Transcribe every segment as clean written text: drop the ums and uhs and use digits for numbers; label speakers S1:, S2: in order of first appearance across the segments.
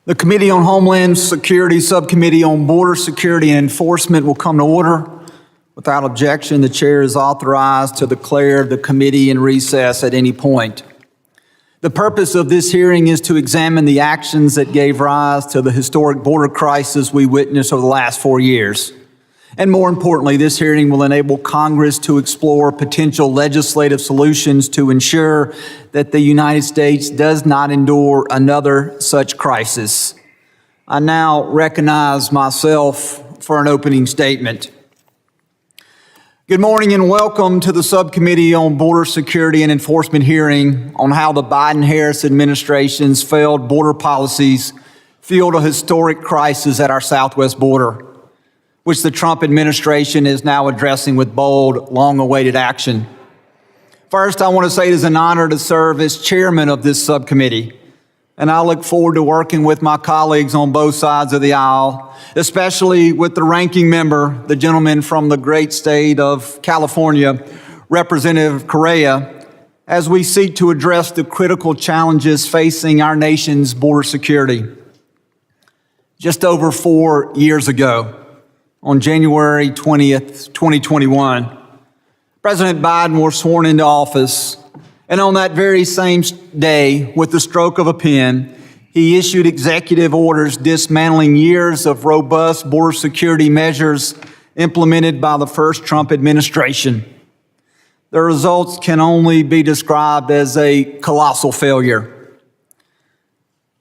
S1: The Committee on Homeland Security, Subcommittee on Border Security and Enforcement will come to order. Without objection, the chair is authorized to declare the committee in recess at any point. The purpose of this hearing is to examine the actions that gave rise to the historic border crisis we witnessed over the last 4 years. And more importantly, this hearing will enable Congress to explore potential legislative solutions to ensure that the United States does not endure another such crisis. I now recognize myself for an opening statement. Good morning and welcome to the Subcommittee on Border Security and Enforcement hearing on how the Biden-Harris administration's failed border policies fueled a historic crisis at our southwest border, which the Trump administration is now addressing with bold, long-awaited action. First, I want to say it is an honor to serve as chairman of this subcommittee, and I look forward to working with my colleagues on both sides of the aisle, especially with the ranking member, the gentleman from the great state of California, Representative Correa, as we seek to address the critical challenges facing our nation's border security. Just over 4 years ago, on January 20th, 2021, President Biden was sworn into office, and on that very same day, with the stroke of a pen, he issued executive orders dismantling years of robust border security measures implemented by the first Trump administration. The results can only be described as a colossal failure.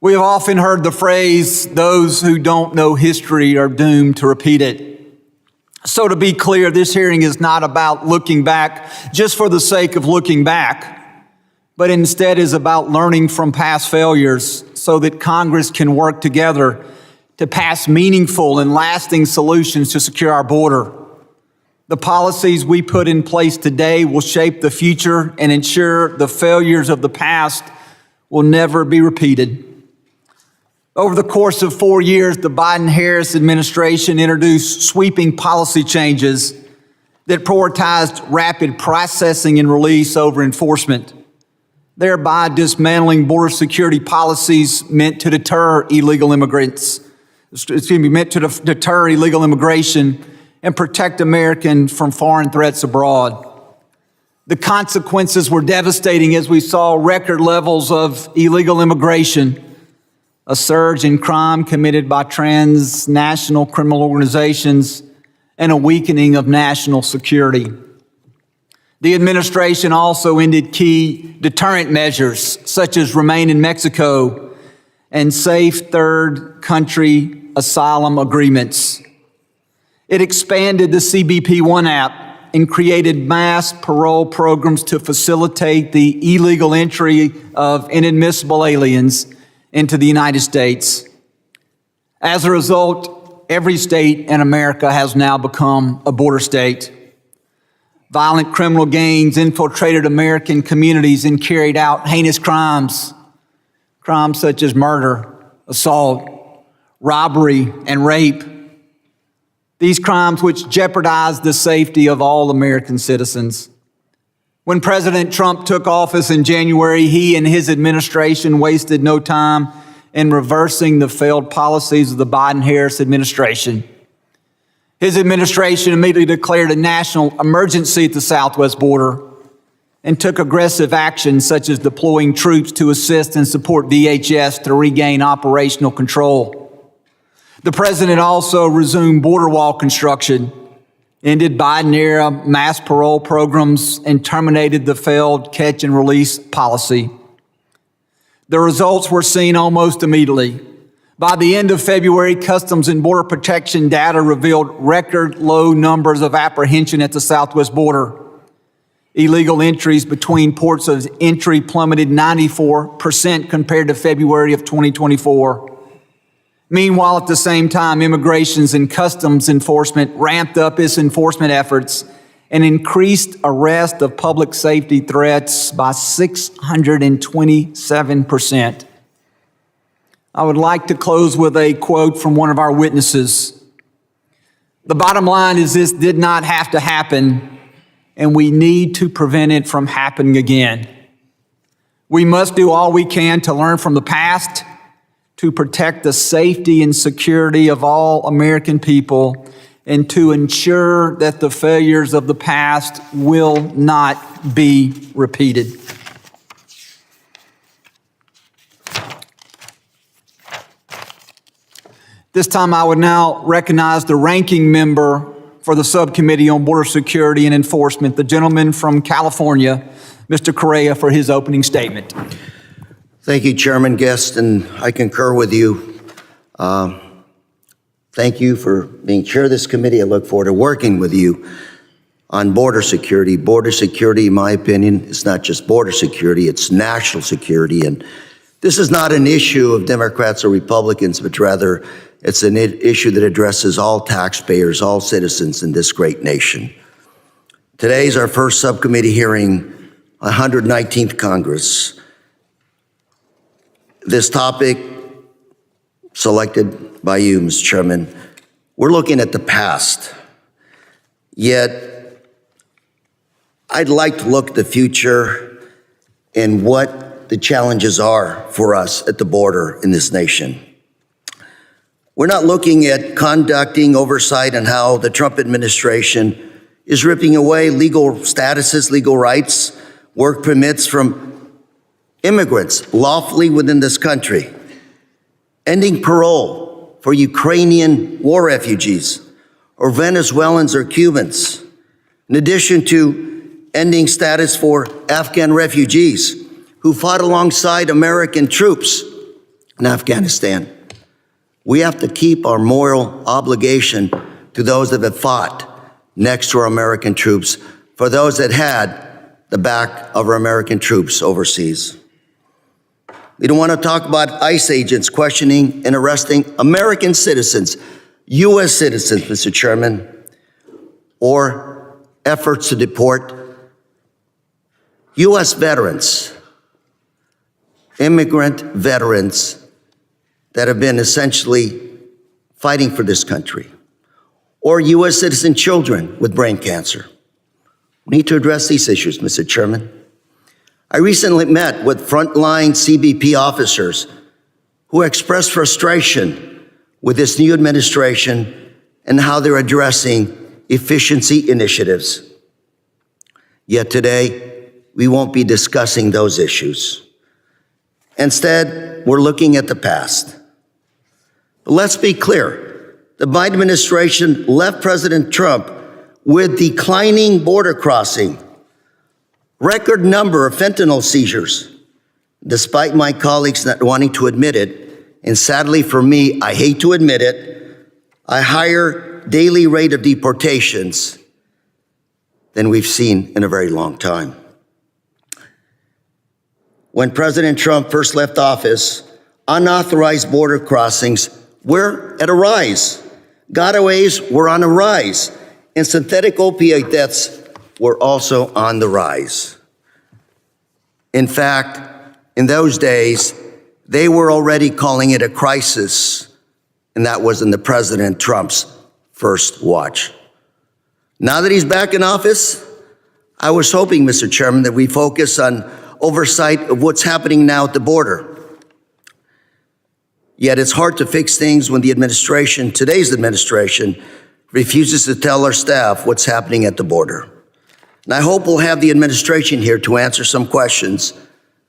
S1: We have often heard the phrase, "Those who don't know history are doomed to repeat it." So to be clear, this hearing is not about looking back just for the sake of looking back, but instead is about learning from past failures so that Congress can work together to pass meaningful and lasting solutions to secure our border. The policies we put in place today will shape the future and ensure the failures of the past will never be repeated. Over the course of 4 years, the Biden-Harris administration introduced sweeping policy changes that prioritized rapid processing and release over enforcement, thereby dismantling border security policies meant to deter illegal immigration and protect Americans from foreign threats abroad. The consequences were devastating as we saw record levels of illegal immigration, a surge in crime committed by transnational criminal organizations, and a weakening of national security. The administration also ended key deterrent measures, such as Remain in Mexico and safe third country asylum agreements. It expanded the CBP-1 app and created mass parole programs to facilitate the illegal entry of inadmissible aliens into the United States. As a result, every state in America has now become a border state. Violent criminal gangs infiltrated American communities and carried out heinous crimes such as murder, assault, robbery, and rape. These crimes which jeopardized the safety of all American citizens. When President Trump took office in January, he and his administration wasted no time in reversing the failed policies of the Biden-Harris administration. His administration immediately declared a national emergency at the southwest border and took aggressive action such as deploying troops to assist and support DHS to regain operational control. The president also resumed border wall construction, ended Biden-era mass parole programs, and terminated the failed catch and release policy. The results were seen almost immediately. By the end of February, Customs and Border Protection data revealed record low numbers of apprehension at the southwest border. Illegal entries between ports of entry plummeted 94% compared to February of 2024. Meanwhile, at the same time, Immigrations and Customs Enforcement ramped up its enforcement efforts and increased arrest of public safety threats by 627%. I would like to close with a quote from one of our witnesses. The bottom line is this did not have to happen, and we need to prevent it from happening again. We must do all we can to learn from the past, to protect the safety and security of all American people and to ensure that the failures of the past will not be repeated. This time I would now recognize the ranking member for the Subcommittee on Border Security and Enforcement, the gentleman from California, Mr. Correa, for his opening statement.
S2: Thank you, Chairman Guest, and I concur with you. Thank you for being chair of this committee. I look forward to working with you on border security. Border security, in my opinion, is not just border security, it's national security. And this is not an issue of Democrats or Republicans, but rather it's an issue that addresses all taxpayers, all citizens in this great nation. Today is our first subcommittee hearing, 119th Congress. This topic, selected by you, Mr. Chairman, we're looking at the past. Yet, I'd like to look at the future and what the challenges are for us at the border in this nation. We're not looking at conducting oversight on how the Trump administration is ripping away legal statuses, legal rights, work permits from immigrants lawfully within this country, ending parole for Ukrainian war refugees or Venezuelans or Cubans, in addition to ending status for Afghan refugees who fought alongside American troops in Afghanistan. We have to keep our moral obligation to those that have fought next to our American troops, for those that had the back of our American troops overseas. We don't want to talk about ICE agents questioning and arresting American citizens, U.S. citizens, Mr. Chairman, or efforts to deport U.S. veterans, immigrant veterans that have been essentially fighting for this country, or U.S. citizen children with brain cancer. We need to address these issues, Mr. Chairman. I recently met with frontline CBP officers who expressed frustration with this new administration and how they're addressing efficiency initiatives. Yet today, we won't be discussing those issues. Instead, we're looking at the past. But let's be clear, the Biden administration left President Trump with declining border crossing, record number of fentanyl seizures, despite my colleagues not wanting to admit it, and sadly for me, I hate to admit it, a higher daily rate of deportations than we've seen in a very long time. When President Trump first left office, unauthorized border crossings were at a rise. Gotaways were on a rise, and synthetic opioid deaths were also on the rise. In fact, in those days, they were already calling it a crisis, and that was in the President Trump's first watch. Now that he's back in office, I was hoping, Mr. Chairman, that we focus on oversight of what's happening now at the border. Yet it's hard to fix things when the administration, today's administration, refuses to tell our staff what's happening at the border. And I hope we'll have the administration here to answer some questions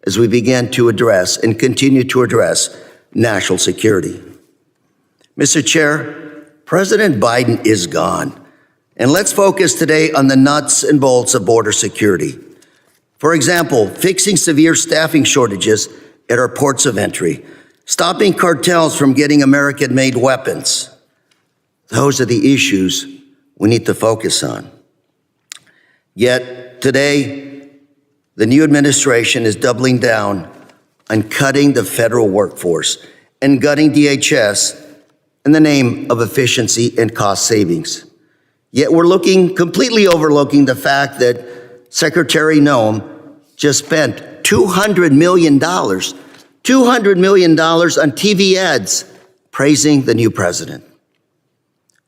S2: as we begin to address and continue to address national security. Mr. Chair, President Biden is gone. And let's focus today on the nuts and bolts of border security. For example, fixing severe staffing shortages at our ports of entry, stopping cartels from getting American-made weapons. Those are the issues we need to focus on. Yet today, the new administration is doubling down on cutting the federal workforce and gutting DHS in the name of efficiency and cost savings. Yet we're completely overlooking the fact that Secretary Noem just spent $200 million on TV ads praising the new president.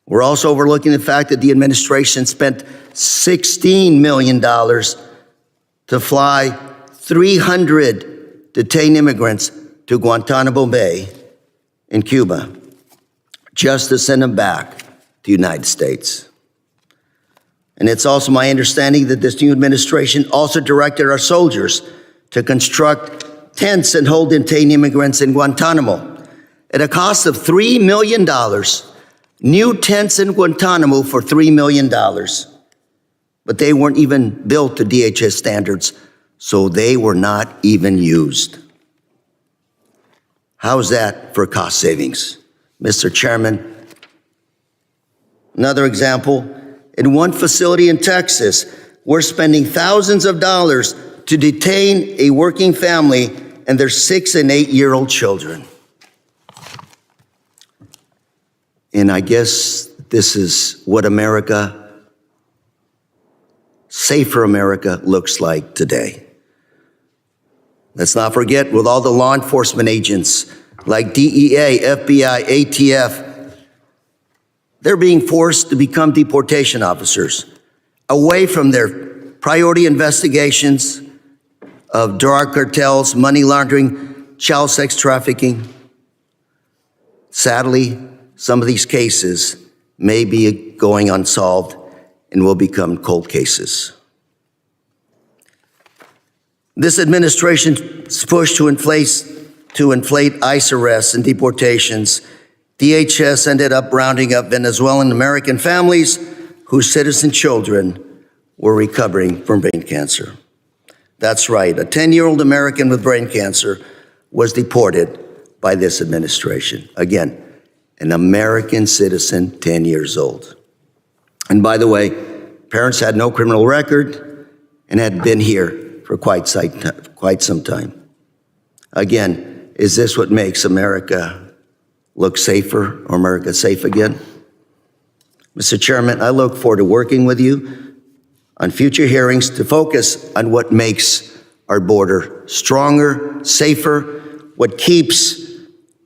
S2: We're also overlooking the fact that the administration spent $16 million to fly 300 detained immigrants to Guantanamo Bay in Cuba just to send them back to the United States. And it's also my understanding that this new administration also directed our soldiers to construct tents and hold detained immigrants in Guantanamo at a cost of $3 million. New tents in Guantanamo for $3 million. But they weren't even built to DHS standards, so they were not even used. How's that for cost savings? Mr. Chairman, another example, in one facility in Texas, we're spending thousands of dollars to detain a working family and their 6 and 8-year-old children. And I guess this is what America, safer America, looks like today. Let's not forget, with all the law enforcement agents like DEA, FBI, ATF, they're being forced to become deportation officers away from their priority investigations of drug cartels, money laundering, child sex trafficking. Sadly, some of these cases may be going unsolved and will become cold cases. This administration's push to inflate ICE arrests and deportations, DHS ended up rounding up Venezuelan American families whose citizen children were recovering from brain cancer. That's right, a 10-year-old American with brain cancer was deported by this administration. Again, an American citizen, 10 years old. And by the way, parents had no criminal record and had been here for quite some time. Again, is this what makes America look safer, or America safe again? Mr. Chairman, I look forward to working with you on future hearings to focus on what makes our border stronger, safer, what keeps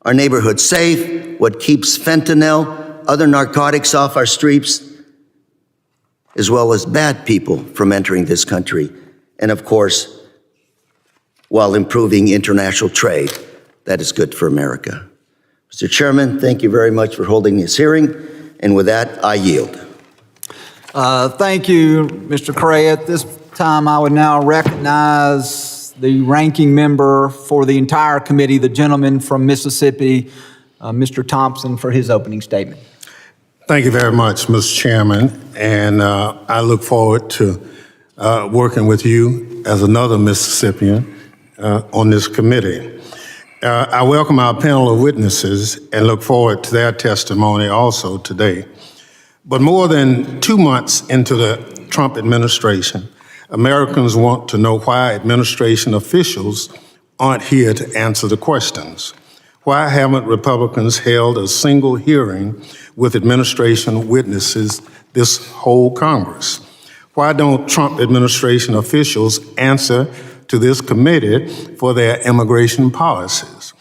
S2: our neighborhoods safe, what keeps fentanyl, other narcotics off our streets, as well as bad people from entering this country. And of course, while improving international trade, that is good for America. Mr. Chairman, thank you very much for holding this hearing. And with that, I yield.
S1: Thank you, Mr. Cray. At this time, I would now recognize the ranking member for the entire committee, the gentleman from Mississippi, Mr. Thompson, for his opening statement.
S3: Thank you very much, Mr. Chairman. And I look forward to working with you as another Mississippian on this committee. I welcome our panel of witnesses and look forward to their testimony also today. But more than 2 months into the Trump administration, Americans want to know why administration officials aren't here to answer the questions. Why haven't Republicans held a single hearing with administration witnesses this whole Congress? Why don't Trump administration officials answer to this committee for their immigration policies?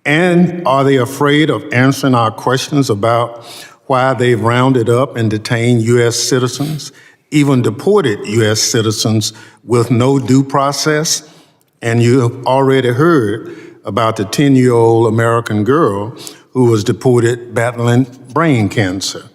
S3: And are they afraid of answering our questions about why they've rounded up and detained U.S. citizens, even deported U.S. citizens with no due process? And you have already heard about the 10-year-old American girl who was deported battling brain cancer.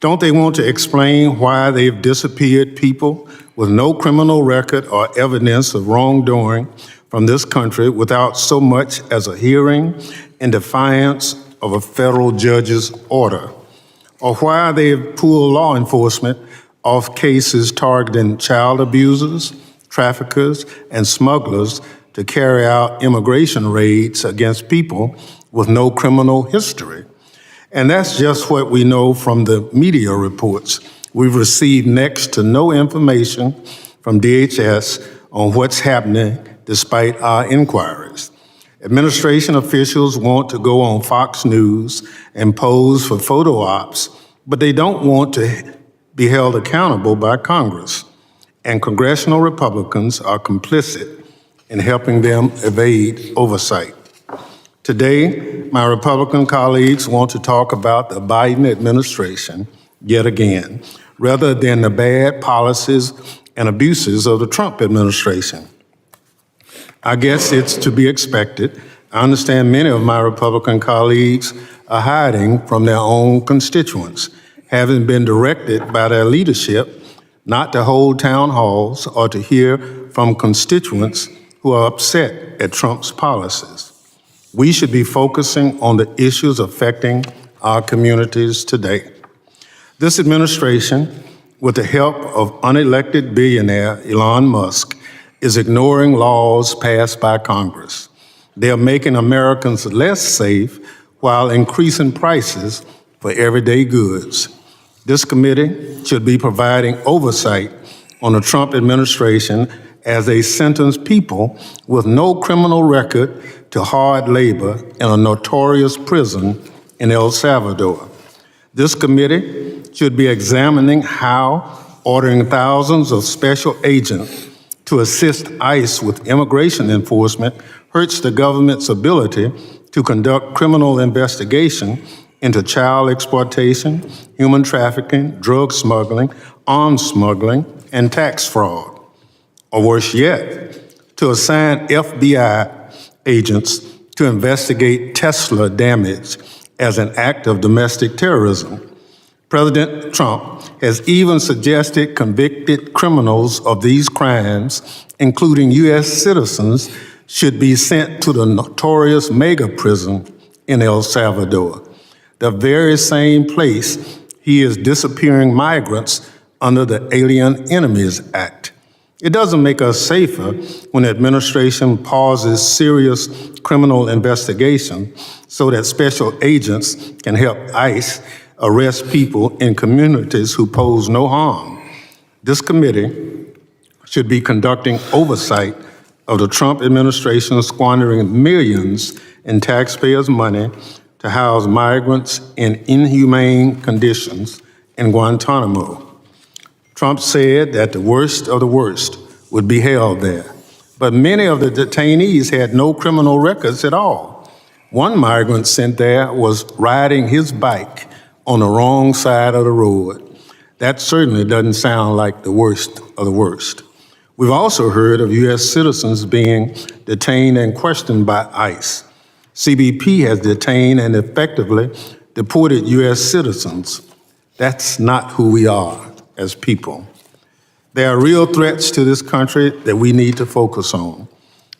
S3: Don't they want to explain why they've disappeared people with no criminal record or evidence of wrongdoing from this country without so much as a hearing in defiance of a federal judge's order? Or why they've pulled law enforcement off cases targeting child abusers, traffickers, and smugglers to carry out immigration raids against people with no criminal history? And that's just what we know from the media reports. We've received next to no information from DHS on what's happening despite our inquiries. Administration officials want to go on Fox News and pose for photo ops, but they don't want to be held accountable by Congress. And congressional Republicans are complicit in helping them evade oversight. Today, my Republican colleagues want to talk about the Biden administration yet again, rather than the bad policies and abuses of the Trump administration. I guess it's to be expected. I understand many of my Republican colleagues are hiding from their own constituents, having been directed by their leadership not to hold town halls or to hear from constituents who are upset at Trump's policies. We should be focusing on the issues affecting our communities today. This administration, with the help of unelected billionaire Elon Musk, is ignoring laws passed by Congress. They are making Americans less safe while increasing prices for everyday goods. This committee should be providing oversight on the Trump administration as they sentence people with no criminal record to hard labor in a notorious prison in El Salvador. This committee should be examining how ordering thousands of special agents to assist ICE with immigration enforcement hurts the government's ability to conduct criminal investigation into child exploitation, human trafficking, drug smuggling, arms smuggling, and tax fraud. Or worse yet, to assign FBI agents to investigate Tesla damage as an act of domestic terrorism. President Trump has even suggested convicted criminals of these crimes, including U.S. citizens, should be sent to the notorious mega prison in El Salvador, the very same place he is disappearing migrants under the Alien Enemies Act. It doesn't make us safer when the administration pauses serious criminal investigation so that special agents can help ICE arrest people in communities who pose no harm. This committee should be conducting oversight of the Trump administration squandering millions in taxpayers' money to house migrants in inhumane conditions in Guantanamo. Trump said that the worst of the worst would be held there, but many of the detainees had no criminal records at all. One migrant sent there was riding his bike on the wrong side of the road. That certainly doesn't sound like the worst of the worst. We've also heard of U.S. citizens being detained and questioned by ICE. CBP has detained and effectively deported U.S. citizens. That's not who we are as people. There are real threats to this country that we need to focus on.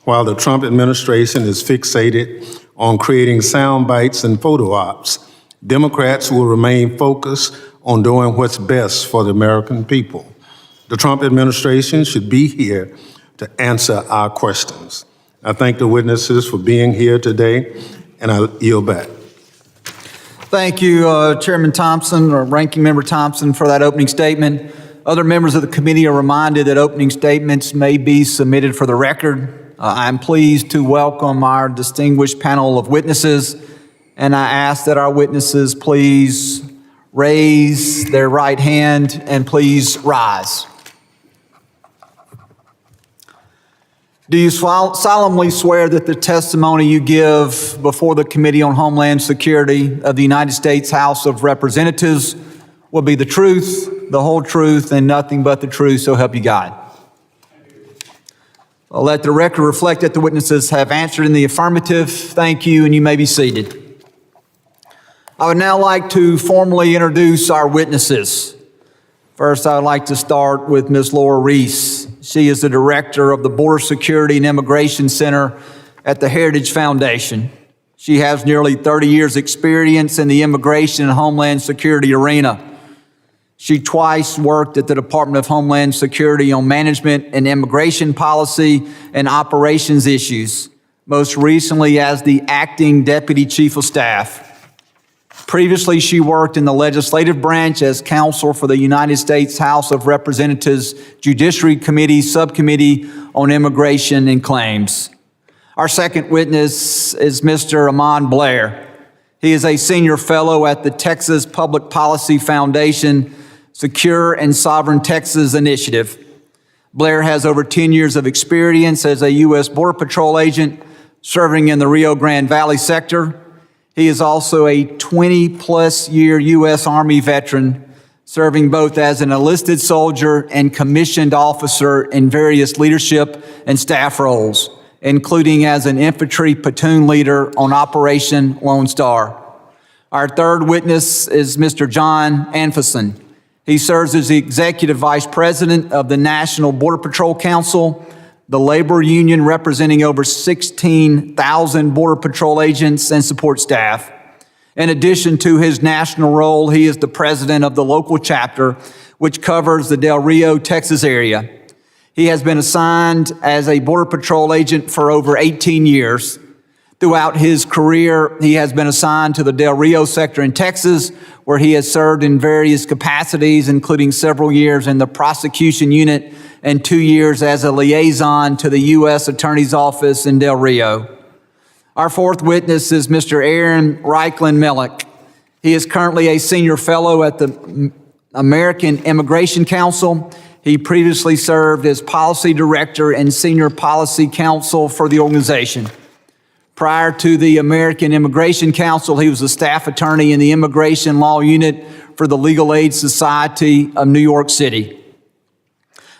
S3: While the Trump administration is fixated on creating sound bites and photo ops, Democrats will remain focused on doing what's best for the American people. The Trump administration should be here to answer our questions. I thank the witnesses for being here today, and I yield back.
S1: Thank you, Chairman Thompson, or Ranking Member Thompson, for that opening statement. Other members of the committee are reminded that opening statements may be submitted for the record. I'm pleased to welcome our distinguished panel of witnesses, and I ask that our witnesses please raise their right hand and please rise. Do you solemnly swear that the testimony you give before the Committee on Homeland Security of the United States House of Representatives will be the truth, the whole truth, and nothing but the truth, so help you God? I'll let the record reflect that the witnesses have answered in the affirmative. Thank you, and you may be seated. I would now like to formally introduce our witnesses. First, I would like to start with Ms. Laura Reese. She is the director of the Border Security and Immigration Center at the Heritage Foundation. She has nearly 30 years' experience in the immigration and homeland security arena. She twice worked at the Department of Homeland Security on management and immigration policy and operations issues, most recently as the acting deputy chief of staff. Previously, she worked in the legislative branch as counsel for the United States House of Representatives Judiciary Committee Subcommittee on Immigration and Claims. Our second witness is Mr. Blair. He is a senior fellow at the Texas Public Policy Foundation Secure and Sovereign Texas Initiative. Blair has over 10 years of experience as a U.S. Border Patrol agent serving in the Rio Grande Valley sector. He is also a 20-plus year U.S. Army veteran, serving both as an enlisted soldier and commissioned officer in various leadership and staff roles, including as an infantry platoon leader on Operation Lone Star. Our third witness is Mr. John Anfinsen. He serves as the Executive Vice President of the National Border Patrol Council, the labor union representing over 16,000 Border Patrol agents and support staff. In addition to his national role, he is the president of the local chapter, which covers the Del Rio, Texas area. He has been assigned as a Border Patrol agent for over 18 years. Throughout his career, he has been assigned to the Del Rio sector in Texas, where he has served in various capacities, including several years in the prosecution unit and 2 years as a liaison to the U.S. Attorney's Office in Del Rio. Our fourth witness is Mr. Reichlin-Melnick. He is currently a senior fellow at the American Immigration Council. He previously served as policy director and senior policy counsel for the organization. Prior to the American Immigration Council, he was a staff attorney in the Immigration Law Unit for the Legal Aid Society of New York City.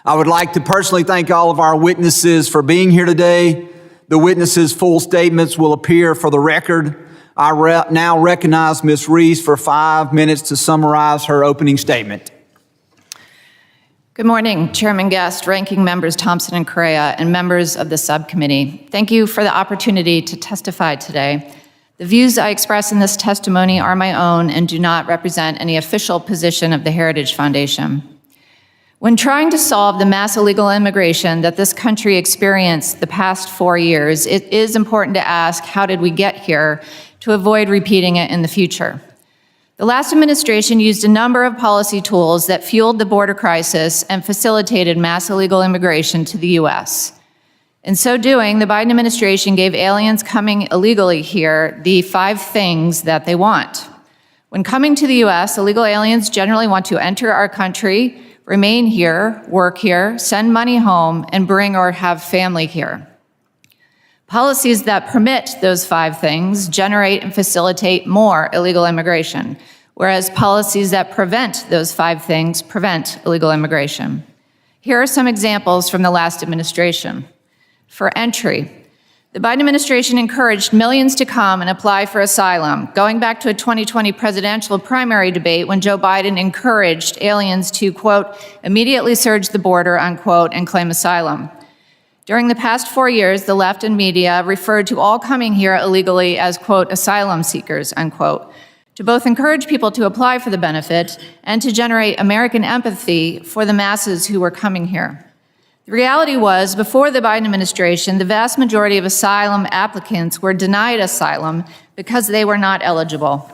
S1: I would like to personally thank all of our witnesses for being here today. The witnesses' full statements will appear for the record. I now recognize Ms. Reese for 5 minutes to summarize her opening statement.
S4: Good morning, Chairman Guest, Ranking Members Thompson and Correa, and members of the subcommittee. Thank you for the opportunity to testify today. The views I express in this testimony are my own and do not represent any official position of the Heritage Foundation. When trying to solve the mass illegal immigration that this country experienced the past 4 years, it is important to ask, how did we get here, to avoid repeating it in the future? The last administration used a number of policy tools that fueled the border crisis and facilitated mass illegal immigration to the U.S. In so doing, the Biden administration gave aliens coming illegally here the 5 things that they want. When coming to the U.S., illegal aliens generally want to enter our country, remain here, work here, send money home, and bring or have family here. Policies that permit those 5 things generate and facilitate more illegal immigration, whereas policies that prevent those 5 things prevent illegal immigration. Here are some examples from the last administration. For entry, the Biden administration encouraged millions to come and apply for asylum, going back to a 2020 presidential primary debate when Joe Biden encouraged aliens to, quote, immediately surge the border, unquote, and claim asylum. During the past 4 years, the left and media referred to all coming here illegally as, quote, asylum seekers, unquote, to both encourage people to apply for the benefit and to generate American empathy for the masses who were coming here. The reality was, before the Biden administration, the vast majority of asylum applicants were denied asylum because they were not eligible.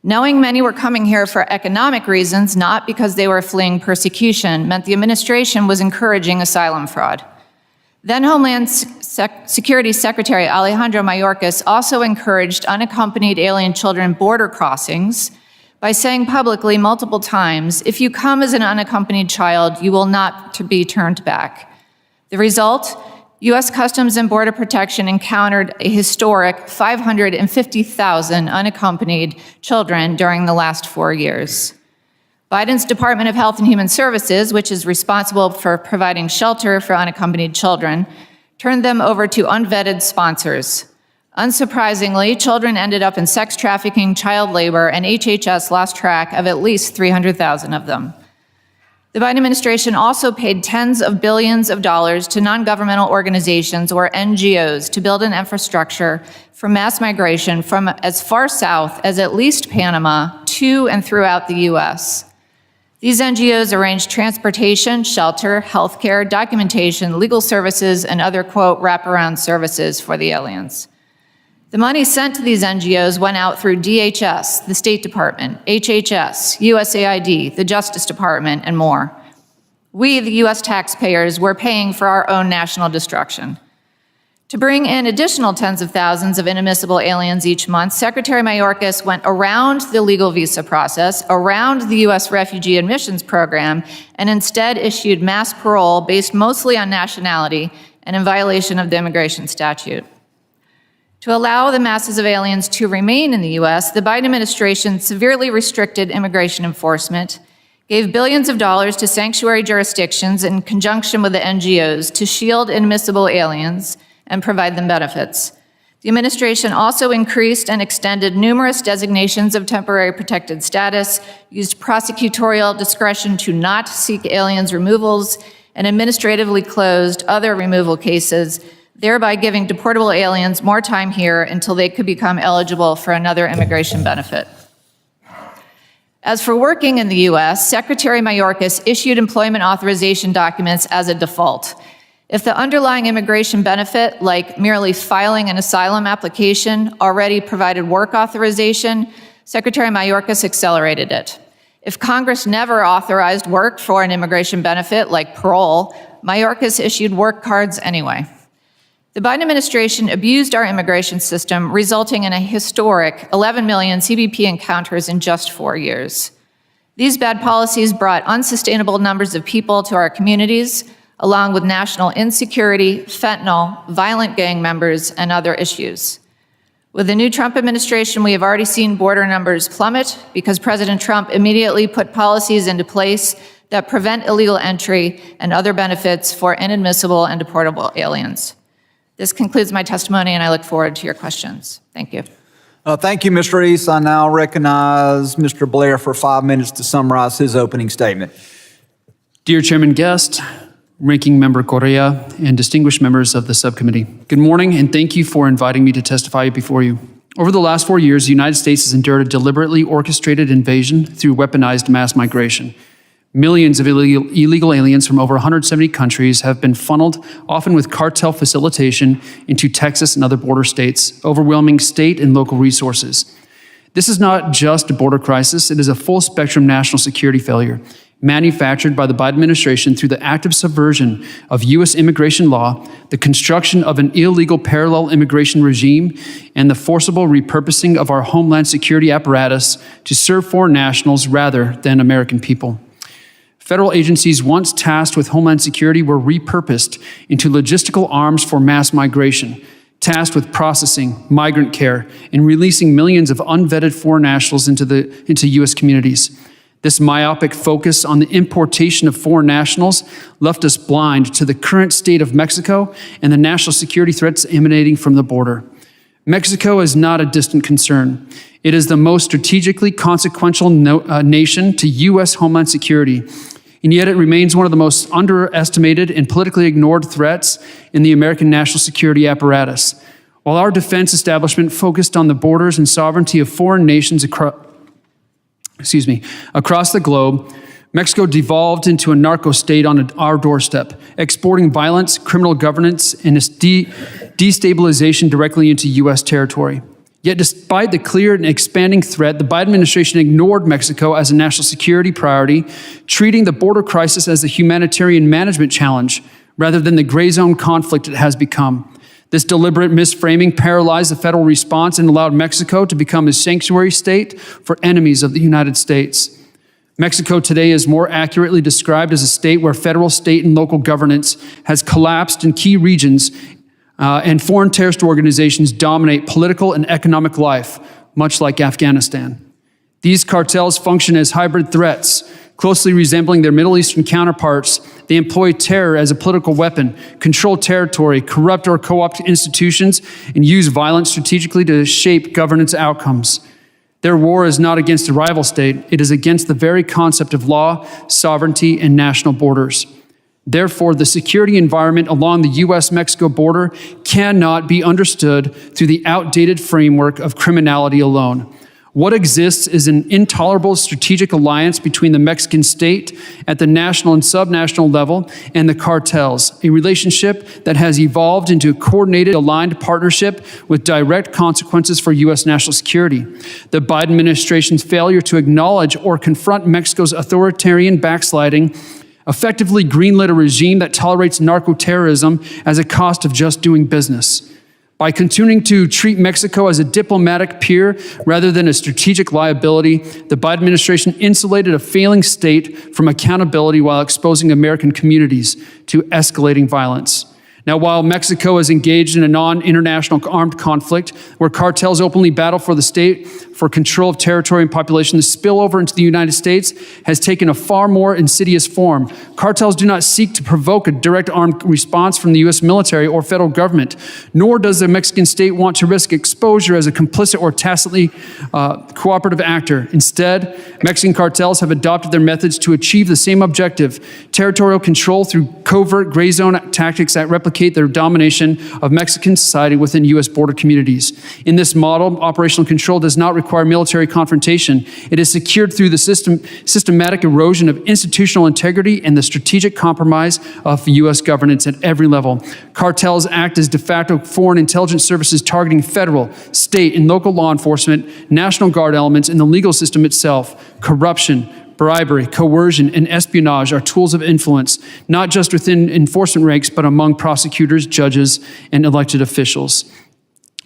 S4: Knowing many were coming here for economic reasons, not because they were fleeing persecution, meant the administration was encouraging asylum fraud. Then Homeland Security Secretary Alejandro Mayorkas also encouraged unaccompanied alien children border crossings by saying publicly multiple times, if you come as an unaccompanied child, you will not be turned back. The result, U.S. Customs and Border Protection encountered a historic 550,000 unaccompanied children during the last 4 years. Biden's Department of Health and Human Services, which is responsible for providing shelter for unaccompanied children, turned them over to unvetted sponsors. Unsurprisingly, children ended up in sex trafficking, child labor, and HHS lost track of at least 300,000 of them. The Biden administration also paid tens of billions of dollars to non-governmental organizations, or NGOs, to build an infrastructure for mass migration from as far south as at least Panama to and throughout the U.S. These NGOs arranged transportation, shelter, healthcare, documentation, legal services, and other, quote, wraparound services for the aliens. The money sent to these NGOs went out through DHS, the State Department, HHS, USAID, the Justice Department, and more. We, the U.S. taxpayers, were paying for our own national destruction. To bring in additional tens of thousands of inadmissible aliens each month, Secretary Mayorkas went around the legal visa process, around the U.S. refugee admissions program, and instead issued mass parole based mostly on nationality and in violation of the immigration statute. To allow the masses of aliens to remain in the U.S., the Biden administration severely restricted immigration enforcement, gave billions of dollars to sanctuary jurisdictions in conjunction with the NGOs to shield inadmissible aliens, and provide them benefits. The administration also increased and extended numerous designations of temporary protected status, used prosecutorial discretion to not seek aliens' removals, and administratively closed other removal cases, thereby giving deportable aliens more time here until they could become eligible for another immigration benefit. As for working in the U.S., Secretary Mayorkas issued employment authorization documents as a default. If the underlying immigration benefit, like merely filing an asylum application, already provided work authorization, Secretary Mayorkas accelerated it. If Congress never authorized work for an immigration benefit, like parole, Mayorkas issued work cards anyway. The Biden administration abused our immigration system, resulting in a historic 11 million CBP encounters in just 4 years. These bad policies brought unsustainable numbers of people to our communities, along with national insecurity, fentanyl, violent gang members, and other issues. With the new Trump administration, we have already seen border numbers plummet because President Trump immediately put policies into place that prevent illegal entry and other benefits for inadmissible and deportable aliens. This concludes my testimony, and I look forward to your questions. Thank you.
S1: Thank you, Mr. Reese. I now recognize Mr. Blair for 5 minutes to summarize his opening statement.
S5: Dear Chairman Guest, Ranking Member Correa, and distinguished members of the subcommittee, good morning, and thank you for inviting me to testify before you. Over the last 4 years, the United States has endured a deliberately orchestrated invasion through weaponized mass migration. Millions of illegal aliens from over 170 countries have been funneled, often with cartel facilitation, into Texas and other border states, overwhelming state and local resources. This is not just a border crisis, it is a full-spectrum national security failure, manufactured by the Biden administration through the active subversion of U.S. immigration law, the construction of an illegal parallel immigration regime, and the forcible repurposing of our Homeland security apparatus to serve foreign nationals rather than American people. Federal agencies once tasked with Homeland Security were repurposed into logistical arms for mass migration, tasked with processing, migrant care, and releasing millions of unvetted foreign nationals into U.S. communities. This myopic focus on the importation of foreign nationals left us blind to the current state of Mexico and the national security threats emanating from the border. Mexico is not a distant concern. It is the most strategically consequential nation to U.S. Homeland Security, and yet it remains one of the most underestimated and politically ignored threats in the American national security apparatus. While our defense establishment focused on the borders and sovereignty of foreign nations across the globe, Mexico devolved into a narco state on our doorstep, exporting violence, criminal governance, and destabilization directly into U.S. territory. Yet despite the clear and expanding threat, the Biden administration ignored Mexico as a national security priority, treating the border crisis as a humanitarian management challenge rather than the gray zone conflict it has become. This deliberate misframing paralyzed the federal response and allowed Mexico to become a sanctuary state for enemies of the United States. Mexico today is more accurately described as a state where federal, state, and local governance has collapsed in key regions, and foreign terrorist organizations dominate political and economic life, much like Afghanistan. These cartels function as hybrid threats, closely resembling their Middle Eastern counterparts. They employ terror as a political weapon, control territory, corrupt or co-opt institutions, and use violence strategically to shape governance outcomes. Their war is not against a rival state, it is against the very concept of law, sovereignty, and national borders. Therefore, the security environment along the U.S.-Mexico border cannot be understood through the outdated framework of criminality alone. What exists is an intolerable strategic alliance between the Mexican state at the national and subnational level and the cartels, a relationship that has evolved into a coordinated, aligned partnership with direct consequences for U.S. national security. The Biden administration's failure to acknowledge or confront Mexico's authoritarian backsliding effectively greenlit a regime that tolerates narco-terrorism as a cost of just doing business. By continuing to treat Mexico as a diplomatic peer rather than a strategic liability, the Biden administration insulated a failing state from accountability while exposing American communities to escalating violence. Now, while Mexico is engaged in a non-international armed conflict where cartels openly battle for the state for control of territory and population, the spillover into the United States has taken a far more insidious form. Cartels do not seek to provoke a direct armed response from the U.S. military or federal government, nor does the Mexican state want to risk exposure as a complicit or tacitly cooperative actor. Instead, Mexican cartels have adopted their methods to achieve the same objective: territorial control through covert gray zone tactics that replicate their domination of Mexican society within U.S. border communities. In this model, operational control does not require military confrontation. It is secured through the systematic erosion of institutional integrity and the strategic compromise of U.S. governance at every level. Cartels act as de facto foreign intelligence services targeting federal, state, and local law enforcement, National Guard elements, and the legal system itself. Corruption, bribery, coercion, and espionage are tools of influence, not just within enforcement ranks, but among prosecutors, judges, and elected officials.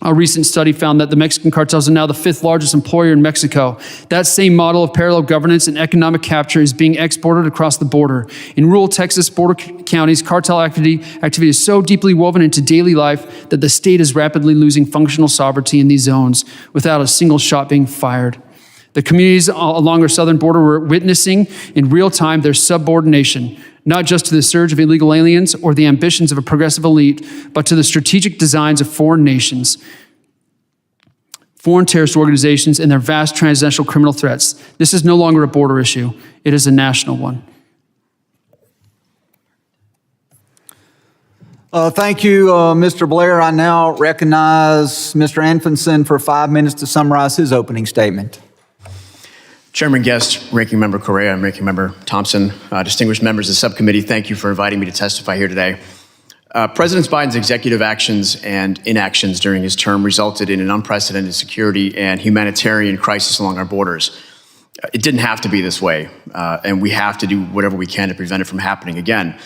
S5: A recent study found that the Mexican cartels are now the 5th largest employer in Mexico. That same model of parallel governance and economic capture is being exported across the border. In rural Texas border counties, cartel activity is so deeply woven into daily life that the state is rapidly losing functional sovereignty in these zones without a single shot being fired. The communities along our southern border were witnessing in real time their subordination, not just to the surge of illegal aliens or the ambitions of a progressive elite, but to the strategic designs of foreign nations, foreign terrorist organizations, and their vast transnational criminal threats. This is no longer a border issue. It is a national one.
S1: Thank you, Mr. Blair. I now recognize Mr. Anfinsen for 5 minutes to summarize his opening statement.
S6: Chairman Guest, Ranking Member Correa, and Ranking Member Thompson, distinguished members of the subcommittee, thank you for inviting me to testify here today. President Biden's executive actions and inactions during his term resulted in an unprecedented security and humanitarian crisis along our borders. It didn't have to be this way, and we have to do whatever we can to prevent it from happening again.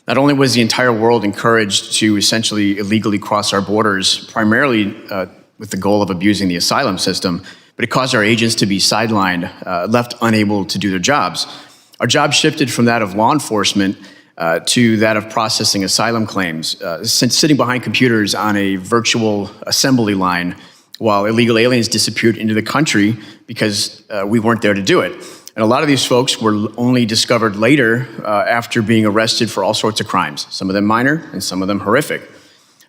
S6: Not only was the entire world encouraged to essentially illegally cross our borders, primarily with the goal of abusing the asylum system, but it caused our agents to be sidelined, left unable to do their jobs. Our job shifted from that of law enforcement to that of processing asylum claims, sitting behind computers on a virtual assembly line while illegal aliens disappeared into the country because we weren't there to do it. And a lot of these folks were only discovered later after being arrested for all sorts of crimes, some of them minor and some of them horrific.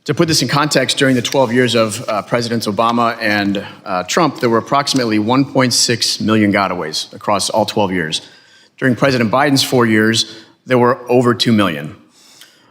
S6: To put this in context, during the 12 years of Presidents Obama and Trump, there were approximately 1.6 million gotaways across all 12 years. During President Biden's 4 years, there were over 2 million.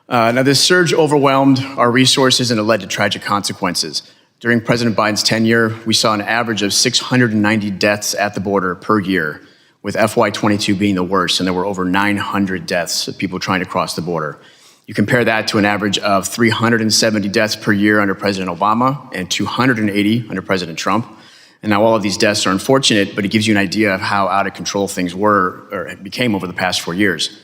S6: Now, this surge overwhelmed our resources and it led to tragic consequences. During President Biden's tenure, we saw an average of 690 deaths at the border per year, with FY22 being the worst, and there were over 900 deaths of people trying to cross the border. You compare that to an average of 370 deaths per year under President Obama and 280 under President Trump. And now all of these deaths are unfortunate, but it gives you an idea of how out of control things were or became over the past 4 years.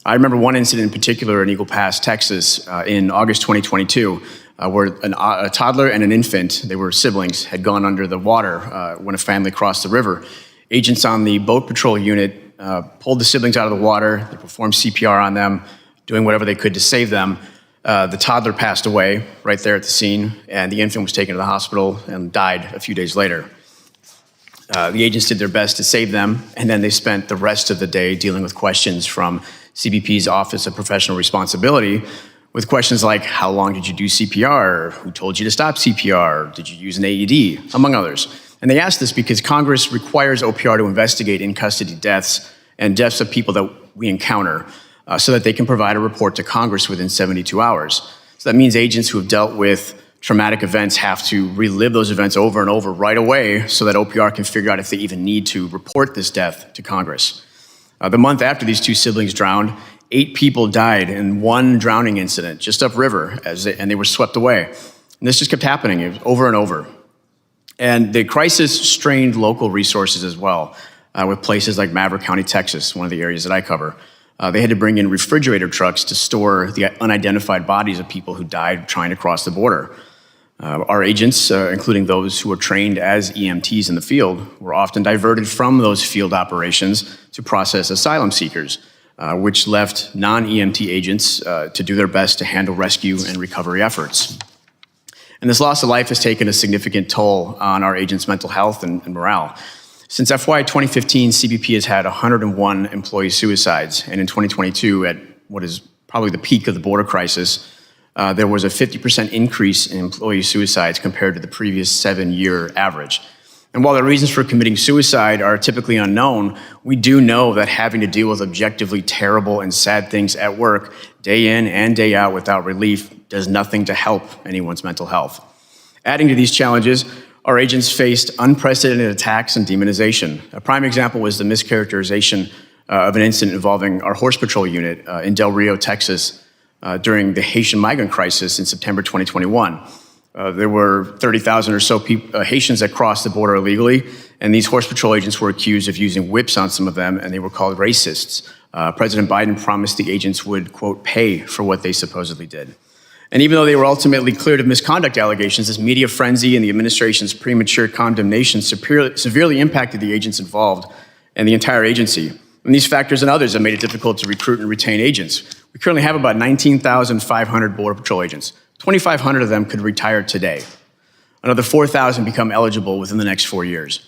S6: I remember one incident in particular in Eagle Pass, Texas, in August 2022, where a toddler and an infant, they were siblings, had gone under the water when a family crossed the river. Agents on the boat patrol unit pulled the siblings out of the water. They performed CPR on them, doing whatever they could to save them. The toddler passed away right there at the scene, and the infant was taken to the hospital and died a few days later. The agents did their best to save them, and then they spent the rest of the day dealing with questions from CBP's Office of Professional Responsibility, with questions like, how long did you do CPR? Who told you to stop CPR? Did you use an AED? Among others. And they asked this because Congress requires OPR to investigate in-custody deaths and deaths of people that we encounter, so that they can provide a report to Congress within 72 hours. So that means agents who have dealt with traumatic events have to relive those events over and over right away so that OPR can figure out if they even need to report this death to Congress. The month after these two siblings drowned, 8 people died in one drowning incident just upriver, and they were swept away. And this just kept happening over and over. And the crisis strained local resources as well, with places like Maverick County, Texas, one of the areas that I cover. They had to bring in refrigerator trucks to store the unidentified bodies of people who died trying to cross the border. Our agents, including those who were trained as EMTs in the field, were often diverted from those field operations to process asylum seekers. which left non-EMT agents to do their best to handle rescue and recovery efforts. And this loss of life has taken a significant toll on our agents' mental health and morale. Since FY 2015, CBP has had 101 employee suicides, and in 2022, at what is probably the peak of the border crisis, there was a 50% increase in employee suicides compared to the previous 7-year average. And while the reasons for committing suicide are typically unknown, we do know that having to deal with objectively terrible and sad things at work, day in and day out without relief, does nothing to help anyone's mental health. Adding to these challenges, our agents faced unprecedented attacks and demonization. A prime example was the mischaracterization of an incident involving our Horse Patrol unit in Del Rio, Texas, during the Haitian migrant crisis in September 2021. There were 30,000 or so Haitians that crossed the border illegally, and these Horse Patrol agents were accused of using whips on some of them, and they were called racists. President Biden promised the agents would, quote, pay for what they supposedly did. And even though they were ultimately cleared of misconduct allegations, this media frenzy and the administration's premature condemnation severely impacted the agents involved and the entire agency. And these factors and others have made it difficult to recruit and retain agents. We currently have about 19,500 Border Patrol agents. 2,500 of them could retire today. Another 4,000 become eligible within the next 4 years.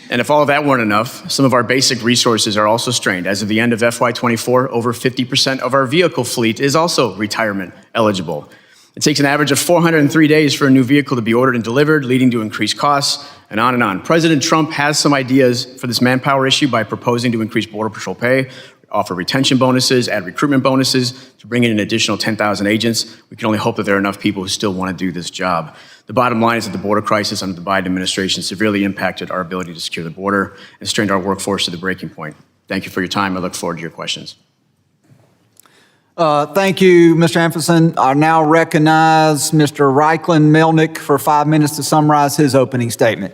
S6: And if all of that weren't enough, some of our basic resources are also strained. As of the end of FY24, over 50% of our vehicle fleet is also retirement eligible. It takes an average of 403 days for a new vehicle to be ordered and delivered, leading to increased costs, and on and on. President Trump has some ideas for this manpower issue by proposing to increase Border Patrol pay, offer retention bonuses, add recruitment bonuses to bring in an additional 10,000 agents. We can only hope that there are enough people who still want to do this job. The bottom line is that the border crisis under the Biden administration severely impacted our ability to secure the border and strained our workforce to the breaking point. Thank you for your time. I look forward to your questions.
S1: Thank you, Mr. Anfinsen. I now recognize Mr. Reichlin-Melnick for 5 minutes to summarize his opening statement.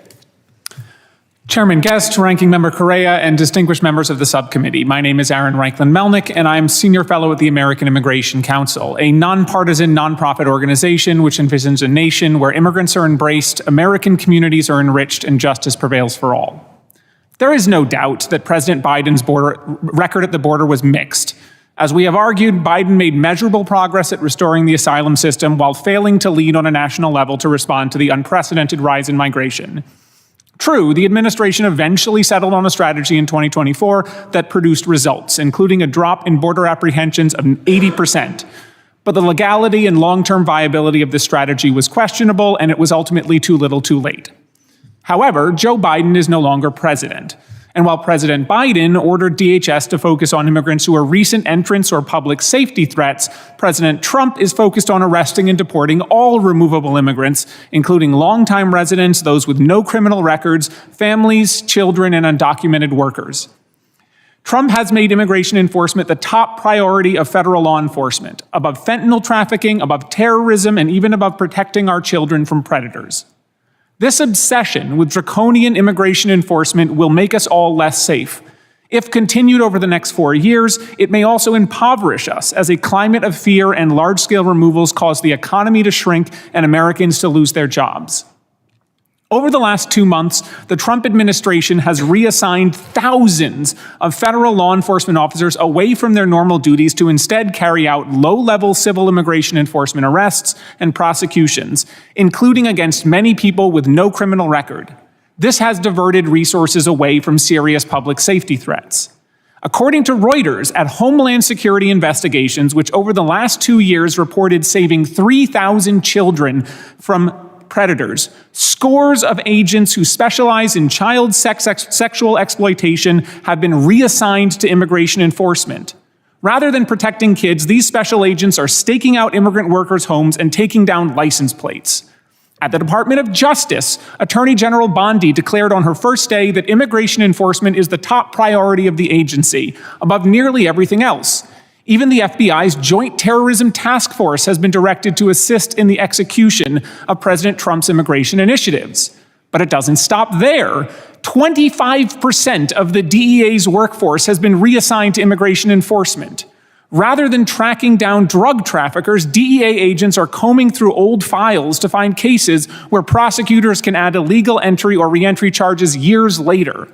S7: Chairman Guest, Ranking Member Correa, and distinguished members of the subcommittee. My name is Aaron Reichlin-Melnick, and I am Senior Fellow at the American Immigration Council, a nonpartisan nonprofit organization which envisions a nation where immigrants are embraced, American communities are enriched, and justice prevails for all. There is no doubt that President Biden's record at the border was mixed. As we have argued, Biden made measurable progress at restoring the asylum system while failing to lead on a national level to respond to the unprecedented rise in migration. True, the administration eventually settled on a strategy in 2024 that produced results, including a drop in border apprehensions of 80%. But the legality and long-term viability of this strategy was questionable, and it was ultimately too little too late. However, Joe Biden is no longer president. And while President Biden ordered DHS to focus on immigrants who are recent entrants or public safety threats, President Trump is focused on arresting and deporting all removable immigrants, including longtime residents, those with no criminal records, families, children, and undocumented workers. Trump has made immigration enforcement the top priority of federal law enforcement, above fentanyl trafficking, above terrorism, and even above protecting our children from predators. This obsession with draconian immigration enforcement will make us all less safe. If continued over the next 4 years, it may also impoverish us as a climate of fear and large-scale removals cause the economy to shrink and Americans to lose their jobs. Over the last 2 months, the Trump administration has reassigned thousands of federal law enforcement officers away from their normal duties to instead carry out low-level civil immigration enforcement arrests and prosecutions, including against many people with no criminal record. This has diverted resources away from serious public safety threats. According to Reuters, at Homeland Security investigations, which over the last 2 years reported saving 3,000 children from predators, scores of agents who specialize in child sexual exploitation have been reassigned to immigration enforcement. Rather than protecting kids, these special agents are staking out immigrant workers' homes and taking down license plates. At the Department of Justice, Attorney General Bondi declared on her first day that immigration enforcement is the top priority of the agency, above nearly everything else. Even the FBI's Joint Terrorism Task Force has been directed to assist in the execution of President Trump's immigration initiatives. But it doesn't stop there. 25% of the DEA's workforce has been reassigned to immigration enforcement. Rather than tracking down drug traffickers, DEA agents are combing through old files to find cases where prosecutors can add illegal entry or reentry charges years later.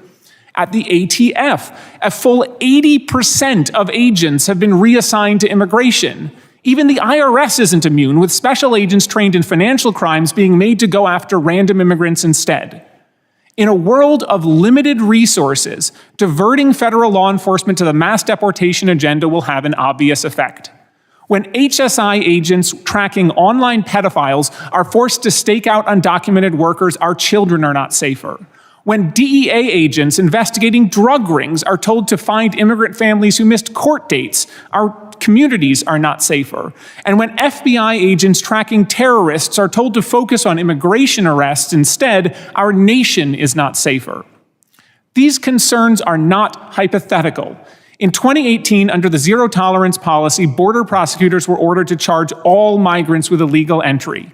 S7: At the ATF, a full 80% of agents have been reassigned to immigration. Even the IRS isn't immune, with special agents trained in financial crimes being made to go after random immigrants instead. In a world of limited resources, diverting federal law enforcement to the mass deportation agenda will have an obvious effect. When HSI agents tracking online pedophiles are forced to stake out undocumented workers, our children are not safer. When DEA agents investigating drug rings are told to find immigrant families who missed court dates, our communities are not safer. And when FBI agents tracking terrorists are told to focus on immigration arrests instead, our nation is not safer. These concerns are not hypothetical. In 2018, under the zero tolerance policy, border prosecutors were ordered to charge all migrants with illegal entry.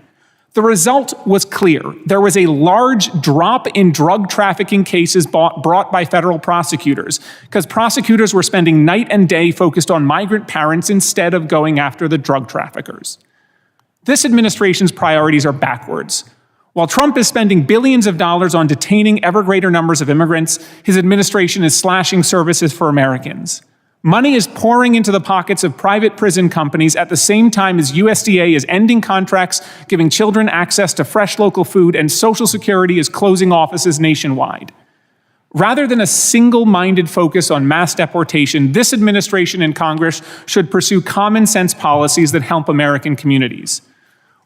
S7: The result was clear. There was a large drop in drug trafficking cases brought by federal prosecutors because prosecutors were spending night and day focused on migrant parents instead of going after the drug traffickers. This administration's priorities are backwards. While Trump is spending billions of dollars on detaining ever greater numbers of immigrants, his administration is slashing services for Americans. Money is pouring into the pockets of private prison companies at the same time as USDA is ending contracts, giving children access to fresh local food, and Social Security is closing offices nationwide. Rather than a single-minded focus on mass deportation, this administration and Congress should pursue common sense policies that help American communities.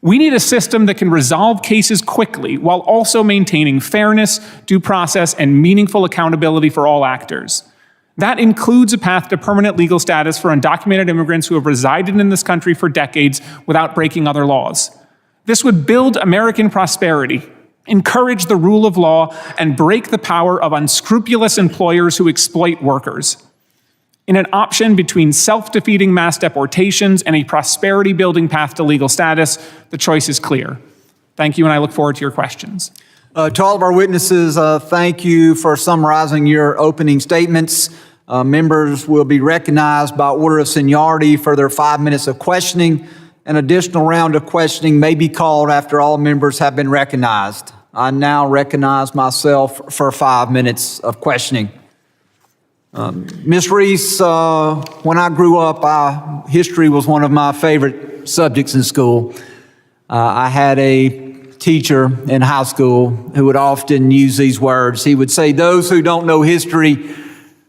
S7: We need a system that can resolve cases quickly while also maintaining fairness, due process, and meaningful accountability for all actors. That includes a path to permanent legal status for undocumented immigrants who have resided in this country for decades without breaking other laws. This would build American prosperity, encourage the rule of law, and break the power of unscrupulous employers who exploit workers. In an option between self-defeating mass deportations and a prosperity-building path to legal status, the choice is clear. Thank you, and I look forward to your questions.
S1: To all of our witnesses, thank you for summarizing your opening statements. Members will be recognized by order of seniority for their 5 minutes of questioning. An additional round of questioning may be called after all members have been recognized. I now recognize myself for 5 minutes of questioning. Ms. Reese, when I grew up, history was one of my favorite subjects in school. I had a teacher in high school who would often use these words. He would say, "Those who don't know history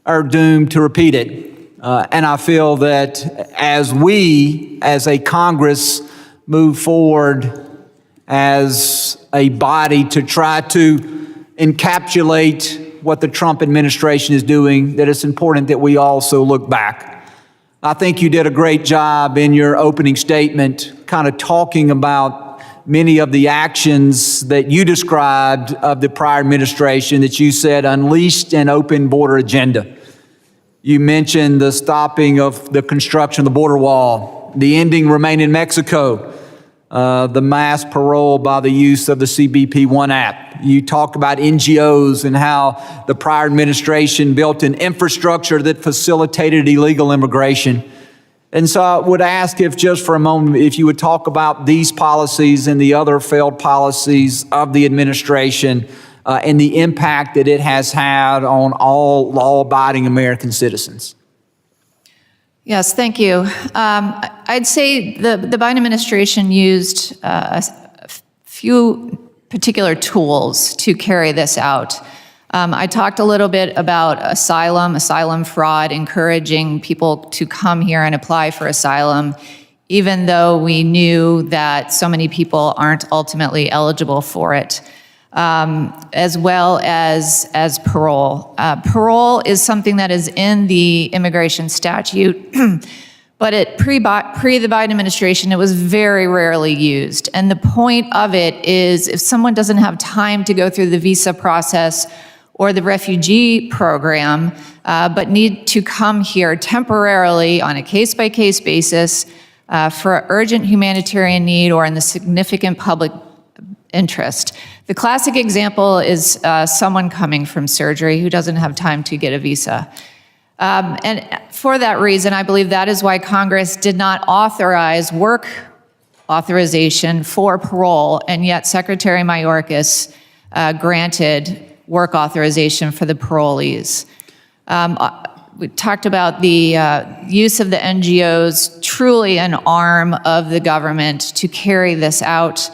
S1: are doomed to repeat it." And I feel that as we, as a Congress, move forward as a body to try to encapsulate what the Trump administration is doing, that it's important that we also look back. I think you did a great job in your opening statement, kind of talking about many of the actions that you described of the prior administration that you said unleashed an open border agenda. You mentioned the stopping of the construction of the border wall, the ending Remain in Mexico, the mass parole by the use of the CBP-1 app. You talked about NGOs and how the prior administration built an infrastructure that facilitated illegal immigration. And so I would ask if just for a moment, if you would talk about these policies and the other failed policies of the administration and the impact that it has had on all law-abiding American citizens.
S4: Yes, thank you. I'd say the Biden administration used a few particular tools to carry this out. I talked a little bit about asylum fraud, encouraging people to come here and apply for asylum, even though we knew that so many people aren't ultimately eligible for it, as well as parole. Parole is something that is in the immigration statute, but pre the Biden administration, it was very rarely used. And the point of it is if someone doesn't have time to go through the visa process or the refugee program, but need to come here temporarily on a case-by-case basis for urgent humanitarian need or in the significant public interest. The classic example is someone coming from surgery who doesn't have time to get a visa. And for that reason, I believe that is why Congress did not authorize work authorization for parole, and yet Secretary Mayorkas granted work authorization for the parolees. We talked about the use of the NGOs, truly an arm of the government to carry this out.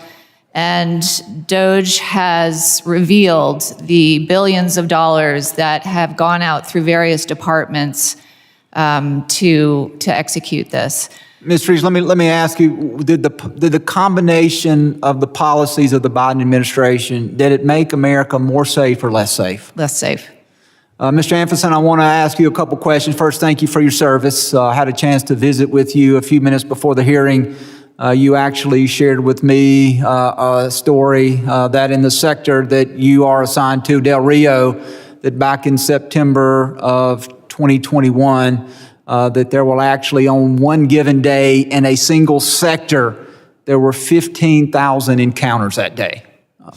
S4: And DOJ has revealed the billions of dollars that have gone out through various departments to execute this.
S1: Ms. Reese, let me ask you, did the combination of the policies of the Biden administration, did it make America more safe or less safe?
S4: Less safe.
S1: Mr. Anfinsen, I want to ask you a couple questions. First, thank you for your service. I had a chance to visit with you a few minutes before the hearing. You actually shared with me a story that in the sector that you are assigned to, Del Rio, that back in September of 2021, that there will actually, on one given day in a single sector, there were 15,000 encounters that day.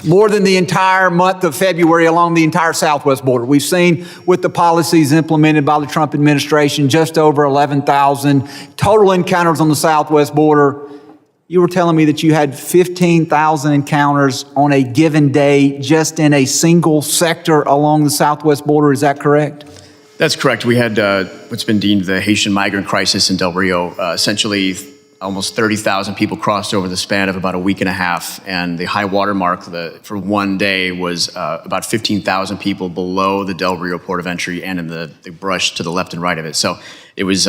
S1: More than the entire month of February along the entire southwest border. We've seen with the policies implemented by the Trump administration, just over 11,000 total encounters on the southwest border. You were telling me that you had 15,000 encounters on a given day just in a single sector along the southwest border. Is that correct?
S6: That's correct. We had what's been deemed the Haitian migrant crisis in Del Rio. Essentially, almost 30,000 people crossed over the span of about a week and a half, and the high water mark for one day was about 15,000 people below the Del Rio port of entry and in the brush to the left and right of it. So it was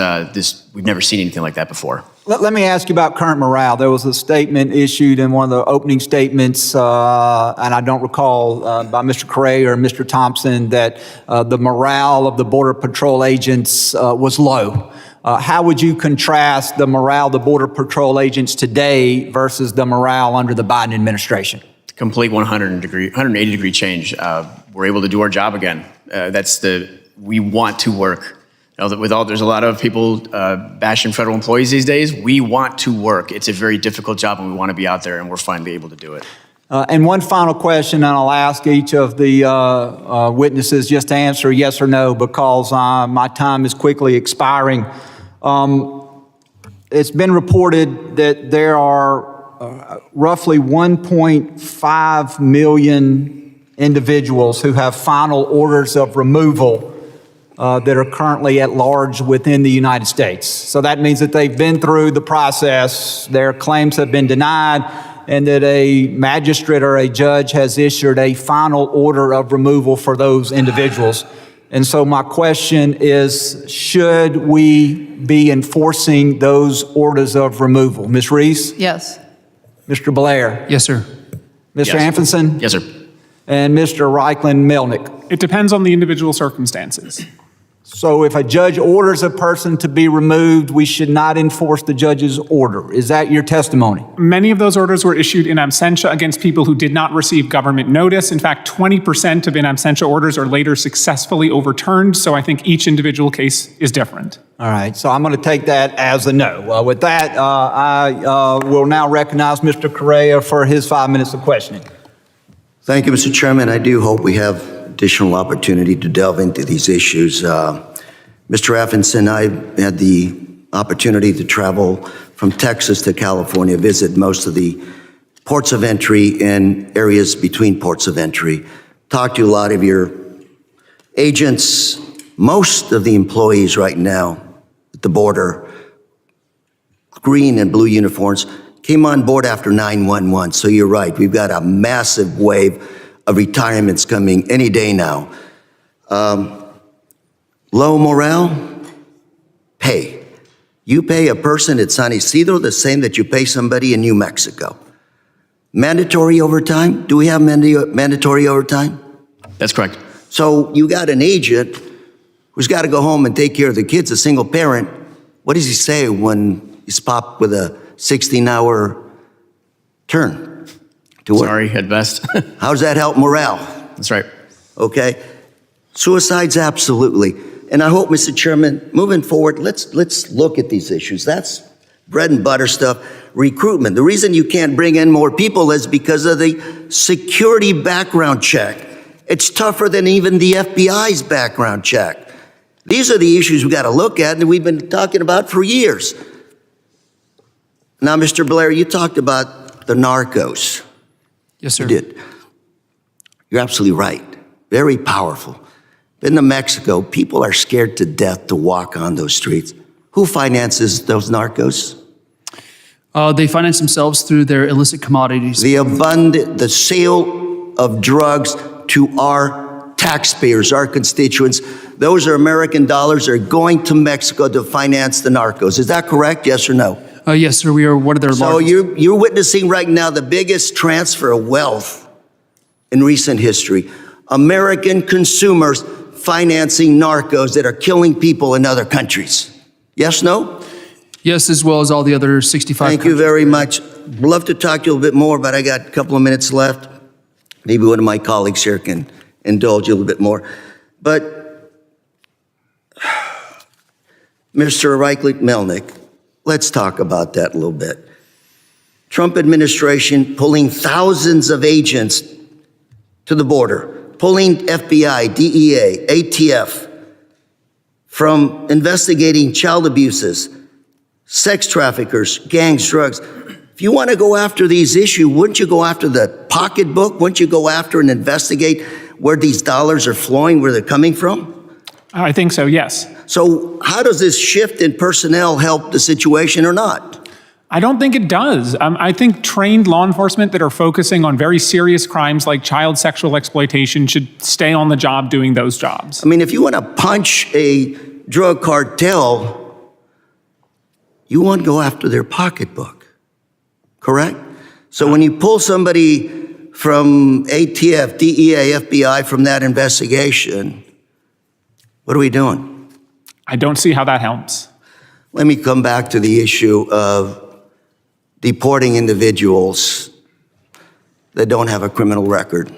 S6: we've never seen anything like that before.
S1: Let me ask you about current morale. There was a statement issued in one of the opening statements, and I don't recall by Mr. Correa or Mr. Thompson, that the morale of the Border Patrol agents was low. How would you contrast the morale of the Border Patrol agents today versus the morale under the Biden administration?
S6: Complete 180 degree change. We're able to do our job again. We want to work. There's a lot of people bashing federal employees these days. We want to work. It's a very difficult job, and we want to be out there, and we're finally able to do it.
S1: And one final question, and I'll ask each of the witnesses just to answer yes or no, because my time is quickly expiring. It's been reported that there are roughly 1.5 million individuals who have final orders of removal that are currently at large within the United States. So that means that they've been through the process, their claims have been denied, and that a magistrate or a judge has issued a final order of removal for those individuals. And so my question is, should we be enforcing those orders of removal? Ms. Reese?
S4: Yes.
S1: Mr. Blair?
S5: Yes, sir.
S1: Mr.
S6: Yes.
S1: Anfinsen?
S6: Yes, sir.
S1: And Mr. Reichlin-Melnick?
S7: It depends on the individual circumstances.
S1: So if a judge orders a person to be removed, we should not enforce the judge's order. Is that your testimony?
S7: Many of those orders were issued in absentia against people who did not receive government notice. In fact, 20% of in absentia orders are later successfully overturned. So I think each individual case is different.
S1: All right, so I'm going to take that as a no. With that, I will now recognize Mr. Correa for his 5 minutes of questioning.
S2: Thank you, Mr. Chairman. I do hope we have additional opportunity to delve into these issues. Mr. Anfinsen, I had the opportunity to travel from Texas to California, visit most of the ports of entry and areas between ports of entry, talk to a lot of your agents. Most of the employees right now at the border, green and blue uniforms, came on board after 9/11. So you're right, we've got a massive wave of retirements coming any day now. Low morale, pay. You pay a person at San Isidro the same that you pay somebody in New Mexico. Mandatory overtime, do we have mandatory overtime?
S6: That's correct.
S2: So you got an agent who's got to go home and take care of the kids, a single parent. What does he say when he's popped with a 16-hour turn to work?
S6: Sorry, at best.
S2: How does that help morale?
S6: That's right.
S2: Okay. Suicides, absolutely. And I hope, Mr. Chairman, moving forward, let's look at these issues. That's bread and butter stuff. Recruitment. The reason you can't bring in more people is because of the security background check. It's tougher than even the FBI's background check. These are the issues we got to look at, and we've been talking about for years. Now, Mr. Blair, you talked about the narcos.
S5: Yes, sir.
S2: You did. You're absolutely right. very powerful. Been to Mexico, people are scared to death to walk on those streets. Who finances those narcos?
S5: They finance themselves through their illicit commodities.
S2: The sale of drugs to our taxpayers, our constituents. Those are American dollars that are going to Mexico to finance the narcos. Is that correct? Yes or no?
S5: Yes, sir. We are one of their
S2: So
S5: largest.
S2: you're witnessing right now the biggest transfer of wealth in recent history. American consumers financing narcos that are killing people in other countries. Yes, no?
S5: Yes, as well as all the other 65
S2: Thank you
S5: countries.
S2: very much. Love to talk to you a little bit more, but I got a couple of minutes left. Maybe one of my colleagues here can indulge you a little bit more. But Mr. Reichlin-Melnick, let's talk about that a little bit. Trump administration pulling thousands of agents to the border, pulling FBI, DEA, ATF from investigating child abuses, sex traffickers, gangs, drugs. If you want to go after these issues, wouldn't you go after the pocketbook? Wouldn't you go after and investigate where these dollars are flowing, where they're coming from?
S7: I think so, yes.
S2: So how does this shift in personnel help the situation or not?
S7: I don't think it does. I think trained law enforcement that are focusing on very serious crimes like child sexual exploitation should stay on the job doing those jobs.
S2: I mean, if you want to punch a drug cartel, you want to go after their pocketbook, correct? So when you pull somebody from ATF, DEA, FBI from that investigation, what are we doing?
S7: I don't see how that helps.
S2: Let me come back to the issue of deporting individuals that don't have a criminal record.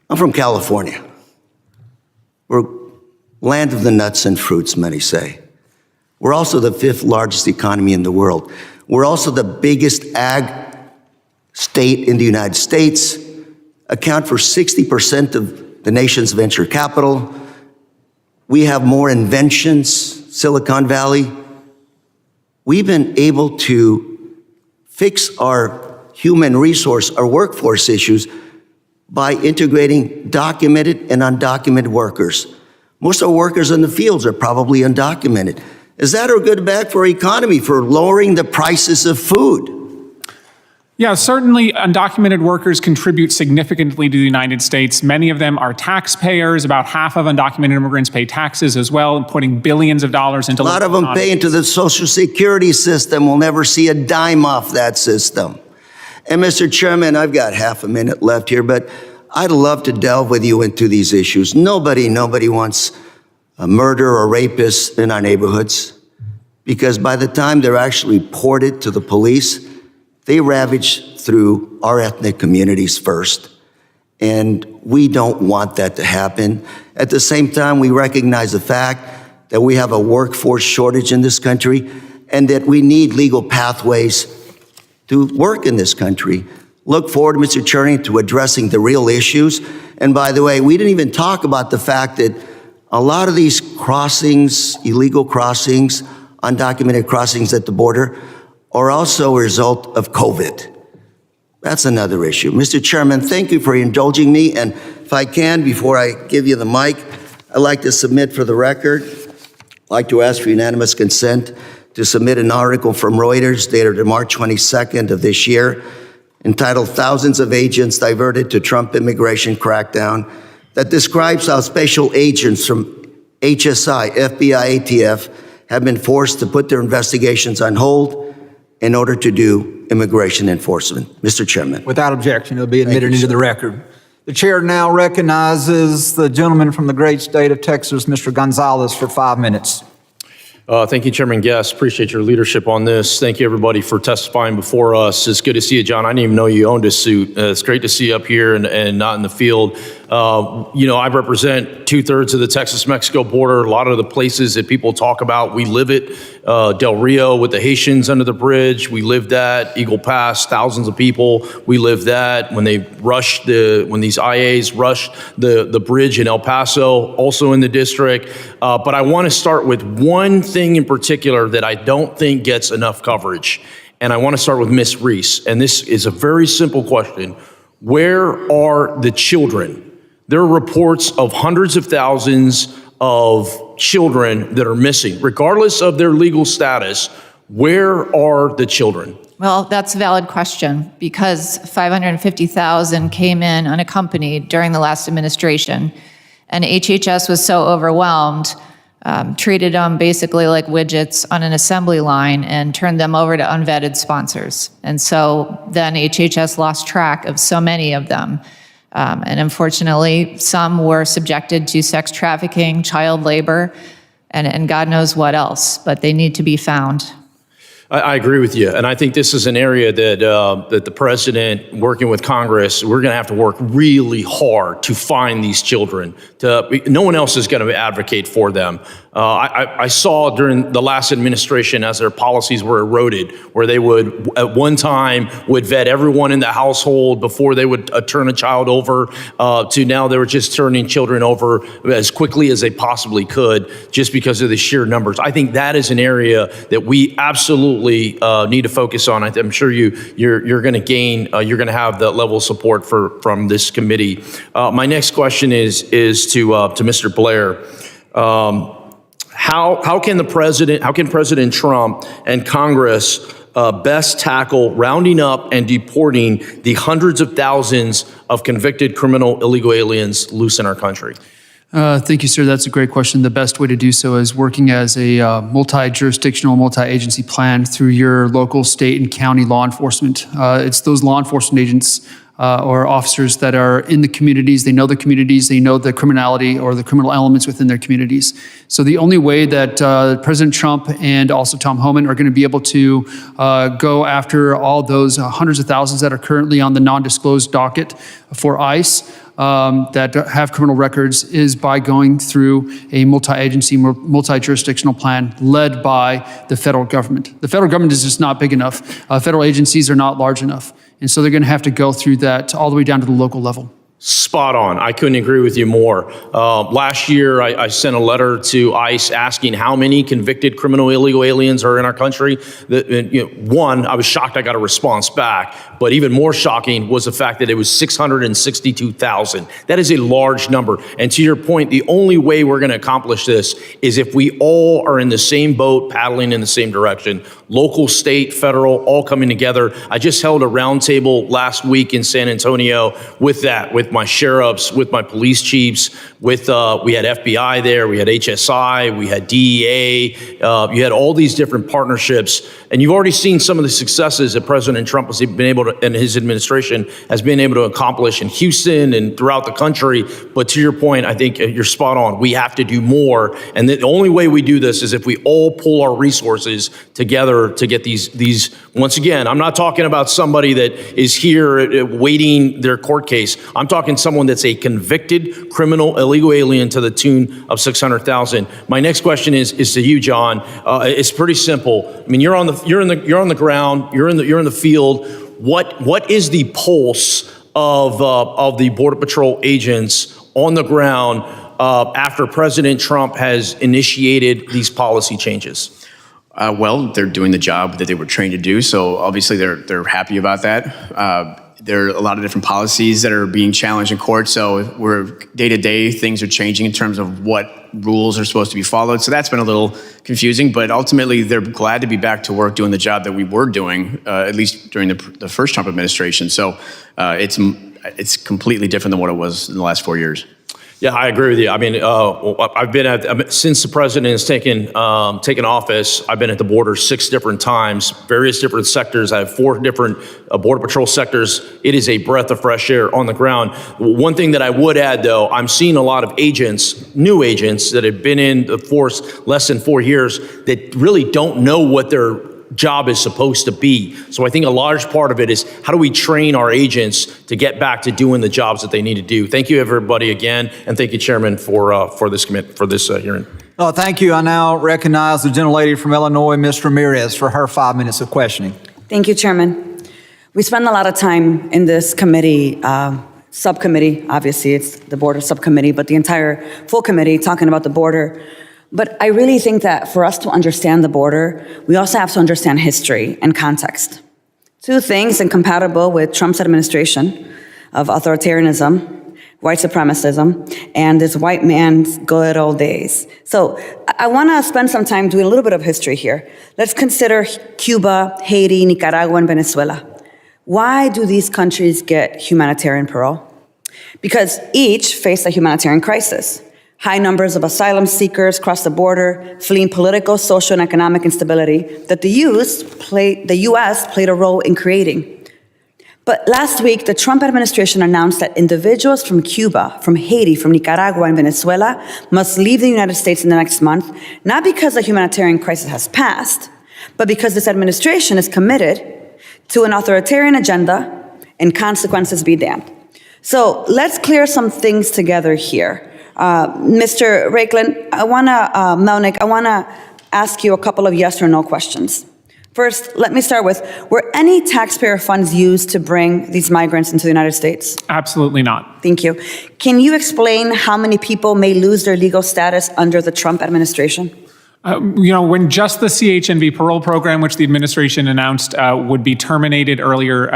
S2: I'm from California. We're land of the nuts and fruits, many say. We're also the 5th largest economy in the world. We're also the biggest ag state in the United States, account for 60% of the nation's venture capital. We have more inventions, Silicon Valley. We've been able to fix our human resource, our workforce issues by integrating documented and undocumented workers. Most of our workers in the fields are probably undocumented. Is that a good bad for our economy, for lowering the prices of food?
S7: Yeah, certainly undocumented workers contribute significantly to the United States. Many of them are taxpayers. About half of undocumented immigrants pay taxes as well, putting billions of dollars into
S2: A lot of them pay into the Social Security system. We'll never see a dime off that system. And Mr. Chairman, I've got half a minute left here, but I'd love to delve with you into these issues. Nobody wants a murder or rapists in our neighborhoods, because by the time they're actually reported to the police, they ravage through our ethnic communities first. And we don't want that to happen. At the same time, we recognize the fact that we have a workforce shortage in this country and that we need legal pathways to work in this country. Look forward, Mr. Chairman, to addressing the real issues. And by the way, we didn't even talk about the fact that a lot of these crossings, illegal crossings, undocumented crossings at the border, are also a result of COVID. That's another issue. Mr. Chairman, thank you for indulging me. And if I can, before I give you the mic, I'd like to submit for the record, I'd like to ask for unanimous consent to submit an article from Reuters dated March 22nd of this year, entitled Thousands of Agents Diverted to Trump Immigration Crackdown, that describes how special agents from HSI, FBI, ATF have been forced to put their investigations on hold in order to do immigration enforcement. Mr. Chairman.
S1: Without objection, it'll be admitted
S2: you,
S1: into
S2: sir.
S1: the record. The chair now recognizes the gentleman from the great state of Texas, Mr. Gonzalez, for 5 minutes.
S8: Thank you, Chairman Guest. Appreciate your leadership on this. Thank you, everybody, for testifying before us. It's good to see you, John. I didn't even know you owned a suit. It's great to see you up here and not in the field. I represent 2/3 of the Texas-Mexico border. A lot of the places that people talk about, we live it. Del Rio with the Haitians under the bridge, we lived that. Eagle Pass, thousands of people, we lived that. When these IAs rushed the bridge in El Paso, also in the district. But I want to start with one thing in particular that I don't think gets enough coverage. And I want to start with Ms. Reese. And this is a very simple question. Where are the children There are reports of hundreds of thousands of children that are missing. Regardless of their legal status, where are the children?
S4: Well, that's a valid question because 550,000 came in unaccompanied during the last administration, and HHS was so overwhelmed, treated them basically like widgets on an assembly line and turned them over to unvetted sponsors. And so then HHS lost track of so many of them. And unfortunately, some were subjected to sex trafficking, child labor, and God knows what else, but they need to be found.
S8: I agree with you, and I think this is an area that the president, working with Congress, we're going to have to work really hard to find these children. No one else is going to advocate for them. I saw during the last administration, as their policies were eroded, where they would at one time would vet everyone in the household before they would turn a child over, to now they were just turning children over as quickly as they possibly could, just because of the sheer numbers. I think that is an area that we absolutely need to focus on. I'm sure you're going to gain, you're going to have that level of support from this committee. My next question is to Mr. Blair. How can President Trump and Congress best tackle rounding up and deporting the hundreds of thousands of convicted criminal illegal aliens loose in our country?
S5: Thank you, sir. That's a great question. The best way to do so is working as a multi-jurisdictional, multi-agency plan through your local, state, and county law enforcement. It's those law enforcement agents or officers that are in the communities. They know the communities. They know the criminality or the criminal elements within their communities. So the only way that President Trump and also Tom Homan are going to be able to go after all those hundreds of thousands that are currently on the non-disclosed docket for ICE that have criminal records is by going through a multi-agency, multi-jurisdictional plan led by the federal government. The federal government is just not big enough. Federal agencies are not large enough. And so they're going to have to go through that all the way down to the local level.
S8: Spot on. I couldn't agree with you more. Last year, I sent a letter to ICE asking how many convicted criminal illegal aliens are in our country. One, I was shocked I got a response back, but even more shocking was the fact that it was 662,000. That is a large number. And to your point, the only way we're going to accomplish this is if we all are in the same boat, paddling in the same direction. Local, state, federal, all coming together. I just held a roundtable last week in San Antonio with my sheriffs, with my police chiefs, we had FBI there, we had HSI, we had DEA, you had all these different partnerships, and you've already seen some of the successes that President Trump has been able to, and his administration has been able to accomplish in Houston and throughout the country. But to your point, I think you're spot on. We have to do more, and the only way we do this is if we all pull our resources together to get these. Once again, I'm not talking about somebody that is here waiting their court case. I'm talking someone that's a convicted criminal illegal alien to the tune of 600,000. My next question is to you, John. It's pretty simple. I mean, you're on the ground. You're in the field. What is the pulse of the Border Patrol agents on the ground after President Trump has initiated these policy changes?
S6: Well, they're doing the job that they were trained to do, so obviously they're happy about that. There are a lot of different policies that are being challenged in court, so we're day to day, things are changing in terms of what rules are supposed to be followed. So that's been a little confusing, but ultimately they're glad to be back to work doing the job that we were doing, at least during the first Trump administration. So it's completely different than what it was in the last 4 years.
S8: Yeah, I agree with you. I mean, I've been since the president has taken office. I've been at the border 6 different times, various different sectors. I have 4 different Border Patrol sectors. It is a breath of fresh air on the ground. One thing that I would add, though, I'm seeing a lot of agents, new agents that have been in the force less than 4 years that really don't know what their job is supposed to be. So I think a large part of it is how do we train our agents to get back to doing the jobs that they need to do. Thank you, everybody, again, and thank you, Chairman, for this hearing.
S1: Oh, thank you. I now recognize the gentlelady from Illinois, Ms. Ramirez, for her 5 minutes of questioning.
S9: Thank you, Chairman. We spend a lot of time in this committee, subcommittee, obviously it's the border subcommittee, but the entire full committee talking about the border. But I really think that for us to understand the border, we also have to understand history and context. 2 things incompatible with Trump's administration of authoritarianism, white supremacism, and this white man's good old days. So I want to spend some time doing a little bit of history here. Let's consider Cuba, Haiti, Nicaragua, and Venezuela. Why do these countries get humanitarian parole? Because each faced a humanitarian crisis. High numbers of asylum seekers crossed the border, fleeing political, social, and economic instability that the U.S. played a role in creating. But last week, the Trump administration announced that individuals from Cuba, from Haiti, from Nicaragua, and Venezuela must leave the United States in the next month, not because the humanitarian crisis has passed, but because this administration is committed to an authoritarian agenda, and consequences be damned. So let's clear some things together here. Mr. Melnick, I want to ask you a couple of yes or no questions. First, let me start with, were any taxpayer funds used to bring these migrants into the United States?
S7: Absolutely not.
S9: Thank you. Can you explain how many people may lose their legal status under the Trump administration?
S7: When just the CHNV parole program, which the administration announced would be terminated earlier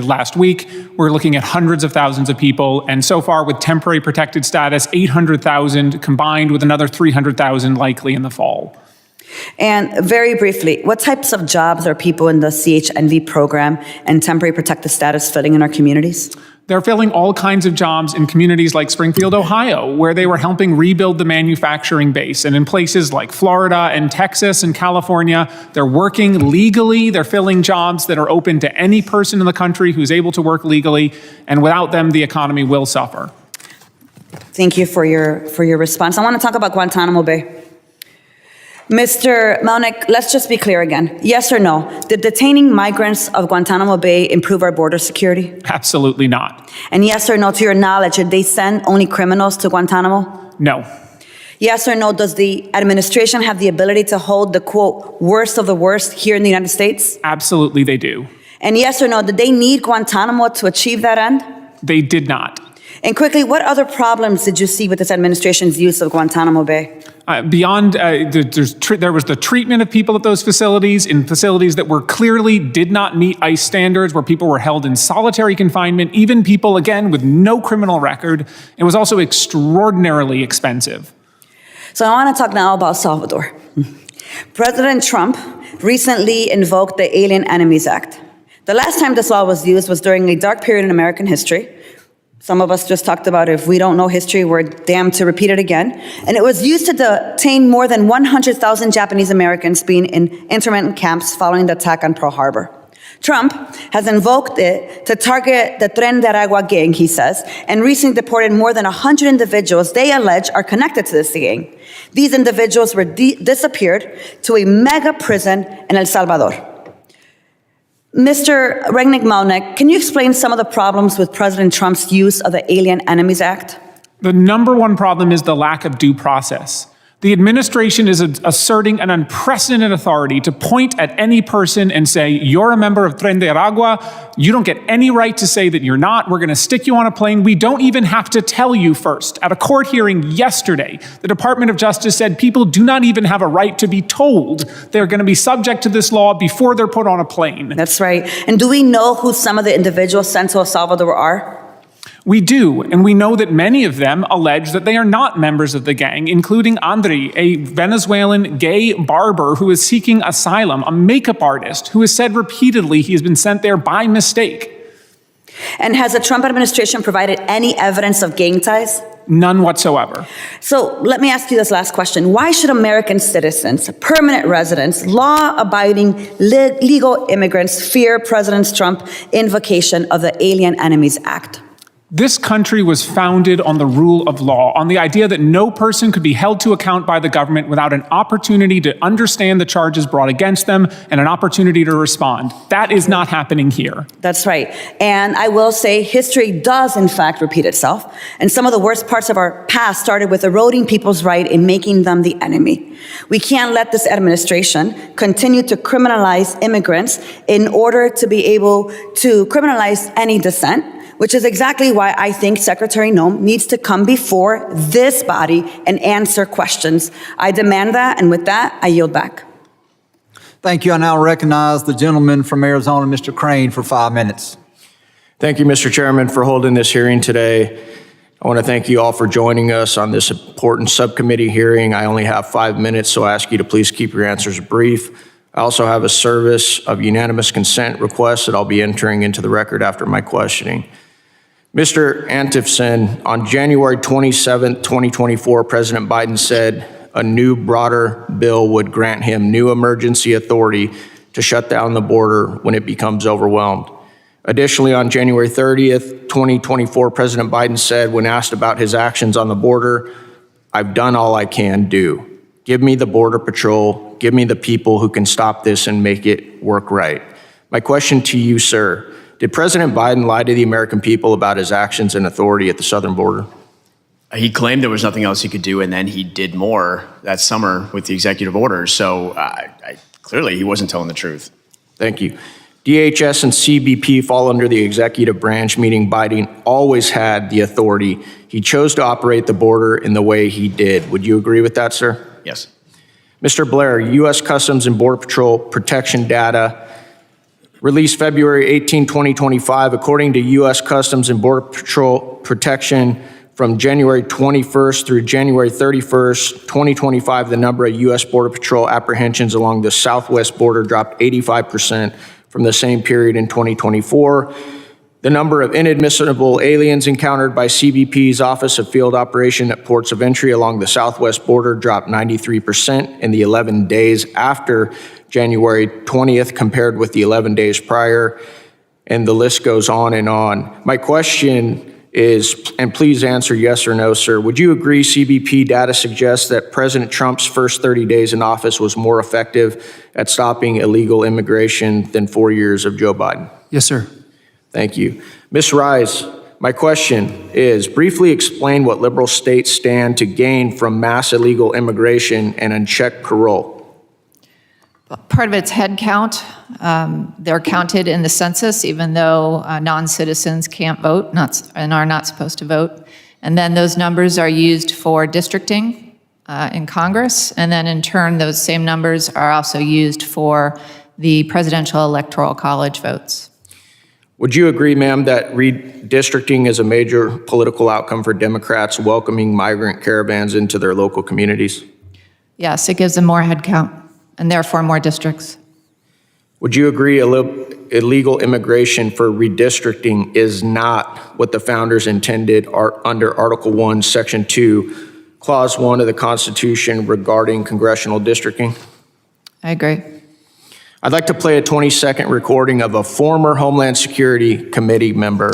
S7: last week, we're looking at hundreds of thousands of people. And so far, with temporary protected status, 800,000 combined with another 300,000 likely in the fall.
S9: And very briefly, what types of jobs are people in the CHNV program and temporary protected status filling in our communities?
S7: They're filling all kinds of jobs in communities like Springfield, Ohio, where they were helping rebuild the manufacturing base. And in places like Florida and Texas and California, they're working legally. They're filling jobs that are open to any person in the country who's able to work legally. And without them, the economy will suffer.
S9: Thank you for your response. I want to talk about Guantanamo Bay. Mr. Melnick, let's just be clear again. Yes or no? Did detaining migrants of Guantanamo Bay improve our border security?
S7: Absolutely not.
S9: And yes or no, to your knowledge, did they send only criminals to Guantanamo?
S7: No.
S9: Yes or no, does the administration have the ability to hold the, quote, worst of the worst here in the United States?
S7: Absolutely they do.
S9: And yes or no, did they need Guantanamo to achieve that end?
S7: They did not.
S9: And quickly, what other problems did you see with this administration's use of Guantanamo Bay?
S7: There was the treatment of people at those facilities, in facilities that were clearly did not meet ICE standards, where people were held in solitary confinement, even people, again, with no criminal record. It was also extraordinarily expensive.
S9: So I want to talk now about Salvador. President Trump recently invoked the Alien Enemies Act. The last time this law was used was during a dark period in American history. Some of us just talked about if we don't know history, we're damned to repeat it again. And it was used to detain more than 100,000 Japanese Americans being in interment camps following the attack on Pearl Harbor. Trump has invoked it to target the Tren de Aragua gang, he says, and recently deported more than 100 individuals they allege are connected to this gang. These individuals were disappeared to a mega prison in El Salvador. Mr. Reichlin-Melnick, can you explain some of the problems with President Trump's use of the Alien Enemies Act?
S7: The number one problem is the lack of due process. The administration is asserting an unprecedented authority to point at any person and say, you're a member of Tren de Aragua, you don't get any right to say that you're not, we're going to stick you on a plane, we don't even have to tell you first. At a court hearing yesterday, the Department of Justice said people do not even have a right to be told they're going to be subject to this law before they're put on a plane.
S9: That's right. And do we know who some of the individuals sent to El Salvador are?
S7: We do, and we know that many of them allege that they are not members of the gang, including Andre, a Venezuelan gay barber who is seeking asylum, a makeup artist who has said repeatedly he has been sent there by mistake.
S9: And has the Trump administration provided any evidence of gang ties?
S7: None whatsoever.
S9: So let me ask you this last question. Why should American citizens, permanent residents, law-abiding legal immigrants fear President Trump's invocation of the Alien Enemies Act?
S7: This country was founded on the rule of law, on the idea that no person could be held to account by the government without an opportunity to understand the charges brought against them and an opportunity to respond. That is not happening here.
S9: That's right. And I will say history does, in fact, repeat itself. And some of the worst parts of our past started with eroding people's right and making them the enemy. We can't let this administration continue to criminalize immigrants in order to be able to criminalize any dissent, which is exactly why I think Secretary Noem needs to come before this body and answer questions. I demand that, and with that, I yield back.
S1: Thank you. I now recognize the gentleman from Arizona, Mr. Crane, for 5 minutes.
S10: Thank you, Mr. Chairman, for holding this hearing today. I want to thank you all for joining us on this important subcommittee hearing. I only have 5 minutes, so I ask you to please keep your answers brief. I also have a service of unanimous consent request that I'll be entering into the record after my questioning. Mr. Anfinsen, on January 27, 2024, President Biden said a new, broader bill would grant him new emergency authority to shut down the border when it becomes overwhelmed. Additionally, on January 30th, 2024, President Biden said, when asked about his actions on the border, "I've done all I can do. Give me the Border Patrol, give me the people who can stop this and make it work right." My question to you, sir, did President Biden lie to the American people about his actions and authority at the southern border?
S6: He claimed there was nothing else he could do, and then he did more that summer with the executive orders. So clearly he wasn't telling the truth.
S10: Thank you. DHS and CBP fall under the executive branch, meaning Biden always had the authority. He chose to operate the border in the way he did. Would you agree with that, sir?
S6: Yes.
S10: Mr. Blair, U.S. Customs and Border Patrol protection data released February 18, 2025, according to U.S. Customs and Border Patrol protection from January 21st through January 31st, 2025, the number of U.S. Border Patrol apprehensions along the southwest border dropped 85% from the same period in 2024. The number of inadmissible aliens encountered by CBP's Office of Field Operation at ports of entry along the southwest border dropped 93% in the 11 days after January 20th compared with the 11 days prior, and the list goes on and on. My question is, and please answer yes or no, sir, would you agree CBP data suggests that President Trump's first 30 days in office was more effective at stopping illegal immigration than 4 years of Joe Biden?
S5: Yes, sir.
S10: Thank you. Ms. Rice, my question is, briefly explain what liberal states stand to gain from mass illegal immigration and unchecked parole.
S4: Part of it's head count. They're counted in the census, even though non-citizens can't vote and are not supposed to vote. And then those numbers are used for districting in Congress. And then in turn, those same numbers are also used for the presidential electoral college votes.
S10: Would you agree, ma'am, that redistricting is a major political outcome for Democrats welcoming migrant caravans into their local communities?
S4: Yes, it gives them more head count and therefore more districts.
S10: Would you agree illegal immigration for redistricting is not what the founders intended under Article 1, Section 2, Clause 1 of the Constitution regarding congressional districting?
S4: I agree.
S10: I'd like to play a 20-second recording of a former Homeland Security Committee member.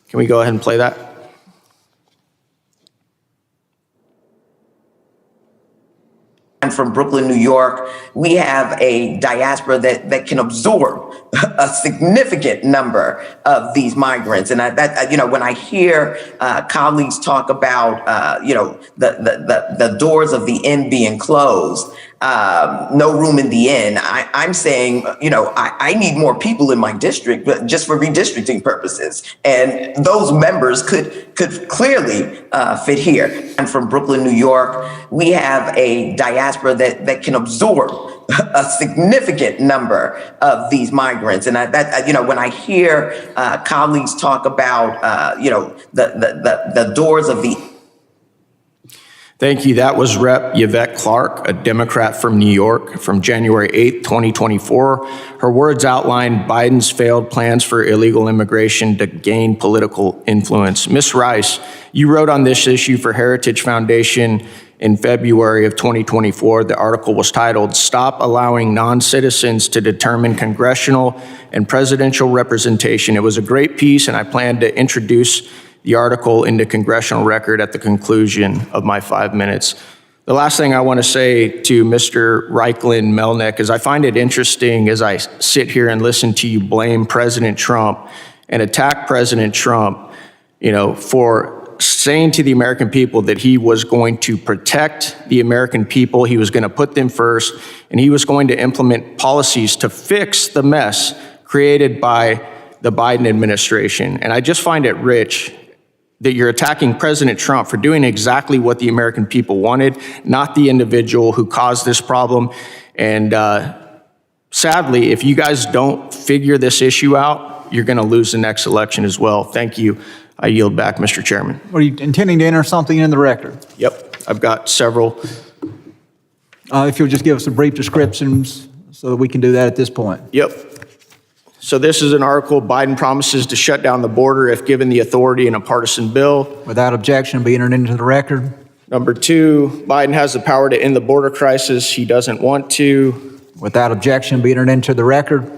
S10: Can we go ahead and play that?
S11: I'm from Brooklyn, New York. We have a diaspora that can absorb a significant number of these migrants. And when I hear colleagues talk about, the doors of the inn being closed, no room in the inn, I'm saying, I need more people in my district, but just for redistricting purposes. And those members could clearly fit here. I'm from Brooklyn, New York. We have a diaspora that can absorb a significant number of these migrants. And when I hear colleagues talk about, the doors of the.
S10: Thank you. That was Rep. Yvette Clarke, a Democrat from New York, from January 8, 2024. Her words outlined Biden's failed plans for illegal immigration to gain political influence. Ms. Rice, you wrote on this issue for Heritage Foundation in February of 2024. The article was titled, "Stop Allowing Non-Citizens to Determine Congressional and Presidential Representation." It was a great piece, and I plan to introduce the article into congressional record at the conclusion of my 5 minutes. The last thing I want to say to Mr. Reichlin-Melnick is I find it interesting as I sit here and listen to you blame President Trump and attack President Trump, for saying to the American people that he was going to protect the American people, he was going to put them first, and he was going to implement policies to fix the mess created by the Biden administration. And I just find it rich that you're attacking President Trump for doing exactly what the American people wanted, not the individual who caused this problem. And sadly, if you guys don't figure this issue out, you're going to lose the next election as well. Thank you. I yield back, Mr. Chairman.
S1: Are you intending to enter something in the record?
S10: Yep, I've got several.
S1: If you'll just give us a brief descriptions so that we can do that at this point.
S10: Yep. So this is an article, Biden promises to shut down the border if given the authority in a partisan bill.
S1: Without objection, be entered into the record.
S10: Number 2, Biden has the power to end the border crisis. He doesn't want to.
S1: Without objection, be entered into the record.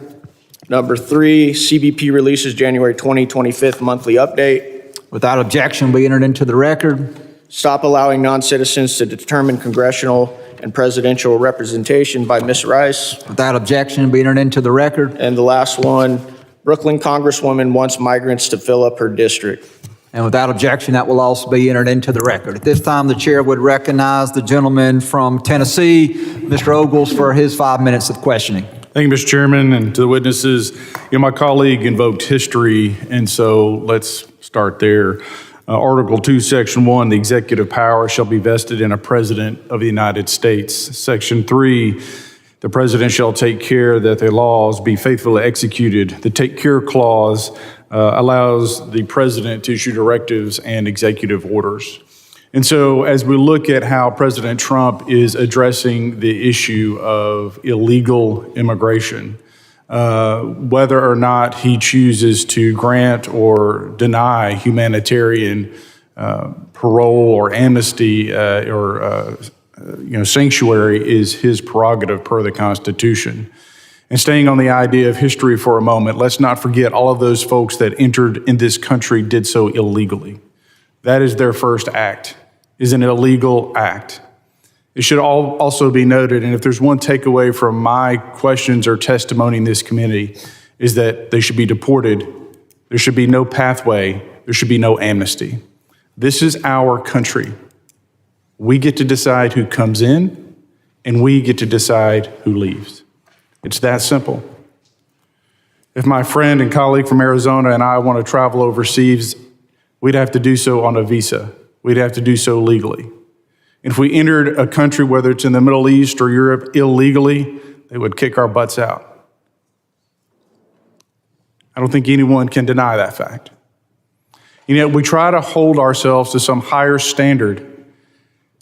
S10: Number 3, CBP releases January 2025 monthly update.
S1: Without objection, be entered into the record.
S10: Stop allowing non-citizens to determine congressional and presidential representation by Ms. Rice.
S1: Without objection, be entered into the record.
S10: And the last one, Brooklyn Congresswoman wants migrants to fill up her district.
S1: And without objection, that will also be entered into the record. At this time, the chair would recognize the gentleman from Tennessee, Mr. Ogles, for his 5 minutes of questioning.
S12: Thank you, Mr. Chairman, and to the witnesses. My colleague invoked history, and so let's start there. Article 2, Section 1, the executive power shall be vested in a president of the United States. Section 3, the president shall take care that the laws be faithfully executed. The take care clause allows the president to issue directives and executive orders. And so as we look at how President Trump is addressing the issue of illegal immigration, whether or not he chooses to grant or deny humanitarian parole or amnesty or sanctuary is his prerogative per the Constitution. And staying on the idea of history for a moment, let's not forget all of those folks that entered in this country did so illegally. That is their first act, is an illegal act. It should also be noted, and if there's one takeaway from my questions or testimony in this committee, is that they should be deported. There should be no pathway. There should be no amnesty. This is our country. We get to decide who comes in, and we get to decide who leaves. It's that simple. If my friend and colleague from Arizona and I want to travel overseas, we'd have to do so on a visa. We'd have to do so legally. If we entered a country, whether it's in the Middle East or Europe, illegally, they would kick our butts out. I don't think anyone can deny that fact. And yet we try to hold ourselves to some higher standard,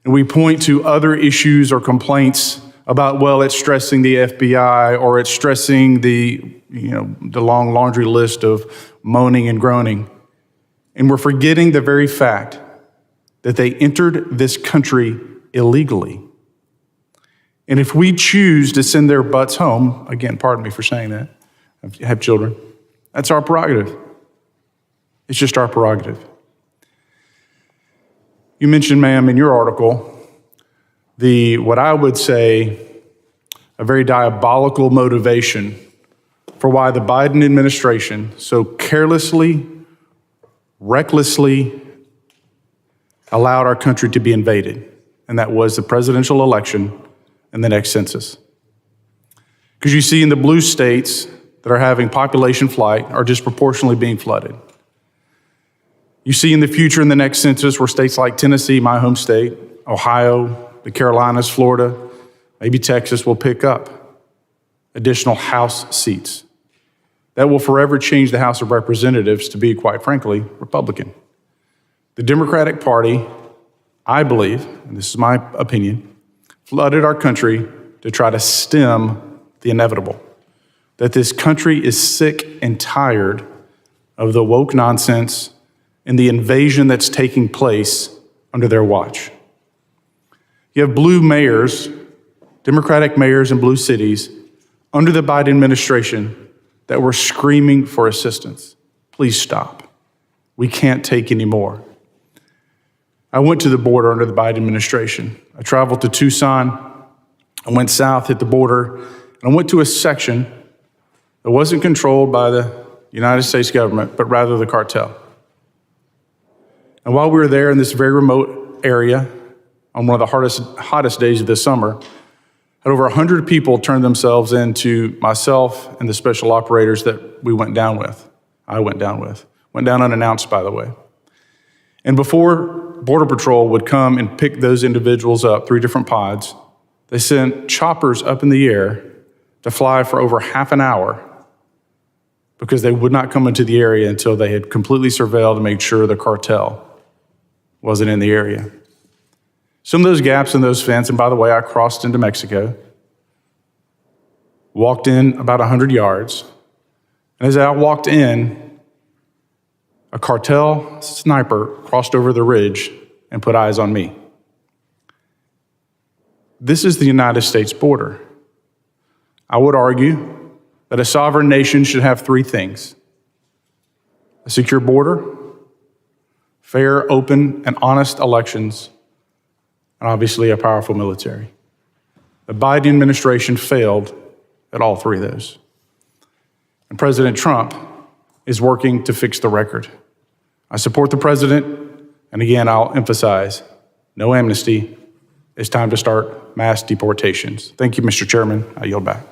S12: and we point to other issues or complaints about, well, it's stressing the FBI or it's stressing the long laundry list of moaning and groaning. And we're forgetting the very fact that they entered this country illegally. And if we choose to send their butts home, again, pardon me for saying that, I have children, that's our prerogative. It's just our prerogative. You mentioned, ma'am, in your article, what I would say, a very diabolical motivation for why the Biden administration so carelessly, recklessly allowed our country to be invaded, and that was the presidential election and the next census. Because you see in the blue states that are having population flight are disproportionately being flooded. You see in the future in the next census where states like Tennessee, my home state, Ohio, the Carolinas, Florida, maybe Texas will pick up additional House seats. That will forever change the House of Representatives to be, quite frankly, Republican. The Democratic Party, I believe, and this is my opinion, flooded our country to try to stem the inevitable. That this country is sick and tired of the woke nonsense and the invasion that's taking place under their watch. You have blue mayors, Democratic mayors in blue cities under the Biden administration that were screaming for assistance. Please stop. We can't take any more. I went to the border under the Biden administration. I traveled to Tucson. I went south, hit the border, and I went to a section that wasn't controlled by the United States government, but rather the cartel. And while we were there in this very remote area, on one of the hottest days of the summer, had over 100 people turn themselves in to myself and the special operators that we went down with. I went down with. Went down unannounced, by the way. And before Border Patrol would come and pick those individuals up, 3 different pods, they sent choppers up in the air to fly for over half an hour because they would not come into the area until they had completely surveilled and made sure the cartel wasn't in the area. Some of those gaps in those fences, and by the way, I crossed into Mexico, walked in about 100 yards, and as I walked in, a cartel sniper crossed over the ridge and put eyes on me. This is the United States border. I would argue that a sovereign nation should have three things: a secure border, fair, open, and honest elections, and obviously a powerful military. The Biden administration failed at all three of those. And President Trump is working to fix the record. I support the president, and again, I'll emphasize, no amnesty. It's time to start mass deportations. Thank you, Mr. Chairman. I yield back.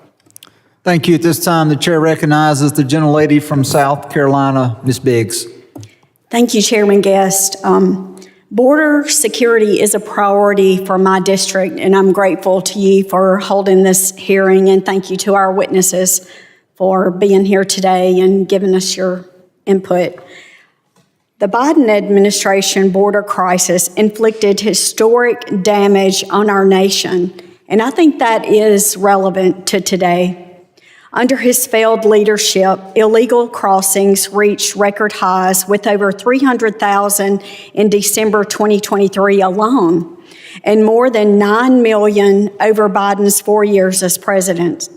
S1: Thank you. At this time, the chair recognizes the gentlelady from South Carolina, Ms. Biggs.
S13: Thank you, Chairman Guest. Border security is a priority for my district, and I'm grateful to you for holding this hearing, and thank you to our witnesses for being here today and giving us your input. The Biden administration border crisis inflicted historic damage on our nation, and I think that is relevant to today. Under his failed leadership, illegal crossings reached record highs with over 300,000 in December 2023 alone, and more than 9 million over Biden's 4 years as president.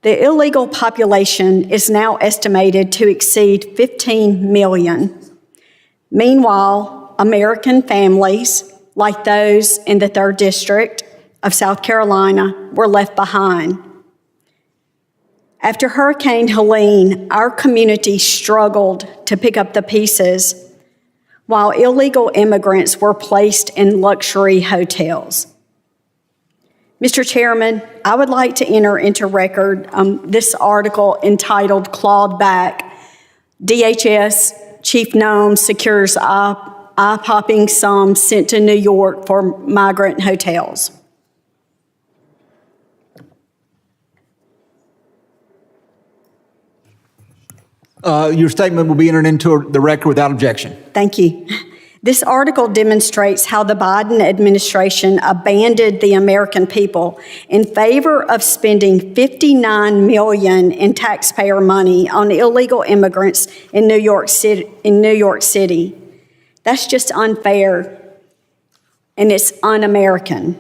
S13: The illegal population is now estimated to exceed 15 million. Meanwhile, American families, like those in the 3rd District of South Carolina, were left behind. After Hurricane Helene, our community struggled to pick up the pieces while illegal immigrants were placed in luxury hotels. Mr. Chairman, I would like to enter into record this article entitled "Clawed Back. DHS Chief Nome Secures Eye-Popping Sums Sent to New York for Migrant Hotels."
S1: Your statement will be entered into the record without objection.
S13: Thank you. This article demonstrates how the Biden administration abandoned the American people in favor of spending $59 million in taxpayer money on illegal immigrants in New York City. That's just unfair, and it's un-American.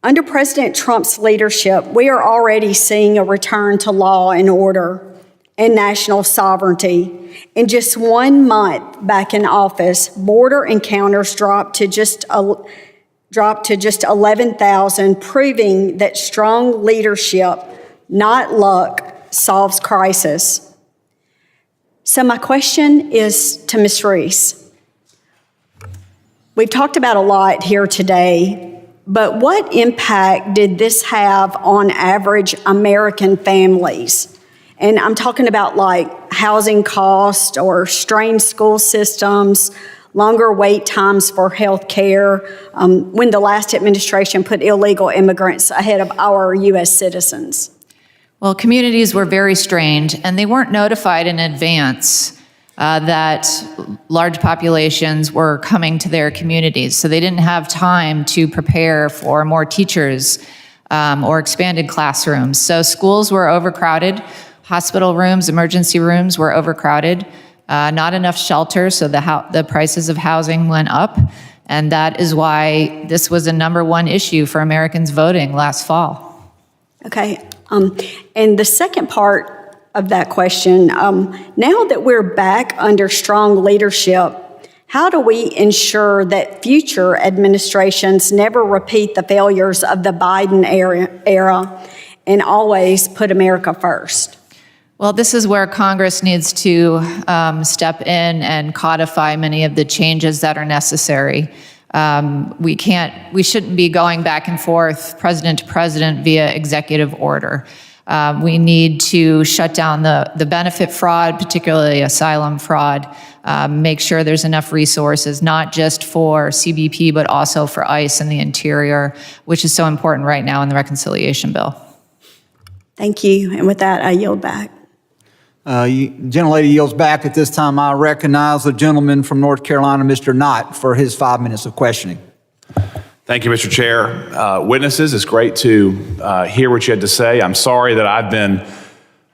S13: Under President Trump's leadership, we are already seeing a return to law and order and national sovereignty. In just 1 month back in office, border encounters dropped to just 11,000, proving that strong leadership, not luck, solves crisis. So my question is to Ms. Reese. We've talked about a lot here today, but what impact did this have on average American families? And I'm talking about like housing costs or strained school systems, longer wait times for health care, when the last administration put illegal immigrants ahead of our U.S. citizens.
S4: Well, communities were very strained, and they weren't notified in advance that large populations were coming to their communities. So they didn't have time to prepare for more teachers or expanded classrooms. So schools were overcrowded. Hospital rooms, emergency rooms were overcrowded, not enough shelter, so the prices of housing went up, and that is why this was a #1 issue for Americans voting last fall.
S13: Okay, and the second part of that question, now that we're back under strong leadership, how do we ensure that future administrations never repeat the failures of the Biden era and always put America first?
S4: Well, this is where Congress needs to step in and codify many of the changes that are necessary. We shouldn't be going back and forth, president to president, via executive order. We need to shut down the benefit fraud, particularly asylum fraud, make sure there's enough resources, not just for CBP, but also for ICE and the Interior, which is so important right now in the reconciliation bill.
S13: Thank you, and with that, I yield back.
S1: Gentlelady yields back. At this time, I recognize the gentleman from North Carolina, Mr. Knott, for his 5 minutes of questioning.
S14: Thank you, Mr. Chair. Witnesses, it's great to hear what you had to say. I'm sorry that I've been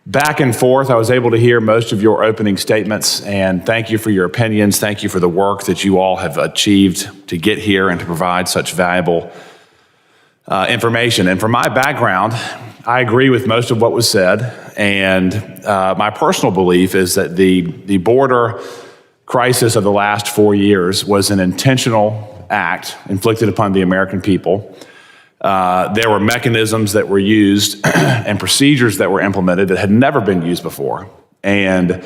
S14: back and forth. I was able to hear most of your opening statements, and thank you for your opinions. Thank you for the work that you all have achieved to get here and to provide such valuable information. And from my background, I agree with most of what was said, and my personal belief is that the border crisis of the last 4 years was an intentional act inflicted upon the American people. There were mechanisms that were used and procedures that were implemented that had never been used before. And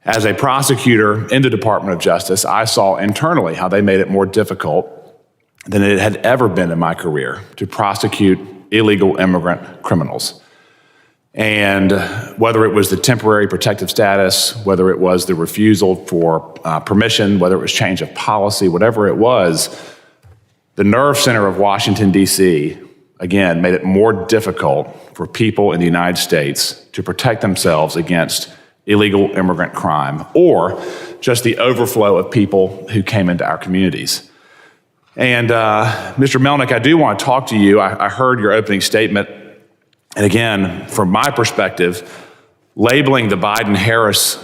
S14: as a prosecutor in the Department of Justice, I saw internally how they made it more difficult than it had ever been in my career to prosecute illegal immigrant criminals. And whether it was the temporary protective status, whether it was the refusal for permission, whether it was change of policy, whatever it was, the nerve center of Washington, D.C., again, made it more difficult for people in the United States to protect themselves against illegal immigrant crime or just the overflow of people who came into our communities. And Mr. Melnick, I do want to talk to you. I heard your opening statement. And again, from my perspective, labeling the Biden-Harris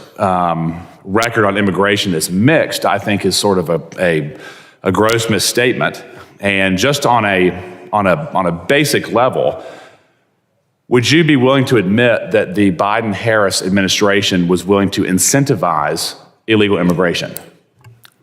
S14: record on immigration as mixed, I think is sort of a gross misstatement. And just on a basic level, would you be willing to admit that the Biden-Harris administration was willing to incentivize illegal immigration?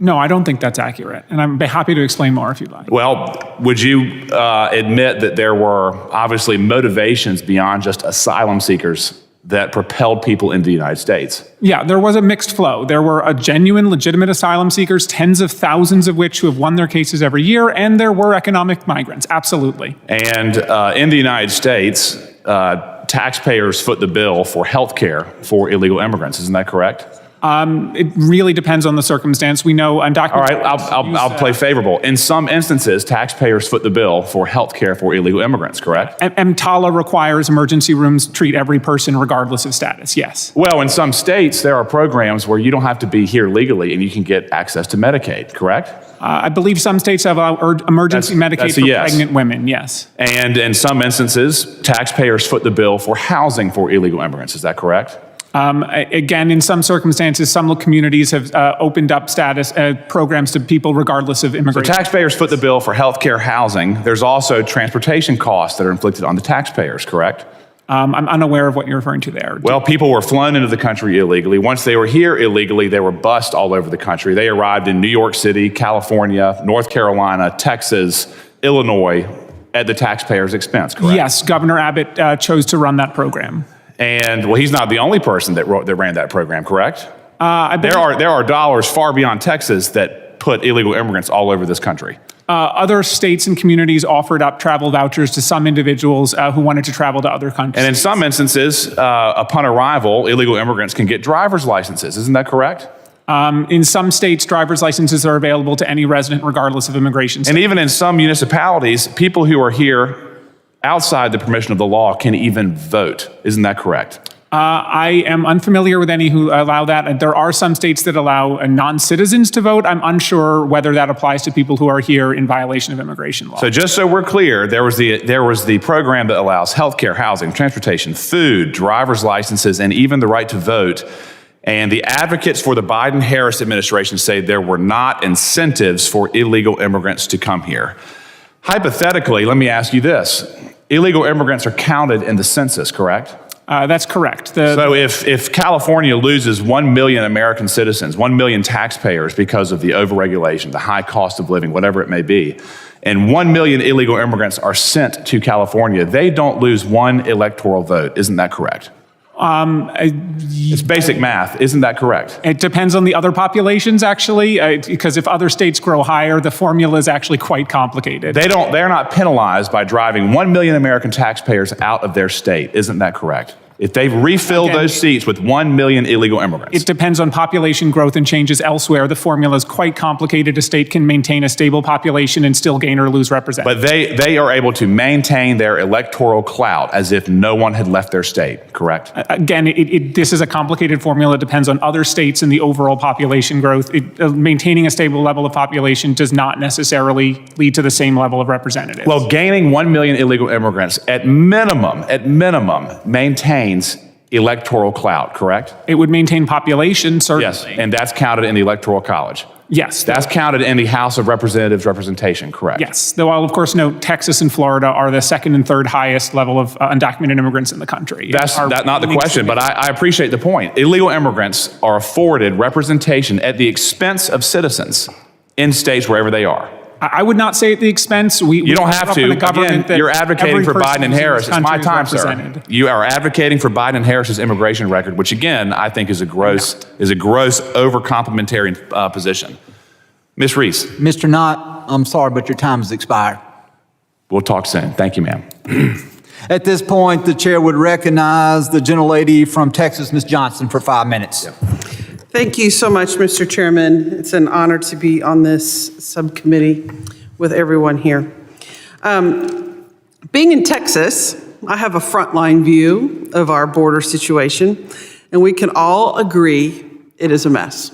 S7: No, I don't think that's accurate, and I'm happy to explain more if you'd like.
S14: Well, would you admit that there were obviously motivations beyond just asylum seekers that propelled people into the United States?
S7: Yeah, there was a mixed flow. There were a genuine, legitimate asylum seekers, tens of thousands of which who have won their cases every year, and there were economic migrants, absolutely.
S14: And in the United States, taxpayers foot the bill for health care for illegal immigrants, isn't that correct?
S7: It really depends on the circumstance. We know undocumented.
S14: All right, I'll play favorable. In some instances, taxpayers foot the bill for health care for illegal immigrants, correct?
S7: EMTALA requires emergency rooms treat every person regardless of status, yes.
S14: Well, in some states, there are programs where you don't have to be here legally and you can get access to Medicaid, correct?
S7: I believe some states have emergency Medicaid for pregnant women, yes.
S14: And in some instances, taxpayers foot the bill for housing for illegal immigrants, is that correct?
S7: Again, in some circumstances, some communities have opened up status programs to people regardless of immigration.
S14: So taxpayers foot the bill for health care, housing. There's also transportation costs that are inflicted on the taxpayers, correct?
S7: I'm unaware of what you're referring to there.
S14: Well, people were flown into the country illegally. Once they were here illegally, they were bussed all over the country. They arrived in New York City, California, North Carolina, Texas, Illinois, at the taxpayers' expense, correct?
S7: Yes, Governor Abbott chose to run that program.
S14: And, well, he's not the only person that ran that program, correct? There are dollars far beyond Texas that put illegal immigrants all over this country.
S7: Other states and communities offered up travel vouchers to some individuals who wanted to travel to other countries.
S14: And in some instances, upon arrival, illegal immigrants can get driver's licenses. Isn't that correct?
S7: In some states, driver's licenses are available to any resident regardless of immigration status.
S14: And even in some municipalities, people who are here outside the permission of the law can even vote. Isn't that correct?
S7: I am unfamiliar with any who allow that. And there are some states that allow non-citizens to vote. I'm unsure whether that applies to people who are here in violation of immigration law.
S14: So just so we're clear, there was the program that allows healthcare, housing, transportation, food, driver's licenses, and even the right to vote. And the advocates for the Biden-Harris administration say there were not incentives for illegal immigrants to come here. Hypothetically, let me ask you this. Illegal immigrants are counted in the census, correct?
S7: That's correct.
S14: So if California loses 1 million American citizens, 1 million taxpayers because of the overregulation, the high cost of living, whatever it may be, and 1 million illegal immigrants are sent to California, they don't lose one electoral vote. Isn't that correct? It's basic math. Isn't that correct?
S7: It depends on the other populations, actually, because if other states grow higher, the formula is actually quite complicated.
S14: They're not penalized by driving 1 million American taxpayers out of their state. Isn't that correct? If they've refilled
S7: Again,
S14: those seats with 1 million illegal immigrants.
S7: It depends on population growth and changes elsewhere. The formula is quite complicated. A state can maintain a stable population and still gain or lose representation.
S14: But they are able to maintain their electoral clout as if no one had left their state, correct?
S7: Again, this is a complicated formula. It depends on other states and the overall population growth. Maintaining a stable level of population does not necessarily lead to the same level of representatives.
S14: Well, gaining 1 million illegal immigrants at minimum, maintains electoral clout, correct?
S7: It would maintain population, certainly.
S14: Yes, and that's counted in the Electoral College.
S7: Yes.
S14: That's counted in the House of Representatives representation, correct?
S7: Yes, though I'll of course note Texas and Florida are the second and third highest level of undocumented immigrants in the country.
S14: That's not the question, but I appreciate the point. Illegal immigrants are afforded representation at the expense of citizens in states wherever they are.
S7: I would not say at the expense.
S14: You don't have to. Again, you're advocating for Biden and Harris. It's my time, sir. You are advocating for Biden and Harris's immigration record, which again, I think is a gross over-complimentary position. Ms. Reese.
S1: Mr. Knott, I'm sorry, but your time has expired.
S14: We'll talk soon. Thank you, ma'am.
S1: At this point, the chair would recognize the gentlelady from Texas, Ms. Johnson, for 5 minutes.
S15: Thank you so much, Mr. Chairman. It's an honor to be on this subcommittee with everyone here. Being in Texas, I have a frontline view of our border situation, and we can all agree it is a mess.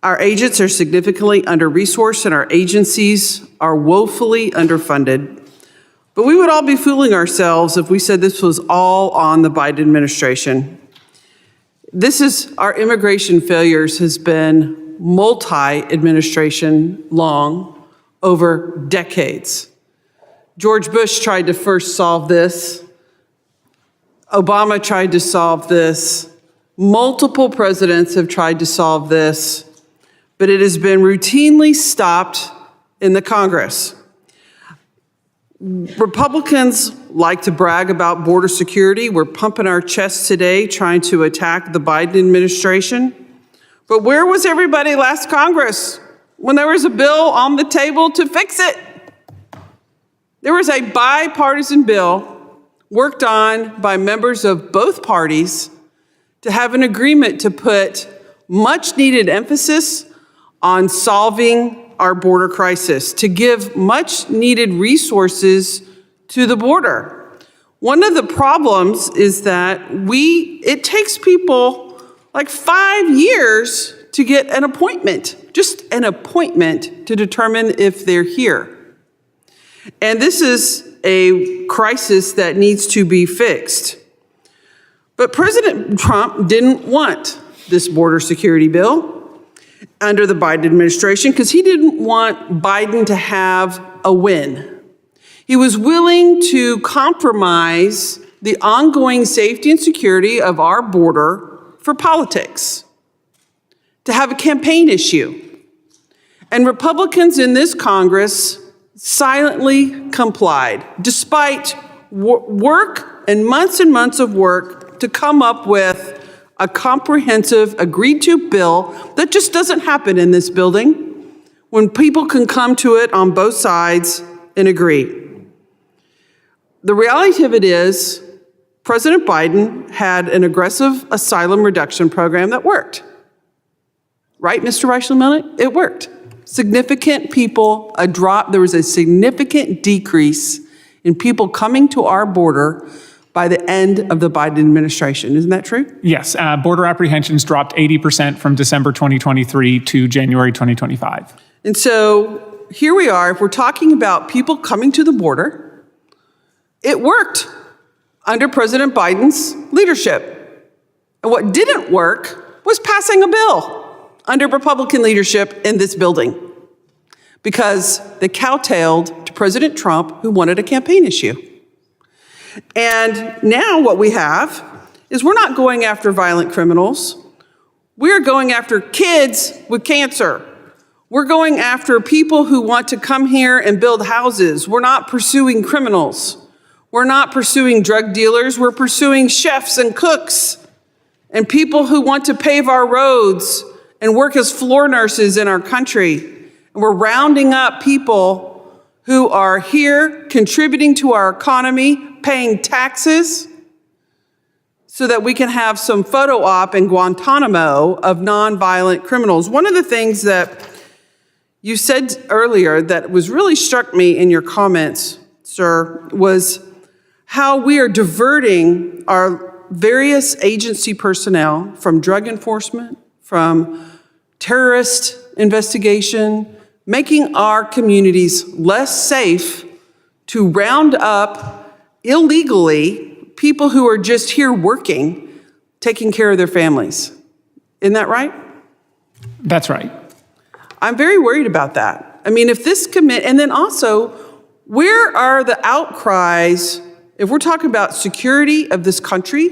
S15: Our agents are significantly under-resourced, and our agencies are woefully underfunded. But we would all be fooling ourselves if we said this was all on the Biden administration. Our immigration failures has been multi-administration long, over decades. George Bush tried to first solve this. Obama tried to solve this. Multiple presidents have tried to solve this, but it has been routinely stopped in the Congress. Republicans like to brag about border security. We're pumping our chests today trying to attack the Biden administration. But where was everybody last Congress when there was a bill on the table to fix it? There was a bipartisan bill worked on by members of both parties to have an agreement to put much needed emphasis on solving our border crisis, to give much needed resources to the border. One of the problems is that it takes people like 5 years to get an appointment, just an appointment to determine if they're here. And this is a crisis that needs to be fixed. But President Trump didn't want this border security bill under the Biden administration because he didn't want Biden to have a win. He was willing to compromise the ongoing safety and security of our border for politics, to have a campaign issue. And Republicans in this Congress silently complied, despite work and months of work to come up with a comprehensive, agreed-to bill that just doesn't happen in this building when people can come to it on both sides and agree. The reality of it is, President Biden had an aggressive asylum reduction program that worked. Right, Mr. Reichlin-Melnick? It worked. There was a significant decrease in people coming to our border by the end of the Biden administration. Isn't that true?
S7: Yes, border apprehensions dropped 80% from December 2023 to January 2025.
S15: And so here we are, if we're talking about people coming to the border, it worked under President Biden's leadership. And what didn't work was passing a bill under Republican leadership in this building because they kowtowed to President Trump, who wanted a campaign issue. And now what we have is we're not going after violent criminals. We're going after kids with cancer. We're going after people who want to come here and build houses. We're not pursuing criminals. We're not pursuing drug dealers. We're pursuing chefs and cooks and people who want to pave our roads and work as floor nurses in our country. And we're rounding up people who are here contributing to our economy, paying taxes, so that we can have some photo op in Guantanamo of nonviolent criminals. One of the things that you said earlier that was really struck me in your comments, sir, was how we are diverting our various agency personnel from drug enforcement, from terrorist investigation, making our communities less safe to round up illegally people who are just here working, taking care of their families. Isn't that right?
S7: That's right.
S15: I'm very worried about that. I mean, if this commit, and then also, where are the outcries, if we're talking about security of this country,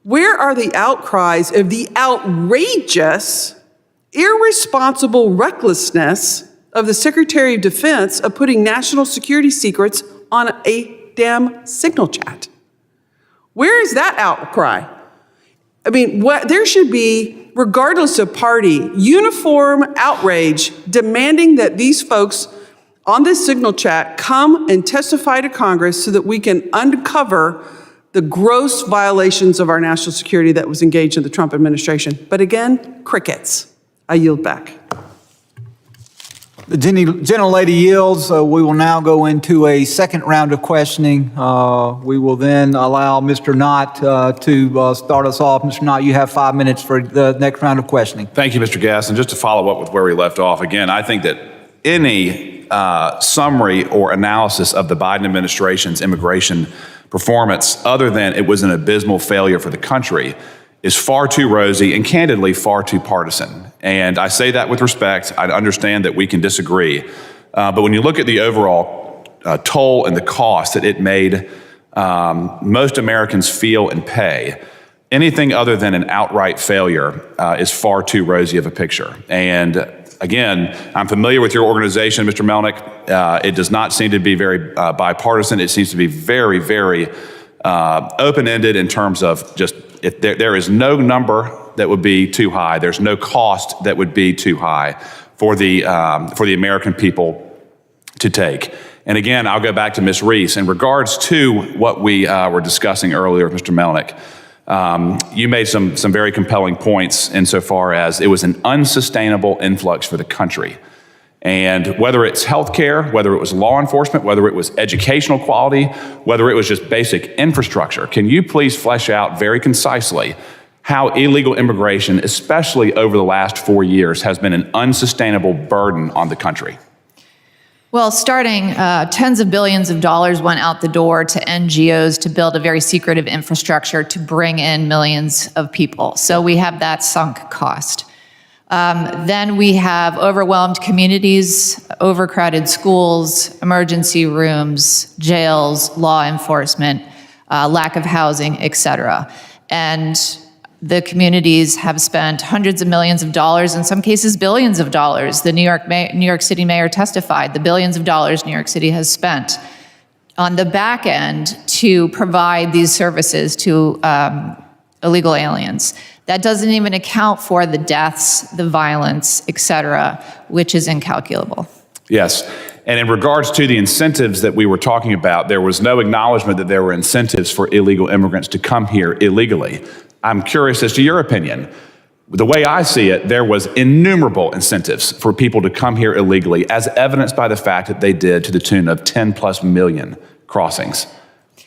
S15: where are the outcries of the outrageous, irresponsible recklessness of the Secretary of Defense of putting national security secrets on a damn signal chat? Where is that outcry? I mean, there should be, regardless of party, uniform outrage demanding that these folks on this signal chat come and testify to Congress so that we can uncover the gross violations of our national security that was engaged in the Trump administration. But again, crickets. I yield back.
S1: The gentlelady yields. We will now go into a second round of questioning. We will then allow Mr. Knott to start us off. Mr. Knott, you have 5 minutes for the next round of questioning.
S14: Thank you, Mr. Guest. And just to follow up with where we left off, again, I think that any summary or analysis of the Biden administration's immigration performance, other than it was an abysmal failure for the country, is far too rosy and candidly far too partisan. And I say that with respect. I understand that we can disagree. But when you look at the overall toll and the cost that it made most Americans feel and pay, anything other than an outright failure is far too rosy of a picture. And again, I'm familiar with your organization, Mr. Melnick. It does not seem to be very bipartisan. It seems to be very, very open-ended in terms of just if there is no number that would be too high. There's no cost that would be too high for the American people to take. And again, I'll go back to Ms. Reese. In regards to what we were discussing earlier, Mr. Melnick, you made some very compelling points insofar as it was an unsustainable influx for the country. And whether it's healthcare, whether it was law enforcement, whether it was educational quality, whether it was just basic infrastructure, can you please flesh out very concisely how illegal immigration, especially over the last 4 years, has been an unsustainable burden on the country?
S4: Well, starting, tens of billions of dollars went out the door to NGOs to build a very secretive infrastructure to bring in millions of people. So we have that sunk cost. Then we have overwhelmed communities, overcrowded schools, emergency rooms, jails, law enforcement, lack of housing, et cetera. And the communities have spent hundreds of millions of dollars, in some cases billions of dollars. The New York City mayor testified the billions of dollars New York City has spent on the back end to provide these services to illegal aliens. That doesn't even account for the deaths, the violence, et cetera, which is incalculable.
S14: Yes. And in regards to the incentives that we were talking about, there was no acknowledgement that there were incentives for illegal immigrants to come here illegally. I'm curious as to your opinion. The way I see it, there was innumerable incentives for people to come here illegally, as evidenced by the fact that they did to the tune of 10 plus million crossings.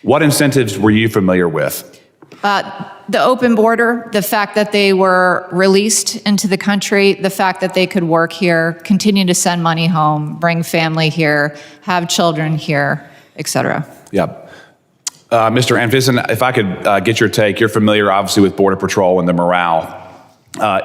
S14: What incentives were you familiar with?
S4: The open border, the fact that they were released into the country, the fact that they could work here, continue to send money home, bring family here, have children here, et cetera.
S14: Yeah. Mr. Anfinsen, if I could get your take, you're familiar obviously with Border Patrol and the morale.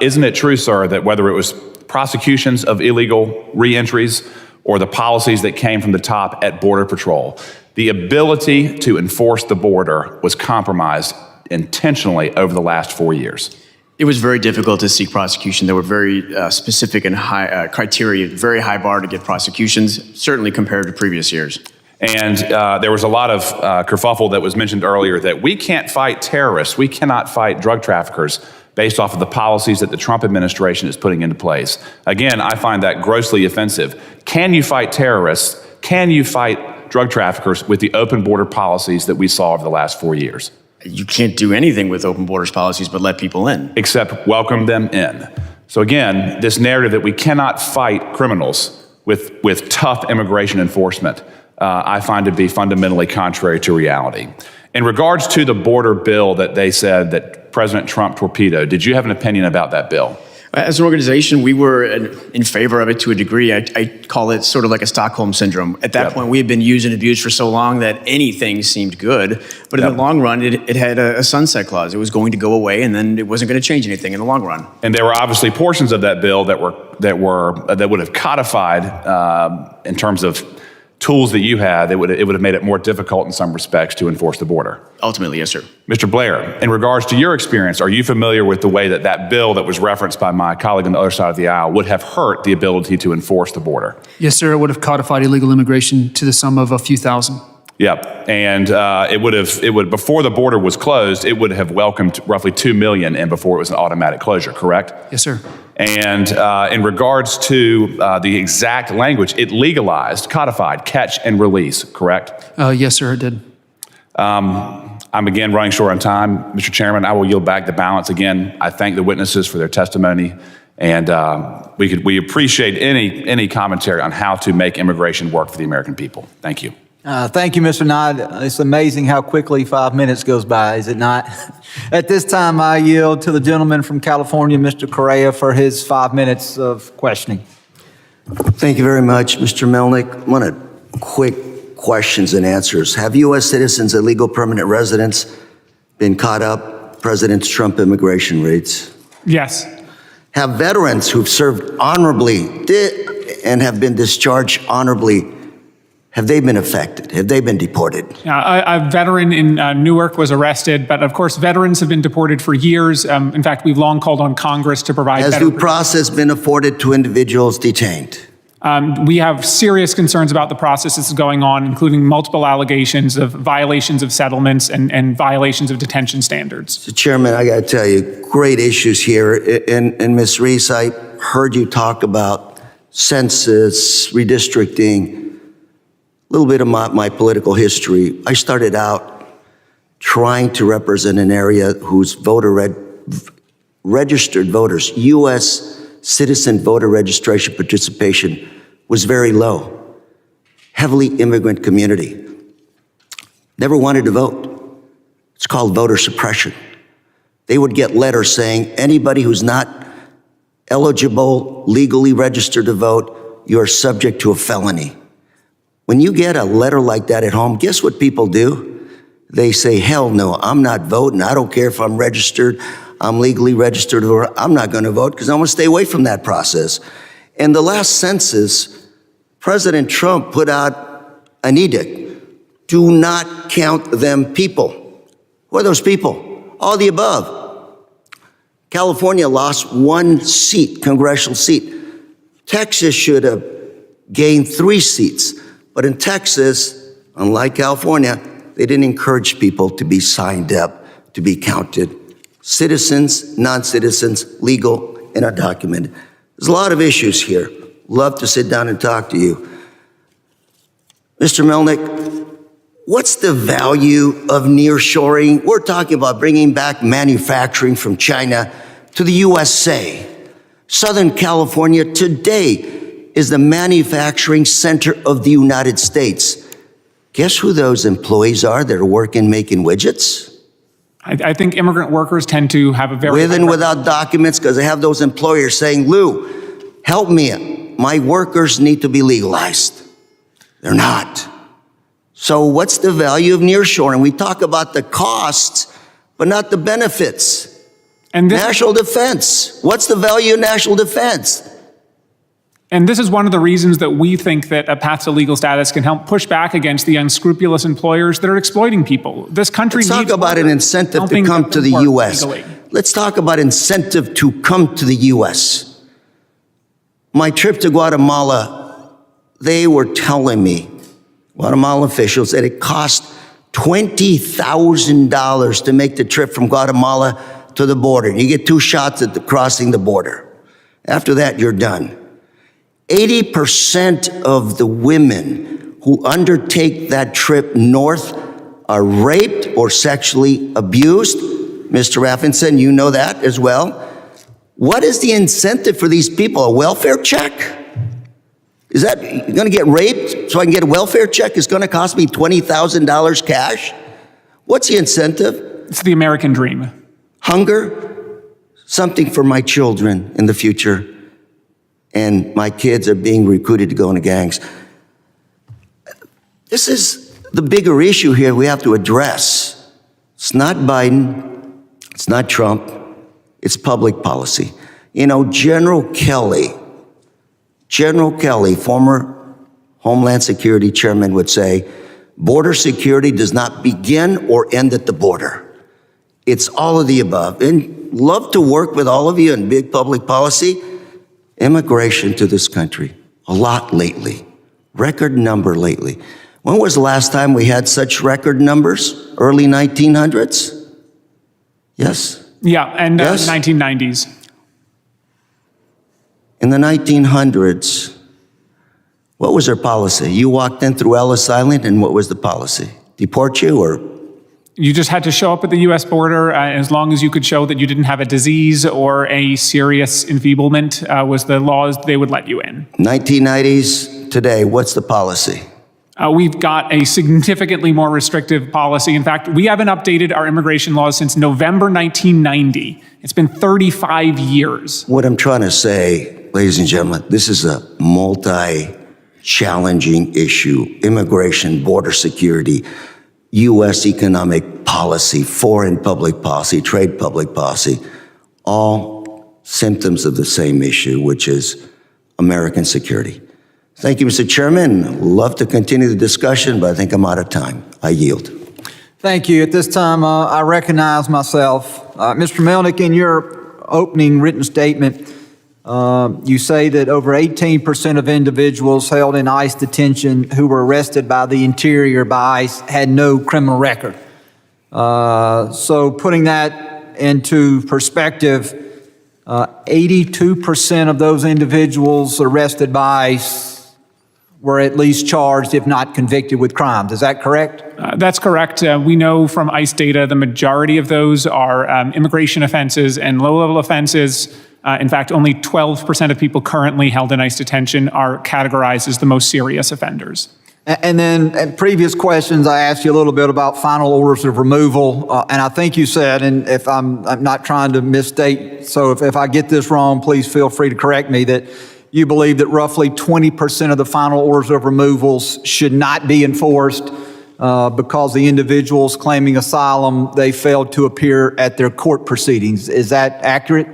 S14: Isn't it true, sir, that whether it was prosecutions of illegal reentries or the policies that came from the top at Border Patrol, the ability to enforce the border was compromised intentionally over the last 4 years?
S6: It was very difficult to seek prosecution. There were very specific and high criteria, very high bar to get prosecutions, certainly compared to previous years.
S14: And there was a lot of kerfuffle that was mentioned earlier that we can't fight terrorists, we cannot fight drug traffickers based off of the policies that the Trump administration is putting into place. Again, I find that grossly offensive. Can you fight terrorists? Can you fight drug traffickers with the open border policies that we saw over the last 4 years?
S6: you can't do anything with open borders policies but let people in.
S14: Except welcome them in. So again, this narrative that we cannot fight criminals with tough immigration enforcement, I find to be fundamentally contrary to reality. In regards to the border bill that they said that President Trump torpedoed, did you have an opinion about that bill?
S6: As an organization, we were in favor of it to a degree. I call it sort of like a Stockholm syndrome. At that point, we had been used and abused for so long that anything seemed good. But in the long run, it had a sunset clause. It was going to go away, and then it wasn't going to change anything in the long run.
S14: And there were obviously portions of that bill that would have codified in terms of tools that you had, it would have made it more difficult in some respects to enforce the border.
S6: Ultimately, yes, sir.
S14: Mr. Blair, in regards to your experience, are you familiar with the way that that bill that was referenced by my colleague on the other side of the aisle would have hurt the ability to enforce the border?
S5: Yes, sir. It would have codified illegal immigration to the sum of a few thousand.
S14: Yep, and it would before the border was closed, it would have welcomed roughly 2 million in before it was an automatic closure, correct?
S5: Yes, sir.
S14: And in regards to the exact language, it legalized, codified, catch and release, correct?
S5: Yes, sir, it did.
S14: I'm again running short on time. Mr. Chairman, I will yield back the balance. Again, I thank the witnesses for their testimony, and we appreciate any commentary on how to make immigration work for the American people. Thank you.
S1: Thank you, Mr. Nod. It's amazing how quickly 5 minutes goes by, is it not? At this time, I yield to the gentleman from California, Mr. Correa, for his 5 minutes of questioning.
S2: Thank you very much, Mr. Melnick. One of quick questions and answers. Have U.S. citizens and legal permanent residents been caught up President Trump immigration raids?
S7: Yes.
S2: Have veterans who've served honorably and have been discharged honorably, have they been affected? Have they been deported?
S7: A veteran in Newark was arrested, but of course, veterans have been deported for years. In fact, we've long called on Congress to provide
S2: Has
S7: better
S2: due process been afforded to individuals detained?
S7: We have serious concerns about the process that's going on, including multiple allegations of violations of settlements and violations of detention standards.
S2: So, Chairman, I got to tell you, great issues here. And Ms. Reese, I heard you talk about census, redistricting. A little bit of my political history. I started out trying to represent an area whose registered voters, U.S. citizen voter registration participation was very low. Heavily immigrant community. Never wanted to vote. It's called voter suppression. They would get letters saying anybody who's not eligible, legally registered to vote, you're subject to a felony. When you get a letter like that at home, guess what people do? They say, hell no, I'm not voting. I don't care if I'm registered. I'm legally registered. I'm not going to vote because I want to stay away from that process. In the last census, President Trump put out an edict. Do not count them people. Who are those people? All the above. California lost 1 seat, congressional seat. Texas should have gained 3 seats. But in Texas, unlike California, they didn't encourage people to be signed up, to be counted. Citizens, non-citizens, legal, and undocumented. There's a lot of issues here. Love to sit down and talk to you. Mr. Melnick, what's the value of nearshoring? We're talking about bringing back manufacturing from China to the USA. Southern California today is the manufacturing center of the United States. Guess who those employees are that are working making widgets?
S7: I think immigrant workers tend to have a very...
S2: With and without documents, because they have those employers saying, Lou, help me, my workers need to be legalized. They're not. So what's the value of nearshoring? We talk about the costs, but not the benefits.
S7: And
S2: national defense. What's the value of national defense?
S7: And this is one of the reasons that we think that a path to legal status can help push back against the unscrupulous employers that are exploiting people. This country needs...
S2: Let's talk about an incentive to come to the U.S. Let's talk about incentive to come to the U.S. My trip to Guatemala, they were telling me, Guatemalan officials, that it cost $20,000 to make the trip from Guatemala to the border. You get 2 shots at crossing the border. After that, you're done. 80% of the women who undertake that trip north are raped or sexually abused. Mr. Anfinsen, you know that as well. What is the incentive for these people? A welfare check? Is that going to get raped so I can get a welfare check? It's going to cost me $20,000 cash? What's the incentive?
S7: It's the American dream.
S2: Hunger? Something for my children in the future. And my kids are being recruited to go into gangs. This is the bigger issue here we have to address. It's not Biden. It's not Trump. It's public policy. You know, General Kelly, former Homeland Security chairman, would say, border security does not begin or end at the border. It's all of the above. And love to work with all of you in big public policy. Immigration to this country, a lot lately. Record number lately. When was the last time we had such record numbers? Early 1900s? Yes?
S7: Yeah, and
S2: Yes?
S7: 1990s.
S2: In the 1900s, what was their policy? You walked in through Ellis Island, and what was the policy? Deport you, or?
S7: You just had to show up at the U.S. border as long as you could show that you didn't have a disease or a serious enfeeblement was the laws they would let you in.
S2: 1990s, today, what's the policy?
S7: We've got a significantly more restrictive policy. In fact, we haven't updated our immigration laws since November 1990. It's been 35 years.
S2: What I'm trying to say, ladies and gentlemen, this is a multi-challenging issue. Immigration, border security, U.S. economic policy, foreign public policy, trade public policy, all symptoms of the same issue, which is American security. Thank you, Mr. Chairman. Love to continue the discussion, but I think I'm out of time. I yield.
S1: Thank you. At this time, I recognize myself. Mr. Melnick, in your opening written statement, you say that over 18% of individuals held in ICE detention who were arrested by the Interior by ICE had no criminal record. So putting that into perspective, 82% of those individuals arrested by ICE were at least charged, if not convicted, with crimes. Is that correct?
S7: That's correct. We know from ICE data the majority of those are immigration offenses and low-level offenses. In fact, only 12% of people currently held in ICE detention are categorized as the most serious offenders.
S1: And then in previous questions, I asked you a little bit about final orders of removal. And I think you said, and if I'm not trying to misstate, so if I get this wrong, please feel free to correct me, that you believe that roughly 20% of the final orders of removals should not be enforced because the individuals claiming asylum, they failed to appear at their court proceedings. Is that accurate?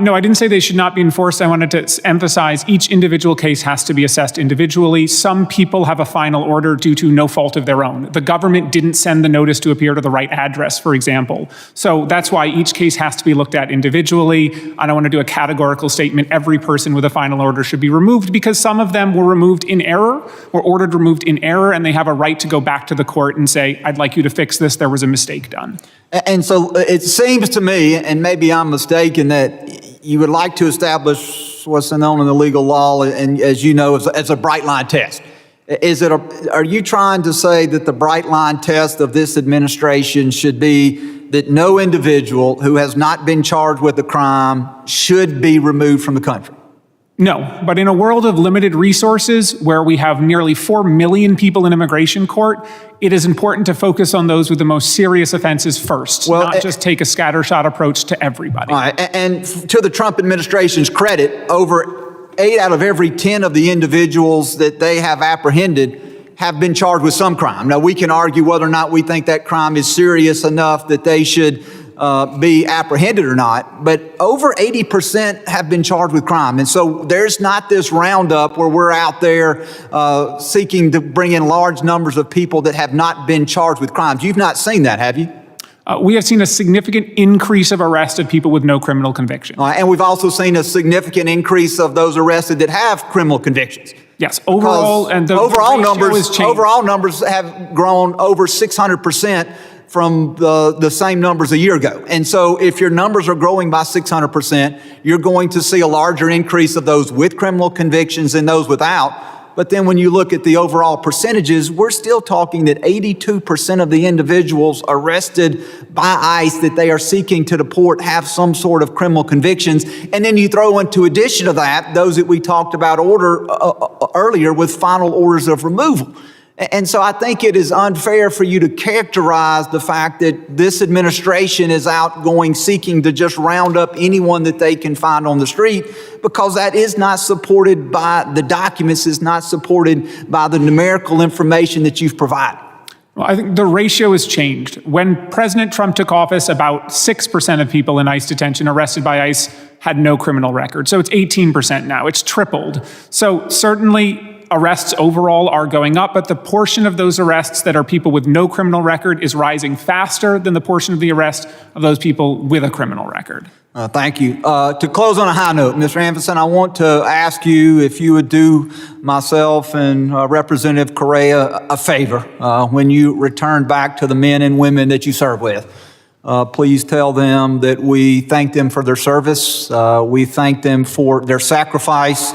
S7: No, I didn't say they should not be enforced. I wanted to emphasize each individual case has to be assessed individually. Some people have a final order due to no fault of their own. The government didn't send the notice to appear to the right address, for example. So that's why each case has to be looked at individually. I don't want to do a categorical statement. Every person with a final order should be removed because some of them were removed in error, were ordered removed in error, and they have a right to go back to the court and say, I'd like you to fix this. There was a mistake done.
S1: And so it seems to me, and maybe I'm mistaken, that you would like to establish what's known in the legal law, and as you know, as a bright line test. Are you trying to say that the bright line test of this administration should be that no individual who has not been charged with a crime should be removed from the country?
S7: No, but in a world of limited resources where we have nearly 4 million people in immigration court, it is important to focus on those with the most serious offenses first, not just take a scattershot approach to everybody.
S1: All right, and to the Trump administration's credit, over 8 out of every 10 of the individuals that they have apprehended have been charged with some crime. Now, we can argue whether or not we think that crime is serious enough that they should be apprehended or not, but over 80% have been charged with crime. And so there's not this roundup where we're out there seeking to bring in large numbers of people that have not been charged with crimes. You've not seen that, have you?
S7: We have seen a significant increase of arrests of people with no criminal conviction.
S1: And we've also seen a significant increase of those arrested that have criminal convictions.
S7: Yes, overall, and the
S1: overall
S7: ratio
S1: numbers have grown over 600% from the same numbers a year ago. And so if your numbers are growing by 600%, you're going to see a larger increase of those with criminal convictions than those without. But then when you look at the overall percentages, we're still talking that 82% of the individuals arrested by ICE that they are seeking to deport have some sort of criminal convictions. And then you throw into addition to that, those that we talked about earlier with final orders of removal. And so I think it is unfair for you to characterize the fact that this administration is out going seeking to just round up anyone that they can find on the street, because that is not supported by the documents, is not supported by the numerical information that you've provided.
S7: Well, I think the ratio has changed. When President Trump took office, about 6% of people in ICE detention arrested by ICE had no criminal record. So it's 18% now. It's tripled. So certainly arrests overall are going up, but the portion of those arrests that are people with no criminal record is rising faster than the portion of the arrest of those people with a criminal record.
S1: Thank you. To close on a high note, Mr. Anfinsen, I want to ask you if you would do myself and Representative Correa a favor when you return back to the men and women that you serve with. Please tell them that we thank them for their service. We thank them for their sacrifice.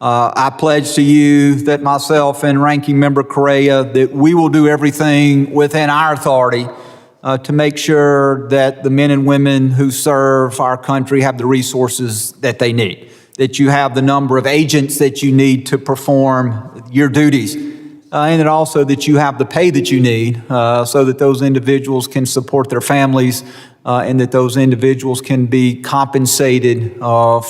S1: I pledge to you that myself and Ranking Member Correa, that we will do everything within our authority to make sure that the men and women who serve our country have the resources that they need, that you have the number of agents that you need to perform your duties, and that also that you have the pay that you need so that those individuals can support their families and that those individuals can be compensated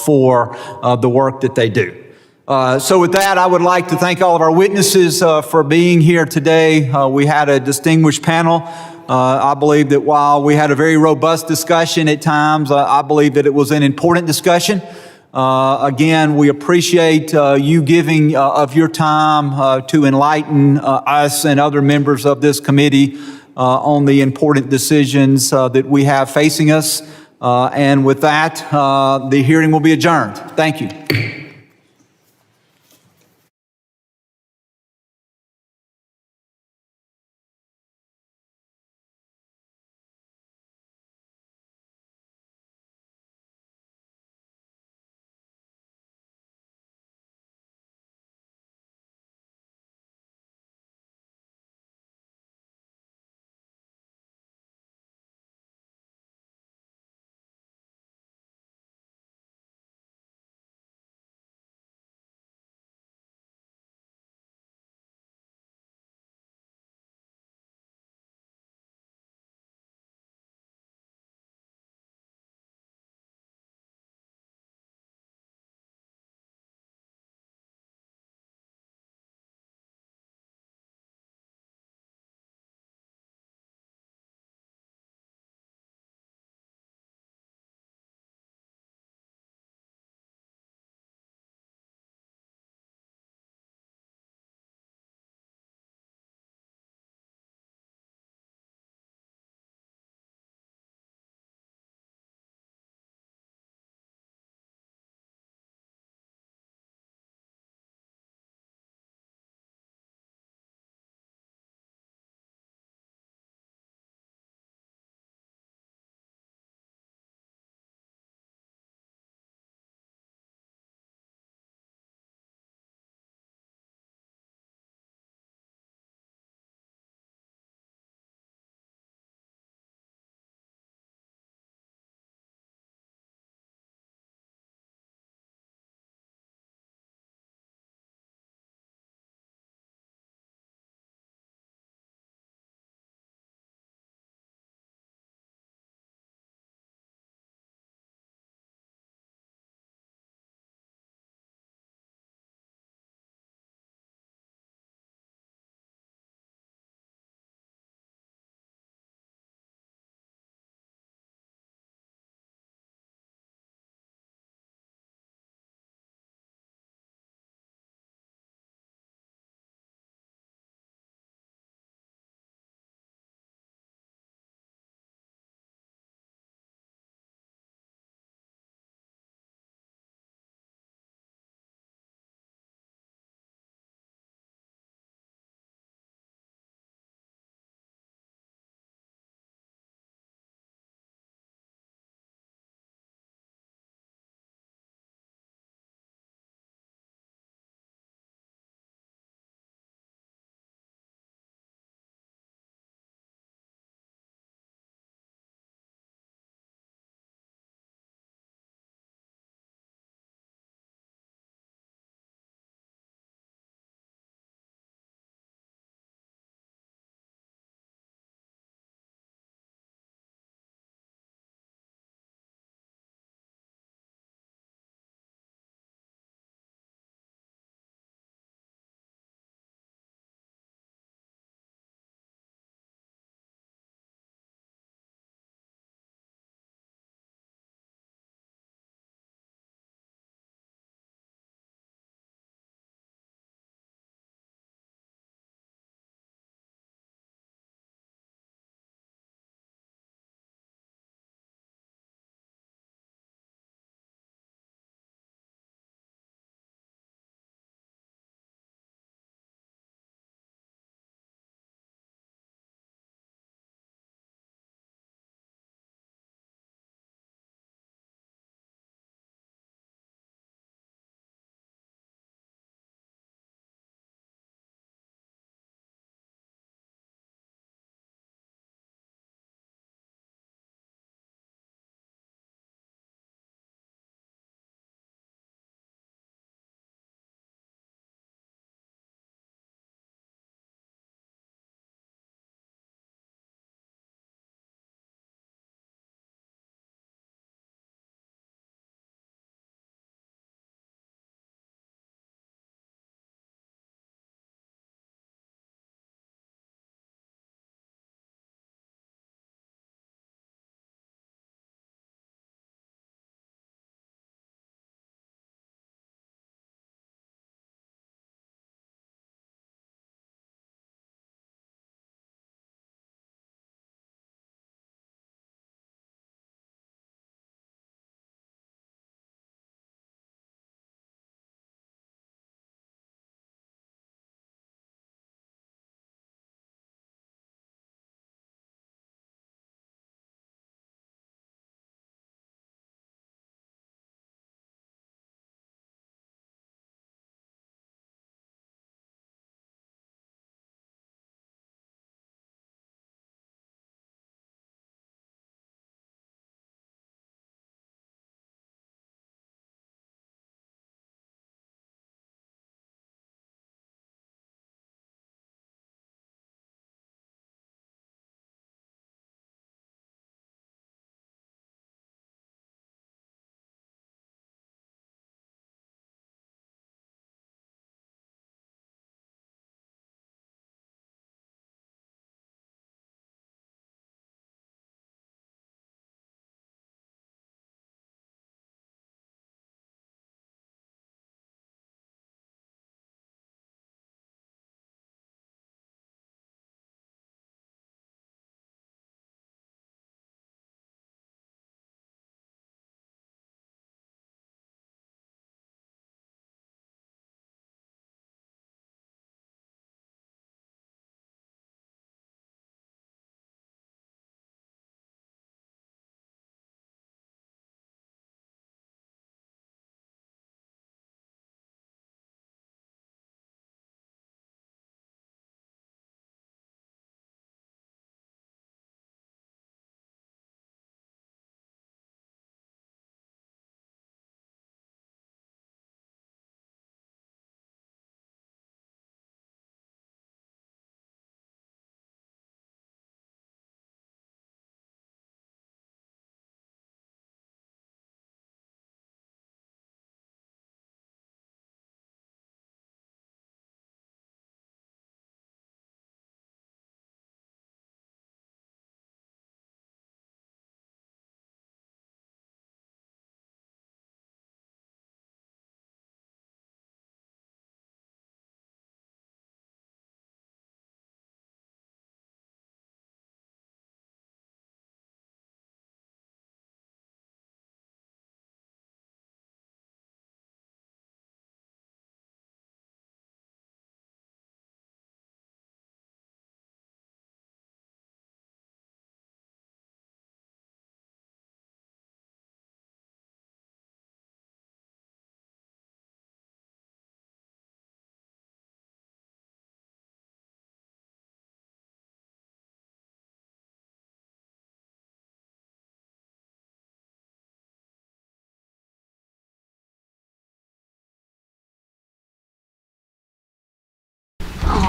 S1: for the work that they do. So with that, I would like to thank all of our witnesses for being here today. We had a distinguished panel. I believe that while we had a very robust discussion at times, I believe that it was an important discussion. Again, we appreciate you giving of your time to enlighten us and other members of this committee on the important decisions that we have facing us. And with that, the hearing will be adjourned. Thank you.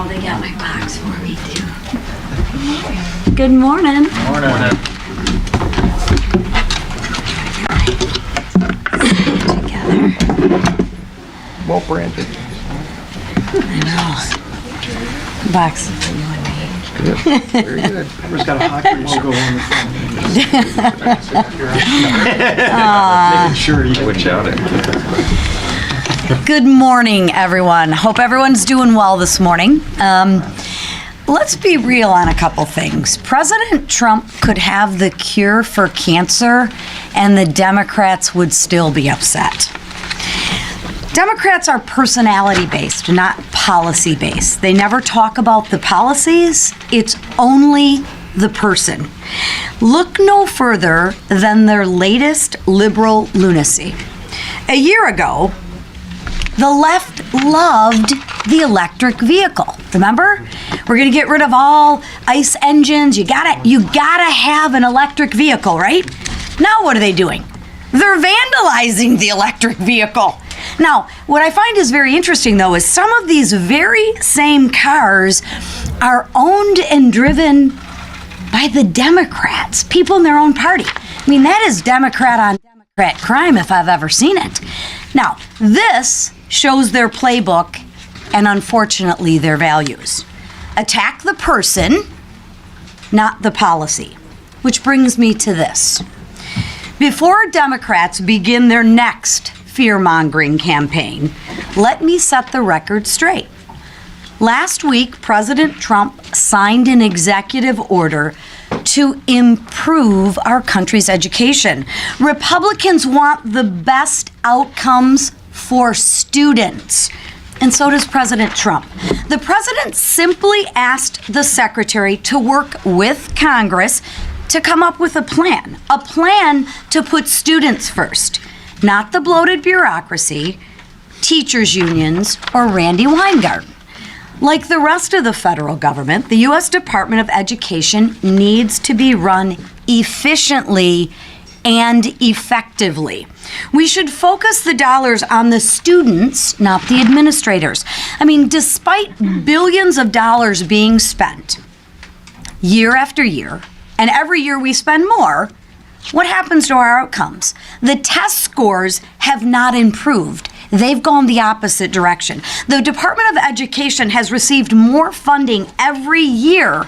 S13: Oh, they got my box for me too. Good morning.
S8: Morning.
S13: Together.
S10: Well, Brandon.
S13: I know. Box for you and me.
S10: Very good.
S8: Whoever's got a hockey logo on the front. Making sure you wouldn't doubt it.
S16: Good morning, everyone. Hope everyone's doing well this morning. Let's be real on a couple things. President Trump could have the cure for cancer, and the Democrats would still be upset. Democrats are personality-based, not policy-based. They never talk about the policies. It's only the person. Look no further than their latest liberal lunacy. A year ago, the left loved the electric vehicle. Remember? We're going to get rid of all ICE engines. You gotta have an electric vehicle, right? Now what are they doing? They're vandalizing the electric vehicle. Now, what I find is very interesting, though, is some of these very same cars are owned and driven by the Democrats, people in their own party. I mean, that is Democrat on Democrat crime if I've ever seen it. Now, this shows their playbook and, unfortunately, their values. Attack the person, not the policy. Which brings me to this. Before Democrats begin their next fear-mongering campaign, let me set the record straight. Last week, President Trump signed an executive order to improve our country's education. Republicans want the best outcomes for students, and so does President Trump. The president simply asked the secretary to work with Congress to come up with a plan to put students first, not the bloated bureaucracy, teachers' unions, or Randy Weingarten. Like the rest of the federal government, the U.S. Department of Education needs to be run efficiently and effectively. We should focus the dollars on the students, not the administrators. I mean, despite billions of dollars being spent year after year, and every year we spend more, what happens to our outcomes? The test scores have not improved. They've gone the opposite direction. The Department of Education has received more funding every year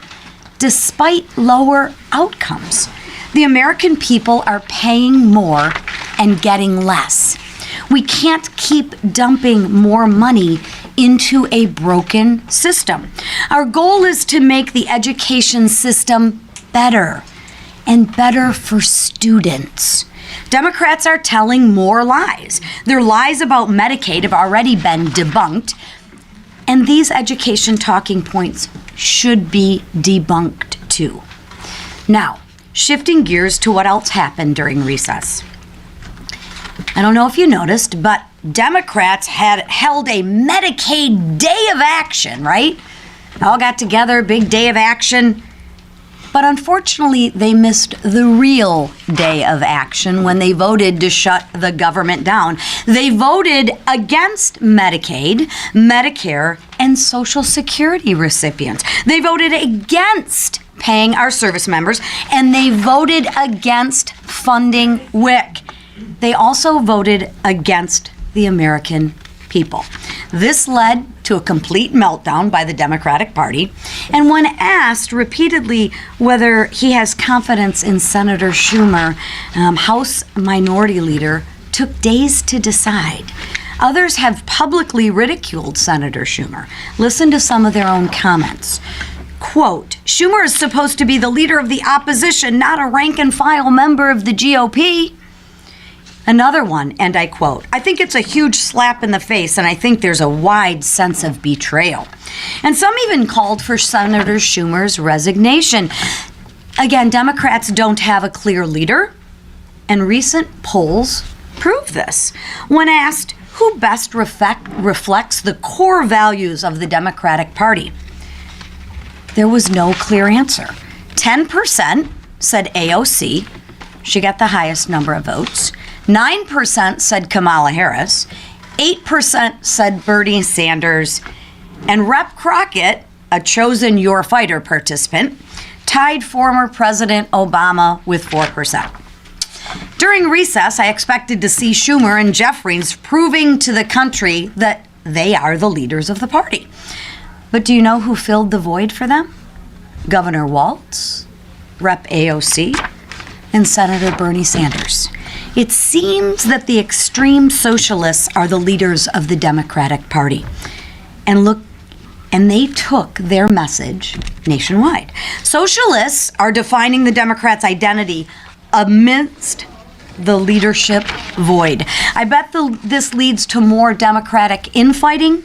S16: despite lower outcomes. The American people are paying more and getting less. We can't keep dumping more money into a broken system. Our goal is to make the education system better and better for students. Democrats are telling more lies. Their lies about Medicaid have already been debunked, and these education talking points should be debunked too. Now, shifting gears to what else happened during recess. I don't know if you noticed, but Democrats had held a Medicaid day of action, right? All got together, big day of action. But unfortunately, they missed the real day of action when they voted to shut the government down. They voted against Medicaid, Medicare, and Social Security recipients. They voted against paying our service members, and they voted against funding WIC. They also voted against the American people. This led to a complete meltdown by the Democratic Party. And when asked repeatedly whether he has confidence in Senator Schumer, House Minority Leader took days to decide. Others have publicly ridiculed Senator Schumer. Listen to some of their own comments. Quote, Schumer is supposed to be the leader of the opposition, not a rank and file member of the GOP. Another one, and I quote, I think it's a huge slap in the face, and I think there's a wide sense of betrayal. And some even called for Senator Schumer's resignation. Again, Democrats don't have a clear leader, and recent polls prove this. When asked who best reflects the core values of the Democratic Party, there was no clear answer. 10% said AOC. She got the highest number of votes. 9% said Kamala Harris, 8% said Bernie Sanders, And Rep. Crockett, a chosen Your Fighter participant, tied former President Obama with 4%. During recess, I expected to see Schumer and Jeffries proving to the country that they are the leaders of the party. But do you know who filled the void for them? Governor Walz, Rep. AOC, and Senator Bernie Sanders. It seems that the extreme socialists are the leaders of the Democratic Party. And they took their message nationwide. Socialists are defining the Democrats' identity amidst the leadership void. I bet this leads to more Democratic infighting,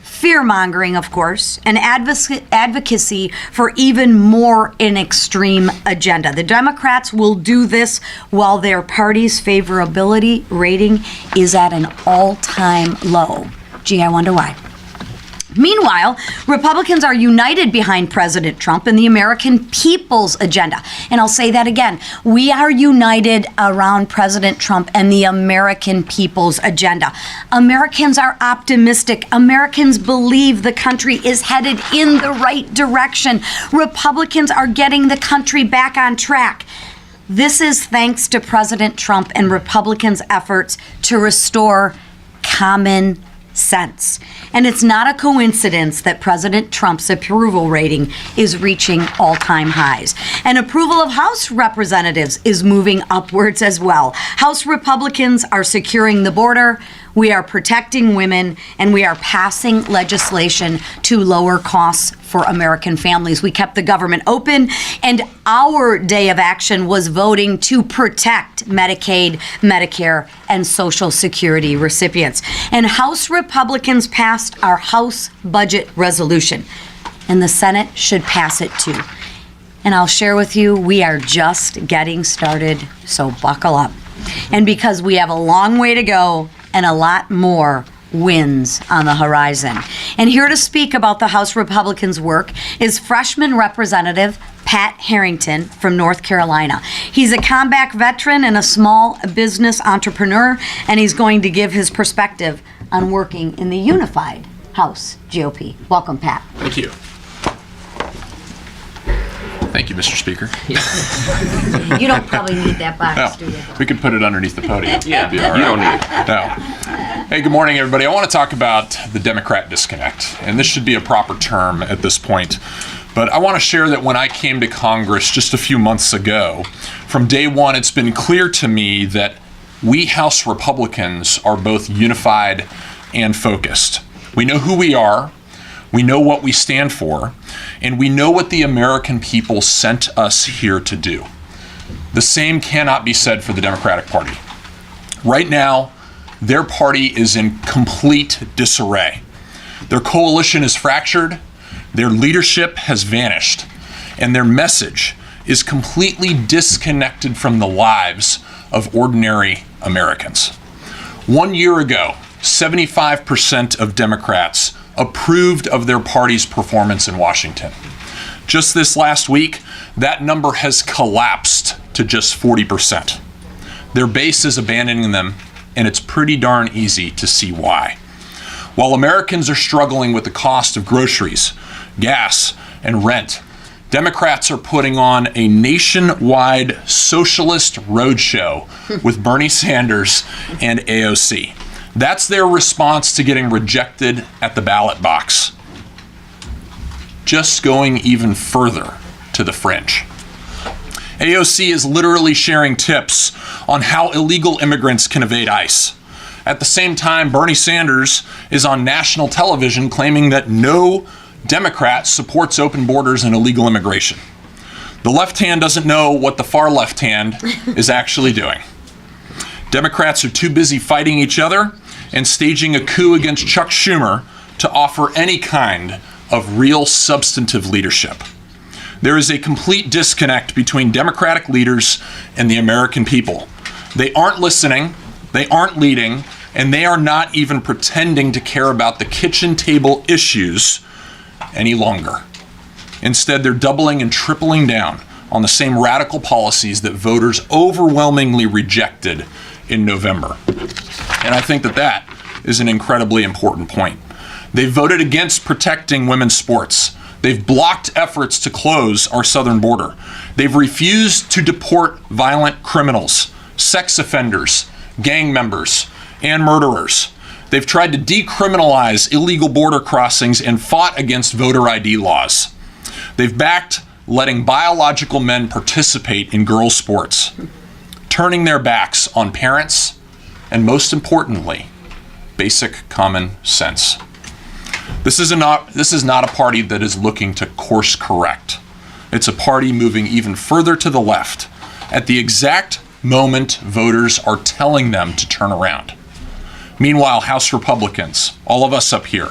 S16: fear-mongering, of course, and advocacy for even more an extreme agenda. The Democrats will do this while their party's favorability rating is at an all-time low. Gee, I wonder why. Meanwhile, Republicans are united behind President Trump and the American people's agenda. And I'll say that again. We are united around President Trump and the American people's agenda. Americans are optimistic. Americans believe the country is headed in the right direction. Republicans are getting the country back on track. This is thanks to President Trump and Republicans' efforts to restore common sense. And it's not a coincidence that President Trump's approval rating is reaching all-time highs. And approval of House representatives is moving upwards as well. House Republicans are securing the border, we are protecting women, and we are passing legislation to lower costs for American families. We kept the government open, and our day of action was voting to protect Medicaid, Medicare, and Social Security recipients. And House Republicans passed our House budget resolution, and the Senate should pass it too. And I'll share with you, we are just getting started, so buckle up. And because we have a long way to go and a lot more wins on the horizon. And here to speak about the House Republicans' work is freshman Representative Pat Harrington from North Carolina. He's a combat veteran and a small business entrepreneur, and he's going to give his perspective on working in the unified House GOP. Welcome, Pat.
S17: Thank you. Thank you, Mr. Speaker.
S16: You don't probably need that box, do you?
S17: We could put it underneath the podium.
S10: Yeah,
S17: It'd be all right.
S10: you don't need it.
S17: No. Hey, good morning, everybody. I want to talk about the Democrat disconnect, and this should be a proper term at this point. But I want to share that when I came to Congress just a few months ago, from day one, it's been clear to me that we House Republicans are both unified and focused. We know who we are, we know what we stand for, and we know what the American people sent us here to do. The same cannot be said for the Democratic Party. Right now, their party is in complete disarray. Their coalition is fractured, their leadership has vanished, and their message is completely disconnected from the lives of ordinary Americans. 1 year ago, 75% of Democrats approved of their party's performance in Washington. Just this last week, that number has collapsed to just 40%. Their base is abandoning them, and it's pretty darn easy to see why. While Americans are struggling with the cost of groceries, gas, and rent, Democrats are putting on a nationwide socialist roadshow with Bernie Sanders and AOC. That's their response to getting rejected at the ballot box. Just going even further to the fringe. AOC is literally sharing tips on how illegal immigrants can evade ICE. At the same time, Bernie Sanders is on national television claiming that no Democrat supports open borders and illegal immigration. The left hand doesn't know what the far left hand is actually doing. Democrats are too busy fighting each other and staging a coup against Chuck Schumer to offer any kind of real substantive leadership. There is a complete disconnect between Democratic leaders and the American people. They aren't listening, they aren't leading, and they are not even pretending to care about the kitchen table issues any longer. Instead, they're doubling and tripling down on the same radical policies that voters overwhelmingly rejected in November. And I think that that is an incredibly important point. They've voted against protecting women's sports. They've blocked efforts to close our southern border. They've refused to deport violent criminals, sex offenders, gang members, and murderers. They've tried to decriminalize illegal border crossings and fought against voter ID laws. They've backed letting biological men participate in girls' sports, turning their backs on parents, and most importantly, basic common sense. This is not a party that is looking to course correct. It's a party moving even further to the left at the exact moment voters are telling them to turn around. Meanwhile, House Republicans, all of us up here,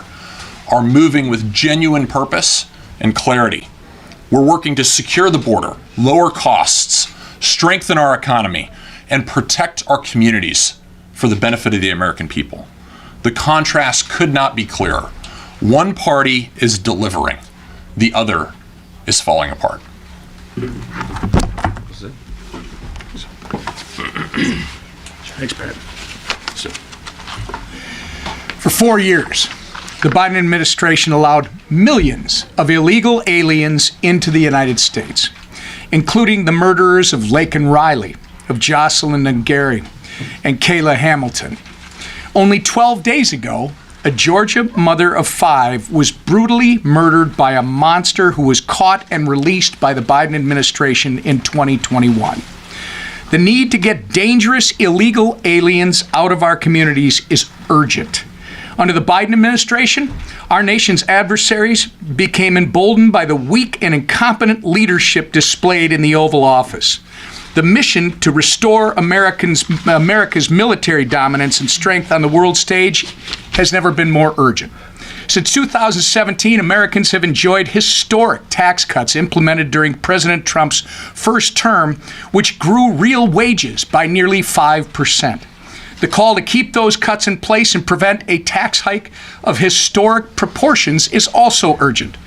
S17: are moving with genuine purpose and clarity. We're working to secure the border, lower costs, strengthen our economy, and protect our communities for the benefit of the American people. The contrast could not be clearer. One party is delivering, the other is falling apart.
S18: Thanks, Pat. For 4 years, the Biden administration allowed millions of illegal aliens into the United States, including the murderers of Laken Riley, of Jocelyn and Gary, and Kayla Hamilton. Only 12 days ago, a Georgia mother of 5 was brutally murdered by a monster who was caught and released by the Biden administration in 2021. The need to get dangerous illegal aliens out of our communities is urgent. Under the Biden administration, our nation's adversaries became emboldened by the weak and incompetent leadership displayed in the Oval Office. The mission to restore America's military dominance and strength on the world stage has never been more urgent. Since 2017, Americans have enjoyed historic tax cuts implemented during President Trump's first term, which grew real wages by nearly 5%. The call to keep those cuts in place and prevent a tax hike of historic proportions is also urgent.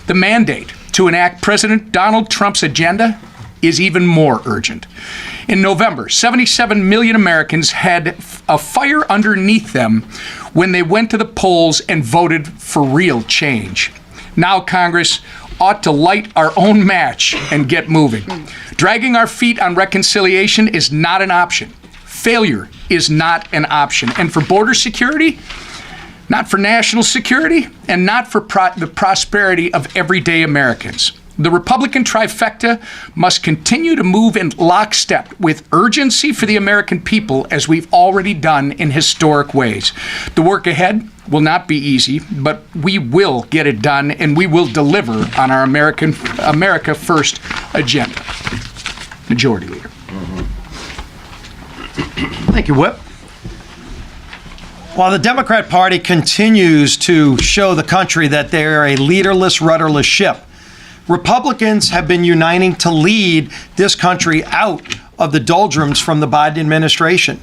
S18: The mandate to enact President Donald Trump's agenda is even more urgent. In November, 77 million Americans had a fire underneath them when they went to the polls and voted for real change. Now Congress ought to light our own match and get moving. Dragging our feet on reconciliation is not an option. Failure is not an option. And for border security, not for national security, and not for the prosperity of everyday Americans. The Republican trifecta must continue to move in lockstep with urgency for the American people, as we've already done in historic ways. The work ahead will not be easy, but we will get it done, and we will deliver on our America First agenda. Majority Leader.
S19: Thank you, Whip. While the Democrat Party continues to show the country that they are a leaderless, rudderless ship, Republicans have been uniting to lead this country out of the doldrums from the Biden administration.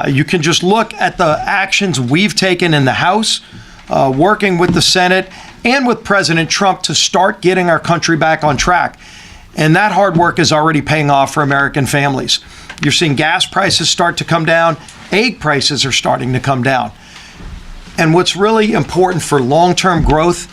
S19: You can just look at the actions we've taken in the House, working with the Senate and with President Trump to start getting our country back on track. And that hard work is already paying off for American families. You're seeing gas prices start to come down. Egg prices are starting to come down. And what's really important for long-term growth,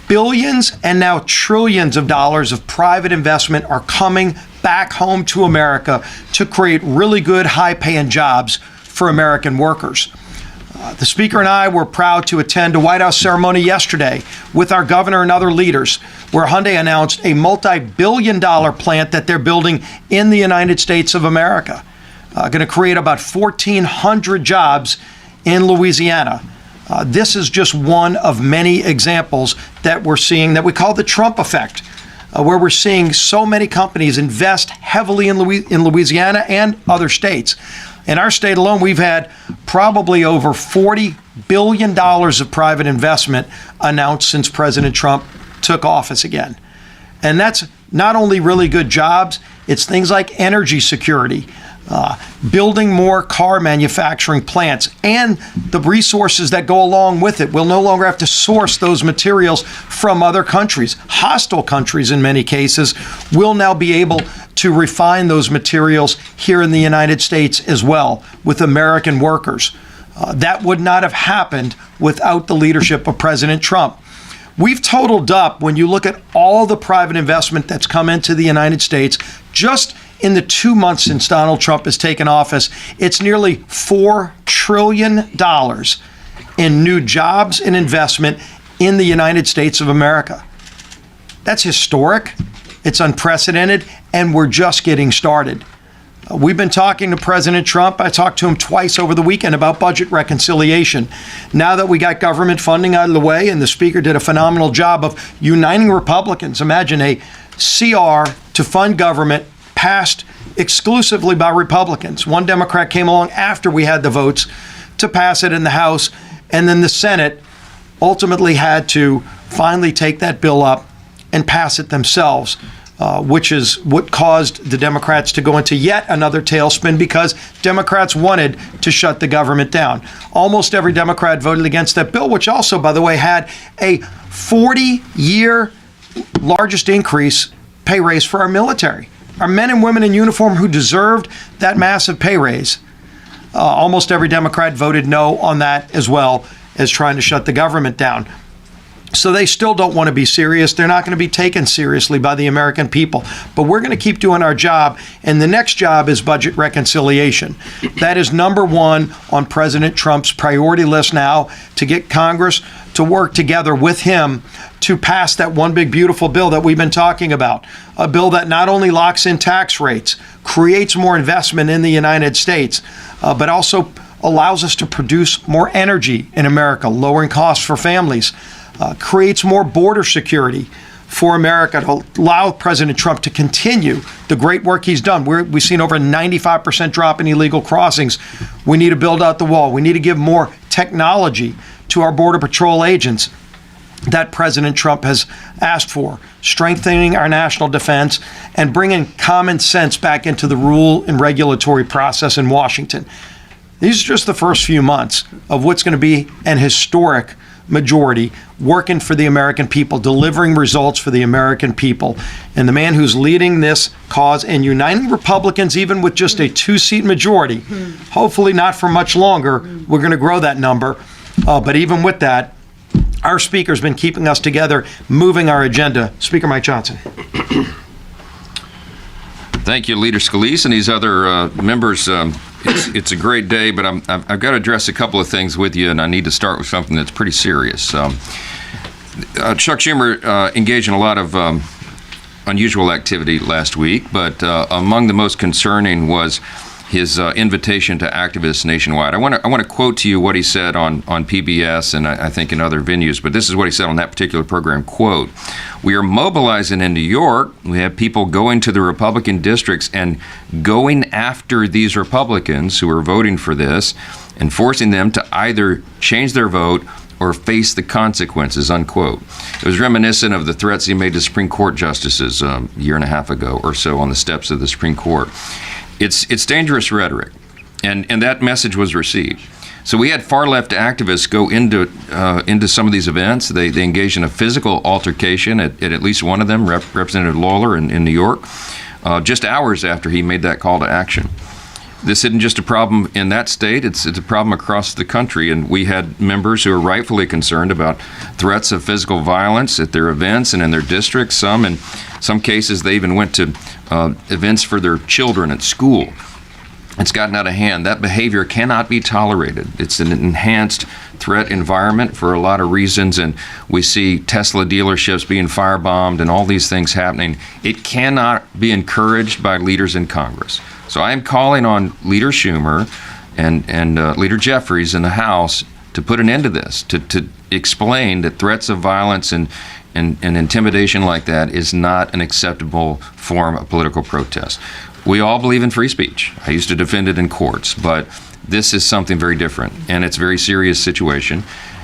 S19: billions and now trillions of dollars of private investment are coming back home to America to create really good, high-paying jobs for American workers. The Speaker and I were proud to attend a White House ceremony yesterday with our governor and other leaders, where Hyundai announced a multi-billion-dollar plant that they're building in the United States of America. Going to create about 1,400 jobs in Louisiana. This is just one of many examples that we're seeing that we call the Trump effect, where we're seeing so many companies invest heavily in Louisiana and other states. In our state alone, we've had probably over $40 billion of private investment announced since President Trump took office again. And that's not only really good jobs, it's things like energy security, building more car manufacturing plants, and the resources that go along with it. We'll no longer have to source those materials from other countries. Hostile countries, in many cases, will now be able to refine those materials here in the United States as well with American workers. That would not have happened without the leadership of President Trump. We've totaled up, when you look at all the private investment that's come into the United States, just in the 2 months since Donald Trump has taken office, it's nearly $4 trillion in new jobs and investment in the United States of America. That's historic, it's unprecedented, and we're just getting started. We've been talking to President Trump. I talked to him twice over the weekend about budget reconciliation. Now that we got government funding out of the way, and the Speaker did a phenomenal job of uniting Republicans, imagine a CR to fund government passed exclusively by Republicans. One Democrat came along after we had the votes to pass it in the House, and then the Senate ultimately had to finally take that bill up and pass it themselves, which is what caused the Democrats to go into yet another tailspin, because Democrats wanted to shut the government down. Almost every Democrat voted against that bill, which also, by the way, had a 40-year largest increase pay raise for our military. Our men and women in uniform who deserved that massive pay raise. Almost every Democrat voted no on that, as well as trying to shut the government down. So they still don't want to be serious. They're not going to be taken seriously by the American people. But we're going to keep doing our job. And the next job is budget reconciliation. That is number one on President Trump's priority list now, to get Congress to work together with him to pass that one big beautiful bill that we've been talking about. A bill that not only locks in tax rates, creates more investment in the United States, but also allows us to produce more energy in America, lowering costs for families. Creates more border security for America to allow President Trump to continue the great work he's done. We've seen over a 95% drop in illegal crossings. We need to build out the wall. We need to give more technology to our Border Patrol agents that President Trump has asked for, strengthening our national defense and bringing common sense back into the rule and regulatory process in Washington. These are just the first few months of what's going to be an historic majority working for the American people, delivering results for the American people. And the man who's leading this cause and uniting Republicans, even with just a 2-seat majority, hopefully not for much longer, we're going to grow that number. But even with that, our Speaker's been keeping us together, moving our agenda. Speaker Mike Johnson.
S20: Thank you, Leader Scalise and these other members. It's a great day, but I've got to address a couple of things with you, and I need to start with something that's pretty serious. Chuck Schumer engaged in a lot of unusual activity last week, but among the most concerning was his invitation to activists nationwide. I want to quote to you what he said on PBS and I think in other venues, but this is what he said on that particular program, quote, "We are mobilizing in New York. We have people going to the Republican districts and going after these Republicans who are voting for this and forcing them to either change their vote or face the consequences," unquote. It was reminiscent of the threats he made to Supreme Court justices a year and a half ago or so on the steps of the Supreme Court. It's dangerous rhetoric, and that message was received. So we had far-left activists go into some of these events. They engaged in a physical altercation at least one of them, Representative Lawler in New York, just hours after he made that call to action. This isn't just a problem in that state, it's a problem across the country, and we had members who are rightfully concerned about threats of physical violence at their events and in their districts. Some, in some cases, they even went to events for their children at school. It's gotten out of hand. That behavior cannot be tolerated. It's an enhanced threat environment for a lot of reasons, and we see Tesla dealerships being firebombed and all these things happening. It cannot be encouraged by leaders in Congress. So I am calling on Leader Schumer and Leader Jeffries in the House to put an end to this, to explain that threats of violence and intimidation like that is not an acceptable form of political protest. We all believe in free speech. I used to defend it in courts, but this is something very different, and it's a very serious situation,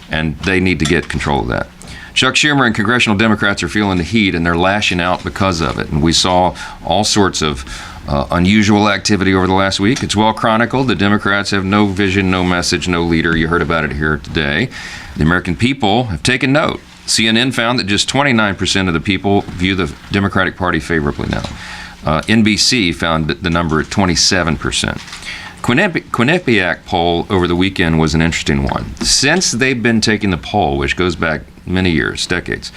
S20: and they need to get control of that. Chuck Schumer and congressional Democrats are feeling the heat, and they're lashing out because of it. And we saw all sorts of unusual activity over the last week. It's well chronicled. The Democrats have no vision, no message, no leader. You heard about it here today. The American people have taken note. CNN found that just 29% of the people view the Democratic Party favorably now. NBC found the number at 27%. Quinnipiac poll over the weekend was an interesting one. Since they've been taking the poll, which goes back many years, decades,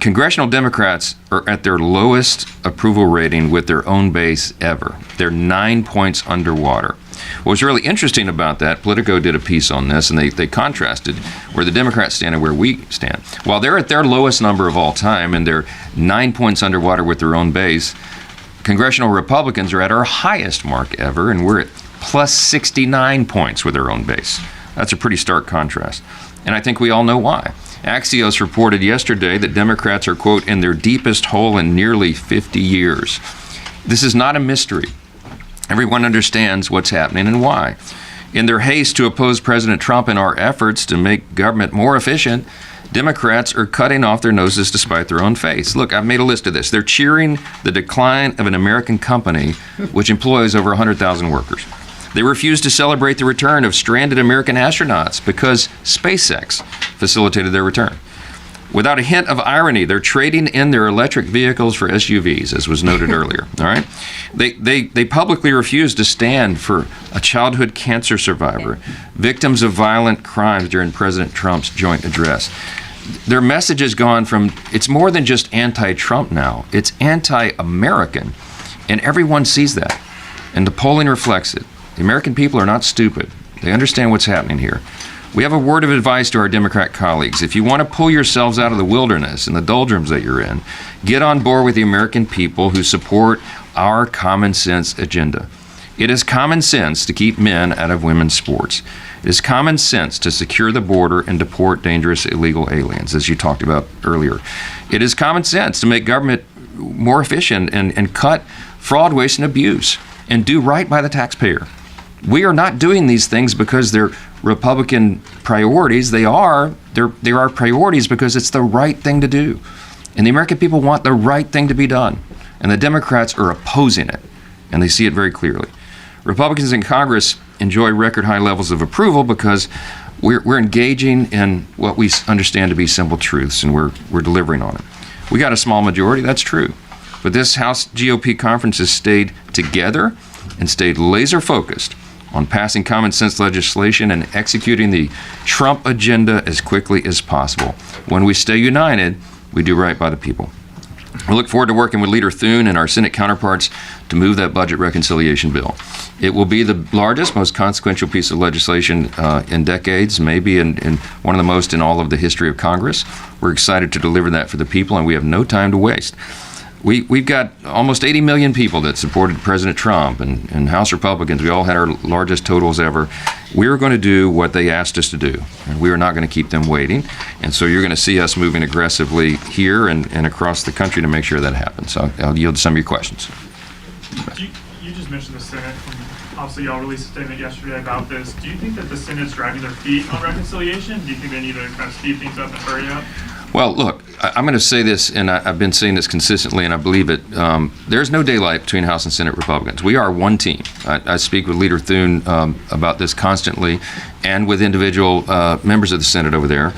S20: congressional Democrats are at their lowest approval rating with their own base ever. They're 9 points underwater. What was really interesting about that, Politico did a piece on this, and they contrasted where the Democrats stand and where we stand. While they're at their lowest number of all time and they're 9 points underwater with their own base, congressional Republicans are at our highest mark ever, and we're at plus 69 points with our own base. That's a pretty stark contrast. And I think we all know why. Axios reported yesterday that Democrats are, quote, in their deepest hole in nearly 50 years. This is not a mystery. Everyone understands what's happening and why. In their haste to oppose President Trump in our efforts to make government more efficient, Democrats are cutting off their noses to spite their own face. Look, I've made a list of this. They're cheering the decline of an American company which employs over 100,000 workers. They refuse to celebrate the return of stranded American astronauts because SpaceX facilitated their return. Without a hint of irony, they're trading in their electric vehicles for SUVs, as was noted earlier. All right, they publicly refuse to stand for a childhood cancer survivor, victims of violent crimes during President Trump's joint address. Their message has gone from, it's more than just anti-Trump now, it's anti-American, and everyone sees that, and the polling reflects it. The American people are not stupid. They understand what's happening here. We have a word of advice to our Democrat colleagues. If you want to pull yourselves out of the wilderness and the doldrums that you're in, get on board with the American people who support our common sense agenda. It is common sense to keep men out of women's sports. It is common sense to secure the border and deport dangerous illegal aliens, as you talked about earlier. It is common sense to make government more efficient and cut fraud, waste, and abuse, and do right by the taxpayer. We are not doing these things because they're Republican priorities. They are priorities because it's the right thing to do. And the American people want the right thing to be done. And the Democrats are opposing it. And they see it very clearly. Republicans in Congress enjoy record high levels of approval because we're engaging in what we understand to be simple truths, and we're delivering on it. We got a small majority, that's true. But this House GOP conference has stayed together and stayed laser focused on passing common sense legislation and executing the Trump agenda as quickly as possible. When we stay united, we do right by the people. We look forward to working with Leader Thune and our Senate counterparts to move that budget reconciliation bill. It will be the largest, most consequential piece of legislation in decades, maybe in one of the most in all of the history of Congress. We're excited to deliver that for the people, and we have no time to waste. We've got almost 80 million people that supported President Trump and House Republicans. We all had our largest totals ever. We're going to do what they asked us to do, and we are not going to keep them waiting. And so you're going to see us moving aggressively here and across the country to make sure that happens. So I'll yield to some of your questions.
S21: You just mentioned the Senate. Obviously, y'all released a statement yesterday about this. Do you think that the Senate's dragging their feet on reconciliation? Do you think they need to kind of speed things up and hurry up?
S20: Well, look, I'm going to say this, and I've been saying this consistently, and I believe it. There's no daylight between House and Senate Republicans. We are one team. I speak with Leader Thune about this constantly, and with individual members of the Senate over there.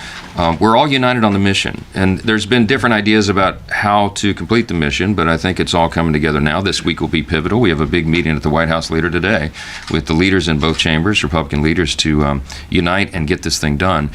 S20: We're all united on the mission, and there's been different ideas about how to complete the mission, but I think it's all coming together now. This week will be pivotal. We have a big meeting at the White House later today with the leaders in both chambers, Republican leaders, to unite and get this thing done.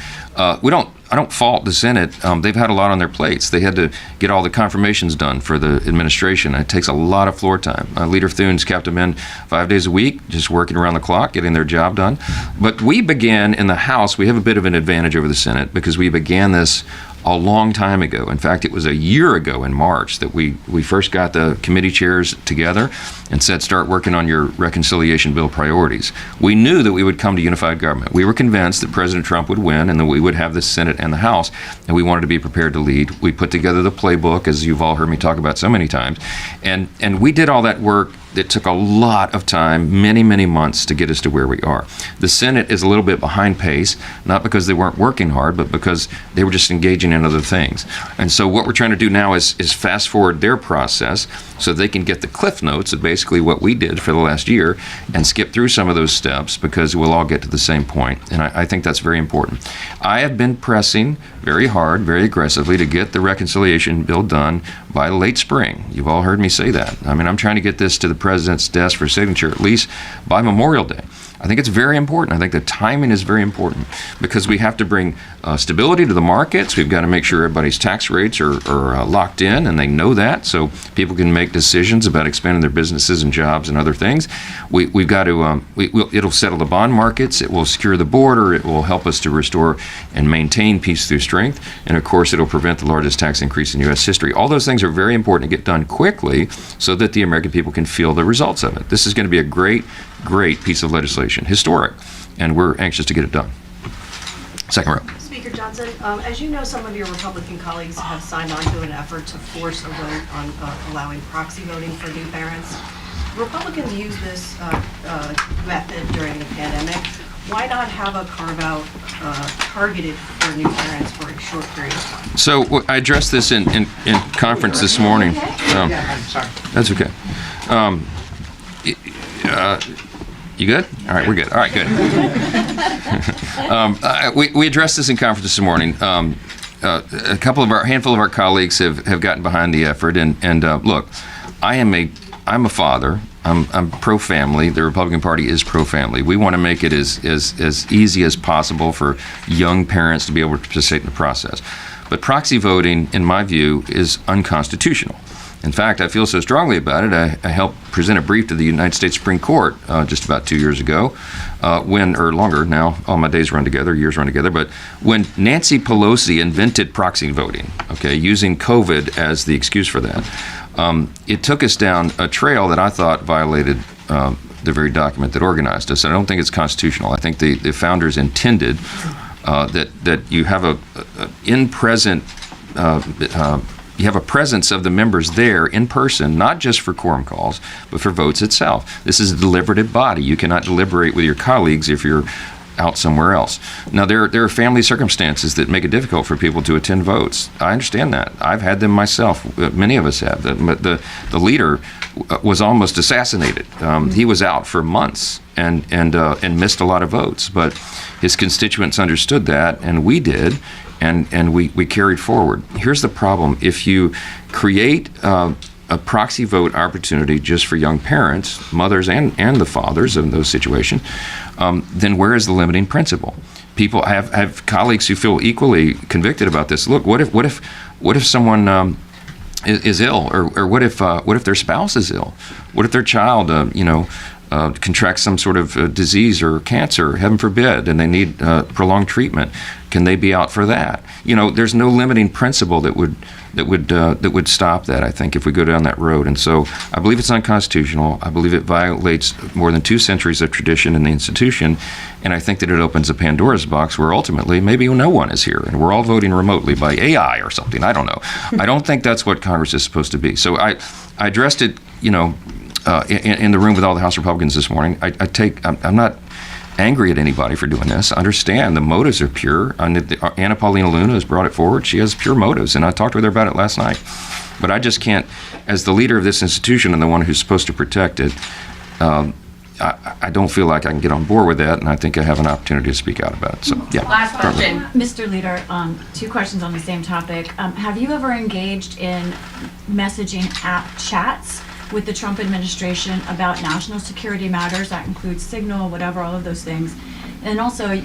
S20: I don't fault the Senate. They've had a lot on their plates. They had to get all the confirmations done for the administration. It takes a lot of floor time. Leader Thune's kept them in 5 days a week, just working around the clock, getting their job done. But we began in the House, we have a bit of an advantage over the Senate because we began this a long time ago. In fact, it was a year ago in March that we first got the committee chairs together and said, start working on your reconciliation bill priorities. We knew that we would come to unified government. We were convinced that President Trump would win and that we would have the Senate and the House, and we wanted to be prepared to lead. We put together the playbook, as you've all heard me talk about so many times, and we did all that work. It took a lot of time, many, many months to get us to where we are. The Senate is a little bit behind pace, not because they weren't working hard, but because they were just engaging in other things. And so what we're trying to do now is fast forward their process so they can get the cliff notes of basically what we did for the last year and skip through some of those steps because we'll all get to the same point. And I think that's very important. I have been pressing very hard, very aggressively to get the reconciliation bill done by late spring. You've all heard me say that. I mean, I'm trying to get this to the president's desk for signature at least by Memorial Day. I think it's very important. I think the timing is very important because we have to bring stability to the markets. We've got to make sure everybody's tax rates are locked in and they know that, so people can make decisions about expanding their businesses and jobs and other things. We've got to, it'll settle the bond markets, it will secure the border, it will help us to restore and maintain peace through strength, and of course it'll prevent the largest tax increase in U.S. history. All those things are very important to get done quickly so that the American people can feel the results of it. This is going to be a great piece of legislation, historic, and we're anxious to get it done. Second row.
S3: Speaker Johnson, as you know, some of your Republican colleagues have signed on to an effort to force a vote on allowing proxy voting for new parents. Republicans use this method during the pandemic. Why not have a carve-out targeted for new parents for a short period of time?
S20: So I addressed this in conference this morning.
S18: Sorry.
S20: That's okay. You good? All right, we're good. All right, good. We addressed this in conference this morning. A handful of our colleagues have gotten behind the effort, and look, I'm a father. I'm pro-family. The Republican Party is pro-family. We want to make it as easy as possible for young parents to be able to participate in the process. But proxy voting, in my view, is unconstitutional. In fact, I feel so strongly about it, I helped present a brief to the United States Supreme Court just about 2 years ago, or longer now, all my days run together, years run together, but when Nancy Pelosi invented proxy voting, using COVID as the excuse for that, it took us down a trail that I thought violated the very document that organized us. I don't think it's constitutional. I think the founders intended that you have you have a presence of the members there in person, not just for quorum calls, but for votes itself. This is a deliberative body. You cannot deliberate with your colleagues if you're out somewhere else. Now, there are family circumstances that make it difficult for people to attend votes. I understand that. I've had them myself. Many of us have. The leader was almost assassinated. He was out for months and missed a lot of votes. But his constituents understood that, and we did. And we carried forward. Here's the problem. If you create a proxy vote opportunity just for young parents, mothers and the fathers in those situations, then where is the limiting principle? People have colleagues who feel equally convicted about this. Look, what if someone is ill, or what if their spouse is ill? What if their child, contracts some sort of disease or cancer, heaven forbid, and they need prolonged treatment? Can they be out for that? There's no limiting principle that would stop that, I think, if we go down that road. And so I believe it's unconstitutional. I believe it violates more than 2 centuries of tradition in the institution. And I think that it opens a Pandora's box where ultimately maybe no one is here and we're all voting remotely by AI or something. I don't know. I don't think that's what Congress is supposed to be. So I addressed it, in the room with all the House Republicans this morning. I'm not angry at anybody for doing this. Understand the motives are pure. Anna Paulina Luna has brought it forward. She has pure motives, and I talked with her about it last night. But I just can't, as the leader of this institution and the one who's supposed to protect it, I don't feel like I can get on board with that, and I think I have an opportunity to speak out about it. So, yeah.
S22: Last question. Mr. Leader, 2 questions on the same topic. Have you ever engaged in messaging app chats with the Trump administration about national security matters? That includes Signal, whatever, all of those things. And also, I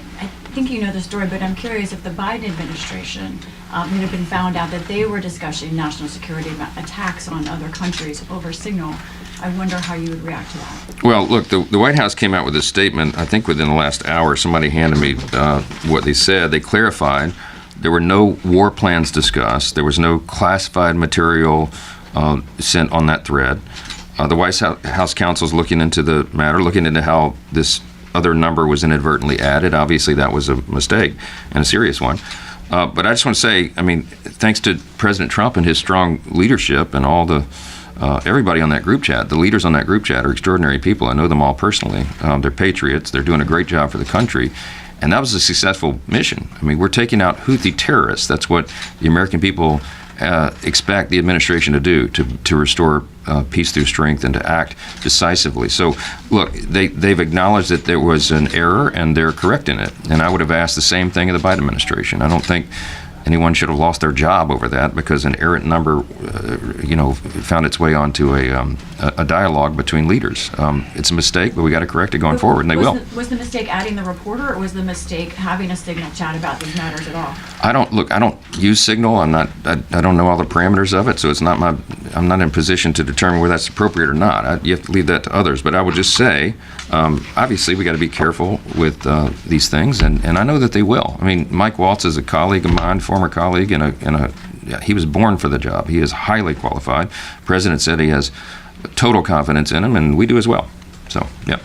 S22: think you know the story, but I'm curious if the Biden administration would have been found out that they were discussing national security attacks on other countries over Signal. I wonder how you would react to that.
S20: Well, look, the White House came out with a statement, I think within the last hour. Somebody handed me what they said. They clarified there were no war plans discussed. There was no classified material sent on that thread. The White House counsel is looking into the matter, looking into how this other number was inadvertently added. Obviously, that was a mistake and a serious one. But I just want to say, thanks to President Trump and his strong leadership and all the everybody on that group chat, the leaders on that group chat are extraordinary people. I know them all personally. They're patriots. They're doing a great job for the country. And that was a successful mission. We're taking out Houthi terrorists. That's what the American people expect the administration to do, to restore peace through strength and to act decisively. So, look, they've acknowledged that there was an error and they're correcting it. And I would have asked the same thing of the Biden administration. I don't think anyone should have lost their job over that because an errant number, found its way onto a dialogue between leaders. It's a mistake, but we got to correct it going forward, and they will.
S22: Was the mistake adding the reporter, or was the mistake having a Signal chat about these matters at all?
S20: I don't use Signal. I don't know all the parameters of it, so I'm not in position to determine whether that's appropriate or not. You have to leave that to others. But I would just say, obviously, we got to be careful with these things, and I know that they will. I mean, Mike Waltz is a colleague of mine, former colleague, he was born for the job. He is highly qualified. The president said he has total confidence in him, and we do as well. So, yeah.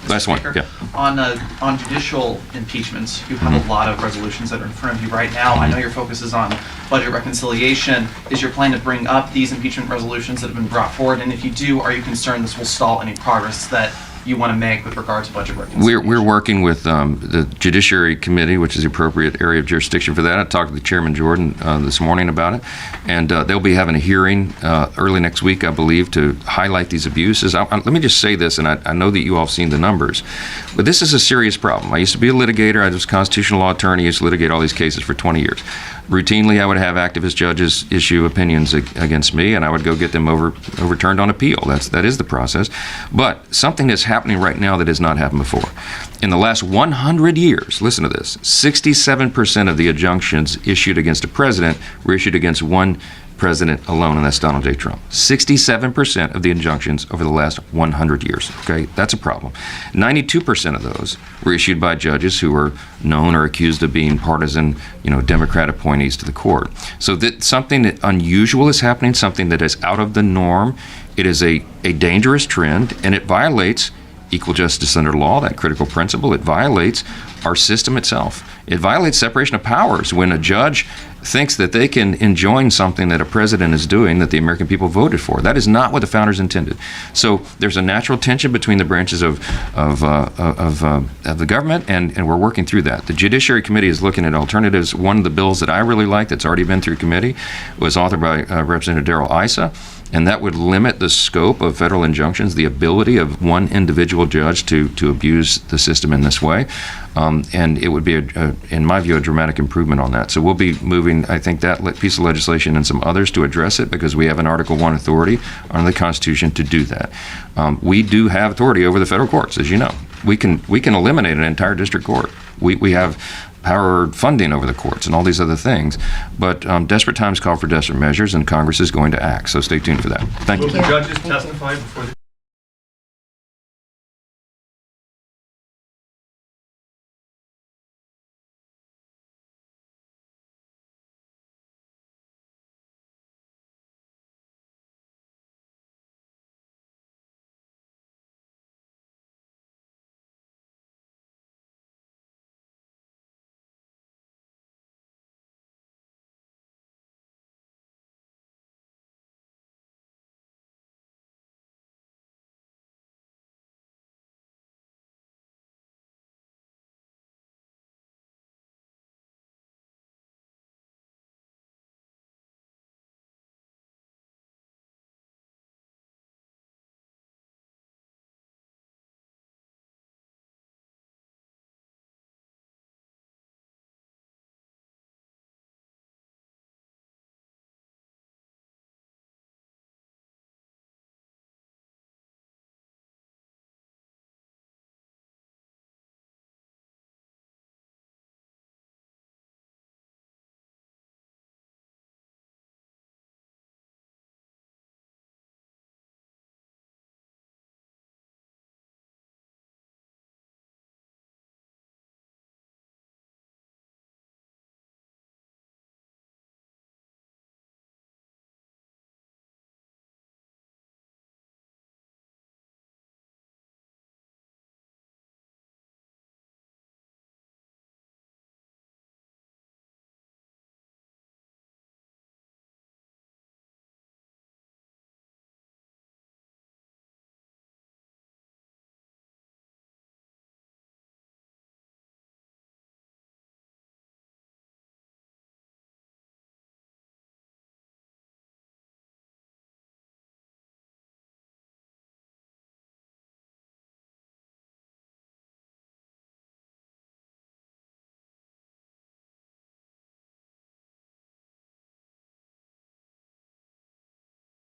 S20: Last one. Yeah.
S9: On judicial impeachments, you have a lot of resolutions that are in front of you right now. I know your focus is on budget reconciliation. Is your plan to bring up these impeachment resolutions that have been brought forward? And if you do, are you concerned this will stall any progress that you want to make with regard to budget reconciliation?
S20: We're working with the Judiciary Committee, which is the appropriate area of jurisdiction for that. I talked to the Chairman Jordan this morning about it, and they'll be having a hearing early next week, I believe, to highlight these abuses. Let me just say this, and I know that you all have seen the numbers, but this is a serious problem. I used to be a litigator. I was a constitutional law attorney. I used to litigate all these cases for 20 years. Routinely, I would have activist judges issue opinions against me, and I would go get them overturned on appeal. That is the process. But something that's happening right now that has not happened before. In the last 100 years, listen to this, 67% of the injunctions issued against a president were issued against one president alone, and that's Donald J. Trump. 67% of the injunctions over the last 100 years. Okay, that's a problem. 92% of those were issued by judges who were known or accused of being partisan, Democrat appointees to the court. So that something that unusual is happening, something that is out of the norm. It is a dangerous trend, and it violates equal justice under law, that critical principle. It violates our system itself. It violates separation of powers when a judge thinks that they can enjoin something that a president is doing that the American people voted for. That is not what the founders intended. So there's a natural tension between the branches of the government, and we're working through that. The Judiciary Committee is looking at alternatives. One of the bills that I really like that's already been through committee was authored by Representative Darrell Issa, and that would limit the scope of federal injunctions, the ability of one individual judge to abuse the system in this way. And it would be, in my view, a dramatic improvement on that. So we'll be moving, I think, that piece of legislation and some others to address it because we have an Article I authority under the Constitution to do that. We do have authority over the federal courts, as you know. We can eliminate an entire district court. We have power funding over the courts and all these other things. But desperate times call for desperate measures, and Congress is going to act. So stay tuned for that. Thank you.
S9: Will the judges testify before the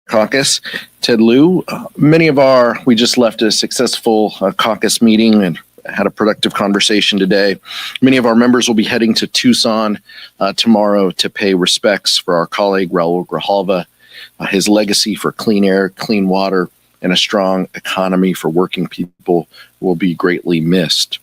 S11: Caucus. Ted Lieu, we just left a successful caucus meeting and had a productive conversation today. Many of our members will be heading to Tucson tomorrow to pay respects for our colleague Raul Grijalva. His legacy for clean air, clean water, and a strong economy for working people will be greatly missed.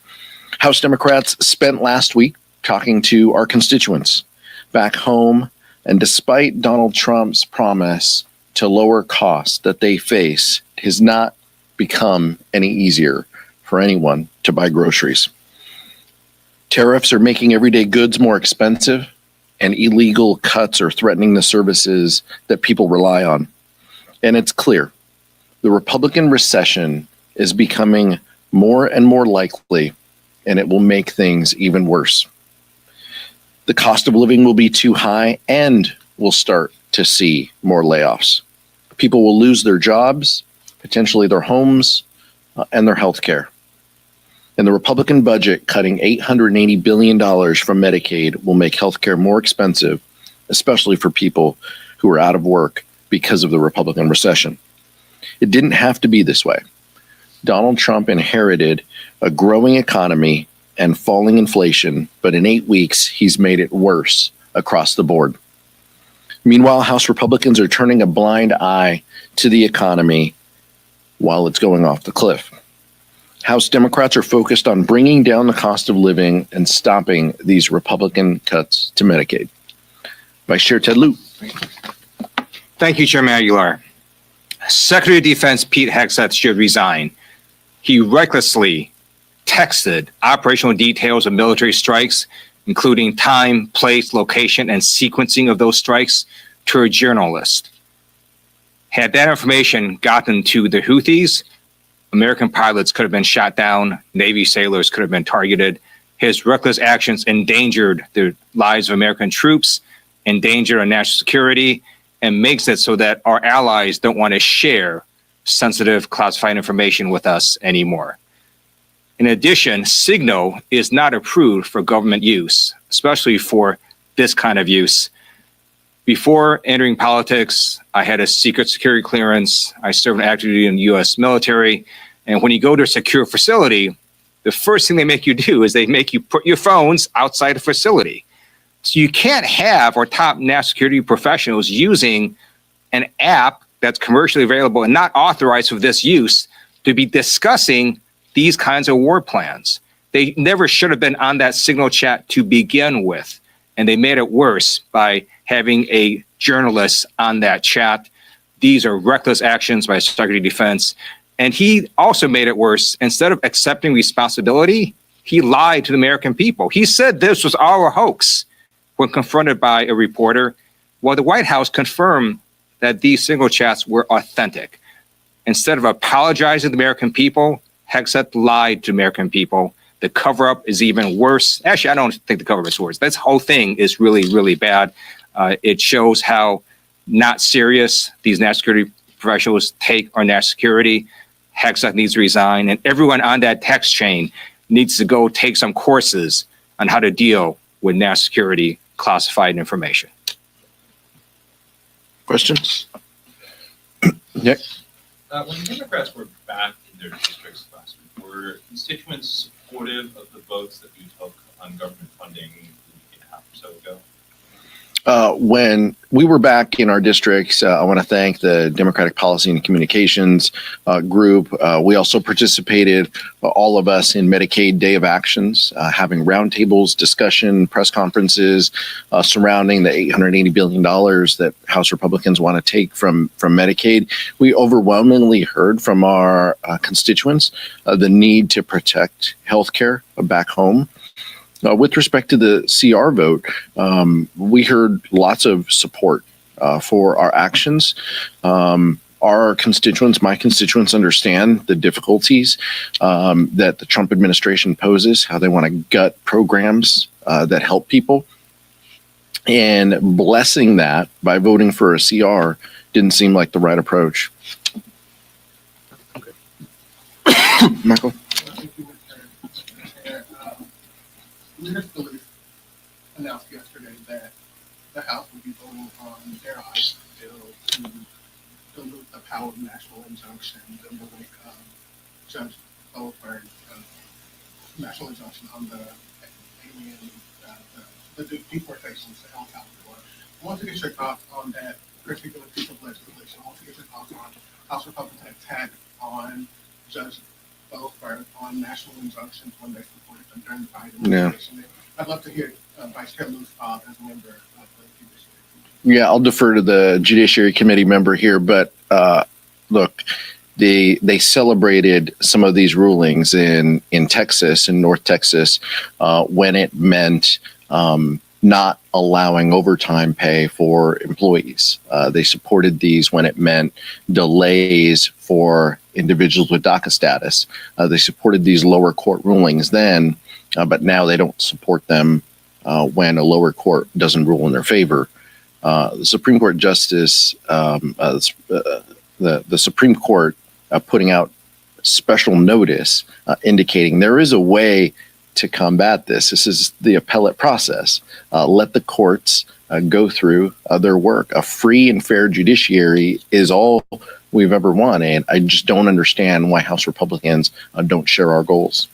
S11: House Democrats spent last week talking to our constituents back home, and despite Donald Trump's promise to lower costs that they face, it has not become any easier for anyone to buy groceries. Tariffs are making everyday goods more expensive, and illegal cuts are threatening the services that people rely on. And it's clear, the Republican recession is becoming more and more likely, and it will make things even worse. The cost of living will be too high, and we'll start to see more layoffs. People will lose their jobs, potentially their homes, and their health care. And the Republican budget cutting $880 billion from Medicaid will make health care more expensive, especially for people who are out of work because of the Republican recession. It didn't have to be this way. Donald Trump inherited a growing economy and falling inflation, but in 8 weeks, he's made it worse across the board. Meanwhile, House Republicans are turning a blind eye to the economy while it's going off the cliff. House Democrats are focused on bringing down the cost of living and stopping these Republican cuts to Medicaid. Vice Chair Ted Lieu.
S12: Thank you, Chairman Aguilar. Secretary of Defense Pete Hegseth should resign. He recklessly texted operational details of military strikes, including time, place, location, and sequencing of those strikes, to a journalist. Had that information gotten to the Houthis, American pilots could have been shot down, Navy sailors could have been targeted. His reckless actions endangered the lives of American troops, endangered our national security, and makes it so that our allies don't want to share sensitive classified information with us anymore. In addition, Signal is not approved for government use, especially for this kind of use. Before entering politics, I had a secret security clearance. I served an active duty in the U.S. military. And when you go to a secure facility, the first thing they make you do is they make you put your phones outside the facility. So you can't have our top national security professionals using an app that's commercially available and not authorized for this use to be discussing these kinds of war plans. They never should have been on that Signal chat to begin with. And they made it worse by having a journalist on that chat. These are reckless actions by Secretary of Defense. And he also made it worse. Instead of accepting responsibility, he lied to the American people. He said this was all a hoax when confronted by a reporter. Well, the White House confirmed that these Signal chats were authentic. Instead of apologizing to the American people, Hegseth lied to American people. The cover-up is even worse. Actually, I don't think the cover-up is worse. This whole thing is really, really bad. It shows how not serious these national security professionals take our national security. Hegseth needs to resign, and everyone on that text chain needs to go take some courses on how to deal with national security classified information.
S11: Questions? Nick?
S23: When the Democrats were back in their districts last week, were constituents supportive of the votes that you took on government funding a week and a half or so ago?
S11: When we were back in our districts, I want to thank the Democratic Policy and Communications group. We also participated, all of us, in Medicaid Day of Actions, having roundtables, discussion, press conferences surrounding the $880 billion that House Republicans want to take from Medicaid. We overwhelmingly heard from our constituents the need to protect healthcare back home. With respect to the CR vote, we heard lots of support for our actions. Our constituents, my constituents, understand the difficulties that the Trump administration poses, how they want to gut programs that help people. And blessing that by voting for a CR didn't seem like the right approach. Michael?
S24: Leadership announced yesterday that the House will be voting on their ICE bill to
S4: dilute the power of national injunction, dilute Judge Goldberg national injunction on the alien, the deportations to El Salvador. I want to get your thoughts on that particular piece of legislation. I want to get your thoughts on House Republican attack on Judge Goldberg on national injunctions when they supported them during the Biden administration. I'd love to hear Vice Chair Lou's thoughts as a member of the Judiciary.
S11: Yeah, I'll defer to the Judiciary Committee member here, but look, they celebrated some of these rulings in Texas, in North Texas, when it meant not allowing overtime pay for employees. They supported these when it meant delays for individuals with DACA status. They supported these lower court rulings then, but now they don't support them when a lower court doesn't rule in their favor. The Supreme Court Justice, the Supreme Court putting out special notice indicating there is a way to combat this. This is the appellate process. Let the courts go through their work. A free and fair judiciary is all we've ever wanted. I just don't understand why House Republicans don't share our goals.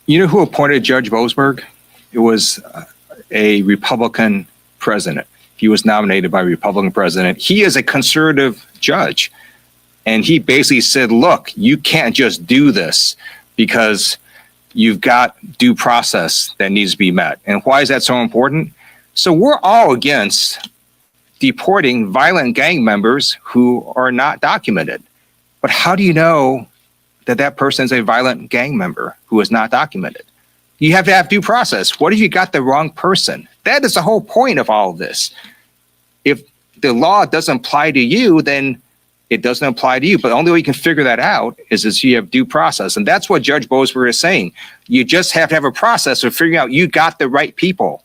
S12: You know who appointed Judge Boasberg? It was a Republican president. He was nominated by a Republican president. He is a conservative judge. And he basically said, look, you can't just do this because you've got due process that needs to be met. And why is that so important? So we're all against deporting violent gang members who are not documented. But how do you know that that person is a violent gang member who is not documented? You have to have due process. What if you got the wrong person? That is the whole point of all of this. If the law doesn't apply to you, then it doesn't apply to you. But the only way you can figure that out is if you have due process. And that's what Judge Boasberg is saying. You just have to have a process of figuring out you got the right people.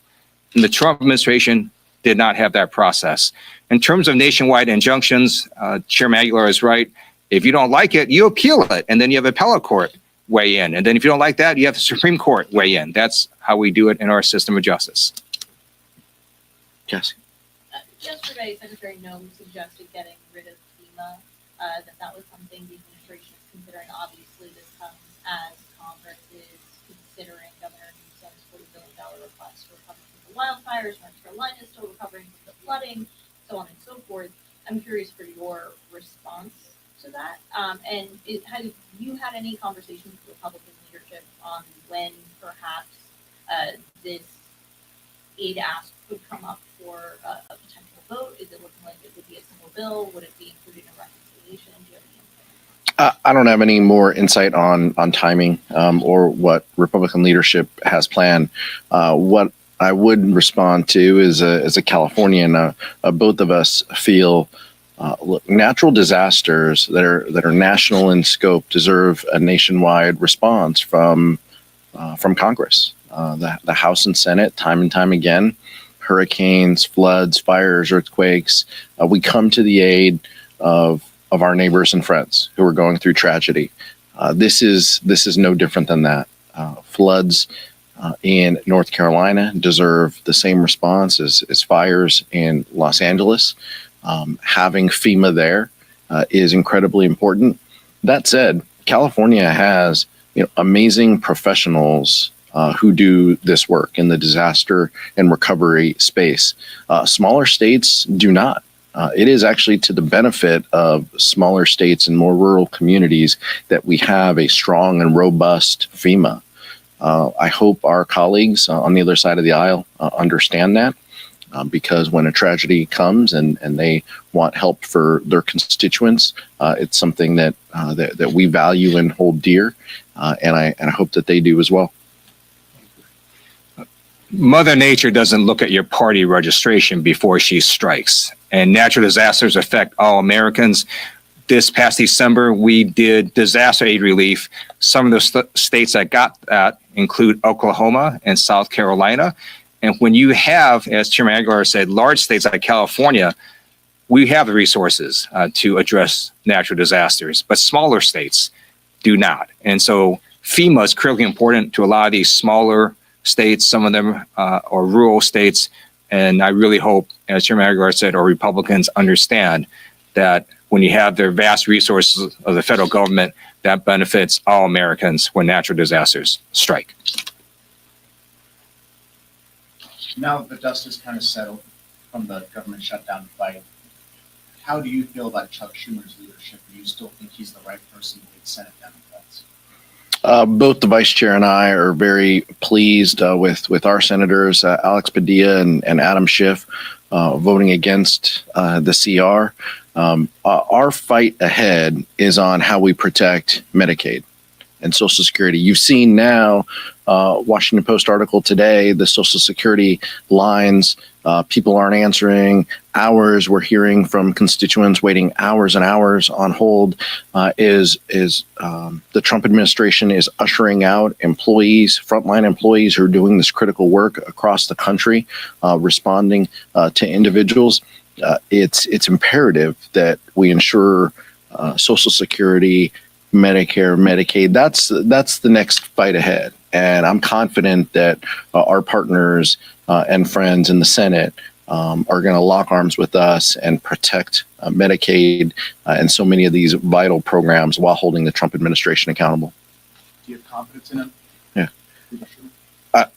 S12: And the Trump administration did not have that process. In terms of nationwide injunctions, Chairman Aguilar is right. If you don't like it, you appeal it. And then you have appellate court weigh in. And then if you don't like that, you have the Supreme Court weigh in. That's how we do it in our system of justice.
S11: Yes.
S6: Yesterday, Secretary Noem suggested getting rid of FEMA, that was something the administration is considering. Obviously, this comes as Congress is considering Governor Newsom's $40 billion request for recovery from the wildfires. North Carolina is still recovering from the flooding, so on and so forth. I'm curious for your response to that. Have you had any conversations with Republican leadership on when perhaps this aid ask could come up for a potential vote? Is it looking like it would be a single bill? Would it be included in reconciliation? Do you have any insight?
S11: I don't have any more insight on timing or what Republican leadership has planned. What I would respond to is as a Californian, both of us feel look, natural disasters that are national in scope deserve a nationwide response from Congress. The House and Senate, time and time again, hurricanes, floods, fires, earthquakes, we come to the aid of our neighbors and friends who are going through tragedy. This is no different than that. Floods in North Carolina deserve the same response as fires in Los Angeles. Having FEMA there is incredibly important. That said, California has amazing professionals who do this work in the disaster and recovery space. Smaller states do not. It is actually to the benefit of smaller states and more rural communities that we have a strong and robust FEMA. I hope our colleagues on the other side of the aisle understand that, because when a tragedy comes and they want help for their constituents, it's something that we value and hold dear, and I hope that they do as well.
S12: Mother Nature doesn't look at your party registration before she strikes, and natural disasters affect all Americans. This past December, we did disaster aid relief. Some of the states that got that include Oklahoma and South Carolina. And when you have, as Chairman Aguilar said, large states like California, we have the resources to address natural disasters, but smaller states do not. And so FEMA is critically important to a lot of these smaller states, some of them are rural states, And I really hope, as Chairman Aguilar said, our Republicans understand that when you have the vast resources of the federal government, that benefits all Americans when natural disasters strike.
S5: Now that the dust has kind of settled from the government shutdown fight, how do you feel about Chuck Schumer's leadership? Do you still think he's the right person to lead Senate Democrats?
S11: Both the vice chair and I are very pleased with our senators, Alex Padilla and Adam Schiff, voting against the CR. Our fight ahead is on how we protect Medicaid and Social Security. You've seen now, Washington Post article today, the Social Security lines, people aren't answering. Hours, we're hearing from constituents waiting hours and hours on hold. The Trump administration is ushering out employees, frontline employees who are doing this critical work across the country, responding to individuals. It's imperative that we ensure Social Security, Medicare, Medicaid. That's the next fight ahead. And I'm confident that our partners and friends in the Senate are going to lock arms with us and protect Medicaid and so many of these vital programs while holding the Trump administration accountable.
S5: Do you have confidence in him?
S11: Yeah.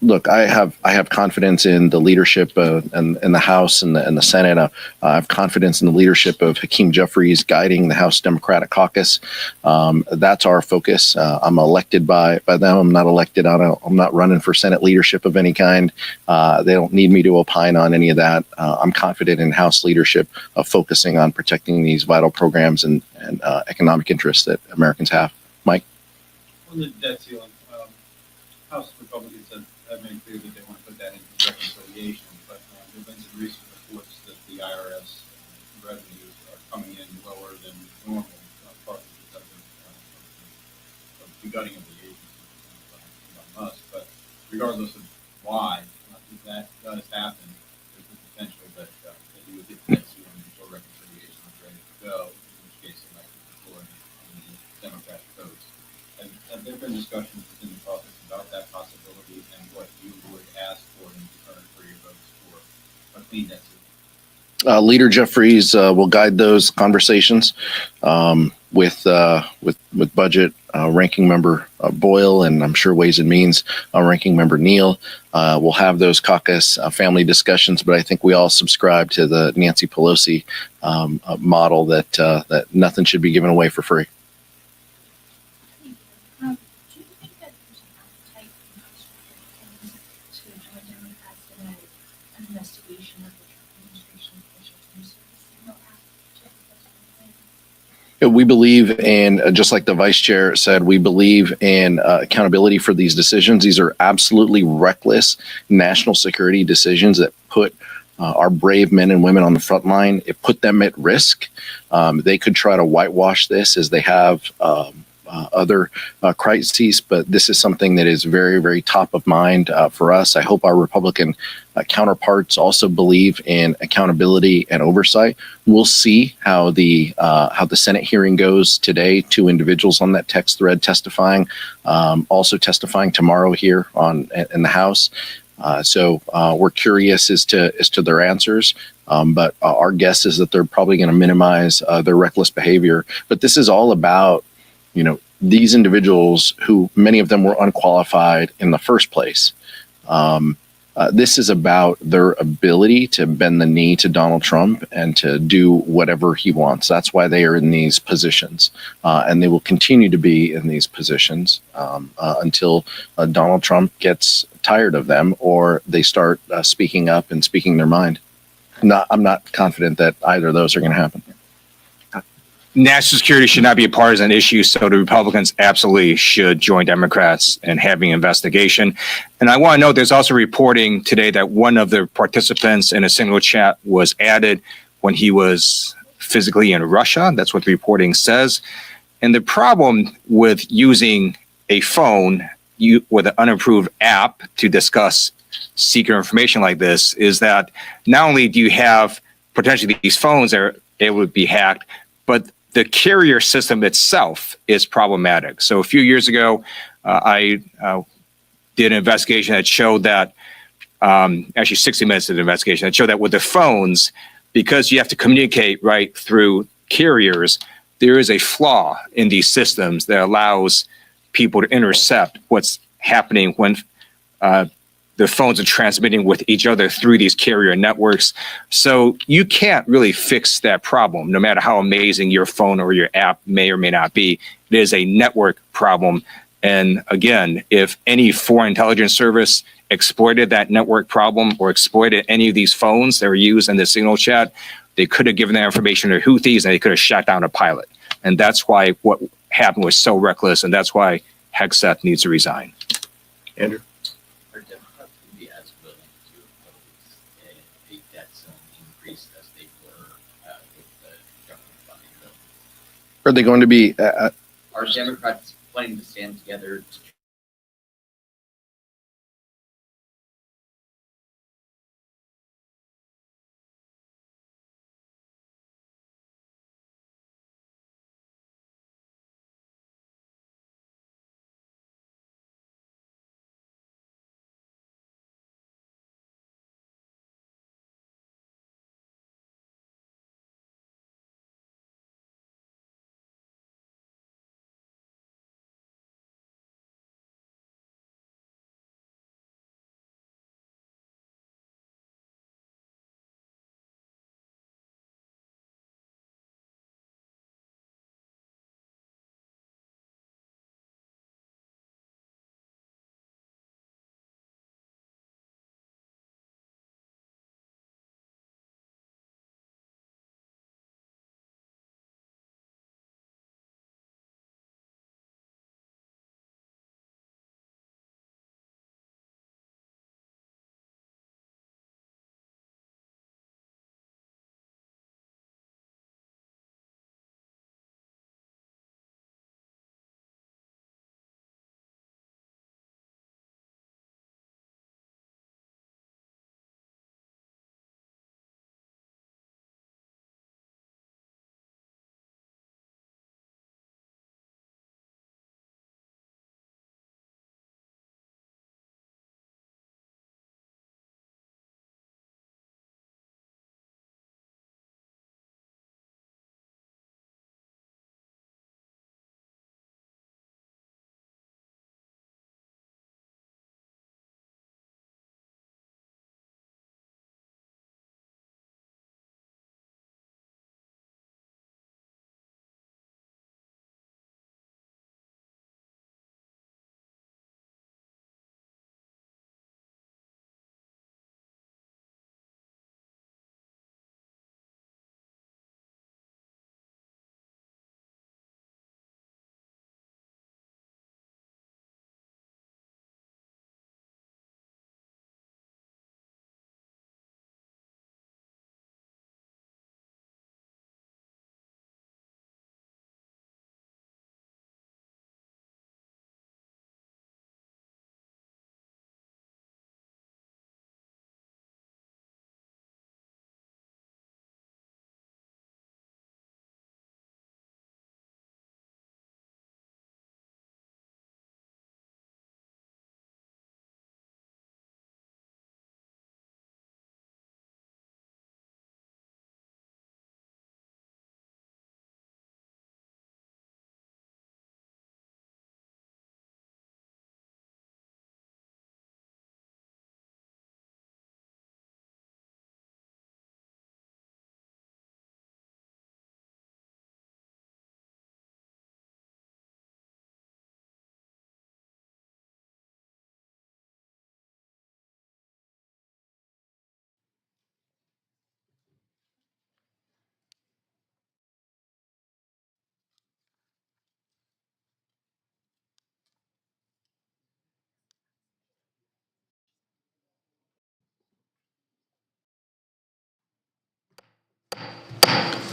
S11: Look, I have confidence in the leadership and the House and the Senate. I have confidence in the leadership of Hakeem Jeffries guiding the House Democratic Caucus. That's our focus. I'm elected by them. I'm not elected I'm not running for Senate leadership of any kind. They don't need me to opine on any of that. I'm confident in House leadership of focusing on protecting these vital programs and economic interests that Americans have. Mike?
S23: On the debt ceiling, House Republicans have made clear that they want to put that into reconciliation, but there have been some recent reports that the IRS revenues are coming in lower than normal, partly because of the gutting of the agency by Musk. But regardless of why, if that does happen, there's the potential that you would get debt ceiling before reconciliation is ready to go, in which case it might be before the Democratic votes. Have there been discussions within the caucus about that possibility and what you would ask for in return for your votes for a clean debt ceiling?
S11: Leader Jeffries will guide those conversations with budget ranking member Boyle, and I'm sure Ways and Means ranking member Neal. We'll have those caucus family discussions, but I think we all subscribe to the Nancy Pelosi model that nothing should be given away for free. We believe in, just like the vice chair said, we believe in accountability for these decisions. These are absolutely reckless national security decisions that put our brave men and women on the front line. It put them at risk. They could try to whitewash this as they have other crises, but this is something that is very, very top of mind for us. I hope our Republican counterparts also believe in accountability and oversight. We'll see how the Senate hearing goes today. 2 individuals on that text thread testifying, also testifying tomorrow here in the House. So we're curious as to their answers. But our guess is that they're probably going to minimize their reckless behavior. But this is all about, these individuals who many of them were unqualified in the first place. This is about their ability to bend the knee to Donald Trump and to do whatever he wants. That's why they are in these positions. And they will continue to be in these positions until Donald Trump gets tired of them or they start speaking up and speaking their mind. I'm not confident that either of those are going to happen.
S12: National security should not be a partisan issue, so the Republicans absolutely should join Democrats in having an investigation. And I want to note there's also reporting today that one of the participants in a single chat was added when he was physically in Russia. That's what the reporting says. And the problem with using a phone with an unapproved app to discuss secret information like this is that not only do you have potentially these phones that are able to be hacked, but the carrier system itself is problematic. So a few years ago, I did an investigation that showed that actually 60 minutes of the investigation that showed that with the phones, because you have to communicate right through carriers, there is a flaw in these systems that allows people to intercept what's happening when the phones are transmitting with each other through these carrier networks. So you can't really fix that problem, no matter how amazing your phone or your app may or may not be. It is a network problem. And again, if any foreign intelligence service exploited that network problem or exploited any of these phones that were used in the signal chat, they could have given that information to Houthis and they could have shot down a pilot. And that's why what happened was so reckless, and that's why Hegseth needs to resign.
S10: Andrew?
S2: Are Democrats going to be as willing to oppose a debt zone increase as they were with the government funding bill?
S11: Are they going to be?
S2: Are Democrats planning to stand together to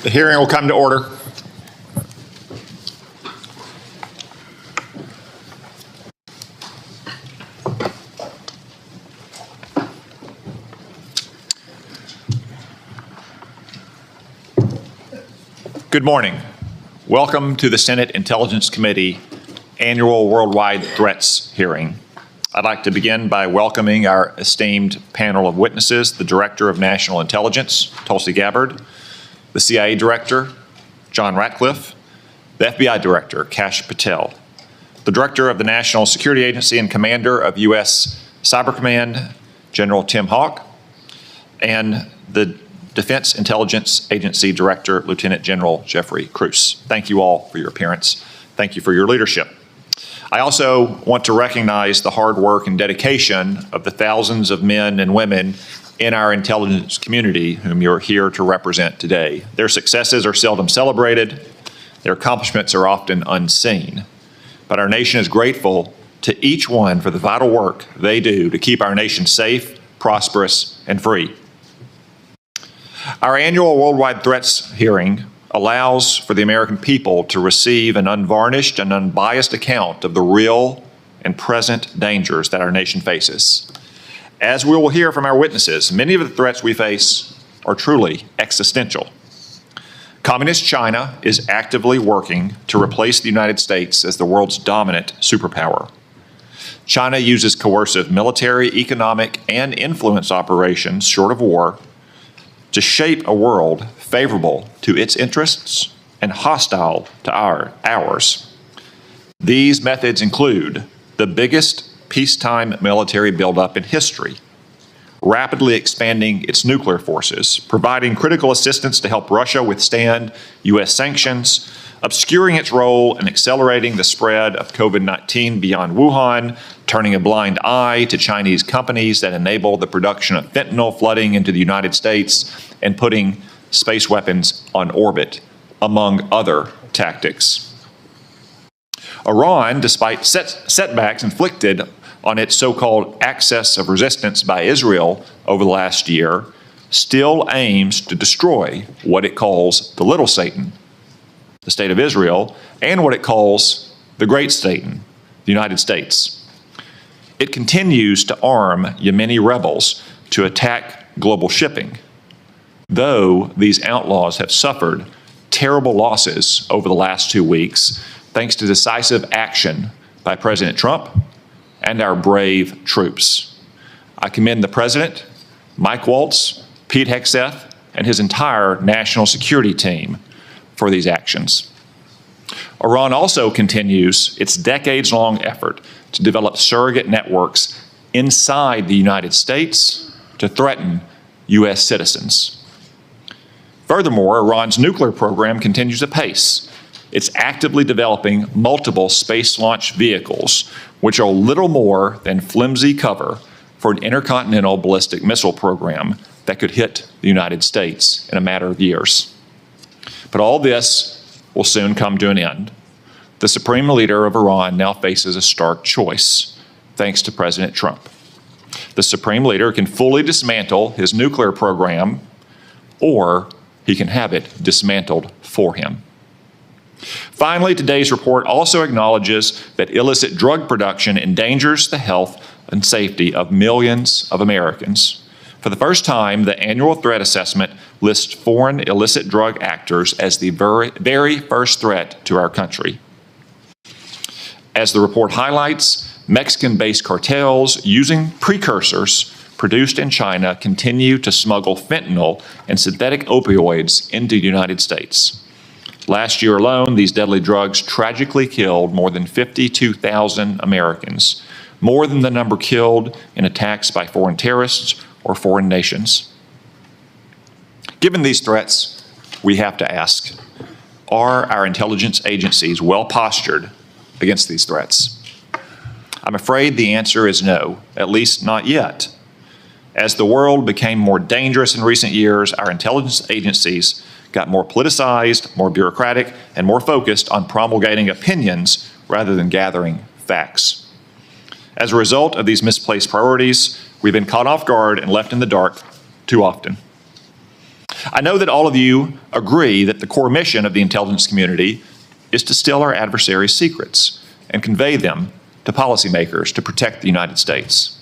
S14: The hearing will come to order. Good morning. Welcome to the Senate Intelligence Committee Annual Worldwide Threats Hearing. I'd like to begin by welcoming our esteemed panel of witnesses, the Director of National Intelligence, Tulsi Gabbard, the CIA Director, John Ratcliffe, the FBI Director, Kash Patel, the Director of the National Security Agency and Commander of U.S. Cyber Command, General Tim Hawk, and the Defense Intelligence Agency Director, Lieutenant General Jeffrey Cruz. Thank you all for your appearance. Thank you for your leadership. I also want to recognize the hard work and dedication of the thousands of men and women in our intelligence community whom you're here to represent today. Their successes are seldom celebrated. Their accomplishments are often unseen. But our nation is grateful to each one for the vital work they do to keep our nation safe, prosperous, and free. Our annual Worldwide Threats hearing allows for the American people to receive an unvarnished and unbiased account of the real and present dangers that our nation faces. As we will hear from our witnesses, many of the threats we face are truly existential. Communist China is actively working to replace the United States as the world's dominant superpower. China uses coercive military, economic, and influence operations, short of war, to shape a world favorable to its interests and hostile to ours. These methods include the biggest peacetime military buildup in history, rapidly expanding its nuclear forces, providing critical assistance to help Russia withstand U.S. sanctions, obscuring its role in accelerating the spread of COVID-19 beyond Wuhan, turning a blind eye to Chinese companies that enable the production of fentanyl flooding into the United States, and putting space weapons on orbit, among other tactics. Iran, despite setbacks inflicted on its so-called axis of resistance by Israel over the last year, still aims to destroy what it calls the little Satan, the State of Israel, and what it calls the great Satan, the United States. It continues to arm Yemeni rebels to attack global shipping, though these outlaws have suffered terrible losses over the last 2 weeks thanks to decisive action by President Trump and our brave troops. I commend the President, Mike Waltz, Pete Hegseth, and his entire national security team for these actions. Iran also continues its decades-long effort to develop surrogate networks inside the United States to threaten U.S. citizens. Furthermore, Iran's nuclear program continues apace. It's actively developing multiple space launch vehicles, which are little more than flimsy cover for an intercontinental ballistic missile program that could hit the United States in a matter of years. But all this will soon come to an end. The supreme leader of Iran now faces a stark choice, thanks to President Trump. The supreme leader can fully dismantle his nuclear program, or he can have it dismantled for him. Finally, today's report also acknowledges that illicit drug production endangers the health and safety of millions of Americans. For the first time, the annual threat assessment lists foreign illicit drug actors as the very first threat to our country. As the report highlights, Mexican-based cartels using precursors produced in China continue to smuggle fentanyl and synthetic opioids into the United States. Last year alone, these deadly drugs tragically killed more than 52,000 Americans, more than the number killed in attacks by foreign terrorists or foreign nations. Given these threats, we have to ask, are our intelligence agencies well postured against these threats? I'm afraid the answer is no, at least not yet. As the world became more dangerous in recent years, our intelligence agencies got more politicized, more bureaucratic, and more focused on promulgating opinions rather than gathering facts. As a result of these misplaced priorities, we've been caught off guard and left in the dark too often. I know that all of you agree that the core mission of the intelligence community is to steal our adversaries' secrets and convey them to policymakers to protect the United States.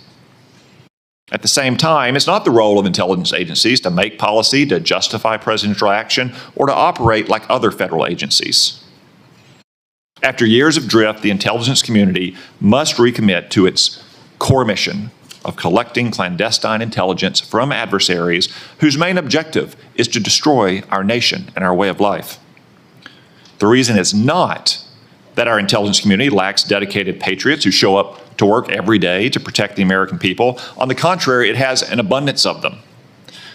S14: At the same time, it's not the role of intelligence agencies to make policy, to justify presidential action, or to operate like other federal agencies. After years of drift, the intelligence community must recommit to its core mission of collecting clandestine intelligence from adversaries whose main objective is to destroy our nation and our way of life. The reason is not that our intelligence community lacks dedicated patriots who show up to work every day to protect the American people. On the contrary, it has an abundance of them.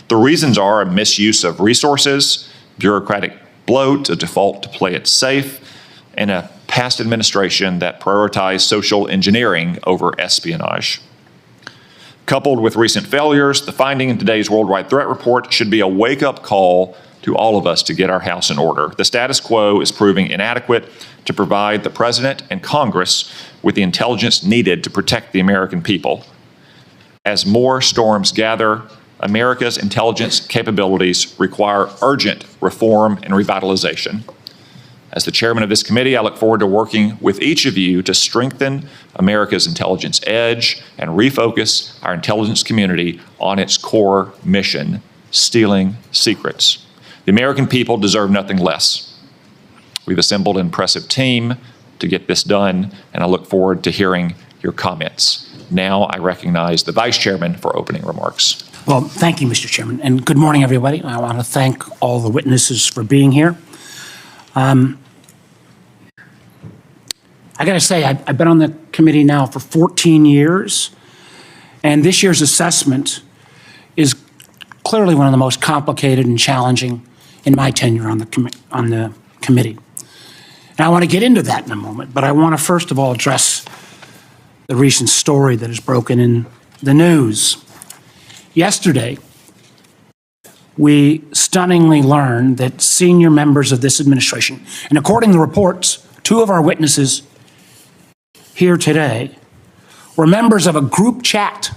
S14: The reasons are a misuse of resources, bureaucratic bloat, a default to play it safe, and a past administration that prioritized social engineering over espionage. Coupled with recent failures, the finding in today's Worldwide Threat Report should be a wake-up call to all of us to get our house in order. The status quo is proving inadequate to provide the President and Congress with the intelligence needed to protect the American people. As more storms gather, America's intelligence capabilities require urgent reform and revitalization. As the chairman of this committee, I look forward to working with each of you to strengthen America's intelligence edge and refocus our intelligence community on its core mission, stealing secrets. The American people deserve nothing less. We've assembled an impressive team to get this done, and I look forward to hearing your comments. Now I recognize the Vice Chairman for opening remarks.
S1: Well, thank you, Mr. Chairman, and good morning, everybody. I want to thank all the witnesses for being here. I got to say, I've been on the committee now for 14 years, and this year's assessment is clearly one of the most complicated and challenging in my tenure on the committee. And I want to get into that in a moment, but I want to first of all address the recent story that has broken in the news. Yesterday, we stunningly learned that senior members of this administration, and according to reports, two of our witnesses here today were members of a group chat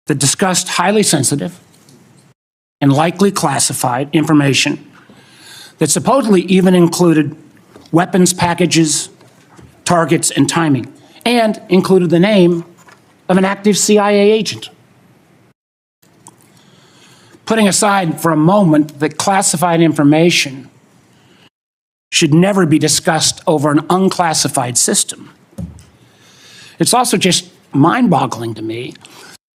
S1: that discussed highly sensitive and likely classified information that supposedly even included weapons packages, targets, and timing, and included the name of an active CIA agent. Putting aside for a moment that classified information should never be discussed over an unclassified system, it's also just mind-boggling to me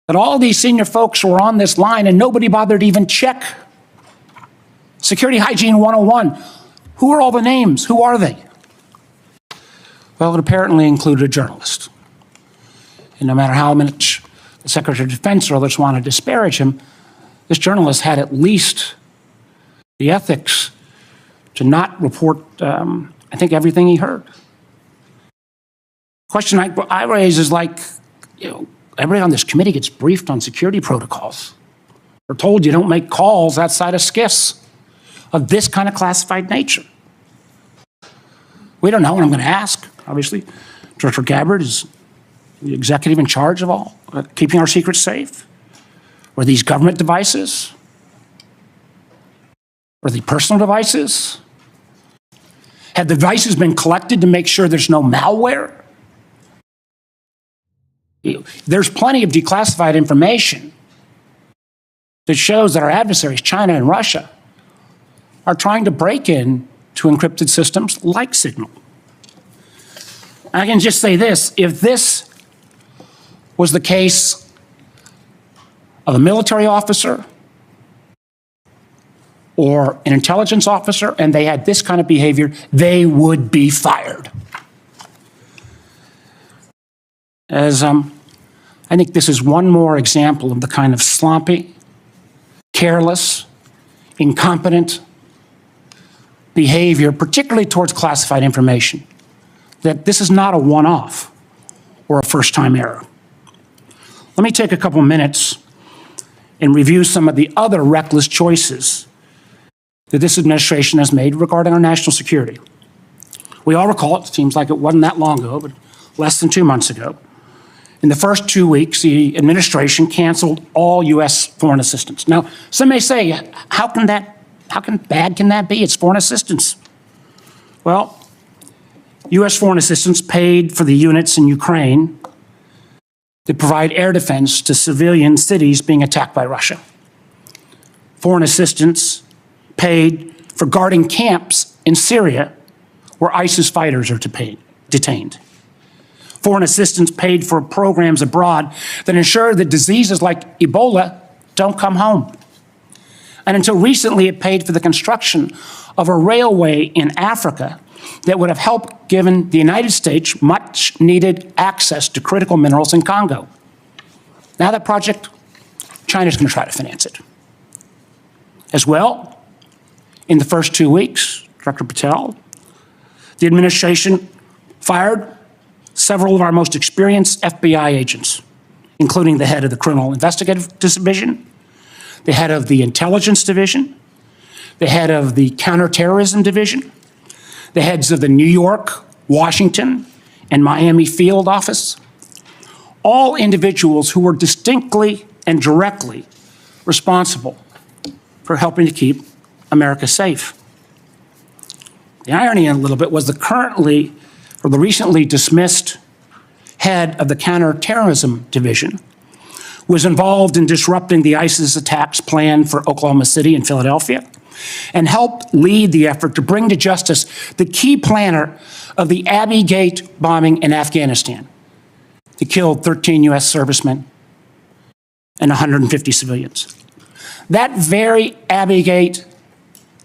S1: that all these senior folks were on this line and nobody bothered to even check. Security Hygiene 101. Who are all the names? Who are they? Well, it apparently included a journalist. And no matter how much the Secretary of Defense or others want to disparage him, this journalist had at least the ethics to not report, I think, everything he heard. Question I raise is like, everybody on this committee gets briefed on security protocols. We're told you don't make calls outside of SCIFs of this kind of classified nature. We don't know, and I'm going to ask, obviously. Director Gabbard is the executive in charge of all, keeping our secrets safe. Were these government devices? Were they personal devices? Had the devices been collected to make sure there's no malware? There's plenty of declassified information that shows that our adversaries, China and Russia, are trying to break in to encrypted systems like Signal. I can just say this, if this was the case of a military officer or an intelligence officer and they had this kind of behavior, they would be fired. As I think this is one more example of the kind of sloppy, careless, incompetent behavior, particularly towards classified information, that this is not a one-off or a first-time error. Let me take a couple minutes and review some of the other reckless choices that this administration has made regarding our national security. We all recall, it seems like it wasn't that long ago, but less than 2 months ago, in the first 2 weeks, the administration canceled all U.S. foreign assistance. Now, some may say, how bad can that be? It's foreign assistance. Well, U.S. foreign assistance paid for the units in Ukraine that provide air defense to civilian cities being attacked by Russia. Foreign assistance paid for guarding camps in Syria where ISIS fighters are detained. foreign assistance paid for programs abroad that ensure that diseases like Ebola don't come home. And until recently, it paid for the construction of a railway in Africa that would have helped given the United States much needed access to critical minerals in Congo. Now that project, China's going to try to finance it. As well, in the first 2 weeks, Dr. Patel, the administration fired several of our most experienced FBI agents, including the head of the Criminal Investigative Division, the head of the Intelligence Division, the head of the Counterterrorism Division, the heads of the New York, Washington, and Miami field office, all individuals who were distinctly and directly responsible for helping to keep America safe. The irony a little bit was the recently dismissed head of the Counterterrorism Division was involved in disrupting the ISIS attacks planned for Oklahoma City and Philadelphia, and helped lead the effort to bring to justice the key planner of the Abbey Gate bombing in Afghanistan. It killed 13 U.S. servicemen and 150 civilians. That very Abbey Gate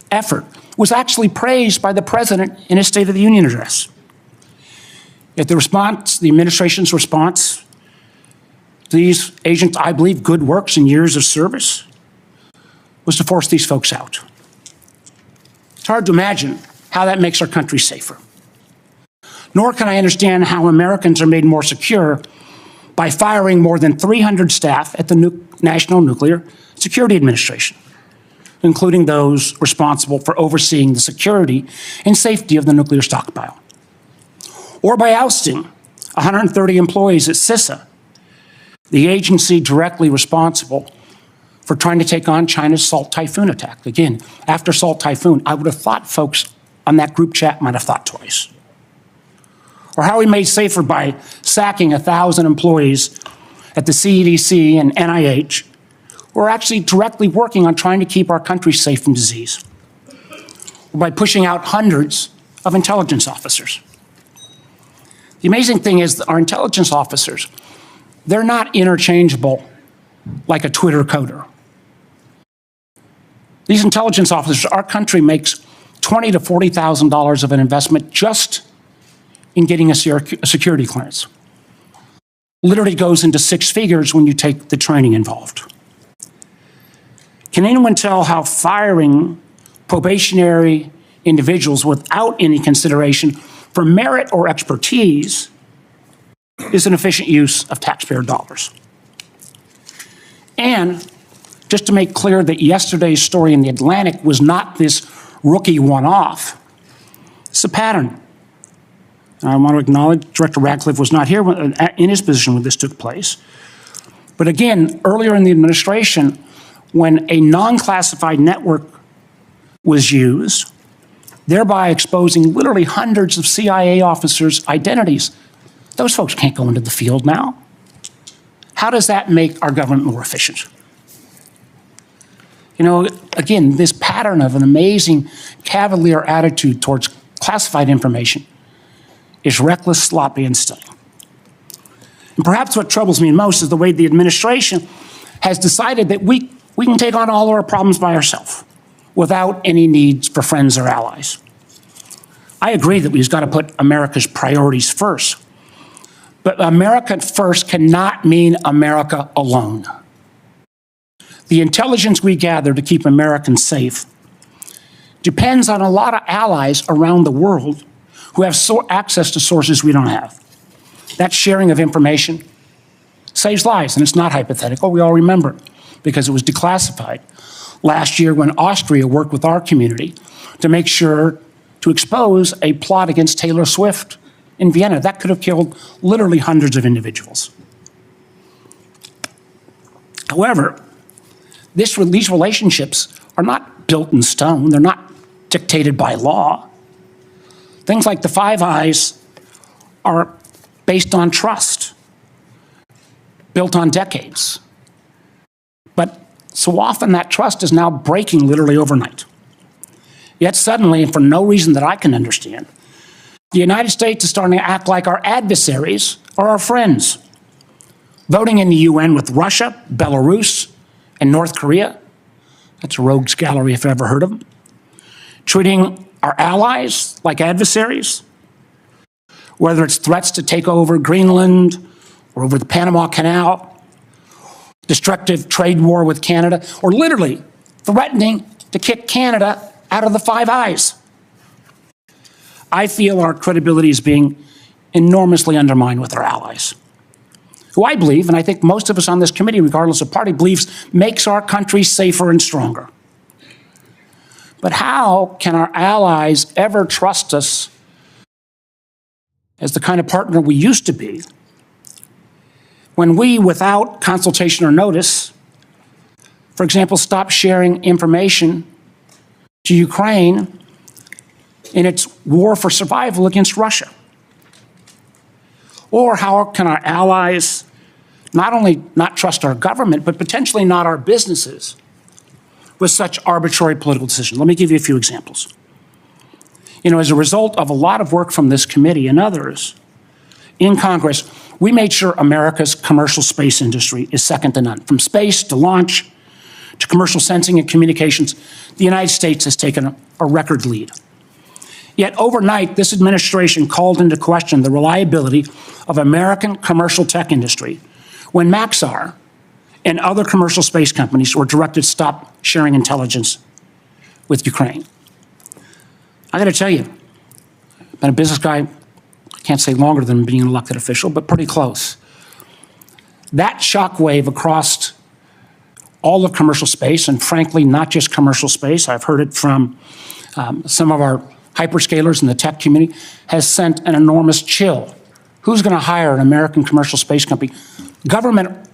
S1: effort was actually praised by the president in his State of the Union address. Yet the administration's response to these agents, I believe, good works and years of service, was to force these folks out. It's hard to imagine how that makes our country safer. Nor can I understand how Americans are made more secure by firing more than 300 staff at the National Nuclear Security Administration, including those responsible for overseeing the security and safety of the nuclear stockpile. Or by ousting 130 employees at CISA, the agency directly responsible for trying to take on China's Salt Typhoon attack. Again, after Salt Typhoon, I would have thought folks on that group chat might have thought twice. Or how we made safer by sacking 1,000 employees at the CDC and NIH who are actually directly working on trying to keep our country safe from disease. Or by pushing out hundreds of intelligence officers. The amazing thing is that our intelligence officers, they're not interchangeable like a Twitter coder. These intelligence officers, our country makes $20,000 to $40,000 of an investment just in getting a security clearance. Literally goes into six figures when you take the training involved. Can anyone tell how firing probationary individuals without any consideration for merit or expertise is an efficient use of taxpayer dollars? And just to make clear that yesterday's story in The Atlantic was not this rookie one-off, it's a pattern. And I want to acknowledge Director Radcliffe was not here in his position when this took place. But again, earlier in the administration, when a non-classified network was used, thereby exposing literally hundreds of CIA officers' identities, those folks can't go into the field now. How does that make our government more efficient? You know, again, this pattern of an amazing cavalier attitude towards classified information is reckless, sloppy, and stunning. And perhaps what troubles me most is the way the administration has decided that we can take on all of our problems by ourselves without any needs for friends or allies. I agree that we've got to put America's priorities first. But America first cannot mean America alone. The intelligence we gather to keep Americans safe depends on a lot of allies around the world who have access to sources we don't have. That sharing of information saves lives, and it's not hypothetical. We all remember, because it was declassified last year when Austria worked with our community to make sure to expose a plot against Taylor Swift in Vienna. That could have killed literally hundreds of individuals. However, these relationships are not built in stone. They're not dictated by law. Things like the Five Eyes are based on trust, built on decades. But so often that trust is now breaking literally overnight. Yet suddenly, and for no reason that I can understand, The United States is starting to act like our adversaries are our friends. Voting in the UN with Russia, Belarus, and North Korea. That's a rogues gallery if I've ever heard of them. Treating our allies like adversaries, whether it's threats to take over Greenland or over the Panama Canal, destructive trade war with Canada, or literally threatening to kick Canada out of the Five Eyes. I feel our credibility is being enormously undermined with our allies, who I believe, and I think most of us on this committee, regardless of party, believes makes our country safer and stronger. But how can our allies ever trust us as the kind of partner we used to be when we, without consultation or notice, for example, stop sharing information to Ukraine in its war for survival against Russia? Or how can our allies not only not trust our government, but potentially not our businesses with such arbitrary political decisions? Let me give you a few examples. As a result of a lot of work from this committee and others in Congress, we made sure America's commercial space industry is second to none. From space to launch to commercial sensing and communications, the United States has taken a record lead. Yet overnight, this administration called into question the reliability of American commercial tech industry when Maxar and other commercial space companies were directed to stop sharing intelligence with Ukraine. I got to tell you, I've been a business guy, I can't say longer than being an elected official, but pretty close. That shockwave across all of commercial space, and frankly, not just commercial space, I've heard it from some of our hyperscalers in the tech community, has sent an enormous chill. Who's going to hire an American commercial space company, government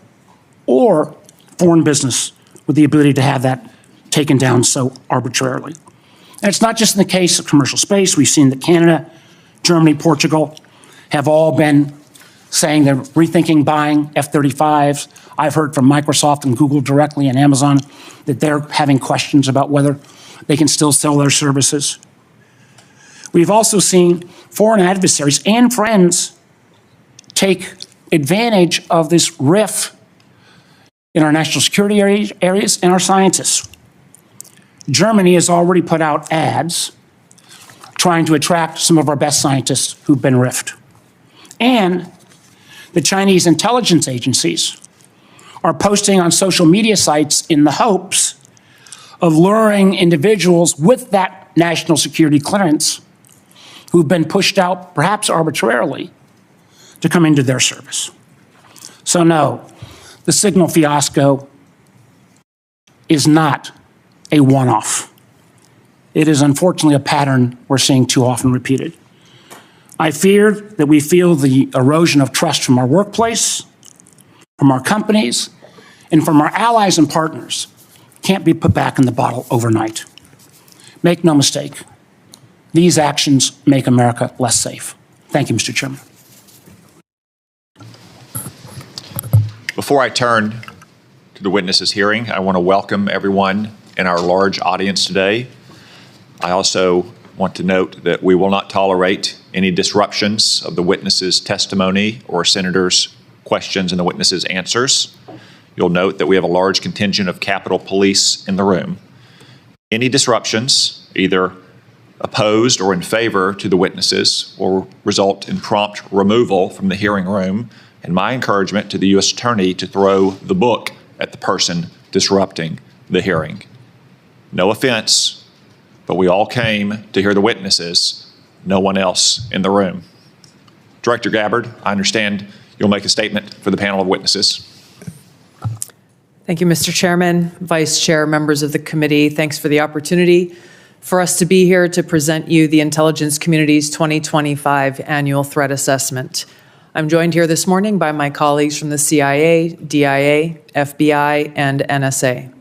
S1: or foreign business, with the ability to have that taken down so arbitrarily? And it's not just in the case of commercial space. We've seen that Canada, Germany, Portugal have all been saying they're rethinking buying F-35s. I've heard from Microsoft and Google directly and Amazon that they're having questions about whether they can still sell their services. We've also seen foreign adversaries and friends take advantage of this rift in our national security areas and our scientists. Germany has already put out ads trying to attract some of our best scientists who've been rifted. And the Chinese intelligence agencies are posting on social media sites in the hopes of luring individuals with that national security clearance who've been pushed out, perhaps arbitrarily, to come into their service. So no, the signal fiasco is not a one-off. It is unfortunately a pattern we're seeing too often repeated. I fear that we feel the erosion of trust from our workplace, from our companies, and from our allies and partners can't be put back in the bottle overnight. Make no mistake, these actions make America less safe. Thank you, Mr. Chairman.
S14: Before I turn to the witnesses' hearing, I want to welcome everyone in our large audience today. I also want to note that we will not tolerate any disruptions of the witnesses' testimony or senators' questions and the witnesses' answers. You'll note that we have a large contingent of Capitol Police in the room. Any disruptions, either opposed or in favor to the witnesses, will result in prompt removal from the hearing room, and my encouragement to the U.S. Attorney to throw the book at the person disrupting the hearing. No offense, but we all came to hear the witnesses, no one else in the room. Director Gabbard, I understand you'll make a statement for the panel of witnesses.
S7: Thank you, Mr. Chairman, Vice Chair, members of the committee. Thanks for the opportunity for us to be here to present you the intelligence community's 2025 annual threat assessment. I'm joined here this morning by my colleagues from the CIA, DIA, FBI, and NSA.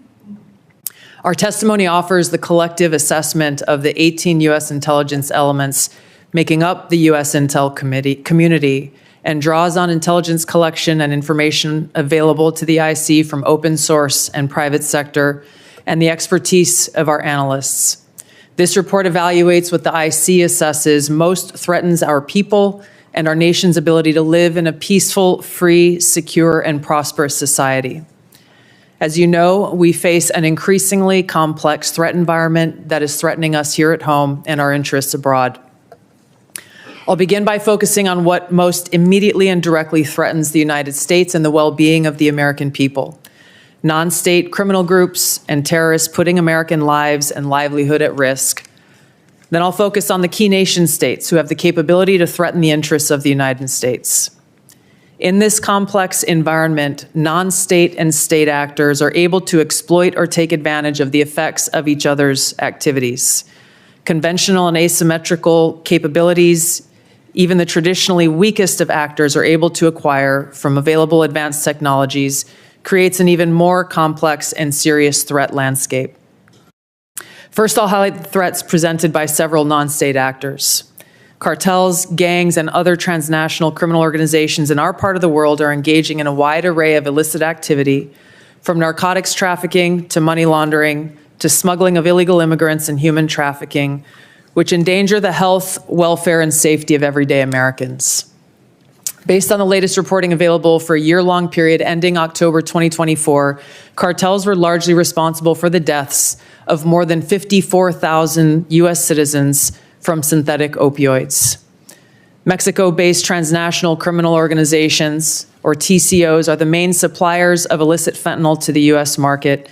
S7: Our testimony offers the collective assessment of the 18 U.S. intelligence elements making up the U.S. Intel community and draws on intelligence collection and information available to the IC from open source and private sector and the expertise of our analysts. This report evaluates what the IC assesses most threatens our people and our nation's ability to live in a peaceful, free, secure, and prosperous society. As you know, we face an increasingly complex threat environment that is threatening us here at home and our interests abroad. I'll begin by focusing on what most immediately and directly threatens the United States and the well-being of the American people. Non-state criminal groups and terrorists putting American lives and livelihood at risk. Then I'll focus on the key nation states who have the capability to threaten the interests of the United States. In this complex environment, non-state and state actors are able to exploit or take advantage of the effects of each other's activities. Conventional and asymmetrical capabilities, even the traditionally weakest of actors are able to acquire from available advanced technologies, creates an even more complex and serious threat landscape. First, I'll highlight the threats presented by several non-state actors. Cartels, gangs, and other transnational criminal organizations in our part of the world are engaging in a wide array of illicit activity, from narcotics trafficking to money laundering to smuggling of illegal immigrants and human trafficking, which endanger the health, welfare, and safety of everyday Americans. Based on the latest reporting available for a year-long period ending October 2024, cartels were largely responsible for the deaths of more than 54,000 U.S. citizens from synthetic opioids. Mexico-based transnational criminal organizations, or TCOs, are the main suppliers of illicit fentanyl to the U.S. market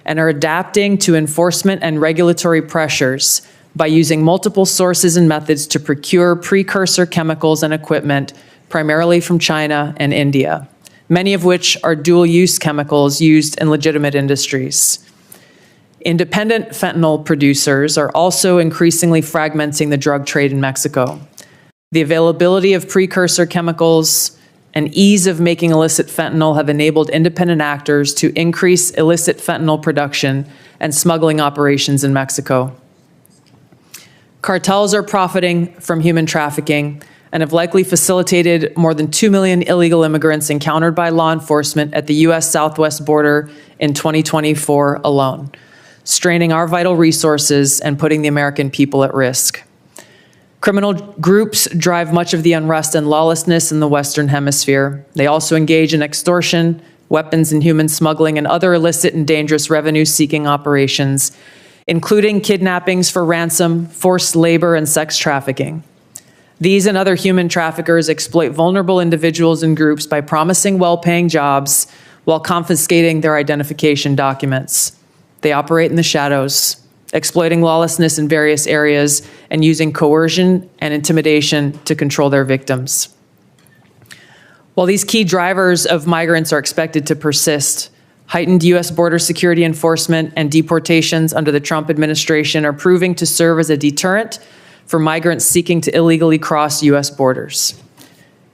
S7: and are adapting to enforcement and regulatory pressures by using multiple sources and methods to procure precursor chemicals and equipment, primarily from China and India, many of which are dual-use chemicals used in legitimate industries. Independent fentanyl producers are also increasingly fragmenting the drug trade in Mexico. The availability of precursor chemicals and ease of making illicit fentanyl have enabled independent actors to increase illicit fentanyl production and smuggling operations in Mexico. Cartels are profiting from human trafficking and have likely facilitated more than 2 million illegal immigrants encountered by law enforcement at the U.S. southwest border in 2024 alone, straining our vital resources and putting the American people at risk. Criminal groups drive much of the unrest and lawlessness in the Western Hemisphere. They also engage in extortion, weapons and human smuggling, and other illicit and dangerous revenue-seeking operations, including kidnappings for ransom, forced labor, and sex trafficking. These and other human traffickers exploit vulnerable individuals and groups by promising well-paying jobs while confiscating their identification documents. They operate in the shadows, exploiting lawlessness in various areas and using coercion and intimidation to control their victims. While these key drivers of migrants are expected to persist, heightened U.S. border security enforcement and deportations under the Trump administration are proving to serve as a deterrent for migrants seeking to illegally cross U.S. borders.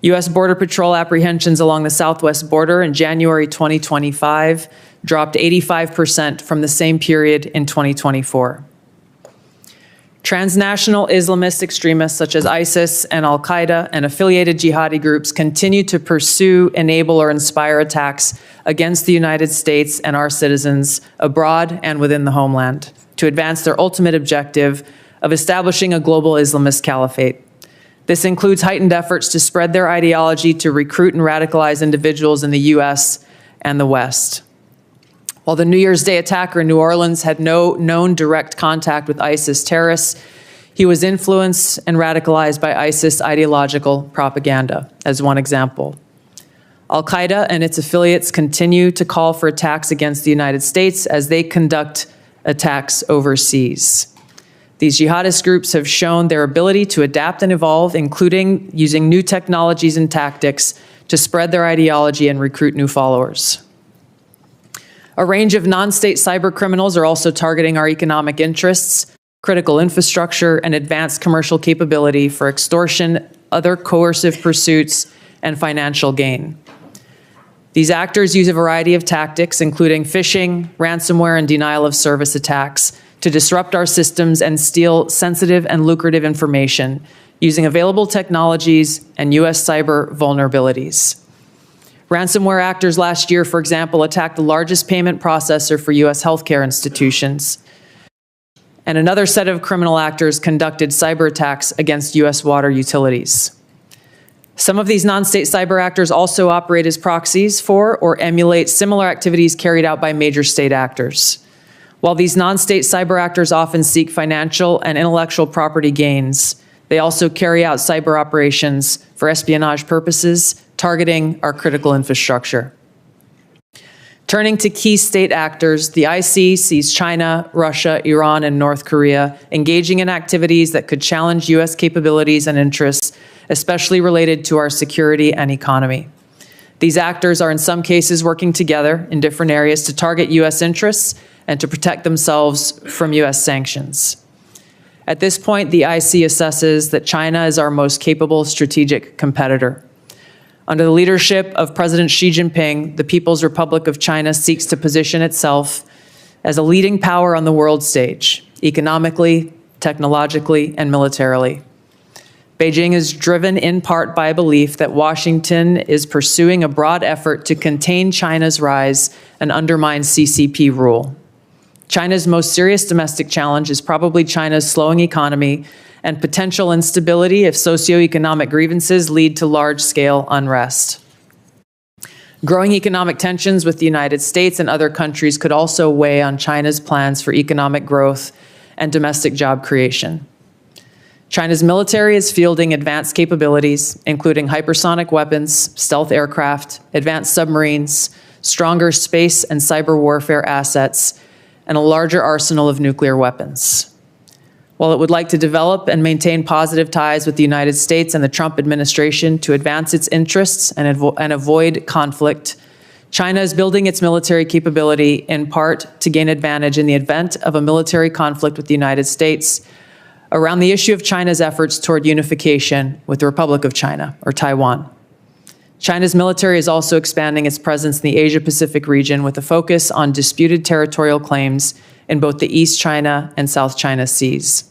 S7: U.S. Border Patrol apprehensions along the southwest border in January 2025 dropped 85% from the same period in 2024. Transnational Islamist extremists such as ISIS and Al-Qaeda and affiliated jihadi groups continue to pursue, enable, or inspire attacks against the United States and our citizens abroad and within the homeland to advance their ultimate objective of establishing a global Islamist caliphate. This includes heightened efforts to spread their ideology to recruit and radicalize individuals in the U.S. and the West. While the New Year's Day attacker in New Orleans had no known direct contact with ISIS terrorists, he was influenced and radicalized by ISIS ideological propaganda, as one example. Al-Qaeda and its affiliates continue to call for attacks against the United States as they conduct attacks overseas. These jihadist groups have shown their ability to adapt and evolve, including using new technologies and tactics to spread their ideology and recruit new followers. A range of non-state cyber criminals are also targeting our economic interests, critical infrastructure, and advanced commercial capability for extortion, other coercive pursuits, and financial gain. These actors use a variety of tactics, including phishing, ransomware, and denial of service attacks, to disrupt our systems and steal sensitive and lucrative information using available technologies and U.S. cyber vulnerabilities. Ransomware actors last year, for example, attacked the largest payment processor for U.S. healthcare institutions. and another set of criminal actors conducted cyber attacks against U.S. water utilities. Some of these non-state cyber actors also operate as proxies for or emulate similar activities carried out by major state actors. While these non-state cyber actors often seek financial and intellectual property gains, they also carry out cyber operations for espionage purposes, targeting our critical infrastructure. Turning to key state actors, the IC sees China, Russia, Iran, and North Korea engaging in activities that could challenge U.S. capabilities and interests, especially related to our security and economy. These actors are in some cases working together in different areas to target U.S. interests and to protect themselves from U.S. sanctions. At this point, the IC assesses that China is our most capable strategic competitor. Under the leadership of President Xi Jinping, the People's Republic of China seeks to position itself as a leading power on the world stage, economically, technologically, and militarily. Beijing is driven in part by a belief that Washington is pursuing a broad effort to contain China's rise and undermine CCP rule. China's most serious domestic challenge is probably China's slowing economy and potential instability if socioeconomic grievances lead to large-scale unrest. Growing economic tensions with the United States and other countries could also weigh on China's plans for economic growth and domestic job creation. China's military is fielding advanced capabilities, including hypersonic weapons, stealth aircraft, advanced submarines, stronger space and cyber warfare assets, and a larger arsenal of nuclear weapons. While it would like to develop and maintain positive ties with the United States and the Trump administration to advance its interests and avoid conflict, China is building its military capability in part to gain advantage in the event of a military conflict with the United States around the issue of China's efforts toward unification with the Republic of China, or Taiwan. China's military is also expanding its presence in the Asia-Pacific region with a focus on disputed territorial claims in both the East China and South China Seas.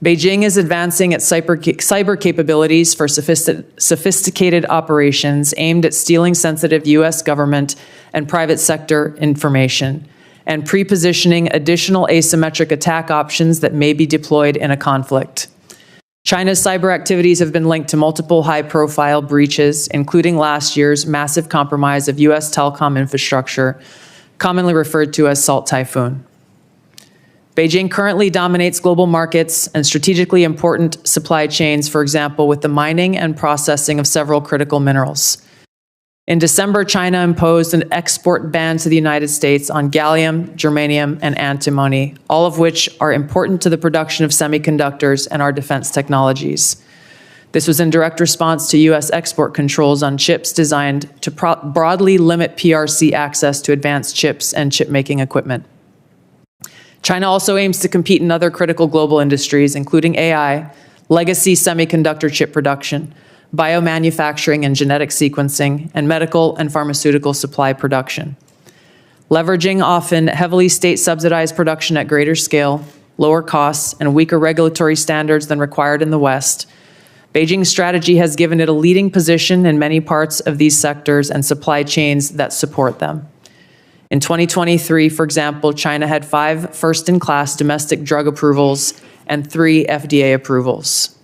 S7: Beijing is advancing its cyber capabilities for sophisticated operations aimed at stealing sensitive U.S. government and private sector information and pre-positioning additional asymmetric attack options that may be deployed in a conflict. China's cyber activities have been linked to multiple high-profile breaches, including last year's massive compromise of U.S. telecom infrastructure, commonly referred to as Salt Typhoon. Beijing currently dominates global markets and strategically important supply chains, for example, with the mining and processing of several critical minerals. In December, China imposed an export ban to the United States on gallium, germanium, and antimony, all of which are important to the production of semiconductors and our defense technologies. This was in direct response to U.S. export controls on chips designed to broadly limit PRC access to advanced chips and chip-making equipment. China also aims to compete in other critical global industries, including AI, legacy semiconductor chip production, biomanufacturing and genetic sequencing, and medical and pharmaceutical supply production. Leveraging often heavily state-subsidized production at greater scale, lower costs, and weaker regulatory standards than required in the West, Beijing's strategy has given it a leading position in many parts of these sectors and supply chains that support them. In 2023, for example, China had 5 first-in-class domestic drug approvals and 3 FDA approvals.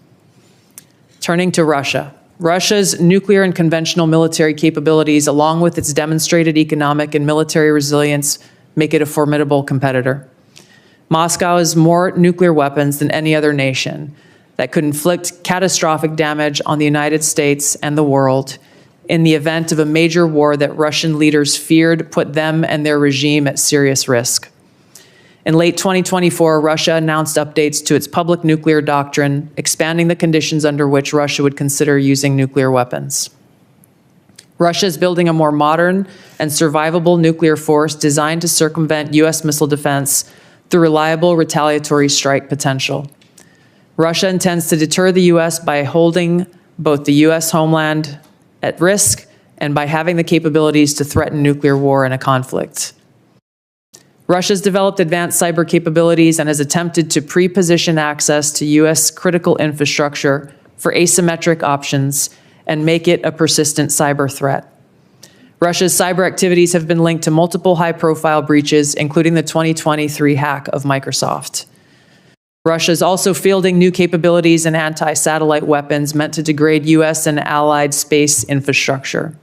S7: Turning to Russia. Russia's nuclear and conventional military capabilities, along with its demonstrated economic and military resilience, make it a formidable competitor. Moscow has more nuclear weapons than any other nation that could inflict catastrophic damage on the United States and the world in the event of a major war that Russian leaders feared put them and their regime at serious risk. In late 2024, Russia announced updates to its public nuclear doctrine, expanding the conditions under which Russia would consider using nuclear weapons. Russia is building a more modern and survivable nuclear force designed to circumvent U.S. missile defense through reliable retaliatory strike potential. Russia intends to deter the U.S. by holding both the U.S. homeland at risk and by having the capabilities to threaten nuclear war in a conflict. Russia's developed advanced cyber capabilities and has attempted to pre-position access to U.S. critical infrastructure for asymmetric options and make it a persistent cyber threat. Russia's cyber activities have been linked to multiple high-profile breaches, including the 2023 hack of Microsoft. Russia is also fielding new capabilities and anti-satellite weapons meant to degrade U.S. and allied space infrastructure.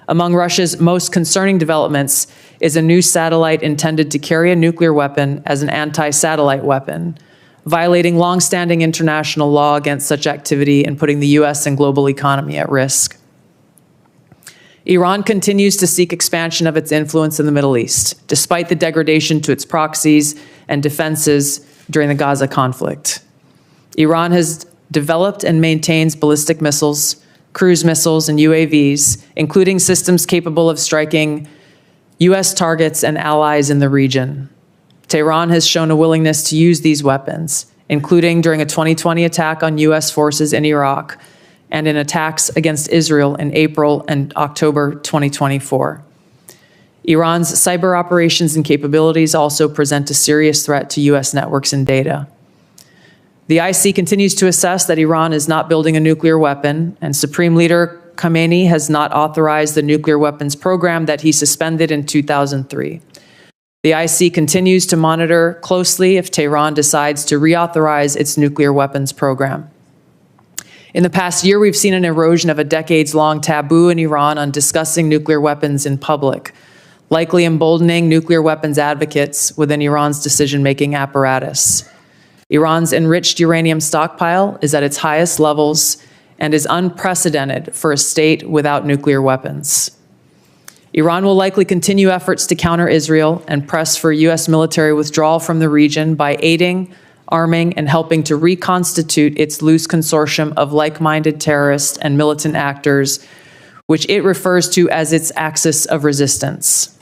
S7: Among Russia's most concerning developments is a new satellite intended to carry a nuclear weapon as an anti-satellite weapon, violating long-standing international law against such activity and putting the U.S. and global economy at risk. Iran continues to seek expansion of its influence in the Middle East, despite the degradation to its proxies and defenses during the Gaza conflict. Iran has developed and maintains ballistic missiles, cruise missiles, and UAVs, including systems capable of striking U.S. targets and allies in the region. Tehran has shown a willingness to use these weapons, including during a 2020 attack on U.S. forces in Iraq and in attacks against Israel in April and October 2024. Iran's cyber operations and capabilities also present a serious threat to U.S. networks and data. The IC continues to assess that Iran is not building a nuclear weapon, and Supreme Leader Khamenei has not authorized the nuclear weapons program that he suspended in 2003. The IC continues to monitor closely if Tehran decides to reauthorize its nuclear weapons program. In the past year, we've seen an erosion of a decades-long taboo in Iran on discussing nuclear weapons in public, likely emboldening nuclear weapons advocates within Iran's decision-making apparatus. Iran's enriched uranium stockpile is at its highest levels and is unprecedented for a state without nuclear weapons. Iran will likely continue efforts to counter Israel and press for U.S. military withdrawal from the region by aiding, arming, and helping to reconstitute its loose consortium of like-minded terrorists and militant actors, which it refers to as its axis of resistance.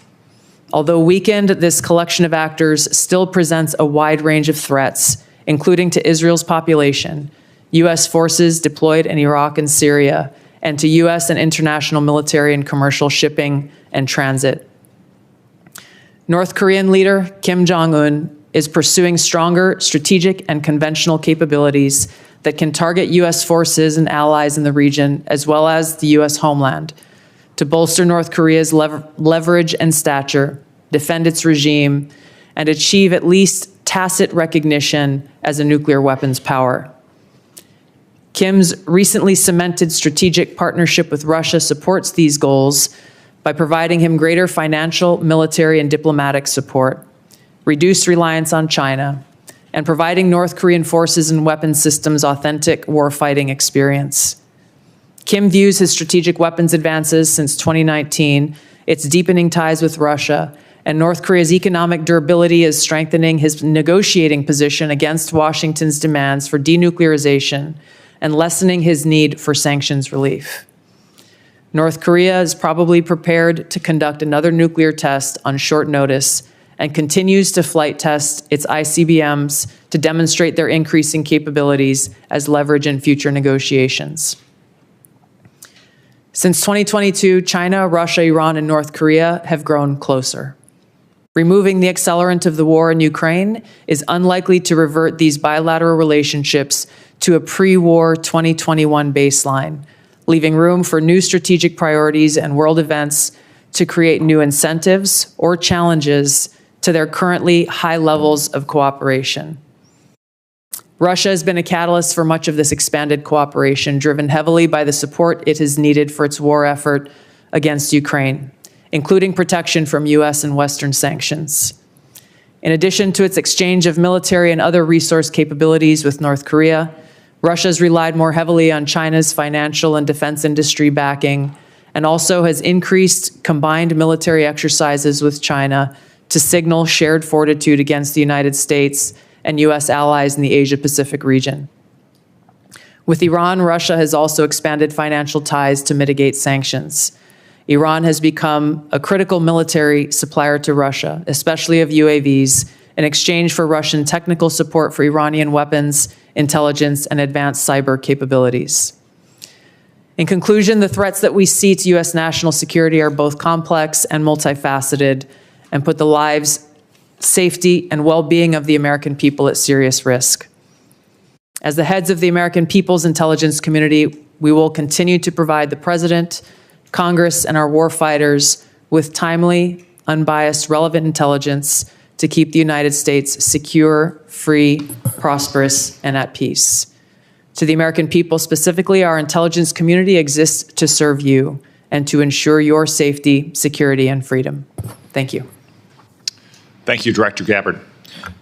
S7: Although weakened, this collection of actors still presents a wide range of threats, including to Israel's population, U.S. forces deployed in Iraq and Syria, and to U.S. and international military and commercial shipping and transit. North Korean leader Kim Jong-un is pursuing stronger strategic and conventional capabilities that can target U.S. forces and allies in the region, as well as the U.S. homeland, to bolster North Korea's leverage and stature, defend its regime, and achieve at least tacit recognition as a nuclear weapons power. Kim's recently cemented strategic partnership with Russia supports these goals by providing him greater financial, military, and diplomatic support, reduced reliance on China, and providing North Korean forces and weapons systems authentic warfighting experience. Kim views his strategic weapons advances since 2019, its deepening ties with Russia, and North Korea's economic durability is strengthening his negotiating position against Washington's demands for denuclearization and lessening his need for sanctions relief. North Korea is probably prepared to conduct another nuclear test on short notice and continues to flight test its ICBMs to demonstrate their increasing capabilities as leverage in future negotiations. Since 2022, China, Russia, Iran, and North Korea have grown closer. Removing the accelerant of the war in Ukraine is unlikely to revert these bilateral relationships to a pre-war 2021 baseline, leaving room for new strategic priorities and world events to create new incentives or challenges to their currently high levels of cooperation. Russia has been a catalyst for much of this expanded cooperation, driven heavily by the support it has needed for its war effort against Ukraine, including protection from U.S. and Western sanctions. In addition to its exchange of military and other resource capabilities with North Korea, Russia has relied more heavily on China's financial and defense industry backing, and also has increased combined military exercises with China to signal shared fortitude against the United States and U.S. allies in the Asia-Pacific region. With Iran, Russia has also expanded financial ties to mitigate sanctions. Iran has become a critical military supplier to Russia, especially of UAVs, in exchange for Russian technical support for Iranian weapons, intelligence, and advanced cyber capabilities. In conclusion, the threats that we see to U.S. national security are both complex and multifaceted, and put the lives, safety, and well-being of the American people at serious risk. As the heads of the American people's intelligence community, we will continue to provide the President, Congress, and our warfighters with timely, unbiased, relevant intelligence to keep the United States secure, free, prosperous, and at peace. To the American people specifically, our intelligence community exists to serve you and to ensure your safety, security, and freedom. Thank you.
S14: Thank you, Director Gabbard.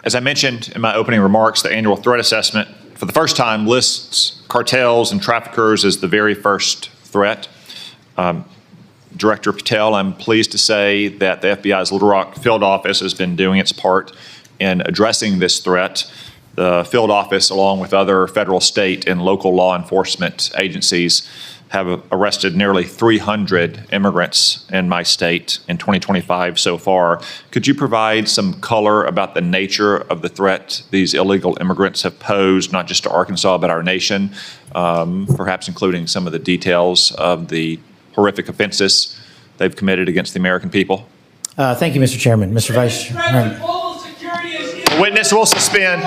S14: As I mentioned in my opening remarks, the annual threat assessment for the first time lists cartels and traffickers as the very first threat. Director Patel, I'm pleased to say that the FBI's Little Rock field office has been doing its part in addressing this threat. The field office, along with other federal, state, and local law enforcement agencies, have arrested nearly 300 immigrants in my state in 2025 so far. Could you provide some color about the nature of the threat these illegal immigrants have posed, not just to Arkansas, but our nation, perhaps including some of the details of the horrific offenses they've committed against the American people?
S8: Thank you, Mr. Chairman. Mr. Vice Chairman.
S14: The witness will suspend.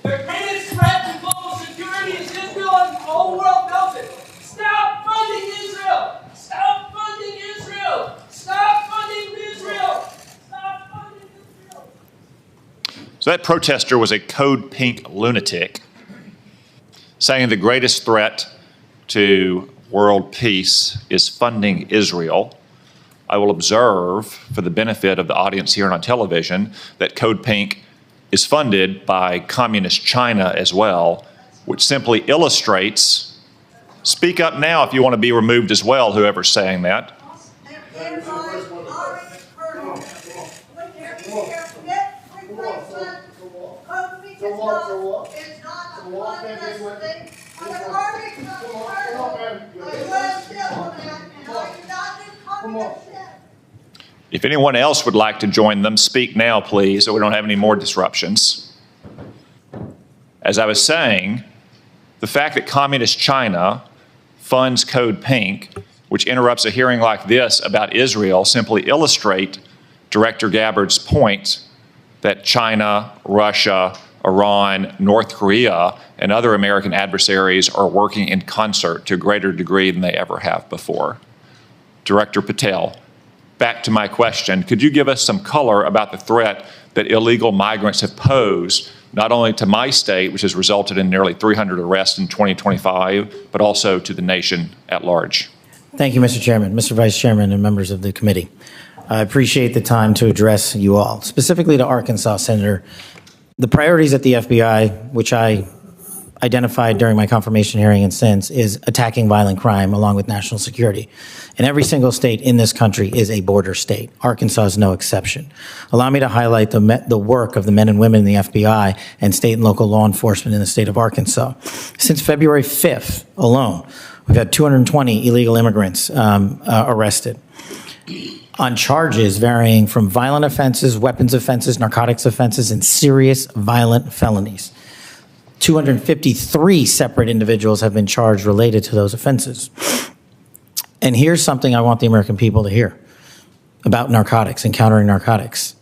S13: Their greatest threat to global security is Israel, and the whole world knows it. Stop funding Israel! Stop funding Israel! Stop funding Israel! Stop funding Israel!
S14: So that protester was a code pink lunatic saying the greatest threat to world peace is funding Israel. I will observe, for the benefit of the audience here and on television, that Code Pink is funded by Communist China as well, which simply illustrates, speak up now if you want to be removed as well, whoever's saying that. If anyone else would like to join them, speak now, please, so we don't have any more disruptions. As I was saying, the fact that Communist China funds Code Pink, which interrupts a hearing like this about Israel, simply illustrate Director Gabbard's point that China, Russia, Iran, North Korea, and other American adversaries are working in concert to a greater degree than they ever have before. Director Patel, back to my question, could you give us some color about the threat that illegal migrants have posed, not only to my state, which has resulted in nearly 300 arrests in 2025, but also to the nation at large?
S8: Thank you, Mr. Chairman, Mr. Vice Chairman, and members of the committee. I appreciate the time to address you all. Specifically to Arkansas, Senator, the priorities at the FBI, which I identified during my confirmation hearing and since, is attacking violent crime along with national security. And every single state in this country is a border state. Arkansas is no exception. Allow me to highlight the work of the men and women in the FBI and state and local law enforcement in the state of Arkansas. Since February 5th alone, we've had 220 illegal immigrants arrested on charges varying from violent offenses, weapons offenses, narcotics offenses, and serious violent felonies. 253 separate individuals have been charged related to those offenses. And here's something I want the American people to hear about narcotics and countering narcotics.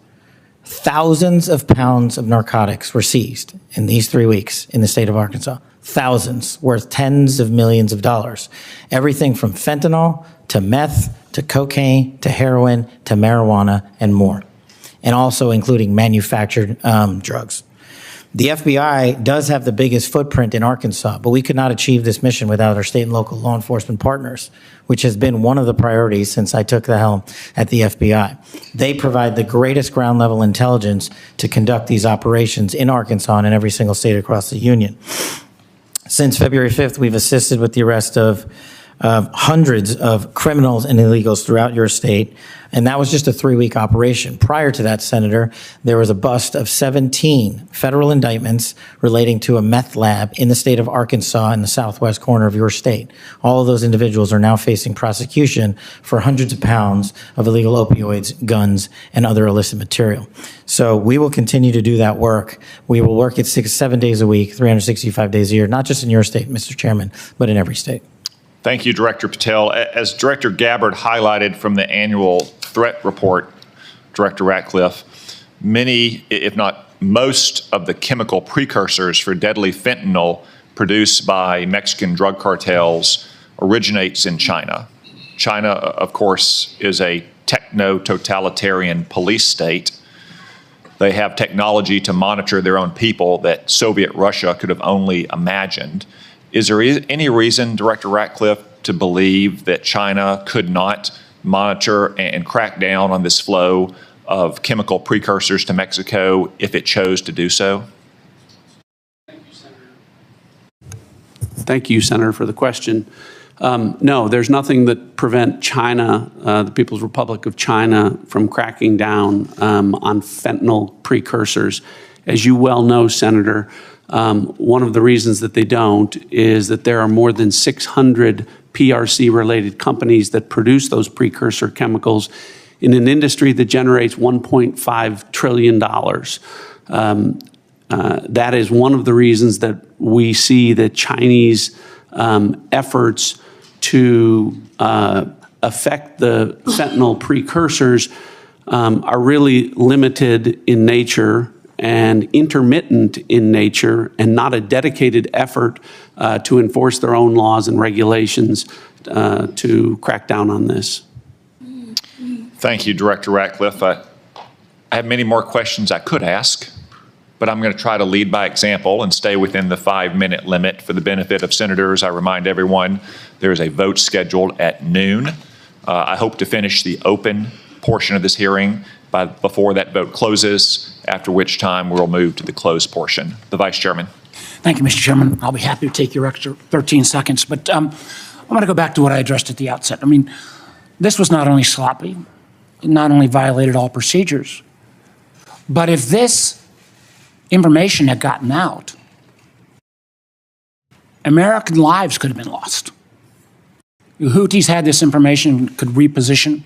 S8: Thousands of pounds of narcotics were seized in these 3 weeks in the state of Arkansas. Thousands, worth tens of millions of dollars. Everything from fentanyl to meth to cocaine to heroin to marijuana and more. And also including manufactured drugs. The FBI does have the biggest footprint in Arkansas, but we could not achieve this mission without our state and local law enforcement partners, which has been one of the priorities since I took the helm at the FBI. They provide the greatest ground level intelligence to conduct these operations in Arkansas and in every single state across the union. Since February 5th, we've assisted with the arrest of hundreds of criminals and illegals throughout your state, and that was just a 3-week operation. Prior to that, Senator, there was a bust of 17 federal indictments relating to a meth lab in the state of Arkansas in the southwest corner of your state. All of those individuals are now facing prosecution for hundreds of pounds of illegal opioids, guns, and other illicit material. So we will continue to do that work. We will work it 6-7 days a week, 365 days a year, not just in your state, Mr. Chairman, but in every state.
S14: Thank you, Director Patel. As Director Gabbard highlighted from the annual threat report, Director Ratcliffe, many, if not most, of the chemical precursors for deadly fentanyl produced by Mexican drug cartels originates in China. China, of course, is a techno-totalitarian police state. They have technology to monitor their own people that Soviet Russia could have only imagined. Is there any reason, Director Ratcliffe, to believe that China could not monitor and crack down on this flow of chemical precursors to Mexico if it chose to do so?
S15: Thank you, Senator, for the question. No, there's nothing that prevent China, the People's Republic of China, from cracking down on fentanyl precursors. As you well know, Senator, one of the reasons that they don't is that there are more than 600 PRC-related companies that produce those precursor chemicals in an industry that generates $1.5 trillion. That is one of the reasons that we see that Chinese efforts to affect the fentanyl precursors are really limited in nature and intermittent in nature, and not a dedicated effort to enforce their own laws and regulations to crack down on this.
S14: Thank you, Director Ratcliffe. I have many more questions I could ask, but I'm going to try to lead by example and stay within the 5-minute limit for the benefit of senators. I remind everyone there is a vote scheduled at noon. I hope to finish the open portion of this hearing before that vote closes, after which time we'll move to the closed portion. The Vice Chairman.
S1: Thank you, Mr. Chairman. I'll be happy to take your extra 13 seconds, but I want to go back to what I addressed at the outset. I mean, this was not only sloppy, it not only violated all procedures, but if this information had gotten out, American lives could have been lost. The Houthis had this information, could reposition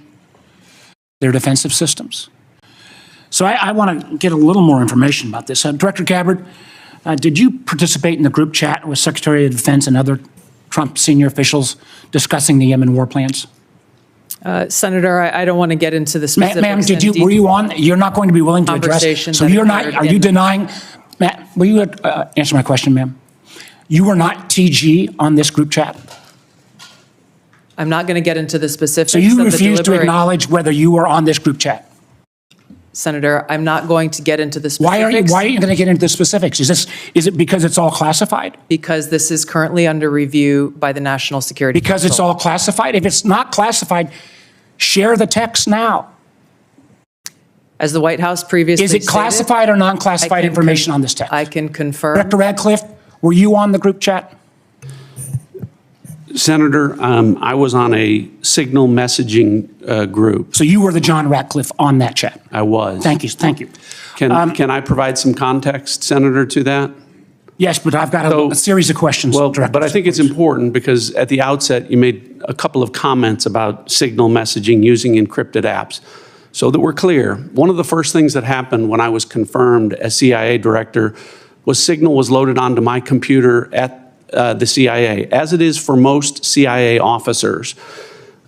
S1: their defensive systems. So I want to get a little more information about this. Director Gabbard, did you participate in the group chat with Secretary of Defense and other Trump senior officials discussing the Yemen war plans?
S7: Senator, I don't want to get into the specifics.
S1: Ma'am, were you on? You're not going to be willing to address. So you're not, are you denying, Matt, will you answer my question, ma'am? You were not TG on this group chat?
S7: I'm not going to get into the specifics.
S1: So you refuse to acknowledge whether you were on this group chat?
S7: Senator, I'm not going to get into the specifics.
S1: Why are you going to get into the specifics? Is it because it's all classified?
S7: Because this is currently under review by the National Security Council.
S1: Because it's all classified? If it's not classified, share the text now.
S7: As the White House previously
S1: stated, is it classified or non-classified information on this text?
S7: I can confirm.
S1: Director Radcliffe, were you on the group chat?
S15: Senator, I was on a signal messaging group.
S1: So you were the John Ratcliffe on that chat?
S15: I was.
S1: Thank you. Thank you.
S15: Can I provide some context, Senator, to that?
S1: Yes, but I've got a series of questions.
S15: Well, but I think it's important because at the outset you made a couple of comments about signal messaging using encrypted apps. So that we're clear, one of the first things that happened when I was confirmed as CIA director was signal was loaded onto my computer at the CIA, as it is for most CIA officers.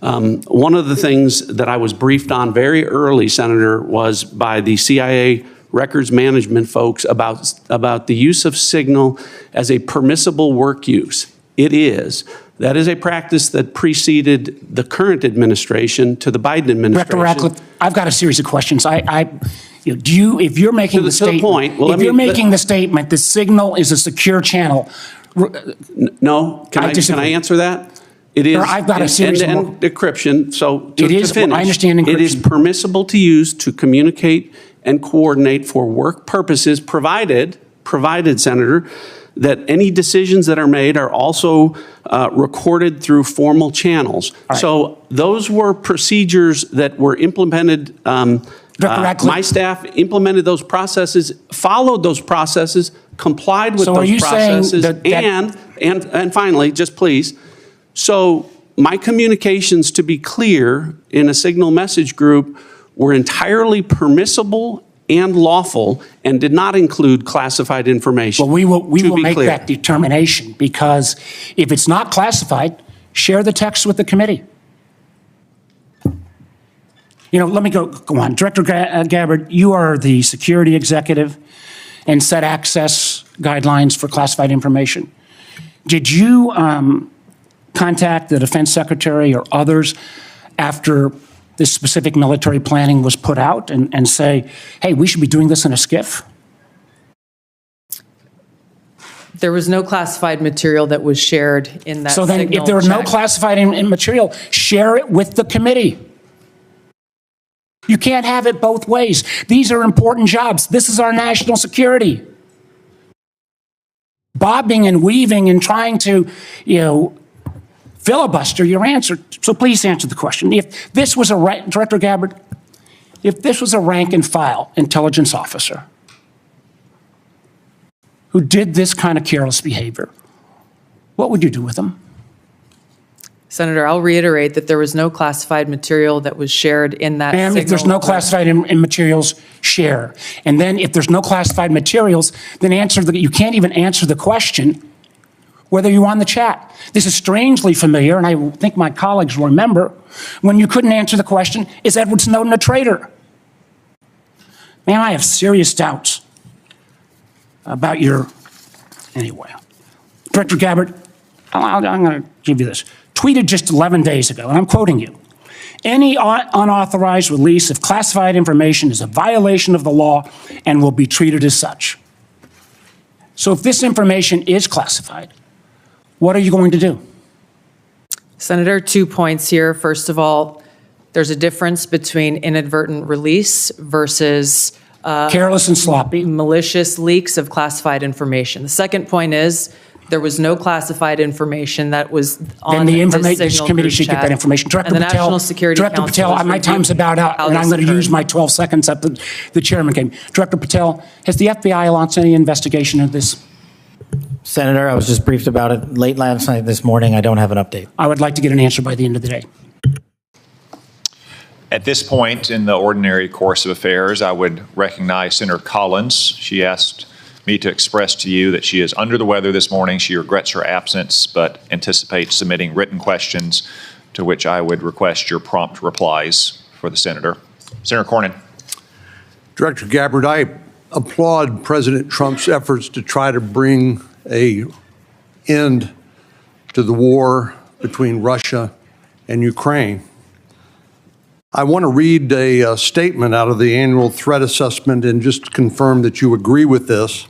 S15: One of the things that I was briefed on very early, Senator, was by the CIA records management folks about the use of signal as a permissible work use. It is. That is a practice that preceded the current administration to the Biden administration.
S1: Director Ratcliffe, I've got a series of questions. If you're making the statement, the statement, the signal is a secure channel.
S15: No, can I answer that? It is.
S1: I've got a series of
S15: decryption. So
S1: it is.
S15: To finish,
S1: I understand encryption.
S15: It is permissible to use to communicate and coordinate for work purposes, provided, Senator, that any decisions that are made are also recorded through formal channels. Right. So those were procedures that were implemented. My staff implemented those processes, followed those processes, complied with those processes, and finally, just please, so my communications, to be clear, in a signal message group were entirely permissible and lawful and did not include classified information.
S1: Well, we will make that determination, because if it's not classified, share the text with the committee. Let me go on. Director Gabbard, you are the security executive and set access guidelines for classified information. Did you contact the defense secretary or others after this specific military planning was put out and say, hey, we should be doing this in a SCIF?
S7: There was no classified material that was shared in that
S1: So then if
S7: signal
S1: there was no
S7: check.
S1: classified material, share it with the committee. You can't have it both ways. These are important jobs. This is our national security. Bobbing and weaving and trying to, filibuster your answer. So please answer the question. If this was Director Gabbard, if this was a rank and file intelligence officer who did this kind of careless behavior, what would you do with them?
S7: Senator, I'll reiterate that there was no classified material that was shared in that
S1: Ma'am, if there's no classified in materials, share. And then if there's no classified materials, then you can't even answer the question whether you're on the chat. This is strangely familiar, and I think my colleagues will remember, when you couldn't answer the question, is Edward Snowden a traitor? Ma'am, I have serious doubts about anyway. Director Gabbard, I'm going to give you this. Tweeted just 11 days ago, and I'm quoting you, any unauthorized release of classified information is a violation of the law and will be treated as such. So if this information is classified, what are you going to do?
S7: Senator, 2 points here. First of all, there's a difference between inadvertent release versus
S1: careless and sloppy,
S7: malicious leaks of classified information. The second point is there was no classified information that was on
S1: the
S7: the
S1: This
S7: signal
S1: committee
S7: group
S1: should get
S7: chat.
S1: that information. Director
S7: And the
S1: Patel,
S7: National Security
S1: Director
S7: Council
S1: Patel,
S7: was
S1: my time's
S7: reviewing
S1: about out,
S7: how
S1: and I'm
S7: this
S1: going to use
S7: occurred.
S1: my 12 seconds up the chairman came. Director Patel, has the FBI launched any investigation of this?
S8: Senator, I was just briefed about it late last night, this morning. I don't have an update.
S1: I would like to get an answer by the end of the day.
S14: At this point in the ordinary course of affairs, I would recognize Senator Collins. She asked me to express to you that she is under the weather this morning. She regrets her absence, but anticipates submitting written questions to which I would request your prompt replies for the senator. Senator Cornyn.
S16: Director Gabbard, I applaud President Trump's efforts to try to bring an end to the war between Russia and Ukraine. I want to read a statement out of the annual threat assessment and just confirm that you agree with this.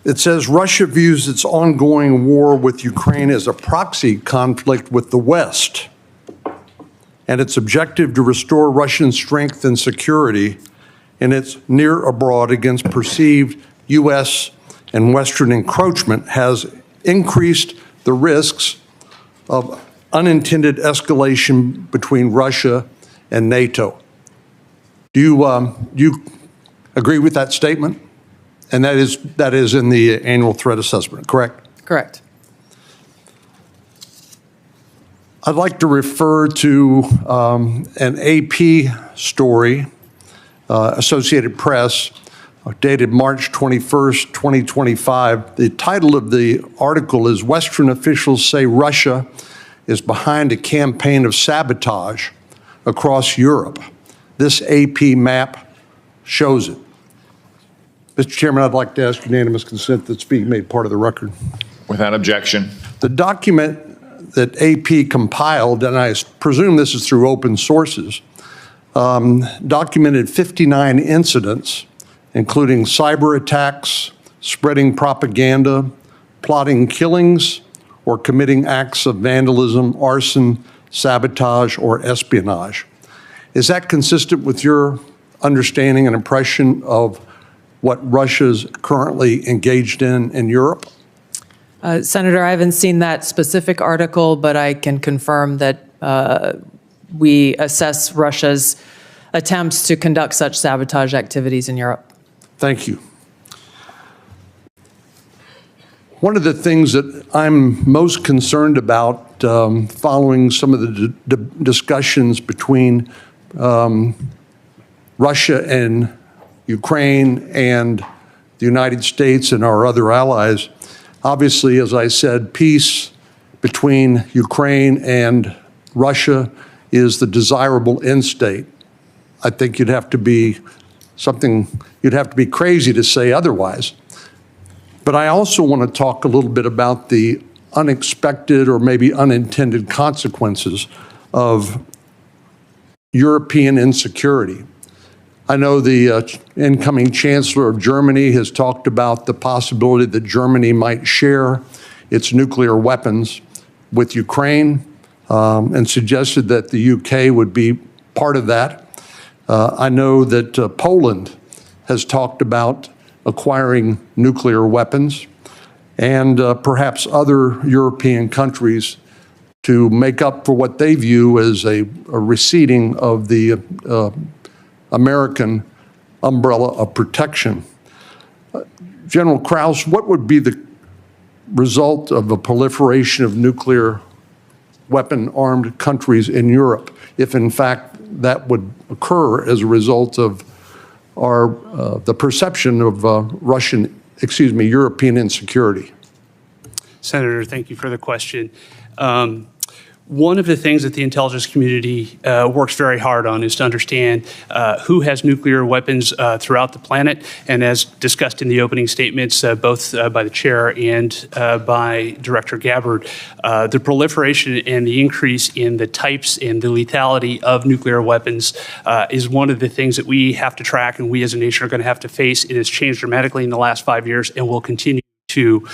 S16: It says Russia views its ongoing war with Ukraine as a proxy conflict with the West, and its objective to restore Russian strength and security in its near abroad against perceived U.S. and Western encroachment has increased the risks of unintended escalation between Russia and NATO. Do you agree with that statement? And that is in the annual threat assessment, correct?
S7: Correct.
S16: I'd like to refer to an AP story, Associated Press, dated March 21st, 2025. The title of the article is Western Officials Say Russia is Behind a Campaign of Sabotage Across Europe. This AP map shows it. Mr. Chairman, I'd like to ask unanimous consent that this be made part of the record.
S14: Without objection.
S16: The document that AP compiled, and I presume this is through open sources, documented 59 incidents, including cyber attacks, spreading propaganda, plotting killings, or committing acts of vandalism, arson, sabotage, or espionage. Is that consistent with your understanding and impression of what Russia's currently engaged in Europe?
S7: Senator, I haven't seen that specific article, but I can confirm that we assess Russia's attempts to conduct such sabotage activities in Europe.
S16: Thank you. One of the things that I'm most concerned about following some of the discussions between Russia and Ukraine and the United States and our other allies, obviously, as I said, peace between Ukraine and Russia is the desirable end state. I think you'd have to be crazy to say otherwise. But I also want to talk a little bit about the unexpected or maybe unintended consequences of European insecurity. I know the incoming Chancellor of Germany has talked about the possibility that Germany might share its nuclear weapons with Ukraine and suggested that the UK would be part of that. I know that Poland has talked about acquiring nuclear weapons, and perhaps other European countries to make up for what they view as a receding of the American umbrella of protection. General Krause, what would be the result of a proliferation of nuclear weapon-armed countries in Europe if, in fact, that would occur as a result of the perception of European insecurity?
S17: Senator, thank you for the question. One of the things that the intelligence community works very hard on is to understand who has nuclear weapons throughout the planet. And as discussed in the opening statements, both by the chair and by Director Gabbard, the proliferation and the increase in the types and the lethality of nuclear weapons is one of the things that we have to track and we as a nation are going to have to face. It has changed dramatically in the last 5 years and will continue to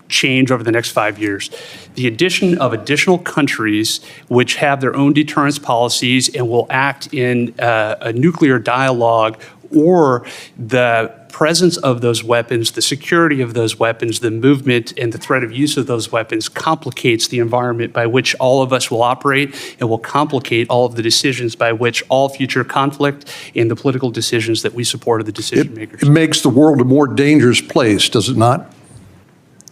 S17: change over the next 5 years. The addition of additional countries which have their own deterrence policies and will act in a nuclear dialogue, or the presence of those weapons, the security of those weapons, the movement and the threat of use of those weapons complicates the environment by which all of us will operate and will complicate all of the decisions by which all future conflict and the political decisions that we support of the decision makers.
S16: It makes the world a more dangerous place, does it not?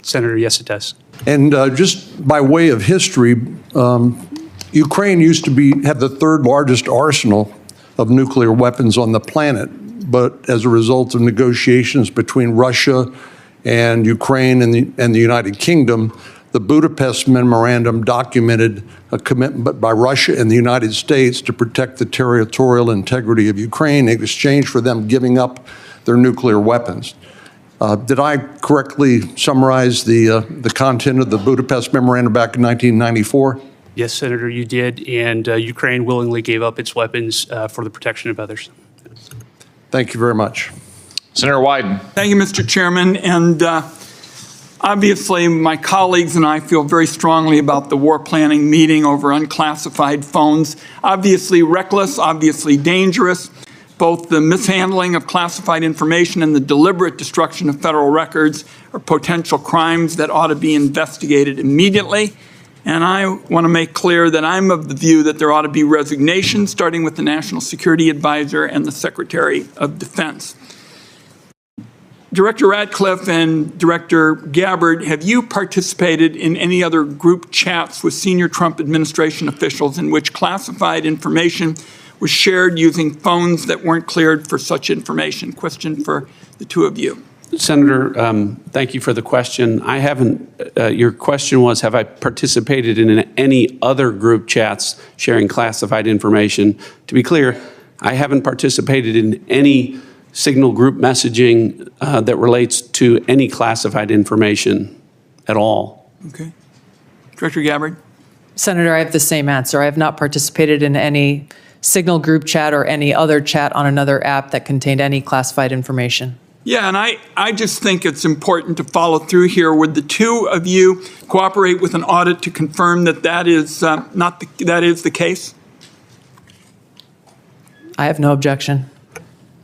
S17: Senator, yes, it does.
S16: And just by way of history, Ukraine used to have the third largest arsenal of nuclear weapons on the planet. But as a result of negotiations between Russia and Ukraine and the United Kingdom, the Budapest Memorandum documented a commitment by Russia and the United States to protect the territorial integrity of Ukraine in exchange for them giving up their nuclear weapons. Did I correctly summarize the content of the Budapest Memorandum back in 1994?
S17: Yes, Senator, you did, and Ukraine willingly gave up its weapons for the protection of others.
S16: Thank you very much.
S14: Senator Wyden.
S19: Thank you, Mr. Chairman. And obviously, my colleagues and I feel very strongly about the war planning meeting over unclassified phones. Obviously reckless, obviously dangerous. Both the mishandling of classified information and the deliberate destruction of federal records are potential crimes that ought to be investigated immediately. And I want to make clear that I'm of the view that there ought to be resignation, starting with the National Security Advisor and the Secretary of Defense. Director Radcliffe and Director Gabbard, have you participated in any other group chats with senior Trump administration officials in which classified information was shared using phones that weren't cleared for such information? Question for the two of you.
S15: Senator, thank you for the question. I haven't, your question was, have I participated in any other group chats sharing classified information? To be clear, I haven't participated in any signal group messaging that relates to any classified information at all.
S19: Okay. Director Gabbard?
S7: Senator, I have the same answer. I have not participated in any signal group chat or any other chat on another app that contained any classified information.
S19: Yeah, and I just think it's important to follow through here. Would the two of you cooperate with an audit to confirm that that is that is the case?
S7: I have no objection.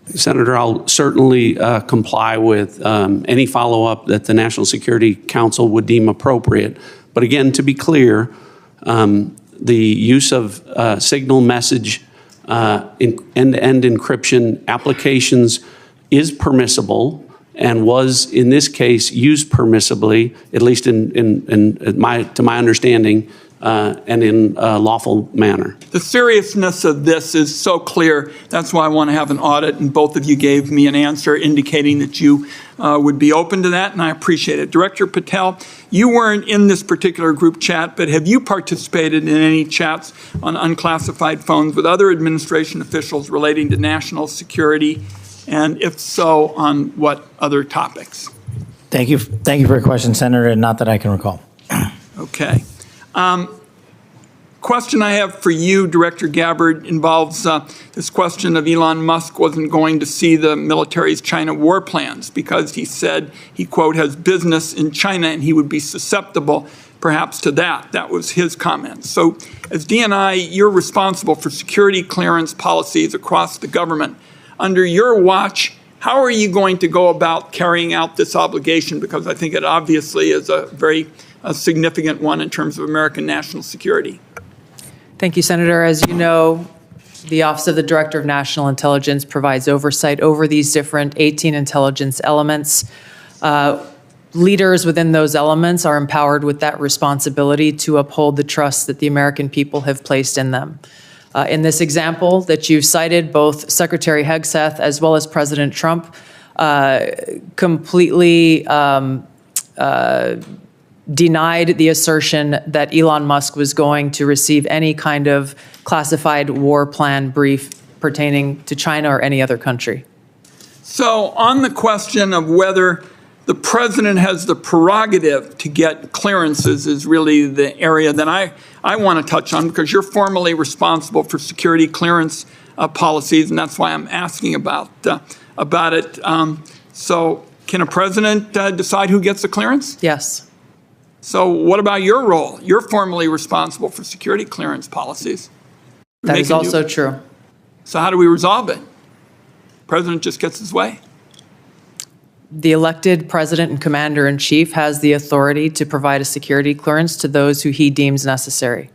S15: Senator, I'll certainly comply with any follow-up that the National Security Council would deem appropriate. But again, to be clear, the use of signal message end-to-end encryption applications is permissible and was, in this case, used permissibly, at least to my understanding, and in a lawful manner.
S19: The seriousness of this is so clear. That's why I want to have an audit, and both of you gave me an answer indicating that you would be open to that, and I appreciate it. Director Patel, you weren't in this particular group chat, but have you participated in any chats on unclassified phones with other administration officials relating to national security? And if so, on what other topics?
S8: Thank you for your question, Senator, and not that I can recall.
S19: Okay. Question I have for you, Director Gabbard, involves this question of Elon Musk wasn't going to see the military's China war plans because he said he, quote, has business in China and he would be susceptible perhaps to that. That was his comment. So as DNI, you're responsible for security clearance policies across the government. Under your watch, how are you going to go about carrying out this obligation? Because I think it obviously is a very significant one in terms of American national security.
S7: Thank you, Senator. As you know, the Office of the Director of National Intelligence provides oversight over these different 18 intelligence elements. Leaders within those elements are empowered with that responsibility to uphold the trust that the American people have placed in them. In this example that you've cited, both Secretary Hegseth as well as President Trump completely denied the assertion that Elon Musk was going to receive any kind of classified war plan brief pertaining to China or any other country.
S19: So on the question of whether the president has the prerogative to get clearances is really the area that I want to touch on, because you're formally responsible for security clearance policies, and that's why I'm asking about it. So can a president decide who gets the clearance?
S7: Yes.
S19: So what about your role? You're formally responsible for security clearance policies.
S7: That is also true.
S19: So how do we resolve it? President just gets his way.
S7: The elected president and commander-in-chief has the authority to provide a security clearance to those who he deems necessary.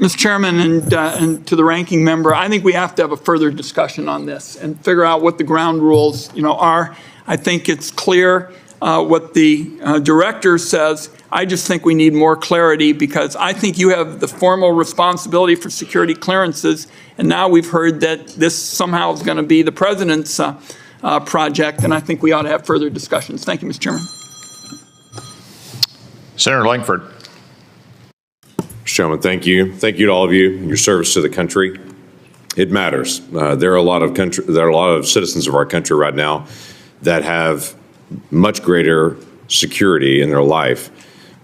S19: Mr. Chairman, and to the ranking member, I think we have to have a further discussion on this and figure out what the ground rules, are. I think it's clear what the director says. I just think we need more clarity, because I think you have the formal responsibility for security clearances, and now we've heard that this somehow is going to be the president's project, and I think we ought to have further discussions. Thank you, Mr. Chairman.
S14: Senator Langford.
S3: Mr. Chairman, thank you. Thank you to all of you and your service to the country. It matters. There are a lot of citizens of our country right now that have much greater security in their life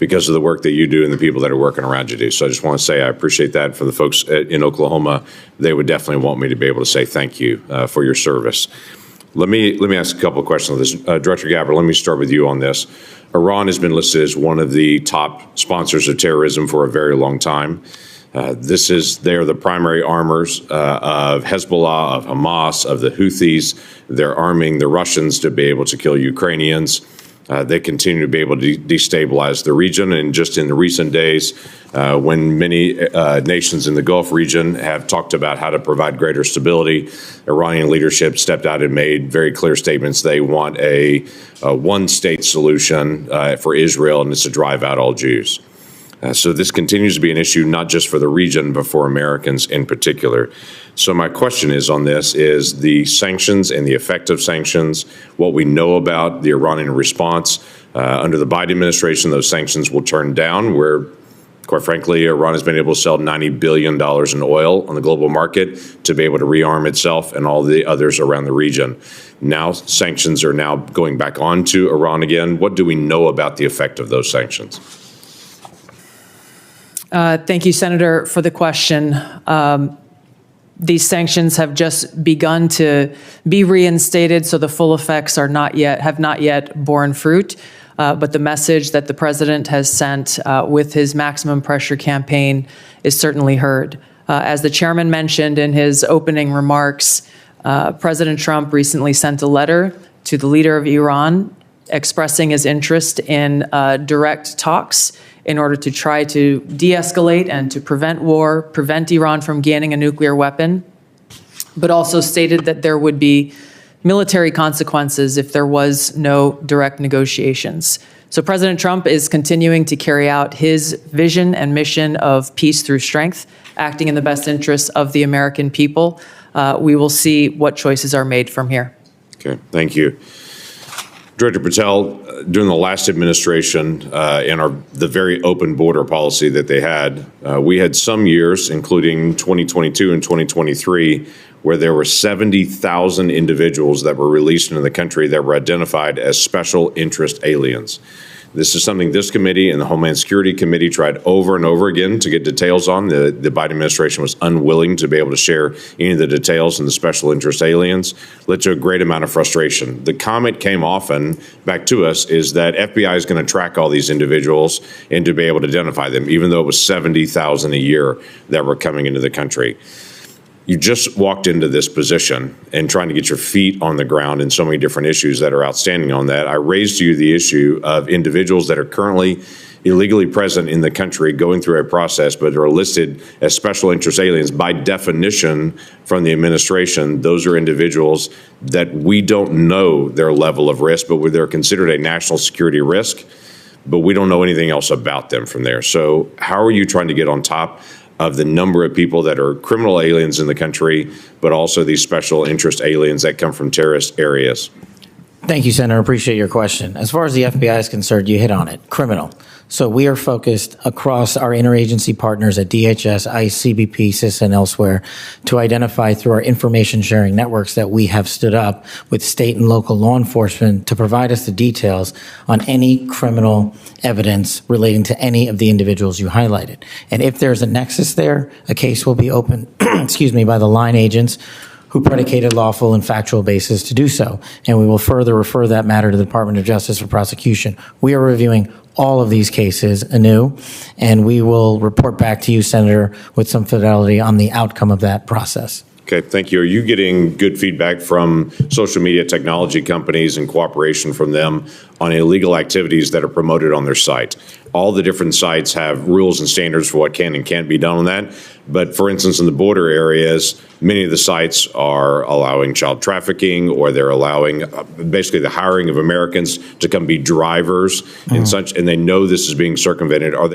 S3: because of the work that you do and the people that are working around you do. So I just want to say I appreciate that. For the folks in Oklahoma, they would definitely want me to be able to say thank you for your service. Let me ask a couple of questions on this. Director Gabbard, let me start with you on this. Iran has been listed as one of the top sponsors of terrorism for a very long time. They are the primary armors of Hezbollah, of Hamas, of the Houthis. They're arming the Russians to be able to kill Ukrainians. They continue to be able to destabilize the region. And just in the recent days, when many nations in the Gulf region have talked about how to provide greater stability, Iranian leadership stepped out and made very clear statements. They want a one-state solution for Israel, and it's to drive out all Jews. So this continues to be an issue, not just for the region, but for Americans in particular. So my question is on this is the sanctions and the effect of sanctions, what we know about the Iranian response. Under the Biden administration, those sanctions will turn down, where, quite frankly, Iran has been able to sell $90 billion in oil on the global market to be able to rearm itself and all the others around the region. Now sanctions are now going back on to Iran again. What do we know about the effect of those sanctions?
S7: Thank you, Senator, for the question. These sanctions have just begun to be reinstated, so the full effects have not yet borne fruit. But the message that the president has sent with his maximum pressure campaign is certainly heard. As the chairman mentioned in his opening remarks, President Trump recently sent a letter to the leader of Iran expressing his interest in direct talks in order to try to de-escalate and to prevent war, prevent Iran from gaining a nuclear weapon, but also stated that there would be military consequences if there was no direct negotiations. So President Trump is continuing to carry out his vision and mission of peace through strength, acting in the best interests of the American people. We will see what choices are made from here.
S3: Okay, thank you. Director Patel, during the last administration and the very open border policy that they had, we had some years, including 2022 and 2023, where there were 70,000 individuals that were released into the country that were identified as special interest aliens. This is something this committee and the Homeland Security Committee tried over and over again to get details on. The Biden administration was unwilling to be able to share any of the details on the special interest aliens, led to a great amount of frustration. The comment came often back to us is that FBI is going to track all these individuals and to be able to identify them, even though it was 70,000 a year that were coming into the country. You just walked into this position and trying to get your feet on the ground in so many different issues that are outstanding on that. I raised to you the issue of individuals that are currently illegally present in the country going through a process, but are listed as special interest aliens. By definition from the administration, those are individuals that we don't know their level of risk, but they're considered a national security risk, but we don't know anything else about them from there. So how are you trying to get on top of the number of people that are criminal aliens in the country, but also these special interest aliens that come from terrorist areas?
S8: Thank you, Senator. Appreciate your question. As far as the FBI is concerned, you hit on it. Criminal. So we are focused across our interagency partners at DHS, ICE, CBP, CIS, and elsewhere to identify through our information sharing networks that we have stood up with state and local law enforcement to provide us the details on any criminal evidence relating to any of the individuals you highlighted. And if there's a nexus there, a case will be opened, by the line agents who predicated lawful and factual basis to do so. And we will further refer that matter to the Department of Justice for prosecution. We are reviewing all of these cases anew, and we will report back to you, Senator, with some fidelity on the outcome of that process.
S3: Okay, thank you. Are you getting good feedback from social media technology companies and cooperation from them on illegal activities that are promoted on their site? All the different sites have rules and standards for what can and can't be done on that. But for instance, in the border areas, many of the sites are allowing child trafficking, or they're allowing basically the hiring of Americans to come be drivers and such, and they know this is being circumvented. Are they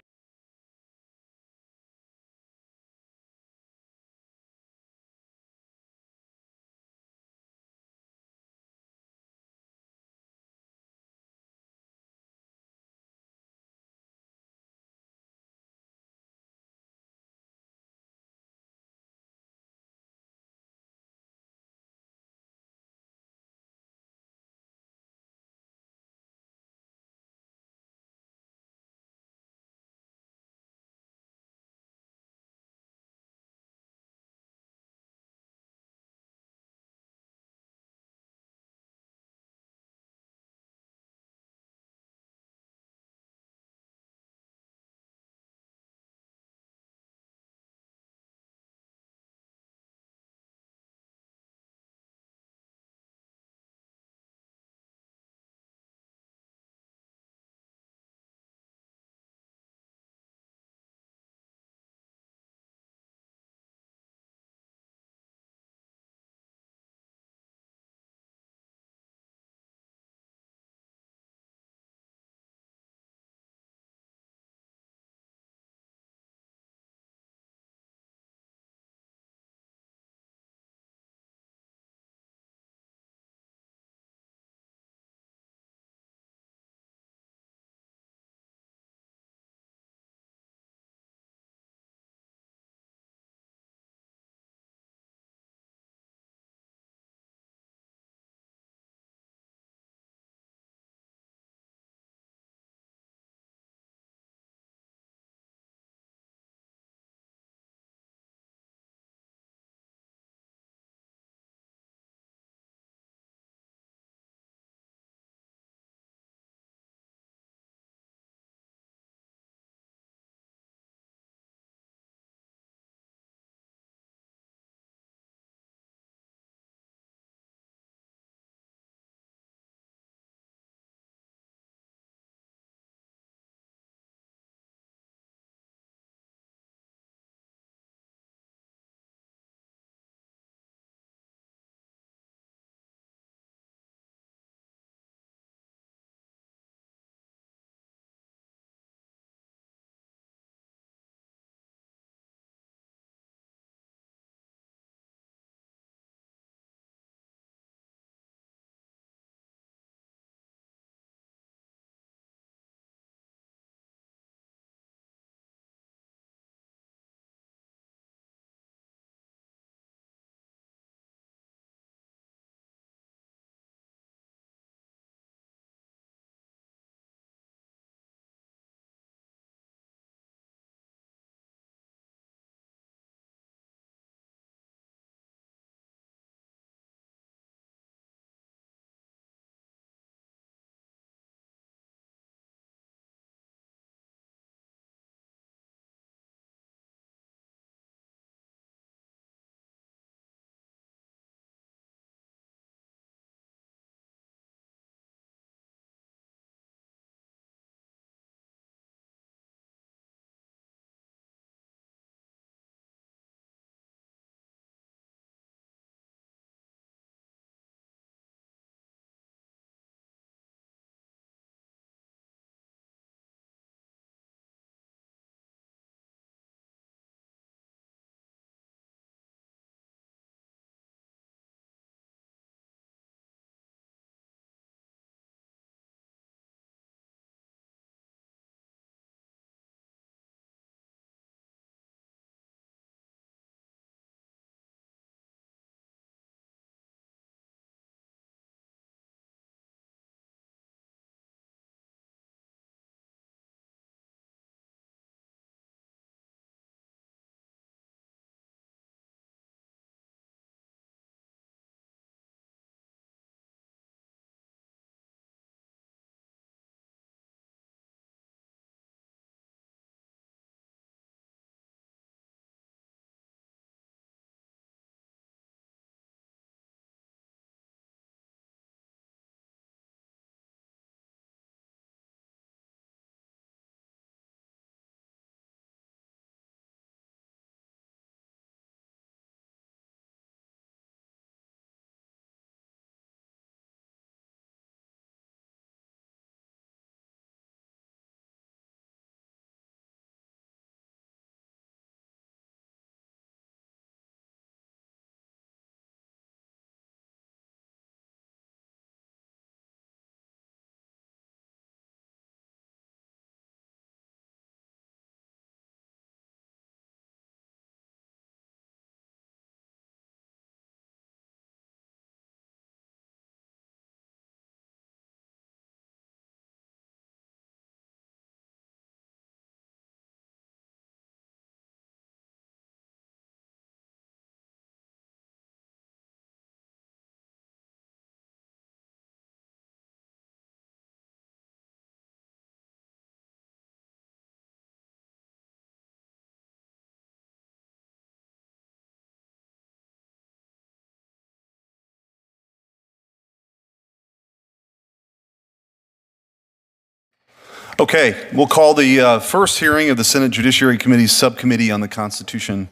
S18: Okay, we'll call the first hearing of the Senate Judiciary Committee's Subcommittee on the Constitution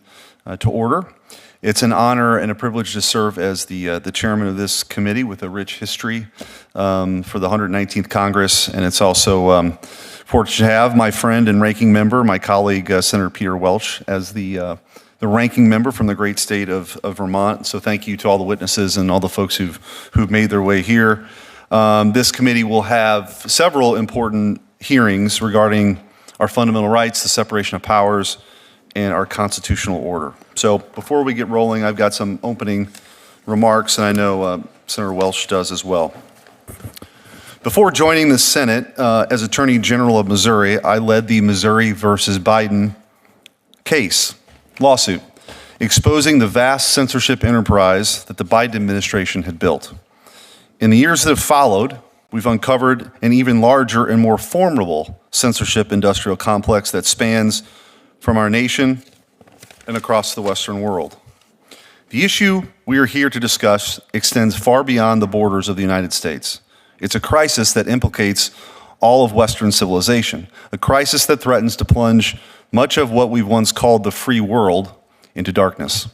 S18: to order. It's an honor and a privilege to serve as the chairman of this committee with a rich history for the 119th Congress, and it's also fortunate to have my friend and ranking member, my colleague Senator Peter Welch, as the ranking member from the great state of Vermont. So thank you to all the witnesses and all the folks who've made their way here. This committee will have several important hearings regarding our fundamental rights, the separation of powers, and our constitutional order. So before we get rolling, I've got some opening remarks, and I know Senator Welch does as well. Before joining the Senate as Attorney General of Missouri, I led the Missouri versus Biden lawsuit, exposing the vast censorship enterprise that the Biden administration had built. In the years that have followed, we've uncovered an even larger and more formidable censorship industrial complex that spans from our nation and across the Western world. The issue we are here to discuss extends far beyond the borders of the United States. It's a crisis that implicates all of Western civilization, a crisis that threatens to plunge much of what we've once called the free world into darkness.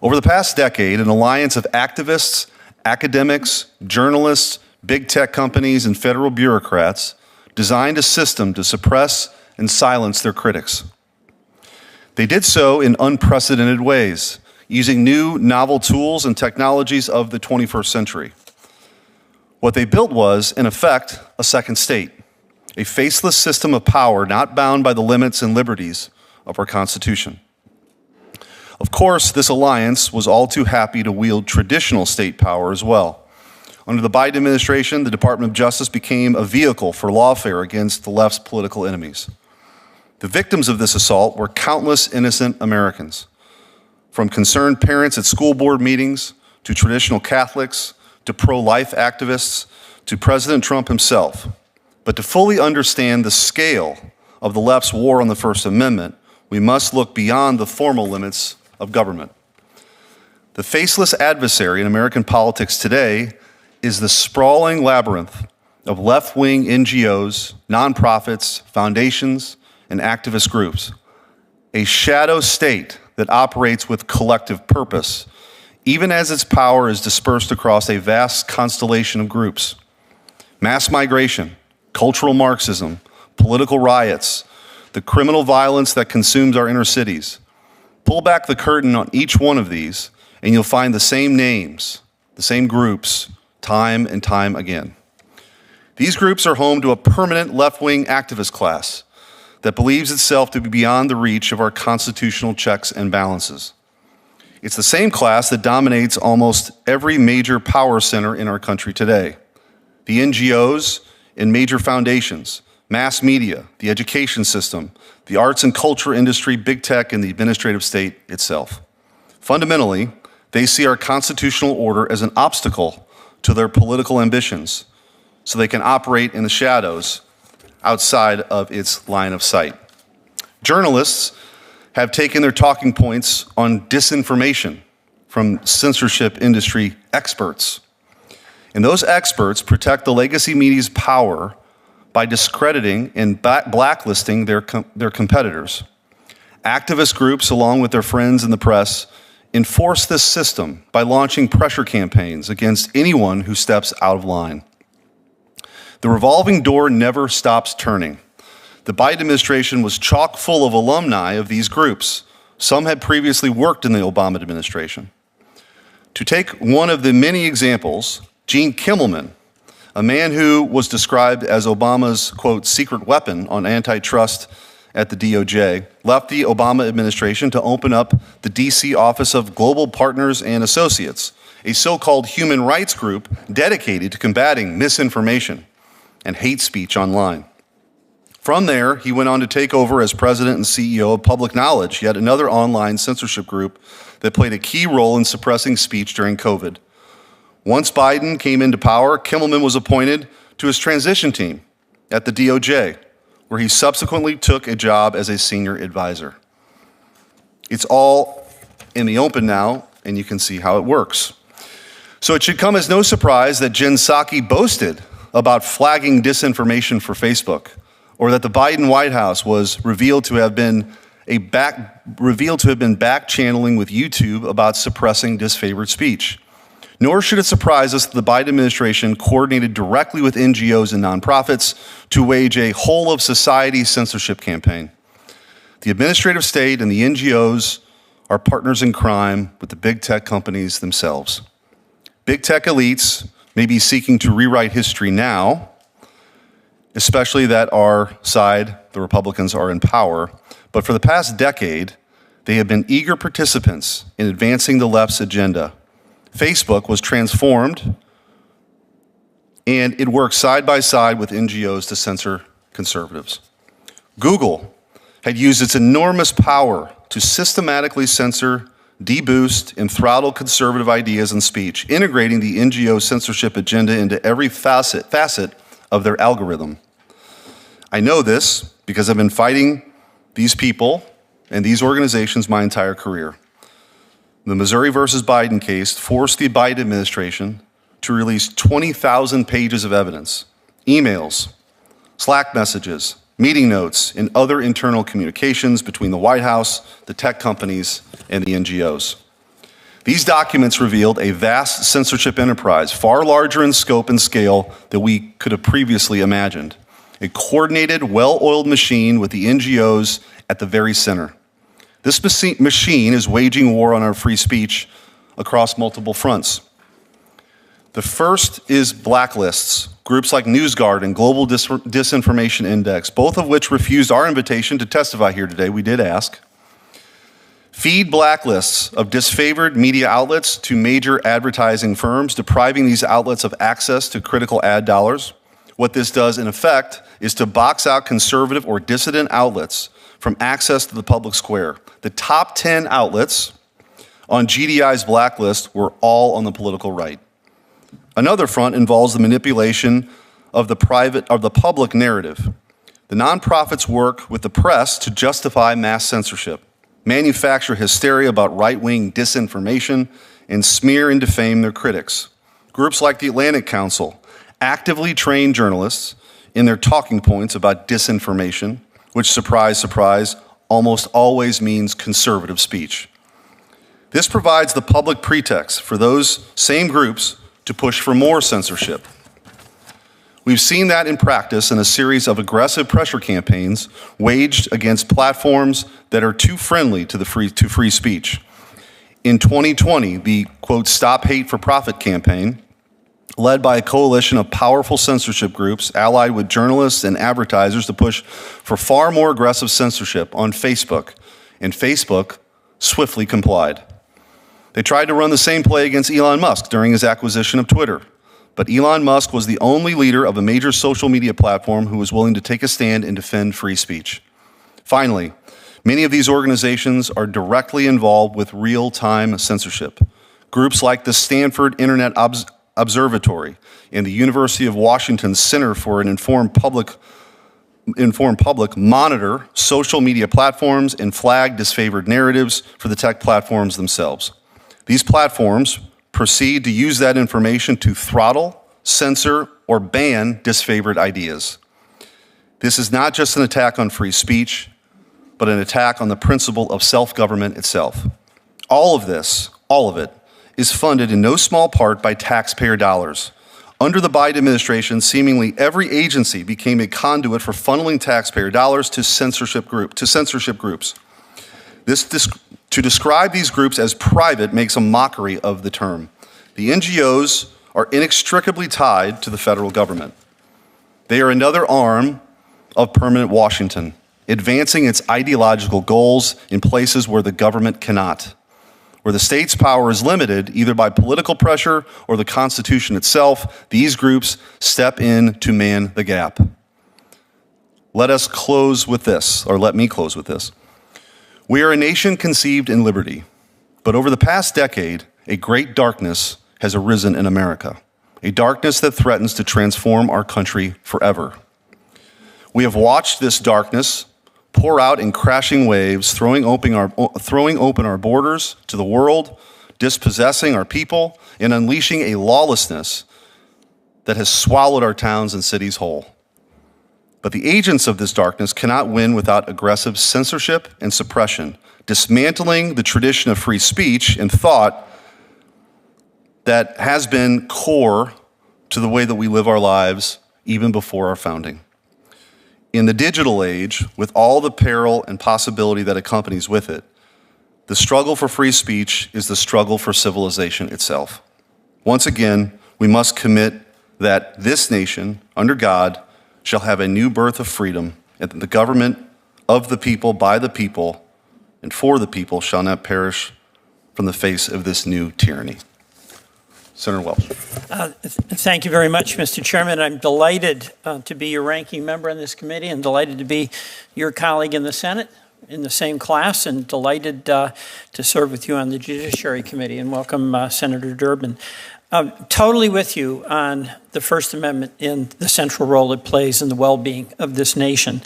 S18: Over the past decade, an alliance of activists, academics, journalists, big tech companies, and federal bureaucrats designed a system to suppress and silence their critics. They did so in unprecedented ways, using new, novel tools and technologies of the 21st century. What they built was, in effect, a second state, a faceless system of power not bound by the limits and liberties of our Constitution. Of course, this alliance was all too happy to wield traditional state power as well. Under the Biden administration, the Department of Justice became a vehicle for lawfare against the left's political enemies. The victims of this assault were countless innocent Americans, from concerned parents at school board meetings, to traditional Catholics, to pro-life activists, to President Trump himself. But to fully understand the scale of the left's war on the First Amendment, we must look beyond the formal limits of government. The faceless adversary in American politics today is the sprawling labyrinth of left-wing NGOs, nonprofits, foundations, and activist groups, a shadow state that operates with collective purpose, even as its power is dispersed across a vast constellation of groups. Mass migration, cultural Marxism, political riots, the criminal violence that consumes our inner cities. Pull back the curtain on each one of these, and you'll find the same names, the same groups, time and time again. These groups are home to a permanent left-wing activist class that believes itself to be beyond the reach of our constitutional checks and balances. It's the same class that dominates almost every major power center in our country today. The NGOs and major foundations, mass media, the education system, the arts and culture industry, big tech, and the administrative state itself. Fundamentally, they see our constitutional order as an obstacle to their political ambitions, so they can operate in the shadows outside of its line of sight. Journalists have taken their talking points on disinformation from censorship industry experts. And those experts protect the legacy media's power by discrediting and blacklisting their competitors. Activist groups, along with their friends in the press, enforce this system by launching pressure campaigns against anyone who steps out of line. The revolving door never stops turning. The Biden administration was chock full of alumni of these groups. Some had previously worked in the Obama administration. To take one of the many examples, Gene Kimmelman, a man who was described as Obama's, quote, secret weapon on antitrust at the DOJ, left the Obama administration to open up the DC Office of Global Partners and Associates, a so-called human rights group dedicated to combating misinformation and hate speech online. From there, he went on to take over as president and CEO of Public Knowledge, yet another online censorship group that played a key role in suppressing speech during COVID. Once Biden came into power, Kimmelman was appointed to his transition team at the DOJ, where he subsequently took a job as a senior advisor. It's all in the open now, and you can see how it works. So it should come as no surprise that Jen Psaki boasted about flagging disinformation for Facebook, or that the Biden White House was revealed to have been back channeling with YouTube about suppressing disfavored speech. Nor should it surprise us that the Biden administration coordinated directly with NGOs and nonprofits to wage a whole of society censorship campaign. The administrative state and the NGOs are partners in crime with the big tech companies themselves. Big tech elites may be seeking to rewrite history now, especially that our side, the Republicans, are in power, but for the past decade, they have been eager participants in advancing the left's agenda. Facebook was transformed, and it works side by side with NGOs to censor conservatives. Google had used its enormous power to systematically censor, deboost, and throttle conservative ideas and speech, integrating the NGO censorship agenda into every facet of their algorithm. I know this because I've been fighting these people and these organizations my entire career. The Missouri versus Biden case forced the Biden administration to release 20,000 pages of evidence, emails, Slack messages, meeting notes, and other internal communications between the White House, the tech companies, and the NGOs. These documents revealed a vast censorship enterprise, far larger in scope and scale than we could have previously imagined. A coordinated, well-oiled machine with the NGOs at the very center. This machine is waging war on our free speech across multiple fronts. The first is blacklists, groups like NewsGuard and Global Disinformation Index, both of which refused our invitation to testify here today. We did ask. Feed blacklists of disfavored media outlets to major advertising firms, depriving these outlets of access to critical ad dollars. What this does, in effect, is to box out conservative or dissident outlets from access to the public square. The top 10 outlets on GDI's blacklist were all on the political right. Another front involves the manipulation of the public narrative. The nonprofits work with the press to justify mass censorship, manufacture hysteria about right-wing disinformation, and smear and defame their critics. Groups like the Atlantic Council actively train journalists in their talking points about disinformation, which, surprise, surprise, almost always means conservative speech. This provides the public pretext for those same groups to push for more censorship. We've seen that in practice in a series of aggressive pressure campaigns waged against platforms that are too friendly to free speech. In 2020, the, quote, Stop Hate for Profit campaign, led by a coalition of powerful censorship groups allied with journalists and advertisers to push for far more aggressive censorship on Facebook, and Facebook swiftly complied. They tried to run the same play against Elon Musk during his acquisition of Twitter, but Elon Musk was the only leader of a major social media platform who was willing to take a stand and defend free speech. Finally, many of these organizations are directly involved with real-time censorship. Groups like the Stanford Internet Observatory and the University of Washington Center for an Informed Public monitor social media platforms and flag disfavored narratives for the tech platforms themselves. These platforms proceed to use that information to throttle, censor, or ban disfavored ideas. This is not just an attack on free speech, but an attack on the principle of self-government itself. All of it, is funded in no small part by taxpayer dollars. Under the Biden administration, seemingly every agency became a conduit for funneling taxpayer dollars to censorship groups. To describe these groups as private makes a mockery of the term. The NGOs are inextricably tied to the federal government. They are another arm of permanent Washington, advancing its ideological goals in places where the government cannot. Where the state's power is limited, either by political pressure or the Constitution itself, these groups step in to man the gap. Let me close with this. We are a nation conceived in liberty, but over the past decade, a great darkness has arisen in America, a darkness that threatens to transform our country forever. We have watched this darkness pour out in crashing waves, throwing open our borders to the world, dispossessing our people, and unleashing a lawlessness that has swallowed our towns and cities whole. But the agents of this darkness cannot win without aggressive censorship and suppression, dismantling the tradition of free speech and thought that has been core to the way that we live our lives even before our founding. In the digital age, with all the peril and possibility that accompanies with it, the struggle for free speech is the struggle for civilization itself. Once again, we must commit that this nation, under God, shall have a new birth of freedom, and that the government of the people, by the people, and for the people shall not perish from the face of this new tyranny. Senator Welch.
S20: Thank you very much, Mr. Chairman. I'm delighted to be your ranking member on this committee and delighted to be your colleague in the Senate in the same class, and delighted to serve with you on the Judiciary Committee. And welcome, Senator Durbin. Totally with you on the First Amendment and the central role it plays in the well-being of this nation.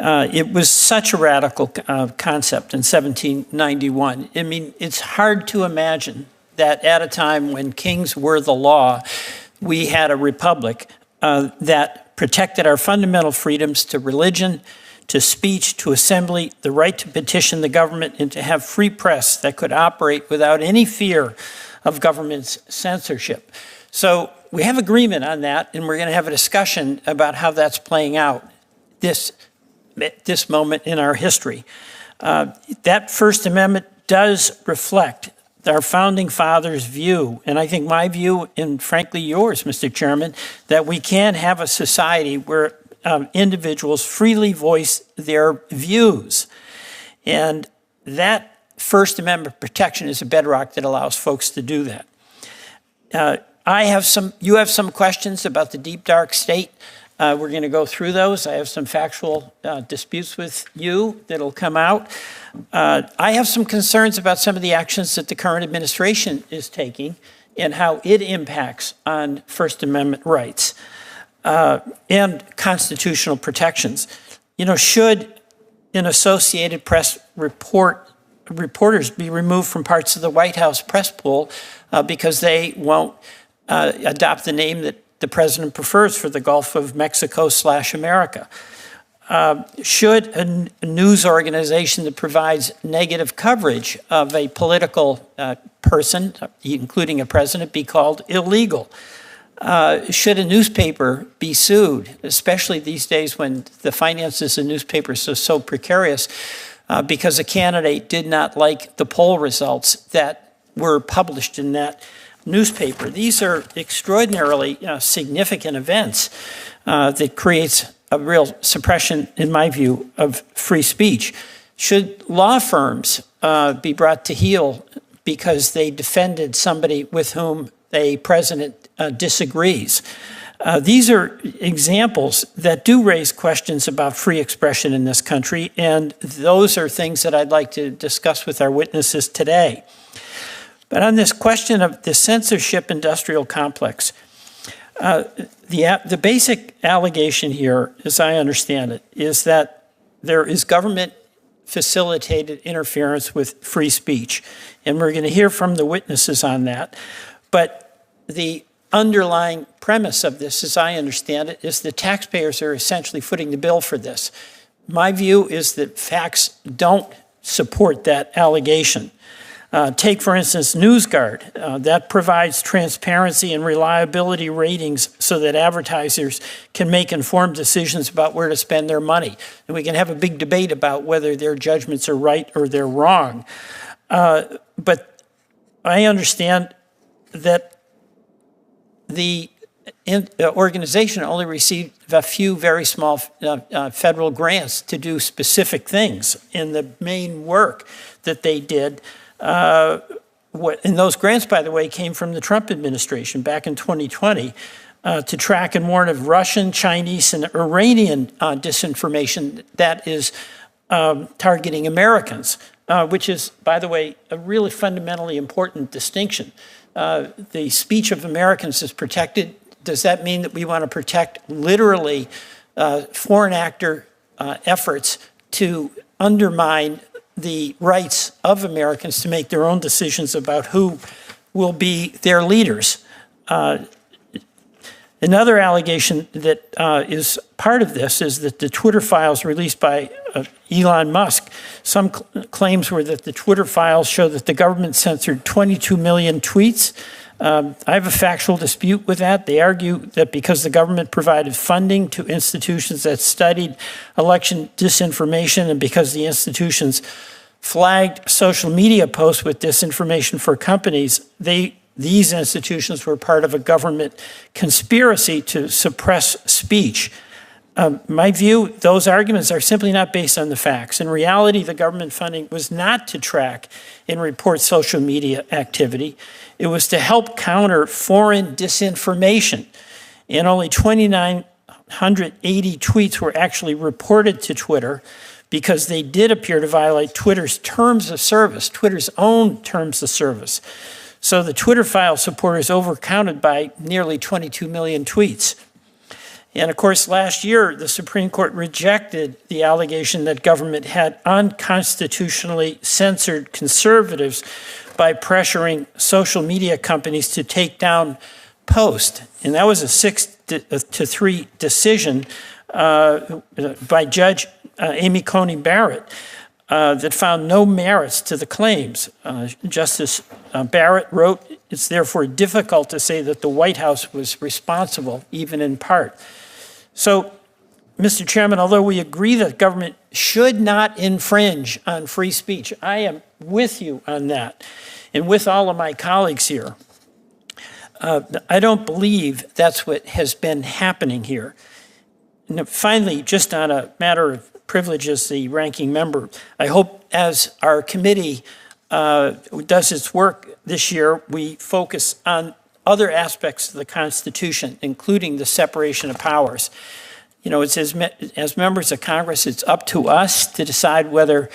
S20: It was such a radical concept in 1791. I mean, it's hard to imagine that at a time when kings were the law, we had a republic that protected our fundamental freedoms to religion, to speech, to assembly, the right to petition the government, and to have free press that could operate without any fear of government's censorship. So we have agreement on that, and we're going to have a discussion about how that's playing out this moment in our history. That First Amendment does reflect our founding fathers' view, and I think my view, and frankly yours, Mr. Chairman, that we can have a society where individuals freely voice their views. And that First Amendment protection is a bedrock that allows folks to do that. You have some questions about the deep, dark state. We're going to go through those. I have some factual disputes with you that'll come out. I have some concerns about some of the actions that the current administration is taking and how it impacts on First Amendment rights and constitutional protections. You know, should an Associated Press reporters be removed from parts of the White House press pool because they won't adopt the name that the president prefers for the Gulf of Mexico/America? Should a news organization that provides negative coverage of a political person, including a president, be called illegal? Should a newspaper be sued, especially these days when the finances of newspapers are so precarious, because a candidate did not like the poll results that were published in that newspaper? These are extraordinarily significant events that creates a real suppression, in my view, of free speech. Should law firms be brought to heel because they defended somebody with whom a president disagrees? These are examples that do raise questions about free expression in this country, and those are things that I'd like to discuss with our witnesses today. But on this question of the censorship industrial complex, the basic allegation here, as I understand it, is that there is government-facilitated interference with free speech. And we're going to hear from the witnesses on that. But the underlying premise of this, as I understand it, is the taxpayers are essentially footing the bill for this. My view is that facts don't support that allegation. Take, for instance, NewsGuard. That provides transparency and reliability ratings so that advertisers can make informed decisions about where to spend their money. And we can have a big debate about whether their judgments are right or they're wrong. But I understand that the organization only received a few very small federal grants to do specific things in the main work that they did. And those grants, by the way, came from the Trump administration back in 2020 to track and warn of Russian, Chinese, and Iranian disinformation that is targeting Americans, which is, by the way, a really fundamentally important distinction. The speech of Americans is protected. Does that mean that we want to protect literally foreign actor efforts to undermine the rights of Americans to make their own decisions about who will be their leaders? Another allegation that is part of this is that the Twitter files released by Elon Musk, some claims were that the Twitter files show that the government censored 22 million tweets. I have a factual dispute with that. They argue that because the government provided funding to institutions that studied election disinformation and because the institutions flagged social media posts with disinformation for companies, these institutions were part of a government conspiracy to suppress speech. My view, those arguments are simply not based on the facts. In reality, the government funding was not to track and report social media activity. It was to help counter foreign disinformation. And only 2,980 tweets were actually reported to Twitter because they did appear to violate Twitter's terms of service, Twitter's own terms of service. So the Twitter file supporters overcounted by nearly 22 million tweets. And of course, last year, the Supreme Court rejected the allegation that government had unconstitutionally censored conservatives by pressuring social media companies to take down posts. And that was a 6-3 decision by Judge Amy Coney Barrett that found no merits to the claims. Justice Barrett wrote, "It's therefore difficult to say that the White House was responsible, even in part." So, Mr. Chairman, although we agree that government should not infringe on free speech, I am with you on that, and with all of my colleagues here. I don't believe that's what has been happening here. And finally, just on a matter of privilege as the ranking member, I hope as our committee does its work this year, we focus on other aspects of the Constitution, including the separation of powers. You know, it's as members of Congress, it's up to us to decide whether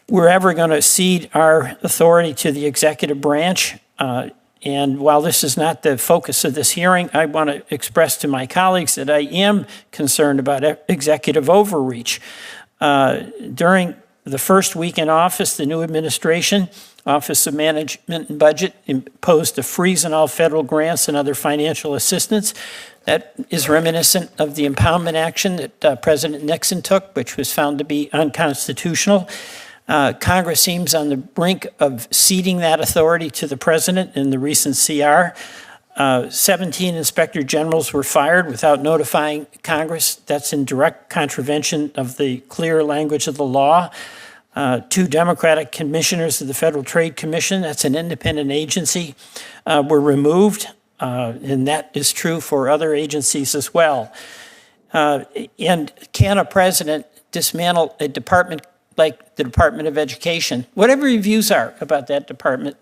S20: we're ever going to cede our authority to the executive branch. And while this is not the focus of this hearing, I want to express to my colleagues that I am concerned about executive overreach. During the first week in office, the new administration, Office of Management and Budget, imposed a freeze on all federal grants and other financial assistance. That is reminiscent of the impoundment action that President Nixon took, which was found to be unconstitutional. Congress seems on the brink of ceding that authority to the president in the recent CR. 17 inspector generals were fired without notifying Congress. That's in direct contravention of the clear language of the law. 2 Democratic commissioners of the Federal Trade Commission, that's an independent agency, were removed, and that is true for other agencies as well. And can a president dismantle a department like the Department of Education, whatever your views are about that department,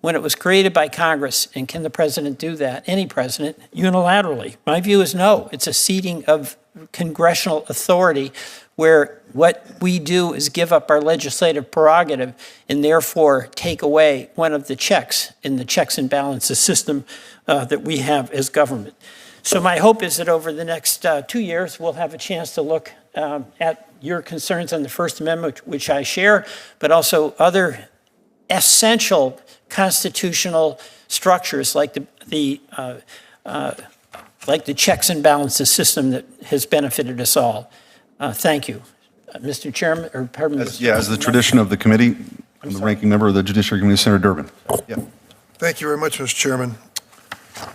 S20: when it was created by Congress, and can the president do that, any president, unilaterally? My view is no. It's a ceding of congressional authority where what we do is give up our legislative prerogative and therefore take away one of the checks in the checks and balances system that we have as government. So my hope is that over the next 2 years, we'll have a chance to look at your concerns on the First Amendment, which I share, but also other essential constitutional structures like the checks and balances system that has benefited us all. Thank you, Mr. Chairman, or pardon me.
S18: As the tradition of the committee, I'm the ranking member of the Judiciary Committee, Senator Durbin. Yeah.
S9: Thank you very much, Mr. Chairman.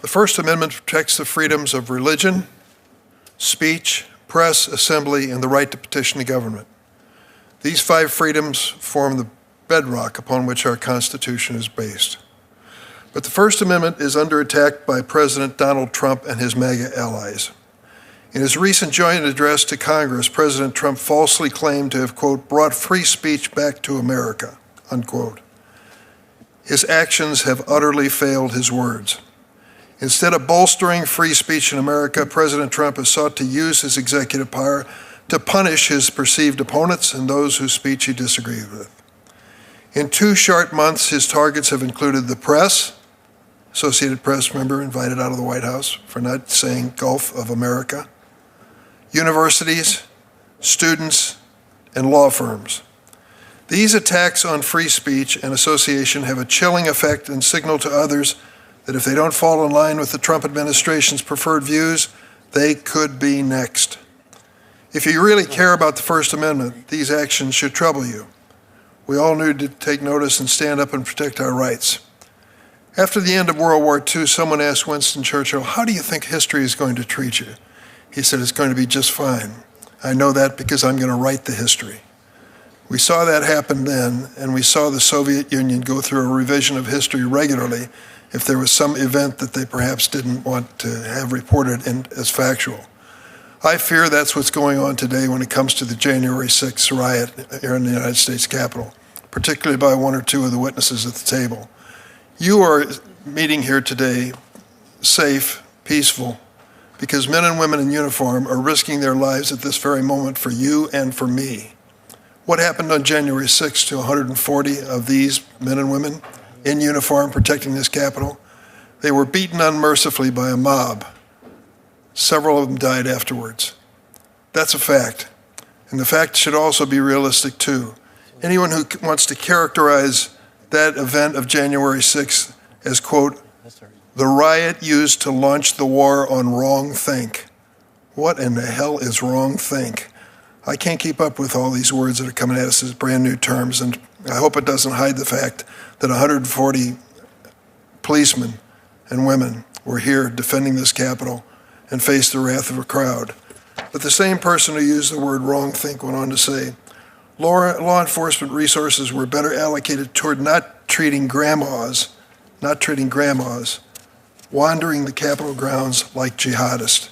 S9: The First Amendment protects the freedoms of religion, speech, press, assembly, and the right to petition the government. These 5 freedoms form the bedrock upon which our Constitution is based. But the First Amendment is under attack by President Donald Trump and his MAGA allies. In his recent joint address to Congress, President Trump falsely claimed to have, quote, brought free speech back to America, unquote. His actions have utterly failed his words. Instead of bolstering free speech in America, President Trump has sought to use his executive power to punish his perceived opponents and those whose speech he disagreed with. In 2 short months, his targets have included the press, Associated Press member invited out of the White House for not saying Gulf of America, universities, students, and law firms. These attacks on free speech and association have a chilling effect and signal to others that if they don't fall in line with the Trump administration's preferred views, they could be next. If you really care about the First Amendment, these actions should trouble you. We all need to take notice and stand up and protect our rights. After the end of World War II, someone asked Winston Churchill, "How do you think history is going to treat you?" He said, "It's going to be just fine. I know that because I'm going to write the history." We saw that happen then, and we saw the Soviet Union go through a revision of history regularly if there was some event that they perhaps didn't want to have reported as factual. I fear that's what's going on today when it comes to the January 6th riot here in the United States Capitol, particularly by one or two of the witnesses at the table. You are meeting here today safe, peaceful, because men and women in uniform are risking their lives at this very moment for you and for me. What happened on January 6th to 140 of these men and women in uniform protecting this Capitol? They were beaten unmercifully by a mob. Several of them died afterwards. That's a fact. And the fact should also be realistic too. Anyone who wants to characterize that event of January 6th as, quote, the riot used to launch the war on wrongthink. What in the hell is wrongthink? I can't keep up with all these words that are coming at us as brand new terms, and I hope it doesn't hide the fact that 140 policemen and women were here defending this Capitol and faced the wrath of a crowd. But the same person who used the word wrongthink went on to say, law enforcement resources were better allocated toward not treating grandmas wandering the Capitol grounds like jihadists.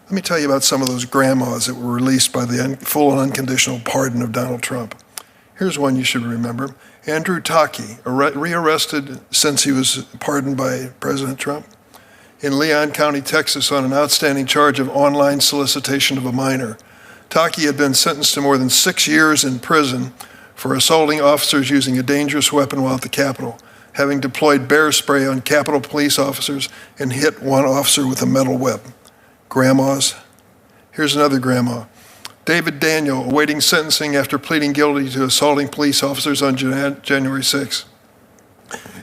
S9: Let me tell you about some of those grandmas that were released by the full and unconditional pardon of Donald Trump. Here's one you should remember. Andrew Taki, rearrested since he was pardoned by President Trump in Leon County, Texas, on an outstanding charge of online solicitation of a minor. Taki had been sentenced to more than 6 years in prison for assaulting officers using a dangerous weapon while at the Capitol, having deployed bear spray on Capitol police officers and hit one officer with a metal whip. Grandmas. Here's another grandma. David Daniel, awaiting sentencing after pleading guilty to assaulting police officers on January 6.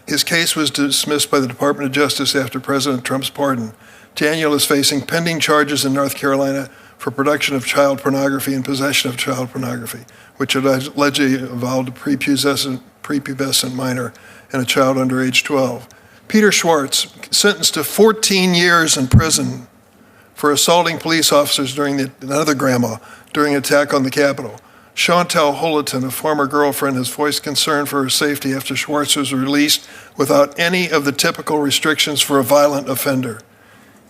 S9: His case was dismissed by the Department of Justice after President Trump's pardon. Daniel is facing pending charges in North Carolina for production of child pornography and possession of child pornography, which allegedly involved a prepubescent minor and a child under age 12. Peter Schwartz, sentenced to 14 years in prison for assaulting police officers during an attack on the Capitol. Chantel Holoton, a former girlfriend, has voiced concern for her safety after Schwartz was released without any of the typical restrictions for a violent offender.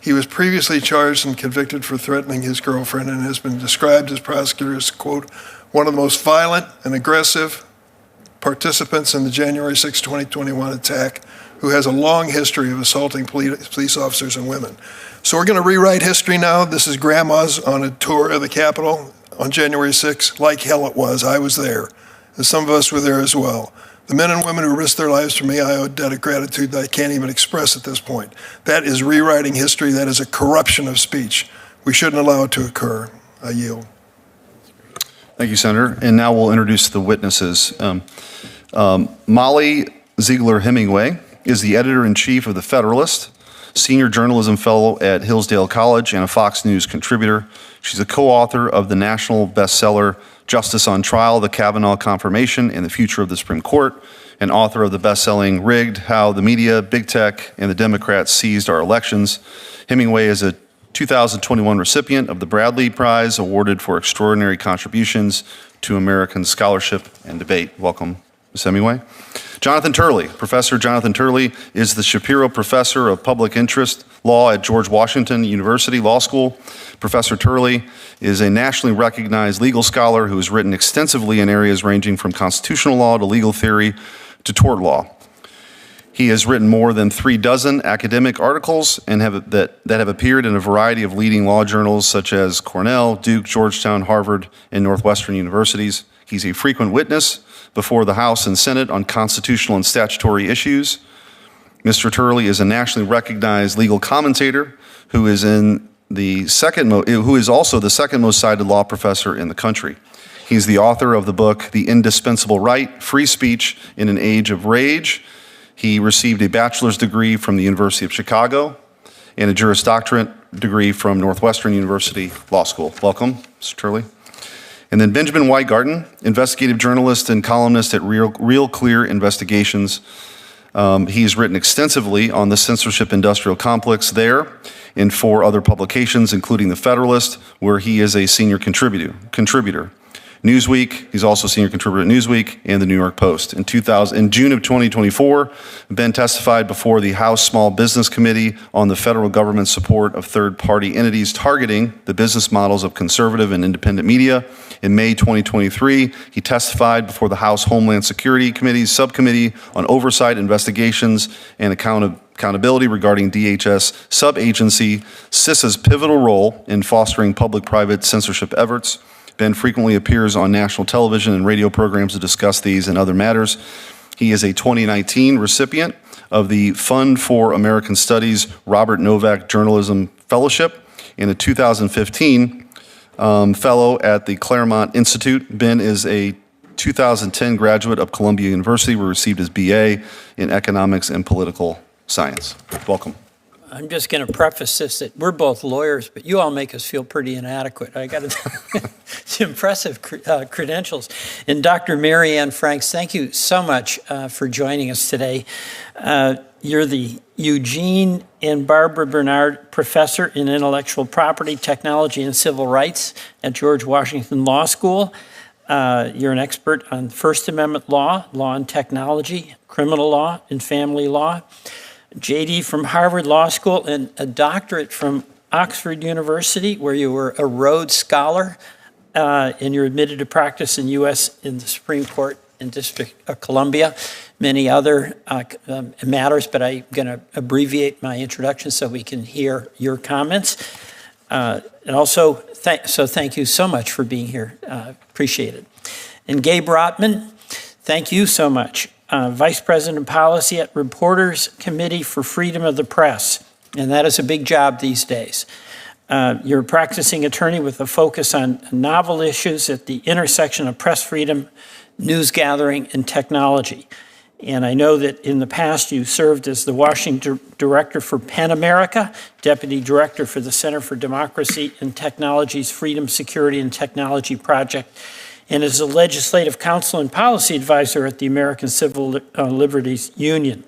S9: He was previously charged and convicted for threatening his girlfriend and has been described as prosecutors, quote, one of the most violent and aggressive participants in the January 6, 2021 attack, who has a long history of assaulting police officers and women. So we're going to rewrite history now. This is grandmas on a tour of the Capitol on January 6. Like hell it was. I was there. And some of us were there as well. The men and women who risked their lives for me, I owe a debt of gratitude that I can't even express at this point. That is rewriting history. That is a corruption of speech. We shouldn't allow it to occur. I yield.
S18: Thank you, Senator. And now we'll introduce the witnesses. Molly Ziegler Hemingway is the editor-in-chief of The Federalist, senior journalism fellow at Hillsdale College, and a Fox News contributor. She's a co-author of the national bestseller Justice on Trial, The Kavanaugh Confirmation and the Future of the Supreme Court, and author of the best-selling Rigged, How the Media, Big Tech, and the Democrats Seized Our Elections. Hemingway is a 2021 recipient of the Bradley Prize, awarded for extraordinary contributions to American scholarship and debate. Welcome, Ms. Hemingway. Jonathan Turley. Professor Jonathan Turley is the Shapiro Professor of Public Interest Law at George Washington University Law School. Professor Turley is a nationally recognized legal scholar who has written extensively in areas ranging from constitutional law to legal theory to tort law. He has written more than 36 academic articles and that have appeared in a variety of leading law journals such as Cornell, Duke, Georgetown, Harvard, and Northwestern universities. He's a frequent witness before the House and Senate on constitutional and statutory issues. Mr. Turley is a nationally recognized legal commentator who is also the second most cited law professor in the country. He's the author of the book, The Indispensable Right, Free Speech in an Age of Rage, He received a bachelor's degree from the University of Chicago and a Juris Doctorate degree from Northwestern University Law School. Welcome, Mr. Turley. And then Benjamin Weingarten, investigative journalist and columnist at Real Clear Investigations. He's written extensively on the censorship industrial complex there in 4 other publications, including The Federalist, where he is a senior contributor. Newsweek, he's also senior contributor at Newsweek and the New York Post. In June of 2024, Ben testified before the House Small Business Committee on the federal government's support of third-party entities targeting the business models of conservative and independent media. In May 2023, he testified before the House Homeland Security Committee's Subcommittee on Oversight, Investigations, and Accountability regarding DHS sub-agency CISA's pivotal role in fostering public-private censorship efforts. Ben frequently appears on national television and radio programs to discuss these and other matters. He is a 2019 recipient of the Fund for American Studies Robert Novak Journalism Fellowship and a 2015 fellow at the Claremont Institute. Ben is a 2010 graduate of Columbia University, where he received his BA in Economics and Political Science. Welcome.
S20: I'm just going to preface this that we're both lawyers, but you all make us feel pretty inadequate. I got to it's impressive credentials. And Dr. Mary Ann Franks, thank you so much for joining us today. You're the Eugene and Barbara Bernard Professor in Intellectual Property, Technology, and Civil Rights at George Washington Law School. You're an expert on First Amendment law, law and technology, criminal law, and family law. JD from Harvard Law School and a doctorate from Oxford University, where you were a Rhodes Scholar, and you're admitted to practice in U.S. in the Supreme Court and District of Columbia, many other matters, but I'm going to abbreviate my introduction so we can hear your comments. And also, thank you so much for being here. Appreciate it. And Gabe Rotman, thank you so much. Vice President of Policy at Reporters Committee for Freedom of the Press, and that is a big job these days. You're a practicing attorney with a focus on novel issues at the intersection of press freedom, news gathering, and technology. And I know that in the past you served as the Washington Director for PEN America, Deputy Director for the Center for Democracy and Technology's Freedom, Security, and Technology Project, and is a legislative counsel and policy advisor at the American Civil Liberties Union.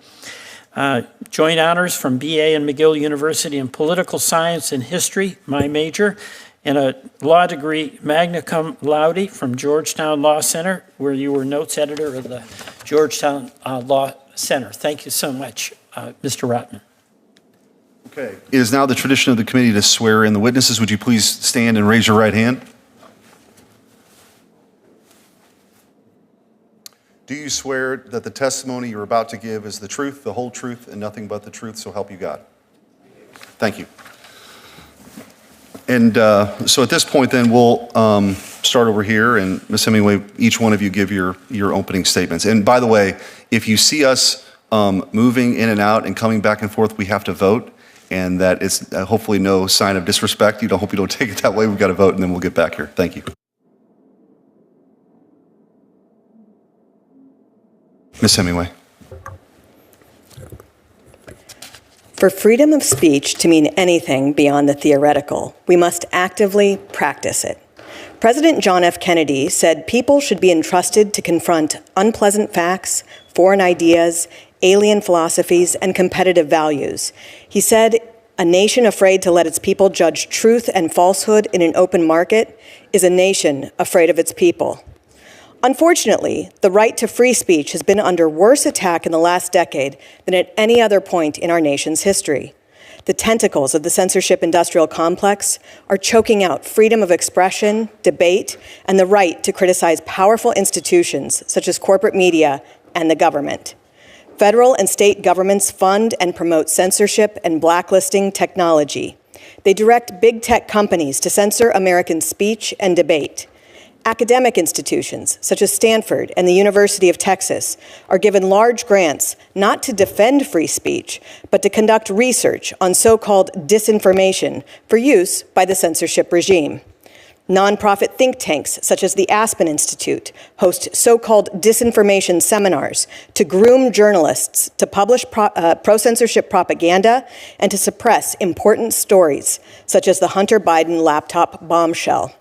S20: Joint honors from BA and McGill University in political science and history, my major, and a law degree magna cum laude from Georgetown Law Center, where you were notes editor of the Georgetown Law Center. Thank you so much, Mr. Rotman.
S18: Okay. It is now the tradition of the committee to swear in the witnesses. Would you please stand and raise your right hand? Do you swear that the testimony you're about to give is the truth, the whole truth, and nothing but the truth, so help you God? Thank you. And so at this point then, we'll start over here, and Ms. Hemingway, each one of you give your opening statements. And by the way, if you see us moving in and out and coming back and forth, we have to vote, and that is hopefully no sign of disrespect. Hope you don't take it that way. We've got to vote, and then we'll get back here. Thank you. Ms. Hemingway.
S4: For freedom of speech to mean anything beyond the theoretical, we must actively practice it. President John F. Kennedy said people should be entrusted to confront unpleasant facts, foreign ideas, alien philosophies, and competitive values. He said, "A nation afraid to let its people judge truth and falsehood in an open market is a nation afraid of its people." Unfortunately, the right to free speech has been under worse attack in the last decade than at any other point in our nation's history. The tentacles of the censorship industrial complex are choking out freedom of expression, debate, and the right to criticize powerful institutions such as corporate media and the government. Federal and state governments fund and promote censorship and blacklisting technology. They direct big tech companies to censor American speech and debate. Academic institutions, such as Stanford and the University of Texas, are given large grants not to defend free speech, but to conduct research on so-called disinformation for use by the censorship regime. Nonprofit think tanks, such as the Aspen Institute, host so-called disinformation seminars to groom journalists to publish pro-censorship propaganda and to suppress important stories, such as the Hunter Biden laptop bombshell.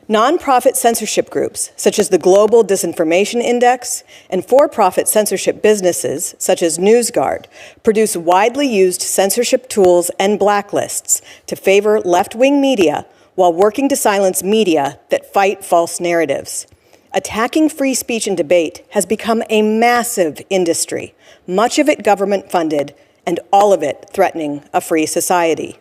S4: Nonprofit censorship groups, such as the Global Disinformation Index, and for-profit censorship businesses, such as NewsGuard, produce widely used censorship tools and blacklists to favor left-wing media while working to silence media that fight false narratives. Attacking free speech and debate has become a massive industry, much of it government-funded, and all of it threatening a free society.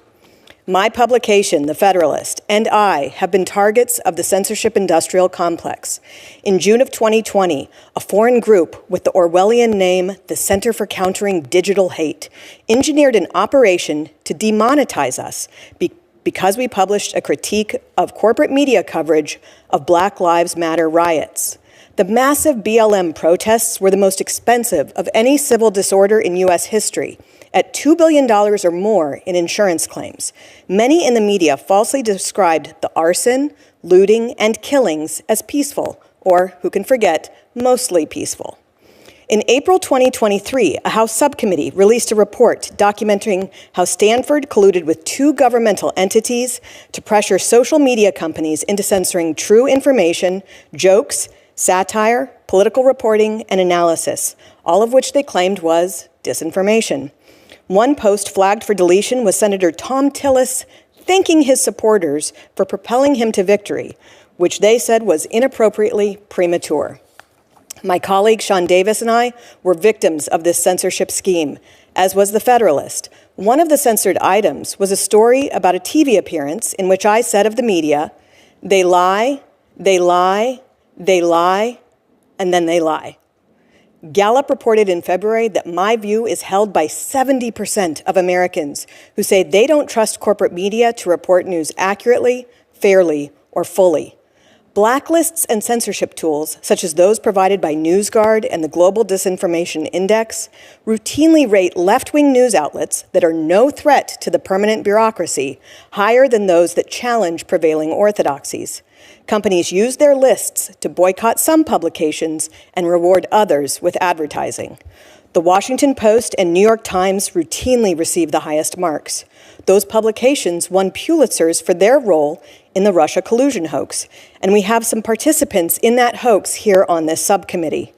S4: My publication, The Federalist, and I have been targets of the censorship industrial complex. In June of 2020, a foreign group with the Orwellian name, the Center for Countering Digital Hate, engineered an operation to demonetize us because we published a critique of corporate media coverage of Black Lives Matter riots. The massive BLM protests were the most expensive of any civil disorder in U.S. history, at $2 billion or more in insurance claims. Many in the media falsely described the arson, looting, and killings as peaceful, or, who can forget, mostly peaceful. In April 2023, a House subcommittee released a report documenting how Stanford colluded with 2 governmental entities to pressure social media companies into censoring true information, jokes, satire, political reporting, and analysis, all of which they claimed was disinformation. One post flagged for deletion was Senator Tom Tillis thanking his supporters for propelling him to victory, which they said was inappropriately premature. My colleague Sean Davis and I were victims of this censorship scheme, as was The Federalist. One of the censored items was a story about a TV appearance in which I said of the media, they lie, they lie, they lie, and then they lie. Gallup reported in February that my view is held by 70% of Americans who say they don't trust corporate media to report news accurately, fairly, or fully. Blacklists and censorship tools, such as those provided by NewsGuard and the Global Disinformation Index, routinely rate left-wing news outlets that are no threat to the permanent bureaucracy higher than those that challenge prevailing orthodoxies. Companies use their lists to boycott some publications and reward others with advertising. The Washington Post and New York Times routinely receive the highest marks. Those publications won Pulitzers for their role in the Russia collusion hoax, and we have some participants in that hoax here on this subcommittee.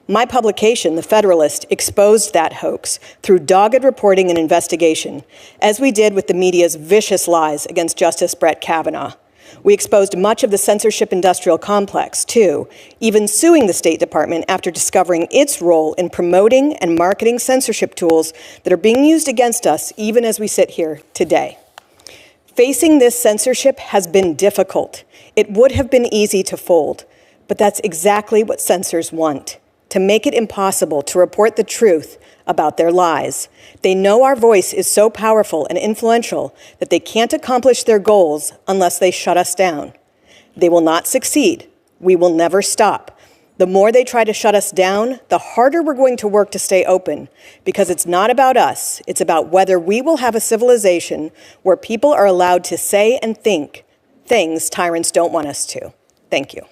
S4: My publication, The Federalist, exposed that hoax through dogged reporting and investigation, as we did with the media's vicious lies against Justice Brett Kavanaugh. We exposed much of the censorship industrial complex, too, even suing the State Department after discovering its role in promoting and marketing censorship tools that are being used against us even as we sit here today. Facing this censorship has been difficult. It would have been easy to fold, but that's exactly what censors want, to make it impossible to report the truth about their lies. They know our voice is so powerful and influential that they can't accomplish their goals unless they shut us down. They will not succeed. We will never stop. The more they try to shut us down, the harder we're going to work to stay open, because it's not about us. It's about whether we will have a civilization where people are allowed to say and think things tyrants don't want us to. Thank you.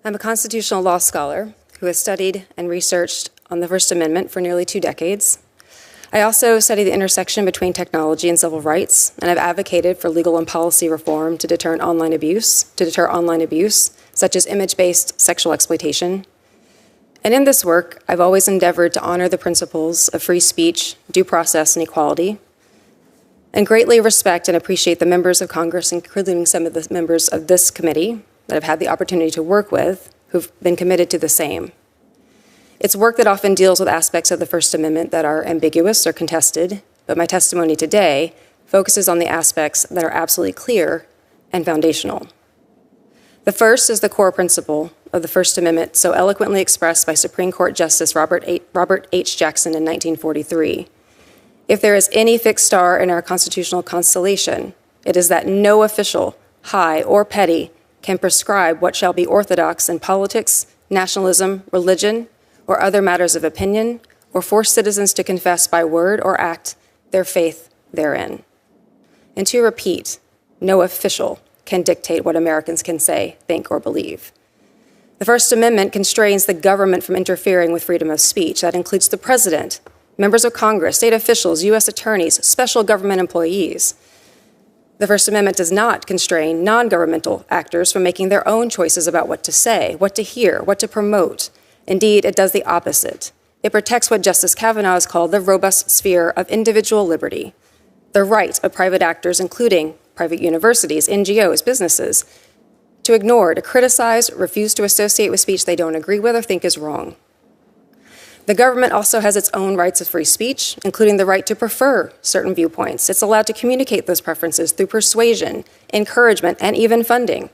S6: I'm a constitutional law scholar who has studied and researched on the First Amendment for nearly 2 decades. I also study the intersection between technology and civil rights, and I've advocated for legal and policy reform to deter online abuse, such as image-based sexual exploitation. And in this work, I've always endeavored to honor the principles of free speech, due process, and equality, and greatly respect and appreciate the members of Congress, including some of the members of this committee that I've had the opportunity to work with, who've been committed to the same. It's work that often deals with aspects of the First Amendment that are ambiguous or contested, but my testimony today focuses on the aspects that are absolutely clear and foundational. The first is the core principle of the First Amendment, so eloquently expressed by Supreme Court Justice Robert H. Jackson in 1943. If there is any fixed star in our constitutional constellation, it is that no official, high or petty, can prescribe what shall be orthodox in politics, nationalism, religion, or other matters of opinion, or force citizens to confess by word or act their faith therein. And to repeat, no official can dictate what Americans can say, think, or believe. The First Amendment constrains the government from interfering with freedom of speech. That includes the president, members of Congress, state officials, U.S. attorneys, special government employees. The First Amendment does not constrain non-governmental actors from making their own choices about what to say, what to hear, what to promote. Indeed, it does the opposite. It protects what Justice Kavanaugh has called the robust sphere of individual liberty, the right of private actors, including private universities, NGOs, businesses, to ignore, to criticize, refuse to associate with speech they don't agree with or think is wrong. The government also has its own rights of free speech, including the right to prefer certain viewpoints. It's allowed to communicate those preferences through persuasion, encouragement, and even funding.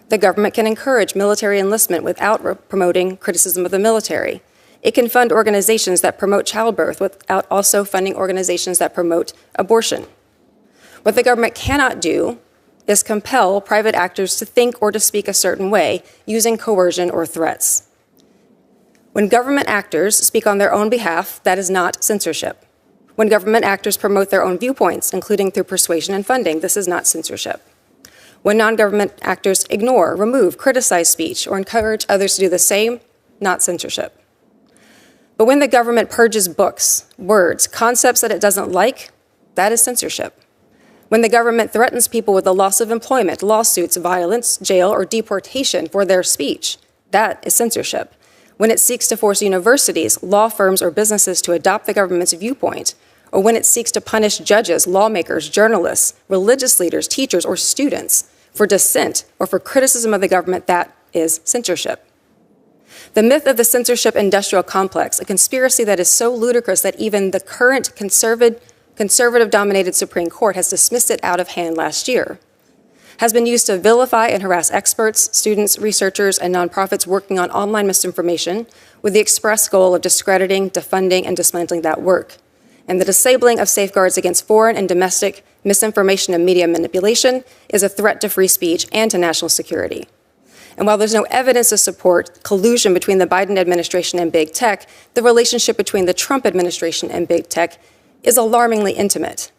S6: The government can encourage military enlistment without promoting criticism of the military. It can fund organizations that promote childbirth without also funding organizations that promote abortion. What the government cannot do is compel private actors to think or to speak a certain way using coercion or threats. When government actors speak on their own behalf, that is not censorship. When government actors promote their own viewpoints, including through persuasion and funding, this is not censorship. When non-government actors ignore, remove, criticize speech, or encourage others to do the same, not censorship. But when the government purges books, words, concepts that it doesn't like, that is censorship. When the government threatens people with the loss of employment, lawsuits, violence, jail, or deportation for their speech, that is censorship. When it seeks to force universities, law firms, or businesses to adopt the government's viewpoint, or when it seeks to punish judges, lawmakers, journalists, religious leaders, teachers, or students for dissent or for criticism of the government, that is censorship. The myth of the censorship industrial complex, a conspiracy that is so ludicrous that even the current conservative-dominated Supreme Court has dismissed it out of hand last year, has been used to vilify and harass experts, students, researchers, and nonprofits working on online misinformation with the express goal of discrediting, defunding, and dismantling that work. And the disabling of safeguards against foreign and domestic misinformation and media manipulation is a threat to free speech and to national security. And while there's no evidence to support collusion between the Biden administration and big tech, the relationship between the Trump administration and big tech is alarmingly intimate.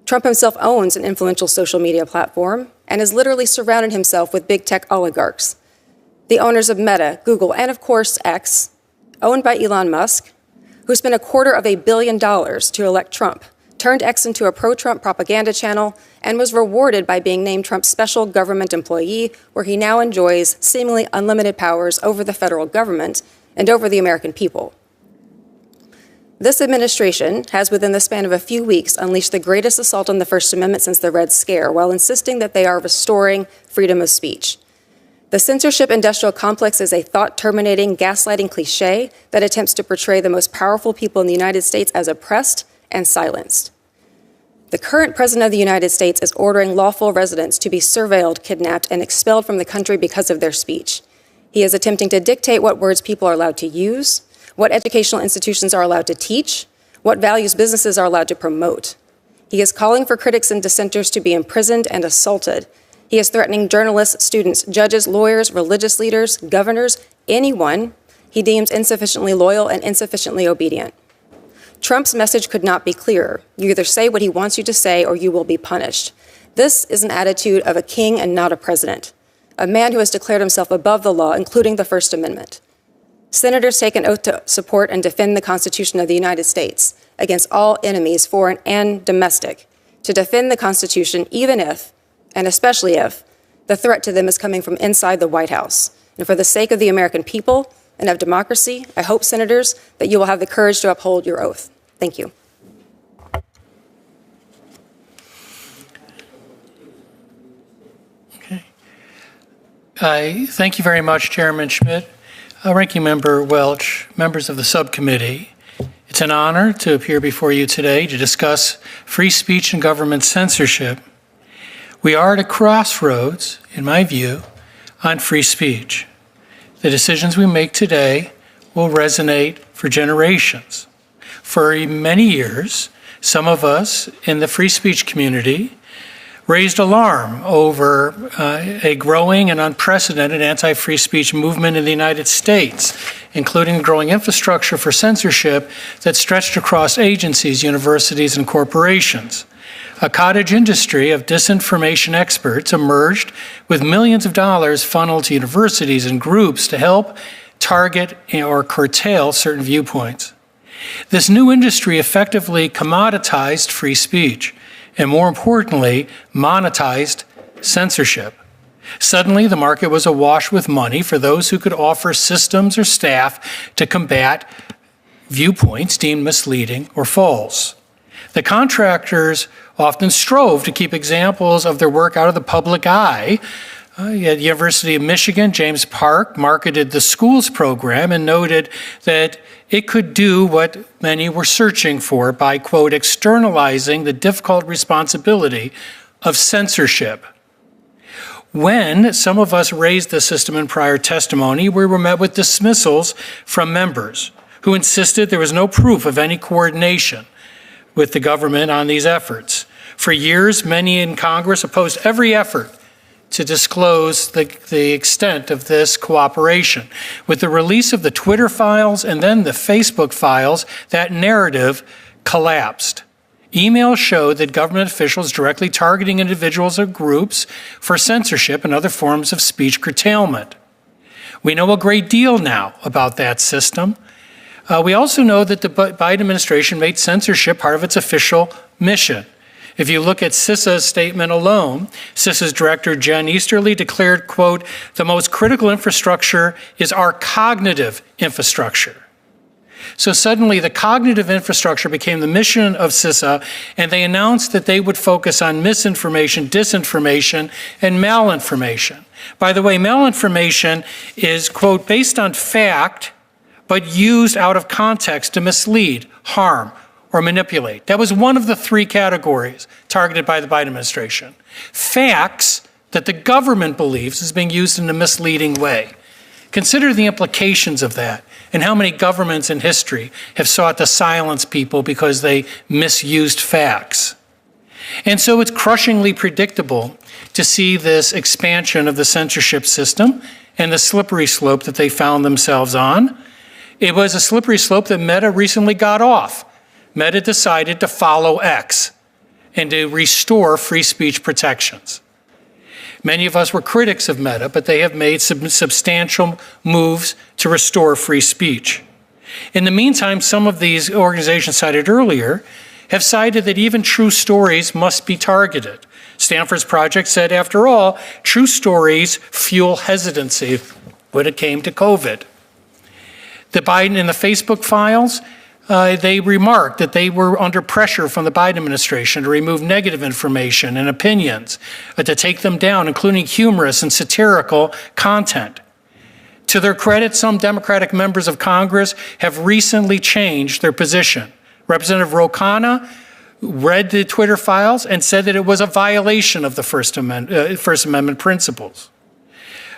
S6: Trump himself owns an influential social media platform and has literally surrounded himself with big tech oligarchs, the owners of Meta, Google, and of course X, owned by Elon Musk, who spent $250 million to elect Trump, turned X into a pro-Trump propaganda channel, and was rewarded by being named Trump's special government employee, where he now enjoys seemingly unlimited powers over the federal government and over the American people. This administration has, within the span of a few weeks, unleashed the greatest assault on the First Amendment since the Red Scare, while insisting that they are restoring freedom of speech. The censorship industrial complex is a thought-terminating, gaslighting cliche that attempts to portray the most powerful people in the United States as oppressed and silenced. The current president of the United States is ordering lawful residents to be surveilled, kidnapped, and expelled from the country because of their speech. He is attempting to dictate what words people are allowed to use, what educational institutions are allowed to teach, what values businesses are allowed to promote. He is calling for critics and dissenters to be imprisoned and assaulted. He is threatening journalists, students, judges, lawyers, religious leaders, governors, anyone he deems insufficiently loyal and insufficiently obedient. Trump's message could not be clearer. You either say what he wants you to say or you will be punished. This is an attitude of a king and not a president, a man who has declared himself above the law, including the First Amendment. Senators take an oath to support and defend the Constitution of the United States against all enemies, foreign and domestic, to defend the Constitution even if, and especially if, the threat to them is coming from inside the White House. And for the sake of the American people and of democracy, I hope, Senators, that you will have the courage to uphold your oath. Thank you.
S5: Okay. Thank you very much, Chairman Schmidt. Ranking Member Welch, members of the subcommittee, it's an honor to appear before you today to discuss free speech and government censorship. We are at a crossroads, in my view, on free speech. The decisions we make today will resonate for generations. For many years, some of us in the free speech community raised alarm over a growing and unprecedented anti-free speech movement in the United States, including growing infrastructure for censorship that stretched across agencies, universities, and corporations. A cottage industry of disinformation experts emerged with millions of dollars funneled to universities and groups to help target or curtail certain viewpoints. This new industry effectively commoditized free speech, and more importantly, monetized censorship. Suddenly, the market was awash with money for those who could offer systems or staff to combat viewpoints deemed misleading or false. The contractors often strove to keep examples of their work out of the public eye. At the University of Michigan, James Park marketed the schools program and noted that it could do what many were searching for by, quote, externalizing the difficult responsibility of censorship. When some of us raised the system in prior testimony, we were met with dismissals from members who insisted there was no proof of any coordination with the government on these efforts. For years, many in Congress opposed every effort to disclose the extent of this cooperation. With the release of the Twitter files and then the Facebook files, that narrative collapsed. Emails showed that government officials directly targeting individuals or groups for censorship and other forms of speech curtailment. We know a great deal now about that system. We also know that the Biden administration made censorship part of its official mission. If you look at CISA's statement alone, CISA's director, Jen Easterly, declared, quote, the most critical infrastructure is our cognitive infrastructure. So suddenly the cognitive infrastructure became the mission of CISA, and they announced that they would focus on misinformation, disinformation, and malinformation. By the way, malinformation is, quote, based on fact, but used out of context to mislead, harm, or manipulate. That was one of the three categories targeted by the Biden administration. Facts that the government believes is being used in a misleading way. Consider the implications of that and how many governments in history have sought to silence people because they misused facts. And so it's crushingly predictable to see this expansion of the censorship system and the slippery slope that they found themselves on. It was a slippery slope that Meta recently got off. Meta decided to follow X and to restore free speech protections. Many of us were critics of Meta, but they have made substantial moves to restore free speech. In the meantime, some of these organizations cited earlier have cited that even true stories must be targeted. Stanford's project said, after all, true stories fuel hesitancy when it came to COVID. The Biden and the Facebook files, they remarked that they were under pressure from the Biden administration to remove negative information and opinions, to take them down, including humorous and satirical content. To their credit, some Democratic members of Congress have recently changed their position. Representative Ro Khanna read the Twitter files and said that it was a violation of the First Amendment principles.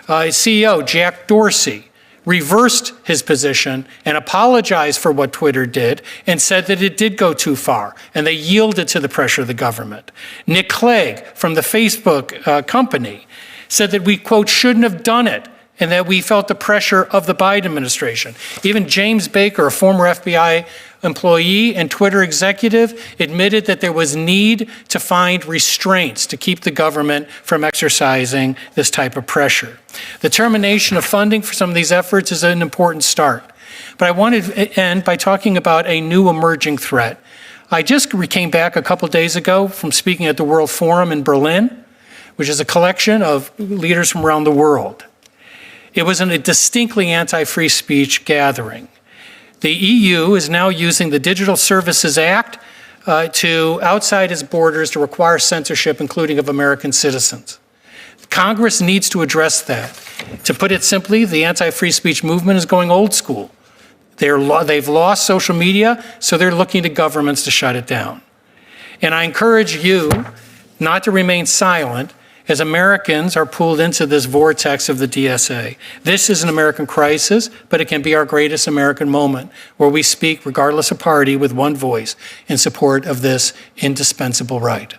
S5: CEO Jack Dorsey reversed his position and apologized for what Twitter did and said that it did go too far and they yielded to the pressure of the government. Nick Clegg from the Facebook company said that we, quote, shouldn't have done it and that we felt the pressure of the Biden administration. Even James Baker, a former FBI employee and Twitter executive, admitted that there was need to find restraints to keep the government from exercising this type of pressure. The termination of funding for some of these efforts is an important start. But I wanted to end by talking about a new emerging threat. I just came back a couple days ago from speaking at the World Forum in Berlin, which is a collection of leaders from around the world. It was a distinctly anti-free speech gathering. The EU is now using the Digital Services Act to outside its borders to require censorship, including of American citizens. Congress needs to address that. To put it simply, the anti-free speech movement is going old school. They've lost social media, so they're looking to governments to shut it down. And I encourage you not to remain silent as Americans are pulled into this vortex of the DSA. This is an American crisis, but it can be our greatest American moment where we speak, regardless of party, with one voice in support of this indispensable right.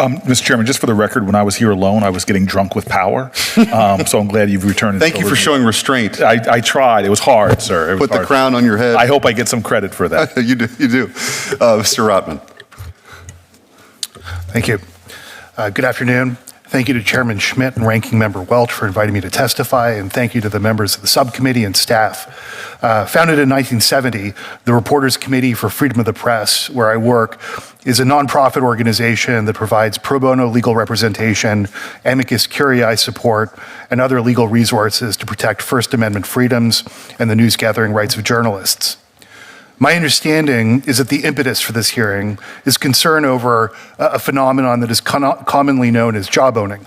S21: Mr. Chairman, just for the record, when I was here alone, I was getting drunk with power. So I'm glad you've returned.
S18: Thank you for showing restraint.
S21: I tried. It was hard, sir.
S18: Put the crown on your head.
S21: I hope I get some credit for that.
S18: You do. Mr. Rotman.
S22: Thank you. Good afternoon. Thank you to Chairman Schmidt and Ranking Member Welch for inviting me to testify, and thank you to the members of the subcommittee and staff. Founded in 1970, the Reporters Committee for Freedom of the Press, where I work, is a nonprofit organization that provides pro bono legal representation, amicus curiae support, and other legal resources to protect First Amendment freedoms and the news gathering rights of journalists. My understanding is that the impetus for this hearing is concern over a phenomenon that is commonly known as job owning,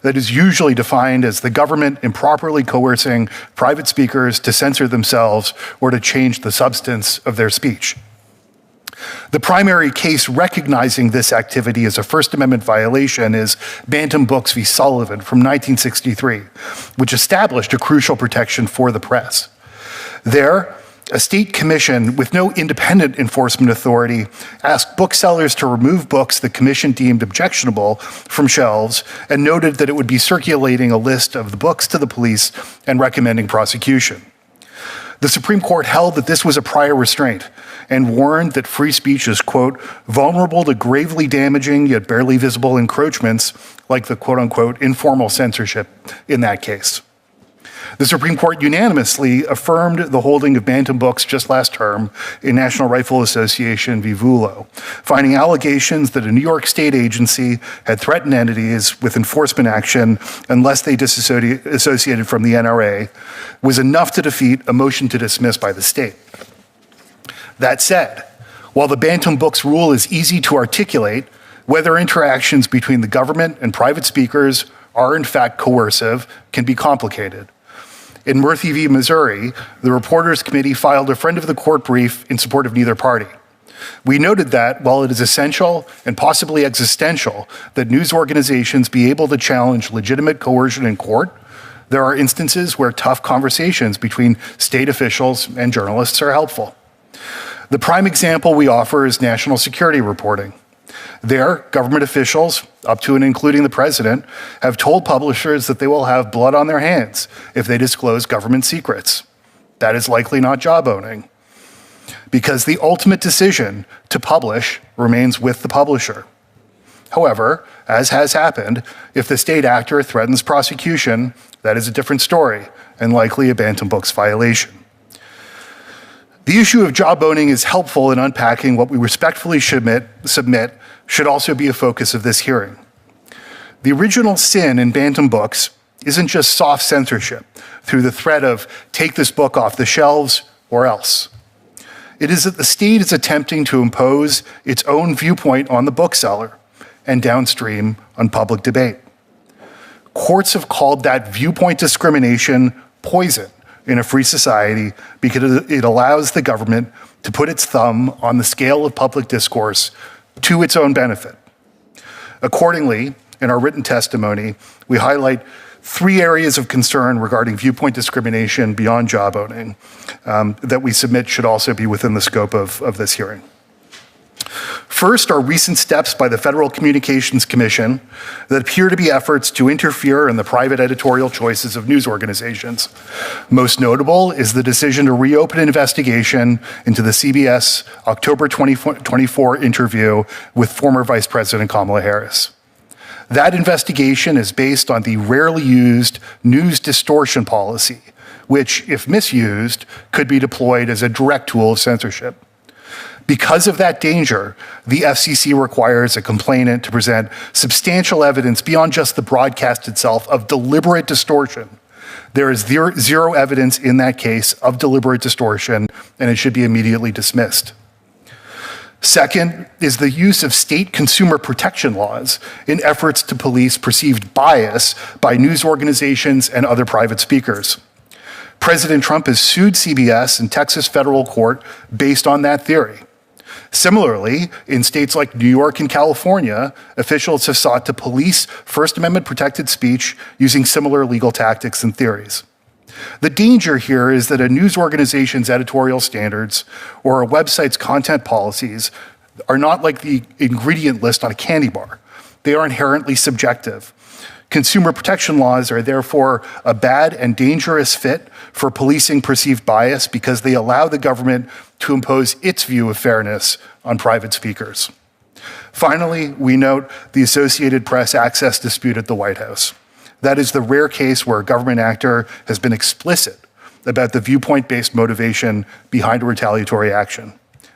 S22: that is usually defined as the government improperly coercing private speakers to censor themselves or to change the substance of their speech. The primary case recognizing this activity as a First Amendment violation is Bantam Books v. Sullivan from 1963, which established a crucial protection for the press. There, a state commission with no independent enforcement authority asked booksellers to remove books the commission deemed objectionable from shelves and noted that it would be circulating a list of the books to the police and recommending prosecution. The Supreme Court held that this was a prior restraint and warned that free speech is, quote, vulnerable to gravely damaging yet barely visible encroachments like the, quote unquote, informal censorship in that case. The Supreme Court unanimously affirmed the holding of Bantam Books just last term in National Rifle Association v. Vulo, finding allegations that a New York state agency had threatened entities with enforcement action unless they disassociated from the NRA was enough to defeat a motion to dismiss by the state. That said, while the Bantam Books rule is easy to articulate, whether interactions between the government and private speakers are in fact coercive can be complicated. In Murphy v. Missouri, the Reporters Committee filed a friend of the court brief in support of neither party. We noted that while it is essential and possibly existential that news organizations be able to challenge legitimate coercion in court, there are instances where tough conversations between state officials and journalists are helpful. The prime example we offer is national security reporting. There, government officials, up to and including the president, have told publishers that they will have blood on their hands if they disclose government secrets. That is likely not job owning, because the ultimate decision to publish remains with the publisher. However, as has happened, if the state actor threatens prosecution, that is a different story and likely a Bantam Books violation. The issue of job owning is helpful in unpacking what we respectfully submit should also be a focus of this hearing. The original sin in Bantam Books isn't just soft censorship through the threat of take this book off the shelves or else. It is that the state is attempting to impose its own viewpoint on the bookseller and downstream on public debate. Courts have called that viewpoint discrimination poison in a free society because it allows the government to put its thumb on the scale of public discourse to its own benefit. Accordingly, in our written testimony, we highlight 3 areas of concern regarding viewpoint discrimination beyond job owning that we submit should also be within the scope of this hearing. First are recent steps by the Federal Communications Commission that appear to be efforts to interfere in the private editorial choices of news organizations. Most notable is the decision to reopen an investigation into the CBS October 2024 interview with former Vice President Kamala Harris. That investigation is based on the rarely used news distortion policy, which, if misused, could be deployed as a direct tool of censorship. Because of that danger, the FCC requires a complainant to present substantial evidence beyond just the broadcast itself of deliberate distortion. There is zero evidence in that case of deliberate distortion, and it should be immediately dismissed. Second is the use of state consumer protection laws in efforts to police perceived bias by news organizations and other private speakers. President Trump has sued CBS in Texas federal court based on that theory. Similarly, in states like New York and California, officials have sought to police First Amendment protected speech using similar legal tactics and theories. The danger here is that a news organization's editorial standards or a website's content policies are not like the ingredient list on a candy bar. They are inherently subjective. Consumer protection laws are therefore a bad and dangerous fit for policing perceived bias because they allow the government to impose its view of fairness on private speakers. Finally, we note the Associated Press access dispute at the White House. That is the rare case where a government actor has been explicit about the viewpoint-based motivation behind a retaliatory action.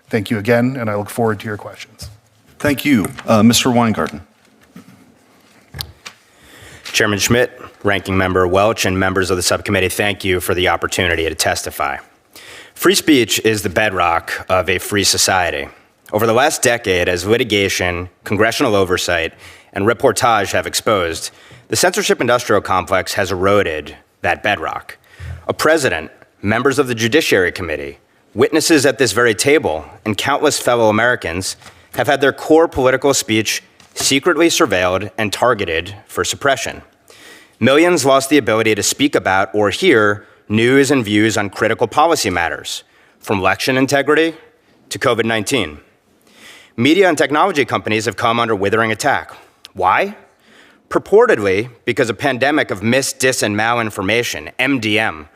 S22: Thank you again, and I look forward to your questions.
S18: Thank you. Mr. Weingarten.
S10: Chairman Schmidt, Ranking Member Welch, and members of the subcommittee, thank you for the opportunity to testify. Free speech is the bedrock of a free society. Over the last decade, as litigation, congressional oversight, and reportage have exposed, the censorship industrial complex has eroded that bedrock. A president, members of the Judiciary Committee, witnesses at this very table, and countless fellow Americans have had their core political speech secretly surveilled and targeted for suppression. Millions lost the ability to speak about or hear news and views on critical policy matters, from election integrity to COVID-19. Media and technology companies have come under withering attack. Why? Purportedly because a pandemic of mis, dis, and malinformation, MDM,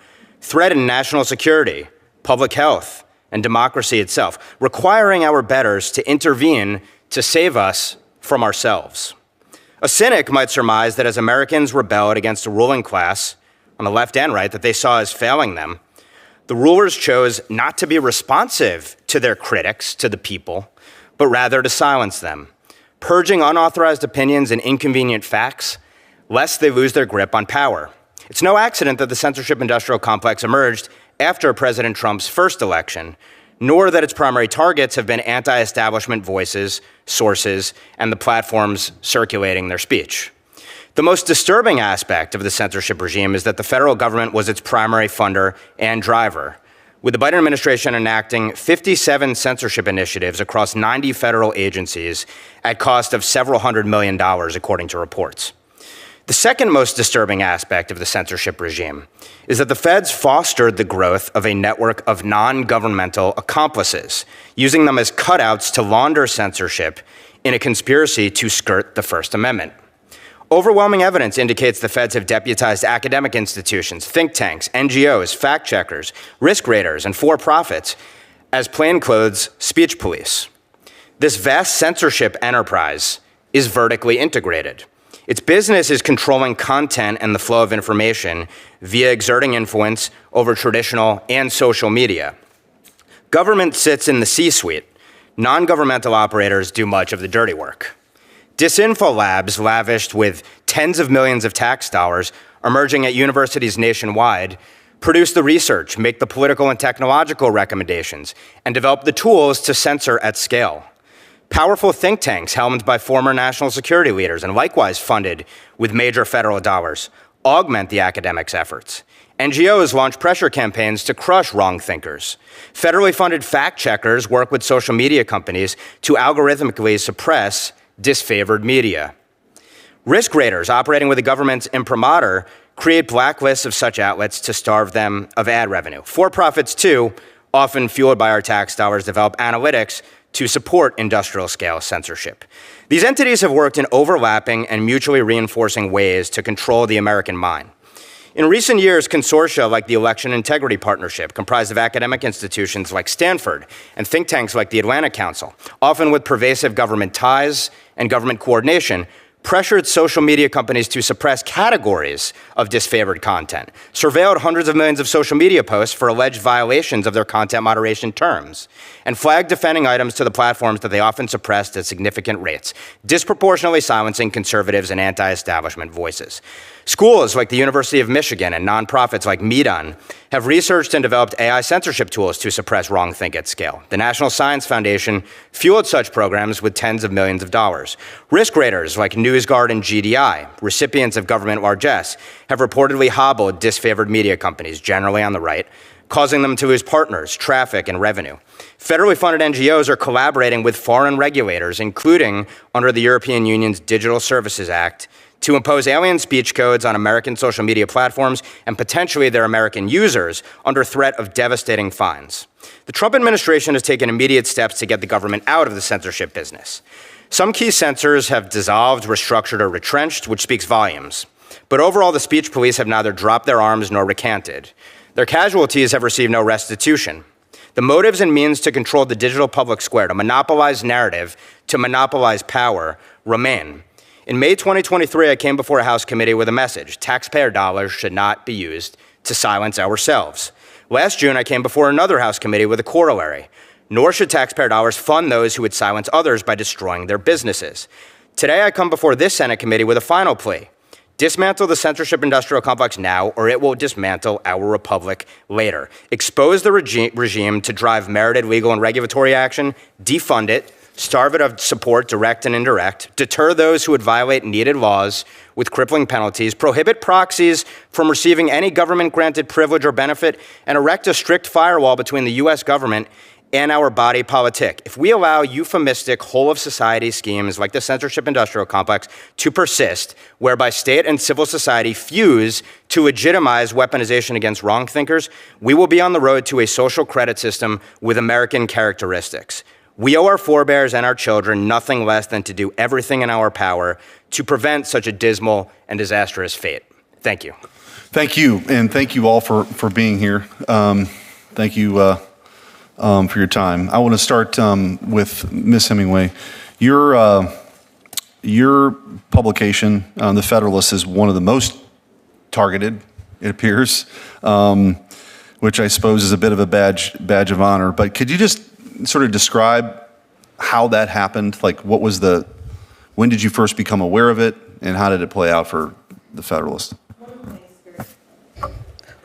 S10: threatened national security, public health, and democracy itself, requiring our betters to intervene to save us from ourselves. A cynic might surmise that as Americans rebelled against a ruling class, on the left and right, that they saw as failing them, the rulers chose not to be responsive to their critics, to the people, but rather to silence them, purging unauthorized opinions and inconvenient facts, lest they lose their grip on power. It's no accident that the censorship industrial complex emerged after President Trump's first election, nor that its primary targets have been anti-establishment voices, sources, and the platforms circulating their speech. The most disturbing aspect of the censorship regime is that the federal government was its primary funder and driver, with the Biden administration enacting 57 censorship initiatives across 90 federal agencies at cost of several $100 million, according to reports. The second most disturbing aspect of the censorship regime is that the feds fostered the growth of a network of non-governmental accomplices, using them as cutouts to launder censorship in a conspiracy to skirt the First Amendment. Overwhelming evidence indicates the feds have deputized academic institutions, think tanks, NGOs, fact-checkers, risk raters, and for-profits as plainclothes speech police. This vast censorship enterprise is vertically integrated. Its business is controlling content and the flow of information via exerting influence over traditional and social media. Government sits in the C-suite. Non-governmental operators do much of the dirty work. Disinfo labs lavished with tens of millions of tax dollars emerging at universities nationwide produce the research, make the political and technological recommendations, and develop the tools to censor at scale. Powerful think tanks helmed by former national security leaders and likewise funded with major federal dollars augment the academics' efforts. NGOs launch pressure campaigns to crush wrong thinkers. Federally funded fact-checkers work with social media companies to algorithmically suppress disfavored media. Risk raters operating with the government's imprimatur create blacklists of such outlets to starve them of ad revenue. For-profits, too, often fueled by our tax dollars, develop analytics to support industrial-scale censorship. These entities have worked in overlapping and mutually reinforcing ways to control the American mind. In recent years, consortia like the Election Integrity Partnership, comprised of academic institutions like Stanford and think tanks like the Atlantic Council, often with pervasive government ties and government coordination, pressured social media companies to suppress categories of disfavored content, surveilled hundreds of millions of social media posts for alleged violations of their content moderation terms, and flagged defending items to the platforms that they often suppressed at significant rates, disproportionately silencing conservatives and anti-establishment voices. Schools like the University of Michigan and nonprofits like Medan have researched and developed AI censorship tools to suppress wrongthink at scale. The National Science Foundation fueled such programs with tens of millions of dollars. Risk raters like NewsGuard and GDI, recipients of government largesse, have reportedly hobbled disfavored media companies, generally on the right, causing them to lose partners, traffic, and revenue. Federally funded NGOs are collaborating with foreign regulators, including under the European Union's Digital Services Act, to impose alien speech codes on American social media platforms and potentially their American users under threat of devastating fines. The Trump administration has taken immediate steps to get the government out of the censorship business. Some key censors have dissolved, restructured, or retrenched, which speaks volumes. But overall, the speech police have neither dropped their arms nor recanted. Their casualties have received no restitution. The motives and means to control the digital public square, to monopolize narrative, to monopolize power, remain. In May 2023, I came before a House committee with a message: taxpayer dollars should not be used to silence ourselves. Last June, I came before another House committee with a corollary: nor should taxpayer dollars fund those who would silence others by destroying their businesses. Today, I come before this Senate committee with a final plea: dismantle the censorship industrial complex now, or it will dismantle our republic later. Expose the regime to drive merited legal and regulatory action, defund it, starve it of support, direct and indirect, deter those who would violate needed laws with crippling penalties, prohibit proxies from receiving any government-granted privilege or benefit, and erect a strict firewall between the U.S. government and our body politic. If we allow euphemistic whole-of-society schemes like the censorship industrial complex to persist, whereby state and civil society fuse to legitimize weaponization against wrong thinkers, we will be on the road to a social credit system with American characteristics. We owe our forebears and our children nothing less than to do everything in our power to prevent such a dismal and disastrous fate. Thank you.
S18: Thank you, and thank you all for being here. Thank you for your time. I want to start with Ms. Hemingway. Your publication, The Federalist, is one of the most targeted, it appears, which I suppose is a bit of a badge of honor. But could you just sort of describe how that happened? Like, when did you first become aware of it, and how did it play out for The Federalist?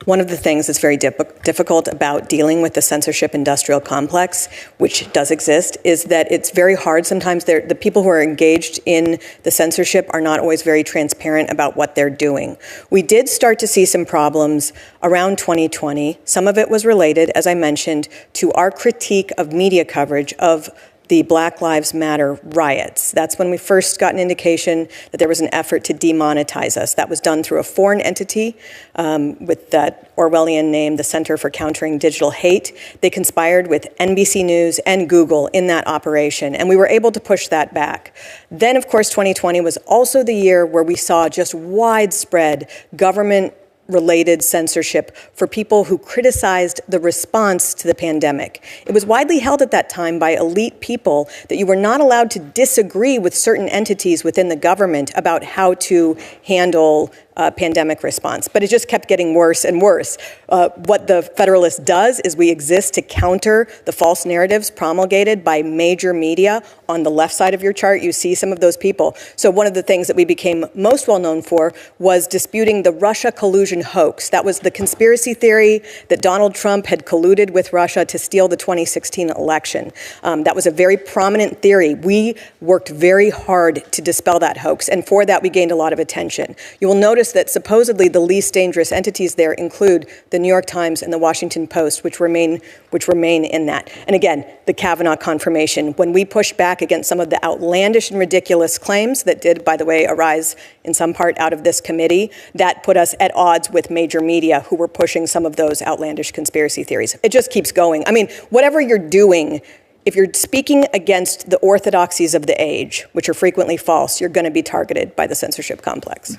S4: One of the things that's very difficult about dealing with the censorship industrial complex, which does exist, is that it's very hard. Sometimes the people who are engaged in the censorship are not always very transparent about what they're doing. We did start to see some problems around 2020. Some of it was related, as I mentioned, to our critique of media coverage of the Black Lives Matter riots. That's when we first got an indication that there was an effort to demonetize us. That was done through a foreign entity with that Orwellian name, the Center for Countering Digital Hate. They conspired with NBC News and Google in that operation, and we were able to push that back. Then, of course, 2020 was also the year where we saw just widespread government-related censorship for people who criticized the response to the pandemic. It was widely held at that time by elite people that you were not allowed to disagree with certain entities within the government about how to handle pandemic response. But it just kept getting worse and worse. What the Federalist does is we exist to counter the false narratives promulgated by major media. On the left side of your chart, you see some of those people. So one of the things that we became most well known for was disputing the Russia collusion hoax. That was the conspiracy theory that Donald Trump had colluded with Russia to steal the 2016 election. That was a very prominent theory. We worked very hard to dispel that hoax, and for that we gained a lot of attention. You will notice that supposedly the least dangerous entities there include the New York Times and the Washington Post, which remain in that. And again, the Kavanaugh confirmation. When we pushed back against some of the outlandish and ridiculous claims that did, by the way, arise in some part out of this committee, that put us at odds with major media who were pushing some of those outlandish conspiracy theories. It just keeps going. I mean, whatever you're doing, if you're speaking against the orthodoxies of the age, which are frequently false, you're going to be targeted by the censorship complex.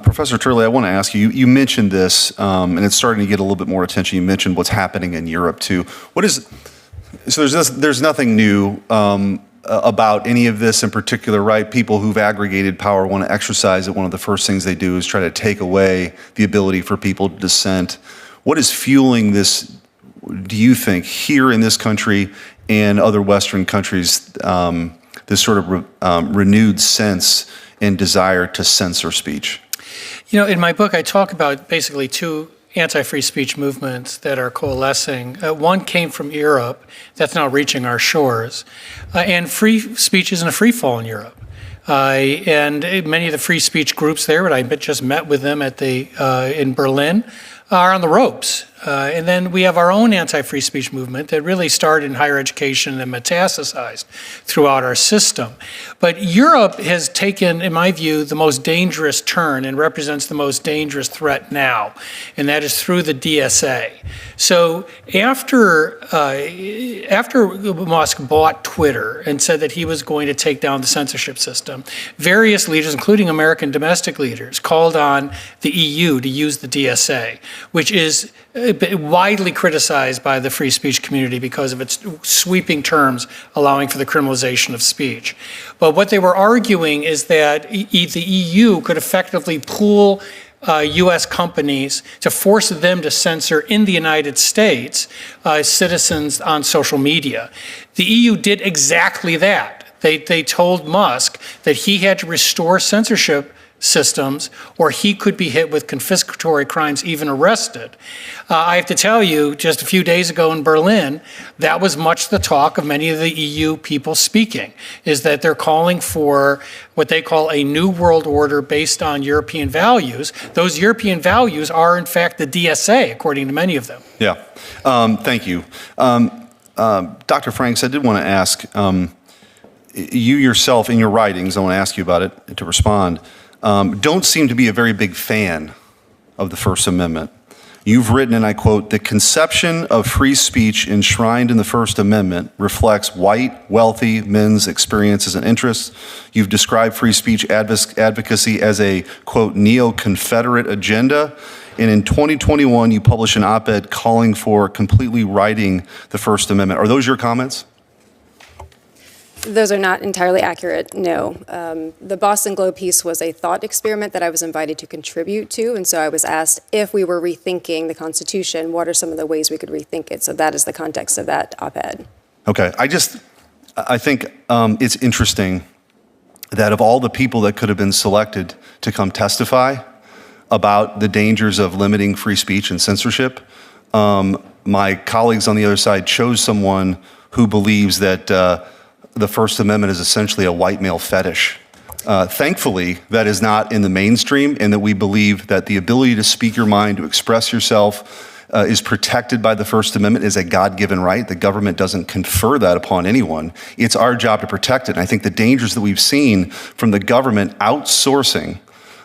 S18: Professor Turley, I want to ask you, you mentioned this, and it's starting to get a little bit more attention. You mentioned what's happening in Europe, too. So there's nothing new about any of this in particular, right? People who've aggregated power want to exercise it. One of the first things they do is try to take away the ability for people to dissent. What is fueling this, do you think, here in this country and other Western countries, this sort of renewed sense and desire to censor speech?
S5: You know, in my book, I talk about basically two anti-free speech movements that are coalescing. One came from Europe that's now reaching our shores. And free speech is in a free fall in Europe. And many of the free speech groups there, but I just met with them in Berlin, are on the ropes. And then we have our own anti-free speech movement that really started in higher education and metastasized throughout our system. But Europe has taken, in my view, the most dangerous turn and represents the most dangerous threat now, and that is through the DSA. So after Musk bought Twitter and said that he was going to take down the censorship system, various leaders, including American domestic leaders, called on the EU to use the DSA, which is widely criticized by the free speech community because of its sweeping terms allowing for the criminalization of speech. But what they were arguing is that the EU could effectively pool U.S. companies to force them to censor in the United States citizens on social media. The EU did exactly that. They told Musk that he had to restore censorship systems or he could be hit with confiscatory crimes, even arrested. I have to tell you, just a few days ago in Berlin, that was much the talk of many of the EU people speaking, is that they're calling for what they call a new world order based on European values. Those European values are, in fact, the DSA, according to many of them.
S18: Yeah, thank you. Dr. Franks, I did want to ask, you yourself in your writings, I want to ask you about it to respond, don't seem to be a very big fan of the First Amendment. You've written, and I quote, "The conception of free speech enshrined in the First Amendment reflects white, wealthy men's experiences and interests. You've described free speech advocacy as a, quote, neo-Confederate agenda. And in 2021, you published an op-ed calling for completely writing the First Amendment." Are those your comments?
S6: Those are not entirely accurate, no. The Boston Globe piece was a thought experiment that I was invited to contribute to, and so I was asked if we were rethinking the Constitution, what are some of the ways we could rethink it? So that is the context of that op-ed.
S18: Okay, I think it's interesting that of all the people that could have been selected to come testify about the dangers of limiting free speech and censorship, my colleagues on the other side chose someone who believes that the First Amendment is essentially a white male fetish. Thankfully, that is not in the mainstream, and that we believe that the ability to speak your mind, to express yourself, is protected by the First Amendment, is a God-given right. The government doesn't confer that upon anyone. It's our job to protect it. And I think the dangers that we've seen from the government outsourcing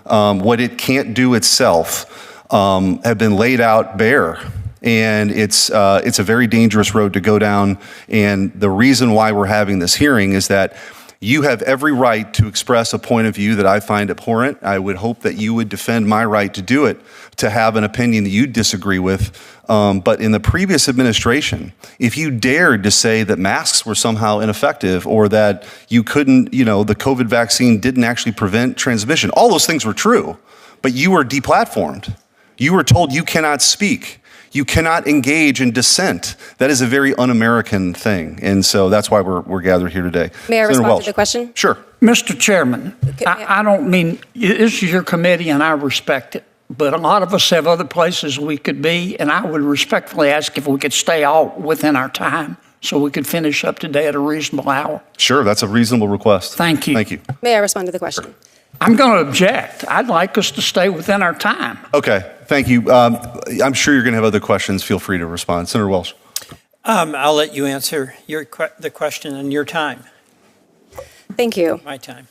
S18: what it can't do itself have been laid out bare. And it's a very dangerous road to go down. And the reason why we're having this hearing is that you have every right to express a point of view that I find abhorrent. I would hope that you would defend my right to do it, to have an opinion that you disagree with. But in the previous administration, if you dared to say that masks were somehow ineffective or that you couldn't, the COVID vaccine didn't actually prevent transmission, all those things were true, but you were deplatformed. You were told you cannot speak. You cannot engage in dissent. That is a very un-American thing. And so that's why we're gathered here today.
S6: May I
S18: Senator
S6: respond
S18: Welch.
S6: to the question?
S18: Sure.
S11: Mr. Chairman, I don't mean, this is your committee and I respect it, but a lot of us have other places we could be, and I would respectfully ask if we could stay all within our time so we could finish up today at a reasonable hour.
S18: Sure, that's a reasonable request.
S11: Thank you.
S18: Thank you.
S6: May I respond to the question?
S11: I'm going to object. I'd like us to stay within our time.
S18: Okay, thank you. I'm sure you're going to have other questions. Feel free to respond. Senator Welch.
S20: I'll let you answer the question in your time.
S6: Thank you.
S20: My time.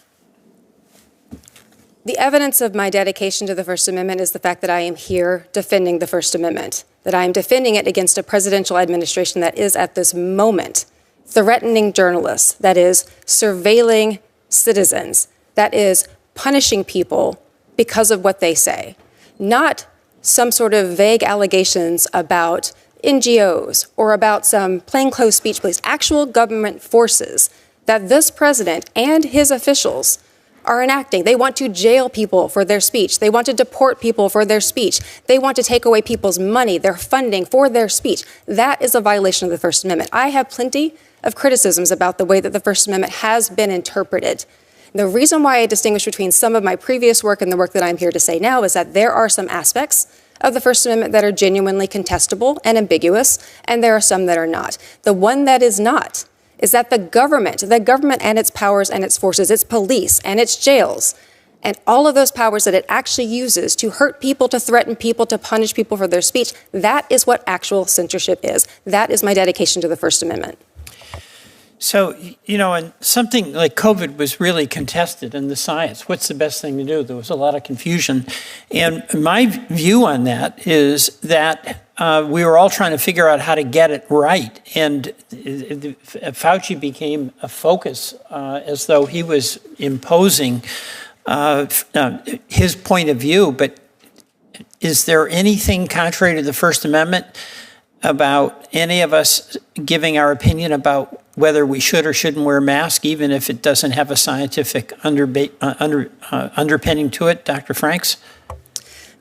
S6: The evidence of my dedication to the First Amendment is the fact that I am here defending the First Amendment, that I am defending it against a presidential administration that is at this moment threatening journalists, that is surveilling citizens, that is punishing people because of what they say, not some sort of vague allegations about NGOs or about some plainclothes speech police, actual government forces that this president and his officials are enacting. They want to jail people for their speech. They want to deport people for their speech. They want to take away people's money, their funding for their speech. That is a violation of the First Amendment. I have plenty of criticisms about the way that the First Amendment has been interpreted. The reason why I distinguish between some of my previous work and the work that I'm here to say now is that there are some aspects of the First Amendment that are genuinely contestable and ambiguous, and there are some that are not. The one that is not is that the government and its powers and its forces, its police and its jails, And all of those powers that it actually uses to hurt people, to threaten people, to punish people for their speech, that is what actual censorship is. That is my dedication to the First Amendment.
S20: So, you know, and something like COVID was really contested in the science. What's the best thing to do? There was a lot of confusion. And my view on that is that we were all trying to figure out how to get it right. And Fauci became a focus as though he was imposing his point of view. But is there anything contrary to the First Amendment about any of us giving our opinion about whether we should or shouldn't wear a mask, even if it doesn't have a scientific underpinning to it, Dr. Franks?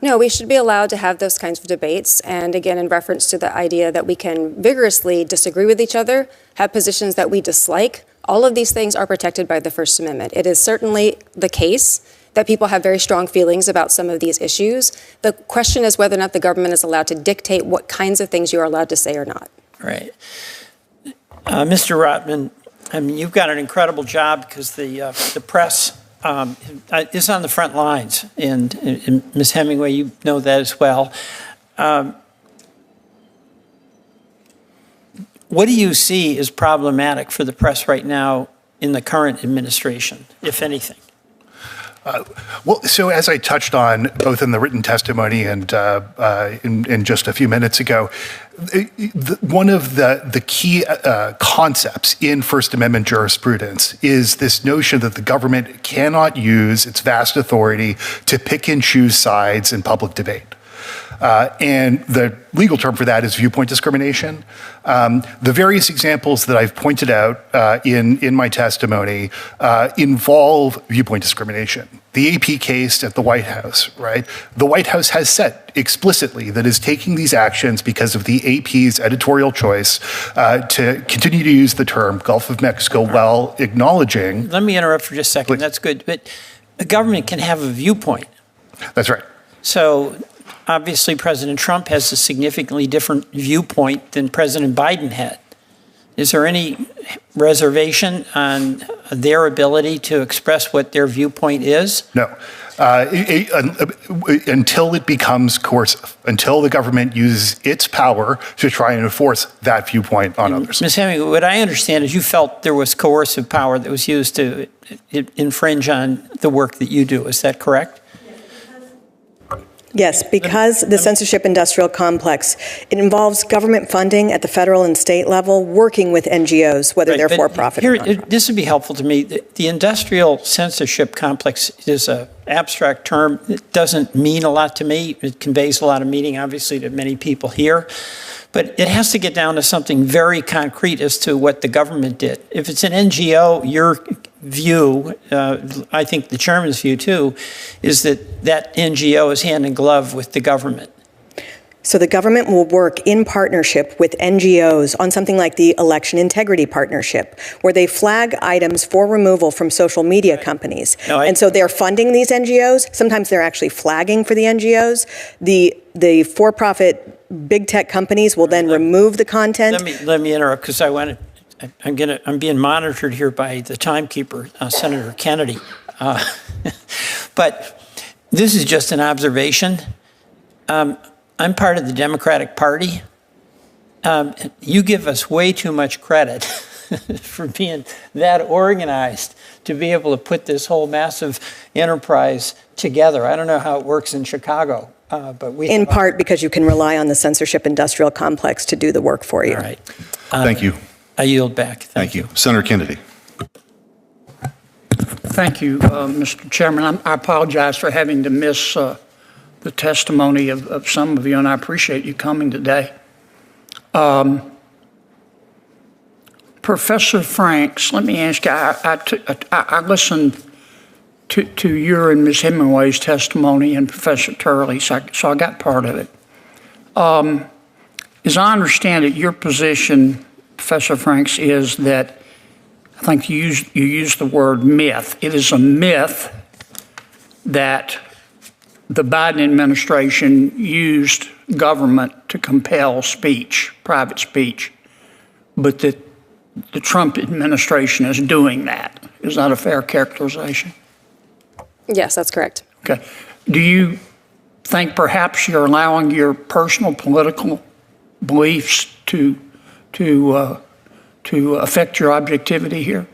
S6: No, we should be allowed to have those kinds of debates. And again, in reference to the idea that we can vigorously disagree with each other, have positions that we dislike, all of these things are protected by the First Amendment. It is certainly the case that people have very strong feelings about some of these issues. The question is whether or not the government is allowed to dictate what kinds of things you are allowed to say or not.
S20: Right. Mr. Rotman, I mean, you've got an incredible job because the press is on the front lines, and Ms. Hemingway, you know that as well. What do you see as problematic for the press right now in the current administration, if anything?
S22: Well, so as I touched on both in the written testimony and in just a few minutes ago, one of the key concepts in First Amendment jurisprudence is this notion that the government cannot use its vast authority to pick and choose sides in public debate. And the legal term for that is viewpoint discrimination. The various examples that I've pointed out in my testimony involve viewpoint discrimination. The AP case at the White House, right? The White House has said explicitly that is taking these actions because of the AP's editorial choice to continue to use the term Gulf of Mexico while acknowledging.
S20: Let me interrupt for just a second. That's good. But the government can have a viewpoint.
S22: That's right.
S20: So obviously, President Trump has a significantly different viewpoint than President Biden had. Is there any reservation on their ability to express what their viewpoint is?
S22: No. Until it becomes coercive, until the government uses its power to try and enforce that viewpoint on others.
S20: Ms. Hemingway, what I understand is you felt there was coercive power that was used to infringe on the work that you do. Is that correct?
S4: Yes, because the censorship industrial complex, it involves government funding at the federal and state level, working with NGOs, whether they're for-profit or not.
S20: This would be helpful to me. The industrial censorship complex is an abstract term. It doesn't mean a lot to me. It conveys a lot of meaning, obviously, to many people here. But it has to get down to something very concrete as to what the government did. If it's an NGO, your view, I think the chairman's view too, is that that NGO is hand in glove with the government.
S4: So the government will work in partnership with NGOs on something like the Election Integrity Partnership, where they flag items for removal from social media companies. And so they're funding these NGOs. Sometimes they're actually flagging for the NGOs. The for-profit big tech companies will then remove the content.
S20: Let me interrupt because I'm being monitored here by the timekeeper, Senator Kennedy. But this is just an observation. I'm part of the Democratic Party. You give us way too much credit for being that organized to be able to put this whole massive enterprise together. I don't know how it works in Chicago, but we...
S4: In part because you can rely on the censorship industrial complex to do the work for you.
S20: All right.
S18: Thank you.
S20: I yield back.
S18: Thank you. Senator Kennedy.
S11: Thank you, Mr. Chairman. I apologize for having to miss the testimony of some of you, and I appreciate you coming today. Professor Franks, let me ask you, I listened to your and Ms. Hemingway's testimony and Professor Turley's, so I got part of it. As I understand it, your position, Professor Franks, is that, I think you used the word myth. It is a myth that the Biden administration used government to compel speech, private speech, but that the Trump administration is doing that. Is that a fair characterization?
S6: Yes, that's correct.
S11: Okay. Do you think perhaps you're allowing your personal political beliefs to affect your objectivity here?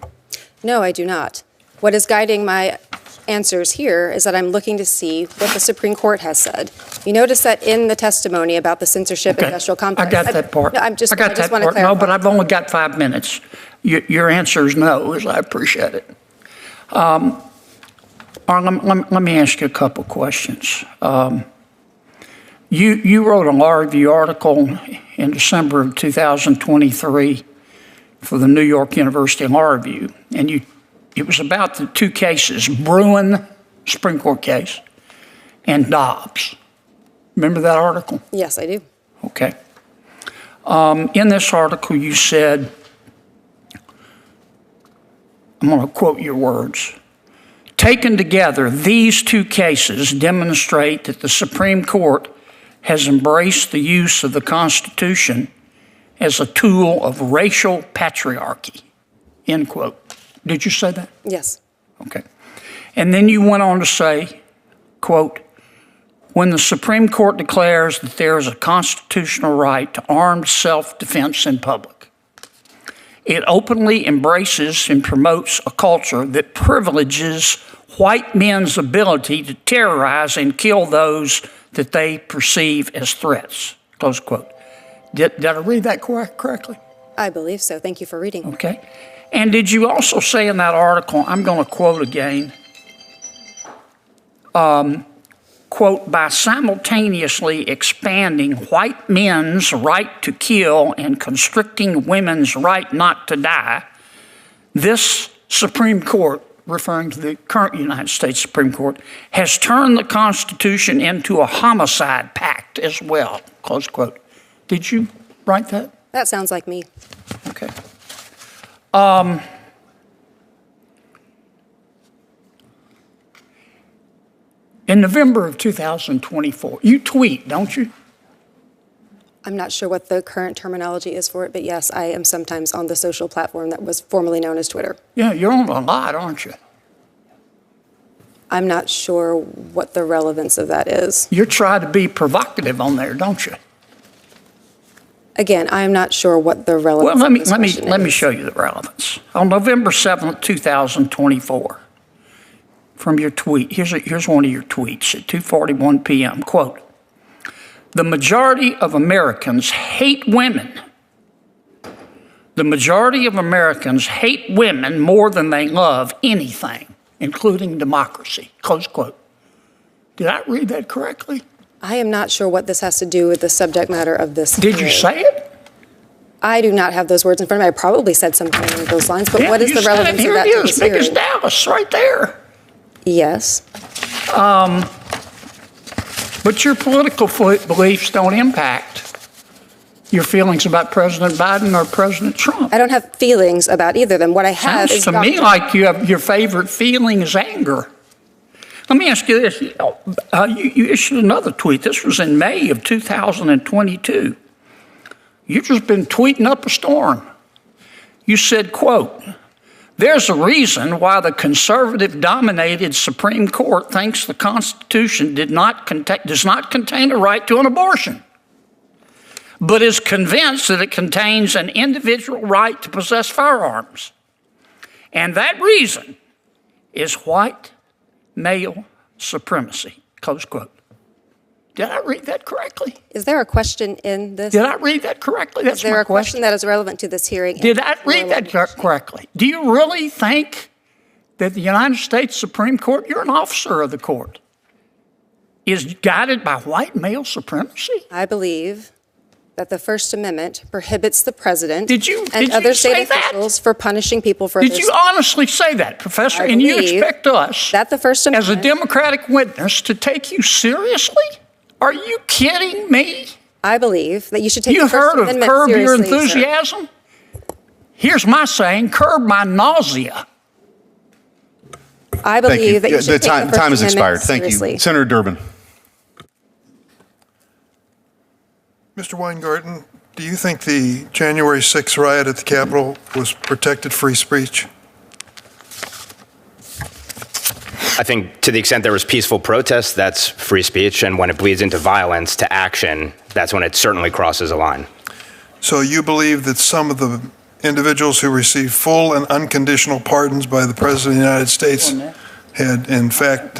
S6: No, I do not. What is guiding my answers here is that I'm looking to see what the Supreme Court has said. You notice that in the testimony about the censorship industrial complex.
S11: I got that part.
S6: No, I just
S11: want to clarify. No, but I've only got 5 minutes. Your answer is no, as I appreciate it. Let me ask you a couple questions. You wrote a law review article in December of 2023 for the New York University Law Review, and it was about the two cases, Bruin, Supreme Court case, and Dobbs. Remember that article?
S6: Yes, I do.
S11: Okay. In this article, you said, I'm going to quote your words, "Taken together, these two cases demonstrate that the Supreme Court has embraced the use of the Constitution as a tool of racial patriarchy," end quote. Did you say that?
S6: Yes.
S11: Okay. And then you went on to say, quote, "When the Supreme Court declares that there is a constitutional right to armed self-defense in public, it openly embraces and promotes a culture that privileges white men's ability to terrorize and kill those that they perceive as threats," close quote. Did I read that correctly?
S6: I believe so. Thank you for reading.
S11: Okay. And did you also say in that article, I'm going to quote again, quote, "by simultaneously expanding white men's right to kill and constricting women's right not to die, this Supreme Court," referring to the current United States Supreme Court, "has turned the Constitution into a homicide pact as well," close quote. Did you write that?
S6: That sounds like me.
S11: Okay. In November of 2024, you tweet, don't you?
S6: I'm not sure what the current terminology is for it, but yes, I am sometimes on the social platform that was formerly known as Twitter.
S11: Yeah, you're on a lot, aren't you?
S6: I'm not sure what the relevance of that is.
S11: You're trying to be provocative on there, don't you?
S6: Again, I'm not sure what the relevance
S11: Well,
S6: of this question
S11: let me
S6: is.
S11: show you the relevance. On November 7th, 2024, from your tweet, here's one of your tweets at 2:41 p.m., quote, "The majority of Americans hate women. The majority of Americans hate women more than they love anything, including democracy," close quote. Did I read that correctly?
S6: I am not sure what this has to do with the subject matter of this.
S11: Did you say it?
S6: I do not have those words in front of me. I probably said something along those lines, but
S11: Yeah,
S6: what is
S11: you
S6: the
S11: said
S6: relevance
S11: it.
S6: of that
S11: Here
S6: to
S11: it
S6: this
S11: is, big as
S6: hearing?
S11: Dallas, right there.
S6: Yes.
S11: But your political beliefs don't impact your feelings about President Biden or President Trump.
S6: I don't have feelings about either of them. What I have
S11: Sounds
S6: is
S11: to me like you have your favorite feeling is anger. Let me ask you this. You issued another tweet. This was in May of 2022. You've just been tweeting up a storm. You said, quote, "There's a reason why the conservative-dominated Supreme Court thinks the Constitution does not contain a right to an abortion, but is convinced that it contains an individual right to possess firearms. And that reason is white male supremacy," close quote. Did I read that correctly?
S6: Is there a question in this?
S11: Did I read that correctly? That's
S6: Is there
S11: my
S6: a question that is relevant to this hearing?
S11: Did I read that correctly? Do you really think that the United States Supreme Court, you're an officer of the court, is guided by white male supremacy?
S6: I believe that the First Amendment prohibits the president
S11: and
S6: other
S11: you
S6: state
S11: say that?
S6: officials for punishing people for
S11: Did
S6: their
S11: you honestly say that, Professor? And you expect us,
S6: that the First
S11: as a Democratic witness, to take you seriously? Are you kidding me?
S6: I believe that you should take
S11: You
S6: the First
S11: heard of
S6: Amendment
S11: curb your
S6: seriously, sir.
S11: enthusiasm? Here's my saying, curb my nausea.
S6: I believe that you should
S18: The
S6: take the First
S18: time has
S6: Amendment
S18: expired. Thank
S6: seriously.
S18: you. Senator Durbin.
S9: Mr. Weingarten, do you think the January 6th riot at the Capitol was protected free speech?
S10: I think to the extent there was peaceful protest, that's free speech. And when it bleeds into violence, to action, that's when it certainly crosses a line.
S9: So you believe that some of the individuals who received full and unconditional pardons by the President of the United States had, in fact,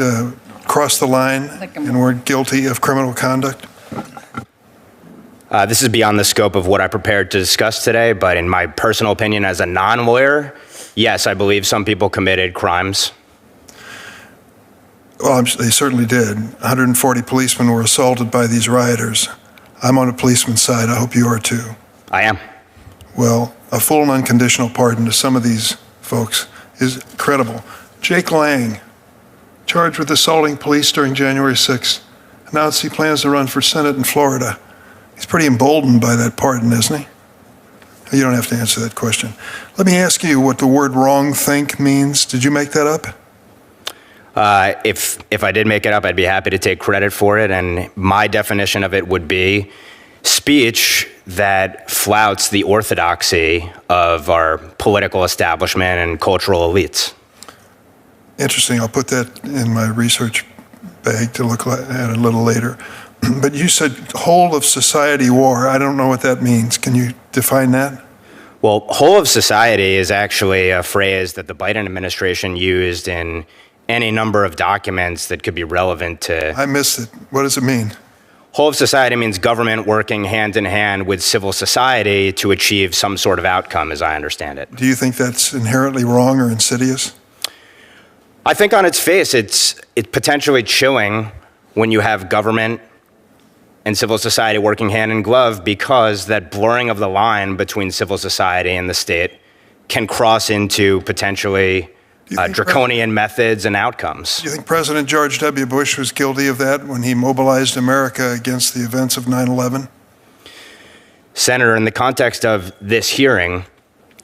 S9: crossed the line and were guilty of criminal conduct?
S10: This is beyond the scope of what I prepared to discuss today, but in my personal opinion as a non-lawyer, yes, I believe some people committed crimes.
S9: Well, they certainly did. 140 policemen were assaulted by these rioters. I'm on a policeman's side. I hope you are too.
S10: I am.
S9: Well, a full and unconditional pardon to some of these folks is credible. Jake Lang, charged with assaulting police during January 6th, announced he plans to run for Senate in Florida. He's pretty emboldened by that pardon, isn't he? You don't have to answer that question. Let me ask you what the word wrong think means. Did you make that up?
S10: If I did make it up, I'd be happy to take credit for it. And my definition of it would be speech that flouts the orthodoxy of our political establishment and cultural elites.
S9: Interesting. I'll put that in my research bag to look at a little later. But you said whole of society war. I don't know what that means. Can you define that?
S10: Well, whole of society is actually a phrase that the Biden administration used in any number of documents that could be relevant to...
S9: I missed it. What does it mean?
S10: Whole of society means government working hand in hand with civil society to achieve some sort of outcome, as I understand it.
S9: Do you think that's inherently wrong or insidious?
S10: I think on its face, it's potentially chilling when you have government and civil society working hand in glove, because that blurring of the line between civil society and the state can cross into potentially draconian methods and outcomes.
S9: Do you think President George W. Bush was guilty of that when he mobilized America against the events of 9/11?
S10: Senator, in the context of this hearing,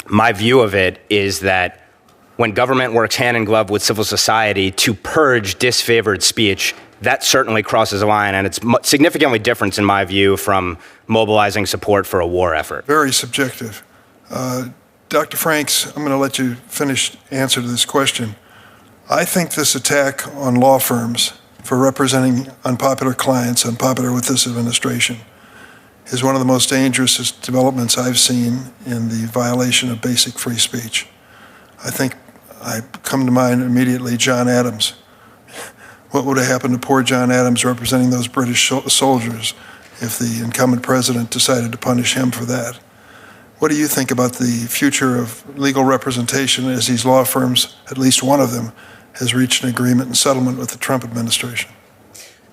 S10: my view of it is that when government works hand in glove with civil society to purge disfavored speech, that certainly crosses a line, and it's significantly different, in my view, from mobilizing support for a war effort.
S9: Very subjective. Dr. Franks, I'm going to let you finish answer to this question. I think this attack on law firms for representing unpopular clients, unpopular with this administration, is one of the most dangerous developments I've seen in the violation of basic free speech. I come to mind immediately John Adams. What would have happened to poor John Adams representing those British soldiers if the incumbent president decided to punish him for that? What do you think about the future of legal representation as these law firms, at least one of them, has reached an agreement and settlement with the Trump administration?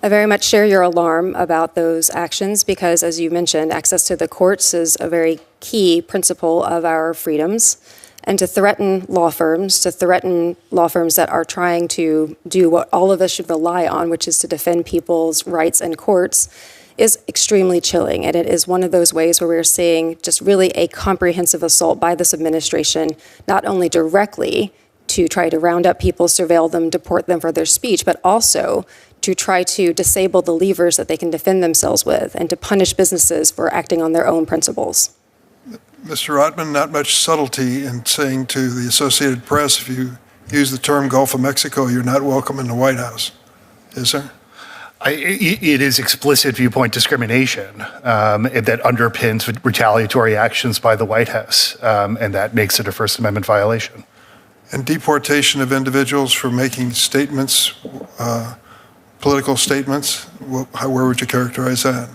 S6: I very much share your alarm about those actions because, as you mentioned, access to the courts is a very key principle of our freedoms. And to threaten law firms that are trying to do what all of us should rely on, which is to defend people's rights in courts, is extremely chilling. And it is one of those ways where we're seeing just really a comprehensive assault by this administration, not only directly to try to round up people, surveil them, deport them for their speech, but also to try to disable the levers that they can defend themselves with and to punish businesses for acting on their own principles.
S9: Mr. Rotman, not much subtlety in saying to the Associated Press, if you use the term Gulf of Mexico, you're not welcome in the White House. Is there?
S22: It is explicit viewpoint discrimination that underpins retaliatory actions by the White House, and that makes it a First Amendment violation.
S9: And deportation of individuals for making statements, political statements, where would you characterize that?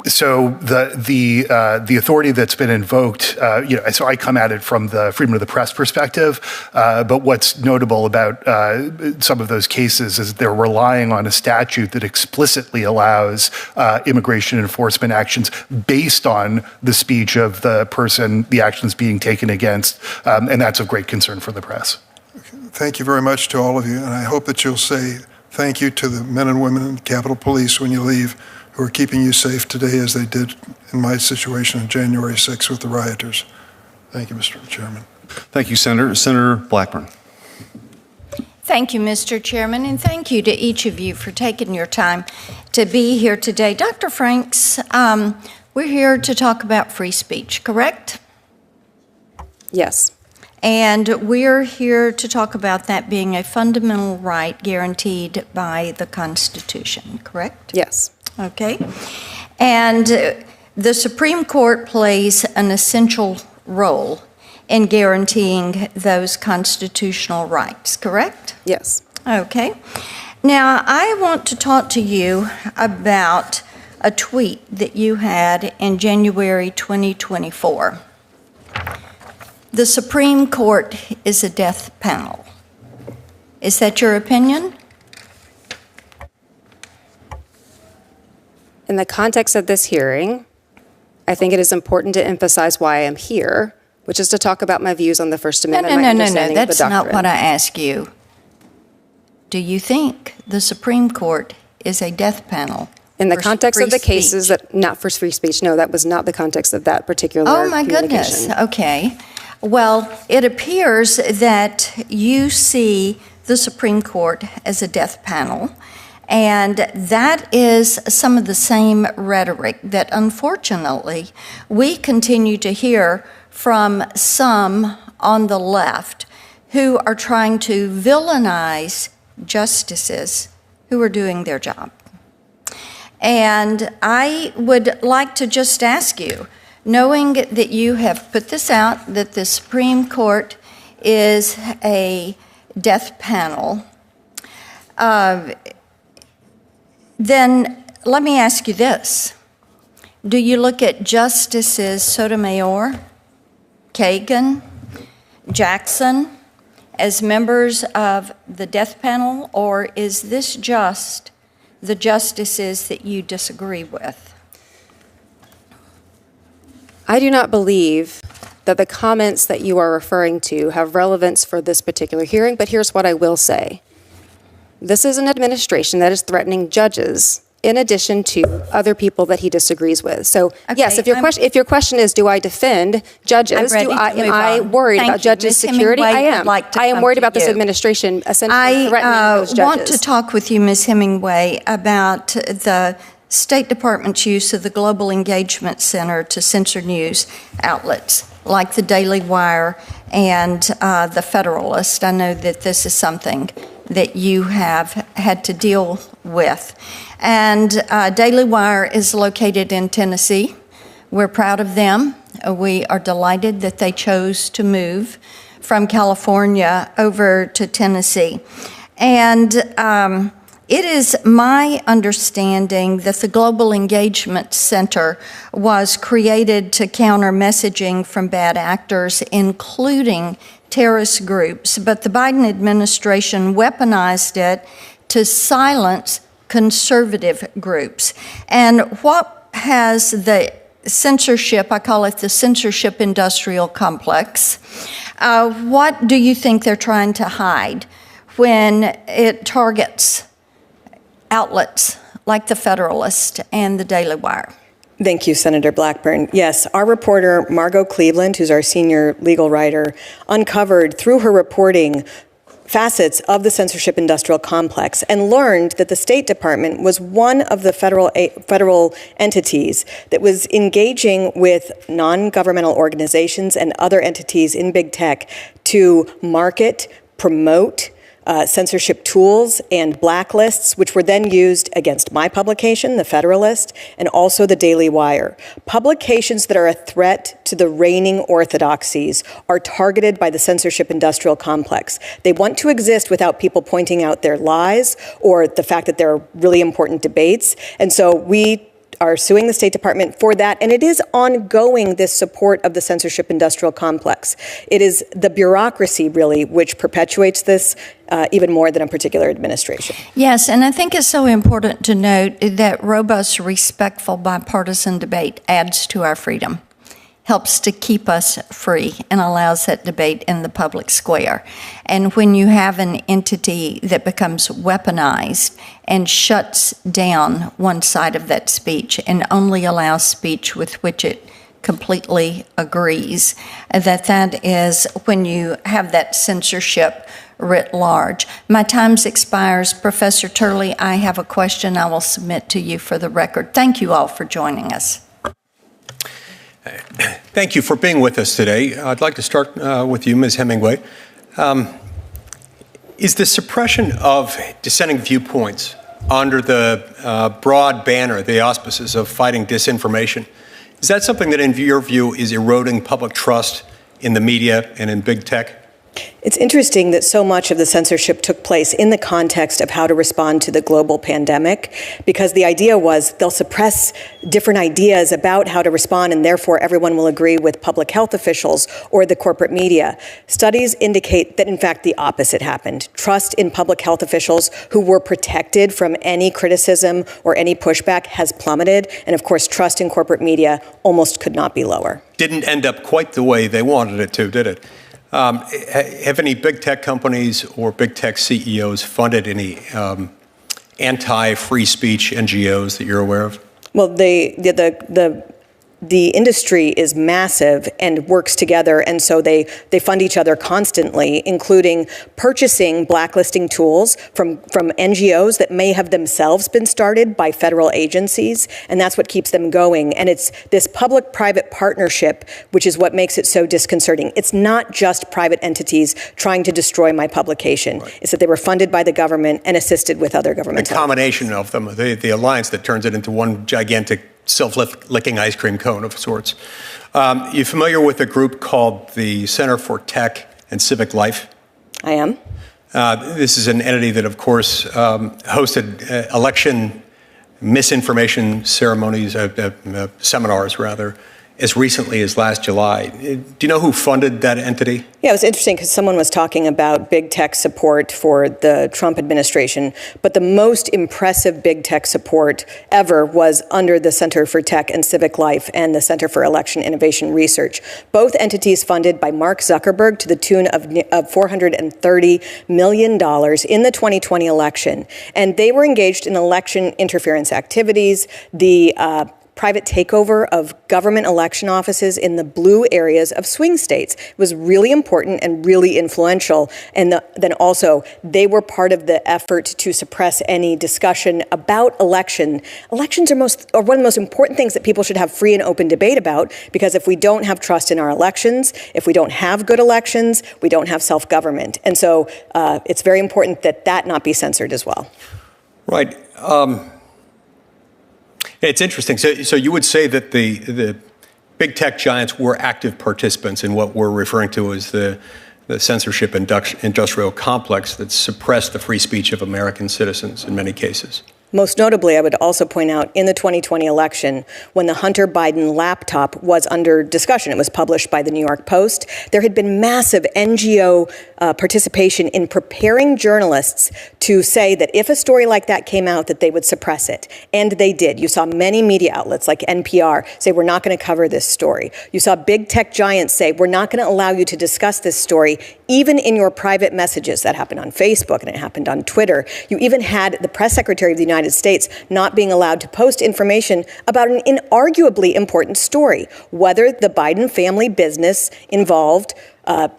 S22: So the authority that's been invoked, so I come at it from the freedom of the press perspective, but what's notable about some of those cases is they're relying on a statute that explicitly allows immigration enforcement actions based on the speech of the person the action's being taken against, and that's of great concern for the press.
S9: Thank you very much to all of you, and I hope that you'll say thank you to the men and women in Capitol Police when you leave, who are keeping you safe today as they did in my situation on January 6th with the rioters. Thank you, Mr. Chairman.
S18: Thank you, Senator. Senator Blackburn.
S2: Thank you, Mr. Chairman, and thank you to each of you for taking your time to be here today. Dr. Franks, we're here to talk about free speech, correct?
S6: Yes.
S2: And we're here to talk about that being a fundamental right guaranteed by the Constitution, correct?
S6: Yes.
S2: Okay. And the Supreme Court plays an essential role in guaranteeing those constitutional rights, correct?
S6: Yes.
S2: Okay. Now, I want to talk to you about a tweet that you had in January 2024. The Supreme Court is a death panel. Is that your opinion?
S6: In the context of this hearing, I think it is important to emphasize why I am here, which is to talk about my views on the First Amendment.
S2: No,
S6: my understanding of the
S2: that's not
S6: doctrine.
S2: what I asked you. Do you think the Supreme Court is a death panel?
S6: In the
S2: for
S6: context
S2: free
S6: of the cases
S2: speech?
S6: that, not for free speech, no, that was not the context of that particular
S2: Oh, my goodness.
S6: communication.
S2: Okay. Well, it appears that you see the Supreme Court as a death panel, and that is some of the same rhetoric that unfortunately we continue to hear from some on the left who are trying to villainize justices who are doing their job. And I would like to just ask you, knowing that you have put this out, that the Supreme Court is a death panel, then let me ask you this. Do you look at Justices Sotomayor, Kagan, Jackson as members of the death panel, or is this just the justices that you disagree with?
S6: I do not believe that the comments that you are referring to have relevance for this particular hearing, but here's what I will say. This is an administration that is threatening judges in addition to other people that he disagrees with. So, yes, if your question is, do I defend judges? Am I worried about judges' security? I am. I am worried about this administration essentially threatening those judges.
S2: I want to talk with you, Ms. Hemingway, about the State Department's use of the Global Engagement Center to censor news outlets like the Daily Wire and the Federalist. I know that this is something that you have had to deal with. And Daily Wire is located in Tennessee. We're proud of them. We are delighted that they chose to move from California over to Tennessee. And it is my understanding that the Global Engagement Center was created to counter messaging from bad actors, including terrorist groups, but the Biden administration weaponized it to silence conservative groups. And what has the censorship, I call it the censorship industrial complex, what do you think they're trying to hide when it targets outlets like the Federalist and the Daily Wire?
S4: Thank you, Senator Blackburn. Yes, our reporter, Margot Cleveland, who's our senior legal writer, uncovered through her reporting facets of the censorship industrial complex and learned that the State Department was one of the federal entities that was engaging with non-governmental organizations and other entities in big tech to market, promote, censorship tools and blacklists, which were then used against my publication, The Federalist, and also the Daily Wire. Publications that are a threat to the reigning orthodoxies are targeted by the censorship industrial complex. They want to exist without people pointing out their lies or the fact that there are really important debates. And so we are suing the State Department for that, and it is ongoing, this support of the censorship industrial complex. It is the bureaucracy, really, which perpetuates this even more than a particular administration.
S2: Yes, and I think it's so important to note that robust, respectful, bipartisan debate adds to our freedom, helps to keep us free, and allows that debate in the public square. And when you have an entity that becomes weaponized and shuts down one side of that speech and only allows speech with which it completely agrees, that is when you have that censorship writ large. My time expires. Professor Turley, I have a question I will submit to you for the record. Thank you all for joining us.
S12: Thank you for being with us today. I'd like to start with you, Ms. Hemingway. Is the suppression of dissenting viewpoints under the broad banner, the auspices of fighting disinformation, is that something that, in your view, is eroding public trust in the media and in big tech?
S4: It's interesting that so much of the censorship took place in the context of how to respond to the global pandemic, because the idea was they'll suppress different ideas about how to respond, and therefore everyone will agree with public health officials or the corporate media. Studies indicate that, in fact, the opposite happened. Trust in public health officials who were protected from any criticism or any pushback has plummeted, and of course, trust in corporate media almost could not be lower.
S12: Didn't end up quite the way they wanted it to, did it? Have any big tech companies or big tech CEOs funded any anti-free speech NGOs that you're aware of?
S4: Well, the industry is massive and works together, and so they fund each other constantly, including purchasing blacklisting tools from NGOs that may have themselves been started by federal agencies, and that's what keeps them going. And it's this public-private partnership, which is what makes it so disconcerting. It's not just private entities trying to destroy my publication. Right. It's that they were funded by the government and assisted with other governments.
S12: The combination of them, the alliance that turns it into one gigantic self-licking ice cream cone of sorts. You familiar with a group called the Center for Tech and Civic Life?
S4: I am.
S12: This is an entity that, of course, hosted election misinformation ceremonies, seminars, rather, as recently as last July. Do you know who funded that entity?
S4: Yeah, it was interesting because someone was talking about big tech support for the Trump administration, but the most impressive big tech support ever was under the Center for Tech and Civic Life and the Center for Election Innovation Research. Both entities funded by Mark Zuckerberg to the tune of $430 million in the 2020 election. And they were engaged in election interference activities, the private takeover of government election offices in the blue areas of swing states. It was really important and really influential. And then also, they were part of the effort to suppress any discussion about election. Elections are one of the most important things that people should have free and open debate about, because if we don't have trust in our elections, if we don't have good elections, we don't have self-government. And so it's very important that that not be censored as well.
S12: Right. It's interesting. So you would say that the big tech giants were active participants in what we're referring to as the censorship industrial complex that suppressed the free speech of American citizens in many cases.
S4: Most notably, I would also point out, in the 2020 election, when the Hunter Biden laptop was under discussion, it was published by the New York Post, there had been massive NGO participation in preparing journalists to say that if a story like that came out, that they would suppress it. And they did. You saw many media outlets like NPR say, we're not going to cover this story. You saw big tech giants say, we're not going to allow you to discuss this story, even in your private messages. That happened on Facebook and it happened on Twitter. You even had the press secretary of the United States not being allowed to post information about an inarguably important story, whether the Biden family business involved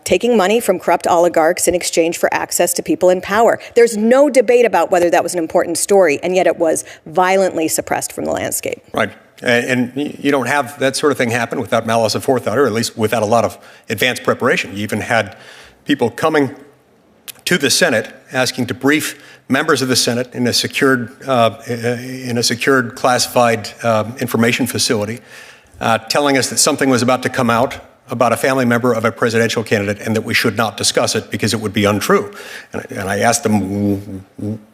S4: taking money from corrupt oligarchs in exchange for access to people in power. There's no debate about whether that was an important story, and yet it was violently suppressed from the landscape.
S12: Right. And you don't have that sort of thing happen without malice of forethought, or at least without a lot of advanced preparation. You even had people coming to the Senate asking to brief members of the Senate in a secured classified information facility, telling us that something was about to come out about a family member of a presidential candidate and that we should not discuss it because it would be untrue. And I asked them,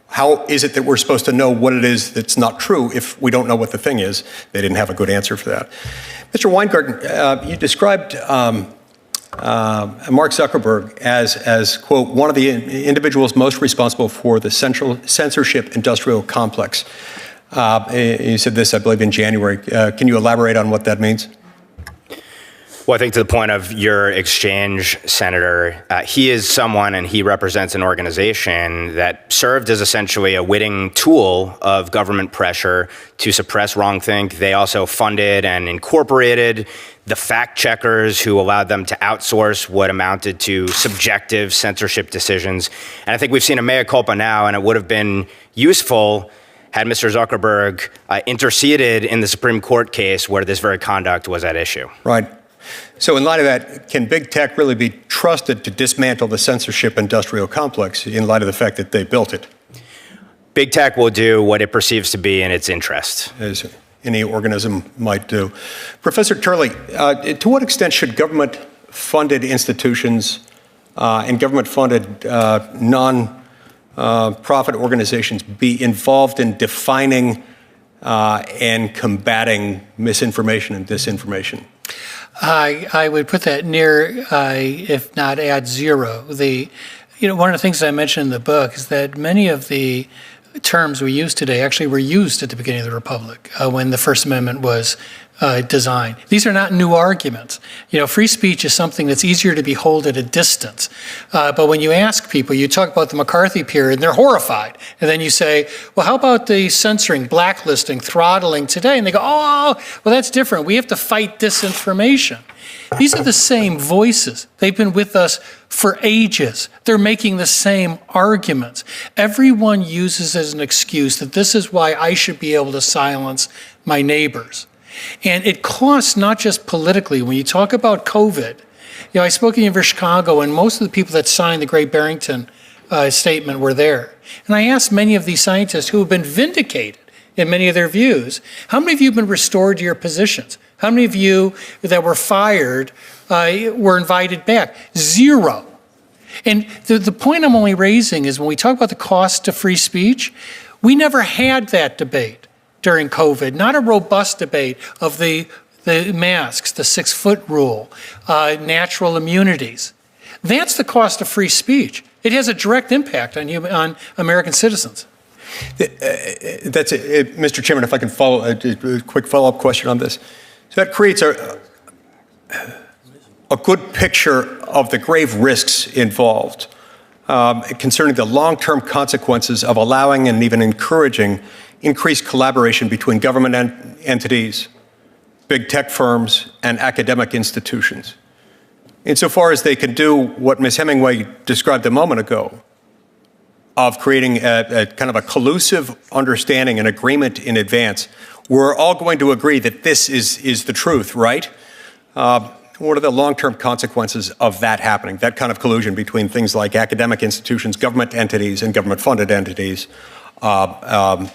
S12: how is it that we're supposed to know what it is that's not true if we don't know what the thing is? They didn't have a good answer for that. Mr. Weingarten, you described Mark Zuckerberg as, quote, one of the individuals most responsible for the censorship industrial complex. You said this, I believe, in January. Can you elaborate on what that means?
S10: Well, I think to the point of your exchange, Senator, he is someone, and he represents an organization that served as essentially a witting tool of government pressure to suppress wrongthink. They also funded and incorporated the fact checkers who allowed them to outsource what amounted to subjective censorship decisions. And I think we've seen a mea culpa now, and it would have been useful had Mr. Zuckerberg interceded in the Supreme Court case where this very conduct was at issue.
S12: Right. So in light of that, can big tech really be trusted to dismantle the censorship industrial complex in light of the fact that they built it?
S10: Big tech will do what it perceives to be in its interest.
S12: As any organism might do. Professor Turley, to what extent should government-funded institutions and government-funded non-profit organizations be involved in defining and combating misinformation and disinformation?
S5: I would put that near, if not at zero. One of the things I mentioned in the book is that many of the terms we use today actually were used at the beginning of the Republic when the First Amendment was designed. These are not new arguments. Free speech is something that's easier to behold at a distance. But when you ask people, you talk about the McCarthy period, and they're horrified. And then you say, well, how about the censoring, blacklisting, throttling today? And they go, oh, well, that's different. We have to fight disinformation. These are the same voices. They've been with us for ages. They're making the same arguments. Everyone uses as an excuse that this is why I should be able to silence my neighbors. And it costs not just politically. When you talk about COVID, I spoke at the University of Chicago, and most of the people that signed the Great Barrington Statement were there. And I asked many of these scientists who have been vindicated in many of their views, how many of you have been restored to your positions? How many of you that were fired were invited back? Zero. And the point I'm only raising is when we talk about the cost to free speech, we never had that debate during COVID, not a robust debate of the masks, the 6-foot rule, natural immunities. That's the cost of free speech. It has a direct impact on American citizens.
S12: That's it. Mr. Chairman, if I can follow a quick follow-up question on this. So that creates a good picture of the grave risks involved concerning the long-term consequences of allowing and even encouraging increased collaboration between government entities, big tech firms, and academic institutions. Insofar as they can do what Ms. Hemingway described a moment ago, of creating a kind of a collusive understanding and agreement in advance. We're all going to agree that this is the truth, right? What are the long-term consequences of that happening, that kind of collusion between things like academic institutions, government entities, and government-funded entities, and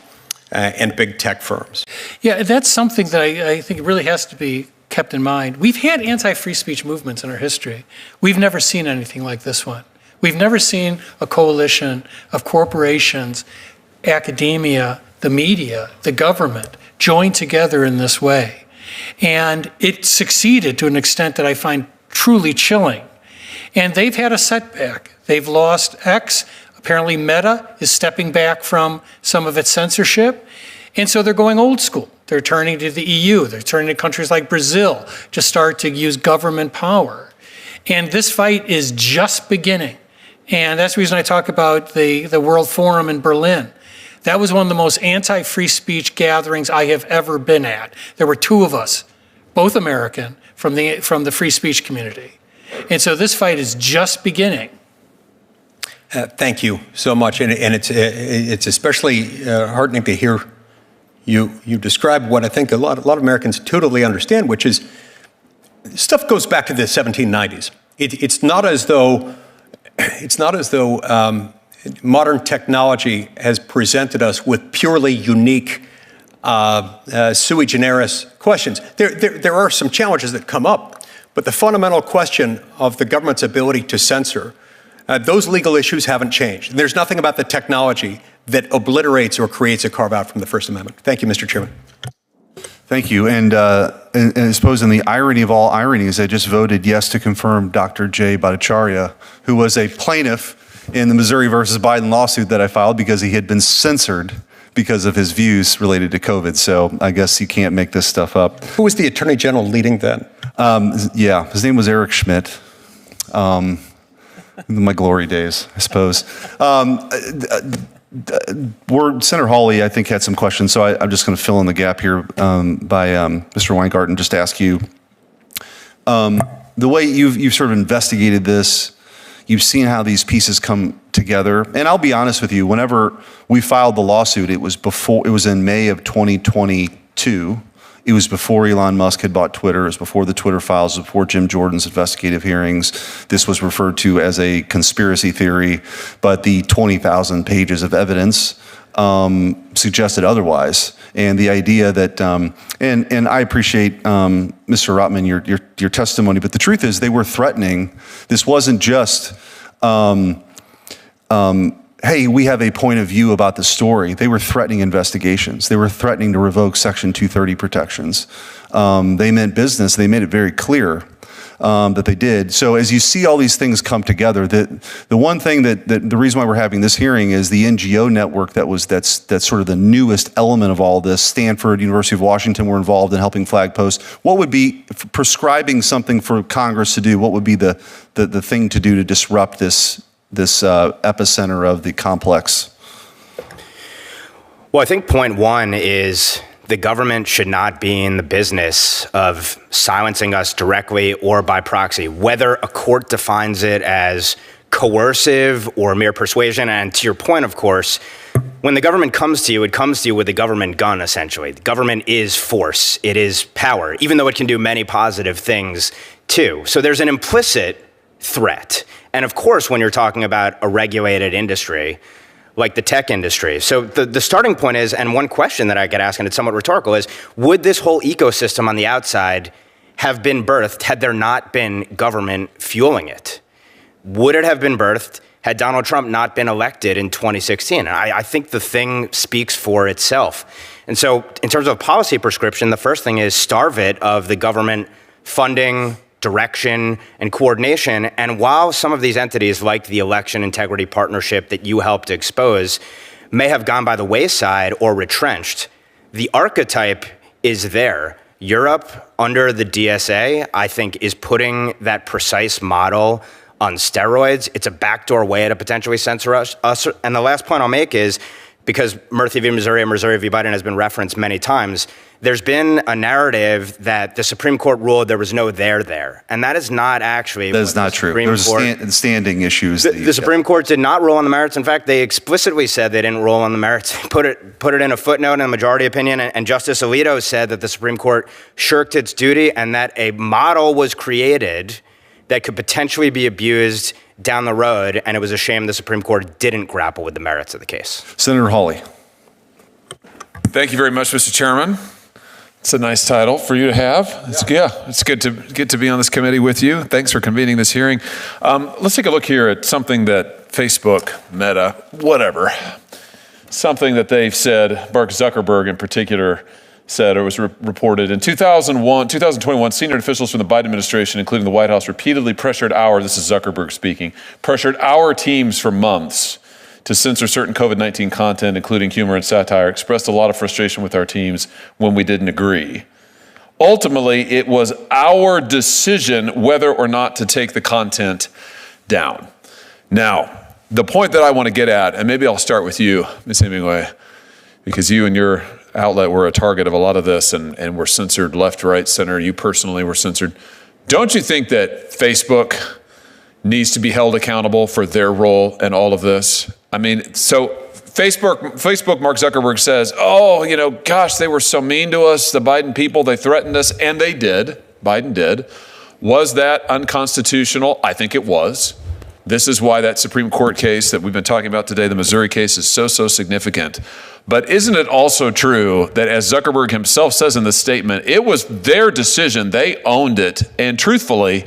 S12: big tech firms?
S5: Yeah, that's something that I think really has to be kept in mind. We've had anti-free speech movements in our history. We've never seen anything like this one. We've never seen a coalition of corporations, academia, the media, the government join together in this way. And it succeeded to an extent that I find truly chilling. And they've had a setback. They've lost X. Apparently Meta is stepping back from some of its censorship. And so they're going old school. They're turning to the EU. They're turning to countries like Brazil to start to use government power. And this fight is just beginning. And that's the reason I talk about the World Forum in Berlin. That was one of the most anti-free speech gatherings I have ever been at. There were 2 of us, both American, from the free speech community. And so this fight is just beginning.
S12: Thank you so much. And it's especially heartening to hear you describe what I think a lot of Americans intuitively understand, which is stuff goes back to the 1790s. It's not as though modern technology has presented us with purely unique sui generis questions. There are some challenges that come up, but the fundamental question of the government's ability to censor, those legal issues haven't changed. There's nothing about the technology that obliterates or creates a carve-out from the First Amendment. Thank you, Mr. Chairman.
S18: Thank you. And I suppose in the irony of all ironies, I just voted yes to confirm Dr. Jay Bhattacharya, who was a plaintiff in the Missouri versus Biden lawsuit that I filed because he had been censored because of his views related to COVID. So I guess you can't make this stuff up.
S12: Who was the Attorney General leading that?
S18: Yeah, his name was Eric Schmidt. My glory days, I suppose. Senator Hawley, I think, had some questions, so I'm just going to fill in the gap here by Mr. Weingarten, just to ask you, the way you've sort of investigated this, you've seen how these pieces come together, and I'll be honest with you, whenever we filed the lawsuit, it was in May of 2022, It was before Elon Musk had bought Twitter. It was before the Twitter files. It was before Jim Jordan's investigative hearings. This was referred to as a conspiracy theory, but the 20,000 pages of evidence suggested otherwise. And the idea that, and I appreciate, Mr. Rotman, your testimony, but the truth is they were threatening. This wasn't just, hey, we have a point of view about the story. They were threatening investigations. They were threatening to revoke Section 230 protections. They meant business. They made it very clear that they did. So as you see all these things come together, the one thing that the reason why we're having this hearing is the NGO network that's sort of the newest element of all this. Stanford, University of Washington were involved in helping flag posts. What would be prescribing something for Congress to do? What would be the thing to do to disrupt this epicenter of the complex?
S10: Well, I think point one is the government should not be in the business of silencing us directly or by proxy, whether a court defines it as coercive or mere persuasion. And to your point, of course, when the government comes to you, it comes to you with a government gun, essentially. The government is force. It is power, even though it can do many positive things too. So there's an implicit threat. And of course, when you're talking about a regulated industry, like the tech industry. So the starting point is, and one question that I get asked, and it's somewhat rhetorical, is would this whole ecosystem on the outside have been birthed had there not been government fueling it? Would it have been birthed had Donald Trump not been elected in 2016? And I think the thing speaks for itself. And so in terms of policy prescription, the first thing is starve it of the government funding, direction, and coordination. And while some of these entities, like the Election Integrity Partnership that you helped expose, may have gone by the wayside or retrenched, the archetype is there. Europe, under the DSA, I think, is putting that precise model on steroids. It's a backdoor way to potentially censor us. And the last point I'll make is, because Murphy v. Missouri and Missouri v. Biden has been referenced many times, there's been a narrative that the Supreme Court ruled there was no there. And that is not actually.
S18: That is not true. There's standing issues.
S10: The Supreme Court did not rule on the merits. In fact, they explicitly said they didn't rule on the merits. Put it in a footnote in a majority opinion. And Justice Alito said that the Supreme Court shirked its duty and that a model was created that could potentially be abused down the road, and it was a shame the Supreme Court didn't grapple with the merits of the case.
S18: Senator Hawley.
S1: Thank you very much, Mr. Chairman. It's a nice title for you to have. It's good to be on this committee with you. Thanks for convening this hearing. Let's take a look here at something that Facebook, Meta, whatever, something that they've said, Mark Zuckerberg in particular, said, or was reported in 2021, senior officials from the Biden administration, including the White House, repeatedly pressured this is Zuckerberg speaking, pressured our teams for months to censor certain COVID-19 content, including humor and satire, expressed a lot of frustration with our teams when we didn't agree. Ultimately, it was our decision whether or not to take the content down. Now, the point that I want to get at, and maybe I'll start with you, Ms. Hemingway, because you and your outlet were a target of a lot of this and were censored left, right, center. You personally were censored. Don't you think that Facebook needs to be held accountable for their role in all of this? I mean, so Facebook, Mark Zuckerberg says, gosh, they were so mean to us, the Biden people, they threatened us, and they did. Biden did. Was that unconstitutional? I think it was. This is why that Supreme Court case that we've been talking about today, the Missouri case, is so significant. But isn't it also true that, as Zuckerberg himself says in the statement, it was their decision, they owned it, and truthfully,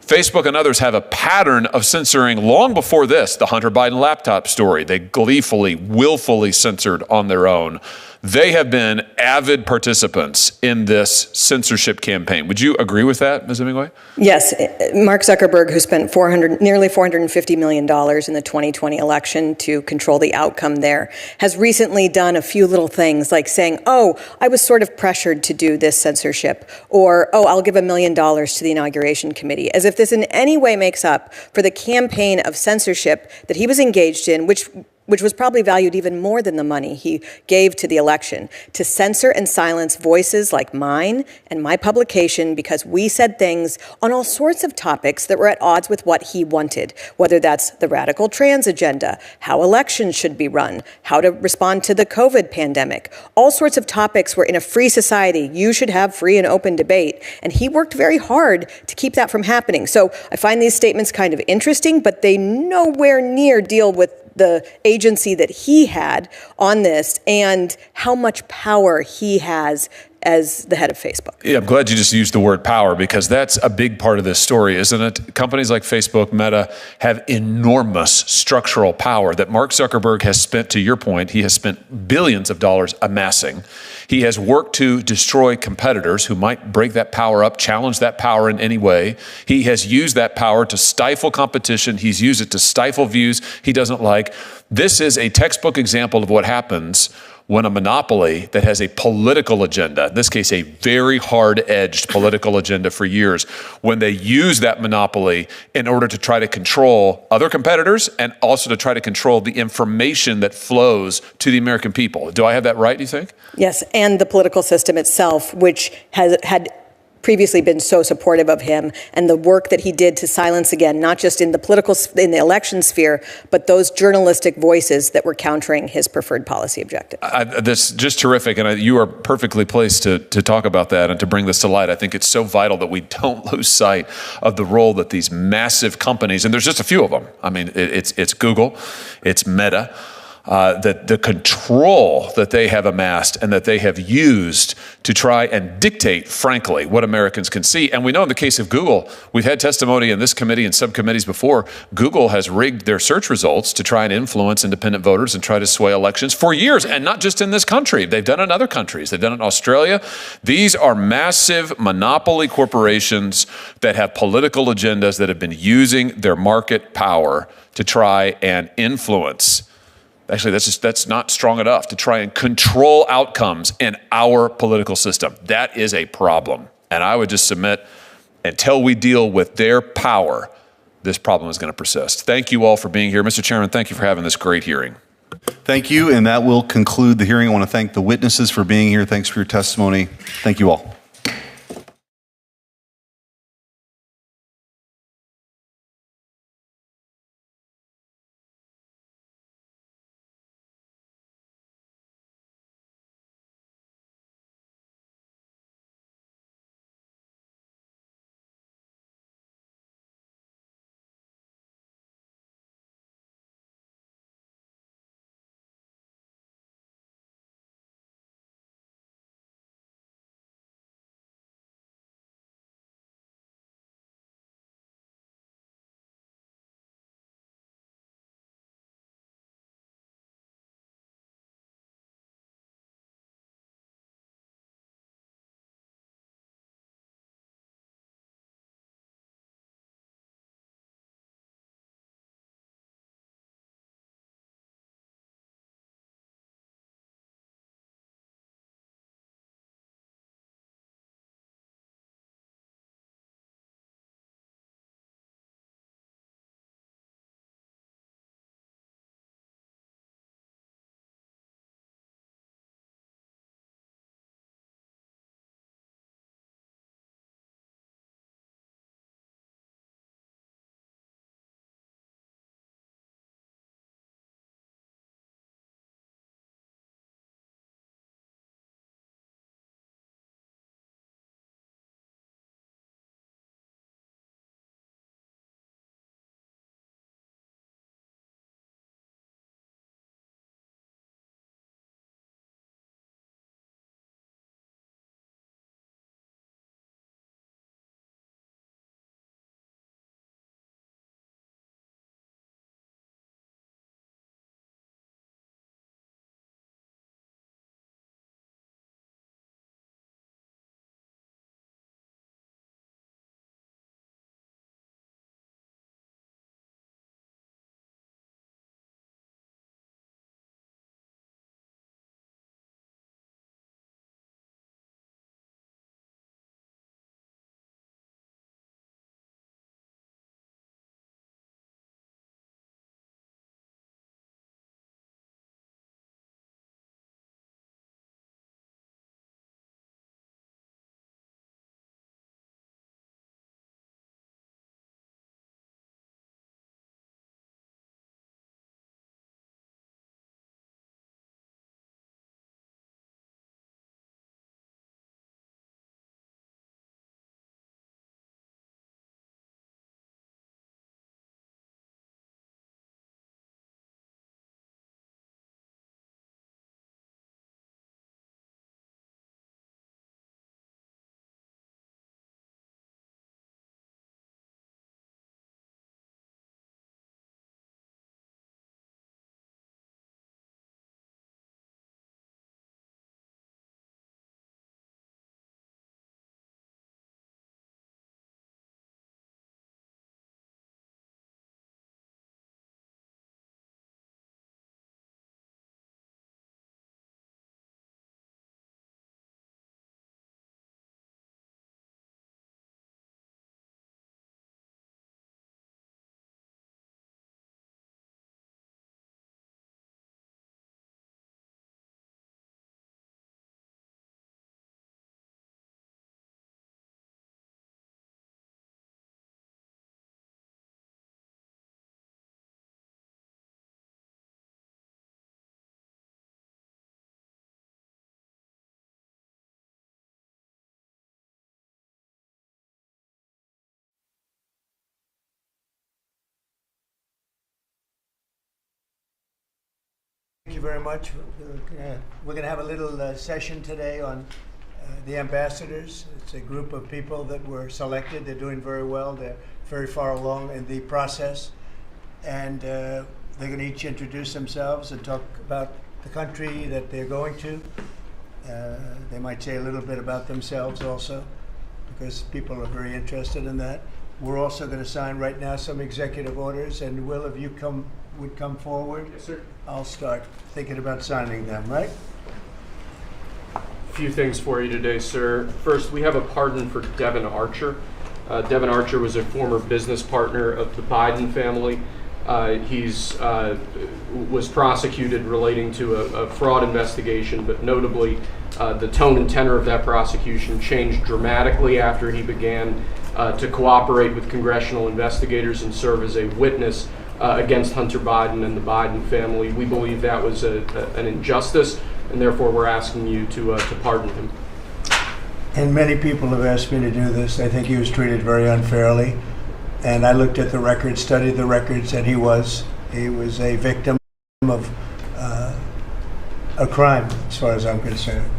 S1: Facebook and others have a pattern of censoring long before this, the Hunter Biden laptop story. They gleefully, willfully censored on their own. They have been avid participants in this censorship campaign. Would you agree with that, Ms. Hemingway?
S4: Yes. Mark Zuckerberg, who spent nearly $450 million in the 2020 election to control the outcome there, has recently done a few little things like saying, I was sort of pressured to do this censorship, or, I'll give $1 million to the inauguration committee, as if this in any way makes up for the campaign of censorship that he was engaged in, which which was probably valued even more than the money he gave to the election, to censor and silence voices like mine and my publication because we said things on all sorts of topics that were at odds with what he wanted, whether that's the radical trans agenda, how elections should be run, how to respond to the COVID pandemic, all sorts of topics where in a free society you should have free and open debate. And he worked very hard to keep that from happening. So I find these statements kind of interesting, but they nowhere near deal with the agency that he had on this and how much power he has as the head of Facebook.
S1: Yeah, I'm glad you just used the word power because that's a big part of this story, isn't it? Companies like Facebook, Meta have enormous structural power that Mark Zuckerberg has spent, to your point, he has spent billions of dollars amassing. He has worked to destroy competitors who might break that power up, challenge that power in any way. He has used that power to stifle competition. He's used it to stifle views he doesn't like. This is a textbook example of what happens when a monopoly that has a political agenda, in this case, a very hard-edged political agenda for years, when they use that monopoly in order to try to control other competitors and also to try to control the information that flows to the American people. Do I have that right, do you think?
S4: Yes, and the political system itself, which has had previously been so supportive of him, and the work that he did to silence, again, not just in the election sphere, but those journalistic voices that were countering his preferred policy objectives.
S1: That's just terrific, and you are perfectly placed to talk about that and to bring this to light. I think it's so vital that we don't lose sight of the role that these massive companies, and there's just a few of them. I mean, it's Google, it's Meta, that the control that they have amassed and that they have used to try and dictate, frankly, what Americans can see. And we know in the case of Google, we've had testimony in this committee and subcommittees before, Google has rigged their search results to try and influence independent voters and try to sway elections for years, and not just in this country. They've done it in other countries. They've done it in Australia. These are massive monopoly corporations that have political agendas that have been using their market power to try and influence. Actually, that's not strong enough to try and control outcomes in our political system. That is a problem. And I would just submit, until we deal with their power, this problem is going to persist. Thank you all for being here. Mr. Chairman, thank you for having this great hearing.
S18: Thank you, and that will conclude the hearing. I want to thank the witnesses for being here. Thanks for your testimony. Thank you all.
S13: Thank you very much. We're going to have a little session today on the ambassadors. It's a group of people that were selected. They're doing very well. They're very far along in the process. And they're going to each introduce themselves and talk about the country that they're going to. They might say a little bit about themselves also, because people are very interested in that. We're also going to sign right now some executive orders. And Will, if you would come forward?
S17: Yes, sir.
S13: I'll start thinking about signing them, right?
S17: A few things for you today, sir. First, we have a pardon for Devin Archer. Devin Archer was a former business partner of the Biden family. He's was prosecuted relating to a fraud investigation, but notably, the tone and tenor of that prosecution changed dramatically after he began to cooperate with congressional investigators and serve as a witness against Hunter Biden and the Biden family. We believe that was an injustice, and therefore we're asking you to pardon him.
S13: And many people have asked me to do this. I think he was treated very unfairly. And I looked at the records, studied the records, and he was a victim of a crime, as far as I'm concerned.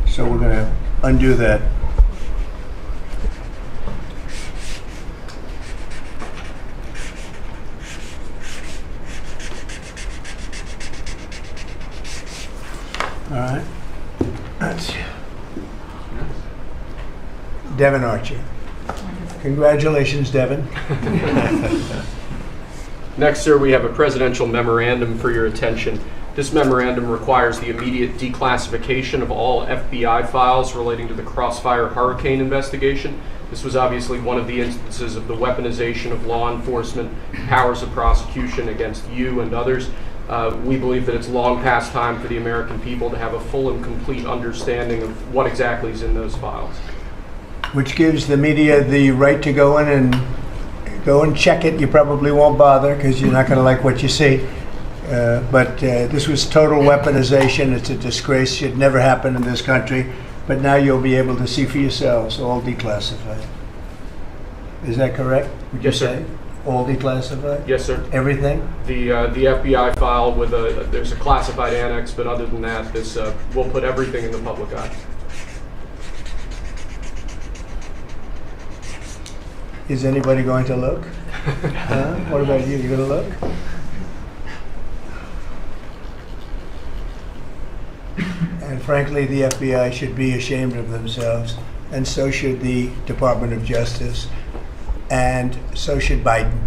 S13: So we're going to undo that. All right. That's Devin Archer. Congratulations, Devin.
S17: Next, sir, we have a presidential memorandum for your attention. This memorandum requires the immediate declassification of all FBI files relating to the Crossfire Hurricane investigation. This was obviously one of the instances of the weaponization of law enforcement powers of prosecution against you and others. We believe that it's long past time for the American people to have a full and complete understanding of what exactly is in those files.
S13: Which gives the media the right to go in and check it. You probably won't bother because you're not going to like what you see. But this was total weaponization. It's a disgrace. Should never happen in this country. But now you'll be able to see for yourselves, all declassified. Is that correct? Would
S17: Yes,
S13: you
S17: sir.
S13: say? All declassified?
S17: Yes, sir.
S13: Everything?
S17: The FBI file with there's a classified annex, but other than that, this we'll put everything in the public eye.
S13: Is anybody going to look? What about you? You going to look? And frankly, the FBI should be ashamed of themselves, and so should the Department of Justice, and so should Biden.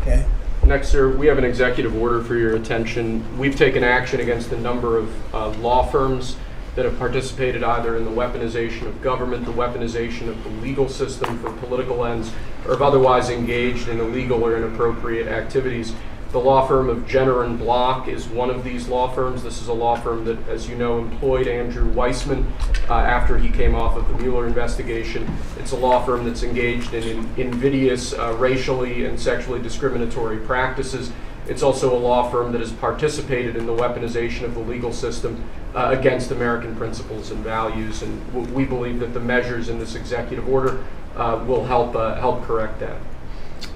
S13: Okay?
S17: Next, sir, we have an executive order for your attention. We've taken action against a number of law firms that have participated either in the weaponization of government, the weaponization of the legal system for political ends, or have otherwise engaged in illegal or inappropriate activities. The law firm of Jenner and Block is one of these law firms. This is a law firm that, as you know, employed Andrew Weissman after he came off of the Mueller investigation. It's a law firm that's engaged in invidious racially and sexually discriminatory practices. It's also a law firm that has participated in the weaponization of the legal system against American principles and values. And we believe that the measures in this executive order will help correct that.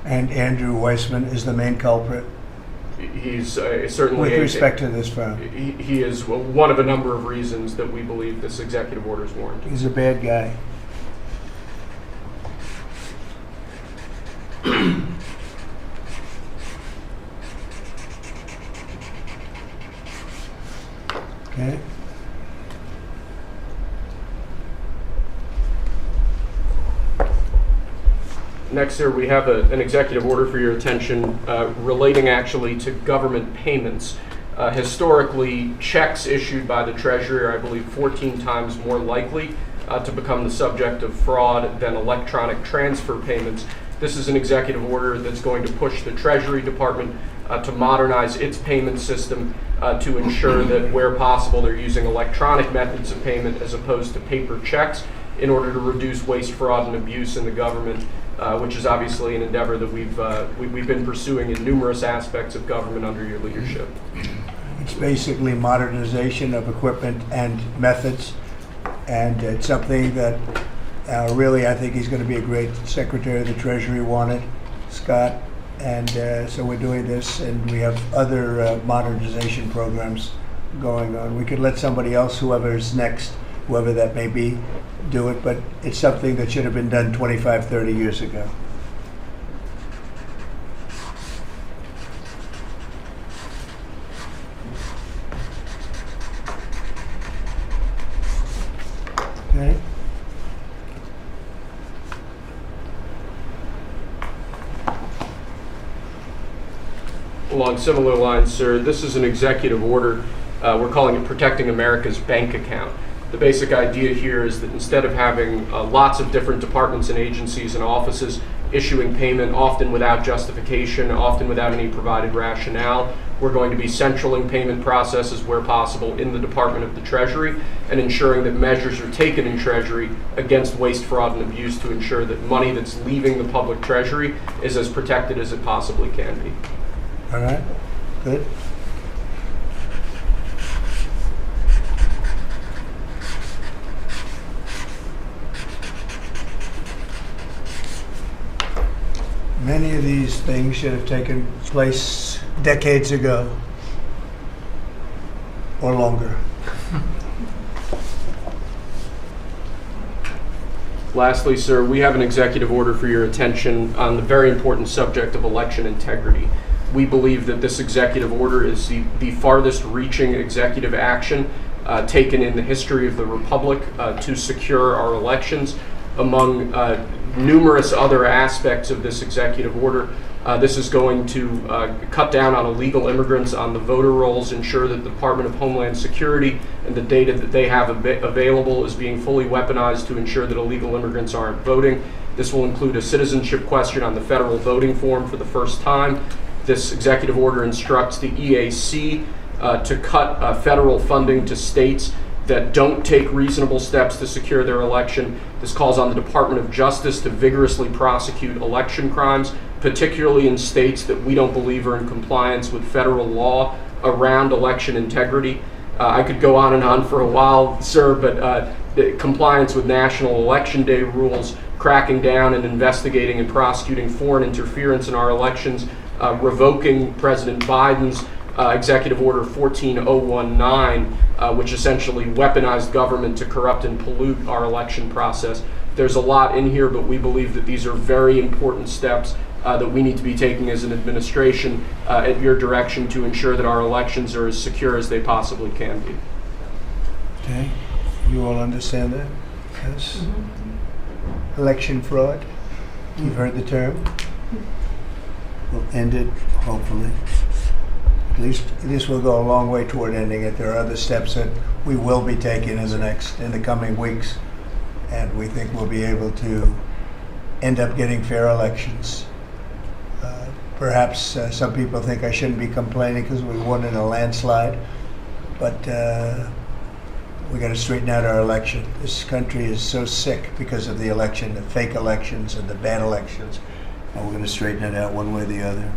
S13: And Andrew Weissman is the main culprit?
S17: He's certainly...
S13: With respect to this firm?
S17: He is one of a number of reasons that we believe this executive order is warranted.
S13: He's a bad guy. Okay.
S17: Next, sir, we have an executive order for your attention relating actually to government payments. Historically, checks issued by the Treasury are, I believe, 14 times more likely to become the subject of fraud than electronic transfer payments. This is an executive order that's going to push the Treasury Department to modernize its payment system to ensure that where possible they're using electronic methods of payment as opposed to paper checks in order to reduce waste, fraud, and abuse in the government, which is obviously an endeavor that we've been pursuing in numerous aspects of government under your leadership.
S13: It's basically modernization of equipment and methods, and it's something that really I think he's going to be a great Secretary of the Treasury wanted. Scott, And so we're doing this, and we have other modernization programs going on. We could let somebody else, whoever is next, whoever that may be, do it, but it's something that should have been done 25, 30 years ago. Okay.
S17: Along similar lines, sir, this is an executive order. We're calling it Protecting America's Bank Account. The basic idea here is that instead of having lots of different departments and agencies and offices issuing payment, often without justification, often without any provided rationale, we're going to be centraling payment processes where possible in the Department of the Treasury and ensuring that measures are taken in Treasury against waste, fraud, and abuse to ensure that money that's leaving the public Treasury is as protected as it possibly can be.
S13: All right, good. Many of these things should have taken place decades ago or longer.
S17: Lastly, sir, we have an executive order for your attention on the very important subject of election integrity. We believe that this executive order is the farthest reaching executive action taken in the history of the Republic to secure our elections. Among numerous other aspects of this executive order, this is going to cut down on illegal immigrants on the voter rolls, ensure that the Department of Homeland Security and the data that they have available is being fully weaponized to ensure that illegal immigrants aren't voting. This will include a citizenship question on the federal voting form for the first time. This executive order instructs the EAC to cut federal funding to states that don't take reasonable steps to secure their election. This calls on the Department of Justice to vigorously prosecute election crimes, particularly in states that we don't believe are in compliance with federal law around election integrity. I could go on and on for a while, sir, but the compliance with National Election Day rules, cracking down and investigating and prosecuting foreign interference in our elections, revoking President Biden's Executive Order 14019, which essentially weaponized government to corrupt and pollute our election process. There's a lot in here, but we believe that these are very important steps that we need to be taking as an administration at your direction to ensure that our elections are as secure as they possibly can be.
S13: Okay, you all understand that? Yes. Election fraud, you've heard the term. We'll end it, hopefully. At least this will go a long way toward ending it. There are other steps that we will be taking in the coming weeks, and we think we'll be able to end up getting fair elections. Perhaps some people think I shouldn't be complaining because we won in a landslide, but we got to straighten out our election. This country is so sick because of the election, the fake elections and the bad elections, and we're going to straighten it out one way or the other.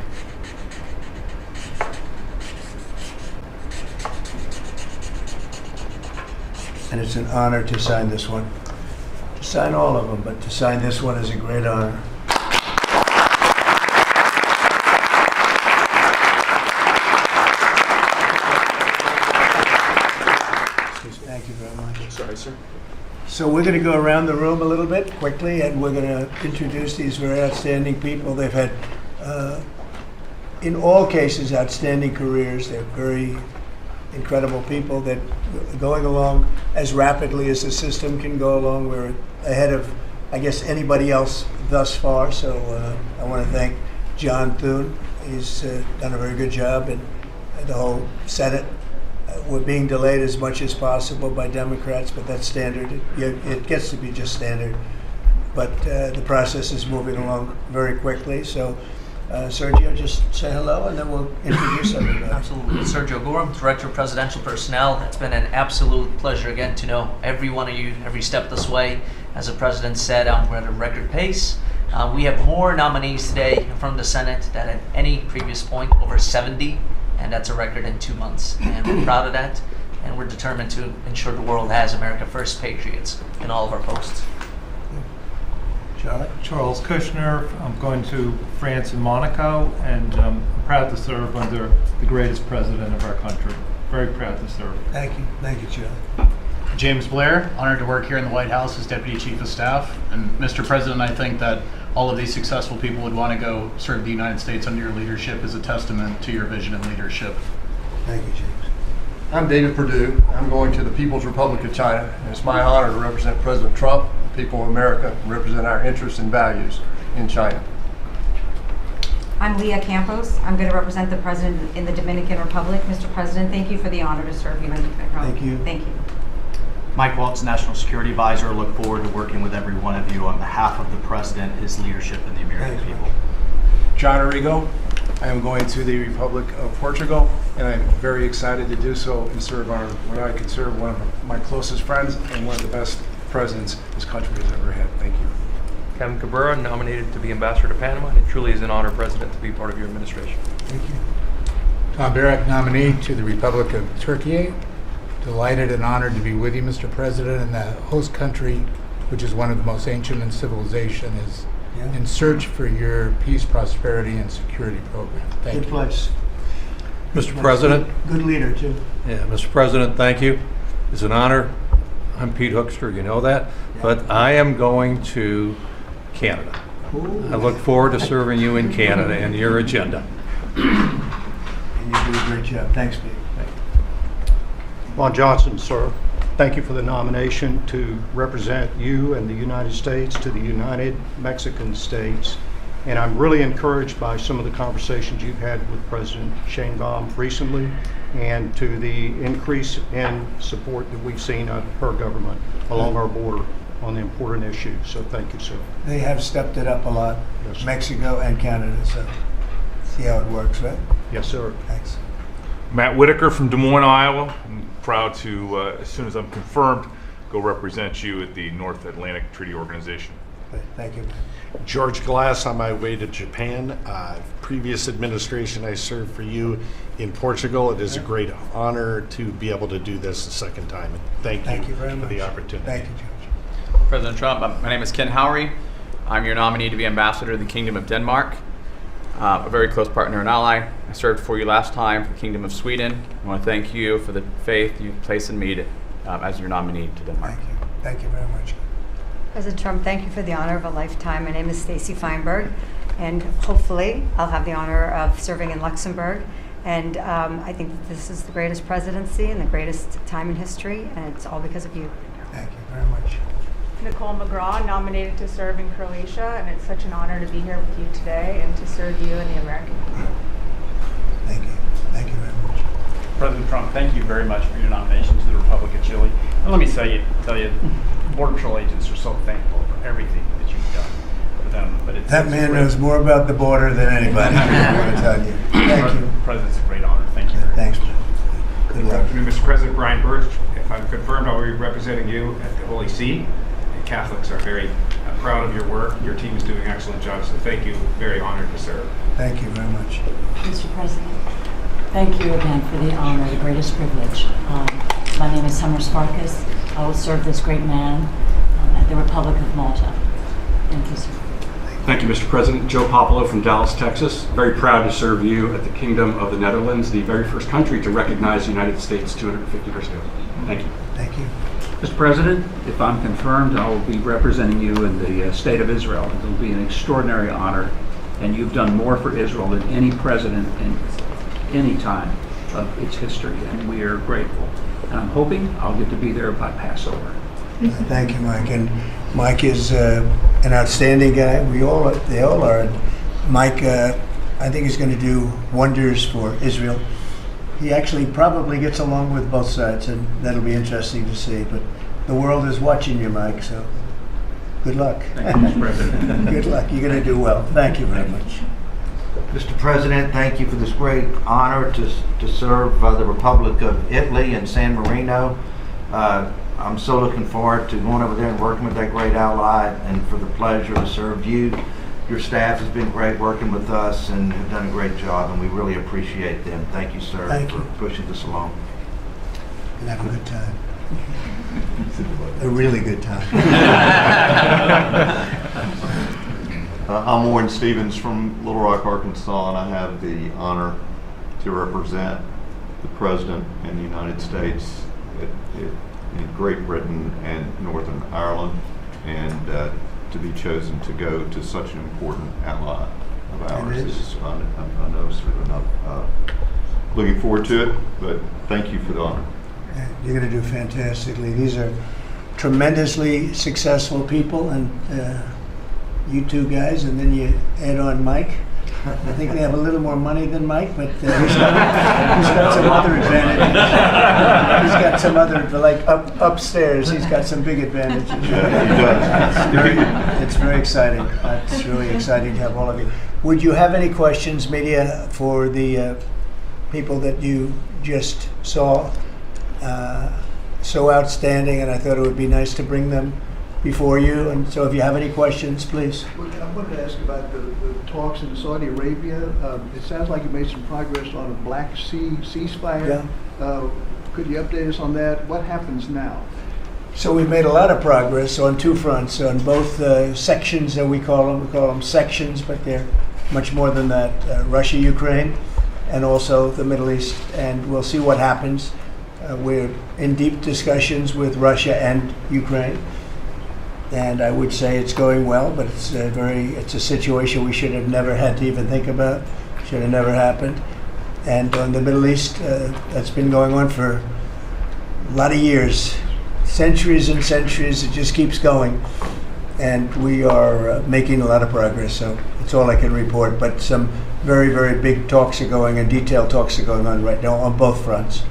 S13: And it's an honor to sign this one. To sign all of them, but to sign this one is a great honor. Thank you very much.
S17: Sorry, sir.
S13: So we're going to go around the room a little bit quickly, and we're going to introduce these very outstanding people. They've had, in all cases, outstanding careers. They're very incredible people that are going along as rapidly as the system can go along. We're ahead of, I guess, anybody else thus far. So I want to thank John Thune. He's done a very good job, and the whole Senate. We're being delayed as much as possible by Democrats, but that's standard. It gets to be just standard. But the process is moving along very quickly. So Sergio, just say hello, and then we'll introduce everybody.
S15: Absolutely. Sergio Gorham, Director of Presidential Personnel. It's been an absolute pleasure again to know every one of you every step this way. As the President said, we're at a record pace. We have more nominees today from the Senate than at any previous point, over 70, and that's a record in 2 months. And we're proud of that, and we're determined to ensure the world has America First patriots in all of our posts.
S16: Charles Kushner. I'm going to France and Monaco, and I'm proud to serve under the greatest president of our country. Very proud to serve.
S13: Thank you, Charlie.
S19: James Blair, honored to work here in the White House as Deputy Chief of Staff. And Mr. President, I think that all of these successful people would want to go serve the United States under your leadership as a testament to your vision and leadership.
S13: Thank you, James.
S23: I'm David Perdue. I'm going to the People's Republic of China, and it's my honor to represent President Trump, the people of America, and represent our interests and values in China.
S24: I'm Leah Campos. I'm going to represent the President in the Dominican Republic. Mr. President, thank you for the honor to serve you in
S13: Thank you.
S24: Thank you.
S19: Mike Welch, National Security Advisor. I look forward to working with every one of you on behalf of the President, his leadership, and the American people.
S25: John Arrigo. I am going to the Republic of Portugal, and I'm very excited to do so and serve what I consider one of my closest friends and one of the best presidents this country has ever had. Thank you.
S26: Kevin Cabrera, nominated to be Ambassador to Panama, and it truly is an honor, President, to be part of your administration.
S13: Thank you.
S27: Tom Barak, nominee to the Republic of Turkey. Delighted and honored to be with you, Mr. President, and the host country, which is one of the most ancient in civilization, is in search for your peace, prosperity, and security program. Thank
S13: Good
S27: you.
S13: place.
S28: Mr. President.
S13: Good leader, too.
S28: Yeah, Mr. President, thank you. It's an honor. I'm Pete Hookster, you know that. But I am going to Canada. I look forward to serving you in Canada and your agenda.
S13: And you do a great job. Thanks, Pete.
S29: Ron Johnson, sir. Thank you for the nomination to represent you and the United States to the United Mexican States. And I'm really encouraged by some of the conversations you've had with President Sheinbaum recently and to the increase in support that we've seen of her government along our border on the important issues. So thank you, sir.
S13: They have stepped it up a lot,
S29: Yes.
S13: Mexico and Canada, so see how it works, right?
S29: Yes, sir.
S13: Thanks.
S30: Matt Whitaker from Des Moines, Iowa. I'm proud to, as soon as I'm confirmed, go represent you at the North Atlantic Treaty Organization.
S13: Thank you.
S31: George Glass, on my way to Japan. Previous administration, I served for you in Portugal. It is a great honor to be able to do this a second time. And thank you
S13: very
S31: for
S13: much.
S31: the opportunity.
S13: Thank you, George.
S32: President Trump, my name is Ken Howry. I'm your nominee to be Ambassador to the Kingdom of Denmark, a very close partner and ally. I served for you last time for the Kingdom of Sweden. I want to thank you for the faith you place in me as your nominee to Denmark.
S13: Thank you. Thank you very much.
S24: President Trump, thank you for the honor of a lifetime. My name is Stacy Feinberg, and hopefully I'll have the honor of serving in Luxembourg. And I think that this is the greatest presidency and the greatest time in history, and it's all because of you.
S13: Thank you very much.
S33: Nicole McGraw, nominated to serve in Croatia, and it's such an honor to be here with you today and to serve you and the American people.
S13: Thank you. Thank you very much.
S19: President Trump, thank you very much for your nomination to the Republic of Chile. And let me tell you, Border Patrol agents are so thankful for everything that you've done for them. But
S13: That man knows more about the border than anybody. I want to tell you. Thank you.
S19: President's a great honor. Thank you.
S13: Thanks. Good luck.
S34: Afternoon, Mr. President. Brian Birch. If I'm confirmed, I'll be representing you at the Holy See. And Catholics are very proud of your work. Your team is doing an excellent job, so thank you. Very honored to serve.
S13: Thank you very much.
S35: Mr. President, thank you again for the honor, the greatest privilege. My name is Summer Sparkus. I will serve this great man at the Republic of Malta. Thank you, sir.
S36: Thank you, Mr. President. Joe Popolo from Dallas, Texas. Very proud to serve you at the Kingdom of the Netherlands, the very first country to recognize the United States 250 years ago. Thank you.
S13: Thank you.
S37: Mr. President, if I'm confirmed, I will be representing you in the state of Israel. It will be an extraordinary honor, and you've done more for Israel than any president in any time of its history, and we are grateful. And I'm hoping I'll get to be there by Passover.
S13: Thank you, Mike. And Mike is an outstanding guy. They all are. Mike, I think is going to do wonders for Israel. He actually probably gets along with both sides, and that'll be interesting to see. But the world is watching you, Mike, so good luck.
S37: Thank you, Mr. President.
S13: Good luck. You're going to do well. Thank you very much.
S38: Mr. President, thank you for this great honor to serve the Republic of Italy and San Marino. I'm so looking forward to going over there and working with that great ally, and for the pleasure to serve you. Your staff has been great working with us and have done a great job, and we really appreciate them. Thank you, sir, for pushing this along.
S13: And have a good time. A really good time.
S1: I'm Warren Stevens from Little Rock, Arkansas, and I have the honor to represent the President in the United States in Great Britain and Northern Ireland, and to be chosen to go to such an important ally of ours is, I know, sort of enough. Looking forward to it, but thank you for the honor.
S13: You're going to do fantastically. These are tremendously successful people, and you two guys, and then you add on Mike. I think they have a little more money than Mike, but he's got some other advantages. He's got some other, like upstairs, he's got some big advantages.
S1: Yeah, he does.
S13: It's very exciting. It's really exciting to have all of you. Would you have any questions, media, for the people that you just saw? So outstanding, and I thought it would be nice to bring them before you. And so if you have any questions, please.
S2: I wanted to ask about the talks in Saudi Arabia. It sounds like you made some progress on a Black Sea ceasefire.
S13: Yeah.
S2: Could you update us on that? What happens now?
S13: So we've made a lot of progress on two fronts, on both sections that we call them sections, but they're much more than that, Russia, Ukraine, and also the Middle East, and we'll see what happens. We're in deep discussions with Russia and Ukraine, and I would say it's going well, but it's a situation we should have never had to even think about, should have never happened. And on the Middle East, that's been going on for a lot of years, centuries and centuries. It just keeps going, and we are making a lot of progress. So that's all I can report. But some very, very big talks are going, and detailed talks are going on right now on both fronts.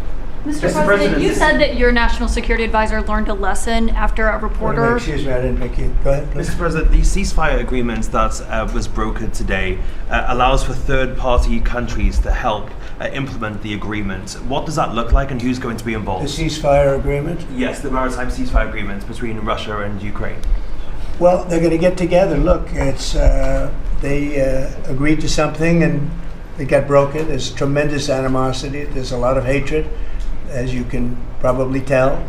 S3: Mr. President, you said that your national security advisor learned a lesson after a reporter.
S13: Excuse me, I didn't make you. Go ahead, please.
S4: Mr. President, the ceasefire agreement that was brokered today allows for third-party countries to help implement the agreement. What does that look like, and who's going to be involved?
S13: The ceasefire agreement?
S4: Yes, the maritime ceasefire agreement between Russia and Ukraine.
S13: Well, they're going to get together. Look, it's they agreed to something, and it got broken. There's tremendous animosity. There's a lot of hatred, as you can probably tell,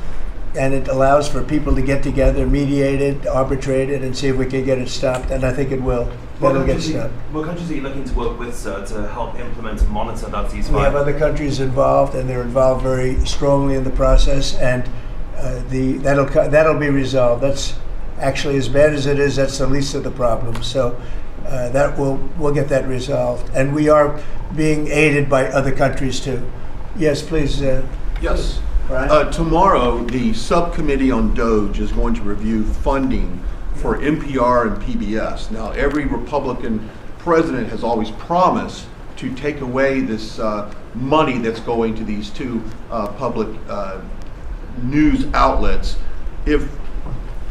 S13: and it allows for people to get together, mediate it, arbitrate it, and see if we can get it stopped, and I think it will. It'll get stopped.
S4: What countries are you looking to work with, sir, to help implement and monitor that ceasefire?
S13: We have other countries involved, and they're involved very strongly in the process, and that'll be resolved. That's actually, as bad as it is, that's the least of the problems. So that we'll get that resolved, and we are being aided by other countries too. Yes, please.
S5: Yes.
S13: Brian?
S5: Tomorrow, the Subcommittee on DOGE is going to review funding for NPR and PBS. Now, every Republican president has always promised to take away this money that's going to these two public news outlets. If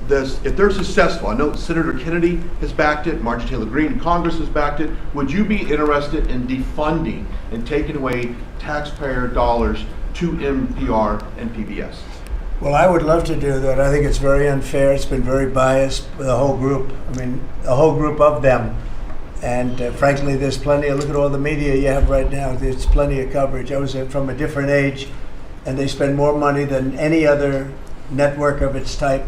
S5: they're successful, I know Senator Kennedy has backed it, Marjorie Taylor Greene in Congress has backed it. Would you be interested in defunding and taking away taxpayer dollars to NPR and PBS?
S13: Well, I would love to do that. I think it's very unfair. It's been very biased for the whole group. I mean, a whole group of them. And frankly, there's plenty. Look at all the media you have right now. There's plenty of coverage. I was from a different age, and they spend more money than any other network of its type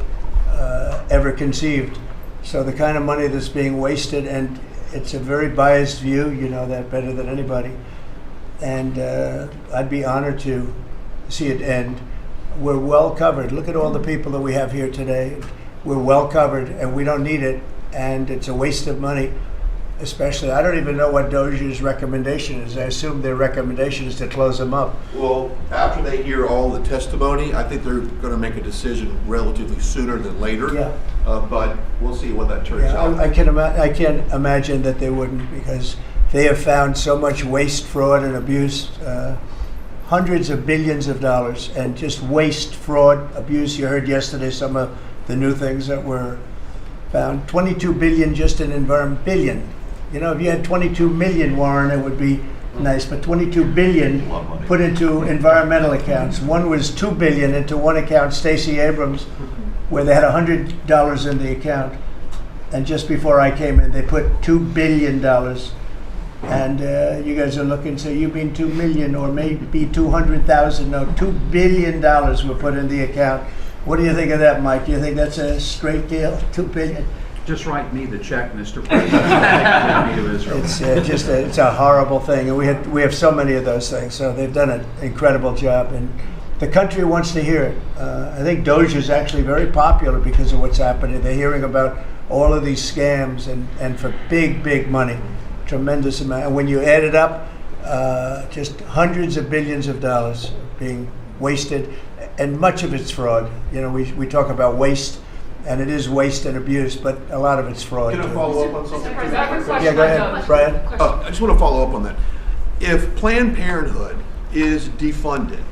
S13: ever conceived. So the kind of money that's being wasted, and it's a very biased view, you know that better than anybody. And I'd be honored to see it end. We're well covered. Look at all the people that we have here today. We're well covered, and we don't need it, and it's a waste of money. Especially, I don't even know what DOJ's recommendation is. I assume their recommendation is to close them up.
S5: Well, after they hear all the testimony, I think they're going to make a decision relatively sooner than later.
S13: Yeah.
S5: But we'll see what that turns out.
S13: I can't imagine that they wouldn't, because they have found so much waste, fraud, and abuse, hundreds of billions of dollars, and just waste, fraud, abuse. You heard yesterday some of the new things that were found. 22 billion just in environment, billion. You know, if you had 22 million, Warren, it would be nice, but 22 billion put into environmental accounts. One was 2 billion into one account, Stacey Abrams, where they had $100 in the account. And just before I came in, they put $2 billion. And you guys are looking, so you mean 2 million or maybe 200,000? No, $2 billion were put in the account. What do you think of that, Mike? Do you think that's a straight deal? 2 billion?
S37: Just write me the check, Mr. President. Take me to Israel.
S13: It's a horrible thing, and we have so many of those things. So they've done an incredible job, and the country wants to hear it. I think Doge is actually very popular because of what's happening. They're hearing about all of these scams and for big money, tremendous amount. And when you add it up, just hundreds of billions of dollars being wasted, and much of it's fraud. You know, we talk about waste, and it is waste and abuse, but a lot of it's fraud.
S5: Can I follow up on something?
S13: Yeah, go ahead, Brian.
S5: I just want to follow up on that. If Planned Parenthood is defunded,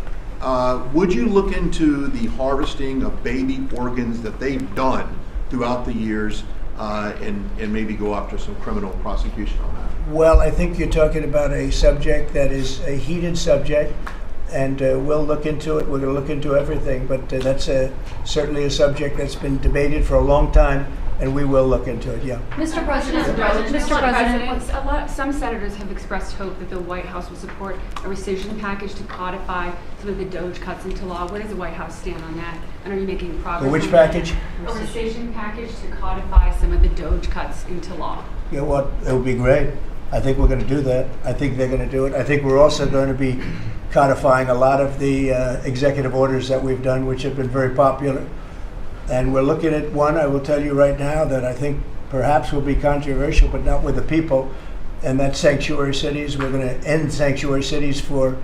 S5: would you look into the harvesting of baby organs that they've done throughout the years and maybe go after some criminal prosecution on that?
S13: Well, I think you're talking about a subject that is a heated subject, and we'll look into it. We're going to look into everything, but that's certainly a subject that's been debated for a long time, and we will look into it, yeah.
S3: Mr. President,
S6: some senators have expressed hope that the White House will support a rescission package to codify some of the Doge cuts into law. Where does the White House stand on that? And are you making progress?
S13: Which package?
S6: A rescission package to codify some of the Doge cuts into law.
S13: You know what? It would be great. I think we're going to do that. I think they're going to do it. I think we're also going to be codifying a lot of the executive orders that we've done, which have been very popular. And we're looking at one, I will tell you right now, that I think perhaps will be controversial, but not with the people, and that's sanctuary cities. We're going to end sanctuary cities for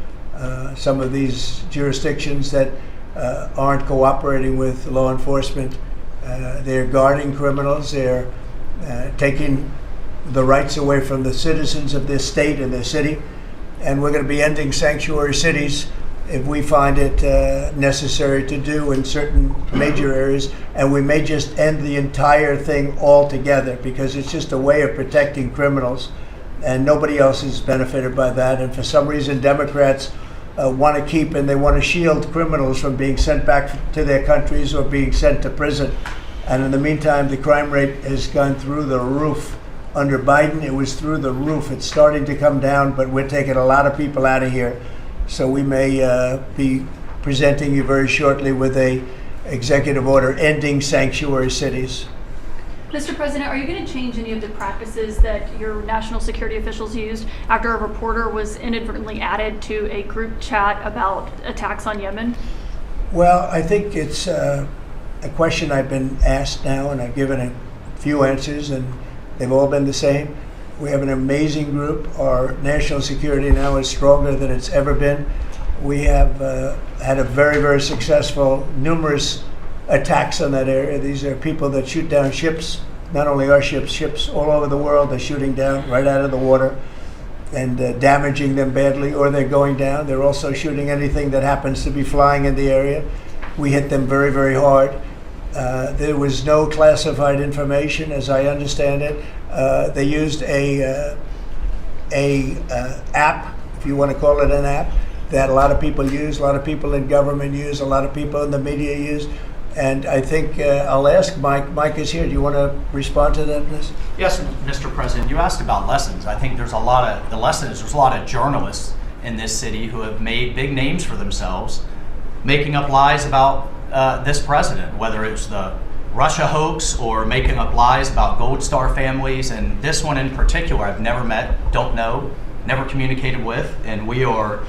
S13: some of these jurisdictions that aren't cooperating with law enforcement. They're guarding criminals. They're taking the rights away from the citizens of this state and their city. And we're going to be ending sanctuary cities if we find it necessary to do in certain major areas. And we may just end the entire thing altogether because it's just a way of protecting criminals. And nobody else is benefited by that. And for some reason, Democrats want to keep and they want to shield criminals from being sent back to their countries or being sent to prison. And in the meantime, the crime rate has gone through the roof. Under Biden, it was through the roof. It's starting to come down, but we're taking a lot of people out of here. So we may be presenting you very shortly with a executive order ending sanctuary cities.
S3: Mr. President, are you going to change any of the practices that your national security officials used after a reporter was inadvertently added to a group chat about attacks on Yemen?
S13: Well, I think it's a question I've been asked now, and I've given a few answers, and they've all been the same. We have an amazing group. Our national security now is stronger than it's ever been. We have had a very successful, numerous attacks on that area. These are people that shoot down ships, not only our ships, ships all over the world. They're shooting down right out of the water and damaging them badly, or they're going down. They're also shooting anything that happens to be flying in the area. We hit them very hard. There was no classified information, as I understand it. They used a app, if you want to call it an app, that a lot of people use, a lot of people in government use, a lot of people in the media use. And I think I'll ask Mike. Mike is here. Do you want to respond to that, please?
S7: Yes, Mr. President. You asked about lessons. I think there's a lot of journalists in this city who have made big names for themselves, making up lies about this president, whether it's the Russia hoax or making up lies about Gold Star families. And this one in particular, I've never met, don't know, never communicated with, and we are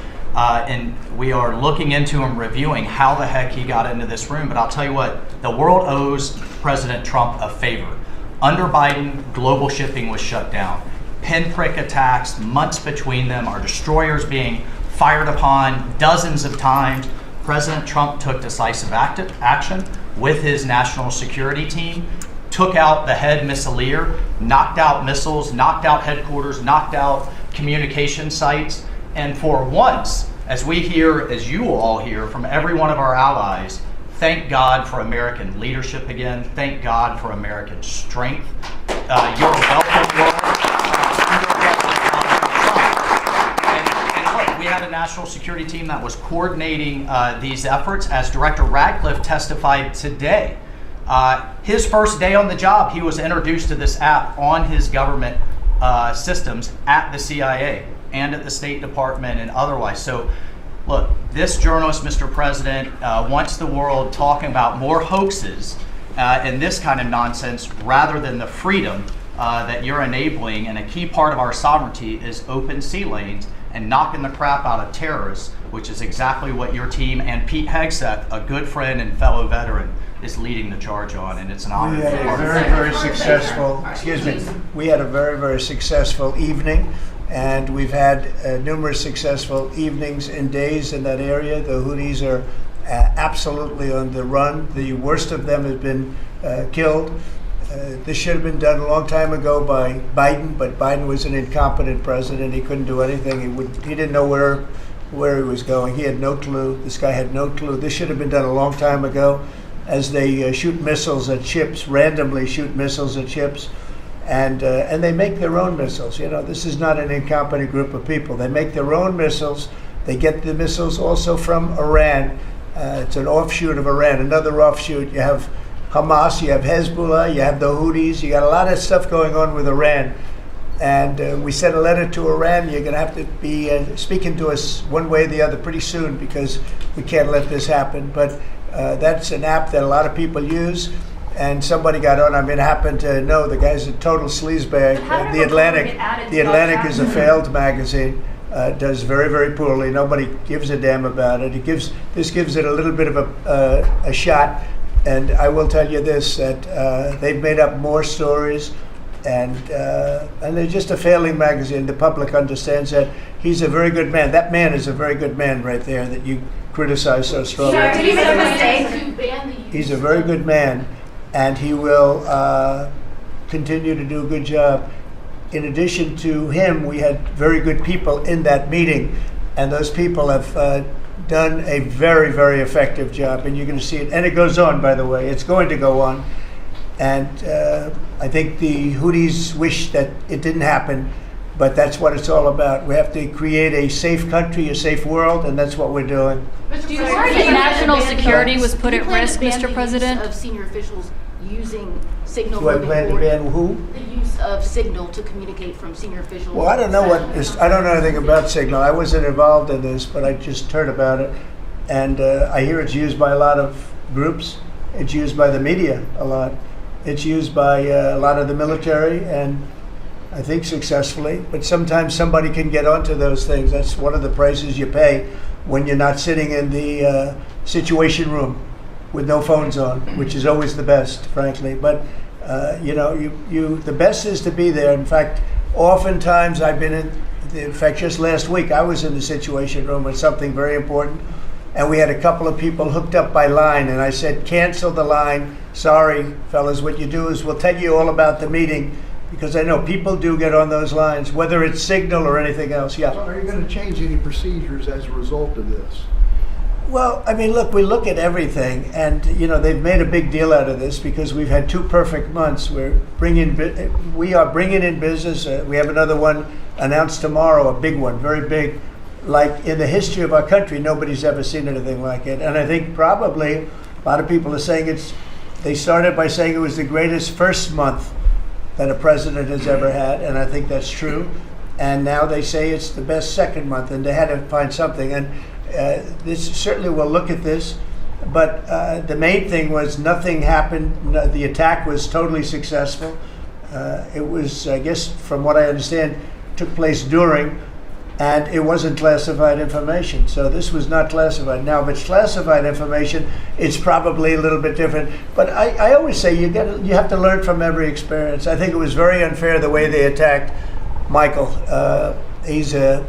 S7: looking into and reviewing how the heck he got into this room. But I'll tell you what, the world owes President Trump a favor. Under Biden, global shipping was shut down. Pinprick attacks, months between them, our destroyers being fired upon dozens of times. President Trump took decisive action with his national security team, took out the head missileer, knocked out missiles, knocked out headquarters, knocked out communication sites. And for once, as we hear, as you will all hear from every one of our allies, thank God for American leadership again. Thank God for American strength. You're welcome, world. And look, we had a national security team that was coordinating these efforts. As Director Radcliffe testified today, his first day on the job, he was introduced to this app on his government systems at the CIA and at the State Department and otherwise. So look, this journalist, Mr. President, wants the world talking about more hoaxes in this kind of nonsense rather than the freedom that you're enabling. And a key part of our sovereignty is open sea lanes and knocking the crap out of terrorists, which is exactly what your team and Pete Hegseth, a good friend and fellow veteran, is leading the charge on, and it's an honor.
S13: We had a very successful, we had a very successful evening, and we've had numerous successful evenings and days in that area. The Houthis are absolutely on the run. The worst of them has been killed. This should have been done a long time ago by Biden, but Biden was an incompetent president. He couldn't do anything. He didn't know where he was going. He had no clue. This guy had no clue. This should have been done a long time ago. As they shoot missiles at ships, randomly shoot missiles at ships, and they make their own missiles. You know, this is not an incompetent group of people. They make their own missiles. They get the missiles also from Iran. It's an offshoot of Iran, another offshoot. You have Hamas, you have Hezbollah, you have the Houthis. You got a lot of stuff going on with Iran. And we sent a letter to Iran. You're going to have to be speaking to us one way or the other pretty soon, because we can't let this happen. But that's an app that a lot of people use, and somebody got on. I mean, I happen to know the guy's a total sleazebag. The Atlantic is a failed magazine. Does very poorly. Nobody gives a damn about it. This gives it a little bit of a shot. And I will tell you this, that they've made up more stories, and they're just a failing magazine. The public understands that. He's a very good man. That man is a very good man right there that you criticize so strongly.
S34: Did he make a mistake?
S13: He's a very good man, and he will continue to do a good job. In addition to him, we had very good people in that meeting, and those people have done a very effective job, and you're going to see it. And it goes on, by the way. It's going to go on. And I think the Houthis wish that it didn't happen, but that's what it's all about. We have to create a safe country, a safe world, and that's what we're doing.
S3: Do you worry that national security was put at risk, Mr. President?
S8: Of senior officials using Signal.
S13: Do I plan to ban who?
S8: The use of Signal to communicate from senior officials.
S13: Well, I don't know I don't know anything about Signal. I wasn't involved in this, but I just heard about it, and I hear it's used by a lot of groups. It's used by the media a lot. It's used by a lot of the military, and I think successfully. But sometimes somebody can get onto those things. That's one of the prices you pay when you're not sitting in the Situation Room with no phones on, which is always the best, frankly. But the best is to be there. In fact, oftentimes I've been in fact, just last week I was in the Situation Room with something very important, and we had a couple of people hooked up by line, and I said, cancel the line. Sorry, fellas, what you do is we'll tell you all about the meeting, because I know people do get on those lines, whether it's Signal or anything else. Yeah.
S2: So are you going to change any procedures as a result of this?
S13: Well, I mean, look, we look at everything, and they've made a big deal out of this because we've had 2 perfect months. We are bringing in business. We have another one announced tomorrow, a big one, very big. Like in the history of our country, nobody's ever seen anything like it. And I think probably a lot of people are saying they started by saying it was the greatest first month that a president has ever had, and I think that's true. And now they say it's the best second month, and they had to find something. And this certainly will look at this, but the main thing was nothing happened. The attack was totally successful. It was, I guess, from what I understand, took place during, and it wasn't classified information. So this was not classified. Now, if it's classified information, it's probably a little bit different. But I always say you have to learn from every experience. I think it was very unfair the way they attacked Michael. He's a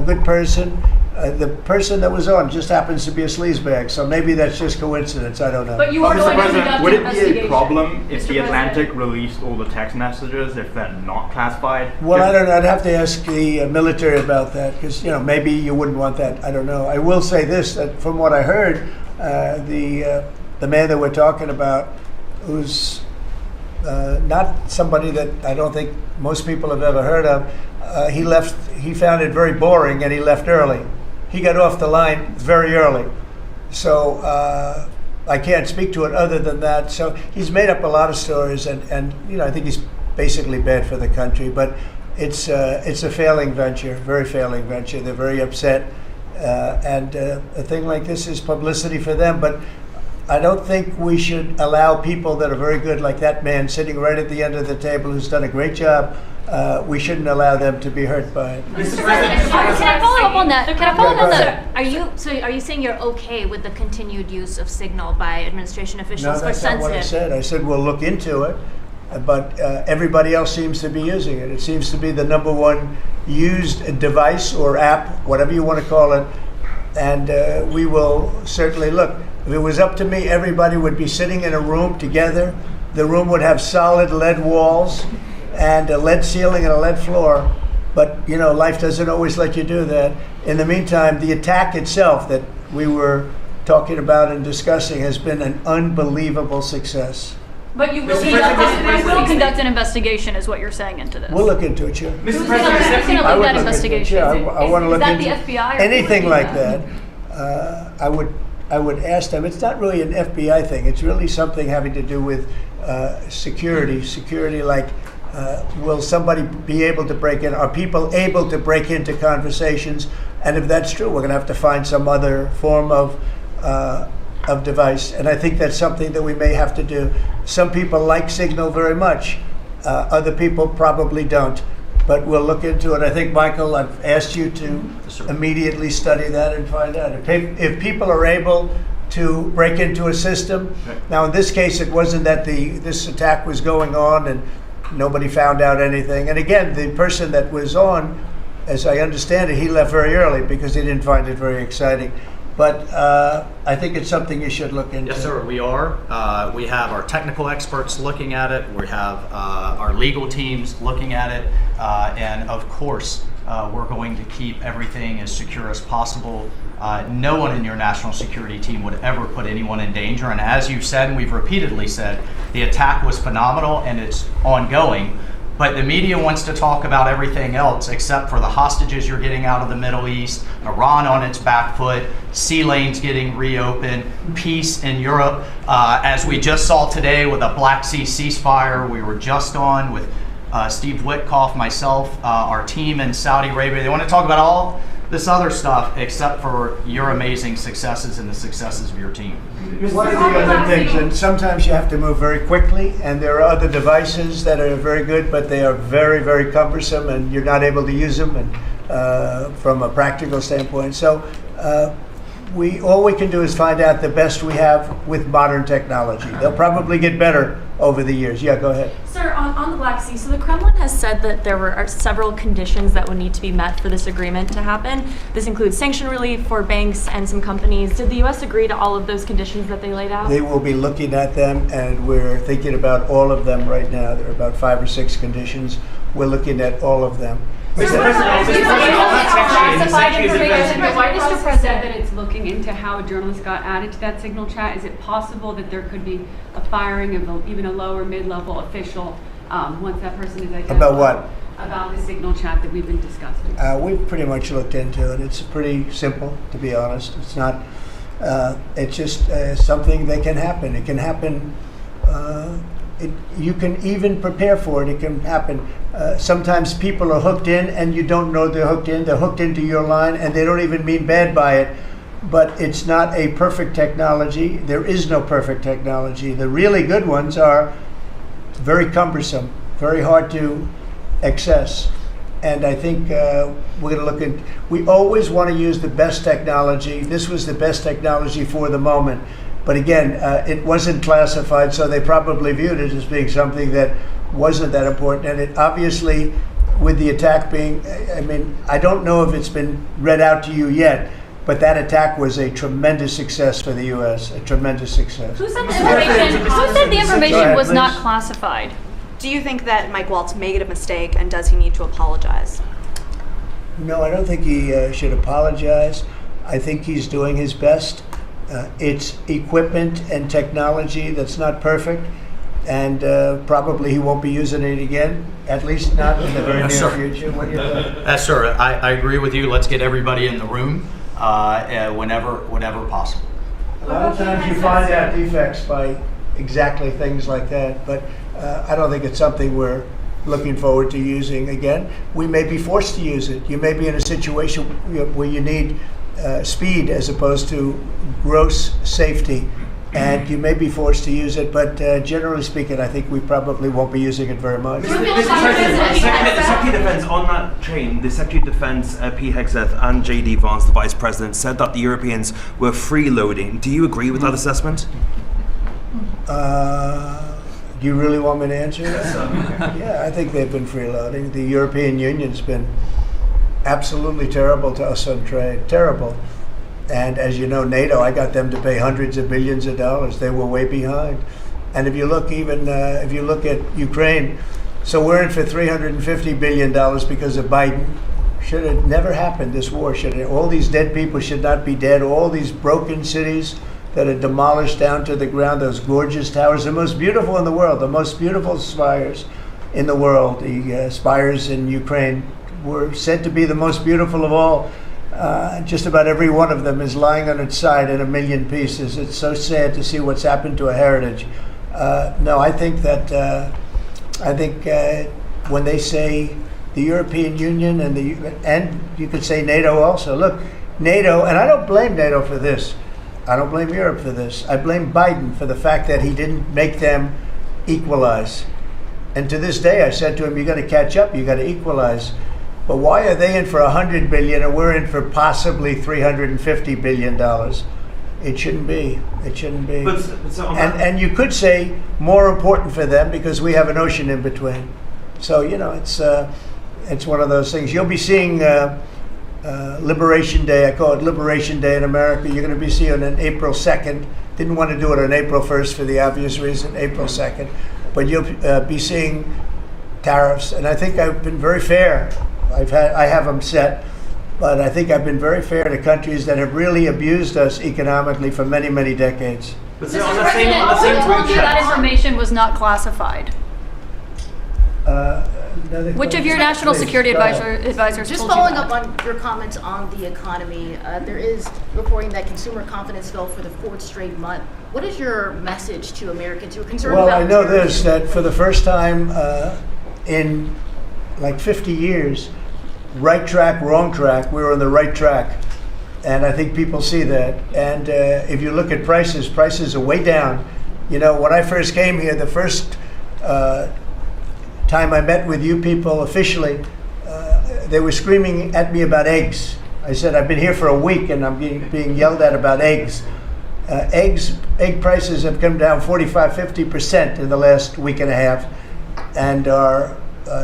S13: good person. The person that was on just happens to be a sleazebag, so maybe that's just coincidence. I don't know.
S3: But you are going to conduct
S9: would
S3: an
S9: it be a
S3: investigation,
S9: problem if
S3: Mr.
S9: the Atlantic
S3: President?
S9: released all the text messages if they're not classified?
S13: Well, I don't know. I'd have to ask the military about that, because maybe you wouldn't want that. I don't know. I will say this: that from what I heard, the man that we're talking about, who's not somebody that I don't think most people have ever heard of, he left. He found it very boring, and he left early. He got off the line very early. So I can't speak to it other than that. So he's made up a lot of stories, and I think he's basically bad for the country. But it's a failing venture, very failing venture. They're very upset, and a thing like this is publicity for them. But I don't think we should allow people that are very good, like that man sitting right at the end of the table who's done a great job. We shouldn't allow them to be hurt by it.
S3: Mr. President, can I follow up on that? Can I follow up on that?
S8: Are you saying you're okay with the continued use of Signal by administration officials
S13: No,
S8: for
S13: that's not what I
S8: sensitive?
S13: said. I said we'll look into it, but everybody else seems to be using it. It seems to be the number one used device or app, whatever you want to call it, and we will certainly look. If it was up to me, everybody would be sitting in a room together. The room would have solid lead walls and a lead ceiling and a lead floor. But, you know, life doesn't always let you do that. In the meantime, the attack itself that we were talking about and discussing has been an unbelievable success.
S3: But you will conduct an investigation, is what you're saying into this.
S13: We'll look into it, sure.
S3: Who's going to lead that investigation?
S13: I want to look into
S3: Is that the FBI? Or
S13: anything
S3: who would
S13: like
S3: do
S13: that. I would ask them. It's not really an FBI thing. It's really something having to do with security. Security, like will somebody be able to break in? Are people able to break into conversations? And if that's true, we're going to have to find some other form of device. And I think that's something that we may have to do. Some people like Signal very much. Other people probably don't. But we'll look into it. I think, Michael, I've asked you to immediately study that and find out. If people are able to break into a system, now in this case it wasn't that this attack was going on and nobody found out anything. And again, the person that was on, as I understand it, he left very early because he didn't find it very exciting. But I think it's something you should look into.
S7: Yes, sir, we are. We have our technical experts looking at it. We have our legal teams looking at it. And of course, we're going to keep everything as secure as possible. No one in your national security team would ever put anyone in danger. And as you said, and we've repeatedly said, the attack was phenomenal and it's ongoing. But the media wants to talk about everything else except for the hostages you're getting out of the Middle East, Iran on its back foot, sea lanes getting reopened, peace in Europe. As we just saw today with a Black Sea ceasefire, we were just on with Steve Witkoff, myself, our team in Saudi Arabia. They want to talk about all this other stuff except for your amazing successes and the successes of your team.
S13: One of the other things, and sometimes you have to move very quickly, and there are other devices that are very good, but they are very, very cumbersome, and you're not able to use them and, from a practical standpoint. So all we can do is find out the best we have with modern technology. They'll probably get better over the years. Yeah, go ahead.
S10: Sir, on the Black Sea, so the Kremlin has said that there are several conditions that would need to be met for this agreement to happen. This includes sanction relief for banks and some companies. Did the U.S. agree to all of those conditions that they laid out?
S13: They will be looking at them, and we're thinking about all of them right now. There are about 5 or 6 conditions. We're looking at all of them.
S6: Mr. President,
S3: classified information.
S6: the White House
S3: Mr.
S6: has
S3: President.
S6: said that it's looking into how a journalist got added to that Signal chat. Is it possible that there could be a firing of even a lower mid-level official once that person is identified?
S13: About what?
S6: About the Signal chat that we've been discussing.
S13: We've pretty much looked into it. It's pretty simple, to be honest. It's not. It's just something that can happen. It can happen. You can even prepare for it. It can happen. Sometimes people are hooked in, and you don't know they're hooked in. They're hooked into your line, and they don't even mean bad by it. But it's not a perfect technology. There is no perfect technology. The really good ones are very cumbersome, very hard to access. And I think we're going to look at, we always want to use the best technology. This was the best technology for the moment. But again, it wasn't classified, so they probably viewed it as being something that wasn't that important. And it obviously, with the attack being, I mean, I don't know if it's been read out to you yet, but that attack was a tremendous success for the U.S., a tremendous success.
S3: Who said the information was not classified?
S11: Do you think that Mike Waltz made a mistake, and does he need to apologize?
S13: No, I don't think he should apologize. I think he's doing his best. It's equipment and technology that's not perfect, and probably he won't be using it again, at least not in the very near future. What do you think?
S7: Yes, sir. I agree with you. Let's get everybody in the room whenever possible.
S13: A lot of times you find out defects by exactly things like that, but I don't think it's something we're looking forward to using again. We may be forced to use it. You may be in a situation where you need speed as opposed to gross safety. and you may be forced to use it, but generally speaking, I think we probably won't be using it very much.
S4: Mr. President, the Secretary of Defense, on that chain, the Secretary of Defense, Pete Hegseth, and J.D. Vance, the Vice President, said that the Europeans were freeloading. Do you agree with that assessment?
S13: Do you really want me to answer that? Yeah, I think they've been freeloading. The European Union's been absolutely terrible to us on trade, terrible. And as you know, NATO, I got them to pay hundreds of billions of dollars. They were way behind. And if you look if you look at Ukraine, so we're in for $350 billion because of Biden. Should have never happened, this war. All these dead people should not be dead. All these broken cities that are demolished down to the ground, those gorgeous towers, the most beautiful in the world, the most beautiful spires in the world. The spires in Ukraine were said to be the most beautiful of all. Just about every one of them is lying on its side in a million pieces. It's so sad to see what's happened to a heritage. No, I think that when they say the European Union and you could say NATO also. Look, NATO, and I don't blame NATO for this. I don't blame Europe for this. I blame Biden for the fact that he didn't make them equalize. And to this day, I said to him, you got to catch up, you got to equalize. But why are they in for $100 billion and we're in for possibly $350 billion? It shouldn't be. It shouldn't be. And you could say more important for them because we have an ocean in between. So, you know, it's one of those things. You'll be seeing Liberation Day. I call it Liberation Day in America. You're going to be seeing on April 2nd. Didn't want to do it on April 1st for the obvious reason, April 2nd. But you'll be seeing tariffs. And I think I've been very fair. I have them set, but I think I've been very fair to countries that have really abused us economically for many, many decades.
S3: Mr. President, who told you that information was not classified? Which of your national security advisors
S12: Just
S3: told you
S12: following
S3: that?
S12: up on your comments on the economy, there is reporting that consumer confidence fell for the fourth straight month. What is your message to Americans who are concerned about
S13: Well, I know this, that for the first time in like 50 years, right track, wrong track, we were on the right track. And I think people see that. And if you look at prices are way down. You know, when I first came here, the first time I met with you people officially, they were screaming at me about eggs. I said, I've been here for a week and I'm being yelled at about eggs. Egg prices have come down 45-50% in the last week and a half. And our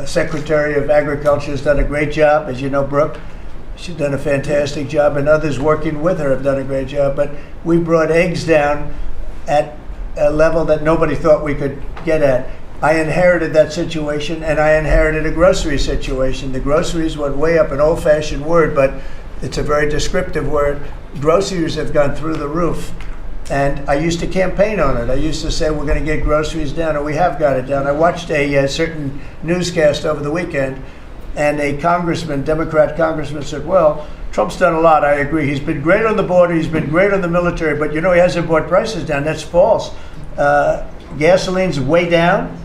S13: Secretary of Agriculture has done a great job, as you know, Brooke. She's done a fantastic job, and others working with her have done a great job. But we brought eggs down at a level that nobody thought we could get at. I inherited that situation, and I inherited a grocery situation. The groceries went way up, an old-fashioned word, but it's a very descriptive word. Groceries have gone through the roof. And I used to campaign on it. I used to say we're going to get groceries down, and we have got it down. I watched a certain newscast over the weekend, and a congressman, Democrat congressman, said, well, Trump's done a lot, I agree. He's been great on the border, he's been great on the military, but you know he hasn't brought prices down. That's false. Gasoline's way down.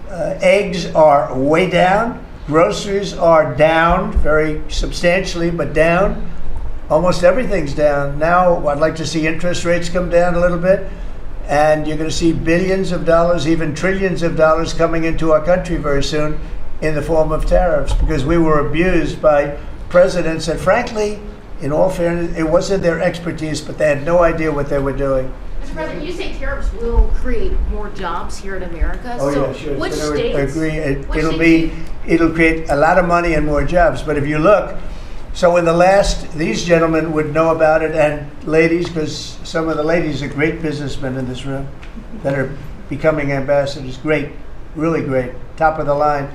S13: Eggs are way down. Groceries are down very substantially, but down. Almost everything's down. Now, I'd like to see interest rates come down a little bit, and you're going to see billions of dollars, even trillions of dollars coming into our country very soon in the form of tariffs, because we were abused by presidents that, frankly, in all fairness, it wasn't their expertise, but they had no idea what they were doing.
S12: Mr. President, you say tariffs will create more jobs here in America.
S13: Oh,
S12: so
S13: yeah, sure.
S12: Which
S13: I
S12: states?
S13: agree. It'll create a lot of money and more jobs. But if you look, so in the last, these gentlemen would know about it, and ladies, because some of the ladies are great businessmen in this room that are becoming ambassadors. Great, really great, top of the line.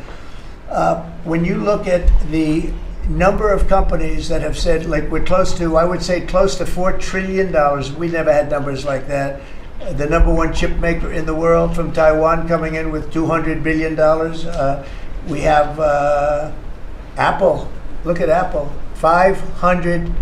S13: When you look at the number of companies that have said, like we're close to, I would say close to $4 trillion. We never had numbers like that. The number one chip maker in the world from Taiwan coming in with $200 billion. We have Apple. Look at Apple. $500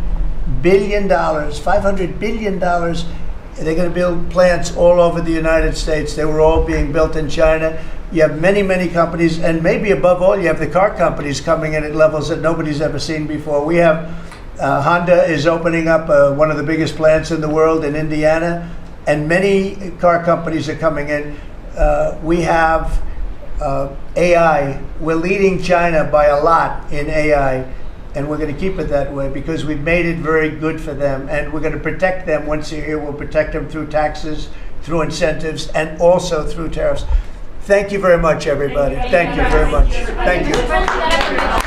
S13: billion. $500 billion. They're going to build plants all over the United States. They were all being built in China. You have many, many companies, and maybe above all, you have the car companies coming in at levels that nobody's ever seen before. We have Honda is opening up one of the biggest plants in the world in Indiana, and many car companies are coming in. We have AI. We're leading China by a lot in AI, and we're going to keep it that way because we've made it very good for them, and we're going to protect them. Once they're here, we'll protect them through taxes, through incentives, and also through tariffs. Thank you very much, everybody. Thank you very much. Thank you.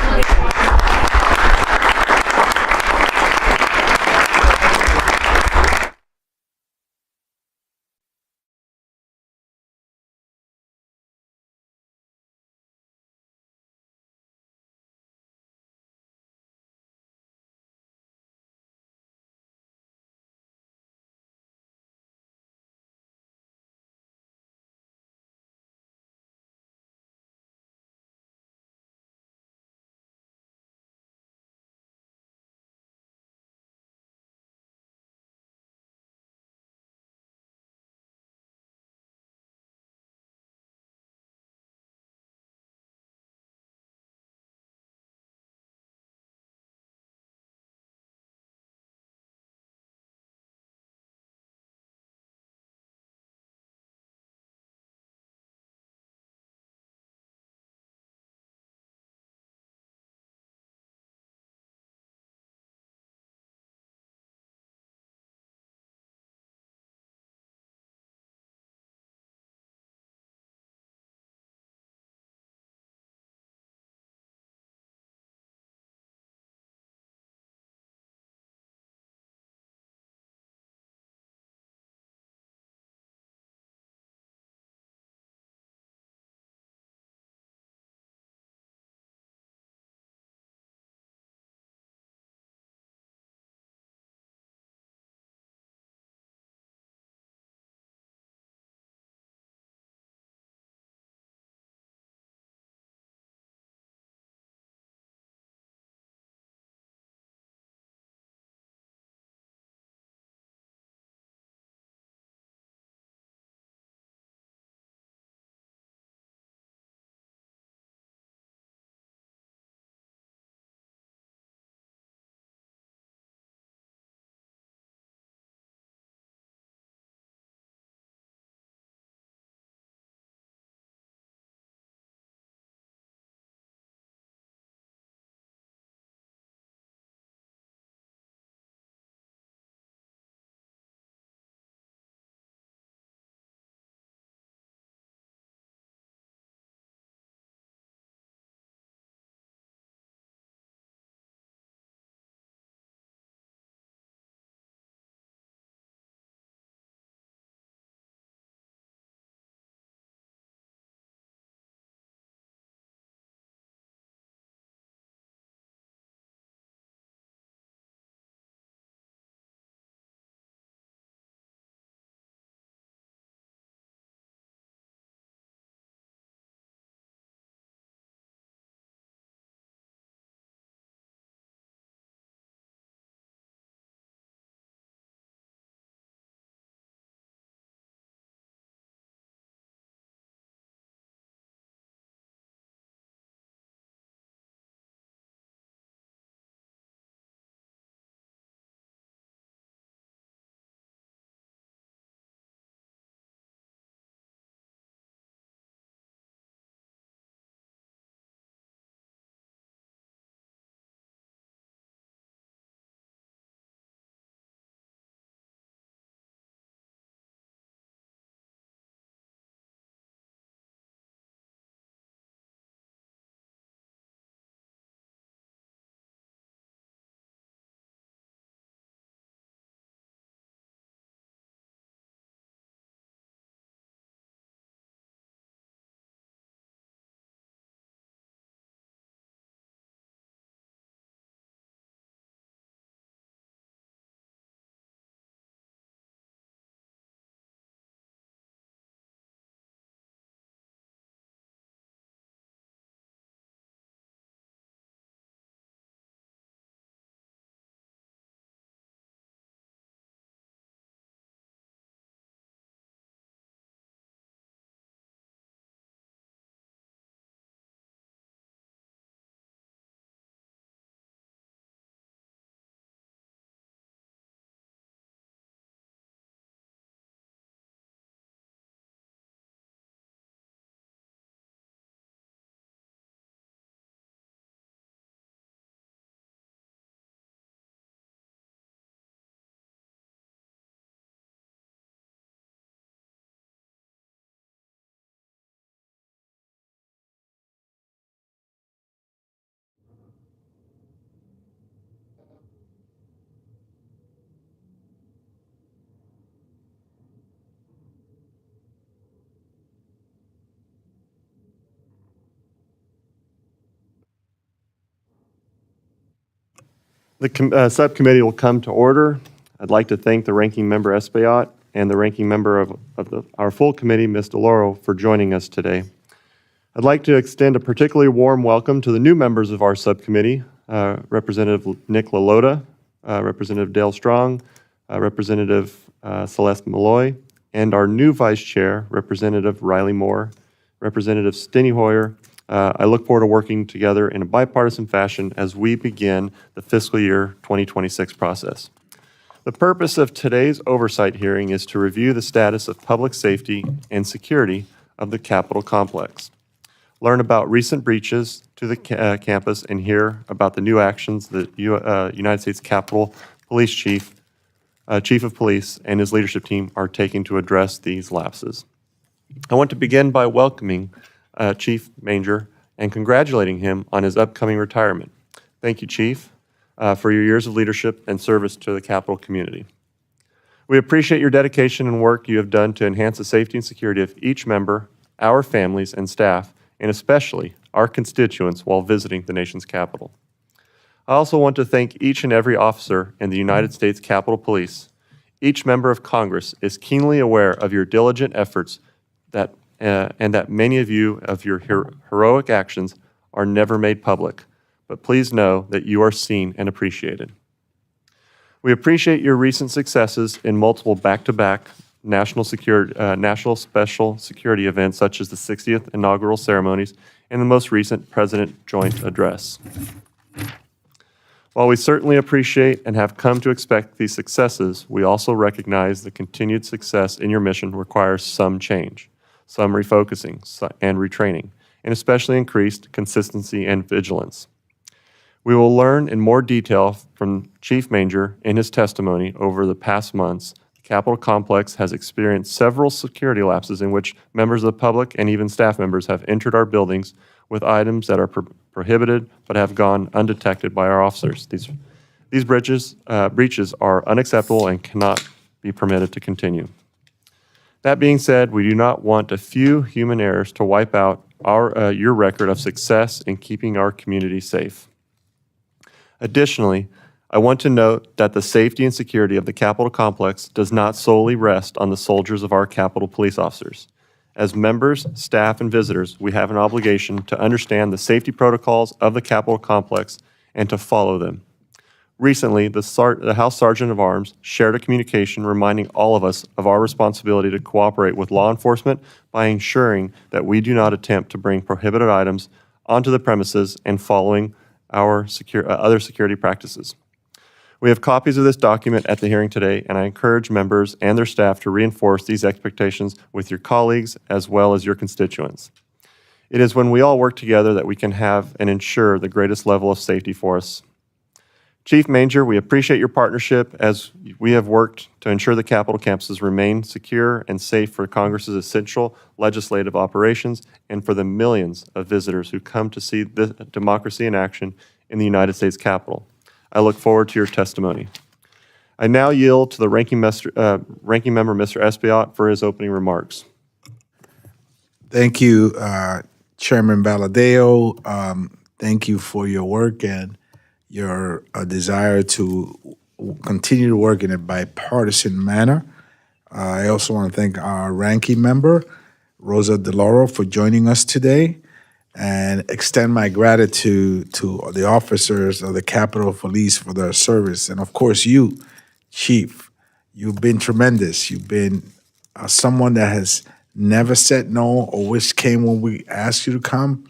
S14: The subcommittee will come to order. I'd like to thank the ranking member Espaillat and the ranking member of our full committee, Ms. DeLauro, for joining us today. I'd like to extend a particularly warm welcome to the new members of our subcommittee, Representative Nick LaLota, Representative Dale Strong, Representative Celeste Malloy, and our new vice chair, Representative Riley Moore, Representative Steny Hoyer. I look forward to working together in a bipartisan fashion as we begin the fiscal year 2026 process. The purpose of today's oversight hearing is to review the status of public safety and security of the Capitol complex, learn about recent breaches to the campus, and hear about the new actions that United States Capitol Police Chief of Police and his leadership team are taking to address these lapses. I want to begin by welcoming Chief Manger and congratulating him on his upcoming retirement. Thank you, Chief, for your years of leadership and service to the Capitol community. We appreciate your dedication and work you have done to enhance the safety and security of each member, our families and staff, and especially our constituents while visiting the nation's capital. I also want to thank each and every officer in the United States Capitol Police. Each member of Congress is keenly aware of your diligent efforts and that many of your heroic actions are never made public, but please know that you are seen and appreciated. We appreciate your recent successes in multiple back-to-back national special security events such as the 60th inaugural ceremonies and the most recent President Joint Address. While we certainly appreciate and have come to expect these successes, we also recognize the continued success in your mission requires some change, some refocusing and retraining, and especially increased consistency and vigilance. We will learn in more detail from Chief Manger in his testimony. Over the past months, the Capitol complex has experienced several security lapses in which members of the public and even staff members have entered our buildings with items that are prohibited but have gone undetected by our officers. These breaches are unacceptable and cannot be permitted to continue. That being said, we do not want a few human errors to wipe out your record of success in keeping our community safe. Additionally, I want to note that the safety and security of the Capitol complex does not solely rest on the soldiers of our Capitol police officers. As members, staff, and visitors, we have an obligation to understand the safety protocols of the Capitol complex and to follow them. Recently, the House Sergeant of Arms shared a communication reminding all of us of our responsibility to cooperate with law enforcement by ensuring that we do not attempt to bring prohibited items onto the premises and following our other security practices. We have copies of this document at the hearing today, and I encourage members and their staff to reinforce these expectations with your colleagues as well as your constituents. It is when we all work together that we can have and ensure the greatest level of safety for us. Chief Manger, we appreciate your partnership as we have worked to ensure the Capitol campuses remain secure and safe for Congress's essential legislative operations and for the millions of visitors who come to see the democracy in action in the United States Capitol. I look forward to your testimony. I now yield to the ranking member, Mr. Espaillat, for his opening remarks.
S15: Thank you, Chairman Valadeo. Thank you for your work and your desire to continue to work in a bipartisan manner. I also want to thank our ranking member, Rosa DeLauro, for joining us today, and extend my gratitude to the officers of the Capitol Police for their service. And of course, you, Chief, you've been tremendous. You've been someone that has never said no, always came when we asked you to come,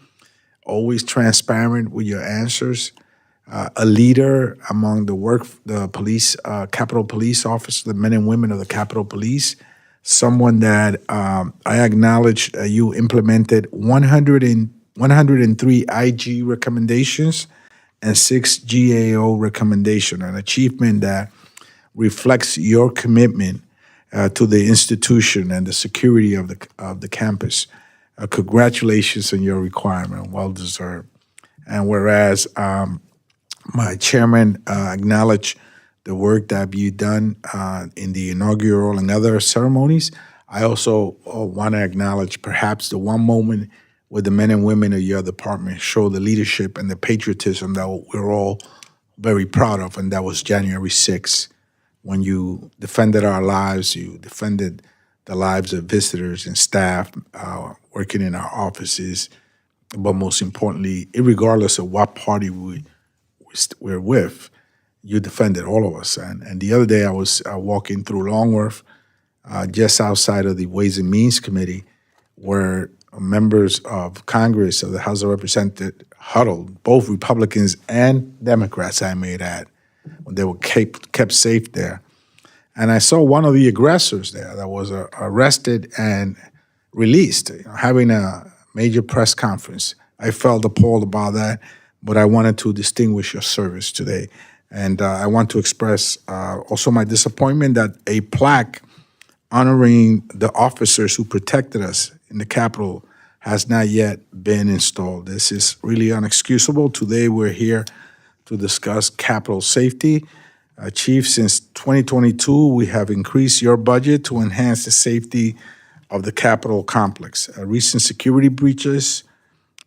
S15: always transparent with your answers. A leader among the police, Capitol Police officers, the men and women of the Capitol Police, someone that I acknowledge you implemented 103 IG recommendations and 6 GAO recommendations, an achievement that reflects your commitment to the institution and the security of the campus. Congratulations on your requirement, well deserved. And whereas my chairman acknowledged the work that you've done in the inaugural and other ceremonies, I also want to acknowledge perhaps the one moment where the men and women of your department show the leadership and the patriotism that we're all very proud of, and that was January 6th, when you defended our lives, you defended the lives of visitors and staff working in our offices, but most importantly, regardless of what party we're with, you defended all of us. And the other day I was walking through Longworth, just outside of the Ways and Means Committee, where members of Congress, of the House of Representatives, huddled, both Republicans and Democrats, I may add, when they were kept safe there. And I saw one of the aggressors there that was arrested and released, having a major press conference. I felt appalled about that, but I wanted to distinguish your service today. And I want to express also my disappointment that a plaque honoring the officers who protected us in the Capitol has not yet been installed. This is really unexcusable. Today we're here to discuss Capitol safety. Chief, since 2022, we have increased your budget to enhance the safety of the Capitol complex. Recent security breaches,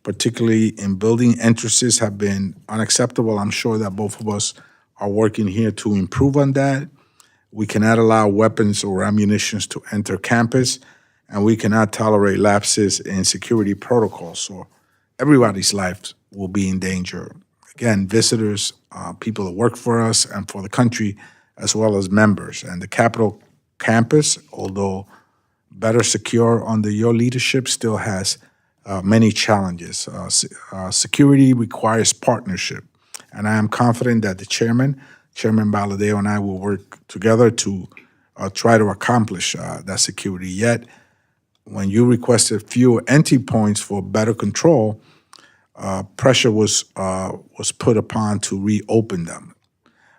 S15: particularly in building entrances, have been unacceptable. I'm sure that both of us are working here to improve on that. We cannot allow weapons or ammunition to enter campus, and we cannot tolerate lapses in security protocols, so everybody's life will be in danger. Again, visitors, people that work for us and for the country, as well as members. And the Capitol campus, although better secure under your leadership, still has many challenges. Security requires partnership, and I am confident that the Chairman Valadeo, and I will work together to try to accomplish that security. Yet, when you requested fewer entry points for better control, pressure was put upon to reopen them.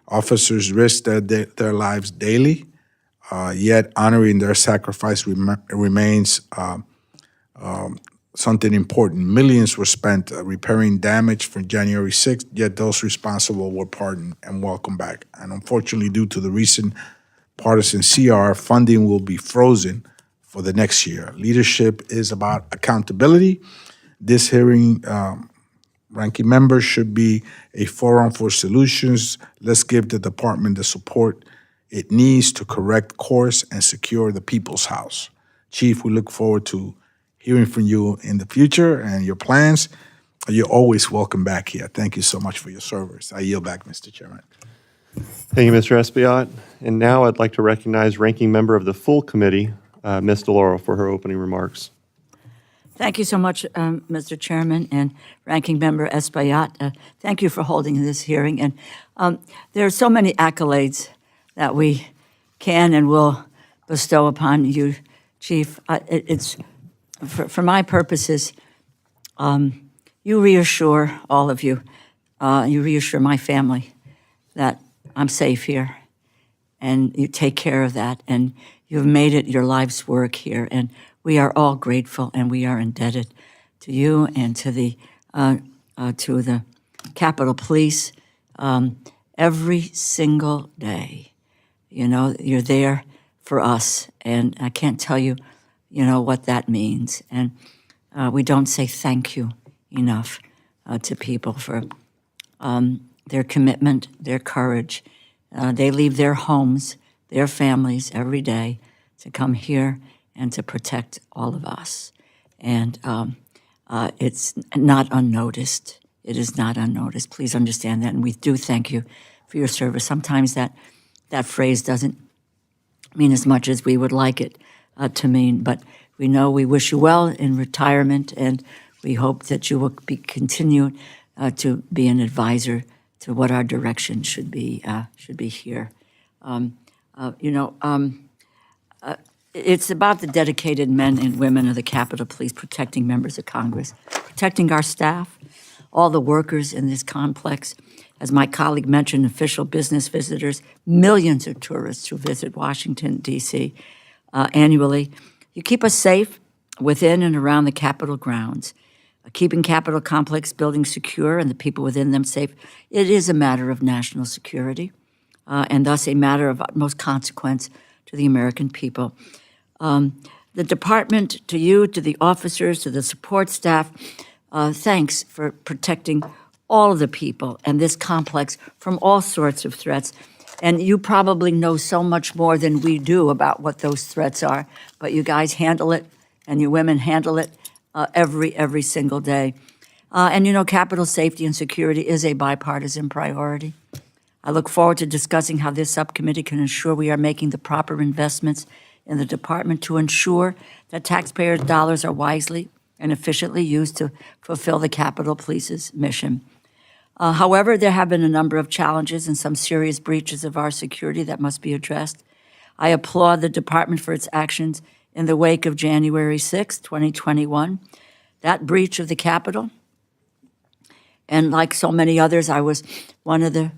S15: Officers risk their lives daily, yet honoring their sacrifice remains something important. Millions were spent repairing damage from January 6th, yet those responsible were pardoned and welcomed back. And unfortunately, due to the recent partisan CR, funding will be frozen for the next year. Leadership is about accountability. This hearing, ranking members, should be a forum for solutions. Let's give the department the support it needs to correct course and secure the people's house. Chief, we look forward to hearing from you in the future and your plans. You're always welcome back here. Thank you so much for your service. I yield back, Mr. Chairman.
S14: Thank you, Mr. Espaillat. And now I'd like to recognize Ranking Member of the full committee, Ms. DeLauro, for her opening remarks.
S16: Thank you so much, Mr. Chairman and Ranking Member Espaillat. Thank you for holding this hearing. And there are so many accolades that we can and will bestow upon you, Chief. It's for my purposes, you reassure all of you, you reassure my family that I'm safe here, and you take care of that, and you've made it your life's work here, and we are all grateful, and we are indebted to you and to the Capitol Police every single day. You know, you're there for us, and I can't tell you, what that means. And we don't say thank you enough to people for their commitment, their courage. They leave their homes, their families every day to come here and to protect all of us. And it's not unnoticed. It is not unnoticed. Please understand that. And we do thank you for your service. Sometimes that phrase doesn't mean as much as we would like it to mean, but we know we wish you well in retirement, and we hope that you will continue to be an advisor to what our direction should be here. It's about the dedicated men and women of the Capitol Police protecting members of Congress, protecting our staff, all the workers in this complex. As my colleague mentioned, official business visitors, millions of tourists who visit Washington, D.C. Annually. You keep us safe within and around the Capitol grounds. Keeping Capitol complex buildings secure and the people within them safe, it is a matter of national security, and thus a matter of utmost consequence to the American people. The department, to you, to the officers, to the support staff, thanks for protecting all of the people and this complex from all sorts of threats. And you probably know so much more than we do about what those threats are, but you guys handle it, and you women handle it every single day. And you know, Capitol safety and security is a bipartisan priority. I look forward to discussing how this subcommittee can ensure we are making the proper investments in the department to ensure that taxpayers' dollars are wisely and efficiently used to fulfill the Capitol Police's mission. However, there have been a number of challenges and some serious breaches of our security that must be addressed. I applaud the department for its actions in the wake of January 6, 2021, that breach of the Capitol. And like so many others, I was one of the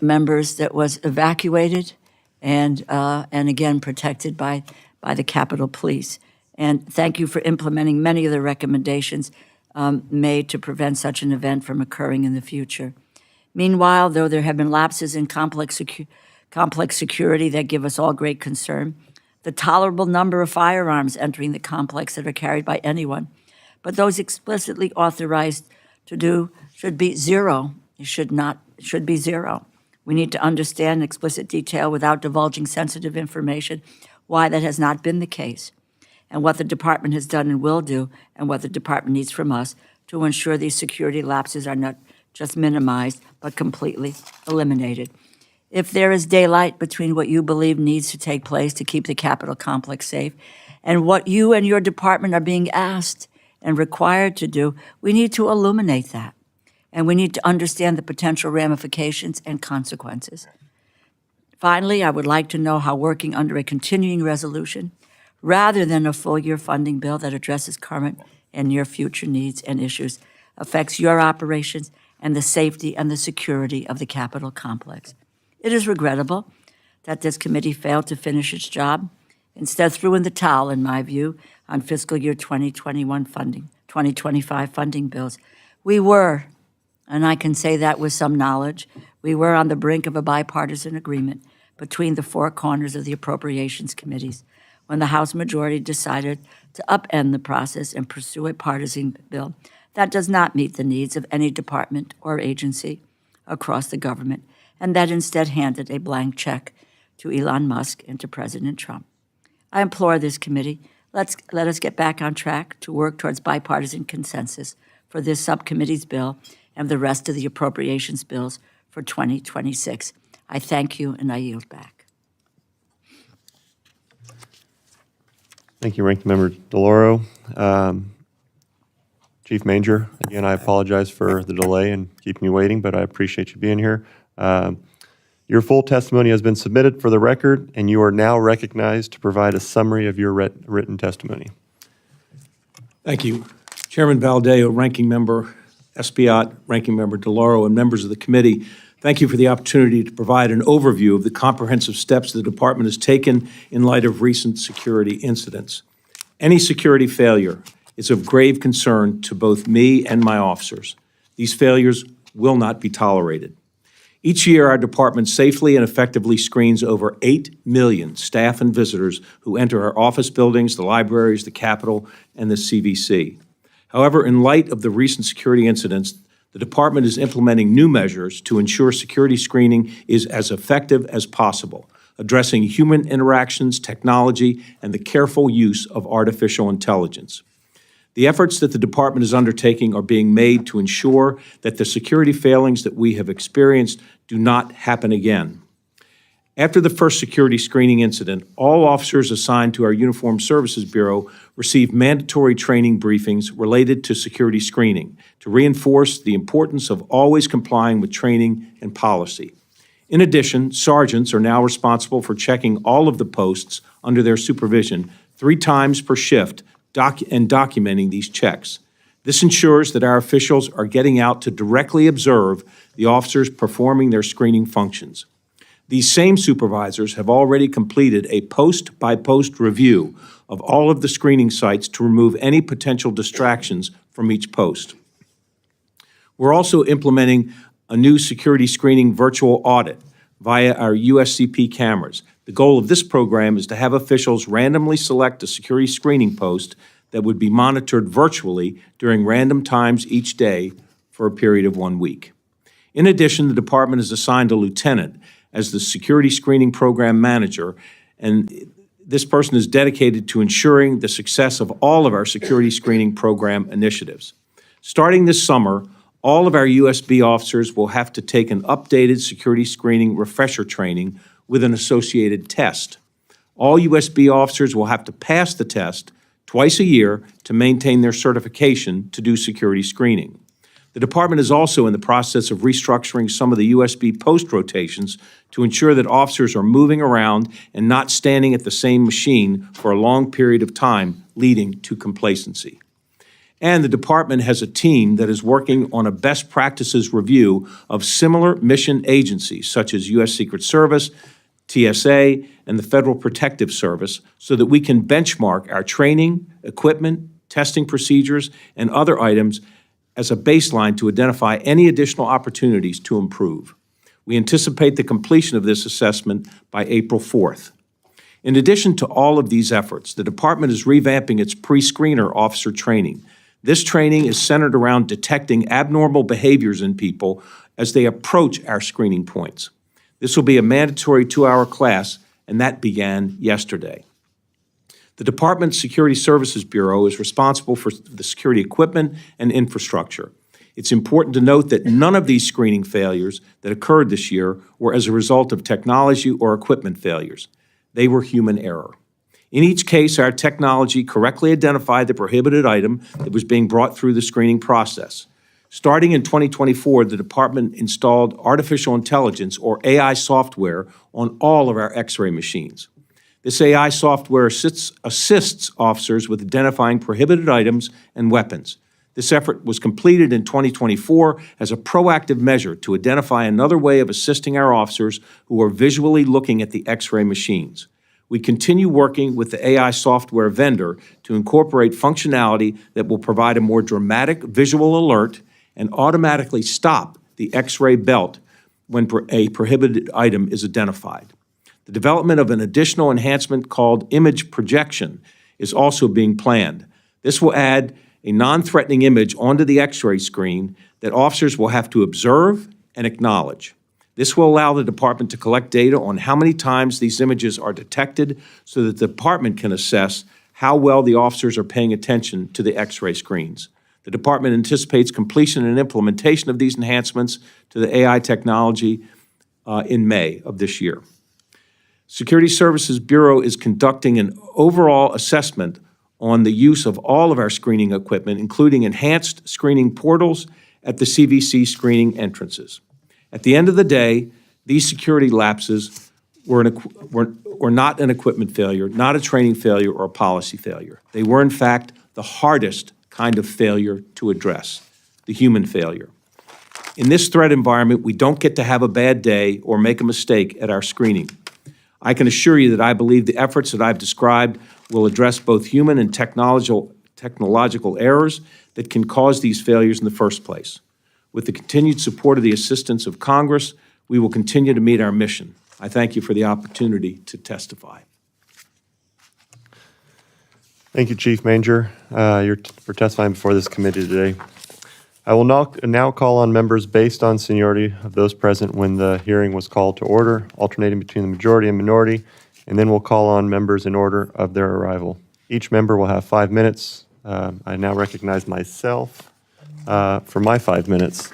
S16: members that was evacuated and again protected by the Capitol Police. And thank you for implementing many of the recommendations made to prevent such an event from occurring in the future. Meanwhile, though there have been lapses in complex security that give us all great concern, the tolerable number of firearms entering the complex that are carried by anyone, but those explicitly authorized to do should be zero. It should be zero. We need to understand in explicit detail without divulging sensitive information why that has not been the case, and what the department has done and will do, and what the department needs from us to ensure these security lapses are not just minimized, but completely eliminated. If there is daylight between what you believe needs to take place to keep the Capitol complex safe and what you and your department are being asked and required to do, we need to illuminate that. And we need to understand the potential ramifications and consequences. Finally, I would like to know how working under a continuing resolution rather than a full-year funding bill that addresses current and near future needs and issues affects your operations and the safety and the security of the Capitol complex. It is regrettable that this committee failed to finish its job, instead threw in the towel, in my view, on fiscal year 2021 funding, 2025 funding bills. We were, and I can say that with some knowledge, we were on the brink of a bipartisan agreement between the four corners of the appropriations committees when the House majority decided to upend the process and pursue a partisan bill that does not meet the needs of any department or agency across the government, and that instead handed a blank check to Elon Musk and to President Trump. I implore this committee, let us get back on track to work towards bipartisan consensus for this subcommittee's bill and the rest of the appropriations bills for 2026. I thank you, and I yield back.
S14: Thank you, Ranking Member DeLauro. Chief Manger, again, I apologize for the delay and keeping you waiting, but I appreciate you being here. Your full testimony has been submitted for the record, and you are now recognized to provide a summary of your written testimony.
S37: Thank you. Chairman Valadeo, Ranking Member Espiat, Ranking Member DeLauro, and members of the committee, thank you for the opportunity to provide an overview of the comprehensive steps the department has taken in light of recent security incidents. Any security failure is of grave concern to both me and my officers. These failures will not be tolerated. Each year, our department safely and effectively screens over 8 million staff and visitors who enter our office buildings, the libraries, the Capitol, and the CVC. However, in light of the recent security incidents, the department is implementing new measures to ensure security screening is as effective as possible, addressing human interactions, technology, and the careful use of artificial intelligence. The efforts that the department is undertaking are being made to ensure that the security failings that we have experienced do not happen again. After the first security screening incident, all officers assigned to our Uniformed Services Bureau received mandatory training briefings related to security screening to reinforce the importance of always complying with training and policy. In addition, sergeants are now responsible for checking all of the posts under their supervision 3 times per shift and documenting these checks. This ensures that our officials are getting out to directly observe the officers performing their screening functions. These same supervisors have already completed a post-by-post review of all of the screening sites to remove any potential distractions from each post. We're also implementing a new security screening virtual audit via our USCP cameras. The goal of this program is to have officials randomly select a security screening post that would be monitored virtually during random times each day
S17: for a period of 1 week. In addition, the department has assigned a lieutenant as the security screening program manager, and this person is dedicated to ensuring the success of all of our security screening program initiatives. Starting this summer, all of our USB officers will have to take an updated security screening refresher training with an associated test. All USB officers will have to pass the test twice a year to maintain their certification to do security screening. The department is also in the process of restructuring some of the USB post rotations to ensure that officers are moving around and not standing at the same machine for a long period of time, leading to complacency. And the department has a team that is working on a best practices review of similar mission agencies such as U.S. Secret Service, TSA, and the Federal Protective Service so that we can benchmark our training, equipment, testing procedures, and other items as a baseline to identify any additional opportunities to improve. We anticipate the completion of this assessment by April 4th. In addition to all of these efforts, the department is revamping its pre-screener officer training. This training is centered around detecting abnormal behaviors in people as they approach our screening points. This will be a mandatory 2-hour class, and that began yesterday. The Department Security Services Bureau is responsible for the security equipment and infrastructure. It's important to note that none of these screening failures that occurred this year were as a result of technology or equipment failures. They were human error. In each case, our technology correctly identified the prohibited item that was being brought through the screening process. Starting in 2024, the department installed artificial intelligence, or AI software, on all of our X-ray machines. This AI software assists officers with identifying prohibited items and weapons. This effort was completed in 2024 as a proactive measure to identify another way of assisting our officers who are visually looking at the X-ray machines. We continue working with the AI software vendor to incorporate functionality that will provide a more dramatic visual alert and automatically stop the X-ray belt when a prohibited item is identified. The development of an additional enhancement called image projection is also being planned. This will add a non-threatening image onto the X-ray screen that officers will have to observe and acknowledge. This will allow the department to collect data on how many times these images are detected so that the department can assess how well the officers are paying attention to the X-ray screens. The department anticipates completion and implementation of these enhancements to the AI technology in May of this year. Security Services Bureau is conducting an overall assessment on the use of all of our screening equipment, including enhanced screening portals at the CVC screening entrances. At the end of the day, these security lapses were not an equipment failure, not a training failure, or a policy failure. They were, in fact, the hardest kind of failure to address, the human failure. In this threat environment, we don't get to have a bad day or make a mistake at our screening. I can assure you that I believe the efforts that I've described will address both human and technological errors that can cause these failures in the first place. With the continued support of the assistance of Congress, we will continue to meet our mission. I thank you for the opportunity to testify.
S14: Thank you, Chief Manger, for testifying before this committee today. I will now call on members based on seniority of those present when the hearing was called to order, alternating between the majority and minority, and then we'll call on members in order of their arrival. Each member will have 5 minutes. I now recognize myself for my 5 minutes.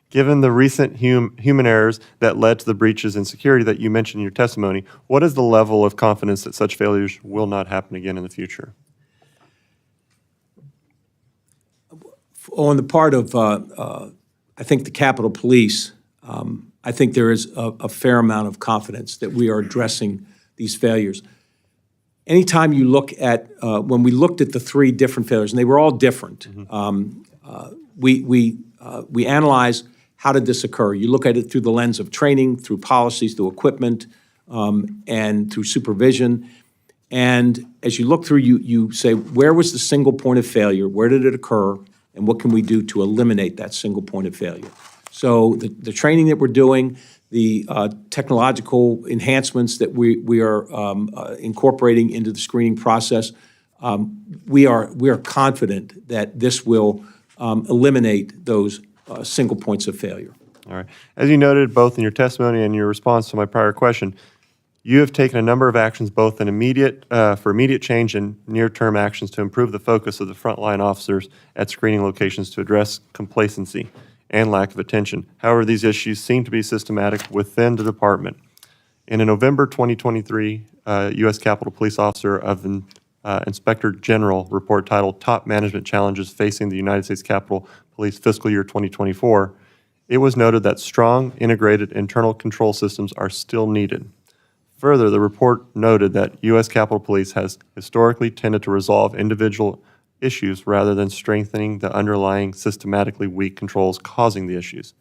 S14: Given the recent human errors that led to the breaches in security that you mentioned in your testimony, what is the level of confidence that such failures will not happen again in the future?
S17: On the part of, I think, the Capitol Police, I think there is a fair amount of confidence that we are addressing these failures. Anytime you look at, when we looked at the 3 different failures, and they were all different, we analyze how did this occur. You look at it through the lens of training, through policies, through equipment, and through supervision. And as you look through, you say, where was the single point of failure? Where did it occur? And what can we do to eliminate that single point of failure? So the training that we're doing, the technological enhancements that we are incorporating into the screening process, we are confident that this will eliminate those single points of failure.
S14: All right. As you noted both in your testimony and your response to my prior question, you have taken a number of actions both in for immediate change and near-term actions to improve the focus of the frontline officers at screening locations to address complacency and lack of attention. However, these issues seem to be systematic within the department. In a November 2023 U.S. Capitol Police Officer of the Inspector General report titled Top Management Challenges Facing the United States Capitol Police Fiscal Year 2024, it was noted that strong, integrated internal control systems are still needed. Further, the report noted that U.S. Capitol Police has historically tended to resolve individual issues rather than strengthening the underlying systematically weak controls causing the issues.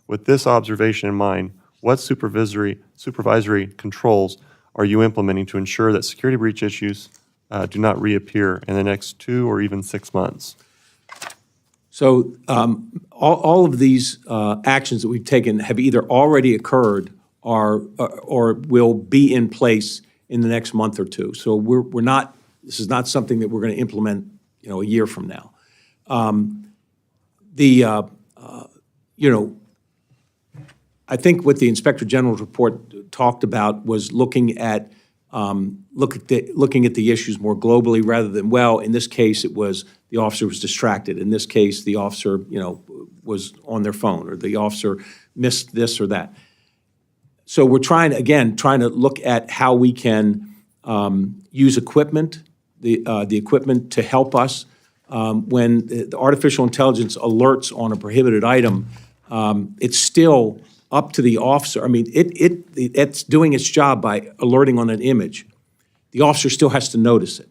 S14: With this observation in mind, what supervisory controls are you implementing to ensure that security breach issues do not reappear in the next 2 or even 6 months?
S17: So all of these actions that we've taken have either already occurred or will be in place in the next month or two. So we're not. This is not something that we're going to implement, a year from now. I think what the Inspector General's report talked about was looking at the issues more globally rather than, well, in this case it was the officer was distracted. In this case, the officer, was on their phone, or the officer missed this or that. So we're trying to look at how we can use equipment, the equipment to help us. When the artificial intelligence alerts on a prohibited item, it's still up to the officer. I mean, it's doing its job by alerting on an image. The officer still has to notice it.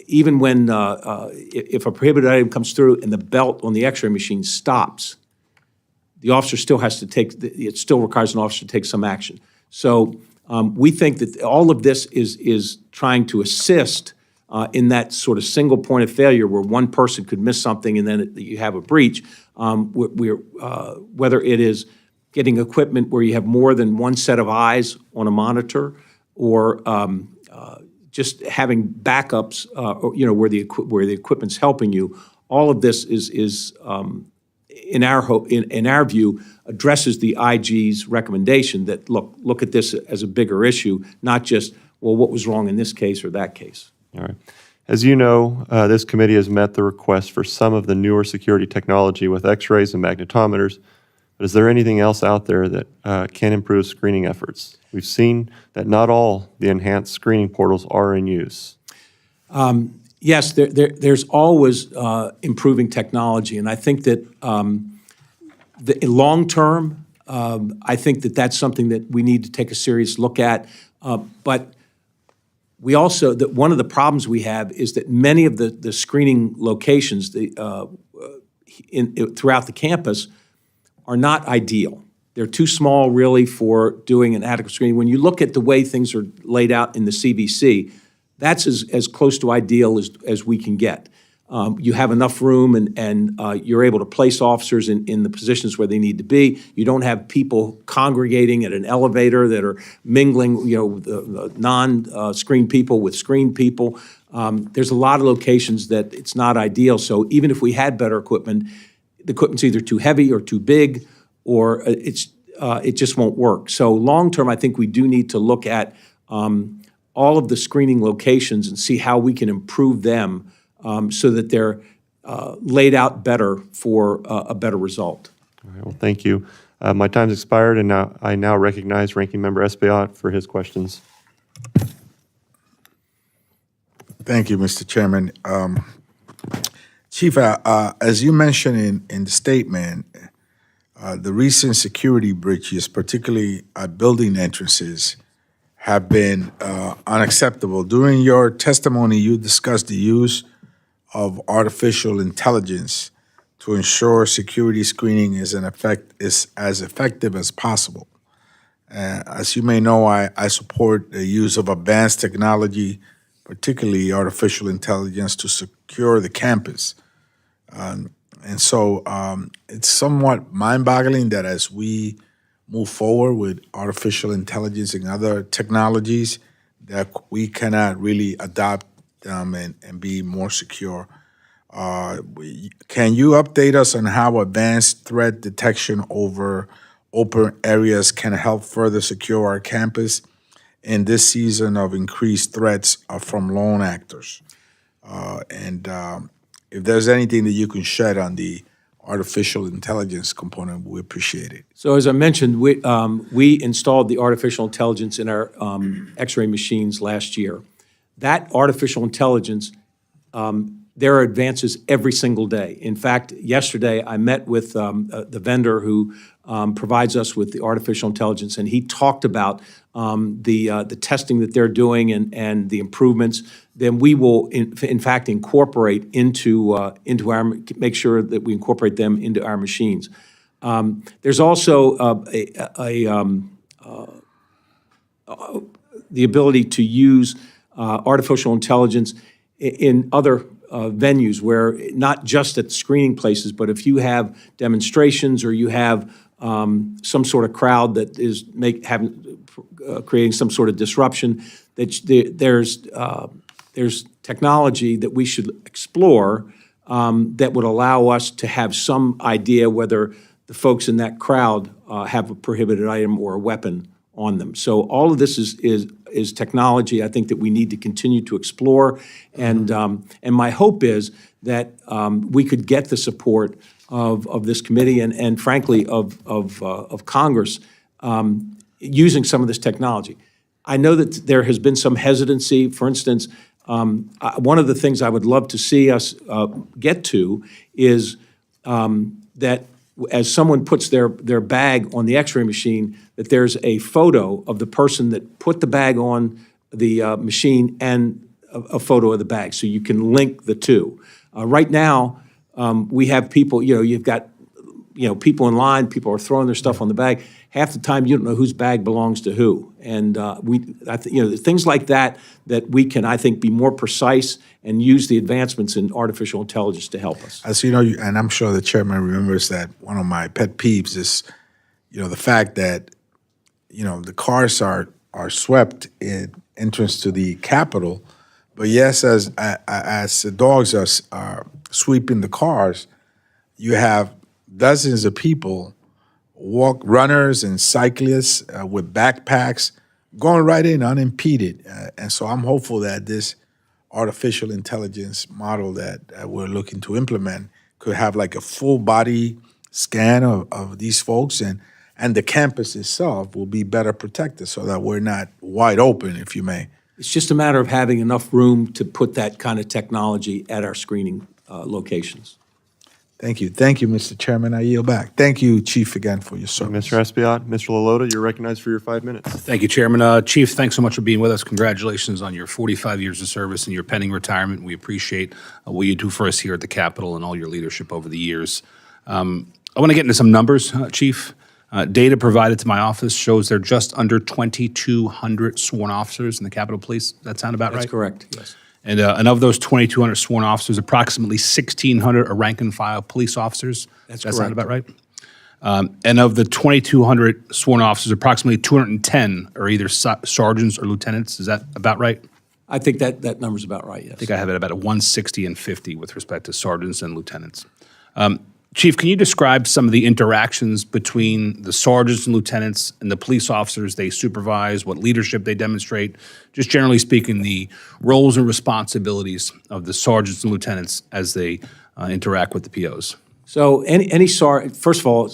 S17: Even when if a prohibited item comes through and the belt on the X-ray machine stops, the officer still has to it still requires an officer to take some action. So we think that all of this is trying to assist in that sort of single point of failure where one person could miss something and then you have a breach. Whether it is getting equipment where you have more than one set of eyes on a monitor, or just having backups, where the equipment's helping you. All of this is in our view, addresses the IG's recommendation that look at this as a bigger issue, not just, well, what was wrong in this case or that case.
S14: All right. As you know, this committee has met the request for some of the newer security technology with X-rays and magnetometers. But is there anything else out there that can improve screening efforts? We've seen that not all the enhanced screening portals are in use.
S17: Yes, there's always improving technology, and I think that long term, I think that that's something that we need to take a serious look at. But we also, that one of the problems we have is that many of the screening locations throughout the campus are not ideal. They're too small, really, for doing an adequate screening. When you look at the way things are laid out in the CVC, that's as close to ideal as we can get. You have enough room and you're able to place officers in the positions where they need to be. You don't have people congregating at an elevator that are mingling, the non-screened people with screened people. There's a lot of locations that it's not ideal. So even if we had better equipment, the equipment's either too heavy or too big, or it just won't work. So long term, I think we do need to look at all of the screening locations and see how we can improve them so that they're laid out better for a better result.
S14: All right, well, thank you. My time's expired, and I now recognize Ranking Member Espaillat for his questions.
S15: Thank you, Mr. Chairman. Chief, as you mentioned in the statement, the recent security breaches, particularly at building entrances, have been unacceptable. During your testimony, you discussed the use of artificial intelligence to ensure security screening is as effective as possible. As you may know, I support the use of advanced technology, particularly artificial intelligence, to secure the campus. And so it's somewhat mind-boggling that as we move forward with artificial intelligence and other technologies, that we cannot really adopt them and be more secure. Can you update us on how advanced threat detection over open areas can help further secure our campus in this season of increased threats from lone actors? If there's anything that you can shed on the artificial intelligence component, we appreciate it.
S17: So as I mentioned, we installed the artificial intelligence in our X-ray machines last year. That artificial intelligence, there are advances every single day. In fact, yesterday I met with the vendor who provides us with the artificial intelligence, and he talked about the testing that they're doing and the improvements. Then we will, in fact, incorporate into our, make sure that we incorporate them into our machines. There's also the ability to use artificial intelligence in other venues where not just at screening places, but if you have demonstrations or you have some sort of crowd that is creating some sort of disruption, that there's technology that we should explore that would allow us to have some idea whether the folks in that crowd have a prohibited item or a weapon on them. So all of this is technology I think that we need to continue to explore, and my hope is that we could get the support of this committee and frankly of Congress using some of this technology. I know that there has been some hesitancy. For instance, one of the things I would love to see us get to is that as someone puts their bag on the X-ray machine, that there's a photo of the person that put the bag on the machine and a photo of the bag, so you can link the two. Right now, we have people, you've got, people in line, people are throwing their stuff on the bag. Half the time, you don't know whose bag belongs to who. And things like that we can, I think, be more precise and use the advancements in artificial intelligence to help us.
S15: As you know, and I'm sure the chairman remembers that one of my pet peeves is, the fact that, the cars are swept in entrance to the Capitol, but yes, as the dogs are sweeping the cars, you have dozens of people, runners and cyclists with backpacks going right in unimpeded. And so I'm hopeful that this artificial intelligence model that we're looking to implement could have like a full body scan of these folks, and the campus itself will be better protected so that we're not wide open, if you may.
S17: It's just a matter of having enough room to put that kind of technology at our screening locations.
S15: Thank you. Thank you, Mr. Chairman. I yield back. Thank you, Chief, again for your service.
S14: Mr. Espiat, Mr. Lalota, you're recognized for your 5 minutes.
S18: Thank you, Chairman. Chief, thanks so much for being with us. Congratulations on your 45 years of service and your pending retirement. We appreciate what you do for us here at the Capitol and all your leadership over the years. I want to get into some numbers, Chief. Data provided to my office shows there are just under 2,200 sworn officers in the Capitol Police. Does that sound about right?
S17: That's correct, yes.
S18: And of those 2,200 sworn officers, approximately 1,600 are rank-and-file police officers.
S17: That's
S18: Does that sound
S17: correct.
S18: about right? And of the 2,200 sworn officers, approximately 210 are either sergeants or lieutenants. Is that about right?
S17: I think that number's about right, yes.
S18: I think I have it about a 160 and 50 with respect to sergeants and lieutenants. Chief, can you describe some of the interactions between the sergeants and lieutenants and the police officers they supervise, what leadership they demonstrate, just generally speaking, the roles and responsibilities of the sergeants and lieutenants as they interact with the POs?
S17: So first of all,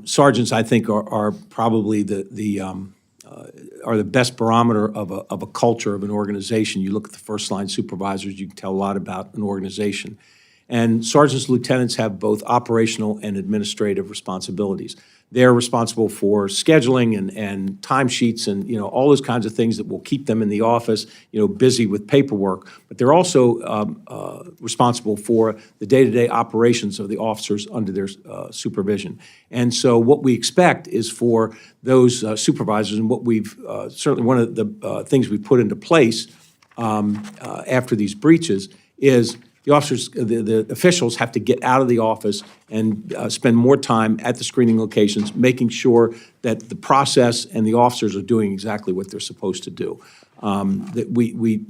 S17: sergeants, I think, are probably are the best barometer of a culture of an organization. You look at the first line supervisors, you can tell a lot about an organization. And sergeants and lieutenants have both operational and administrative responsibilities. They're responsible for scheduling and timesheets and all those kinds of things that will keep them in the office busy with paperwork. But they're also responsible for the day-to-day operations of the officers under their supervision. And so what we expect is for those supervisors, and what we've certainly one of the things we've put into place after these breaches is the officers, the officials have to get out of the office and spend more time at the screening locations, making sure that the process and the officers are doing exactly what they're supposed to do. That we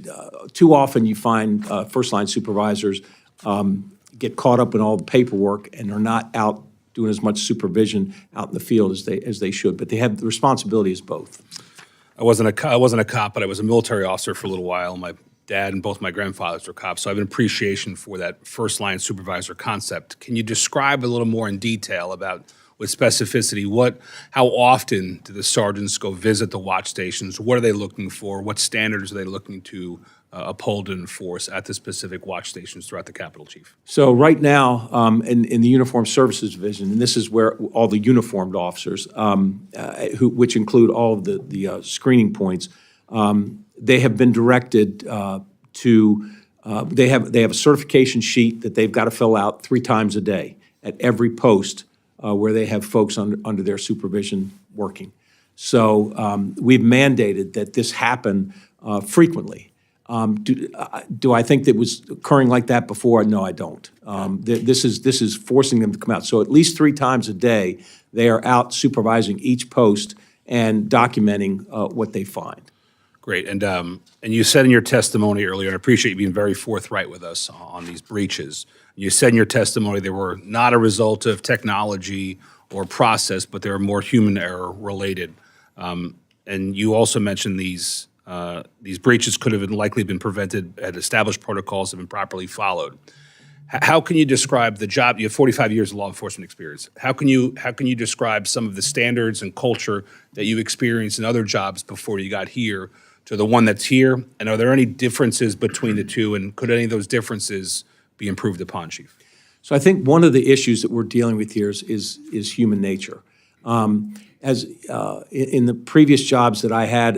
S17: too often you find first-line supervisors get caught up in all the paperwork and are not out doing as much supervision out in the field as they should. But they have the responsibility as both.
S18: I wasn't a cop, but I was a military officer for a little while. My dad and both my grandfathers were cops, so I have an appreciation for that first-line supervisor concept. Can you describe a little more in detail about, with specificity, how often do the sergeants go visit the watch stations? What are they looking for? What standards are they looking to uphold and enforce at the specific watch stations throughout the Capitol, Chief?
S17: So right now, in the Uniformed Services Division, and this is where all the uniformed officers, which include all of the screening points, they have been directed to. They have a certification sheet that they've got to fill out 3 times a day at every post where they have folks under their supervision working. So we've mandated that this happen frequently. Do I think that was occurring like that before? No, I don't. This is forcing them to come out. So at least 3 times a day, they are out supervising each post and documenting what they find.
S18: Great. And you said in your testimony earlier, and I appreciate you being very forthright with us on these breaches. You said in your testimony they were not a result of technology or process, but they were more human error related. And you also mentioned these breaches could have likely been prevented had established protocols have been properly followed. How can you describe the job? You have 45 years of law enforcement experience. How can you describe some of the standards and culture that you experienced in other jobs before you got here to the one that's here? And are there any differences between the two? And could any of those differences be improved upon, Chief?
S17: So I think one of the issues that we're dealing with here is human nature. As in the previous jobs that I had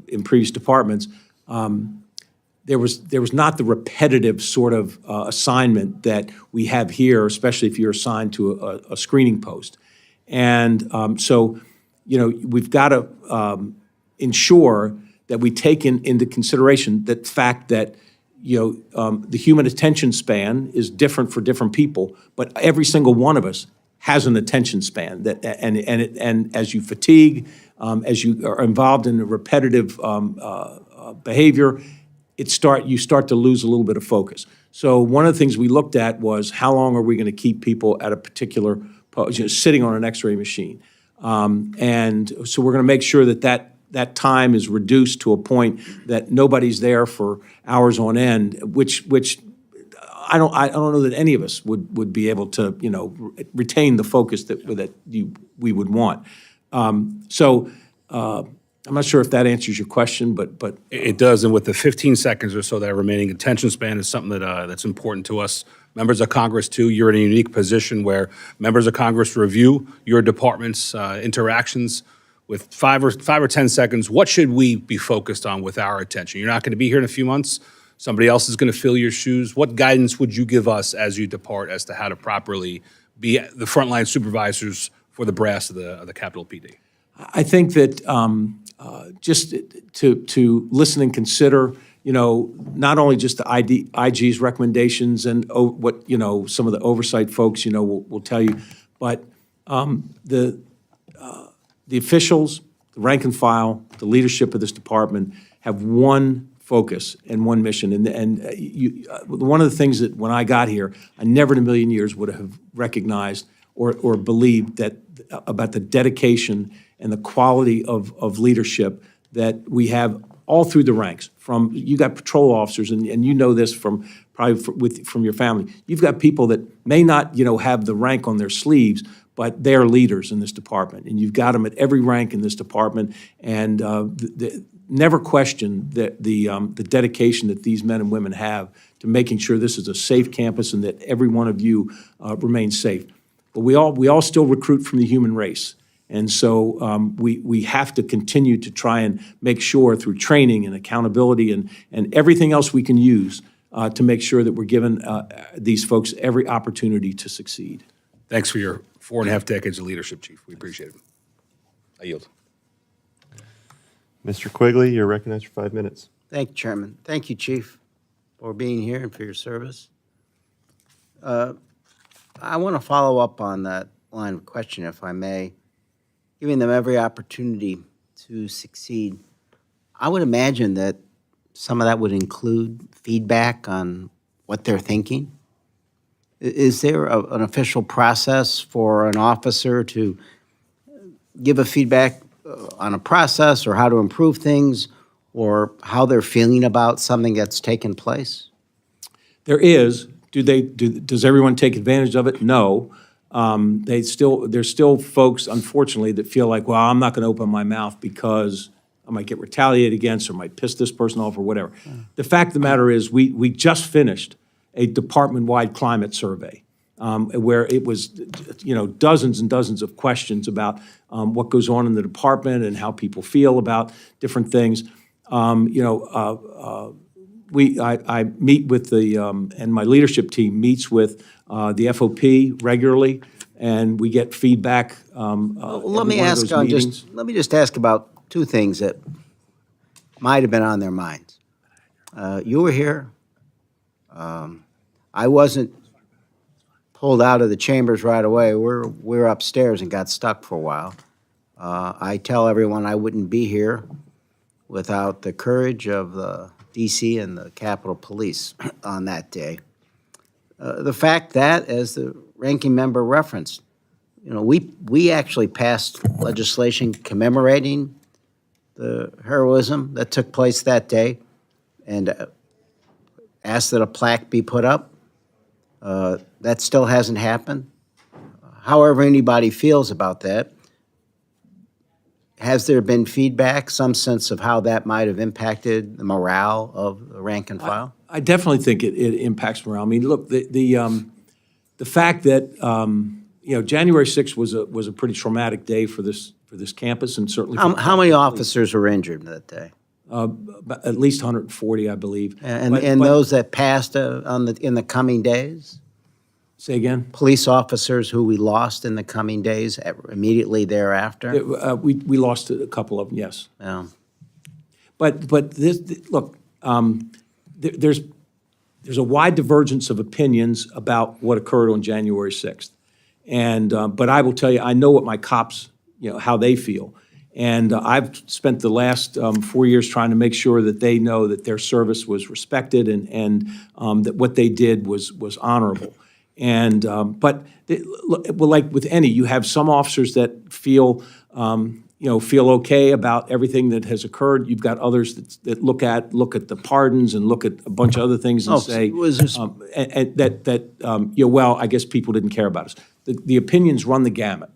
S17: in previous departments, there was not the repetitive sort of assignment that we have here, especially if you're assigned to a screening post. And so, we've got to ensure that we take into consideration the fact that the human attention span is different for different people, but every single one of us has an attention span and as you fatigue, as you are involved in a repetitive behavior, you start to lose a little bit of focus. So one of the things we looked at was how long are we going to keep people at a particular sitting on an X-ray machine, and so we're going to make sure that time is reduced to a point that nobody's there for hours on end, which I don't know that any of us would be able to retain the focus that we would want. So I'm not sure if that answers your question, but
S18: it does. And with the 15 seconds or so that remaining, attention span is something that's important to us. Members of Congress too. You're in a unique position where members of Congress review your department's interactions. With 5 or 10 seconds, what should we be focused on with our attention? You're not going to be here in a few months. Somebody else is going to fill your shoes. What guidance would you give us as you depart as to how to properly be the frontline supervisors for the brass of the Capitol PD?
S17: I think that just to listen and consider, not only just the IG's recommendations and what some of the oversight folks will tell you, but the officials, the rank and file, the leadership of this department have one focus and one mission. And one of the things that when I got here, I never in a million years would have recognized or believed that about the dedication and the quality of leadership that we have all through the ranks. From you got patrol officers, and you know this from probably from your family. You've got people that may not have the rank on their sleeves, but they are leaders in this department, and you've got them at every rank in this department. And never question the dedication that these men and women have to making sure this is a safe campus and that every one of you remains safe. But we all still recruit from the human race, and so we have to continue to try and make sure through training and accountability and everything else we can use to make sure that we're giving these folks every opportunity to succeed.
S18: Thanks for your 4.5 decades of leadership, Chief. We appreciate it. I yield.
S14: Mr. Quigley, you're recognized for 5 minutes.
S19: Thank you, Chairman. Thank you, Chief, for being here and for your service. I want to follow up on that line of question, if I may, giving them every opportunity to succeed. I would imagine that some of that would include feedback on what they're thinking. Is there an official process for an officer to give a feedback on a process or how to improve things or how they're feeling about something that's taken place?
S17: There is. Does everyone take advantage of it? No. There's still folks, unfortunately, that feel like, well, I'm not going to open my mouth because I might get retaliated against or might piss this person off or whatever. The fact of the matter is we just finished a department-wide climate survey where it was, dozens and dozens of questions about what goes on in the department and how people feel about different things. I meet with and my leadership team meets with the FOP regularly, and we get feedback.
S19: Let me just ask about two things that might have been on their minds. You were here. I wasn't pulled out of the chambers right away. We're upstairs and got stuck for a while. I tell everyone I wouldn't be here without the courage of the DC and the Capitol Police on that day. The fact that, as the ranking member referenced, we actually passed legislation commemorating the heroism that took place that day and asked that a plaque be put up. That still hasn't happened. However anybody feels about that, has there been feedback, some sense of how that might have impacted the morale of the rank and file?
S17: I definitely think it impacts morale. I mean, look, the fact that January 6th was a pretty traumatic day for this campus, and certainly.
S19: How many officers were injured that day?
S17: At least 140, I believe.
S19: And those that passed in the coming days?
S17: Say again?
S19: Police officers who we lost in the coming days immediately thereafter?
S17: We lost a couple of them, yes.
S19: Yeah.
S17: But this, look, there's a wide divergence of opinions about what occurred on January 6th. And, but I will tell you, I know what my cops, how they feel. And I've spent the last 4 years trying to make sure that they know that their service was respected and that what they did was honorable. And but like with any, you have some officers that feel feel okay about everything that has occurred. You've got others that look at the pardons and look at a bunch of other things and say well, I guess people didn't care about us. The opinions run the gamut.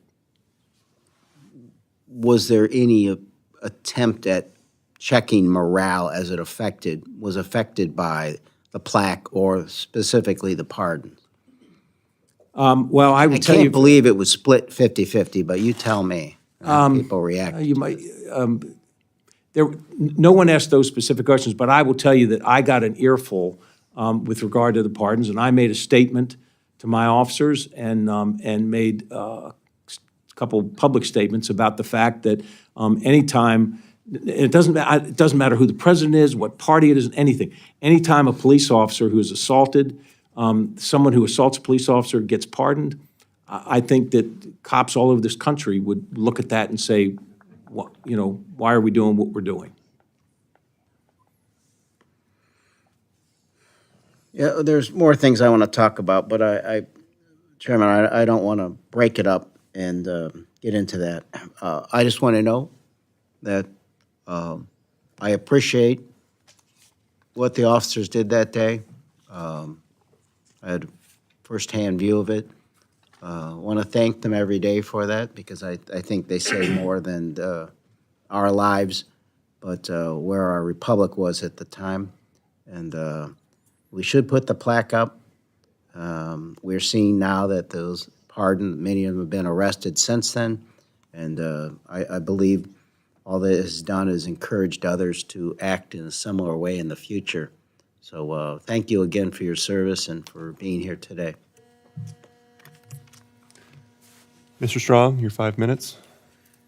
S19: Was there any attempt at checking morale as it was affected by the plaque or specifically the pardons?
S17: Well, I would tell you.
S19: I can't believe it was split 50-50, but you tell me how people react.
S17: You might. No one asked those specific questions, but I will tell you that I got an earful with regard to the pardons, and I made a statement to my officers and made a couple public statements about the fact that anytime, it doesn't matter who the president is, what party it is, anything. Anytime a police officer who is assaulted, someone who assaults a police officer gets pardoned, I think that cops all over this country would look at that and say, why are we doing what we're doing?
S19: Yeah, there's more things I want to talk about, but Chairman, I don't want to break it up and get into that. I just want to know that I appreciate what the officers did that day. I had a firsthand view of it. I want to thank them every day for that because I think they say more than our lives, but where our republic was at the time. And we should put the plaque up. We're seeing now that those pardoned, many of them have been arrested since then. And I believe all that has done is encouraged others to act in a similar way in the future. So thank you again for your service and for being here today.
S14: Mr. Strong, your 5 minutes.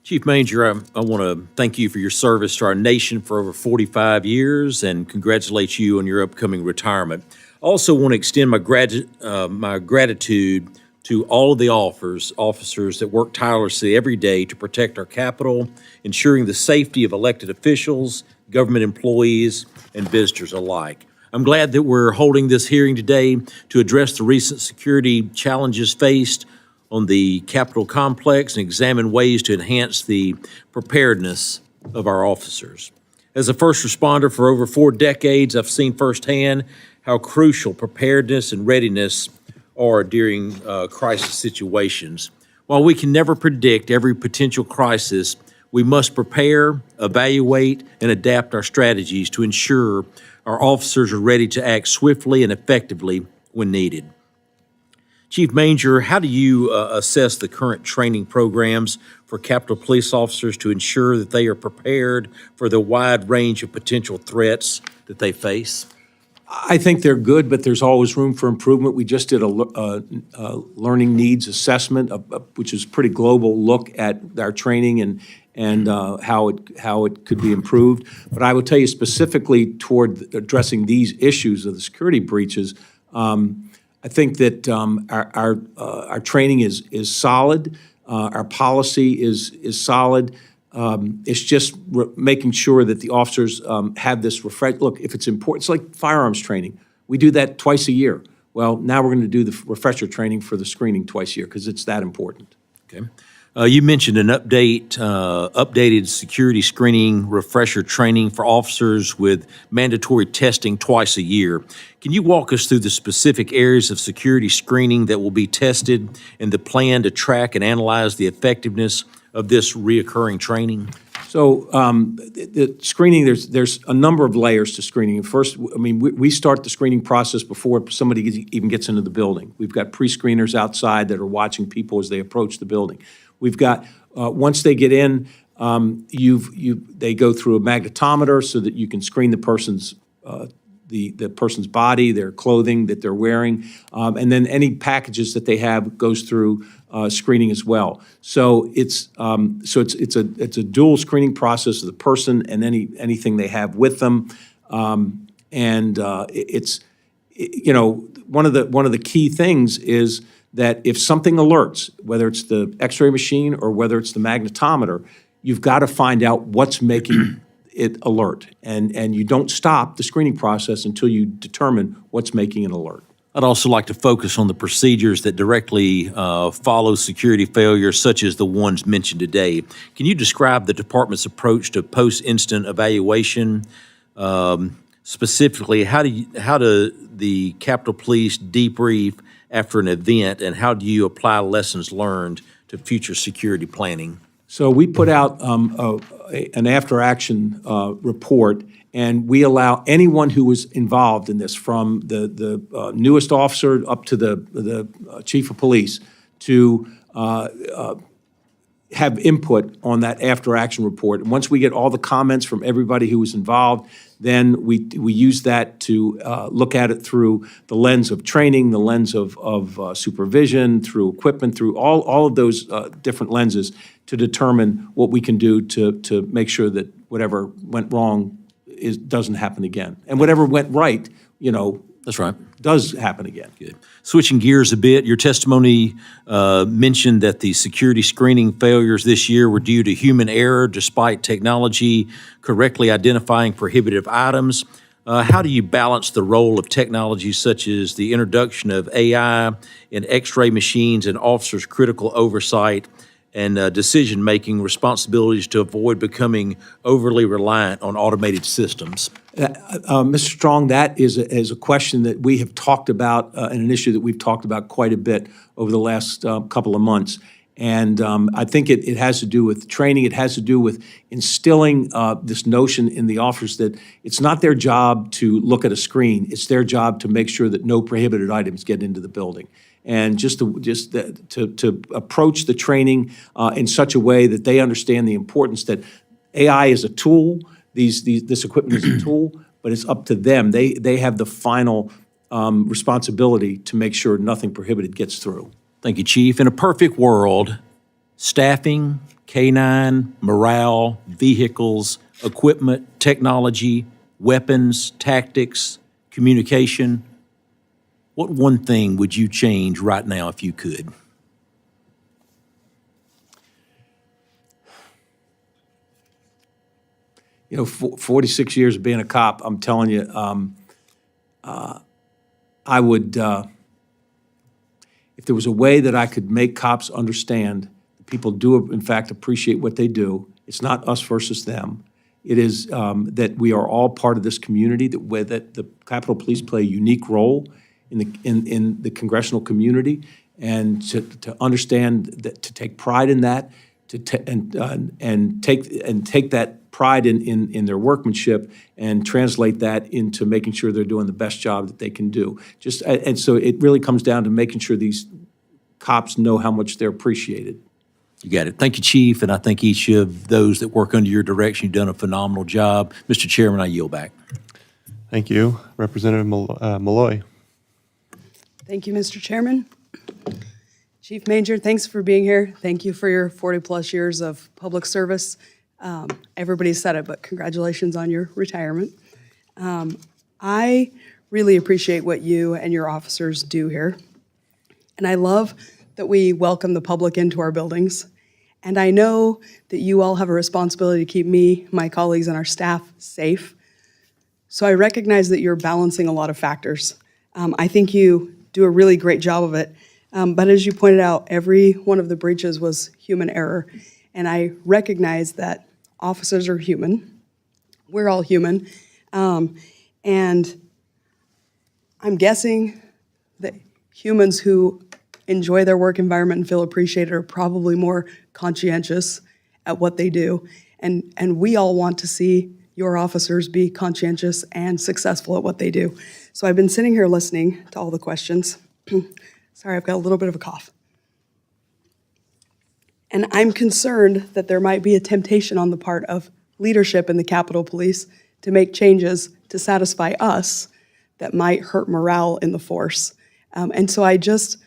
S1: Chief Manger, I want to thank you for your service to our nation for over 45 years and congratulate you on your upcoming retirement. I also want to extend my gratitude to all of the officers that work tirelessly every day to protect our Capitol, ensuring the safety of elected officials, government employees, and visitors alike. I'm glad that we're holding this hearing today to address the recent security challenges faced on the Capitol complex and examine ways to enhance the preparedness of our officers. As a first responder for over 4 decades, I've seen firsthand how crucial preparedness and readiness are during crisis situations. While we can never predict every potential crisis, we must prepare, evaluate, and adapt our strategies to ensure our officers are ready to act swiftly and effectively when needed. Chief Manger, how do you assess the current training programs for Capitol Police officers to ensure that they are prepared for the wide range of potential threats that they face?
S17: I think they're good, but there's always room for improvement. We just did a learning needs assessment, which is a pretty global look at our training and how it could be improved. But I will tell you specifically toward addressing these issues of the security breaches, I think that our training is solid. Our policy is solid. It's just making sure that the officers have this look, if it's important, it's like firearms training. We do that twice a year. Well, now we're going to do the refresher training for the screening twice a year because it's that important.
S1: Okay. You mentioned an updated security screening refresher training for officers with mandatory testing twice a year. Can you walk us through the specific areas of security screening that will be tested and the plan to track and analyze the effectiveness of this reoccurring training?
S17: So the screening, there's a number of layers to screening. First, I mean, we start the screening process before somebody even gets into the building. We've got pre-screeners outside that are watching people as they approach the building. We've got, once they get in, they go through a magnetometer so that you can screen the person's the person's body, their clothing that they're wearing, and then any packages that they have goes through screening as well. So it's a dual screening process of the person and anything they have with them, it's one of the key things is that if something alerts, whether it's the X-ray machine or whether it's the magnetometer, you've got to find out what's making it alert. And you don't stop the screening process until you determine what's making it alert.
S1: I'd also like to focus on the procedures that directly follow security failures, such as the ones mentioned today. Can you describe the department's approach to post-incident evaluation? Specifically, how do the Capitol Police debrief after an event, and how do you apply lessons learned to future security planning?
S17: So we put out an after-action report, and we allow anyone who was involved in this, from the newest officer up to the chief of police, to have input on that after-action report. And once we get all the comments from everybody who was involved, then we use that to look at it through the lens of training, the lens of supervision, through equipment, through all of those different lenses to determine what we can do to make sure that whatever went wrong doesn't happen again. And whatever went right,
S1: that's right,
S17: does happen again.
S1: Good. Switching gears a bit, your testimony mentioned that the security screening failures this year were due to human error despite technology correctly identifying prohibitive items. How do you balance the role of technology such as the introduction of AI in X-ray machines and officers' critical oversight and decision-making responsibilities to avoid becoming overly reliant on automated systems?
S17: Mr. Strong, that is a question that we have talked about and an issue that we've talked about quite a bit over the last couple of months. And I think it has to do with training. It has to do with instilling this notion in the officers that it's not their job to look at a screen. It's their job to make sure that no prohibited items get into the building. And just to approach the training in such a way that they understand the importance that AI is a tool, this equipment is a tool, but it's up to them. They have the final responsibility to make sure nothing prohibited gets through.
S1: Thank you, Chief. In a perfect world, staffing, K-9, morale, vehicles, equipment, technology, weapons, tactics, communication, what one thing would you change right now if you could?
S17: you know, 46 years of being a cop, I'm telling you, I would, if there was a way that I could make cops understand that people do, in fact, appreciate what they do, it's not us versus them. It is that we are all part of this community, that the Capitol Police play a unique role in the congressional community, and to understand that, to take pride in that, and take that pride in their workmanship and translate that into making sure they're doing the best job that they can do. And so it really comes down to making sure these cops know how much they're appreciated.
S1: You got it. Thank you, Chief, and I think each of those that work under your direction, you've done a phenomenal job. Mr. Chairman, I yield back.
S14: Thank you. Representative Malloy.
S5: Thank you, Mr. Chairman. Chief Major, thanks for being here. Thank you for your 40-plus years of public service. Everybody said it, but congratulations on your retirement. I really appreciate what you and your officers do here. And I love that we welcome the public into our buildings. And I know that you all have a responsibility to keep me, my colleagues, and our staff safe. So I recognize that you're balancing a lot of factors. I think you do a really great job of it. But as you pointed out, every one of the breaches was human error. And I recognize that officers are human. We're all human. And I'm guessing that humans who enjoy their work environment and feel appreciated are probably more conscientious at what they do. And we all want to see your officers be conscientious and successful at what they do. So I've been sitting here listening to all the questions. Sorry, I've got a little bit of a cough. And I'm concerned that there might be a temptation on the part of leadership in the Capitol Police to make changes to satisfy us that might hurt morale in the force. And so I just,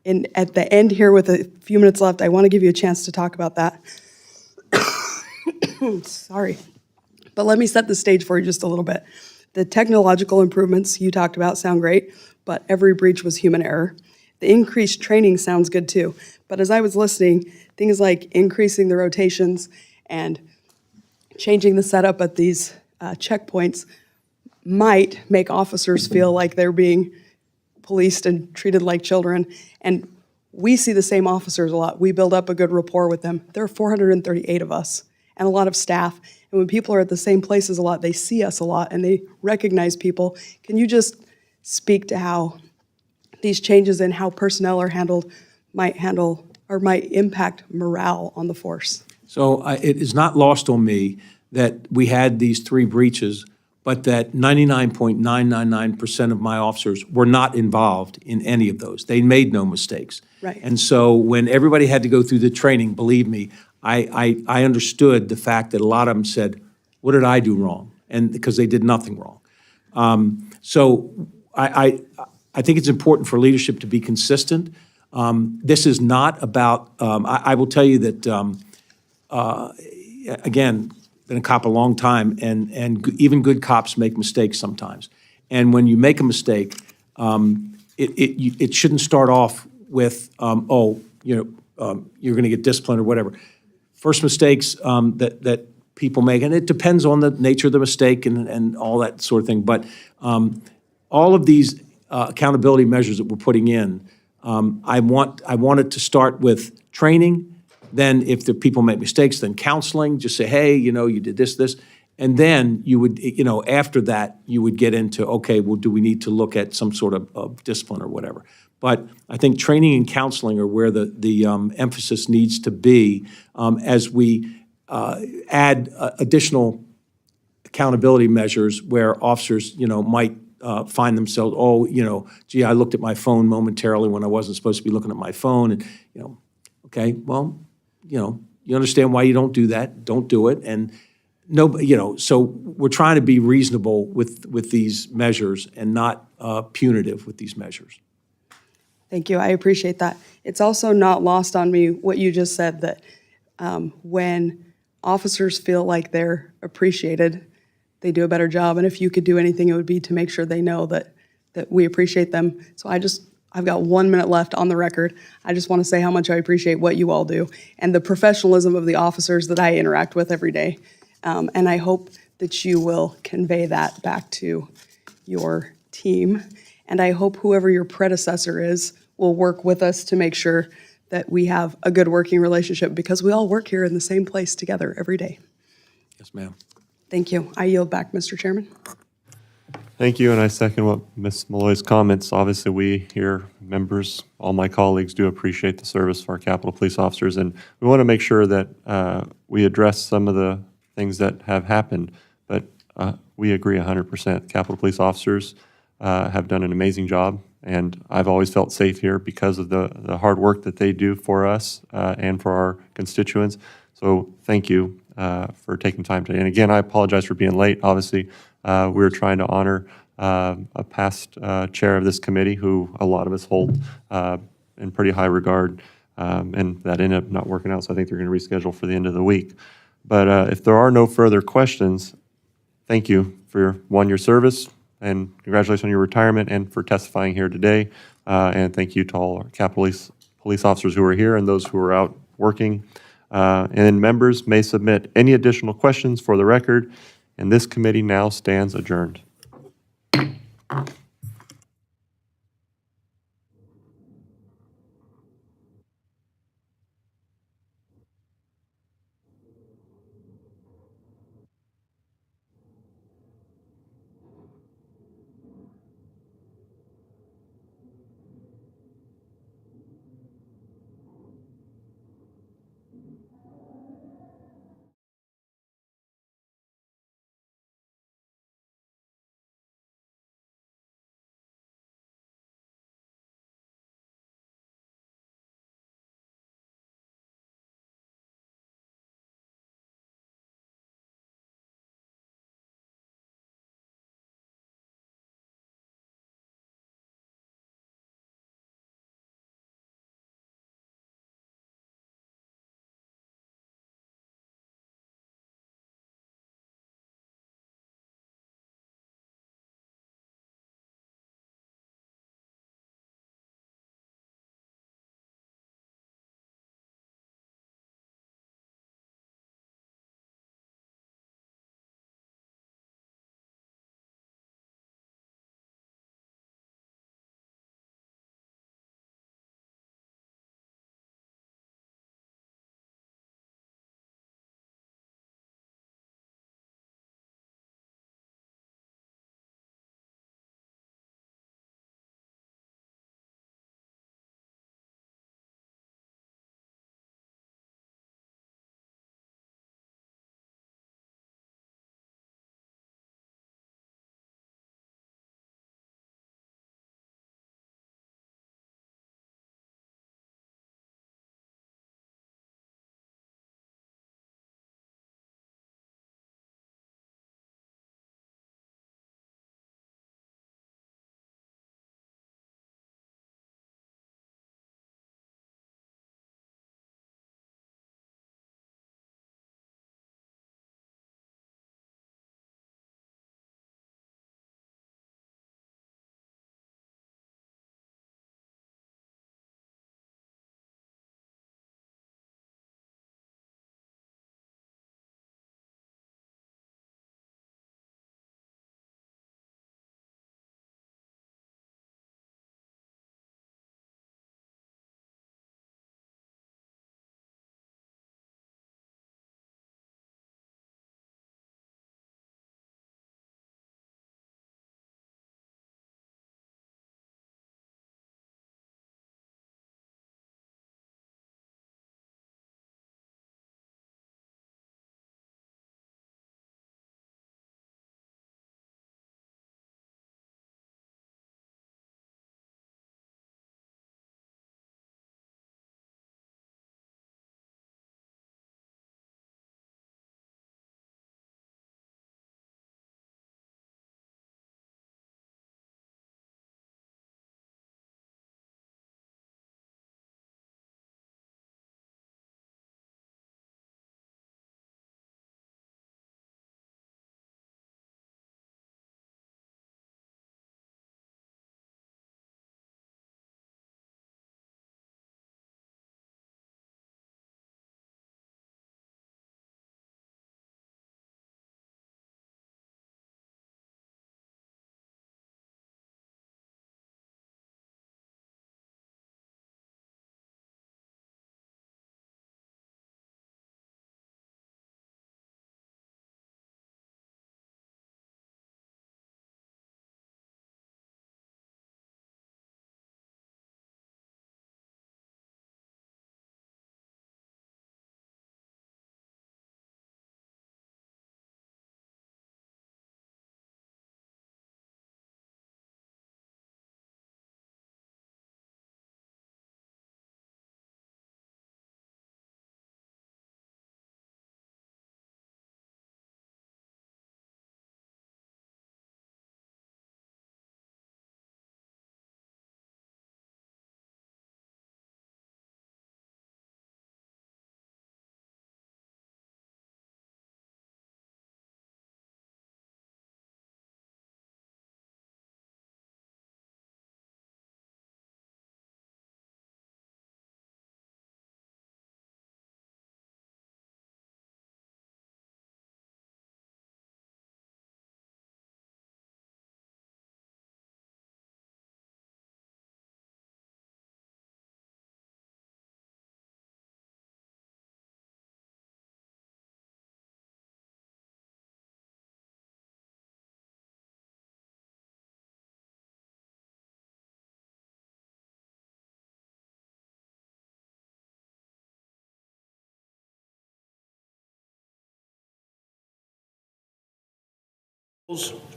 S5: at the end here with a few minutes left, I want to give you a chance to talk about that. Sorry. But let me set the stage for you just a little bit. The technological improvements you talked about sound great, but every breach was human error. The increased training sounds good too. But as I was listening, things like increasing the rotations and changing the setup at these checkpoints might make officers feel like they're being policed and treated like children. And we see the same officers a lot. We build up a good rapport with them. There are 438 of us and a lot of staff. And when people are at the same places a lot, they see us a lot and they recognize people. Can you just speak to how these changes in how personnel are handled might impact morale on the force?
S17: So it is not lost on me that we had these 3 breaches, but that 99.999% of my officers were not involved in any of those. They made no mistakes.
S5: Right.
S17: And so when everybody had to go through the training, believe me, I understood the fact that a lot of them said, what did I do wrong? And because they did nothing wrong. So I think it's important for leadership to be consistent. This is not about, I will tell you that, again, been a cop a long time, and even good cops make mistakes sometimes. And when you make a mistake, it shouldn't start off with, you're going to get disciplined or whatever. First mistakes that people make, and it depends on the nature of the mistake and all that sort of thing. But all of these accountability measures that we're putting in, I want it to start with training. Then if the people make mistakes, then counseling, just say, hey, you did this. And then you would, after that, you would get into, okay, well, do we need to look at some sort of discipline or whatever? But I think training and counseling are where the emphasis needs to be as we add additional accountability measures where officers, might find themselves, gee, I looked at my phone momentarily when I wasn't supposed to be looking at my phone. And, okay, well, you understand why you don't do that. Don't do it. And so we're trying to be reasonable with these measures and not punitive with these measures.
S5: Thank you. I appreciate that. It's also not lost on me what you just said, that when officers feel like they're appreciated, they do a better job. And if you could do anything, it would be to make sure they know that we appreciate them. So I've got 1 minute left on the record. I just want to say how much I appreciate what you all do and the professionalism of the officers that I interact with every day. And I hope that you will convey that back to your team. And I hope whoever your predecessor is will work with us to make sure that we have a good working relationship, because we all work here in the same place together every day.
S1: Yes, ma'am.
S5: Thank you. I yield back, Mr. Chairman.
S14: Thank you, and I second what Ms. Malloy's comments. Obviously, we here, members, all my colleagues, do appreciate the service for our Capitol Police officers, and we want to make sure that we address some of the things that have happened, but we agree 100%. Capitol Police officers have done an amazing job, and I've always felt safe here because of the hard work that they do for us and for our constituents. So thank you for taking time today. And again, I apologize for being late. Obviously, we were trying to honor a past chair of this committee who a lot of us hold in pretty high regard, and that ended up not working out, so I think they're going to reschedule for the end of the week. But if there are no further questions, thank you for your service, and congratulations on your retirement and for testifying here today. And thank you to all our Capitol Police officers who are here and those who are out working. And members may submit any additional questions for the record, and this committee now stands adjourned.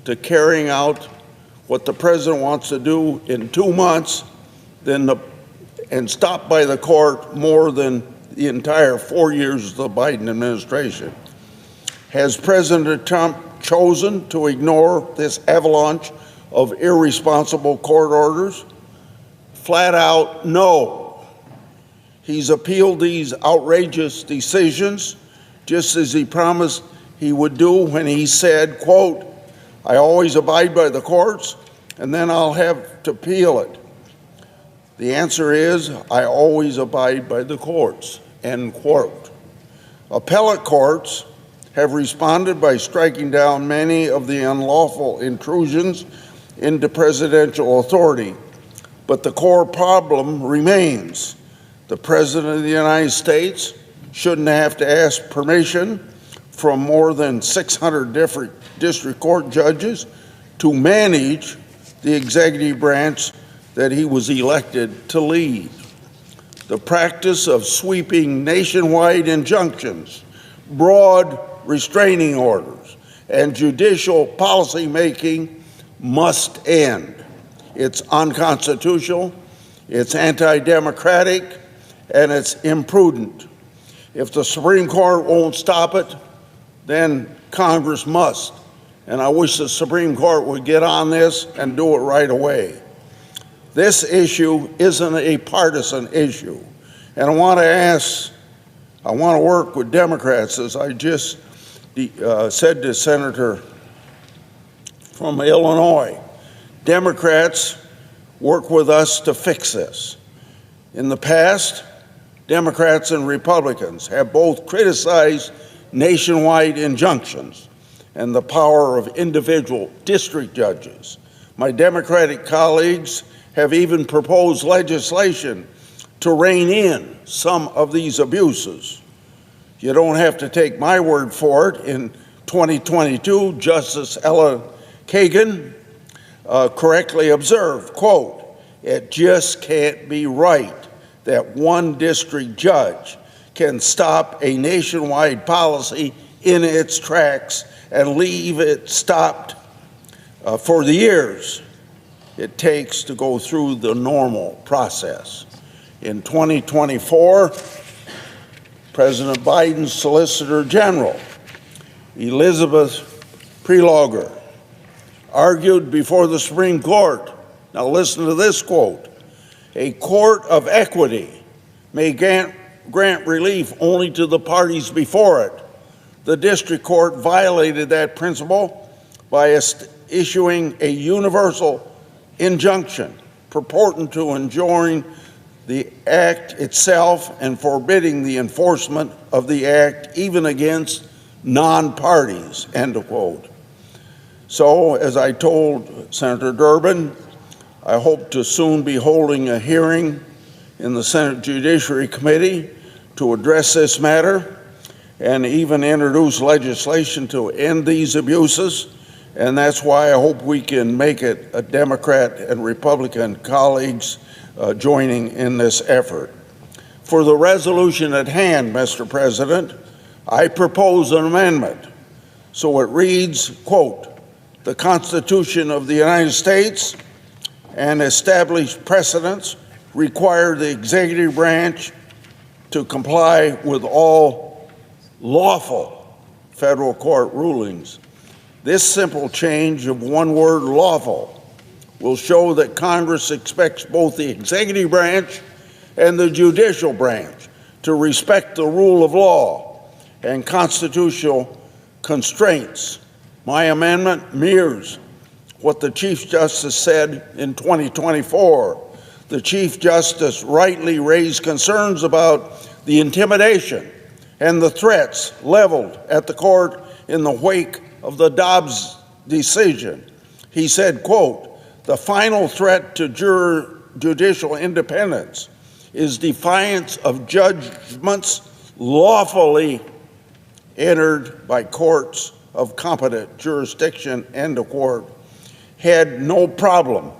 S20: to carrying out what the president wants to do in 2 months and stopped by the court more than the entire 4 years of the Biden administration. Has President Trump chosen to ignore this avalanche of irresponsible court orders? Flat out, no. He's appealed these outrageous decisions just as he promised he would do when he said, quote, "I always abide by the courts, and then I'll have to appeal it." The answer is, I always abide by the courts, end quote. Appellate courts have responded by striking down many of the unlawful intrusions into presidential authority, but the core problem remains. The President of the United States shouldn't have to ask permission from more than 600 different district court judges to manage the executive branch that he was elected to lead. The practice of sweeping nationwide injunctions, broad restraining orders, and judicial policy making must end. It's unconstitutional, it's anti-democratic, and it's imprudent. If the Supreme Court won't stop it, then Congress must. And I wish the Supreme Court would get on this and do it right away. This issue isn't a partisan issue. And I want to work with Democrats, as I just said to Senator from Illinois. Democrats work with us to fix this. In the past, Democrats and Republicans have both criticized nationwide injunctions and the power of individual district judges. My Democratic colleagues have even proposed legislation to rein in some of these abuses. You don't have to take my word for it. In 2022, Justice Ella Kagan correctly observed, quote, "It just can't be right that one district judge can stop a nationwide policy in its tracks and leave it stopped for the years it takes to go through the normal process." In 2024, President Biden's Solicitor General, Elizabeth Prelogar, argued before the Supreme Court. Now listen to this quote: "A court of equity may grant relief only to the parties before it. The district court violated that principle by issuing a universal injunction purporting to enjoin the act itself and forbidding the enforcement of the act even against non-parties," end of quote. So, as I told Senator Durbin, I hope to soon be holding a hearing in the Senate Judiciary Committee to address this matter and even introduce legislation to end these abuses. And that's why I hope we can make it a Democrat and Republican colleagues joining in this effort. For the resolution at hand, Mr. President, I propose an amendment. So it reads, quote, "The Constitution of the United States and established precedents require the executive branch to comply with all lawful federal court rulings. This simple change of one word, lawful, will show that Congress expects both the executive branch and the judicial branch to respect the rule of law and constitutional constraints. My amendment mirrors what the Chief Justice said in 2024. The Chief Justice rightly raised concerns about the intimidation and the threats leveled at the court in the wake of the Dobbs decision. He said, quote, "The final threat to judicial independence is defiance of judgments lawfully entered by courts of competent jurisdiction," end of quote. Had no problem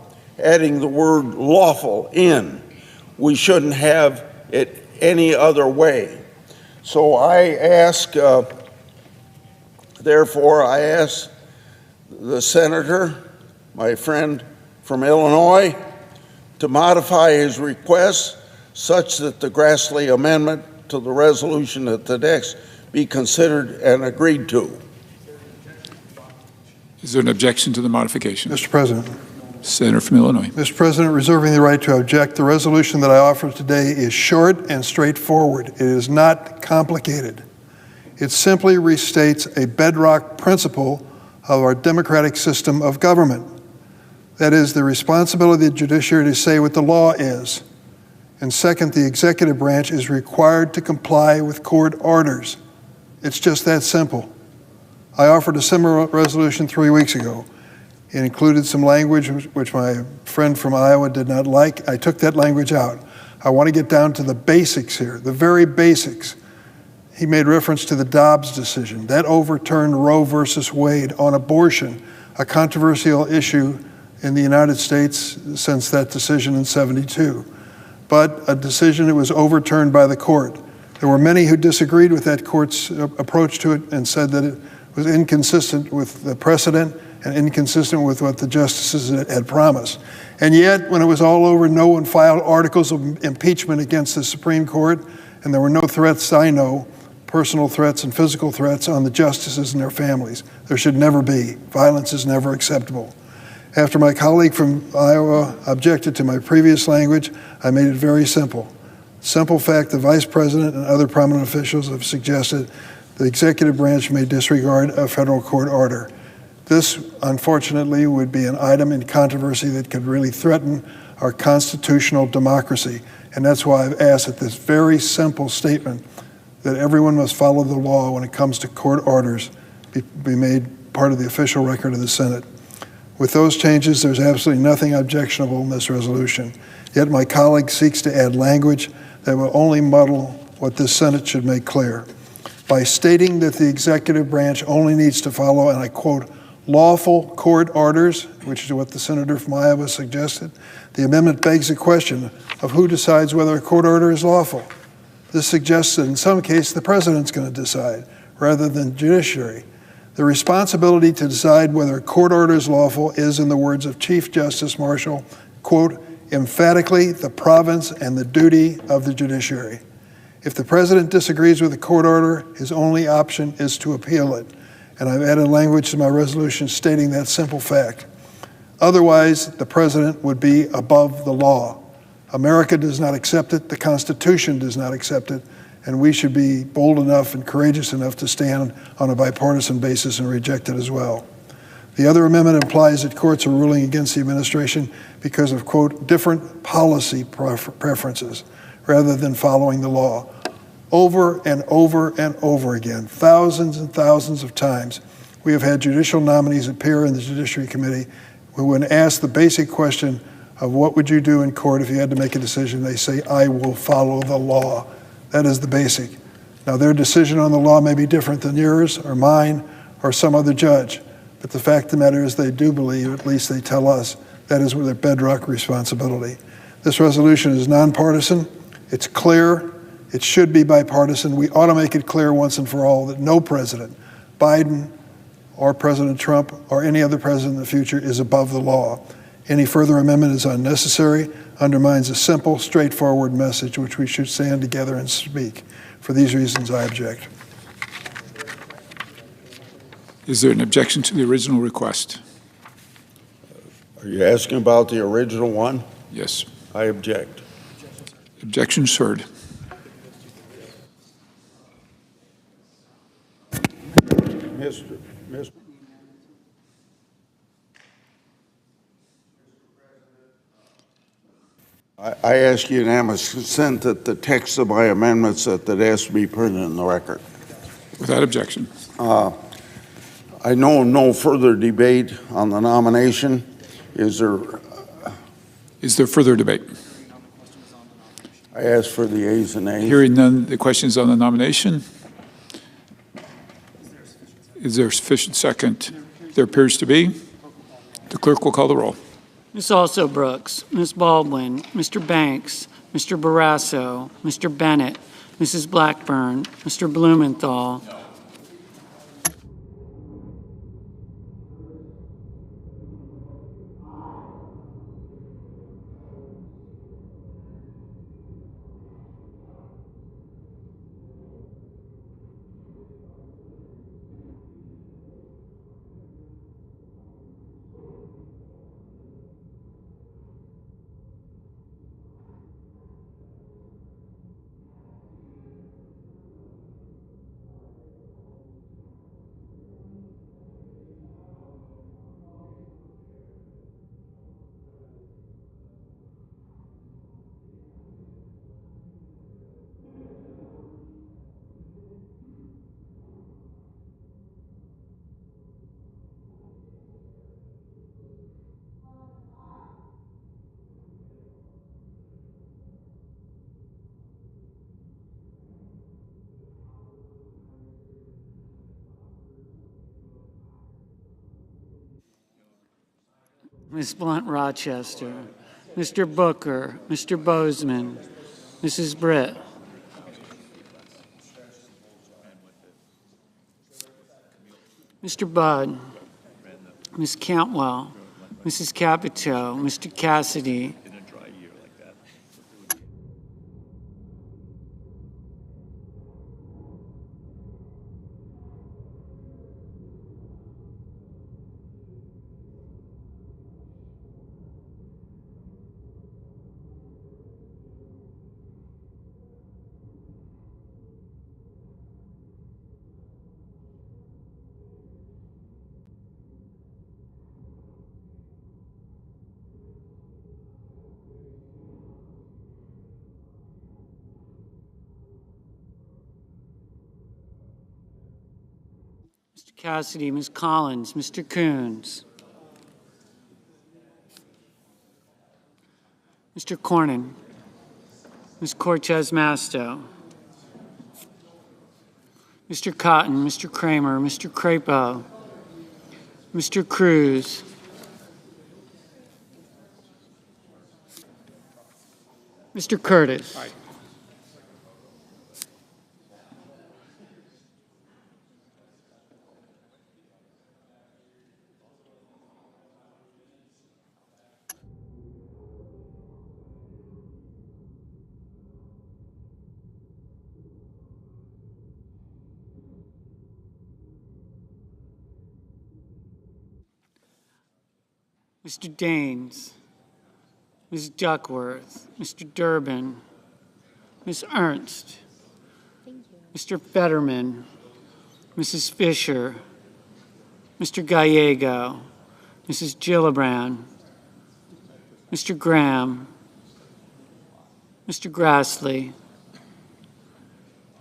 S20: adding the word lawful in. We shouldn't have it any other way. So I ask, therefore, I ask the senator, my friend from Illinois, to modify his request such that the Grassley amendment to the resolution at the next be considered and agreed to.
S2: Is there an objection to the modification?
S21: Mr. President.
S2: Senator from Illinois.
S21: Mr. President, reserving the right to object, the resolution that I offer today is short and straightforward. It is not complicated. It simply restates a bedrock principle of our democratic system of government. That is, the responsibility of the judiciary to say what the law is. And second, the executive branch is required to comply with court orders. It's just that simple. I offered a similar resolution 3 weeks ago. It included some language which my friend from Iowa did not like. I took that language out. I want to get down to the basics here, the very basics. He made reference to the Dobbs decision. That overturned Roe versus Wade on abortion, a controversial issue in the United States since that decision in '72. But a decision that was overturned by the court. There were many who disagreed with that court's approach to it and said that it was inconsistent with the precedent and inconsistent with what the justices had promised. And yet, when it was all over, no one filed articles of impeachment against the Supreme Court, and there were no threats, I know, personal threats and physical threats on the justices and their families. There should never be. Violence is never acceptable. After my colleague from Iowa objected to my previous language, I made it very simple. Simple fact, the Vice President and other prominent officials have suggested the executive branch may disregard a federal court order. This, unfortunately, would be an item in controversy that could really threaten our constitutional democracy. And that's why I've asked that this very simple statement that everyone must follow the law when it comes to court orders be made part of the official record of the Senate. With those changes, there's absolutely nothing objectionable in this resolution. Yet my colleague seeks to add language that will only muddle what this Senate should make clear. By stating that the executive branch only needs to follow, and I quote, lawful court orders, which is what the senator from Iowa suggested, the amendment begs the question of who decides whether a court order is lawful. This suggests that in some case the president's going to decide rather than the judiciary. The responsibility to decide whether a court order is lawful is, in the words of Chief Justice Marshall, quote, emphatically the province and the duty of the judiciary. If the president disagrees with a court order, his only option is to appeal it. And I've added language to my resolution stating that simple fact. Otherwise, the president would be above the law. America does not accept it, the Constitution does not accept it, and we should be bold enough and courageous enough to stand on a bipartisan basis and reject it as well. The other amendment implies that courts are ruling against the administration because of, quote, different policy preferences rather than following the law. Over and over and over again, thousands and thousands of times, we have had judicial nominees appear in the Judiciary Committee who, when asked the basic question of what would you do in court if you had to make a decision, they say, I will follow the law. That is the basic. Now, their decision on the law may be different than yours or mine or some other judge, but the fact of the matter is they do believe, at least they tell us, that is their bedrock responsibility. This resolution is nonpartisan, it's clear, it should be bipartisan. We ought to make it clear once and for all that no president, Biden or President Trump or any other president in the future, is above the law. Any further amendment is unnecessary, undermines a simple, straightforward message which we should stand together and speak. For these reasons, I object.
S2: Is there an objection to the original request?
S20: Are you asking about the original one?
S2: Yes.
S20: I object.
S2: Objections heard.
S20: Mr. I ask unanimous consent that the text of my amendments that has to be printed in the record.
S2: Without objection.
S20: I know no further debate on the nomination. Is there
S2: further debate?
S20: I ask for the ayes and nays.
S2: Hearing none, the questions on the nomination. Is there sufficient second? There appears to be. The clerk will call the roll.
S22: Ms. Also Brooks, Ms. Baldwin, Mr. Banks, Mr. Barrasso, Mr. Bennett, Mrs. Blackburn, Mr. Blumenthal. Ms. Blunt Rochester, Mr. Booker, Mr. Bozeman, Mrs. Britt, Mr. Budd, Ms. Cantwell, Mrs. Capito, Mr. Cassidy, Mr. Cassidy, Ms. Collins, Mr. Coons, Mr. Cornyn, Ms. Cortez Masto, Mr. Cotton, Mr. Kramer, Mr. Crapo, Mr. Cruz, Mr. Curtis. Mr. Daines, Ms. Duckworth, Mr. Durbin, Ms. Ernst, Mr. Fetterman, Mrs. Fisher, Mr. Gallego, Mrs. Gillibrand, Mr. Graham, Mr. Grassley,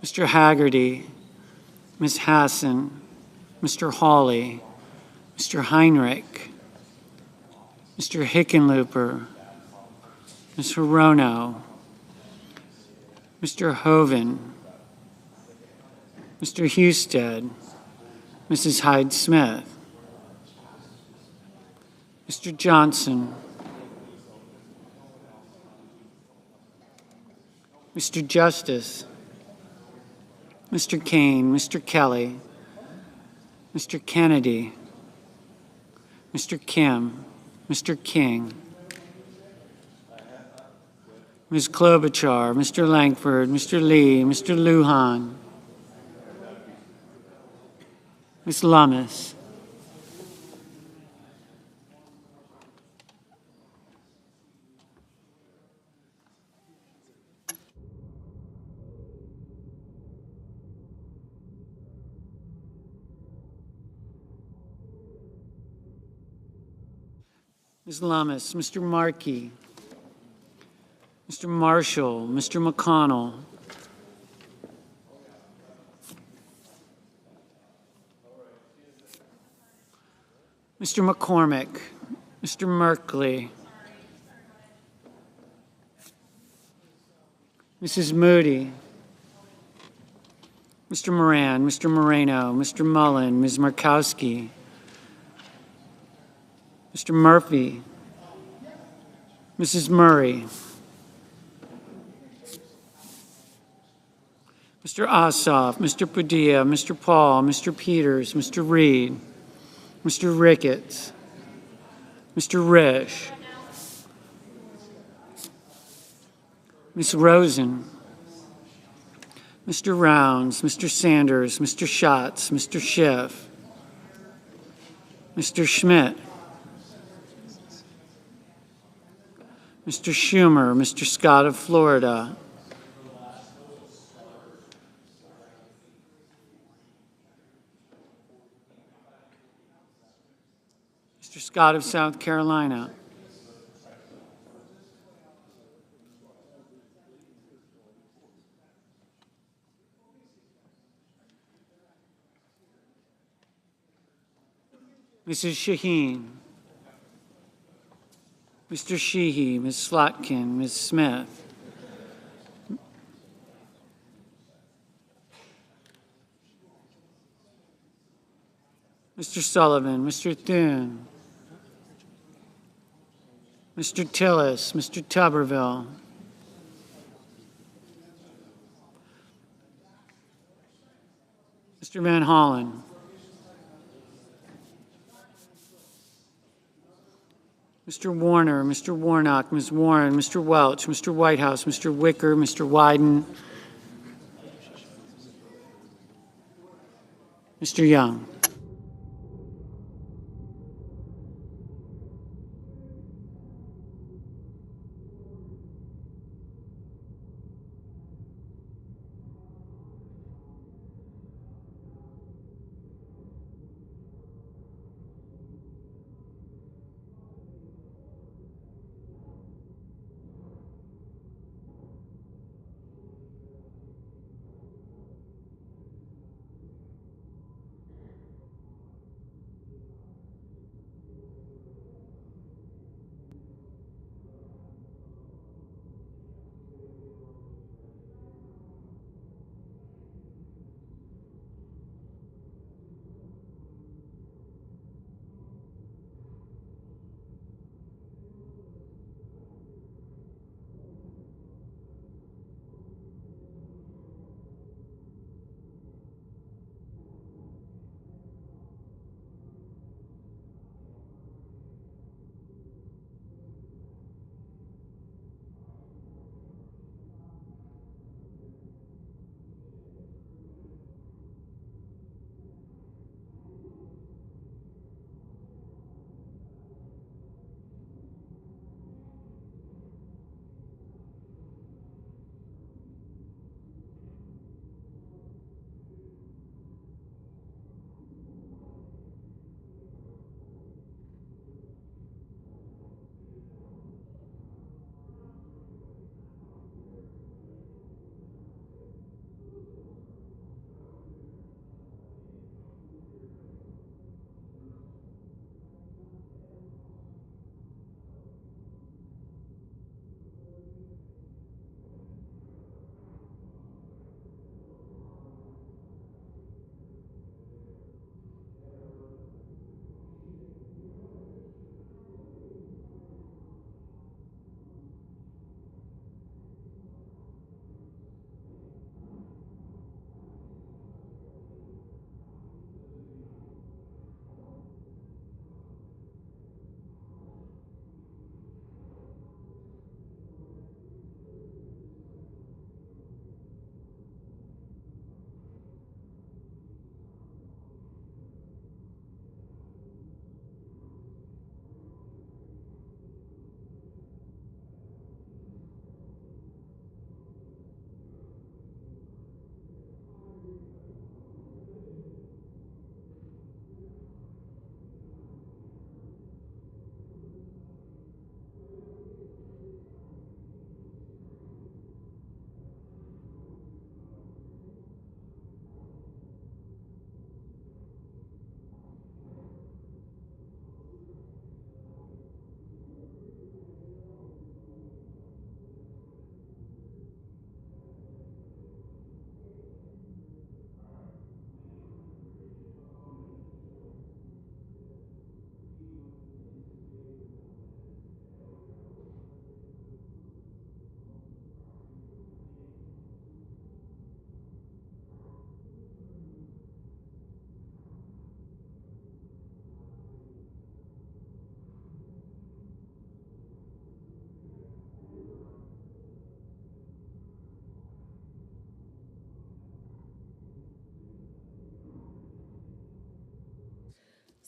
S22: Mr. Haggerty, Ms. Hassan, Mr. Hawley, Mr. Heinrich, Mr. Hickenlooper, Ms. Hirono, Mr. Hoven, Mr. Husted, Mrs. Hyde-Smith, Mr. Johnson, Mr. Justice, Mr. Kane, Mr. Kelly, Mr. Kennedy, Mr. Kim, Mr. King, Ms. Klobuchar, Mr. Langford, Mr. Lee, Mr. Lujan, Ms. Lummis, Ms. Lummis, Mr. Markey, Mr. Marshall, Mr. McConnell, Mr. McCormick, Mr. Merkley, Mrs. Moody, Mr. Moran, Mr. Moreno, Mr. Mullen, Ms. Markowski, Mr. Murphy, Mrs. Murray, Mr. Ossoff, Mr. Padilla, Mr. Paul, Mr. Peters, Mr. Reed, Mr. Ricketts, Mr. Risch, Ms. Rosen, Mr. Rounds, Mr. Sanders, Mr. Schatz, Mr. Schiff, Mr. Schmidt, Mr. Schumer, Mr. Scott of Florida, Mr. Scott of South Carolina, Mrs. Shaheen, Mr. Sheehy, Ms. Slotkin, Ms. Smith, Mr. Sullivan, Mr. Thune, Mr. Tillis, Mr. Tuberville, Mr. Van Hollen, Mr. Warner, Mr. Warnock, Ms. Warren, Mr. Welch, Mr. Whitehouse, Mr. Wicker, Mr. Wyden, Mr. Young.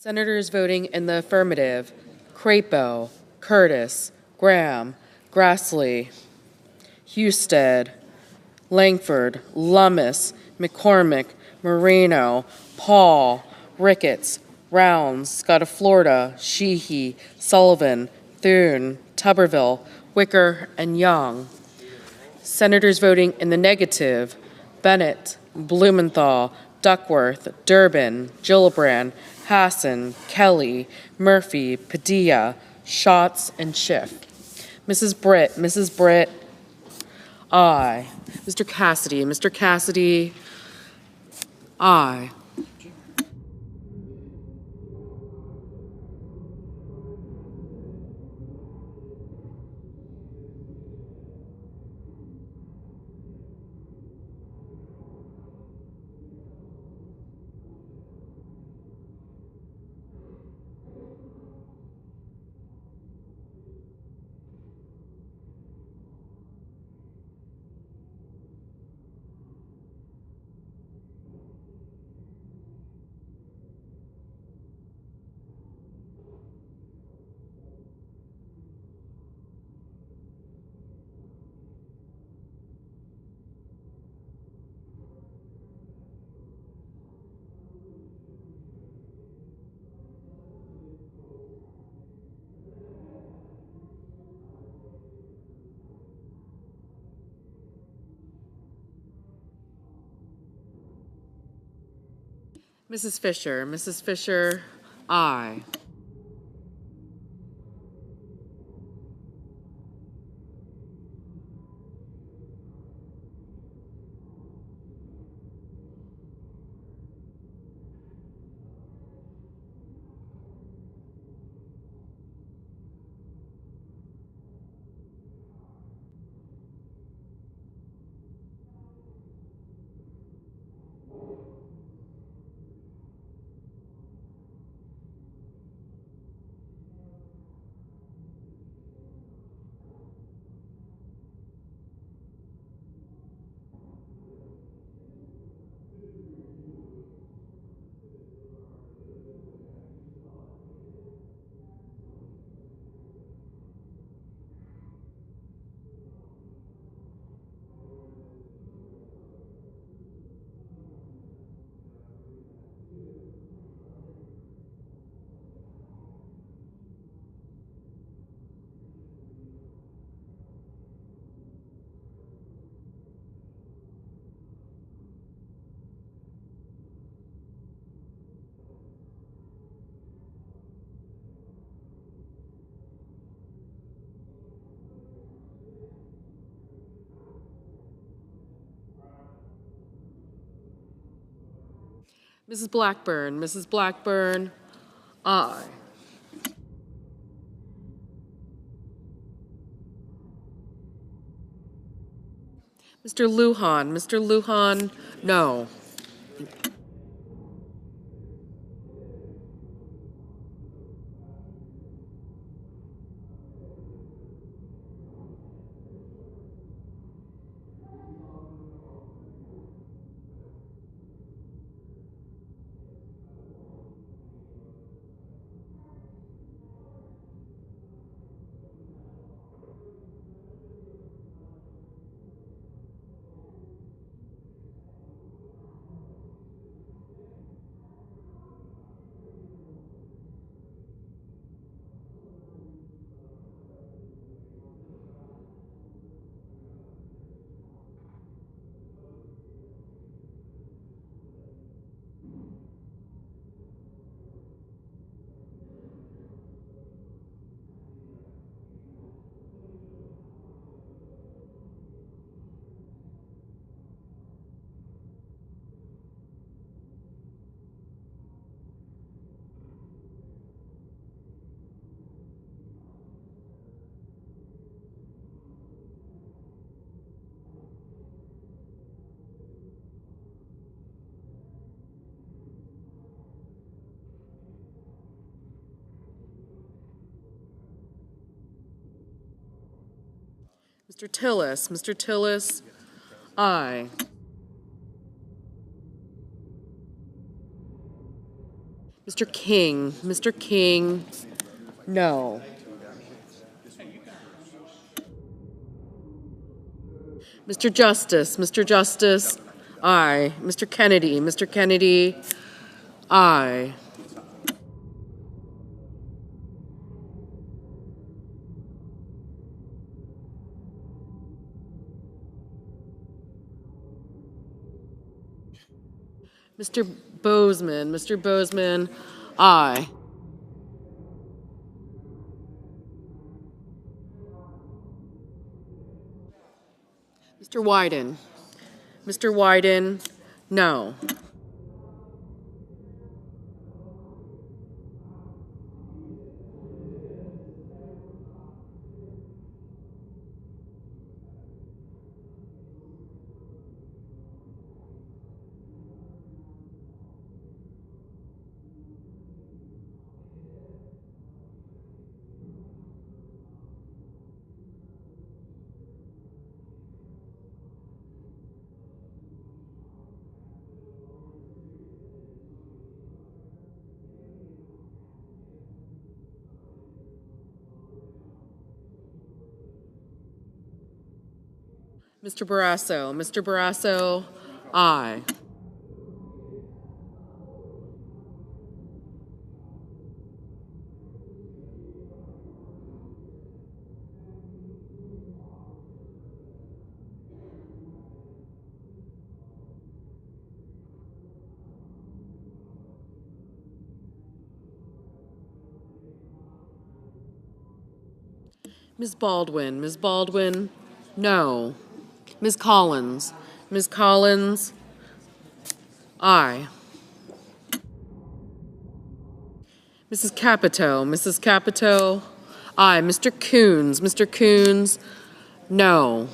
S8: Senators voting in the affirmative: Crapo, Curtis, Graham, Grassley, Husted, Langford, Lummis, McCormick, Moreno, Paul, Ricketts, Rounds, Scott of Florida, Sheehy, Sullivan, Thune, Tuberville, Wicker, and Young. Senators voting in the negative: Bennett, Blumenthal, Duckworth, Durbin, Gillibrand, Hassan, Kelly, Murphy, Padilla, Schatz, and Schiff. Mrs. Britt, aye. Mr. Cassidy, aye. Mrs. Fisher. Mrs. Fisher, aye. Mrs. Blackburn. Mrs. Blackburn, aye. Mr. Lujan. Mr. Lujan, no. Mr. Tillis. Mr. Tillis, aye. Mr. King. Mr. King, no. Mr. Justice. Mr. Justice, aye. Mr. Kennedy. Mr. Kennedy, aye. Mr. Bozeman. Mr. Bozeman, aye. Mr. Wyden. Mr. Wyden, no. Mr. Barrasso. Mr. Barrasso, aye. Ms. Baldwin, Ms. Baldwin, no. Ms. Collins, Ms. Collins, aye. Mrs. Capito, Mrs. Capito, aye. Mr. Coons, Mr. Coons, no.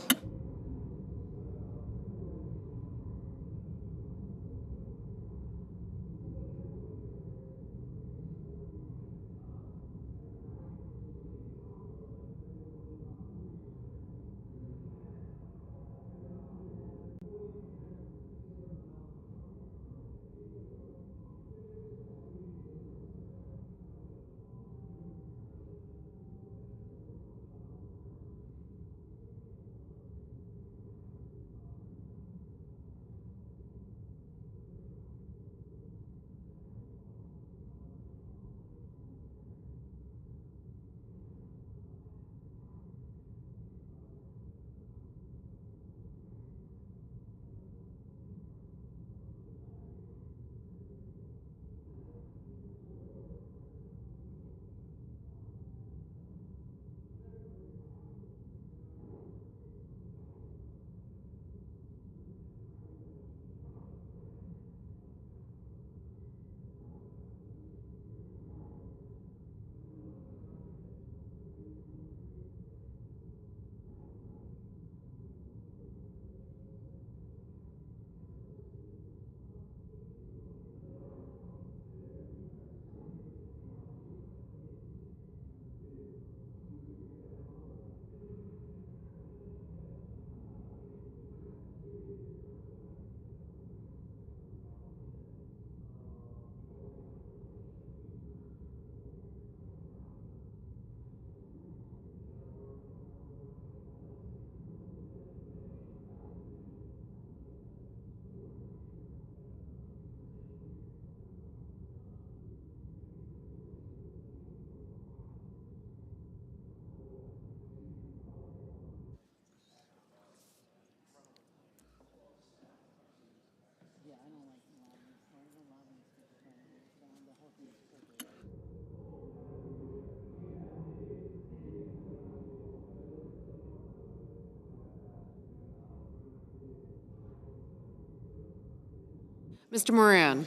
S8: Mr. Moran,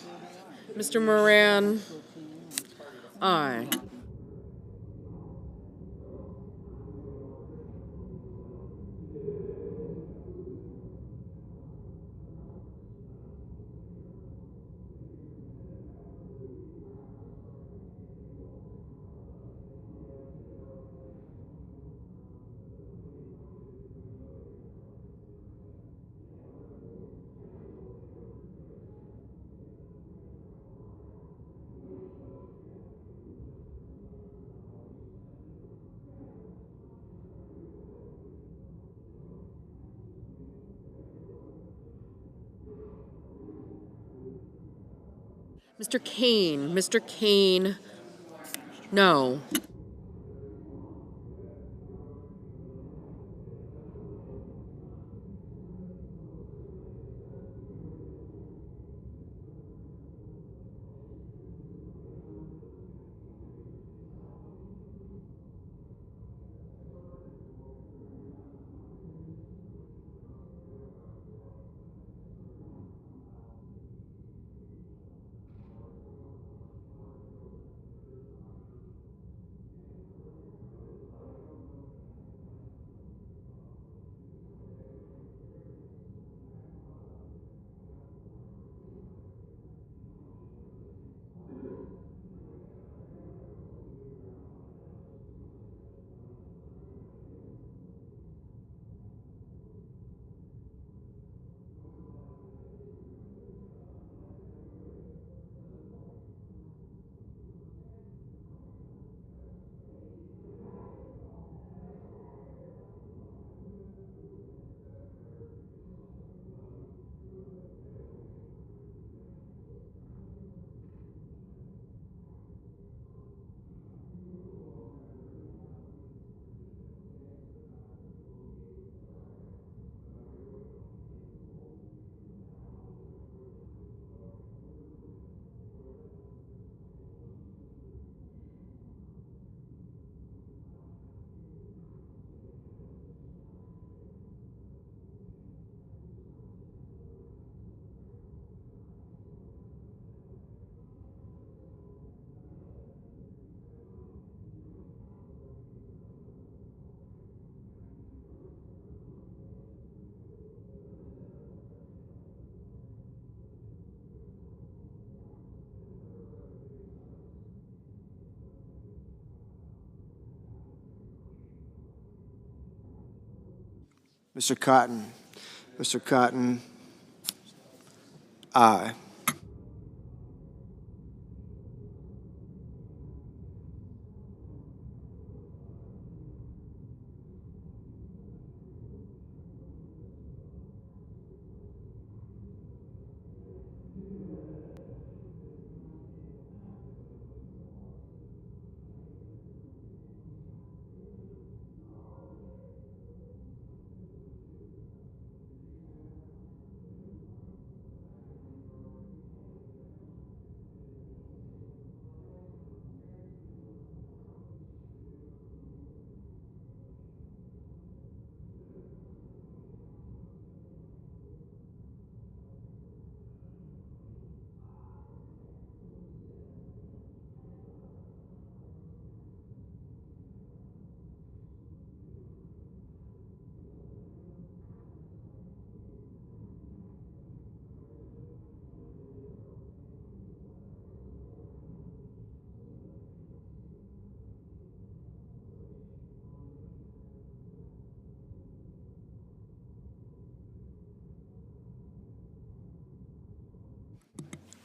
S8: Mr. Moran, aye. Mr. Kane, no.
S6: Mr. Cotton. Mr. Cotton, aye.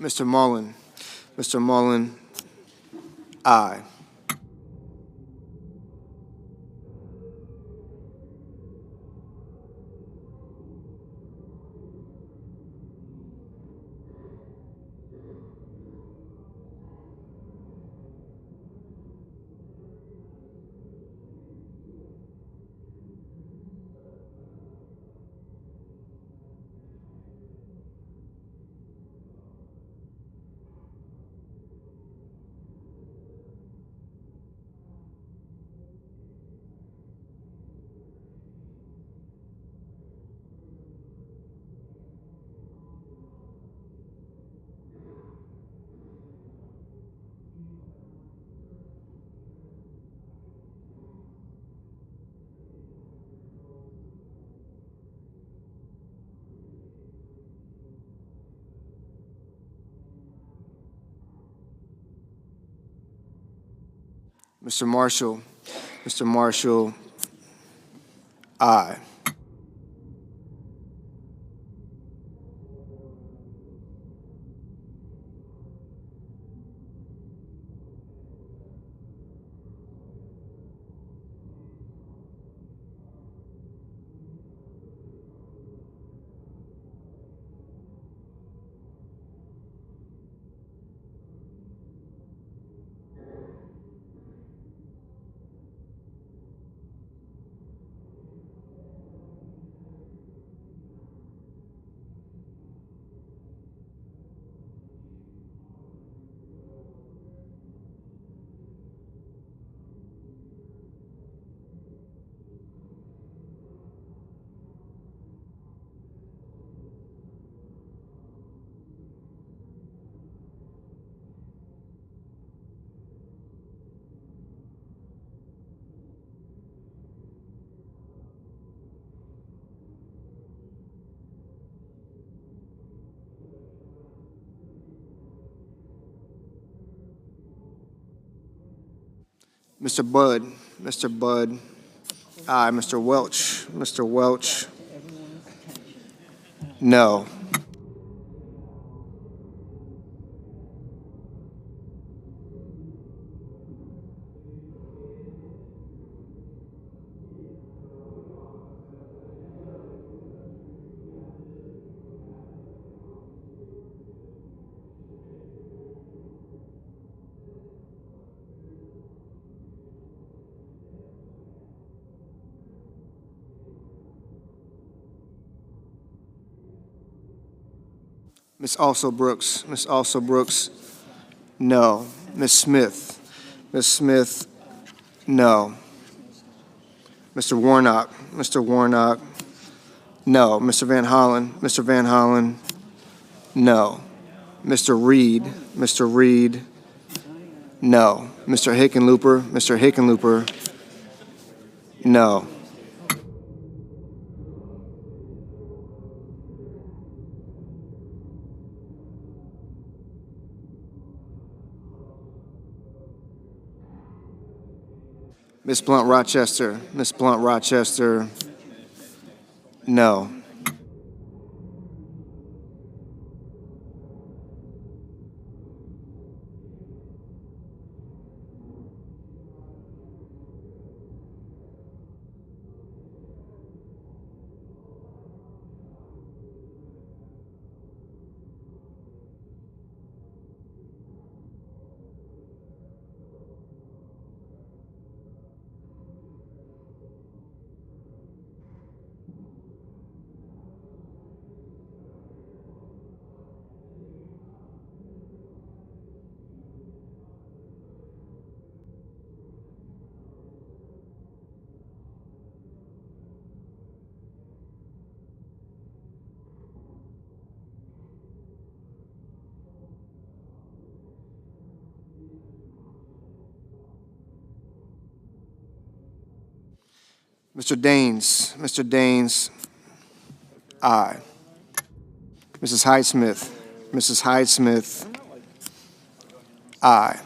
S6: Mr. Mullen. Mr. Mullen, aye. Mr. Marshall. Mr. Marshall, aye. Mr. Budd. Mr. Budd, aye. Mr. Welch. Mr. Welch, no. Ms. Also Brooks. Ms. Also Brooks, no. Ms. Smith. Ms. Smith, no. Mr. Warnock. Mr. Warnock, no. Mr. Van Hollen. Mr. Van Hollen, no. Mr. Reed. Mr. Reed, no. Mr. Hickenlooper. Mr. Hickenlooper, no. Ms. Blunt Rochester. Ms. Blunt Rochester, No. Mr. Daines, aye. Mrs. Hyde-Smith, aye.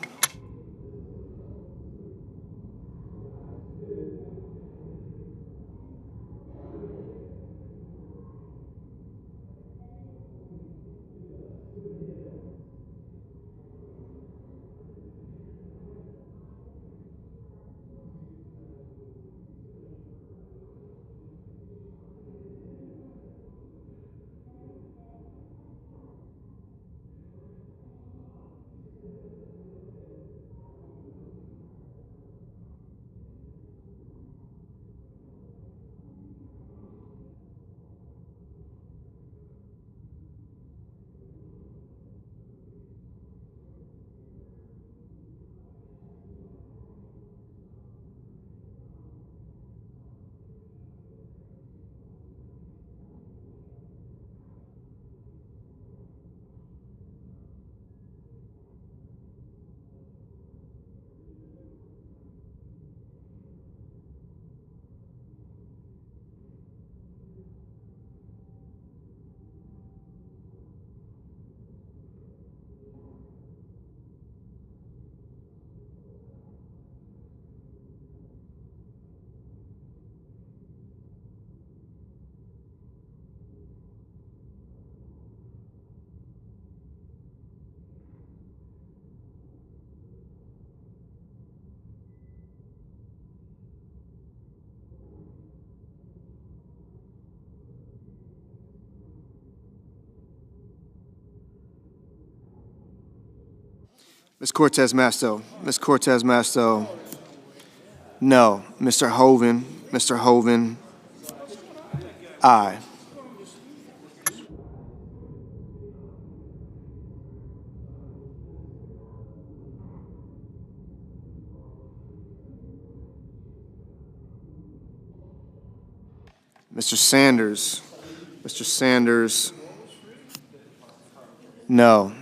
S6: Ms. Cortez Masto, no. Mr. Hoven, aye. Mr. Sanders, no.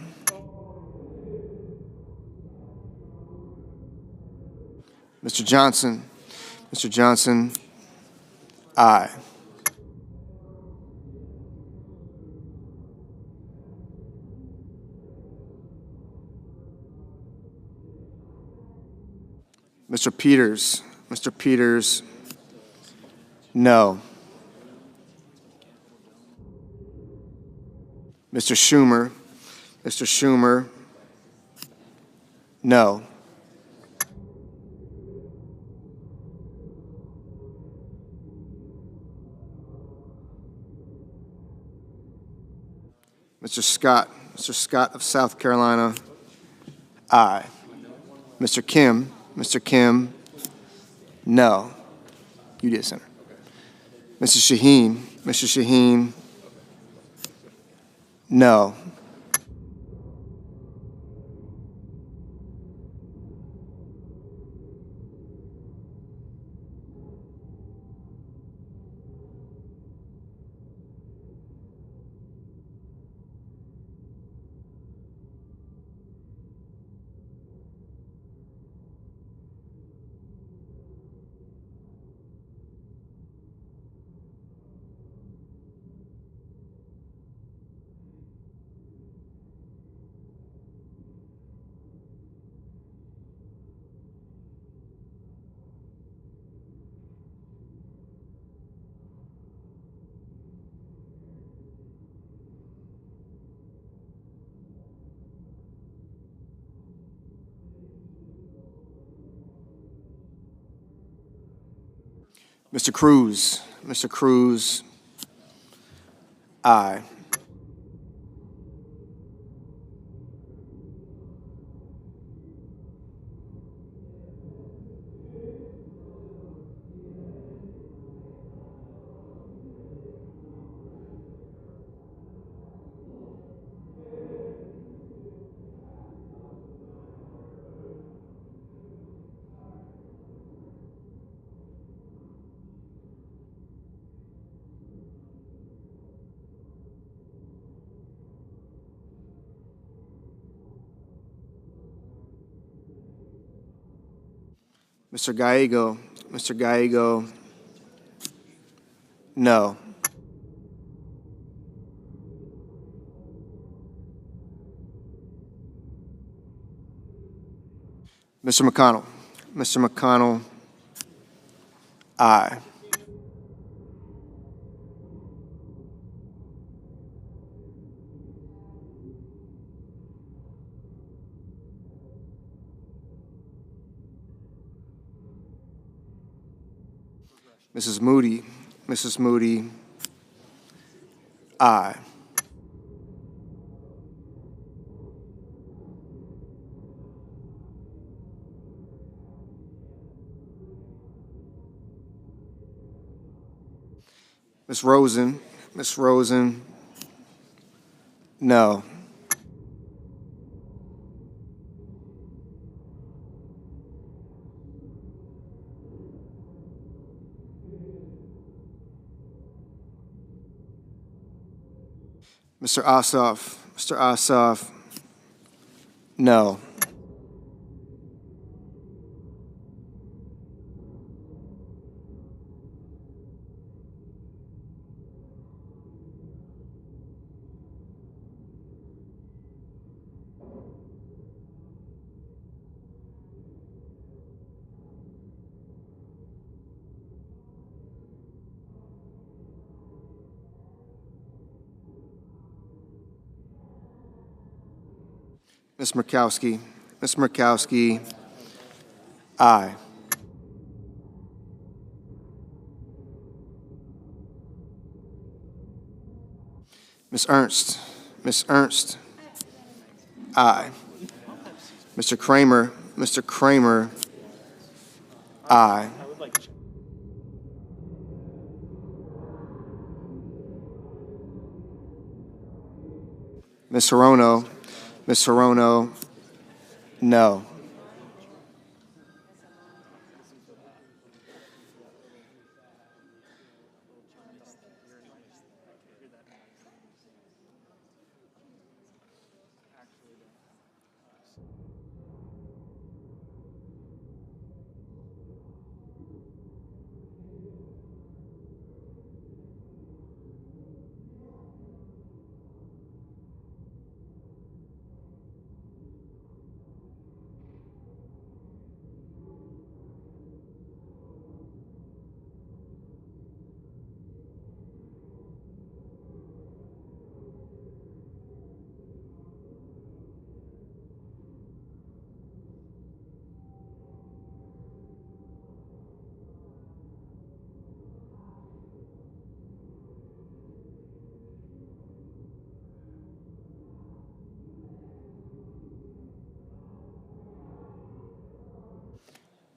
S6: Mr. Johnson, aye. Mr. Peters, no. Mr. Schumer, no. Mr. Scott of South Carolina, aye. Mr. Kim, no. You did, Senator. Mrs. Shaheen, no. Mr. Cruz. Mr. Cruz, aye. Mr. Gallego. Mr. Gallego, no. Mr. McConnell. Mr. McConnell, aye. Mrs. Moody. Mrs. Moody, aye. Ms. Rosen. Ms. Rosen, no. Mr. Ossoff. Mr. Ossoff, no. Ms. Murkowski. Ms. Murkowski, aye. Ms. Ernst. Ms. Ernst, aye. Mr. Kramer. Mr. Kramer, aye. Ms. Hirono. Ms. Hirono, no.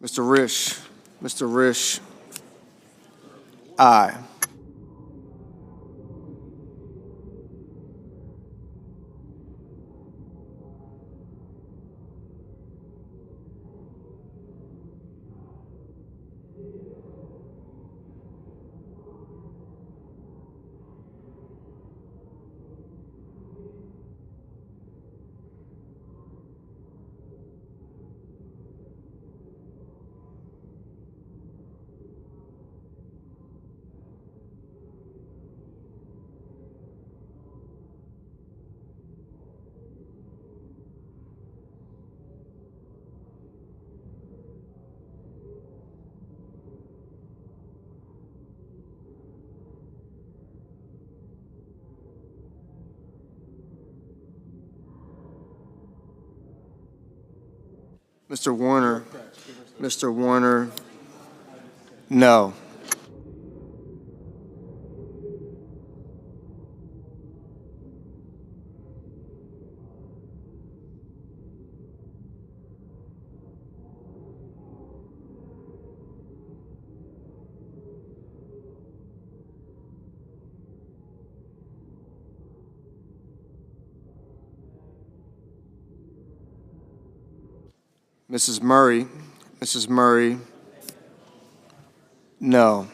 S6: Mr. Risch. Mr. Risch, aye. Mr. Warner. Mr. Warner, no. Mrs. Murray, Mrs. Murray, no.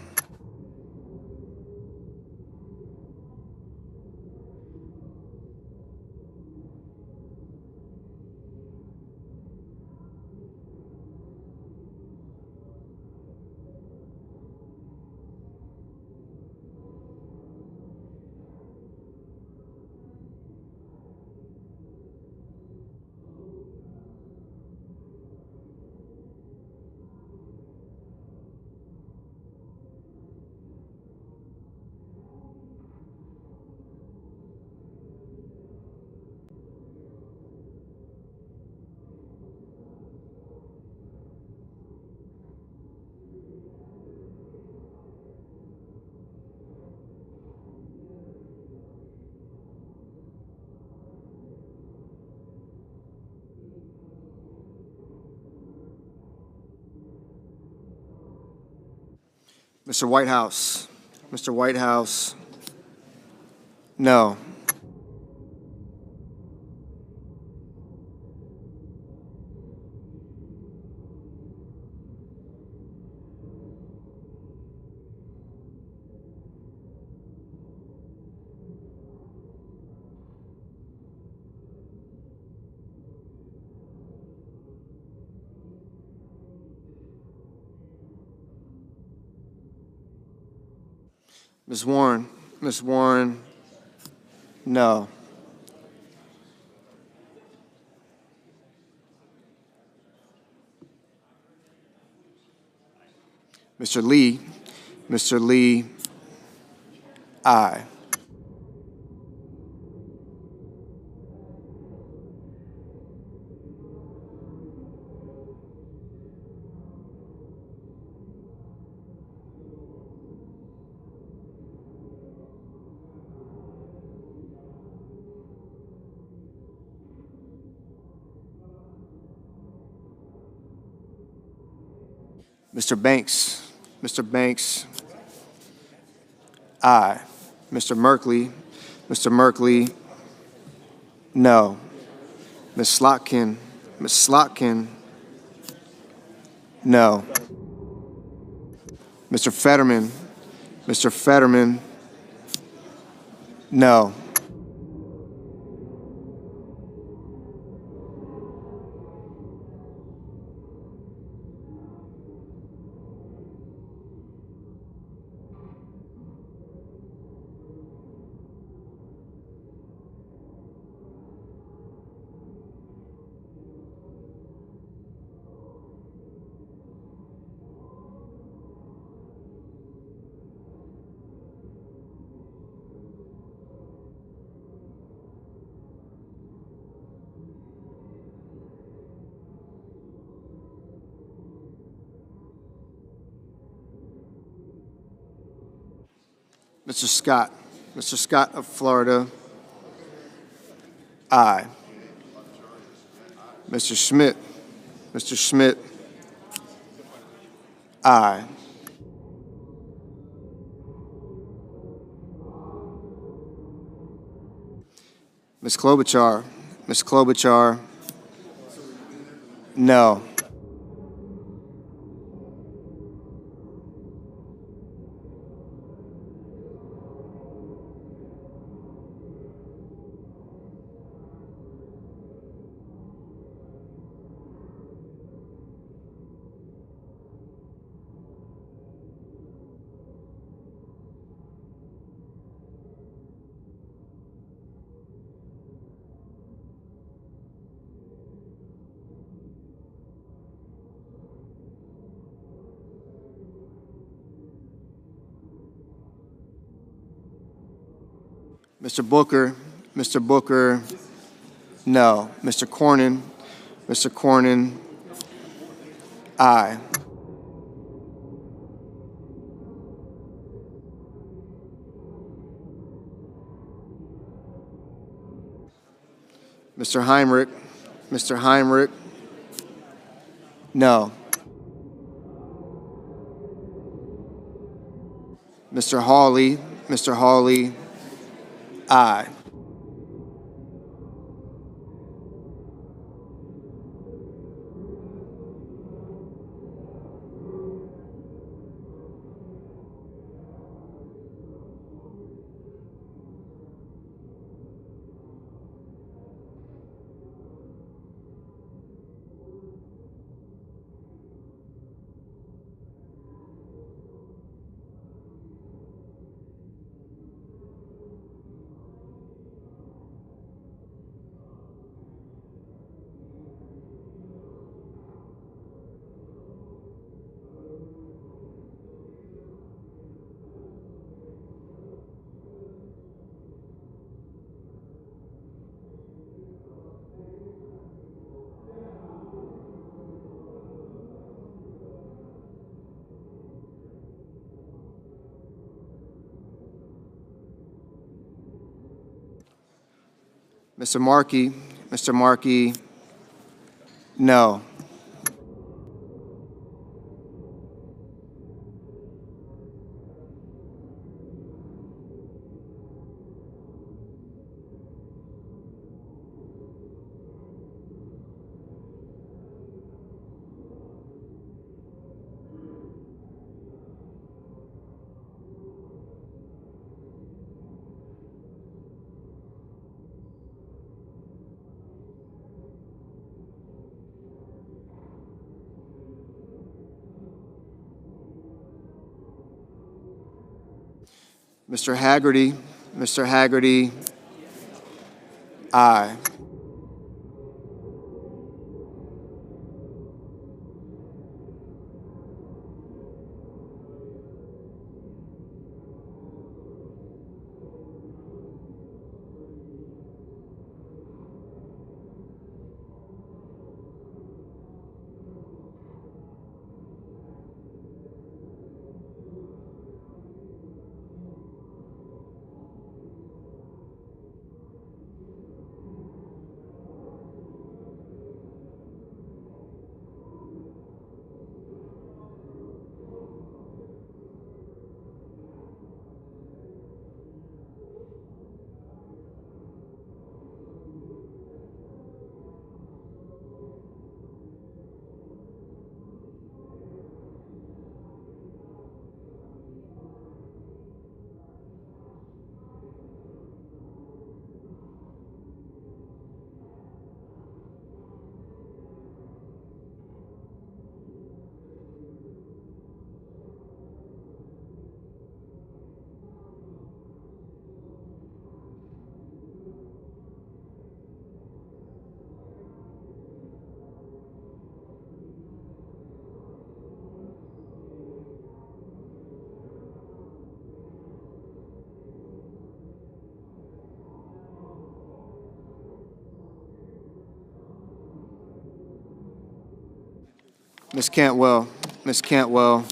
S6: Mr. Whitehouse, Mr. Whitehouse, no. Ms. Warren, Ms. Warren, no. Mr. Lee, Mr. Lee, aye. Mr. Banks, Mr. Banks, aye. Mr. Merkley, Mr. Merkley, no. Ms. Slotkin, Ms. Slotkin, no. Mr. Fetterman, Mr. Fetterman, no. Mr. Scott of Florida, aye. Mr. Schmidt, Mr. Schmidt, aye. Ms. Klobuchar, Ms. Klobuchar, no. Mr. Booker, no. Mr. Cornyn, aye. Mr. Heinrich, no. Mr. Hawley, aye. Mr. Markey, no. Mr. Haggerty, aye. Ms. Cantwell,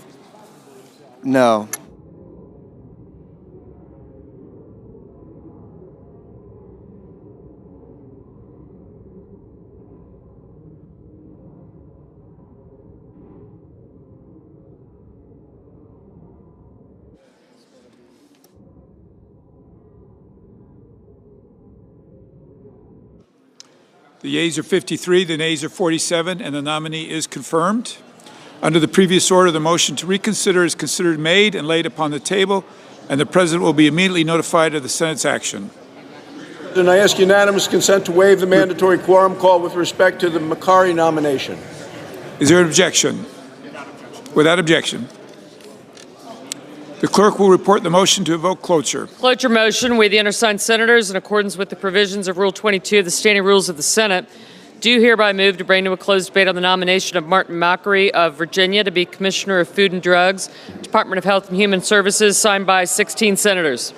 S6: no.
S2: The yeas are 53, the nays are 47, and the nominee is confirmed. Under the previous order, the motion to reconsider is considered made and laid upon the table, and the President will be immediately notified of the Senate's action.
S20: Then I ask unanimous consent to waive the mandatory quorum call with respect to the Makari nomination.
S2: Is there an objection? Without objection. The clerk will report the motion to evoke cloture.
S8: Cloture motion. We, the undersigned senators, in accordance with the provisions of Rule 22 of the Standing Rules of the Senate, do hereby move to bring to a closed debate on the nomination of Martin Makary of Virginia to be Commissioner of Food and Drugs, Department of Health and Human Services, signed by 16 senators.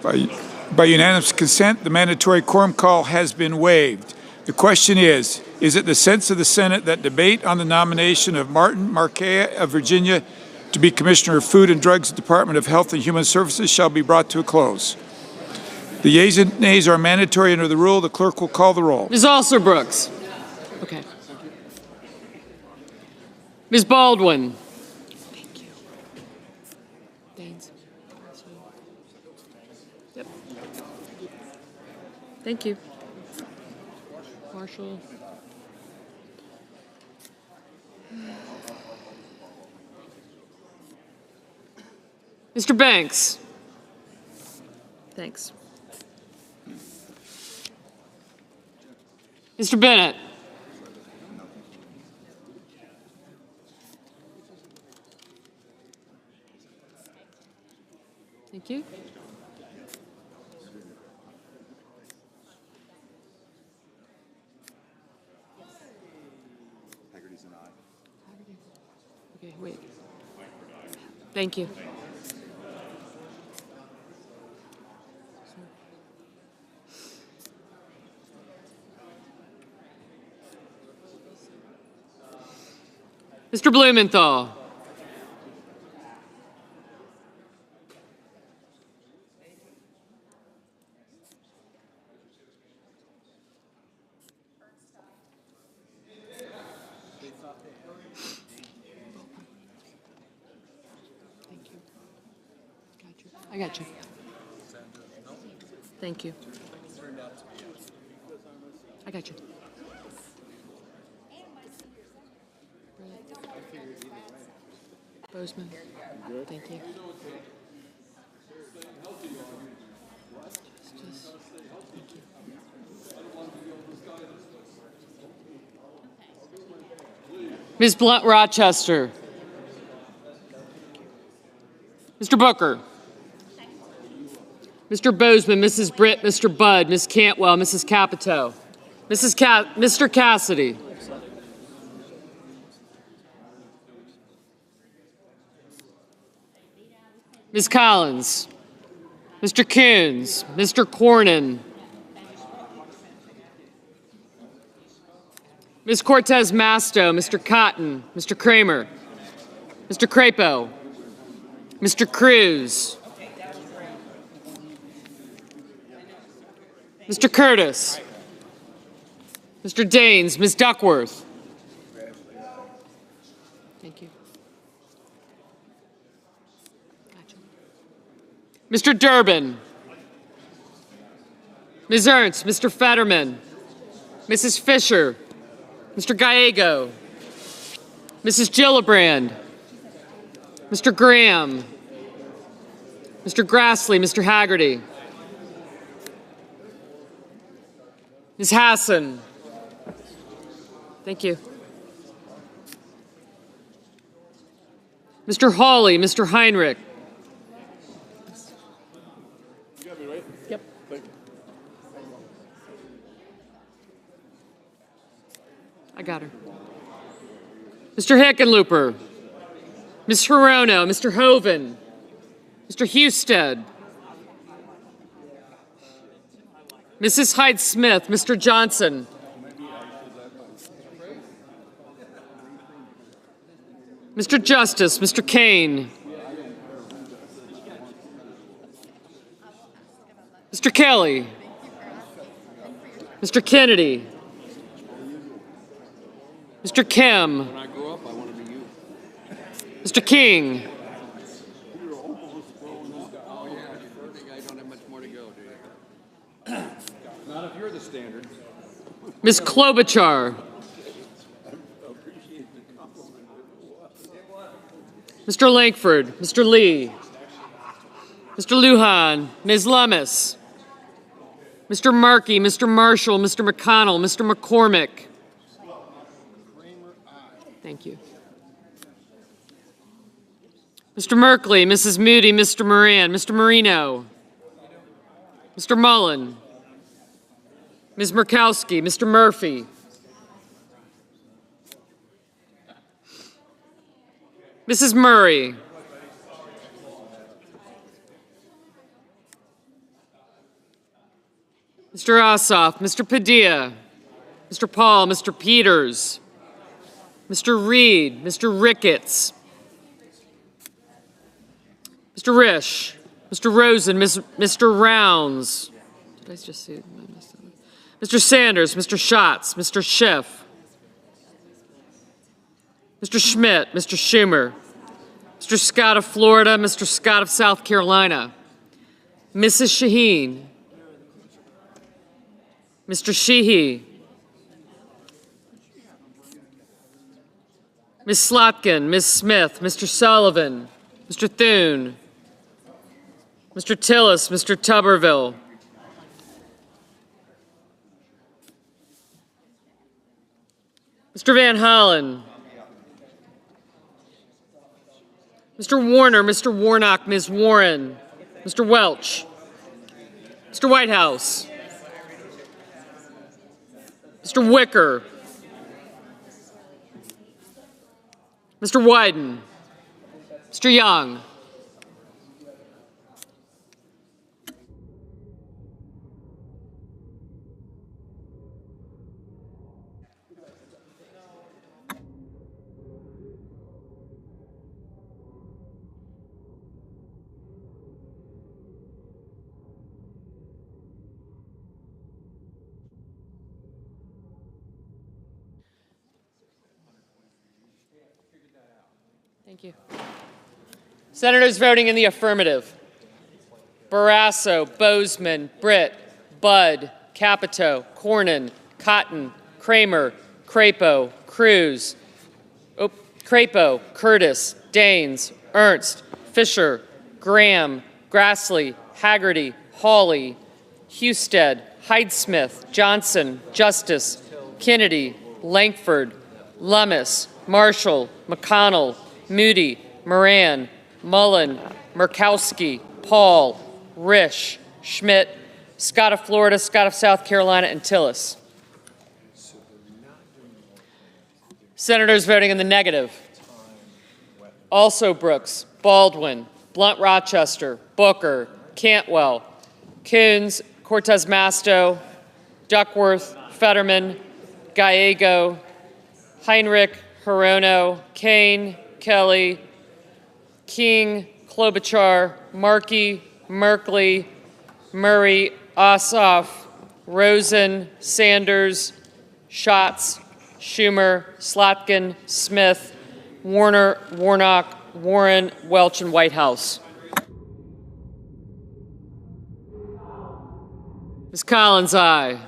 S2: By unanimous consent, the mandatory quorum call has been waived. The question is it the sense of the Senate that debate on the nomination of Martin Makary of Virginia to be Commissioner of Food and Drugs, Department of Health and Human Services shall be brought to a close? The yeas and nays are mandatory under the rule. The clerk will call the roll.
S8: Ms. Alsor-Brooks. Okay. Ms. Baldwin. Thank you. Daines. Yep. Thank you. Marshall. Mr. Banks. Thanks. Mr. Bennett. Thank you. Okay, wait. Thank you. Mr. Blumenthal. I got you. Thank you. I got you. Bozeman. Thank you. Thank you. Ms. Blunt Rochester. Mr. Booker. Mr. Bozeman, Mrs. Britt, Mr. Budd, Ms. Cantwell, Mrs. Capito. Mr. Cassidy. Ms. Collins. Mr. Coons. Mr. Cornyn. Ms. Cortez Masto. Mr. Cotton. Mr. Kramer. Mr. Crapo. Mr. Cruz. Mr. Curtis. Mr. Daines. Ms. Duckworth. Thank you. Gotcha. Mr. Durbin. Ms. Ernst. Mr. Fetterman. Mrs. Fisher. Mr. Gallego. Mrs. Gillibrand. Mr. Graham. Mr. Grassley. Mr. Haggerty. Ms. Hassan. Thank you. Mr. Hawley, Mr. Heinrich.
S21: You got me right?
S8: Yep.
S21: Thank you.
S8: I got her. Mr. Hickenlooper. Ms. Hirono, Mr. Hoven. Mr. Husted. Mrs. Hyde-Smith, Mr. Johnson. Mr. Justice, Mr. Kane. Mr. Kelly. Mr. Kennedy. Mr. Kim.
S21: When I grow up, I want to be you.
S8: Mr. King.
S21: You're almost throwing this guy. Oh, yeah. You think I don't have much more to go, do you? Not if you're the standard.
S8: Ms. Klobuchar. Mr. Lankford. Mr. Lee. Mr. Lujan. Ms. Lummis. Mr. Markey. Mr. Marshall. Mr. McConnell. Mr. McCormick. Thank you. Mr. Merkley. Mrs. Moody. Mr. Moran. Mr. Marino. Mr. Mullen. Ms. Murkowski. Mr. Murphy. Mrs. Murray. Mr. Ossoff. Mr. Padilla. Mr. Paul. Mr. Peters. Mr. Reed. Mr. Ricketts. Mr. Risch. Mr. Rosen. Mr. Rounds. Did I just see it? Mr. Sanders. Mr. Schatz. Mr. Schiff. Mr. Schmidt. Mr. Schumer. Mr. Scott of Florida. Mr. Scott of South Carolina. Mrs. Shaheen. Mr. Sheehy. Ms. Slotkin. Ms. Smith. Mr. Sullivan. Mr. Thune. Mr. Tillis. Mr. Tuberville. Mr. Van Hollen. Mr. Warner, Mr. Warnock, Ms. Warren, Mr. Welch, Mr. Whitehouse, Mr. Wicker, Mr. Wyden, Mr. Young. Thank you. Senators voting in the affirmative: Barrasso, Bozeman, Britt, Budd, Capito, Cornyn, Cotton, Kramer, Crapo, Cruz, Crapo, Curtis, Daines, Ernst, Fisher, Graham, Grassley, Haggerty, Hawley, Husted, Hyde-Smith, Johnson, Justice, Kennedy, Lankford, Lummis, Marshall, McConnell, Moody, Moran, Mullen, Murkowski, Paul, Risch, Schmidt, Scott of Florida, Scott of South Carolina, and Tillis. Senators voting in the negative: also Brooks, Baldwin, Blunt Rochester, Booker, Cantwell, Coons, Cortez Masto, Duckworth, Fetterman, Gallego, Heinrich, Hirono, Kane, Kelly, King, Klobuchar, Markey, Merkley, Murray, Ossoff, Rosen, Sanders, Schatz, Schumer, Slotkin, Smith, Warner, Warnock, Warren, Welch, and Whitehouse. Ms. Collins, aye.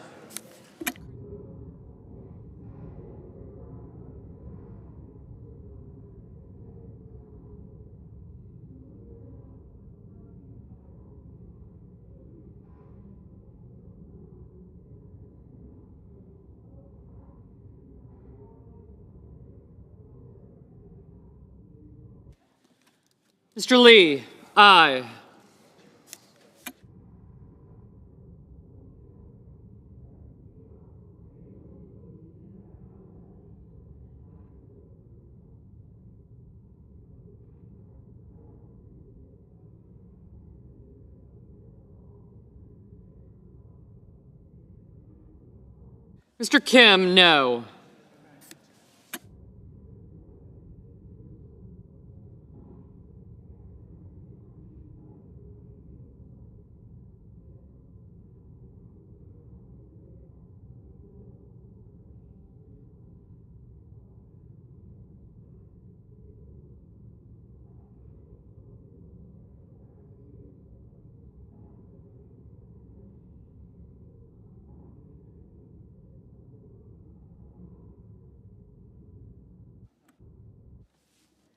S8: Mr. Lee, aye. Mr. Kim, no.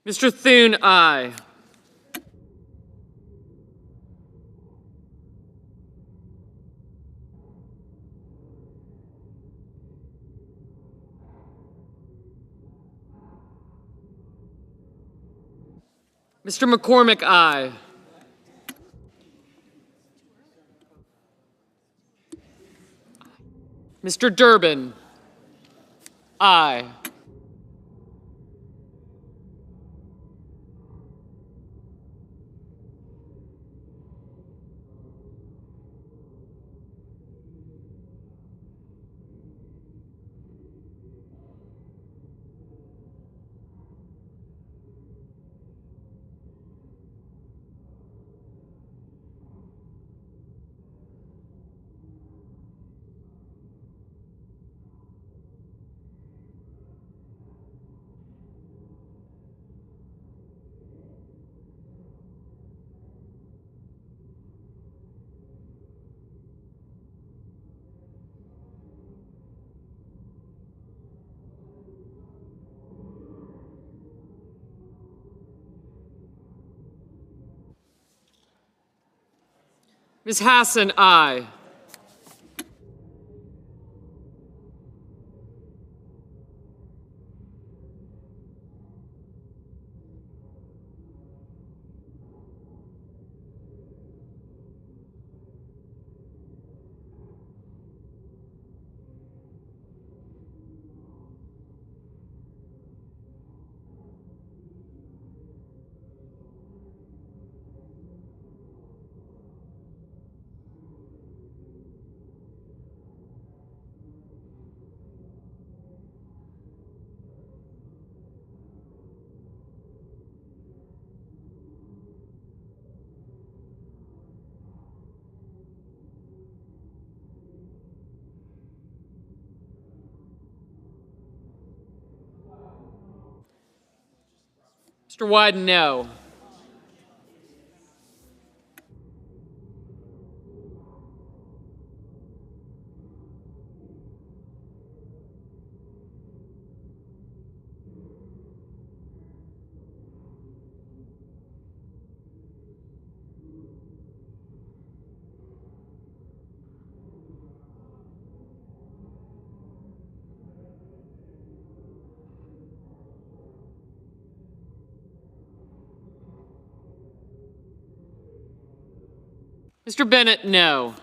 S8: Mr. Thune, aye. Mr. McCormick, aye. Mr. Durbin, aye. Ms. Hassan, aye. Mr. Wyden, no. Mr. Bennett, no.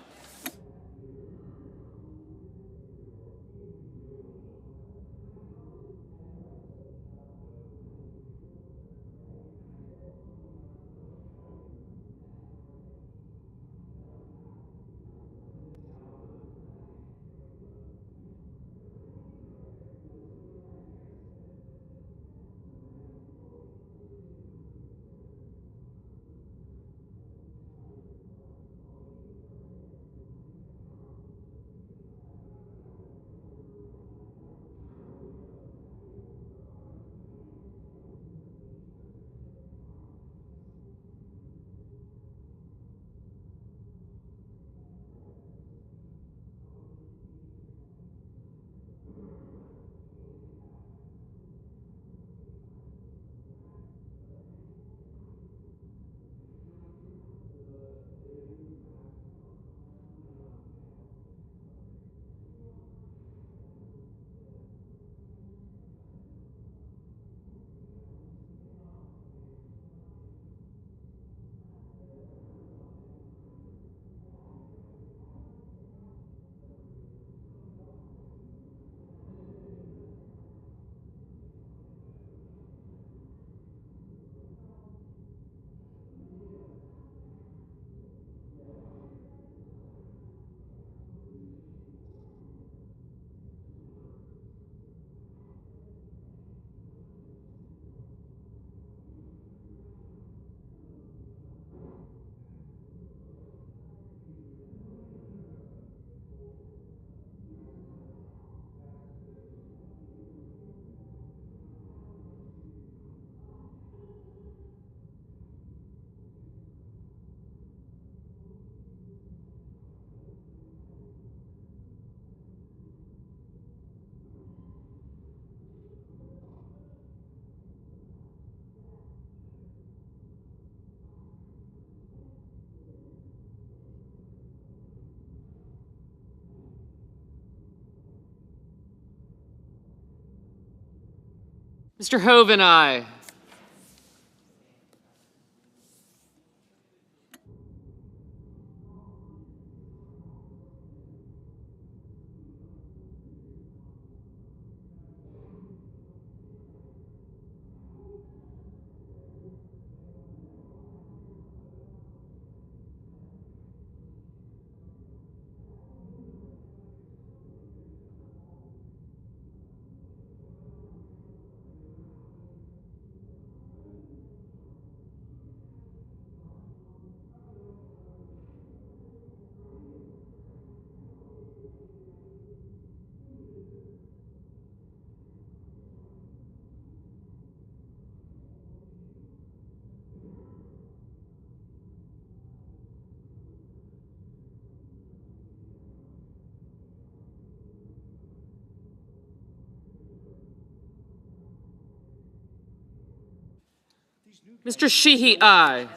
S8: Mr. Hoven, aye. Mr. Sheehy, aye.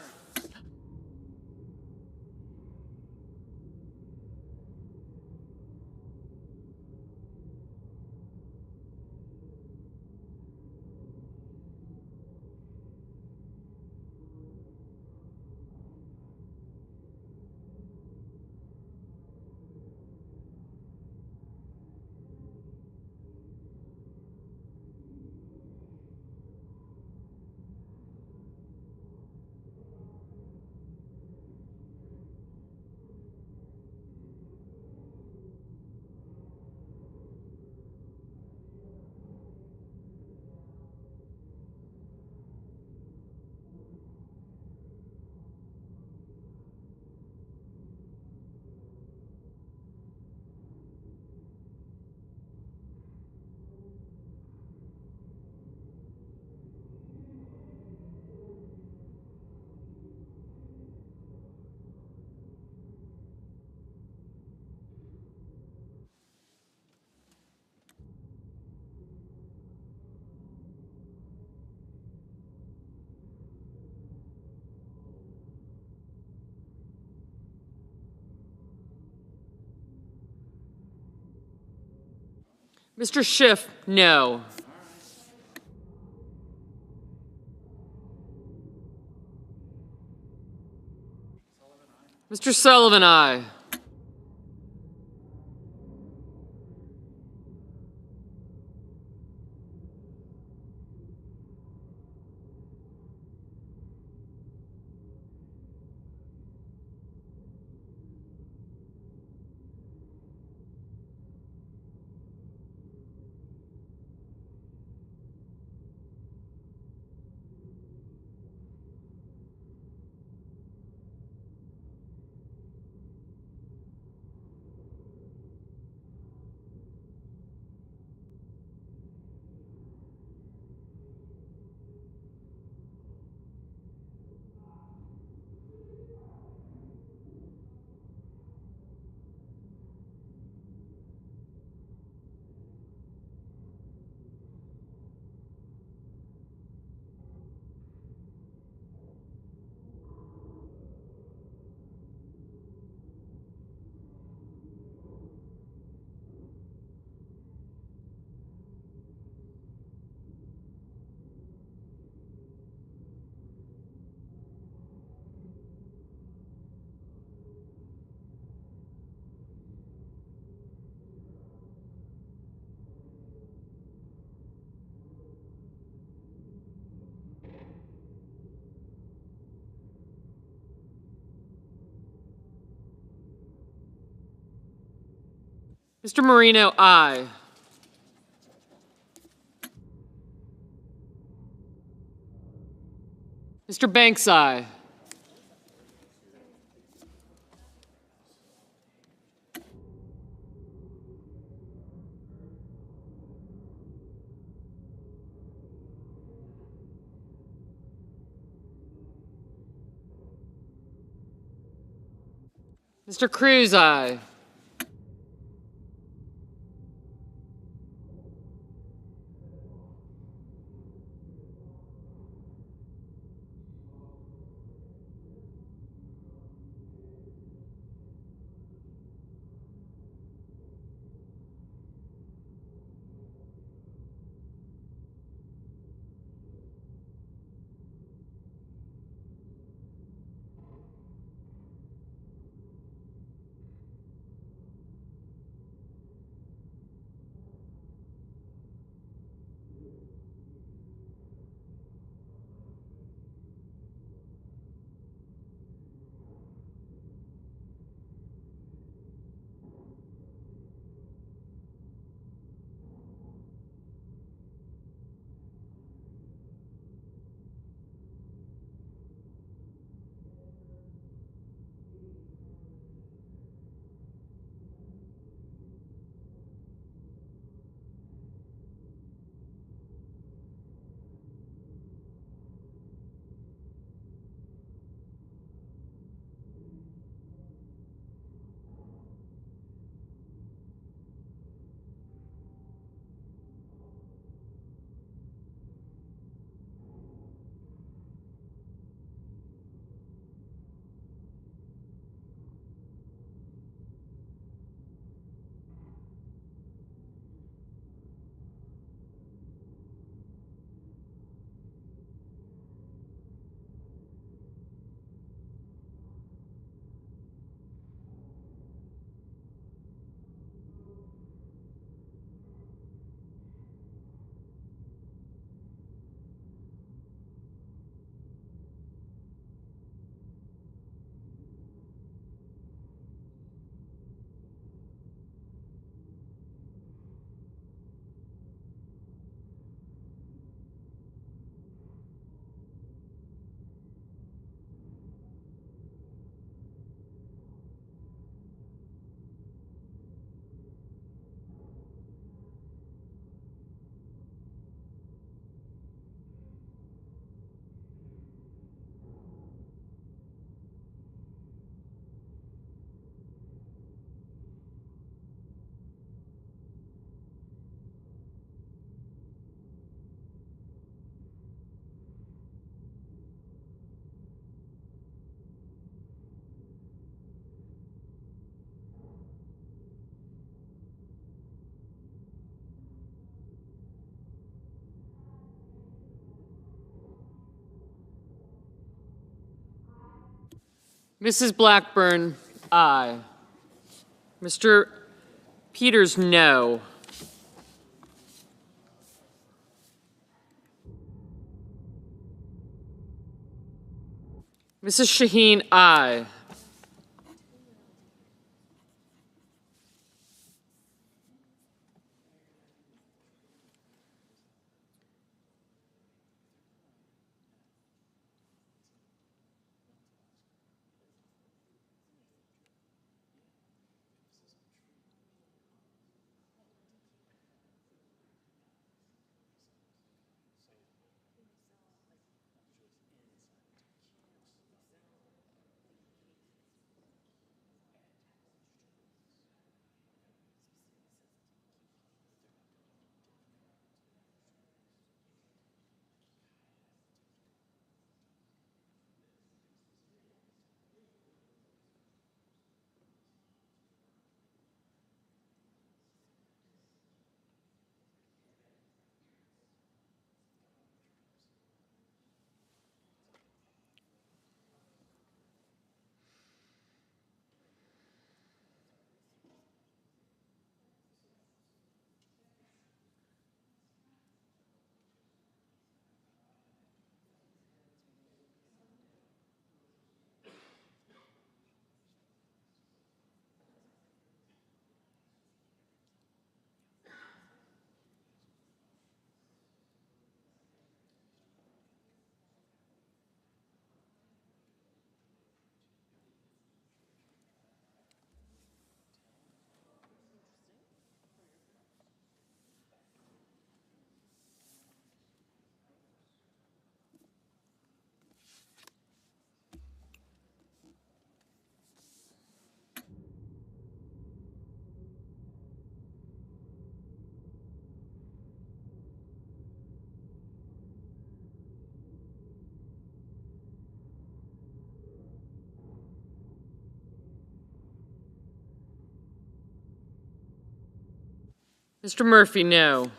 S8: Mr. Schiff, no. Mr. Sullivan, aye. Mr. Marino, aye. Mr. Banks, aye. Mr. Cruz, aye. Mrs. Blackburn, aye. Mr. Peters, no. Mrs. Shaheen, aye. Mr. Murphy, no.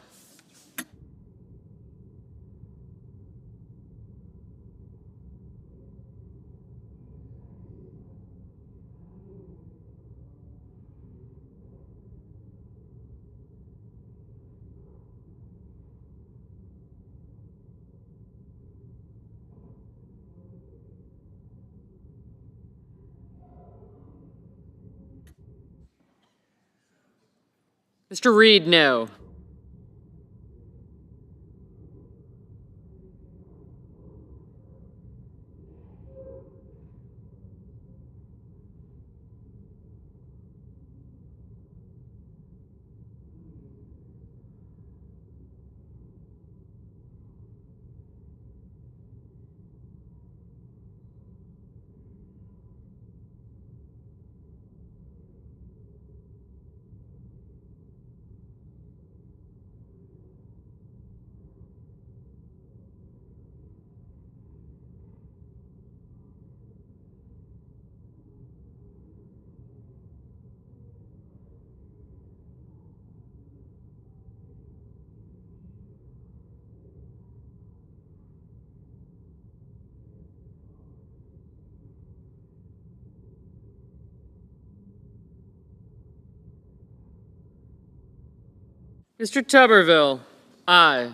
S8: Mr. Reed, no. Mr. Tuberville, aye.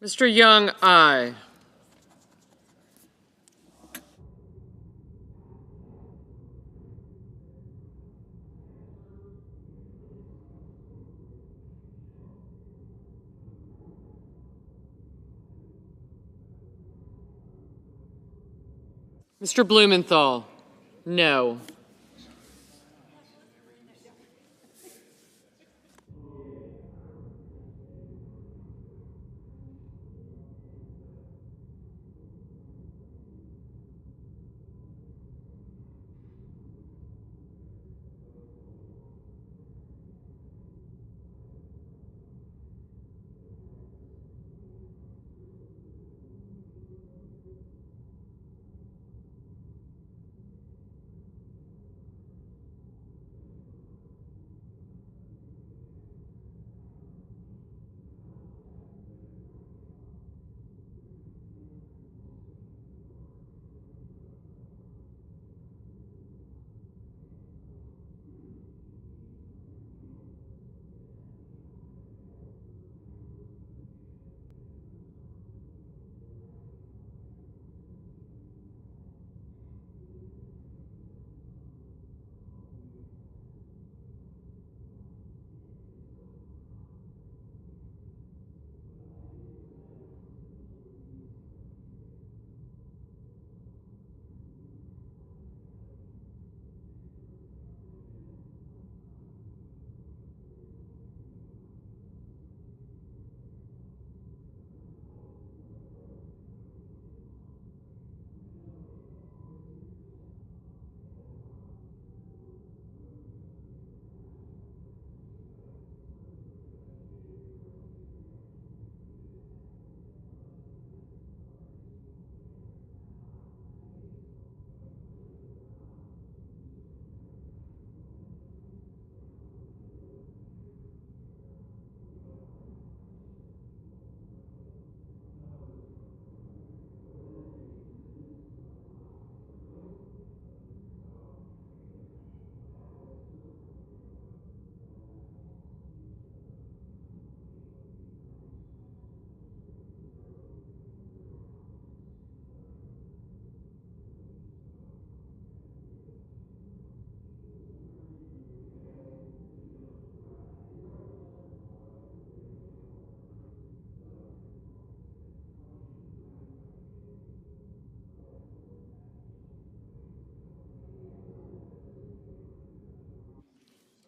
S8: Mr. Young, aye. Mr. Blumenthal, no.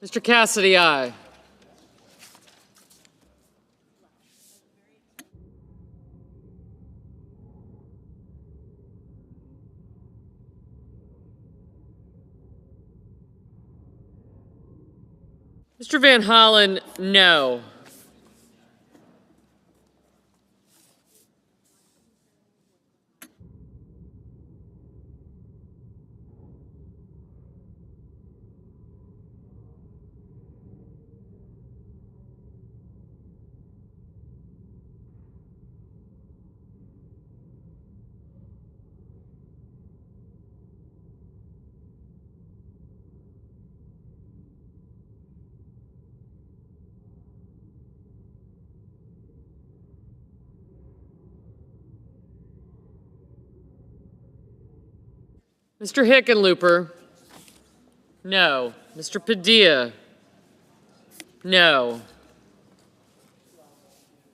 S8: Mr. Cassidy, aye. Mr. Van Hollen, no. Mr. Hickenlooper, no. Mr. Padilla, no.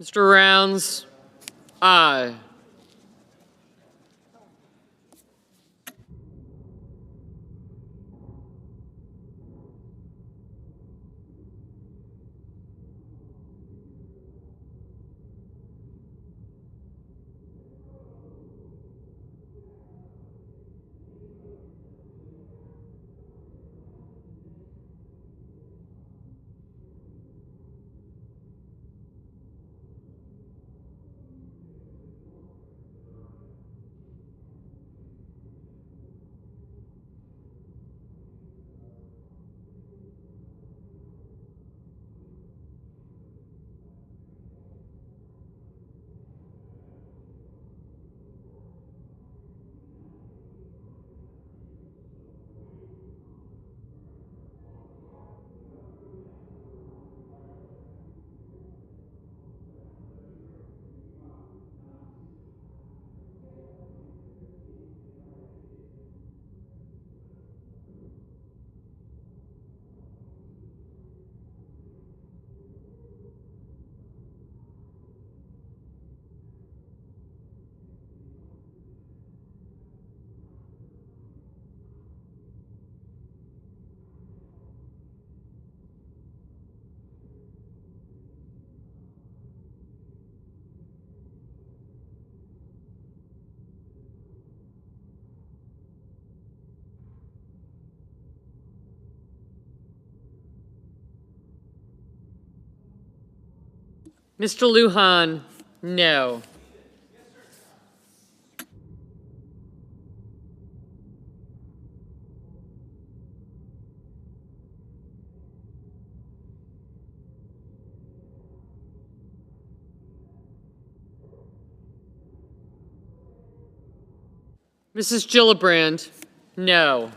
S8: Mr. Rounds, aye. Mr. Lujan, no. Mrs. Gillibrand, no.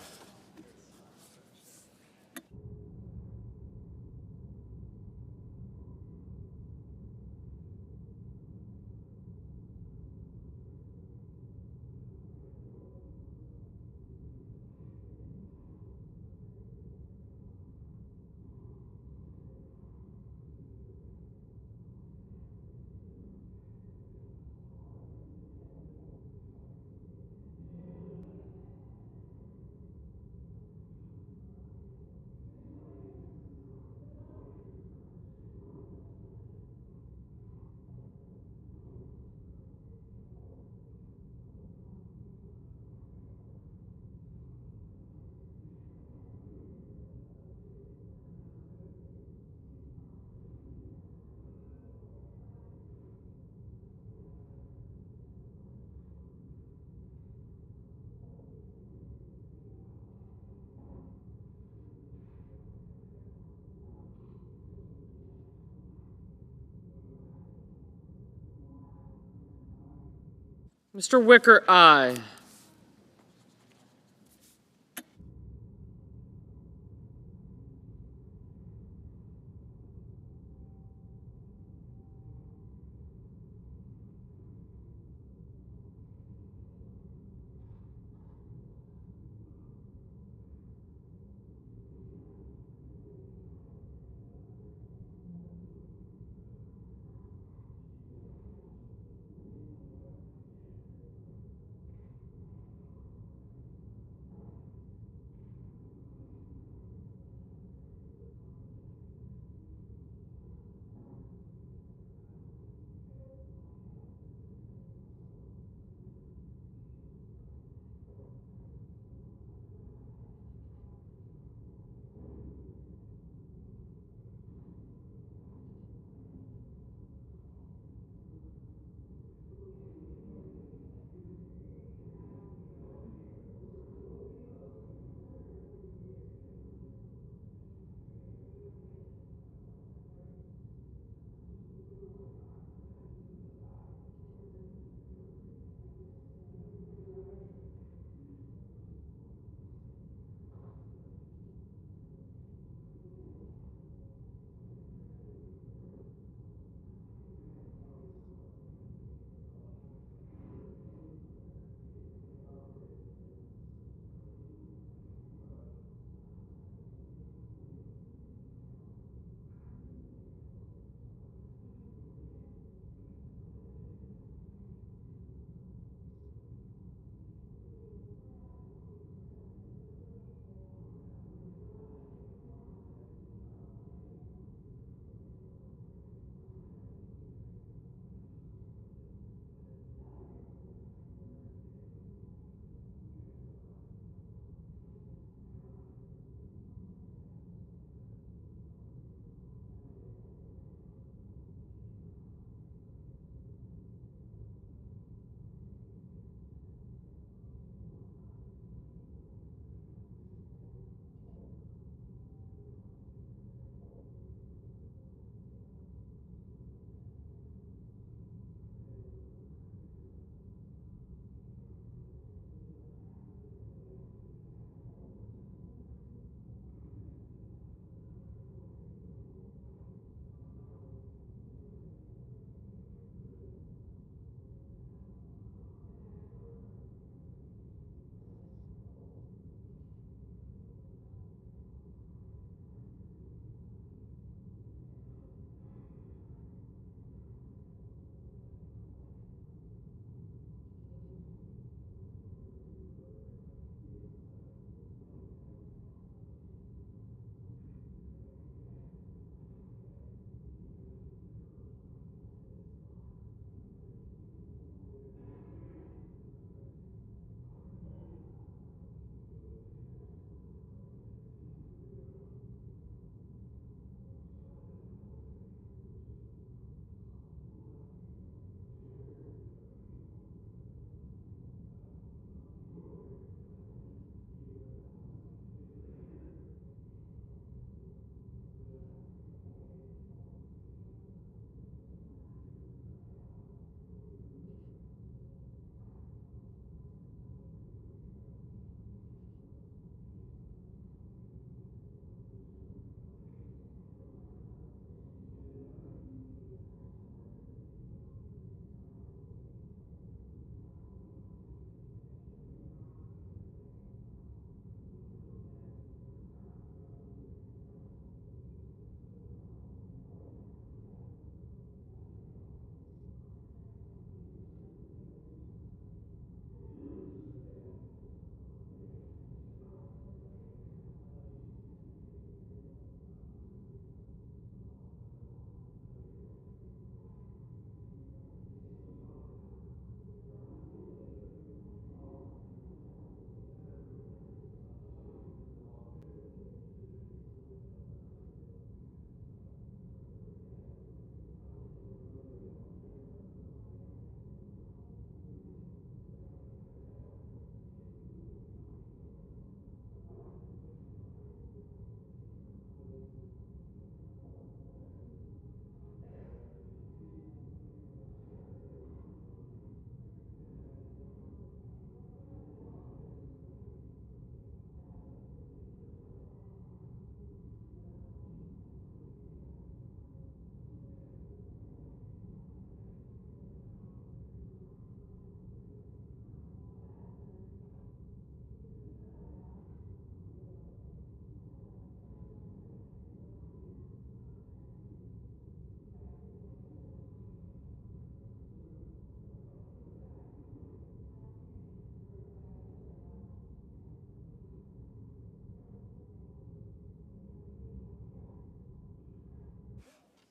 S8: Mr. Wicker, aye.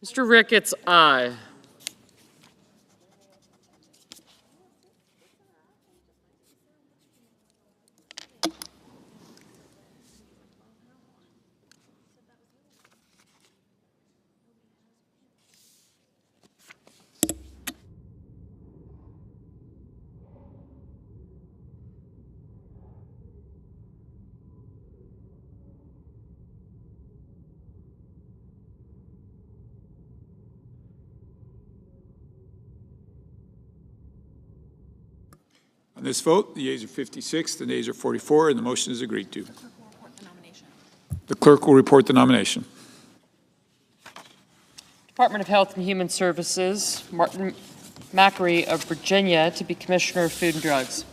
S8: Mr. Ricketts, aye.
S2: On this vote, the yeas are 56, the nays are 44, and the motion is agreed to. The clerk will report the nomination.
S8: Department of Health and Human Services, Martin Macri of Virginia to be Commissioner of Food and Drugs.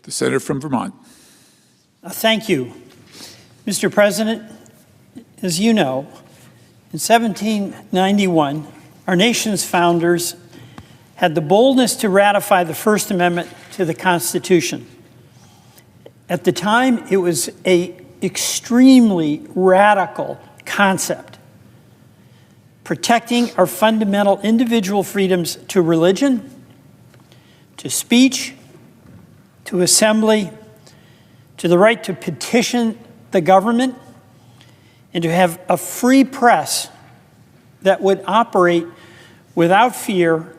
S2: The senator from Vermont.
S22: Thank you. Mr. President, as you know, in 1791, our nation's founders had the boldness to ratify the First Amendment to the Constitution. At the time, it was an extremely radical concept, protecting our fundamental individual freedoms to religion, to speech, to assembly, to the right to petition the government, and to have a free press that would operate without fear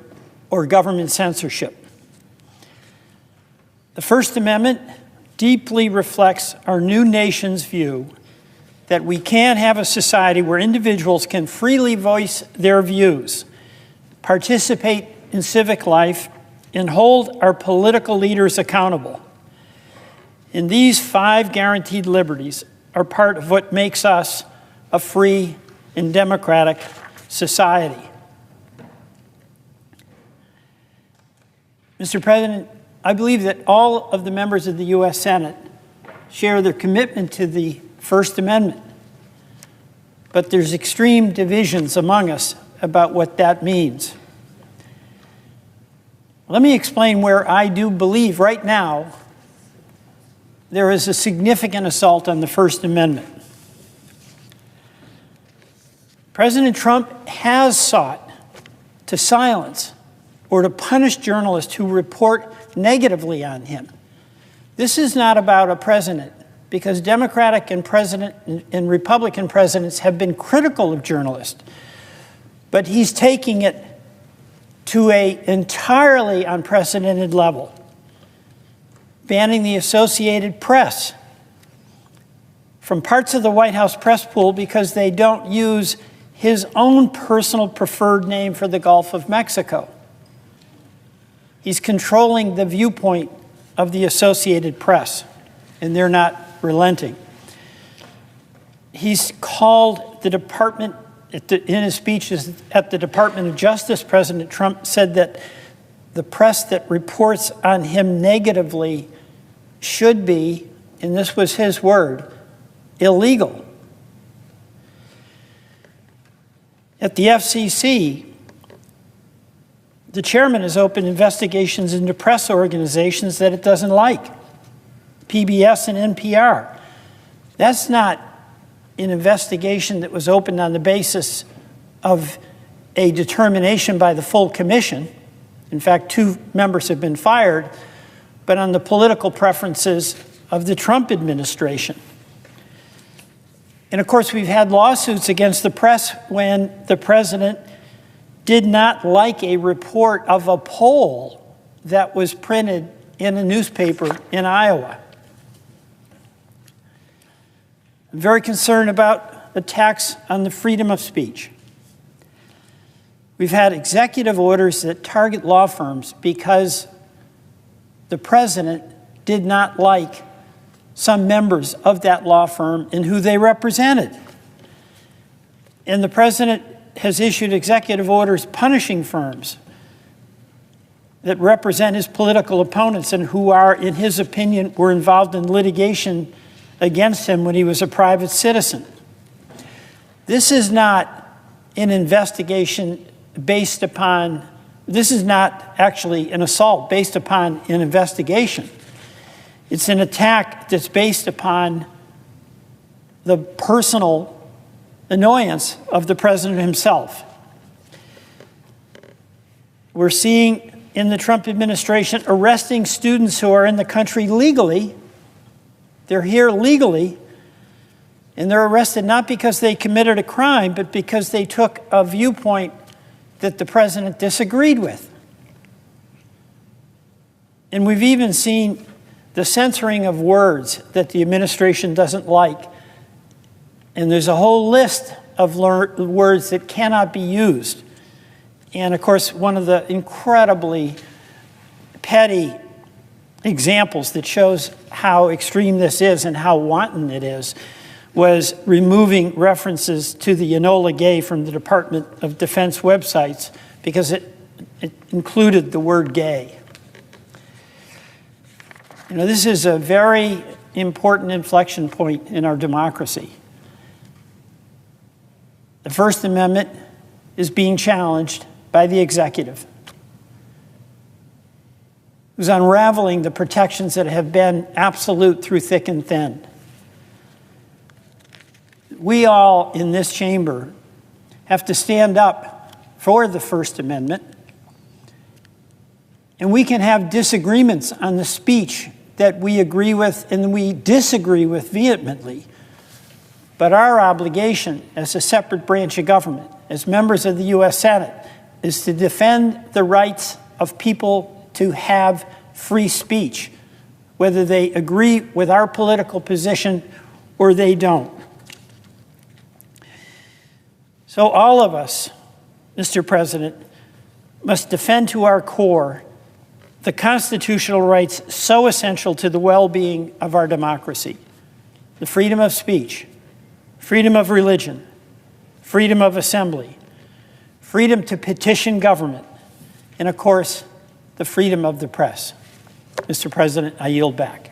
S22: or government censorship. The First Amendment deeply reflects our new nation's view that we can have a society where individuals can freely voice their views, participate in civic life, and hold our political leaders accountable. And these 5 guaranteed liberties are part of what makes us a free and democratic society. Mr. President, I believe that all of the members of the U.S. Senate share their commitment to the First Amendment, but there's extreme divisions among us about what that means. Let me explain where I do believe right now there is a significant assault on the First Amendment. President Trump has sought to silence or to punish journalists who report negatively on him. This is not about a president, because Democratic and Republican presidents have been critical of journalists, but he's taking it to an entirely unprecedented level, banning the Associated Press from parts of the White House press pool because they don't use his own personal preferred name for the Gulf of Mexico. He's controlling the viewpoint of the Associated Press, and they're not relenting. He's called the department, in his speeches at the Department of Justice, President Trump said that the press that reports on him negatively should be, and this was his word, illegal. At the FCC, the chairman has opened investigations into press organizations that it doesn't like, PBS and NPR. That's not an investigation that was opened on the basis of a determination by the full commission. In fact, 2 members have been fired, but on the political preferences of the Trump administration. And of course, we've had lawsuits against the press when the president did not like a report of a poll that was printed in a newspaper in Iowa. I'm very concerned about attacks on the freedom of speech. We've had executive orders that target law firms because the president did not like some members of that law firm and who they represented. And the president has issued executive orders punishing firms that represent his political opponents and who are, in his opinion, were involved in litigation against him when he was a private citizen. This is not an investigation based upon, this is not actually an assault based upon an investigation. It's an attack that's based upon the personal annoyance of the president himself. We're seeing in the Trump administration arresting students who are in the country legally. They're here legally, and they're arrested not because they committed a crime, but because they took a viewpoint that the president disagreed with. And we've even seen the censoring of words that the administration doesn't like. And there's a whole list of words that cannot be used. And of course, one of the incredibly petty examples that shows how extreme this is and how wanton it is was removing references to the Enola Gay from the Department of Defense websites because it included the word gay. You know, this is a very important inflection point in our democracy. The First Amendment is being challenged by the executive, who's unraveling the protections that have been absolute through thick and thin. We all in this chamber have to stand up for the First Amendment, and we can have disagreements on the speech that we agree with and we disagree with vehemently. But our obligation as a separate branch of government, as members of the U.S. Senate, is to defend the rights of people to have free speech, whether they agree with our political position or they don't. So all of us, Mr. President, must defend to our core the constitutional rights so essential to the well-being of our democracy: the freedom of speech, freedom of religion, freedom of assembly, freedom to petition government, and of course, the freedom of the press. Mr. President, I yield back.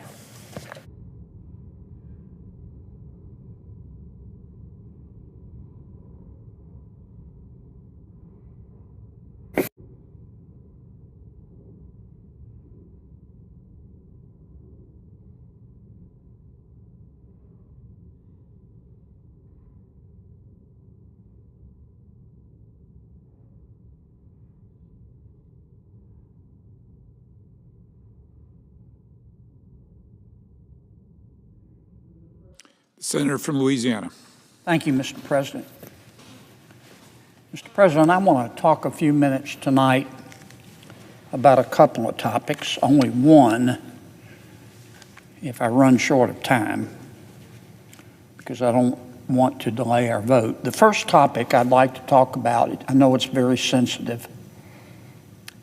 S2: Senator from Louisiana.
S22: Thank you, Mr. President. Mr. President, I want to talk a few minutes tonight about a couple of topics, only one if I run short of time, because I don't want to delay our vote. The first topic I'd like to talk about, I know it's very sensitive,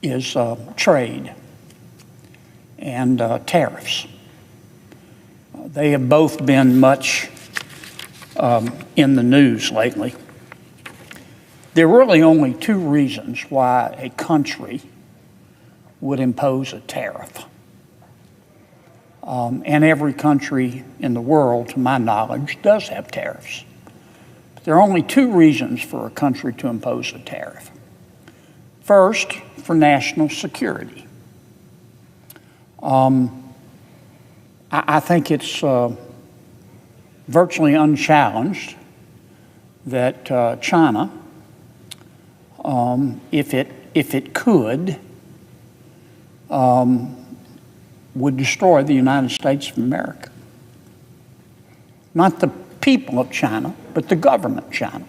S22: is trade and tariffs. They have both been much in the news lately. There are really only two reasons why a country would impose a tariff. And every country in the world, to my knowledge, does have tariffs. But there are only two reasons for a country to impose a tariff. First, for national security. I think it's virtually unchallenged that China, if it could, would destroy the United States of America. Not the people of China, but the government of China.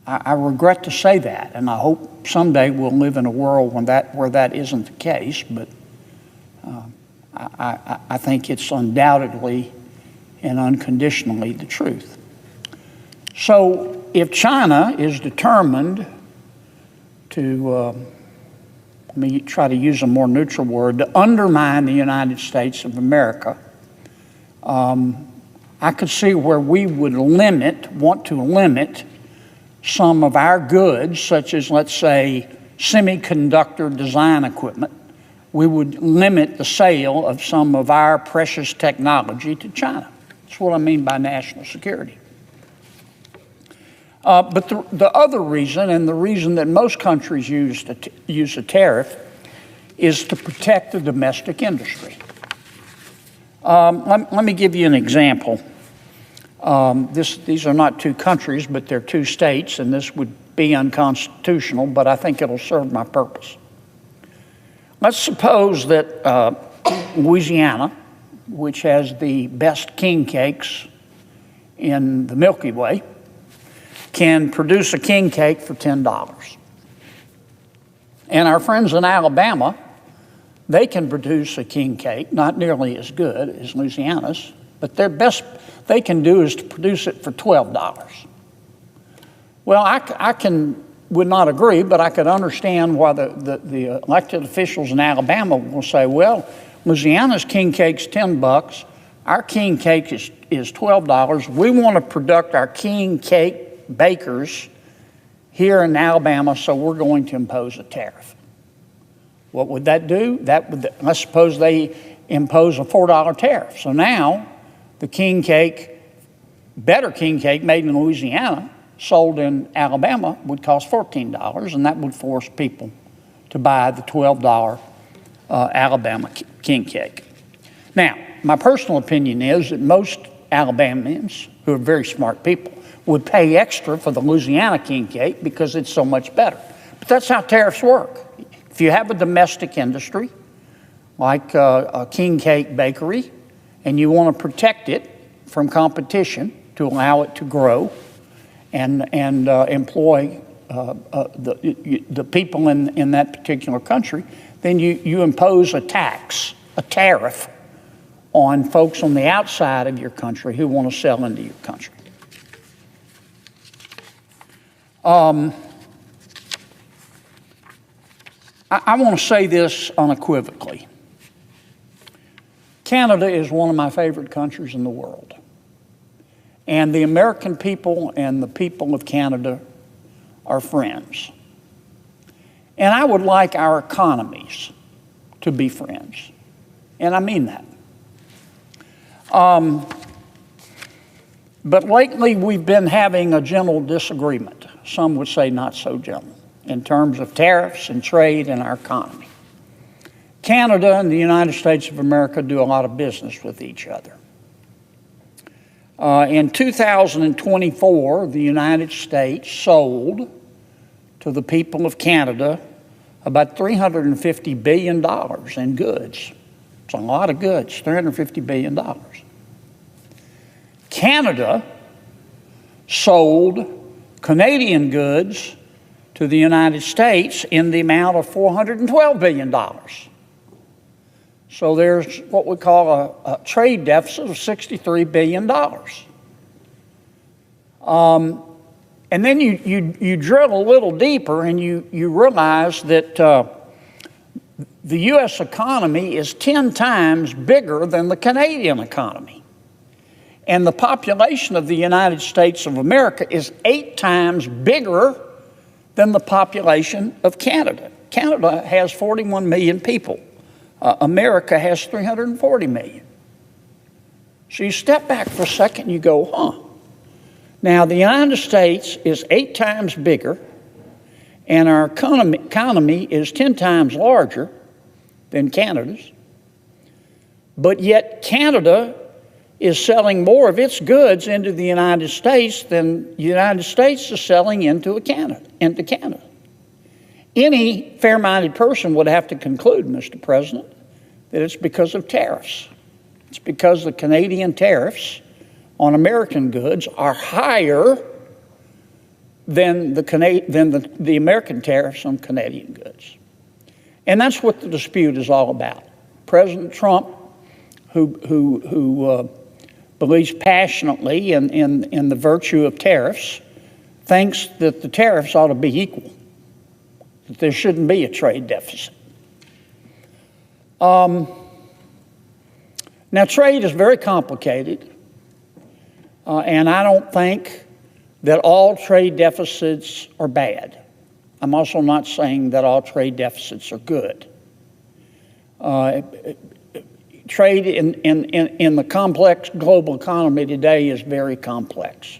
S22: I regret to say that, and I hope someday we'll live in a world where that isn't the case, but I think it's undoubtedly and unconditionally the truth. So if China is determined to let me try to use a more neutral word, to undermine the United States of America, I could see where we would want to limit some of our goods, such as, let's say, semiconductor design equipment. We would limit the sale of some of our precious technology to China. That's what I mean by national security. But the other reason, and the reason that most countries use a tariff, is to protect the domestic industry. Let me give you an example. These are not two countries, but they're two states, and this would be unconstitutional, but I think it'll serve my purpose. Let's suppose that Louisiana, which has the best king cakes in the Milky Way, can produce a king cake for $10. And our friends in Alabama, they can produce a king cake, not nearly as good as Louisiana's, but their best they can do is to produce it for $12. Well, I would not agree, but I could understand why the elected officials in Alabama will say, well, Louisiana's king cake's $10, our king cake is $12. We want to produce our king cake bakers here in Alabama, so we're going to impose a tariff. What would that do? Let's suppose they impose a $4 tariff. So now the king cake, better king cake made in Louisiana, sold in Alabama would cost $14, and that would force people to buy the $12 Alabama king cake. Now, my personal opinion is that most Alabamians, who are very smart people, would pay extra for the Louisiana king cake because it's so much better. But that's how tariffs work. If you have a domestic industry, like a king cake bakery, and you want to protect it from competition to allow it to grow and employ the people in that particular country, then you impose a tax, a tariff, on folks on the outside of your country who want to sell into your country. I want to say this unequivocally. Canada is one of my favorite countries in the world. And the American people and the people of Canada are friends. And I would like our economies to be friends. And I mean that. But lately we've been having a gentle disagreement. Some would say not so gentle, in terms of tariffs and trade and our economy. Canada and the United States of America do a lot of business with each other. In 2024, the United States sold to the people of Canada about $350 billion in goods. It's a lot of goods, $350 billion. Canada sold Canadian goods to the United States in the amount of $412 billion. So there's what we call a trade deficit of $63 billion. And then you drill a little deeper and you realize that the U.S. economy is 10 times bigger than the Canadian economy. And the population of the United States of America is 8 times bigger than the population of Canada. Canada has 41 million people. America has 340 million. So you step back for a second and you go, huh. Now, the United States is 8 times bigger, and our economy is 10 times larger than Canada's. But yet Canada is selling more of its goods into the United States than the United States is selling into Canada. Any fair-minded person would have to conclude, Mr. President, that it's because of tariffs. It's because the Canadian tariffs on American goods are higher than the American tariffs on Canadian goods. And that's what the dispute is all about. President Trump, who believes passionately in the virtue of tariffs, thinks that the tariffs ought to be equal, that there shouldn't be a trade deficit. Now, trade is very complicated, and I don't think that all trade deficits are bad. I'm also not saying that all trade deficits are good. Trade in the complex global economy today is very complex.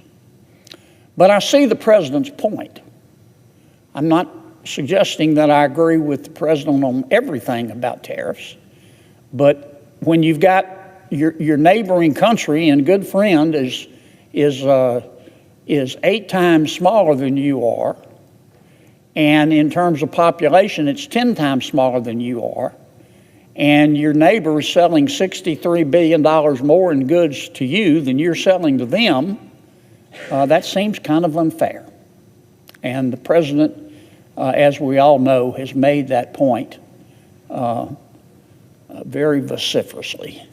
S22: But I see the president's point. I'm not suggesting that I agree with the president on everything about tariffs, but when you've got your neighboring country and good friend is 8 times smaller than you are, and in terms of population, it's 10 times smaller than you are, and your neighbor is selling $63 billion more in goods to you than you're selling to them, that seems kind of unfair. And the president, as we all know, has made that point very vociferously.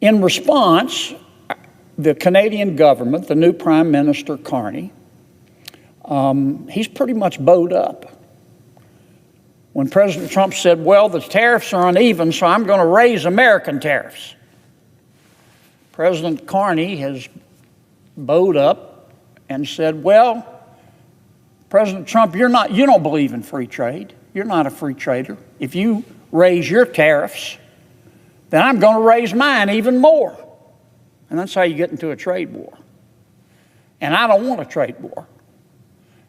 S22: In response, the Canadian government, the new Prime Minister Carney, he's pretty much bowed up. When President Trump said, well, the tariffs are uneven, so I'm going to raise American tariffs, President Carney has bowed up and said, well, President Trump, you don't believe in free trade. You're not a free trader. If you raise your tariffs, then I'm going to raise mine even more. And that's how you get into a trade war. And I don't want a trade war.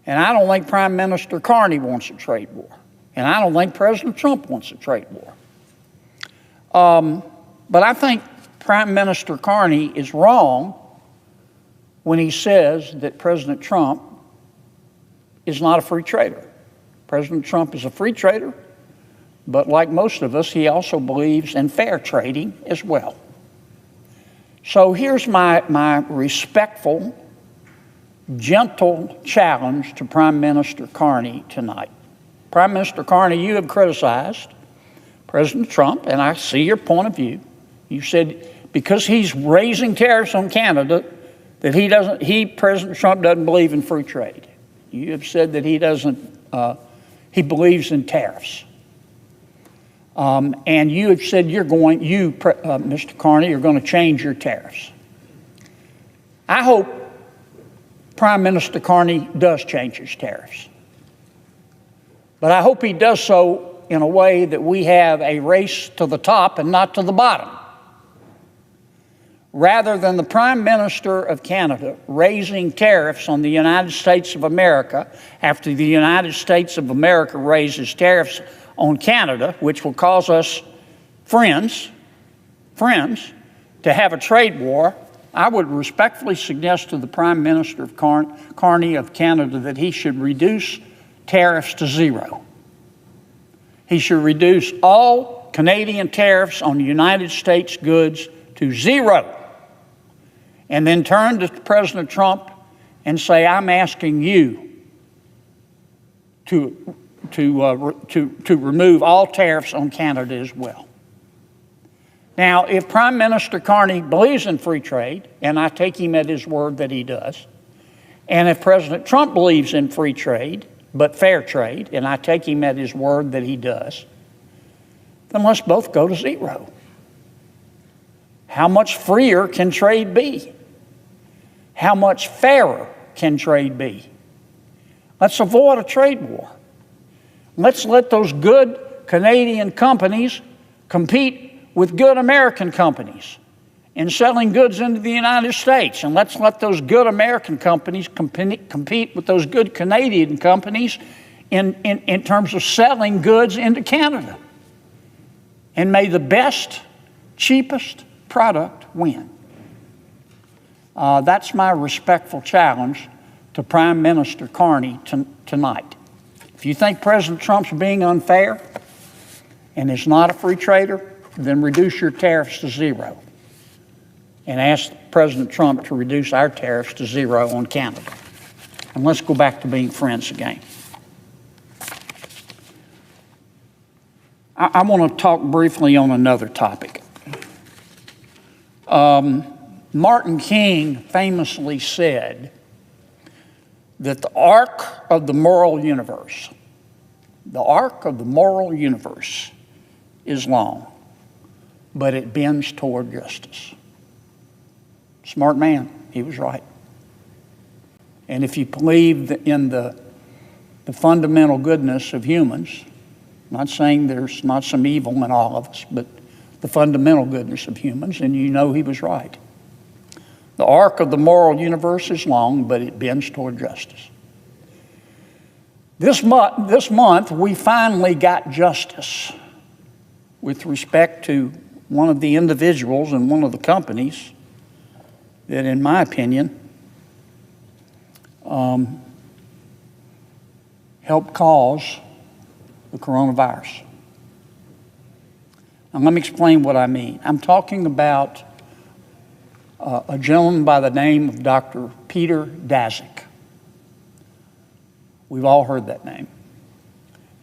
S22: And I don't think Prime Minister Carney wants a trade war. And I don't think President Trump wants a trade war. But I think Prime Minister Carney is wrong when he says that President Trump is not a free trader. President Trump is a free trader, but like most of us, he also believes in fair trading as well. So here's my respectful, gentle challenge to Prime Minister Carney tonight. Prime Minister Carney, you have criticized President Trump, and I see your point of view. You said because he's raising tariffs on Canada, that President Trump doesn't believe in free trade. You have said that he believes in tariffs. And you have said Mr. Carney, you're going to change your tariffs. I hope Prime Minister Carney does change his tariffs. But I hope he does so in a way that we have a race to the top and not to the bottom. Rather than the Prime Minister of Canada raising tariffs on the United States of America after the United States of America raises tariffs on Canada, which will cause us friends to have a trade war, I would respectfully suggest to the Prime Minister of Carney of Canada that he should reduce tariffs to zero. He should reduce all Canadian tariffs on United States goods to zero. And then turn to President Trump and say, I'm asking you to remove all tariffs on Canada as well. Now, if Prime Minister Carney believes in free trade, and I take him at his word that he does, and if President Trump believes in free trade, but fair trade, and I take him at his word that he does, then let's both go to zero. How much freer can trade be? How much fairer can trade be? Let's avoid a trade war. Let's let those good Canadian companies compete with good American companies in selling goods into the United States. And let's let those good American companies compete with those good Canadian companies in terms of selling goods into Canada. And may the best, cheapest product win. That's my respectful challenge to Prime Minister Carney tonight. If you think President Trump's being unfair and is not a free trader, then reduce your tariffs to zero and ask President Trump to reduce our tariffs to zero on Canada. And let's go back to being friends again. I want to talk briefly on another topic. Martin King famously said that the arc of the moral universe
S9: The arc of the moral universe is long, but it bends toward justice. Smart man, he was right. And if you believe in the fundamental goodness of humans, I'm not saying there's not some evil in all of us, but the fundamental goodness of humans, and you know he was right. The arc of the moral universe is long, but it bends toward justice. This month, we finally got justice with respect to one of the individuals and one of the companies that, in my opinion, helped cause the coronavirus. Now, let me explain what I mean. I'm talking about a gentleman by the name of Dr. Peter Daszak. We've all heard that name.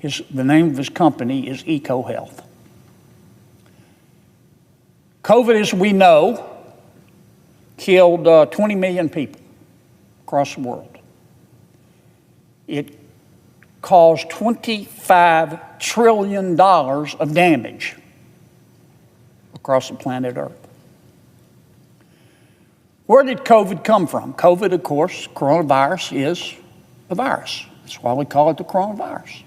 S9: The name of his company is EcoHealth. COVID, as we know, killed 20 million people across the world. It caused $25 trillion of damage across the planet Earth. Where did COVID come from? COVID, of course, coronavirus is a virus. That's why we call it the coronavirus.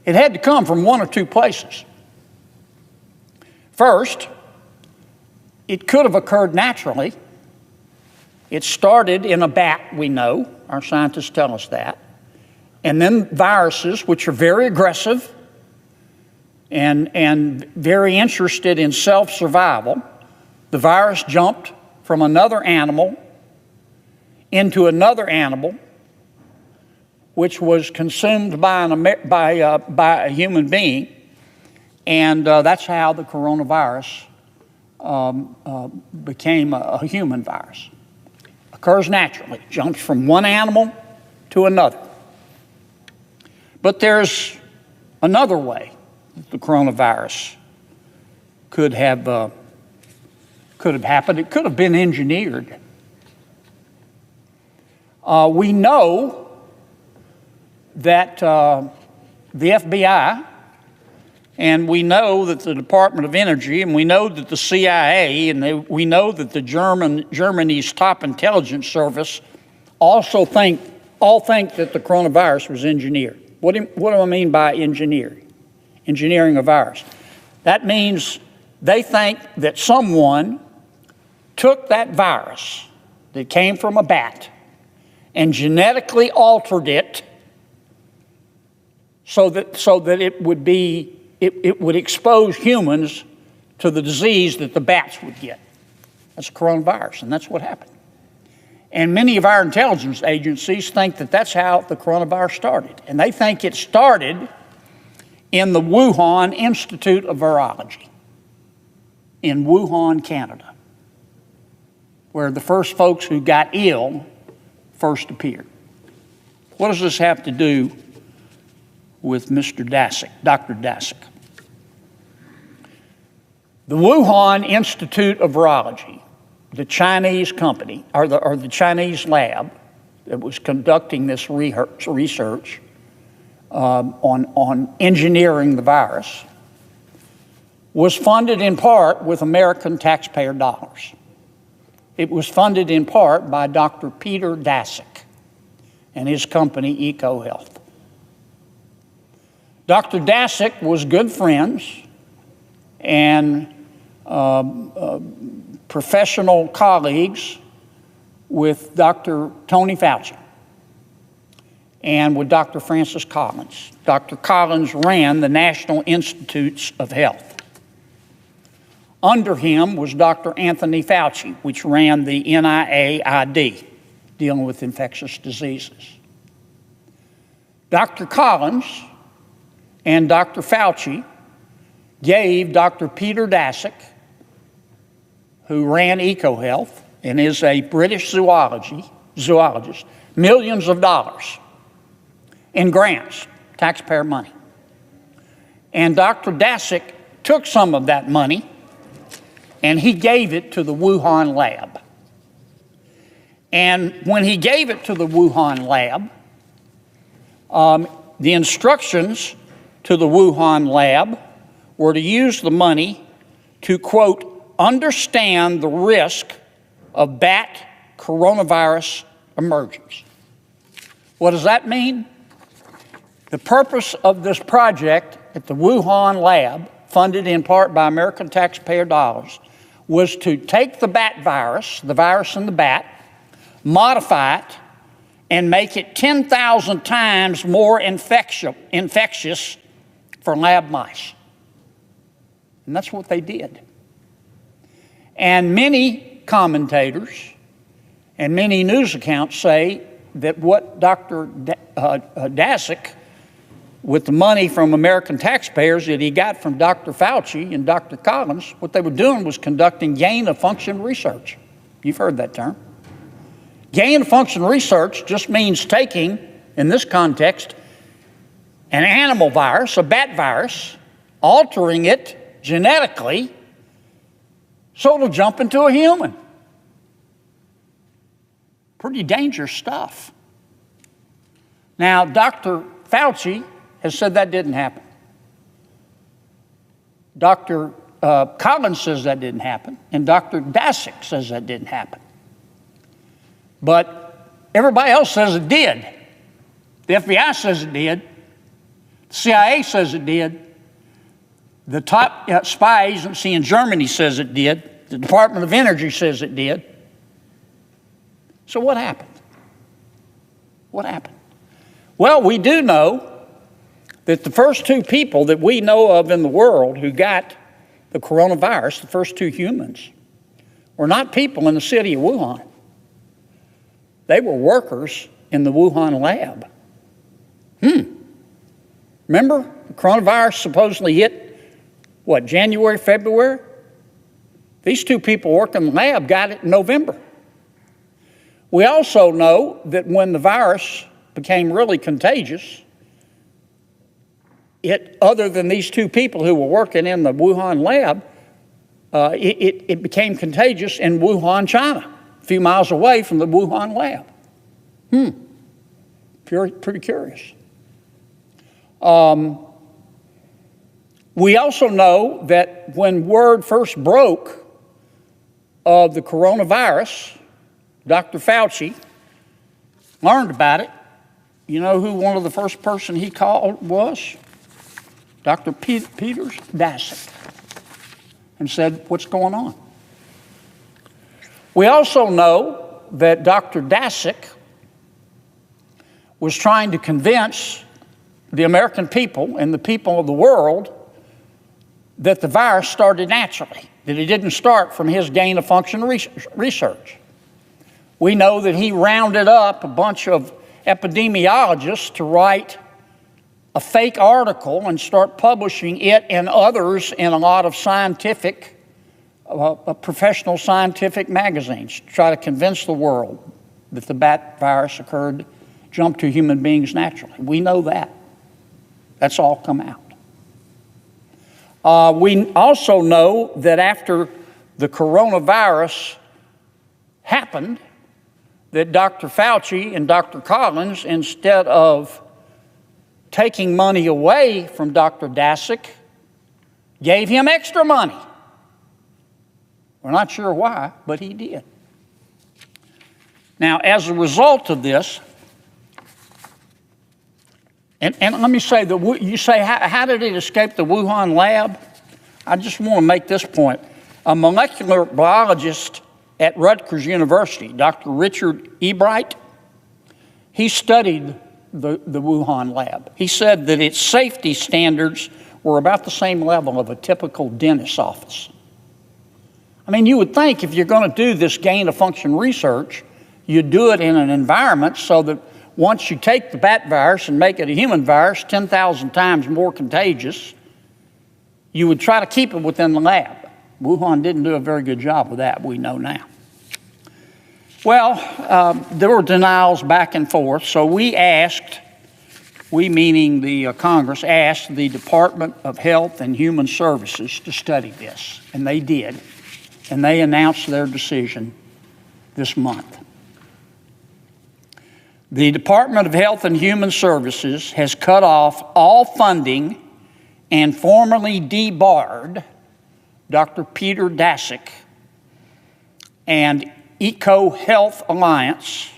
S9: It had to come from one or two places. First, it could have occurred naturally. It started in a bat, we know. Our scientists tell us that. And then viruses, which are very aggressive and very interested in self-survival, the virus jumped from another animal into another animal, which was consumed by a human being, and that's how the coronavirus became a human virus. Occurs naturally, jumps from one animal to another. But there's another way that the coronavirus could have happened. It could have been engineered. We know that the FBI, and we know that the Department of Energy, and we know that the CIA, and we know that the Germany's top intelligence service all think that the coronavirus was engineered. What do I mean by engineering a virus? That means they think that someone took that virus that came from a bat and genetically altered it so that it would expose humans to the disease that the bats would get. That's a coronavirus, and that's what happened. And many of our intelligence agencies think that that's how the coronavirus started. And they think it started in the Wuhan Institute of Virology in Wuhan, Canada, where the first folks who got ill first appeared. What does this have to do with Mr. Daszak, Dr. Daszak? The Wuhan Institute of Virology, the Chinese company, or the Chinese lab that was conducting this research on engineering the virus, was funded in part with American taxpayer dollars. It was funded in part by Dr. Peter Daszak and his company, EcoHealth. Dr. Daszak was good friends and professional colleagues with Dr. Tony Fauci and with Dr. Francis Collins. Dr. Collins ran the National Institutes of Health. Under him was Dr. Anthony Fauci, which ran the NIAID, dealing with infectious diseases. Dr. Collins and Dr. Fauci gave Dr. Peter Daszak, who ran EcoHealth and is a British zoologist, millions of dollars in grants, taxpayer money. And Dr. Daszak took some of that money and he gave it to the Wuhan lab. And when he gave it to the Wuhan lab, the instructions to the Wuhan lab were to use the money to, quote, understand the risk of bat coronavirus emergence. What does that mean? The purpose of this project at the Wuhan lab, funded in part by American taxpayer dollars, was to take the bat virus, the virus in the bat, modify it, and make it 10,000 times more infectious for lab mice. And that's what they did. And many commentators and many news accounts say that what Dr. Daszak, with the money from American taxpayers that he got from Dr. Fauci and Dr. Collins, what they were doing was conducting gain-of-function research. You've heard that term. Gain-of-function research just means taking, in this context, an animal virus, a bat virus, altering it genetically so it'll jump into a human. Pretty dangerous stuff. Now, Dr. Fauci has said that didn't happen. Dr. Collins says that didn't happen, and Dr. Daszak says that didn't happen. But everybody else says it did. The FBI says it did. The CIA says it did. The top spy agency in Germany says it did. The Department of Energy says it did. So what happened? What happened? Well, we do know that the first two people that we know of in the world who got the coronavirus, the first two humans, were not people in the city of Wuhan. They were workers in the Wuhan lab. Remember, the coronavirus supposedly hit, what, January, February? These two people working in the lab got it in November. We also know that when the virus became really contagious, other than these two people who were working in the Wuhan lab, it became contagious in Wuhan, China, a few miles away from the Wuhan lab. Pretty curious. We also know that when word first broke of the coronavirus, Dr. Fauci learned about it. You know who one of the first person he called was? Dr. Peter Daszak, and said, what's going on? We also know that Dr. Daszak was trying to convince the American people and the people of the world that the virus started naturally, that it didn't start from his gain-of-function research. We know that he rounded up a bunch of epidemiologists to write a fake article and start publishing it and others in a lot of scientific, professional scientific magazines to try to convince the world that the bat virus jumped to human beings naturally. We know that. That's all come out. We also know that after the coronavirus happened, that Dr. Fauci and Dr. Collins, instead of taking money away from Dr. Daszak, gave him extra money. We're not sure why, but he did. Now, as a result of this, and let me say, you say, how did it escape the Wuhan lab? I just want to make this point. A molecular biologist at Rutgers University, Dr. Richard Ebright, he studied the Wuhan lab. He said that its safety standards were about the same level of a typical dentist's office. I mean, you would think if you're going to do this gain-of-function research, you'd do it in an environment so that once you take the bat virus and make it a human virus 10,000 times more contagious, you would try to keep it within the lab. Wuhan didn't do a very good job with that, we know now. Well, there were denials back and forth, so we meaning the Congress, asked the Department of Health and Human Services to study this, and they did, and they announced their decision this month. The Department of Health and Human Services has cut off all funding and formally debarred Dr. Peter Daszak and Eco Health Alliance,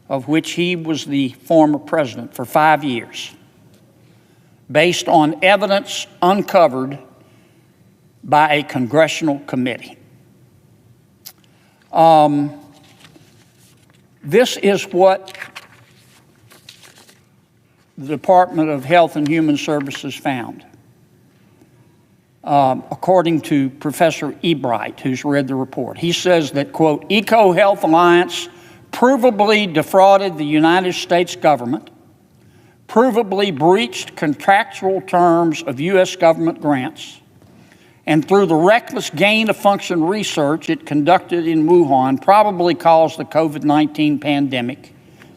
S9: of which he was the former president, for 5 years, based on evidence uncovered by a congressional committee. This is what the Department of Health and Human Services found. According to Professor Ebright, who's read the report. He says that, quote, Eco Health Alliance provably defrauded the United States government, provably breached contractual terms of U.S. government grants, and through the reckless gain-of-function research it conducted in Wuhan, probably caused the COVID-19 pandemic,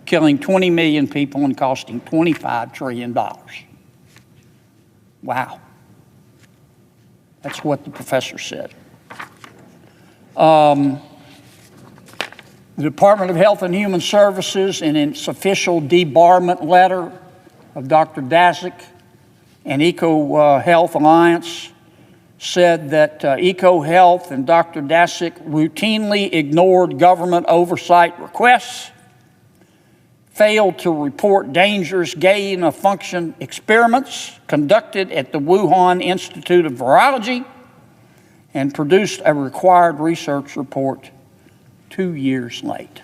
S9: killing 20 million people and costing $25 trillion. Wow. That's what the professor said. The Department of Health and Human Services, in its official debarment letter of Dr. Daszak and Eco Health Alliance, said that Eco Health and Dr. Daszak routinely ignored government oversight requests, failed to report dangerous gain-of-function experiments conducted at the Wuhan Institute of Virology, and produced a required research report 2 years late.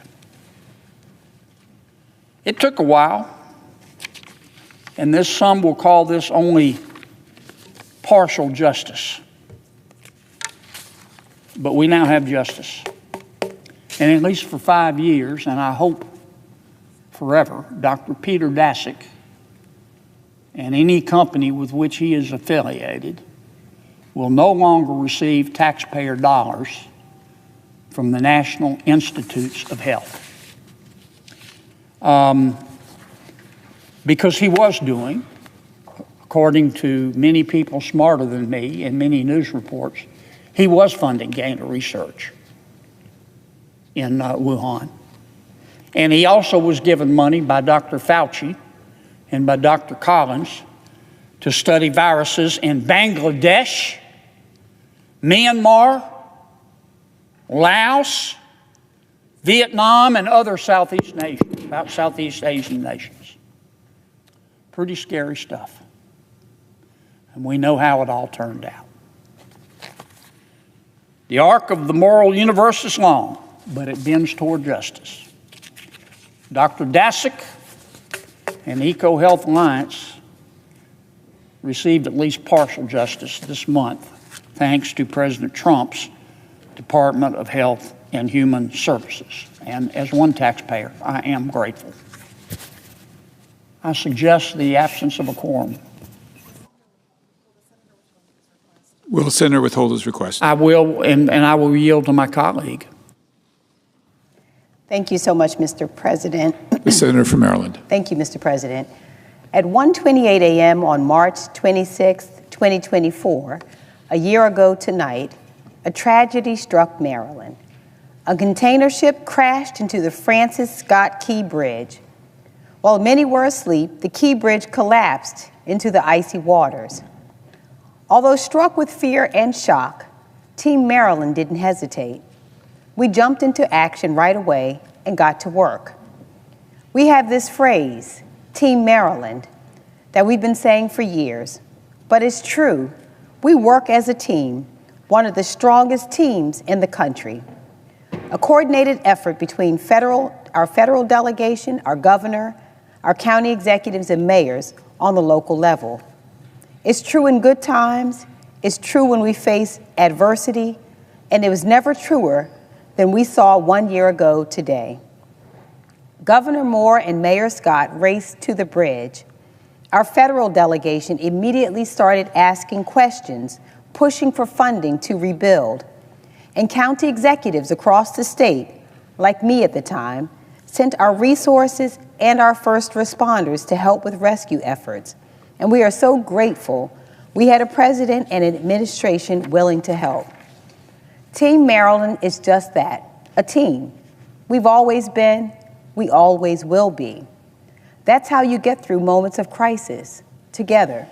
S9: It took a while, and some will call this only partial justice. But we now have justice. And at least for 5 years, and I hope forever, Dr. Peter Daszak and any company with which he is affiliated will no longer receive taxpayer dollars from the National Institutes of Health. Because he was doing, according to many people smarter than me and many news reports, he was funding gain of research in Wuhan. And he also was given money by Dr. Fauci and by Dr. Collins to study viruses in Bangladesh, Myanmar, Laos, Vietnam, and other Southeast Asian nations. Pretty scary stuff. And we know how it all turned out. The arc of the moral universe is long, but it bends toward justice. Dr. Daszak and Eco Health Alliance received at least partial justice this month, thanks to President Trump's Department of Health and Human Services. And as one taxpayer, I am grateful. I suggest the absence of a quorum.
S2: Will the senator withhold his request?
S9: I will, and I will yield to my colleague.
S7: Thank you so much, Mr. President.
S2: The senator from Maryland.
S7: Thank you, Mr. President. At 1:28 a.m. on March 26, 2024, a year ago tonight, a tragedy struck Maryland. A container ship crashed into the Francis Scott Key Bridge. While many were asleep, the Key Bridge collapsed into the icy waters. Although struck with fear and shock, Team Maryland didn't hesitate. We jumped into action right away and got to work. We have this phrase, Team Maryland, that we've been saying for years, but it's true. We work as a team, one of the strongest teams in the country. A coordinated effort between our federal delegation, our governor, our county executives and mayors on the local level. It's true in good times, it's true when we face adversity, and it was never truer than we saw 1 year ago today. Governor Moore and Mayor Scott raced to the bridge. Our federal delegation immediately started asking questions, pushing for funding to rebuild. And county executives across the state, like me at the time, sent our resources and our first responders to help with rescue efforts. And we are so grateful we had a president and an administration willing to help. Team Maryland is just that, a team. We've always been, We always will be. That's how you get through moments of crisis, together.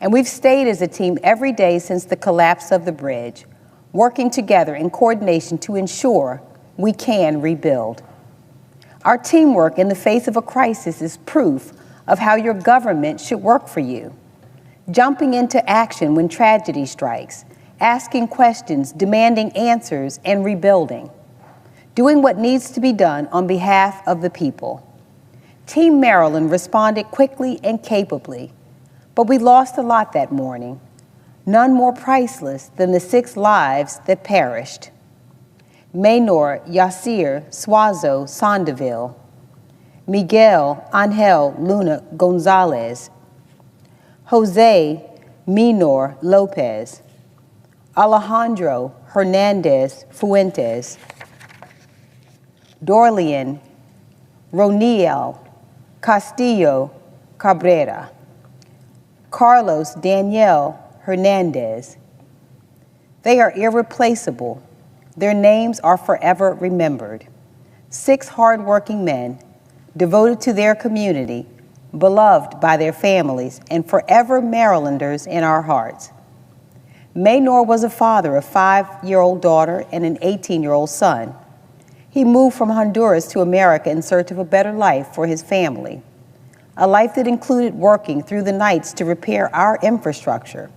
S7: And we've stayed as a team every day since the collapse of the bridge, working together in coordination to ensure we can rebuild. Our teamwork in the face of a crisis is proof of how your government should work for you. Jumping into action when tragedy strikes, asking questions, demanding answers, and rebuilding. Doing what needs to be done on behalf of the people. Team Maryland responded quickly and capably, but we lost a lot that morning, none more priceless than the 6 lives that perished. Maynor Yasir Suazo Sandoval, Miguel Angel Luna Gonzalez, Jose Minor Lopez, Alejandro Hernandez Fuentes, Dorlian Roniel Castillo Cabrera, Carlos Daniel Hernandez. They are irreplaceable. Their names are forever remembered. 6 hardworking men, devoted to their community, beloved by their families, and forever Marylanders in our hearts. Maynor was a father of a 5-year-old daughter and an 18-year-old son. He moved from Honduras to America in search of a better life for his family, a life that included working through the nights to repair our infrastructure,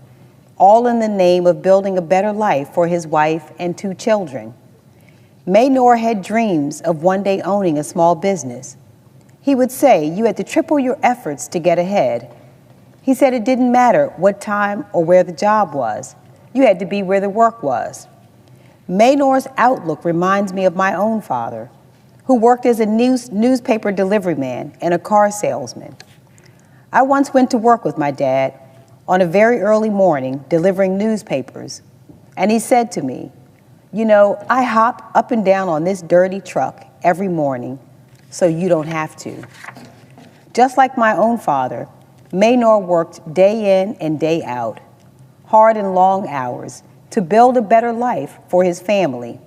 S7: all in the name of building a better life for his wife and 2 children. Maynor had dreams of one day owning a small business. He would say you had to triple your efforts to get ahead. He said it didn't matter what time or where the job was. You had to be where the work was. Maynor's outlook reminds me of my own father, who worked as a newspaper delivery man and a car salesman. I once went to work with my dad on a very early morning delivering newspapers, and he said to me, "You know, I hop up and down on this dirty truck every morning so you don't have to." Just like my own father, Maynor worked day in and day out, hard and long hours, to build a better life for his family.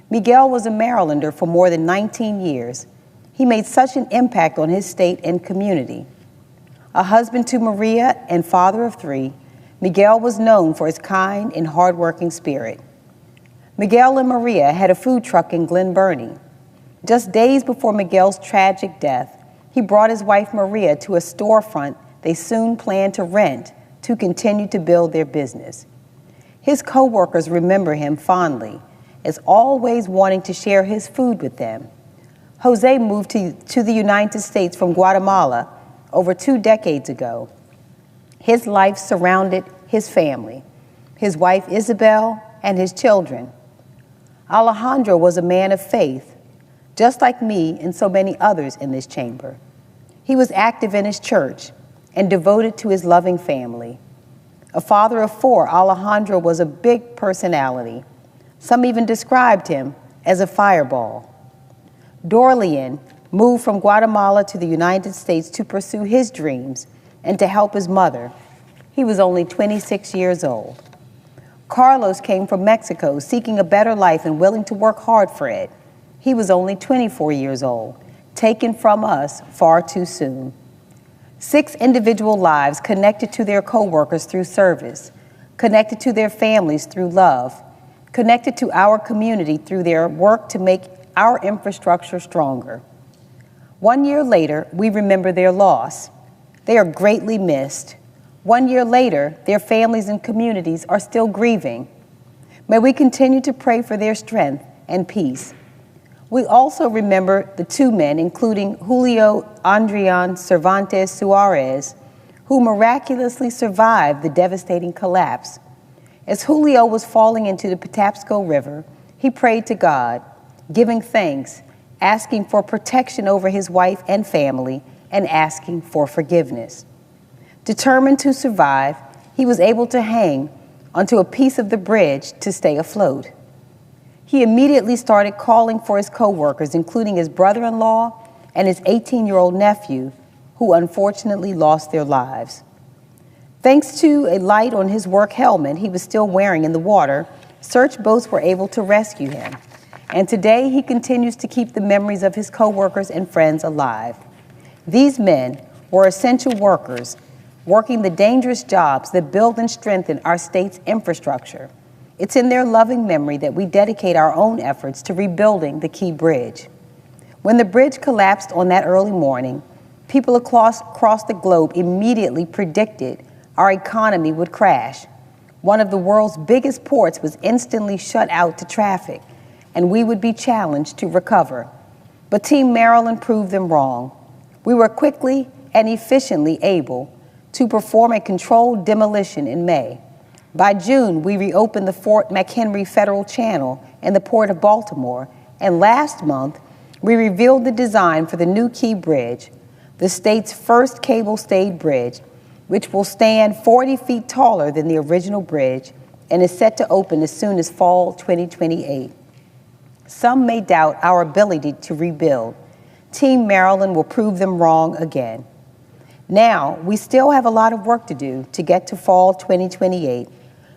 S7: Miguel was a Marylander for more than 19 years. He made such an impact on his state and community. A husband to Maria and father of 3, Miguel was known for his kind and hardworking spirit. Miguel and Maria had a food truck in Glen Burnie. Just days before Miguel's tragic death, he brought his wife Maria to a storefront they soon planned to rent to continue to build their business. His co-workers remember him fondly, as always wanting to share his food with them. Jose moved to the United States from Guatemala over 2 decades ago. His life surrounded his family, his wife Isabel, and his children. Alejandro was a man of faith, just like me and so many others in this chamber. He was active in his church and devoted to his loving family. A father of 4, Alejandro was a big personality. Some even described him as a fireball. Dorlian moved from Guatemala to the United States to pursue his dreams and to help his mother. He was only 26 years old. Carlos came from Mexico seeking a better life and willing to work hard for it. He was only 24 years old, taken from us far too soon. 6 individual lives connected to their co-workers through service, connected to their families through love, connected to our community through their work to make our infrastructure stronger. 1 year later, we remember their loss. They are greatly missed. 1 year later, their families and communities are still grieving. May we continue to pray for their strength and peace. We also remember the 2 men, including Julio Andrian Cervantes Suarez, who miraculously survived the devastating collapse. As Julio was falling into the Patapsco River, he prayed to God, giving thanks, asking for protection over his wife and family, and asking for forgiveness. Determined to survive, he was able to hang onto a piece of the bridge to stay afloat. He immediately started calling for his co-workers, including his brother-in-law and his 18-year-old nephew, who unfortunately lost their lives. Thanks to a light on his work helmet he was still wearing in the water, search boats were able to rescue him. And today he continues to keep the memories of his coworkers and friends alive. These men were essential workers, working the dangerous jobs that build and strengthen our state's infrastructure. It's in their loving memory that we dedicate our own efforts to rebuilding the Key Bridge. When the bridge collapsed on that early morning, people across the globe immediately predicted our economy would crash. One of the world's biggest ports was instantly shut out to traffic, and we would be challenged to recover. But Team Maryland proved them wrong. We were quickly and efficiently able to perform a controlled demolition in May. By June, we reopened the Fort McHenry Federal Channel in the Port of Baltimore, and last month, we revealed the design for the new Key Bridge, the state's first cable-stayed bridge, which will stand 40 feet taller than the original bridge and is set to open as soon as fall 2028. Some may doubt our ability to rebuild. Team Maryland will prove them wrong again. Now, we still have a lot of work to do to get to fall 2028,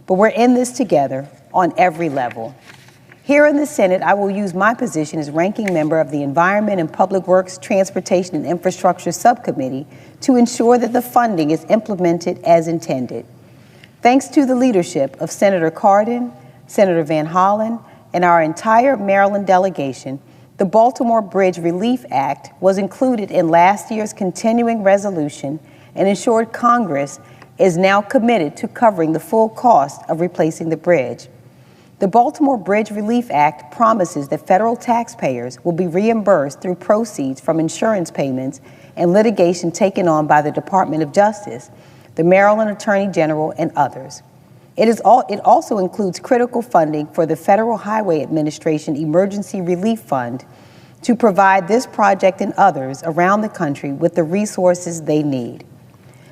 S7: but we're in this together on every level. Here in the Senate, I will use my position as ranking member of the Environment and Public Works, Transportation and Infrastructure Subcommittee to ensure that the funding is implemented as intended. Thanks to the leadership of Senator Cardin, Senator Van Hollen, and our entire Maryland delegation, the Baltimore Bridge Relief Act was included in last year's continuing resolution and ensured Congress is now committed to covering the full cost of replacing the bridge. The Baltimore Bridge Relief Act promises that federal taxpayers will be reimbursed through proceeds from insurance payments and litigation taken on by the Department of Justice, the Maryland Attorney General, and others. It also includes critical funding for the Federal Highway Administration Emergency Relief Fund to provide this project and others around the country with the resources they need.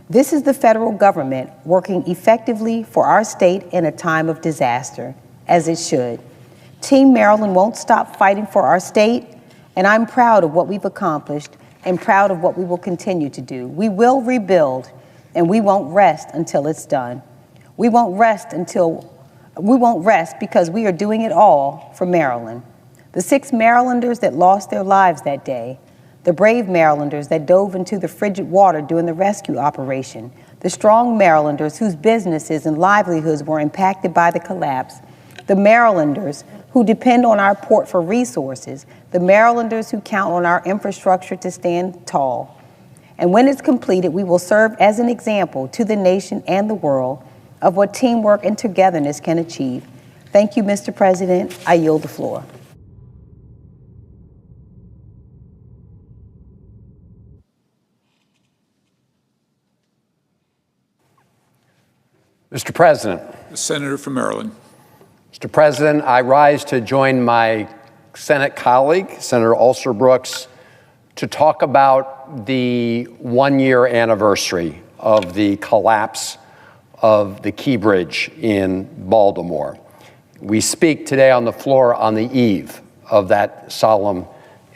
S7: This is the federal government working effectively for our state in a time of disaster, as it should. Team Maryland won't stop fighting for our state, and I'm proud of what we've accomplished and proud of what we will continue to do. We will rebuild, and we won't rest until it's done. We won't rest because we are doing it all for Maryland. The 6 Marylanders that lost their lives that day, the brave Marylanders that dove into the frigid water during the rescue operation, the strong Marylanders whose businesses and livelihoods were impacted by the collapse, the Marylanders who depend on our port for resources, the Marylanders who count on our infrastructure to stand tall. And when it's completed, we will serve as an example to the nation and the world of what teamwork and togetherness can achieve. Thank you, Mr. President. I yield the floor.
S4: Mr. President.
S2: The Senator from Maryland.
S4: Mr. President, I rise to join my Senate colleague, Senator Alsor-Brooks, to talk about the one-year anniversary of the collapse of the Key Bridge in Baltimore. We speak today on the floor on the eve of that solemn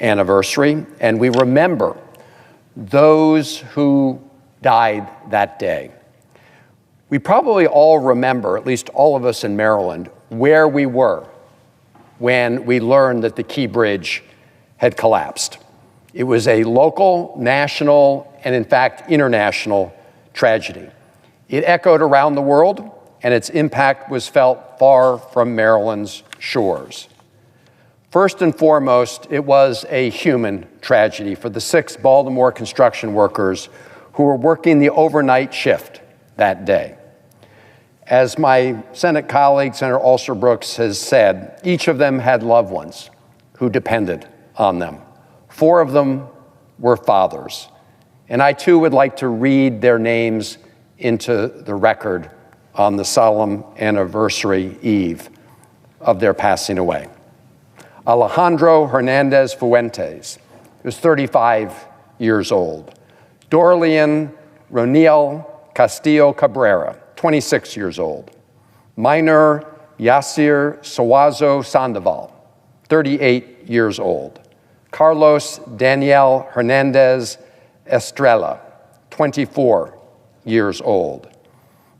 S4: anniversary, and we remember those who died that day. We probably all remember, at least all of us in Maryland, where we were when we learned that the Key Bridge had collapsed. It was a local, national, and in fact, international tragedy. It echoed around the world, and its impact was felt far from Maryland's shores. First and foremost, it was a human tragedy for the 6 Baltimore construction workers who were working the overnight shift that day. As my Senate colleague, Senator Alsor-Brooks, has said, each of them had loved ones who depended on them. 4 of them were fathers. And I, too, would like to read their names into the record on the solemn anniversary eve of their passing away. Alejandro Hernandez Fuentes was 35 years old. Dorlian Roniel Castillo Cabrera, 26 years old. Minor Yasir Sawazo Sandoval, 38 years old. Carlos Daniel Hernandez Estrella, 24 years old.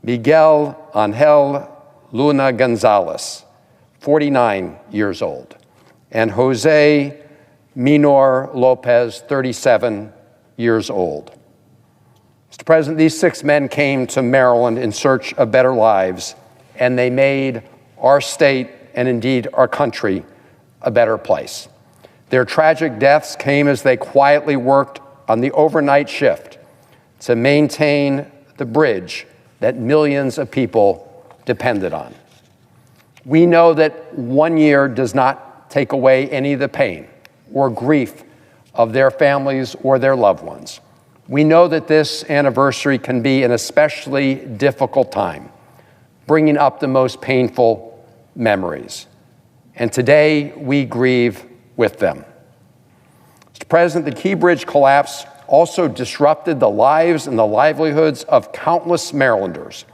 S4: Miguel Angel Luna Gonzalez, 49 years old. and Jose Minor Lopez, 37 years old. Mr. President, these 6 men came to Maryland in search of better lives, and they made our state and indeed our country a better place. Their tragic deaths came as they quietly worked on the overnight shift to maintain the bridge that millions of people depended on. We know that 1 year does not take away any of the pain or grief of their families or their loved ones. We know that this anniversary can be an especially difficult time, bringing up the most painful memories. And today we grieve with them. Mr. President, the Key Bridge collapse also disrupted the lives and the livelihoods of countless Marylanders.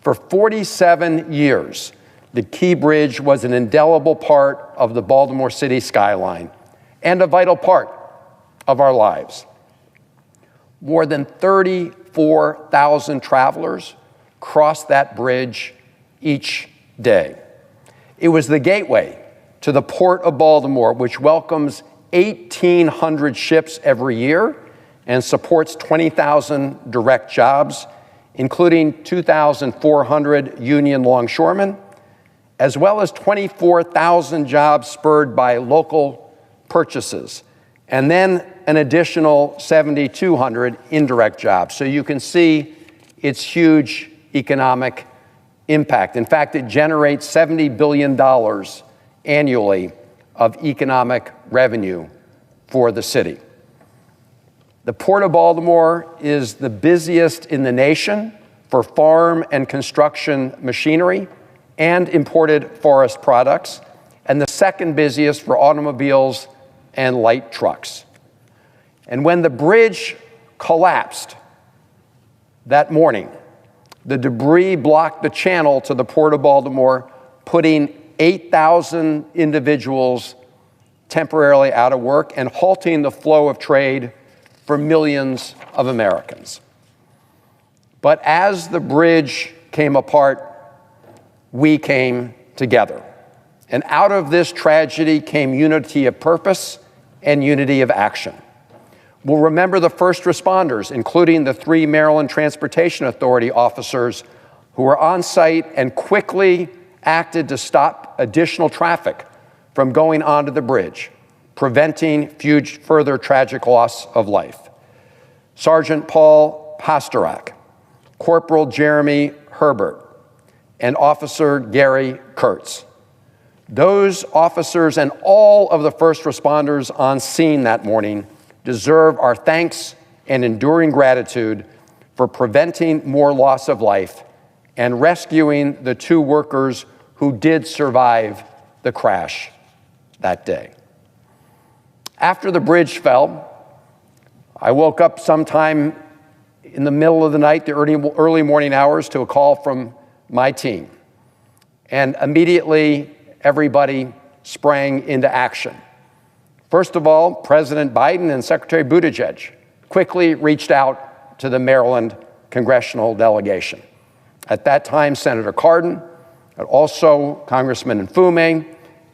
S4: For 47 years, the Key Bridge was an indelible part of the Baltimore City skyline and a vital part of our lives. More than 34,000 travelers crossed that bridge each day. It was the gateway to the Port of Baltimore, which welcomes 1,800 ships every year and supports 20,000 direct jobs, including 2,400 union longshoremen, as well as 24,000 jobs spurred by local purchases, and then an additional 7,200 indirect jobs. So you can see its huge economic impact. In fact, it generates $70 billion annually of economic revenue for the city. The Port of Baltimore is the busiest in the nation for farm and construction machinery and imported forest products, and the second busiest for automobiles and light trucks. And when the bridge collapsed that morning, the debris blocked the channel to the Port of Baltimore, putting 8,000 individuals temporarily out of work and halting the flow of trade for millions of Americans. But as the bridge came apart, we came together. And out of this tragedy came unity of purpose and unity of action. We'll remember the first responders, including the 3 Maryland Transportation Authority officers who were on site and quickly acted to stop additional traffic from going onto the bridge, preventing further tragic loss of life. Sergeant Paul Pastorak, Corporal Jeremy Herbert, and Officer Gary Kurtz. Those officers and all of the first responders on scene that morning deserve our thanks and enduring gratitude for preventing more loss of life and rescuing the 2 workers who did survive the crash that day. After the bridge fell, I woke up sometime in the middle of the night, the early morning hours, to a call from my team. And immediately, everybody sprang into action. First of all, President Biden and Secretary Buttigieg quickly reached out to the Maryland congressional delegation. At that time, Senator Cardin, but also Congressman Anfume,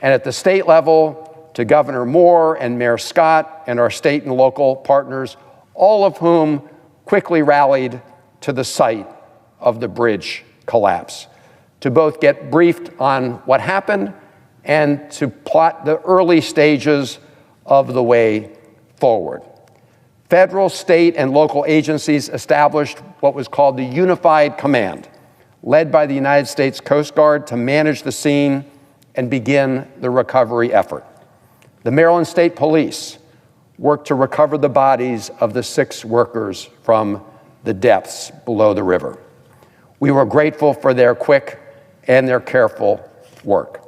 S4: and at the state level, to Governor Moore and Mayor Scott and our state and local partners, all of whom quickly rallied to the site of the bridge collapse to both get briefed on what happened and to plot the early stages of the way forward. Federal, state, and local agencies established what was called the Unified Command, led by the United States Coast Guard, to manage the scene and begin the recovery effort. The Maryland State Police worked to recover the bodies of the 6 workers from the depths below the river. We were grateful for their quick and their careful work.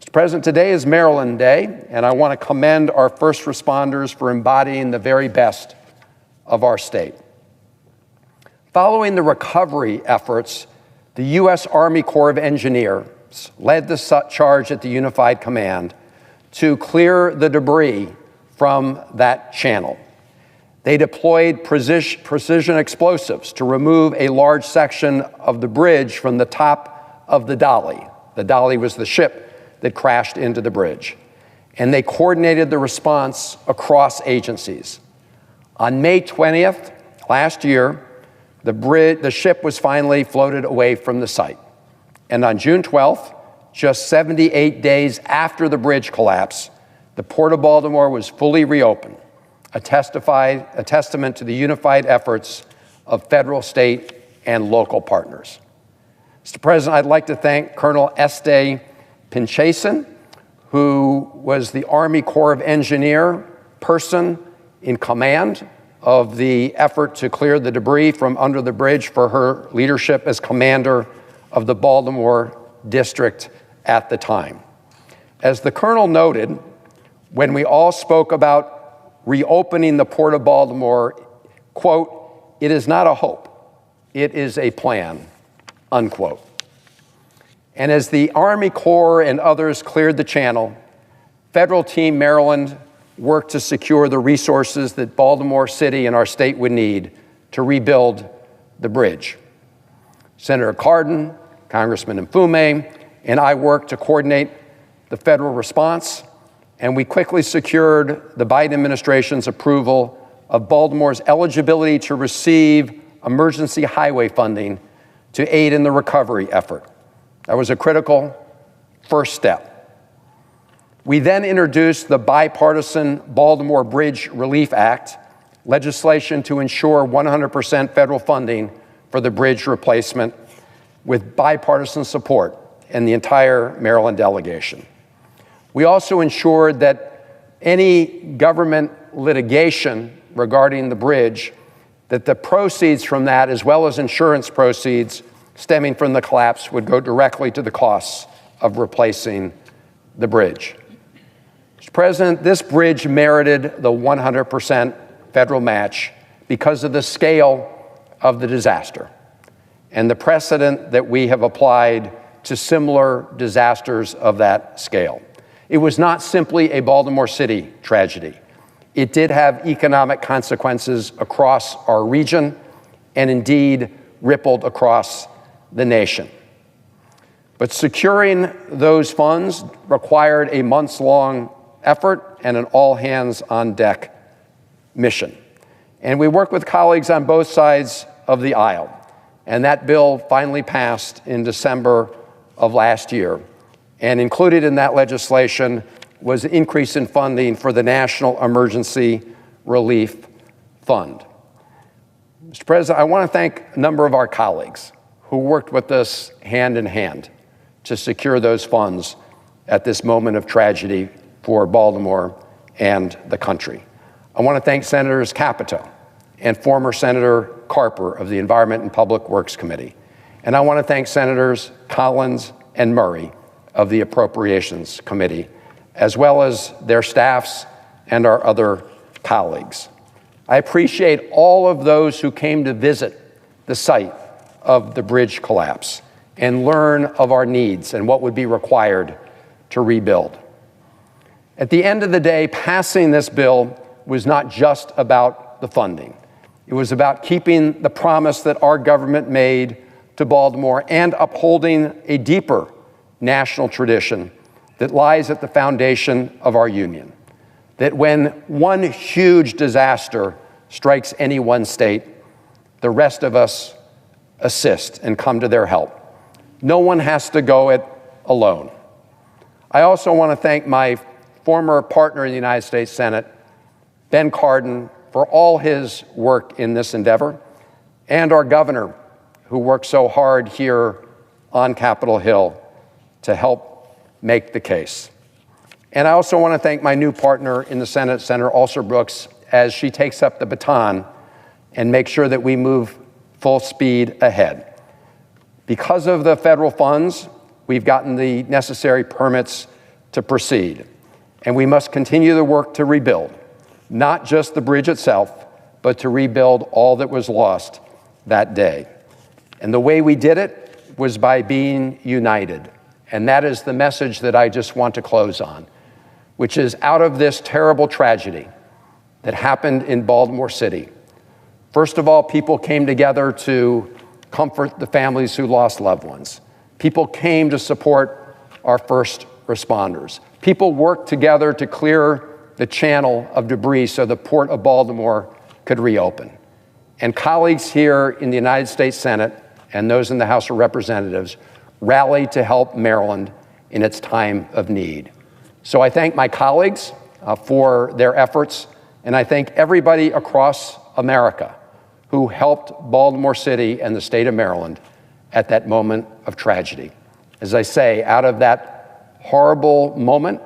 S4: Mr. President, today is Maryland Day, and I want to commend our first responders for embodying the very best of our state. Following the recovery efforts, the U.S. Army Corps of Engineers led the charge at the Unified Command to clear the debris from that channel. They deployed precision explosives to remove a large section of the bridge from the top of the Dolly. The Dolly was the ship that crashed into the bridge. and they coordinated the response across agencies. On May 20th last year, the ship was finally floated away from the site. And on June 12th, just 78 days after the bridge collapse, the Port of Baltimore was fully reopened, a testament to the unified efforts of federal, state, and local partners. Mr. President, I'd like to thank Colonel Este Pinchason, who was the Army Corps of Engineer person in command of the effort to clear the debris from under the bridge, for her leadership as commander of the Baltimore district at the time. As the colonel noted, when we all spoke about reopening the Port of Baltimore, quote, "It is not a hope, it is a plan," unquote. And as the Army Corps and others cleared the channel, Federal Team Maryland worked to secure the resources that Baltimore City and our state would need to rebuild the bridge. Senator Cardin, Congressman Anfinsen, and I worked to coordinate the federal response, and we quickly secured the Biden administration's approval of Baltimore's eligibility to receive emergency highway funding to aid in the recovery effort. That was a critical first step. We then introduced the bipartisan Baltimore Bridge Relief Act, legislation to ensure 100% federal funding for the bridge replacement, with bipartisan support in the entire Maryland delegation. We also ensured that any government litigation regarding the bridge, that the proceeds from that, as well as insurance proceeds stemming from the collapse, would go directly to the costs of replacing the bridge. Mr. President, this bridge merited the 100% federal match because of the scale of the disaster and the precedent that we have applied to similar disasters of that scale. It was not simply a Baltimore City tragedy. It did have economic consequences across our region and indeed rippled across the nation. But securing those funds required a months-long effort and an all-hands-on-deck mission. And we worked with colleagues on both sides of the aisle, and that bill finally passed in December of last year. And included in that legislation was an increase in funding for the National Emergency Relief Fund. Mr. President, I want to thank a number of our colleagues who worked with us hand in hand to secure those funds at this moment of tragedy for Baltimore and the country. I want to thank Senators Capito and former Senator Carper of the Environment and Public Works Committee. And I want to thank Senators Collins and Murray of the Appropriations Committee, as well as their staffs and our other colleagues. I appreciate all of those who came to visit the site of the bridge collapse and learn of our needs and what would be required to rebuild. At the end of the day, passing this bill was not just about the funding. It was about keeping the promise that our government made to Baltimore and upholding a deeper national tradition that lies at the foundation of our union. That when one huge disaster strikes any one state, the rest of us assist and come to their help. No one has to go it alone. I also want to thank my former partner in the United States Senate, Ben Cardin, for all his work in this endeavor, and our governor, who worked so hard here on Capitol Hill to help make the case. And I also want to thank my new partner in the Senate, Senator Alsor-Brooks, as she takes up the baton and makes sure that we move full speed ahead. Because of the federal funds, we've gotten the necessary permits to proceed. And we must continue the work to rebuild, not just the bridge itself, but to rebuild all that was lost that day. And the way we did it was by being united. And that is the message that I just want to close on, which is out of this terrible tragedy that happened in Baltimore City, first of all, people came together to comfort the families who lost loved ones. People came to support our first responders. People worked together to clear the channel of debris so the Port of Baltimore could reopen. And colleagues here in the United States Senate and those in the House of Representatives rallied to help Maryland in its time of need. So I thank my colleagues for their efforts, and I thank everybody across America who helped Baltimore City and the state of Maryland at that moment of tragedy. As I say, out of that horrible moment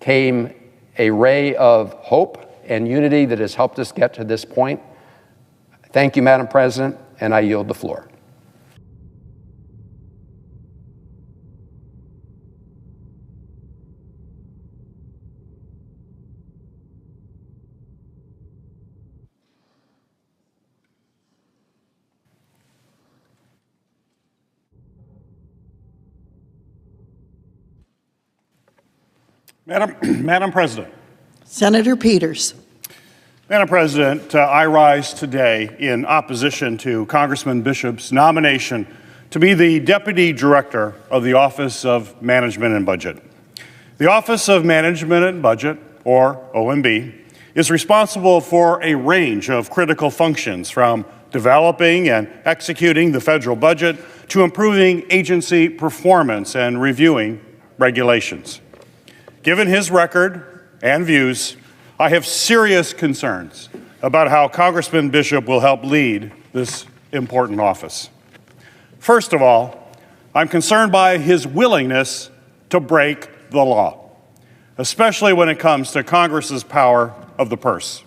S4: came a ray of hope and unity that has helped us get to this point. Thank you, Madam President, and I yield the floor.
S3: Madam President.
S10: Senator Peters.
S3: Madam President, I rise today in opposition to Congressman Bishop's nomination to be the Deputy Director of the Office of Management and Budget. The Office of Management and Budget, or OMB, is responsible for a range of critical functions, from developing and executing the federal budget to improving agency performance and reviewing regulations. Given his record and views, I have serious concerns about how Congressman Bishop will help lead this important office. First of all, I'm concerned by his willingness to break the law, especially when it comes to Congress's power of the purse.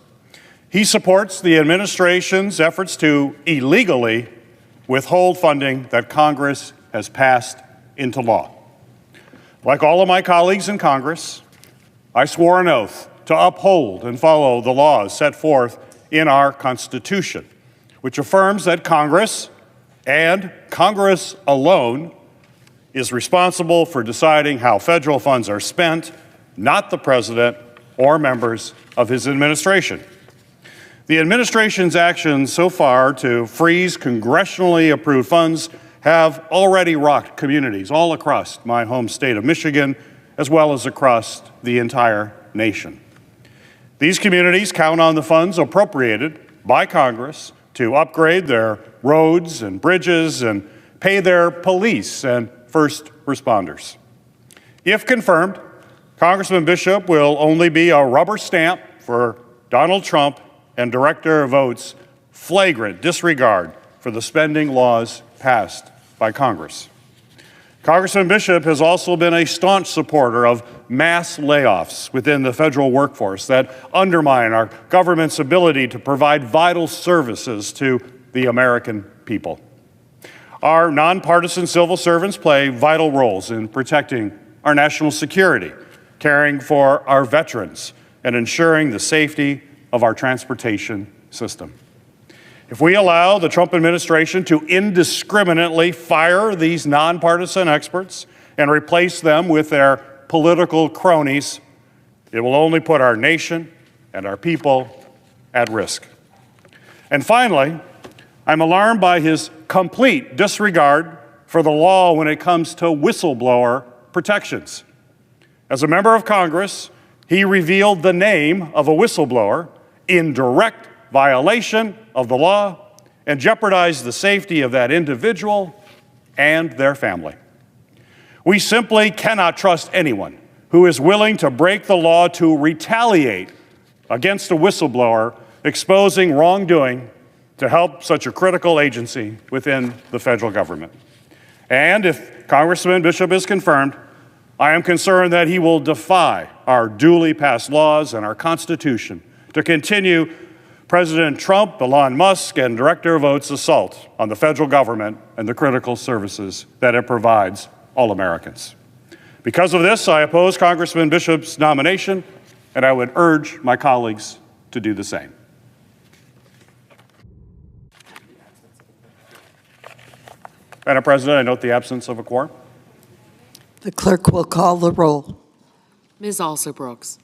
S3: He supports the administration's efforts to illegally withhold funding that Congress has passed into law. Like all of my colleagues in Congress, I swore an oath to uphold and follow the laws set forth in our Constitution, which affirms that Congress, and Congress alone, is responsible for deciding how federal funds are spent, not the President or members of his administration. The administration's actions so far to freeze congressionally approved funds have already rocked communities all across my home state of Michigan, as well as across the entire nation. These communities count on the funds appropriated by Congress to upgrade their roads and bridges and pay their police and first responders. If confirmed, Congressman Bishop will only be a rubber stamp for Donald Trump and Director Vought's flagrant disregard for the spending laws passed by Congress. Congressman Bishop has also been a staunch supporter of mass layoffs within the federal workforce that undermine our government's ability to provide vital services to the American people. Our nonpartisan civil servants play vital roles in protecting our national security, caring for our veterans, and ensuring the safety of our transportation system. If we allow the Trump administration to indiscriminately fire these nonpartisan experts and replace them with their political cronies, it will only put our nation and our people at risk. And finally, I'm alarmed by his complete disregard for the law when it comes to whistleblower protections. As a member of Congress, he revealed the name of a whistleblower in direct violation of the law and jeopardized the safety of that individual and their family. We simply cannot trust anyone who is willing to break the law to retaliate against a whistleblower exposing wrongdoing to help such a critical agency within the federal government. And if Congressman Bishop is confirmed, I am concerned that he will defy our duly passed laws and our Constitution to continue President Trump, Elon Musk, and Director Vought's assault on the federal government and the critical services that it provides all Americans. Because of this, I oppose Congressman Bishop's nomination, and I would urge my colleagues to do the same. Madam President, I note the absence of a quorum.
S10: The clerk will call the roll.
S8: Ms. Alsobrooks.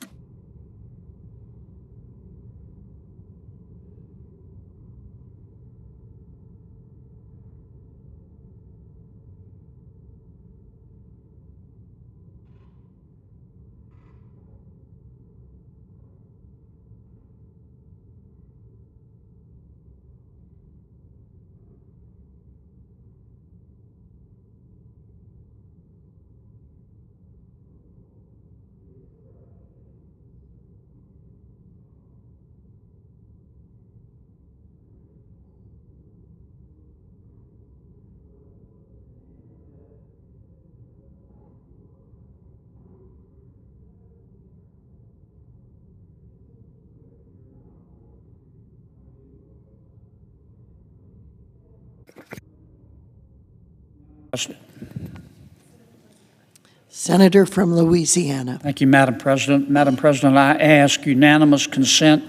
S10: Senator from Louisiana.
S9: Thank you, Madam President. Madam President, I ask unanimous consent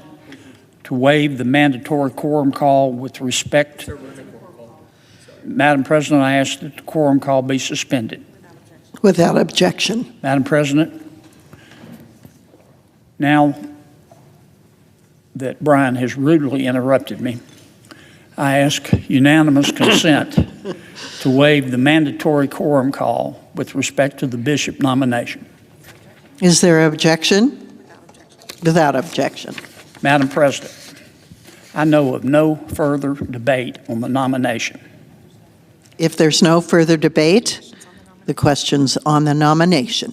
S9: to waive the mandatory quorum call with respect. Madam President, I ask that the quorum call be suspended.
S10: Without objection.
S9: Madam President, now that Brian has rudely interrupted me, I ask unanimous consent to waive the mandatory quorum call with respect to the bishop nomination.
S10: Is there objection? Without objection.
S9: Madam President, I know of no further debate on the nomination.
S10: If there's no further debate, the question's on the nomination.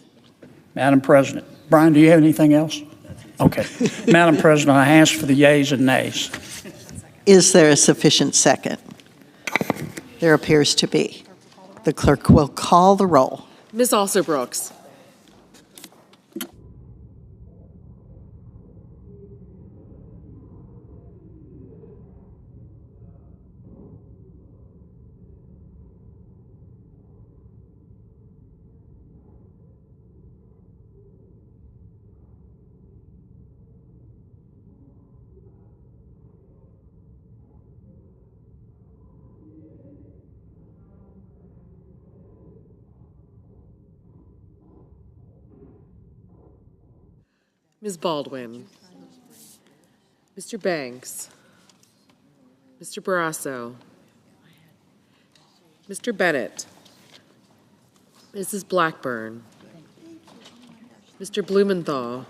S9: Madam President, Brian, do you have anything else? Okay. Madam President, I ask for the yeas and nays.
S10: Is there a sufficient second? There appears to be. The clerk will call the roll.
S8: Ms. Alsobrooks. Ms. Baldwin. Mr. Banks. Mr. Barrasso. Mr. Bennett. Mrs. Blackburn. Mr. Blumenthal.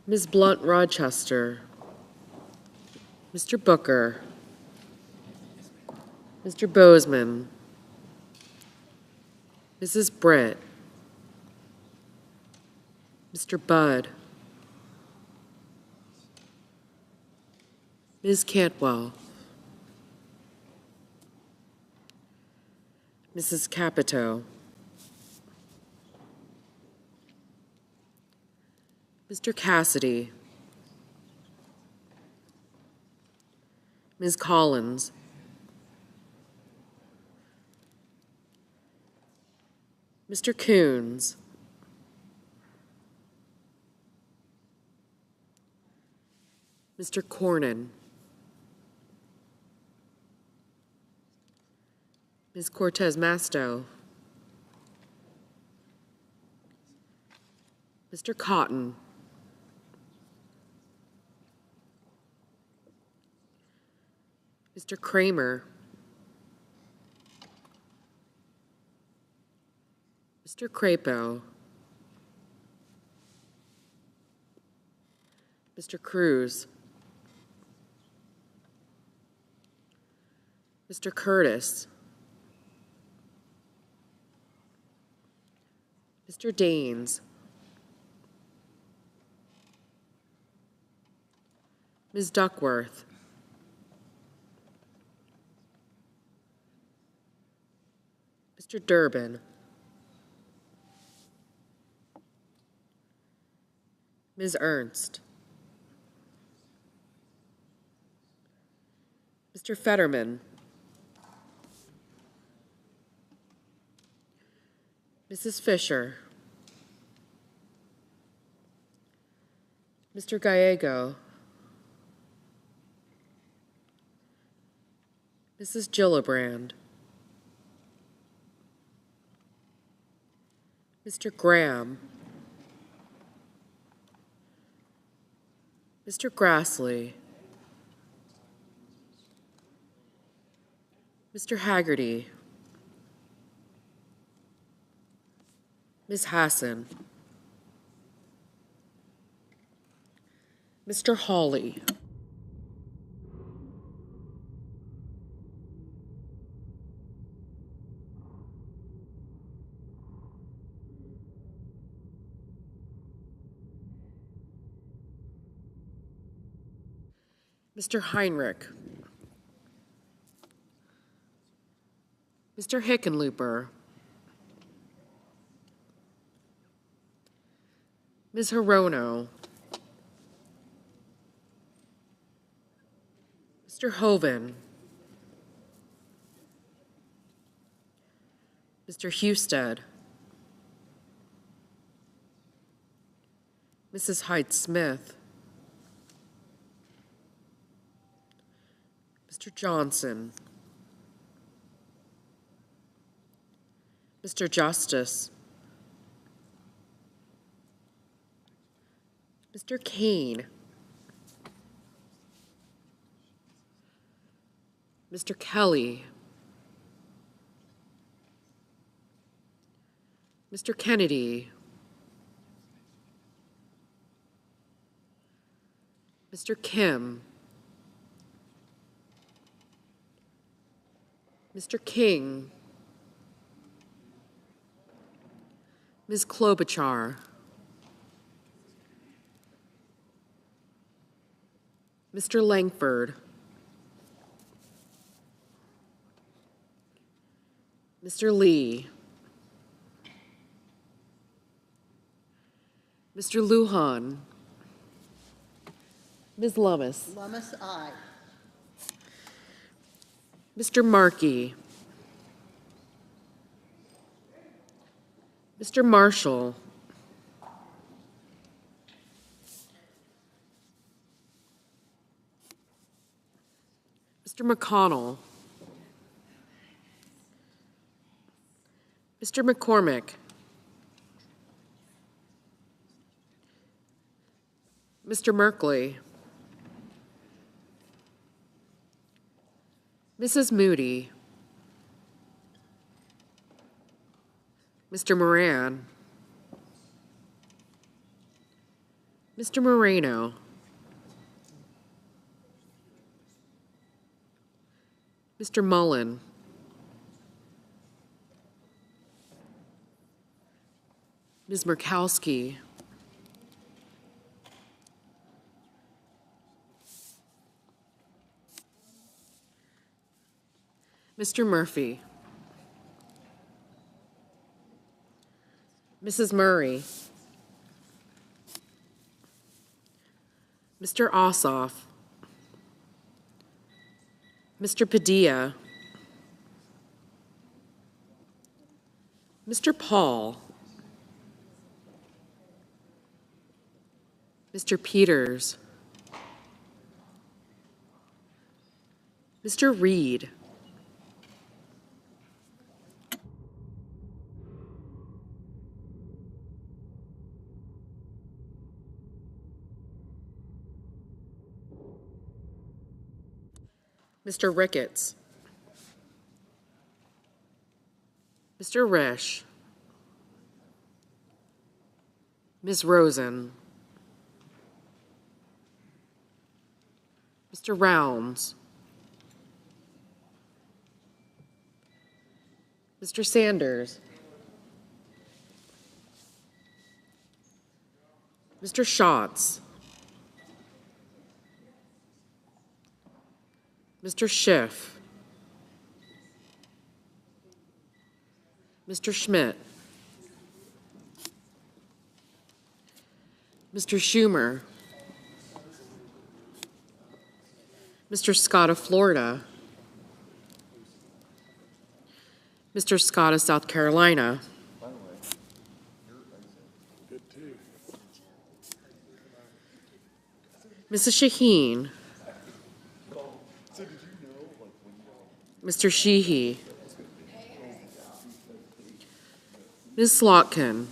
S8: Ms. Blunt Rochester. Mr. Booker. Mr. Bozeman. Mrs. Britt. Mr. Budd. Ms. Cantwell. Mrs. Capito. Mr. Cassidy. Ms. Collins. Mr. Coons. Mr. Cornyn. Ms. Cortez Masto. Mr. Cotton. Mr. Kramer. Mr. Crapo. Mr. Cruz. Mr. Curtis. Mr. Daines. Ms. Duckworth. Mr. Durbin. Ms. Ernst. Mr. Fetterman. Mrs. Fisher. Mr. Gallego. Mrs. Gillibrand. Mr. Graham. Mr. Grassley. Mr. Haggerty. Ms. Hassan. Mr. Hawley. Mr. Heinrich. Mr. Hickenlooper. Ms. Hirono. Mr. Hoven.
S11: Mr. Husted, Mrs. Hyde-Smith, Mr. Johnson, Mr. Justice, Mr. Kane, Mr. Kelly, Mr. Kennedy, Mr. Kim, Mr. King, Ms. Klobuchar, Mr. Langford, Mr. Lee, Mr. Lujan, Ms. Lummis,
S10: Lummis, aye.
S11: Mr. Markey, Mr. Marshall, Mr. McConnell, Mr. McCormick, Mr. Merkley, Mrs. Moody, Mr. Moran, Mr. Moreno, Mr. Mullen, Ms. Murkowski, Mr. Murphy, Mrs. Murray, Mr. Ossoff, Mr. Padilla, Mr. Paul, Mr. Peters, Mr. Reed, Mr. Ricketts, Mr. Resch, Ms. Rosen, Mr. Rounds, Mr. Sanders, Mr. Schatz, Mr. Schiff, Mr. Schmidt, Mr. Schumer, Mr. Scott of Florida, Mr. Scott of South Carolina, Mrs. Shaheen, Mr. Sheehy, Ms. Slotkin,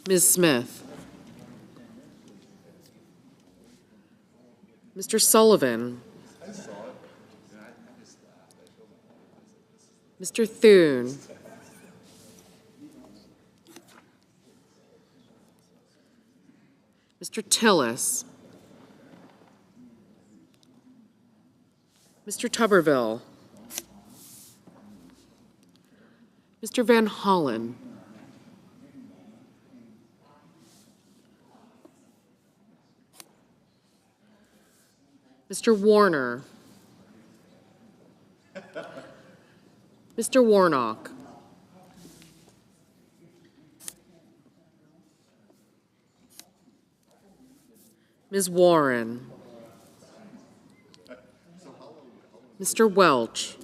S11: Ms. Smith, Mr. Sullivan, Mr. Thune, Mr. Tillis, Mr. Tuberville, Mr. Van Hollen, Mr. Warner, Mr. Warnock, Ms. Warren, Mr. Welch,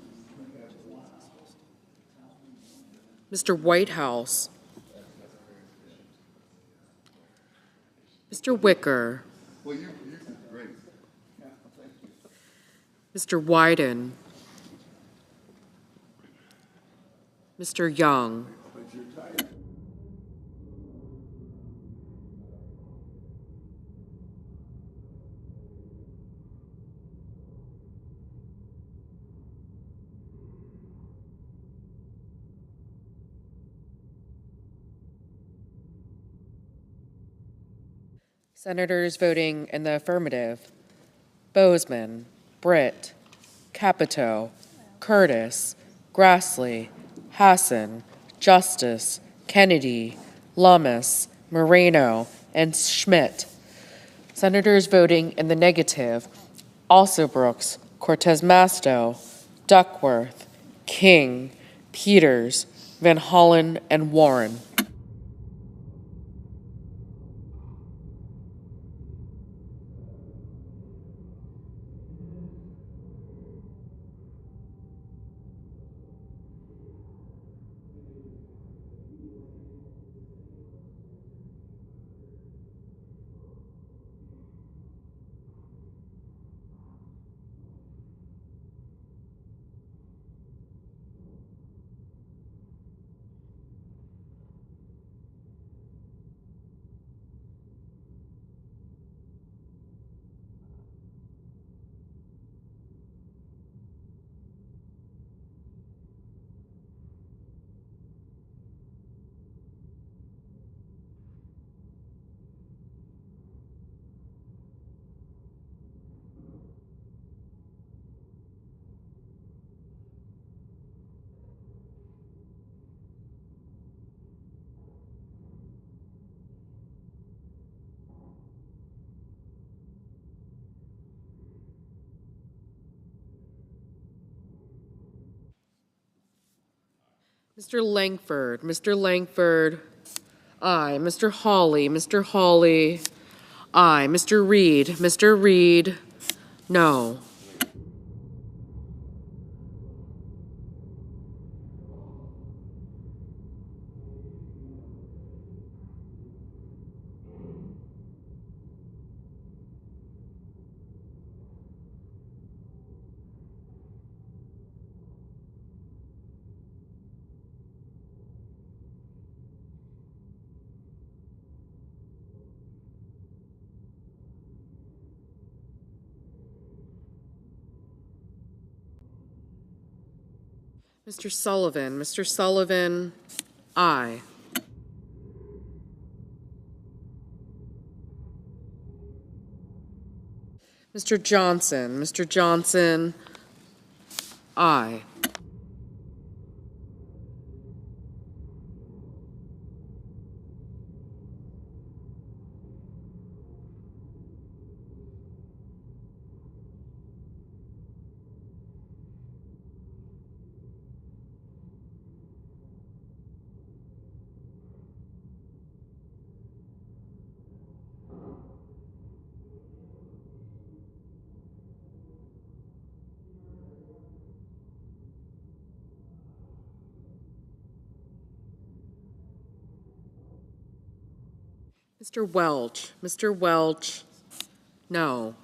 S11: Mr. Whitehouse, Mr. Wicker, Mr. Wyden, Mr. Young, Senators voting in the affirmative: Bozeman, Britt, Capito, Curtis, Grassley, Hassan, Justice, Kennedy, Lummis, Moreno, and Schmidt. Senators voting in the negative: Alsobrooks, Cortez Masto, Duckworth, King, Peters, Van Hollen, and Warren. Mr. Langford, aye. Mr. Hawley, aye. Mr. Reed, no. Mr. Sullivan, aye. Mr. Johnson, aye. Mr. Welch, no.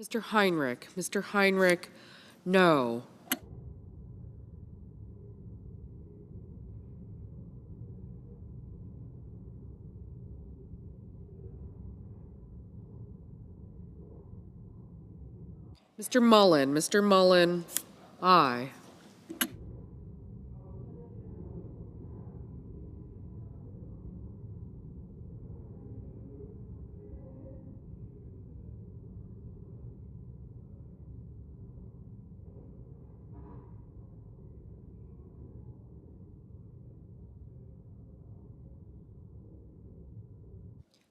S11: Mr. Heinrich. Mr. Heinrich, no. Mr. Mullen. Mr. Mullen, aye.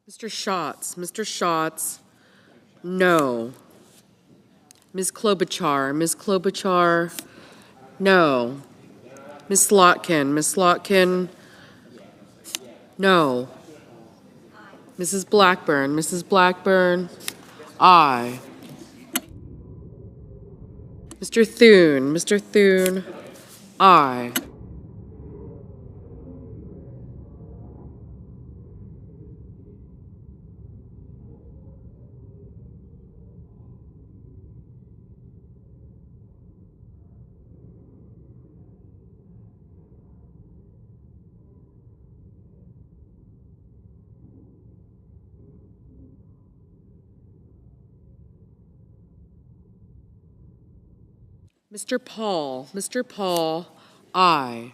S11: Mr. Schatz. Mr. Schatz, no. Ms. Klobuchar. Ms. Klobuchar, no. Ms. Slotkin. Ms. Slotkin, no. Mrs. Blackburn. Mrs. Blackburn, aye. Mr. Thune. Mr. Thune, aye. Mr. Paul. Mr. Paul, aye.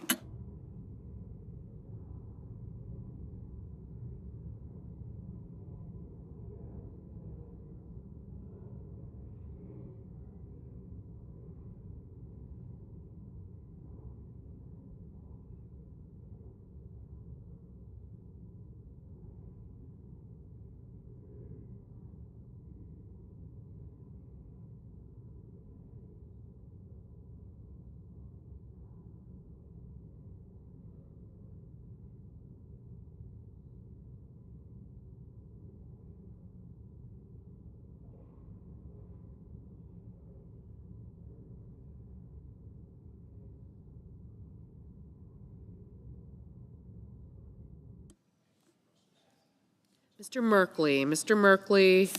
S11: Mr. Merkley. Mr. Merkley,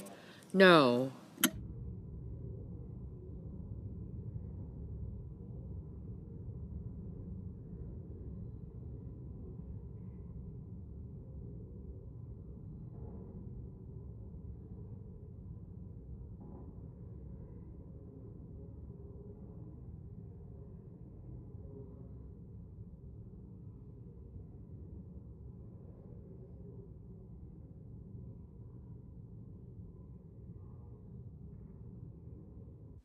S11: no.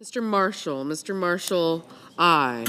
S11: Mr. Marshall. Mr. Marshall, aye.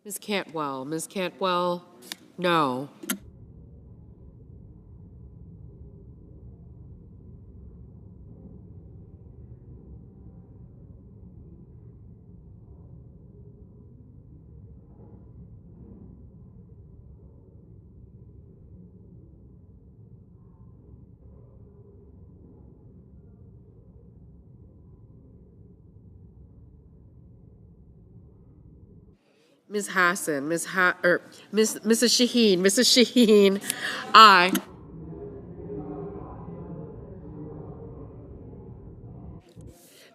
S11: Ms. Cantwell. Ms. Cantwell, no. Ms. Hassan. Mrs. Shaheen. Mrs. Shaheen, aye.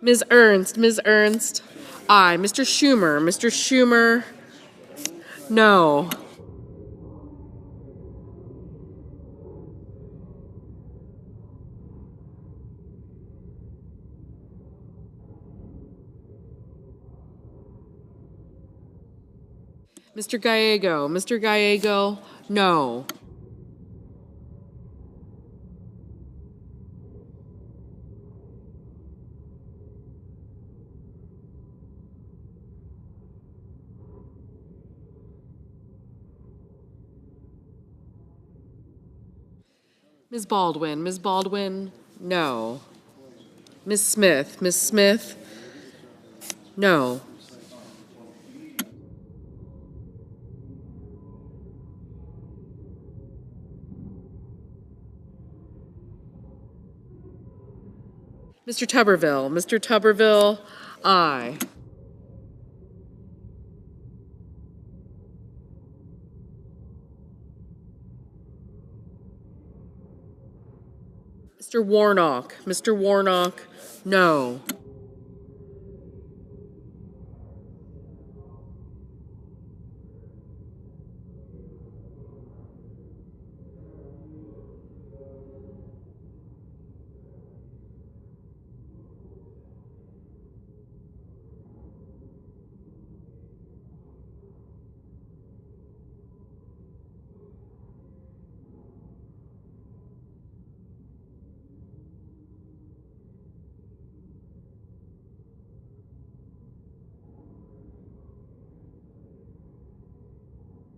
S11: Ms. Ernst. Ms. Ernst, aye. Mr. Schumer. Mr. Schumer, no. Mr. Gallego, Mr. Gallego, no. Ms. Baldwin, no. Ms. Smith, no. Mr. Tuberville, aye. Mr. Warnock, no.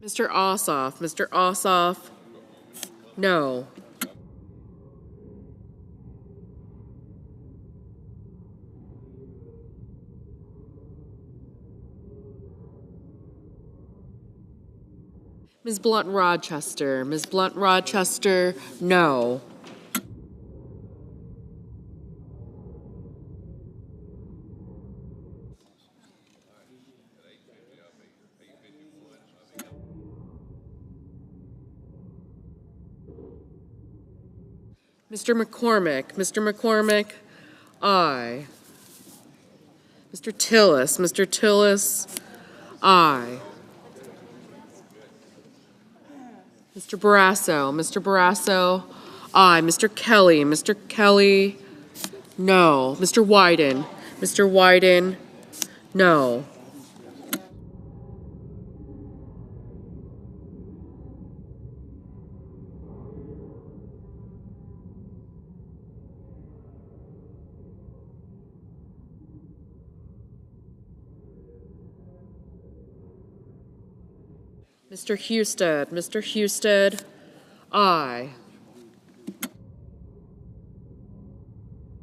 S11: Mr. Ossoff, no. Ms. Blunt Rochester, no. Mr. McCormick, aye. Mr. Tillis, aye. Mr. Barrasso, aye. Mr. Kelly, no. Mr. Wyden, no. Mr. Husted, aye.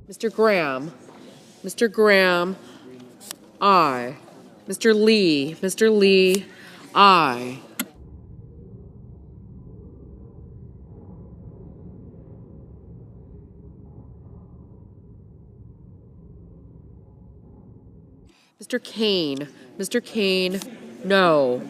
S11: Mr. Graham, aye. Mr. Lee, aye. Mr. Kane, no.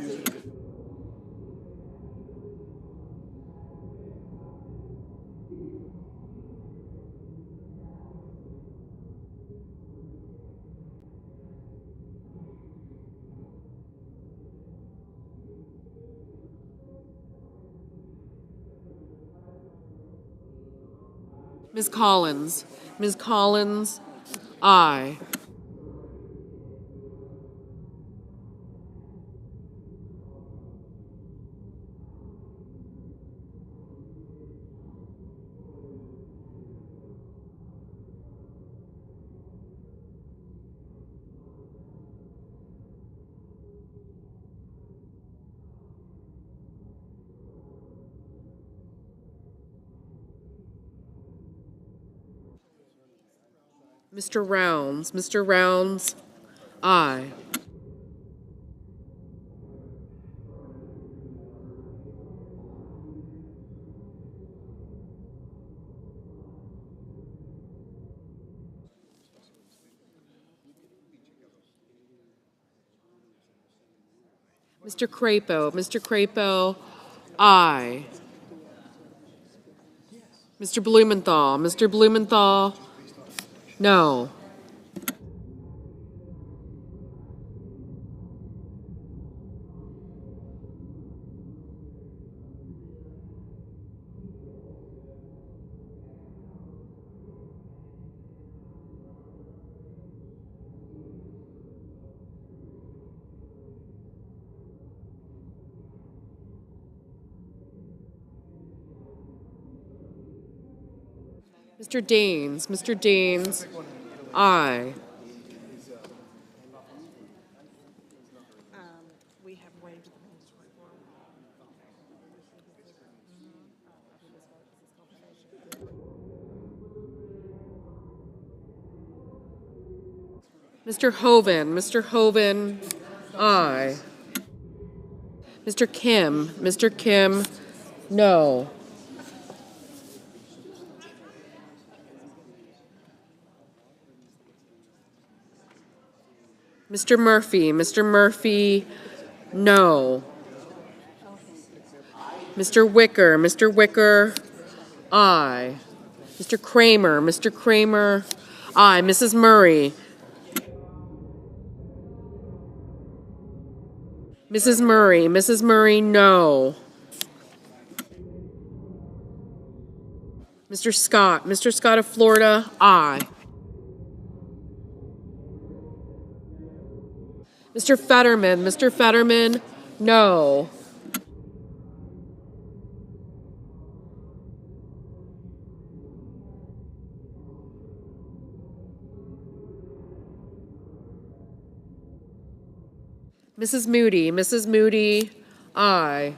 S11: Ms. Collins, aye. Mr. Rounds, aye. Mr. Crapo, aye. Mr. Blumenthal, no. Mr. Daines, Mr. Daines, aye. Mr. Hoven, aye. Mr. Kim, no. Mr. Murphy, no. Mr. Wicker, aye. Mr. Kramer, aye. Mrs. Murray. Mrs. Murray, no. Mr. Scott of Florida, aye. Mr. Fetterman, no. Mrs. Moody, aye.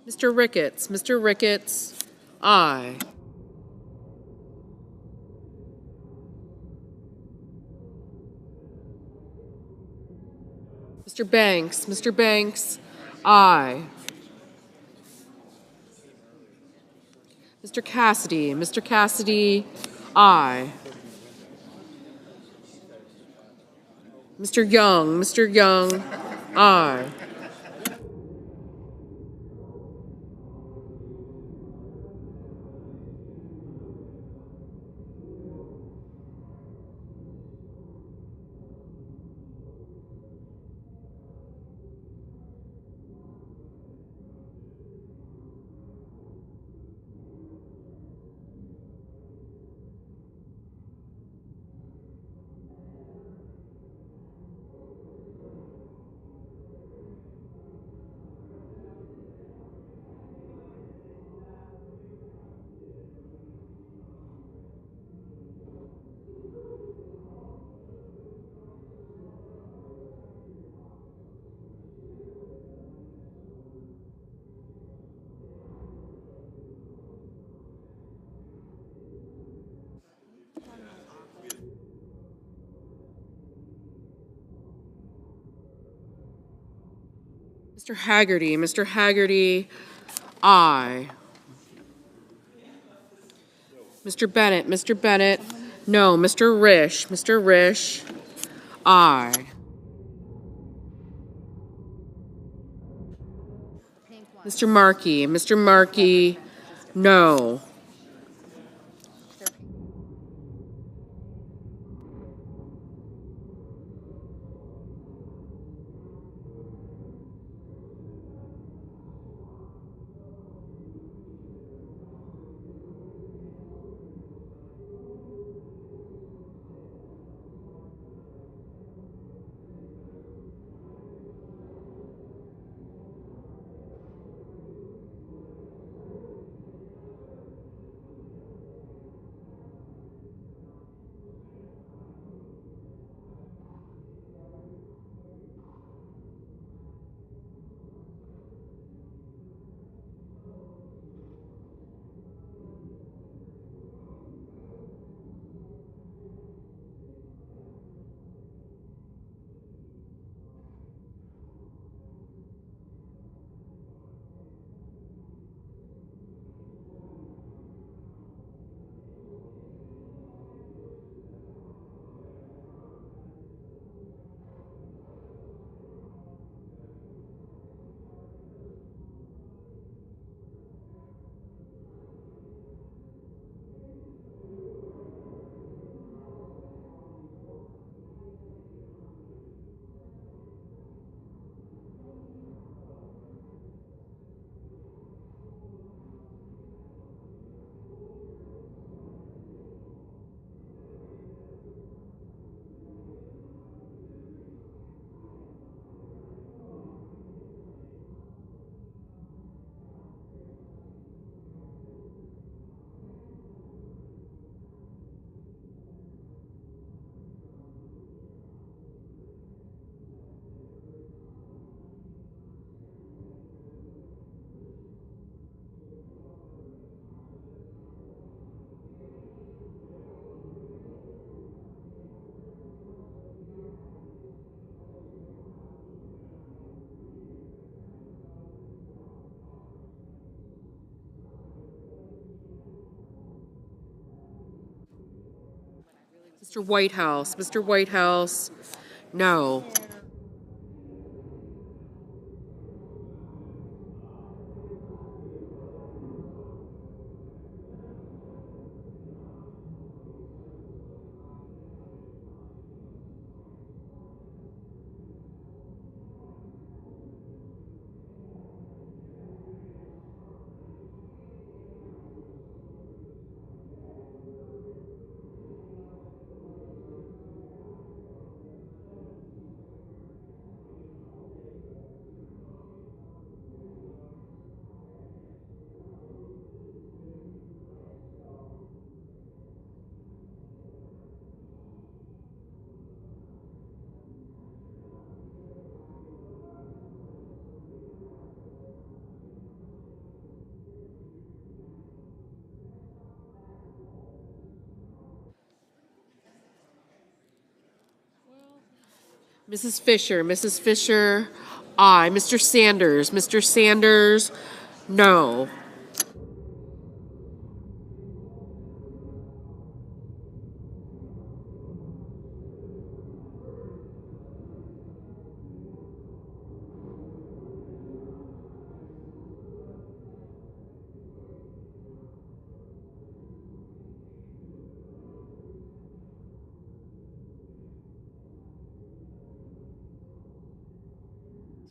S11: Mr. Ricketts, aye. Mr. Banks, aye. Mr. Cassidy, aye. Mr. Young, aye. Mr. Haggerty, aye. Mr. Bennett, no. Mr. Risch, aye. Mr. Markey, no. Mr. Whitehouse. Mr. Whitehouse, no. Mrs. Fisher, aye. Mr. Sanders, no.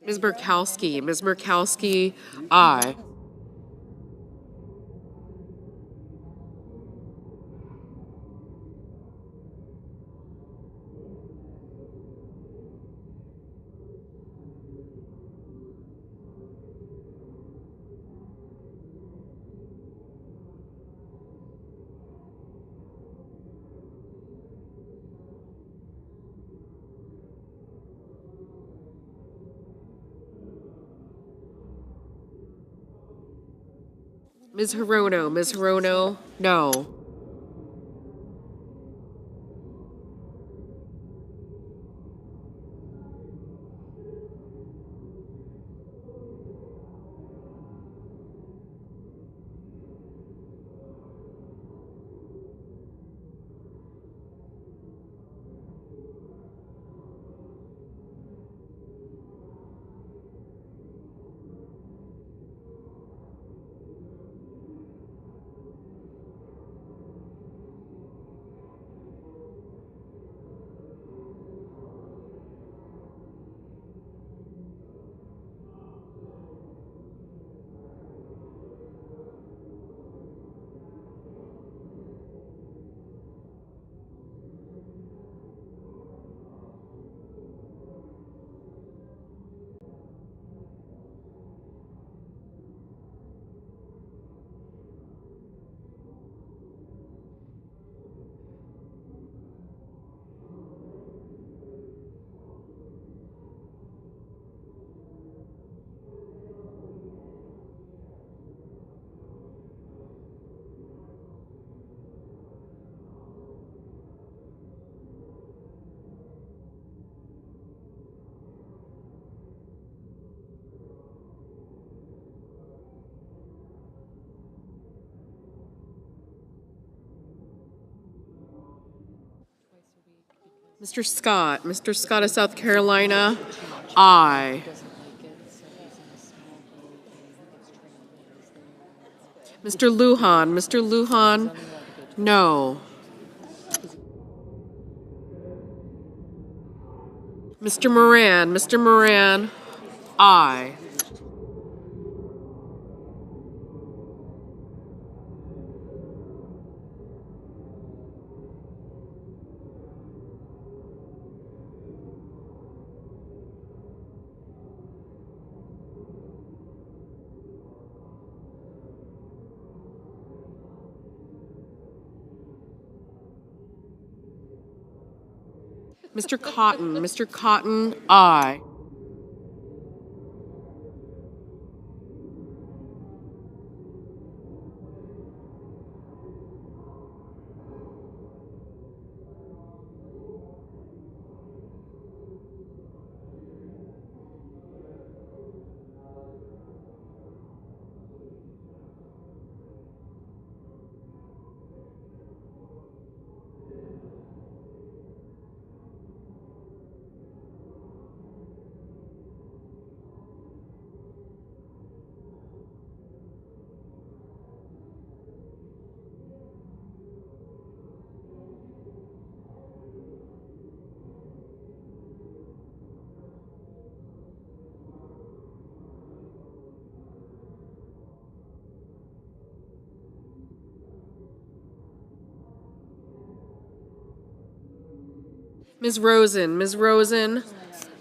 S11: Ms. Murkowski, aye. Ms. Hirono, no. Mr. Scott of South Carolina, aye. Mr. Lujan, no. Mr. Moran, aye. Mr. Cotton, aye. Ms. Rosen,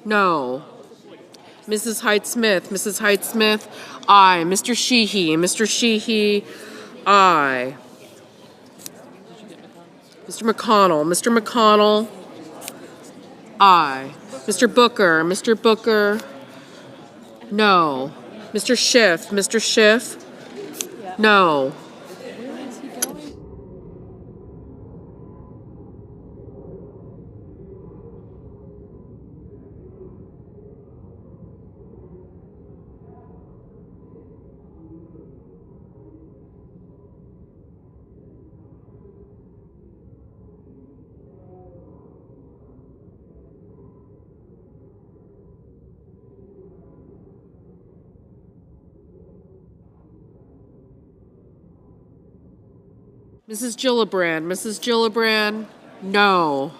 S11: no. Mrs. Height-Smith, aye. Mr. Sheehy, aye. Mr. McConnell, aye. Mr. Booker, no. Mr. Schiff, no. Mrs. Gillibrand, no.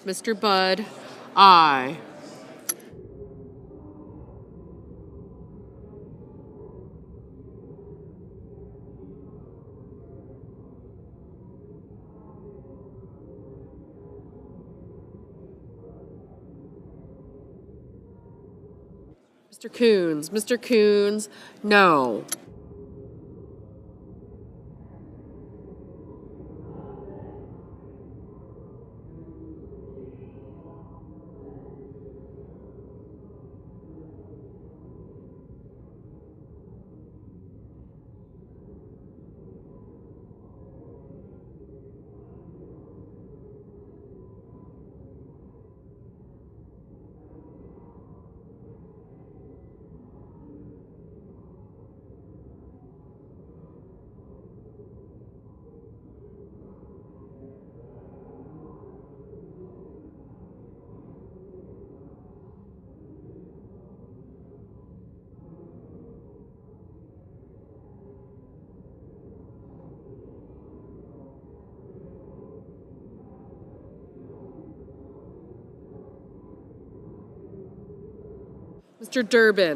S11: Mr. Budd, aye. Mr. Coons, no.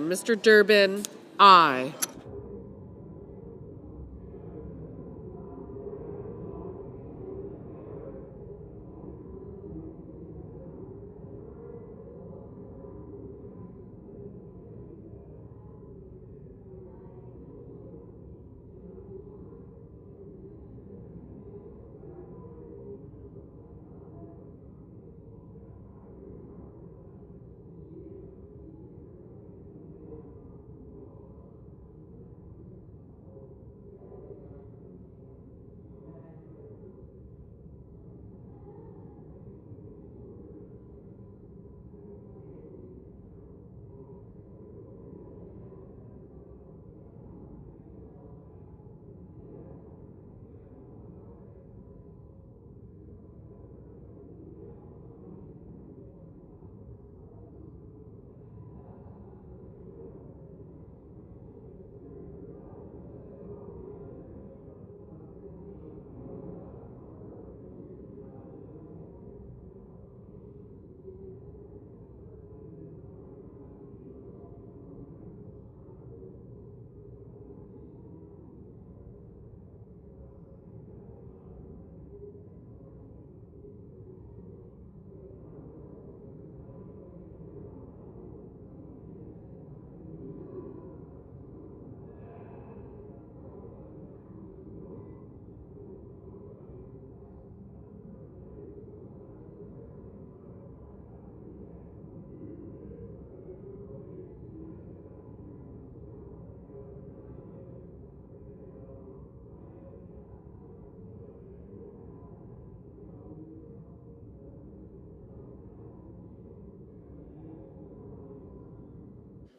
S11: Mr. Durbin, aye.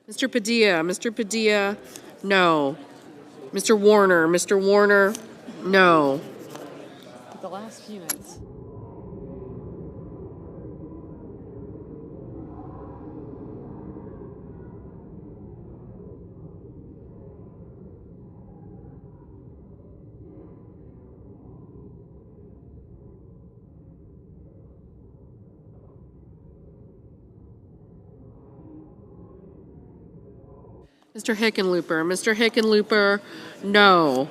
S11: Mr. Padilla, no. Mr. Warner, no.
S8: The last few minutes.
S11: Mr. Hickenlooper, no.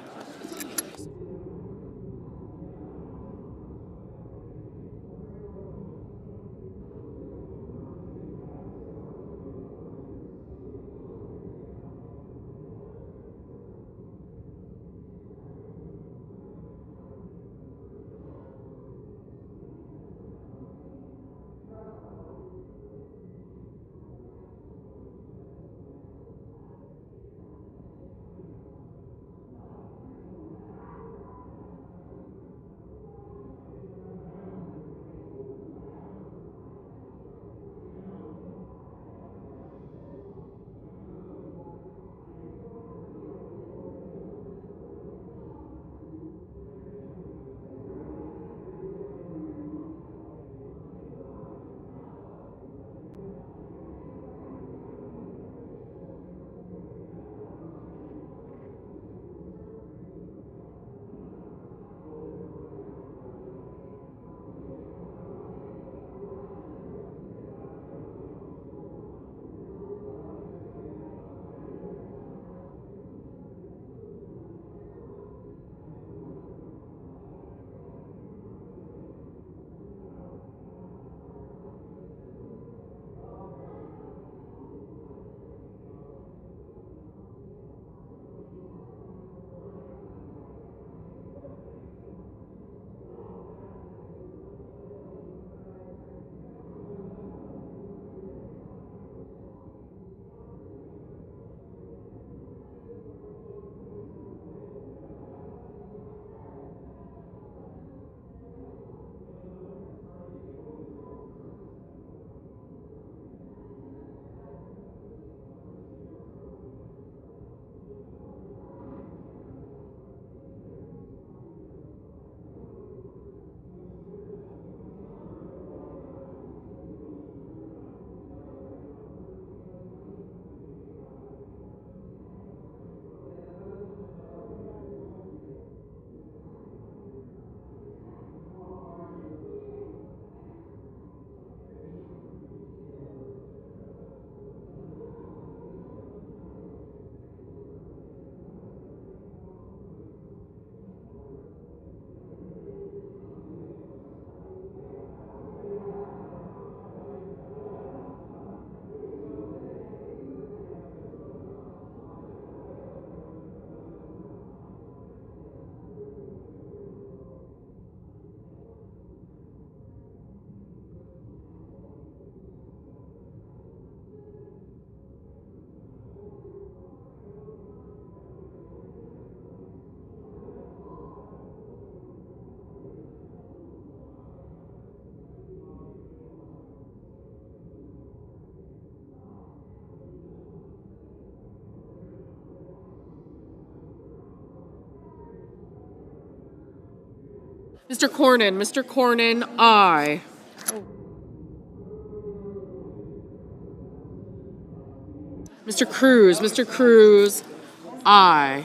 S11: Mr. Cornyn, aye. Mr. Cruz, aye.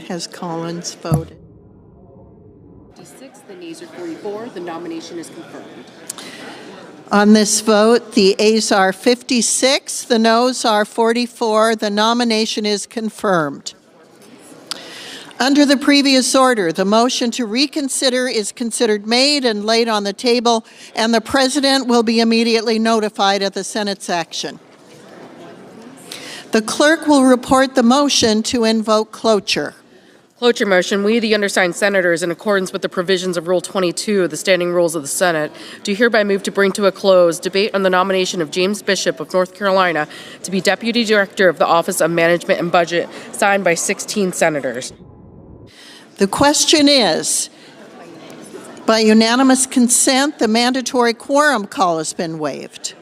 S10: Has Collins voted?
S11: 56, the nays are 44. The nomination is confirmed.
S10: On this vote, the ayes are 56, the noes are 44. The nomination is confirmed. Under the previous order, the motion to reconsider is considered made and laid on the table, and the President will be immediately notified of the Senate's action. The clerk will report the motion to invoke cloture.
S11: Cloture motion, we, the undersigned senators, in accordance with the provisions of Rule 22 of the Standing Rules of the Senate, do hereby move to bring to a close debate on the nomination of James Bishop of North Carolina to be Deputy Director of the Office of Management and Budget, signed by 16 senators.
S10: The question is, by unanimous consent, the mandatory quorum call has been waived.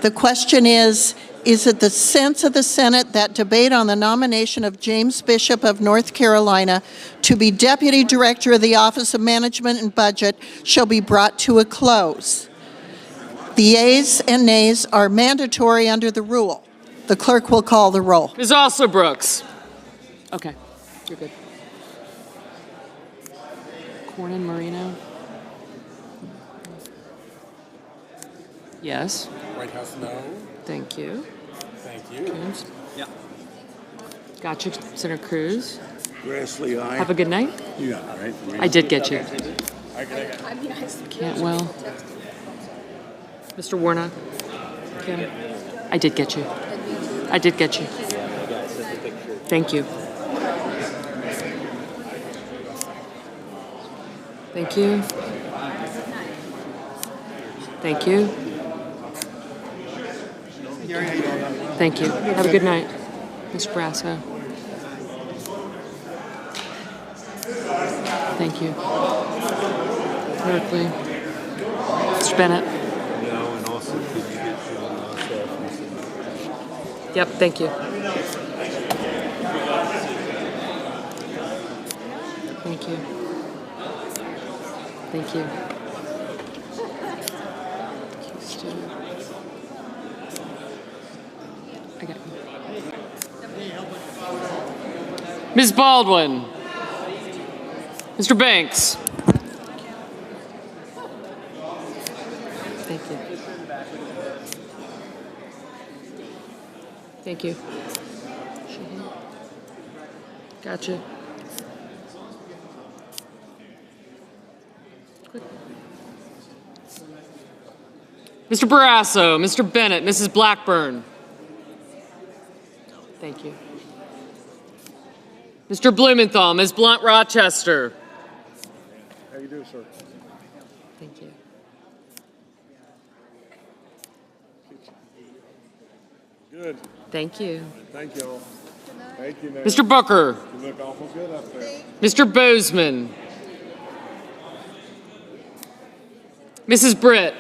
S10: The question is it the sense of the Senate that debate on the nomination of James Bishop of North Carolina to be Deputy Director of the Office of Management and Budget shall be brought to a close? The yeas and nays are mandatory under the rule. The clerk will call the roll.
S8: Ms. Alsobrooks. Okay, you're good. Cornyn, Marino. Yes.
S12: White House, no.
S8: Thank you.
S12: Thank you.
S8: Cruz.
S12: Yeah.
S8: Gotcha, Senator Cruz.
S12: Grassley, aye.
S8: Have a good night.
S12: You got it, right?
S8: I did get you.
S11: Can't
S8: well. Mr. Warnock. Kim. I did get you. I did get you. Thank you. Thank you. Thank you. Thank you. Have a good night, Mr. Brasso. Thank you. Berkeley. Mr. Bennett.
S12: No, and also could you get
S8: Yep, thank you. Thank you. Thank you. I got it. Ms. Baldwin. Mr. Banks. Thank you. Thank you. Gotcha. Mr. Barrasso, Mr. Bennett, Mrs. Blackburn. Thank you. Mr. Blumenthal, Ms. Blunt-Rochester.
S12: How you doing, sir?
S8: Thank you.
S12: Good.
S8: Thank you.
S12: Thank you all. Thank you, man.
S8: Mr. Booker.
S12: You look awful good up there.
S8: Mr. Bozeman. Mrs. Britt.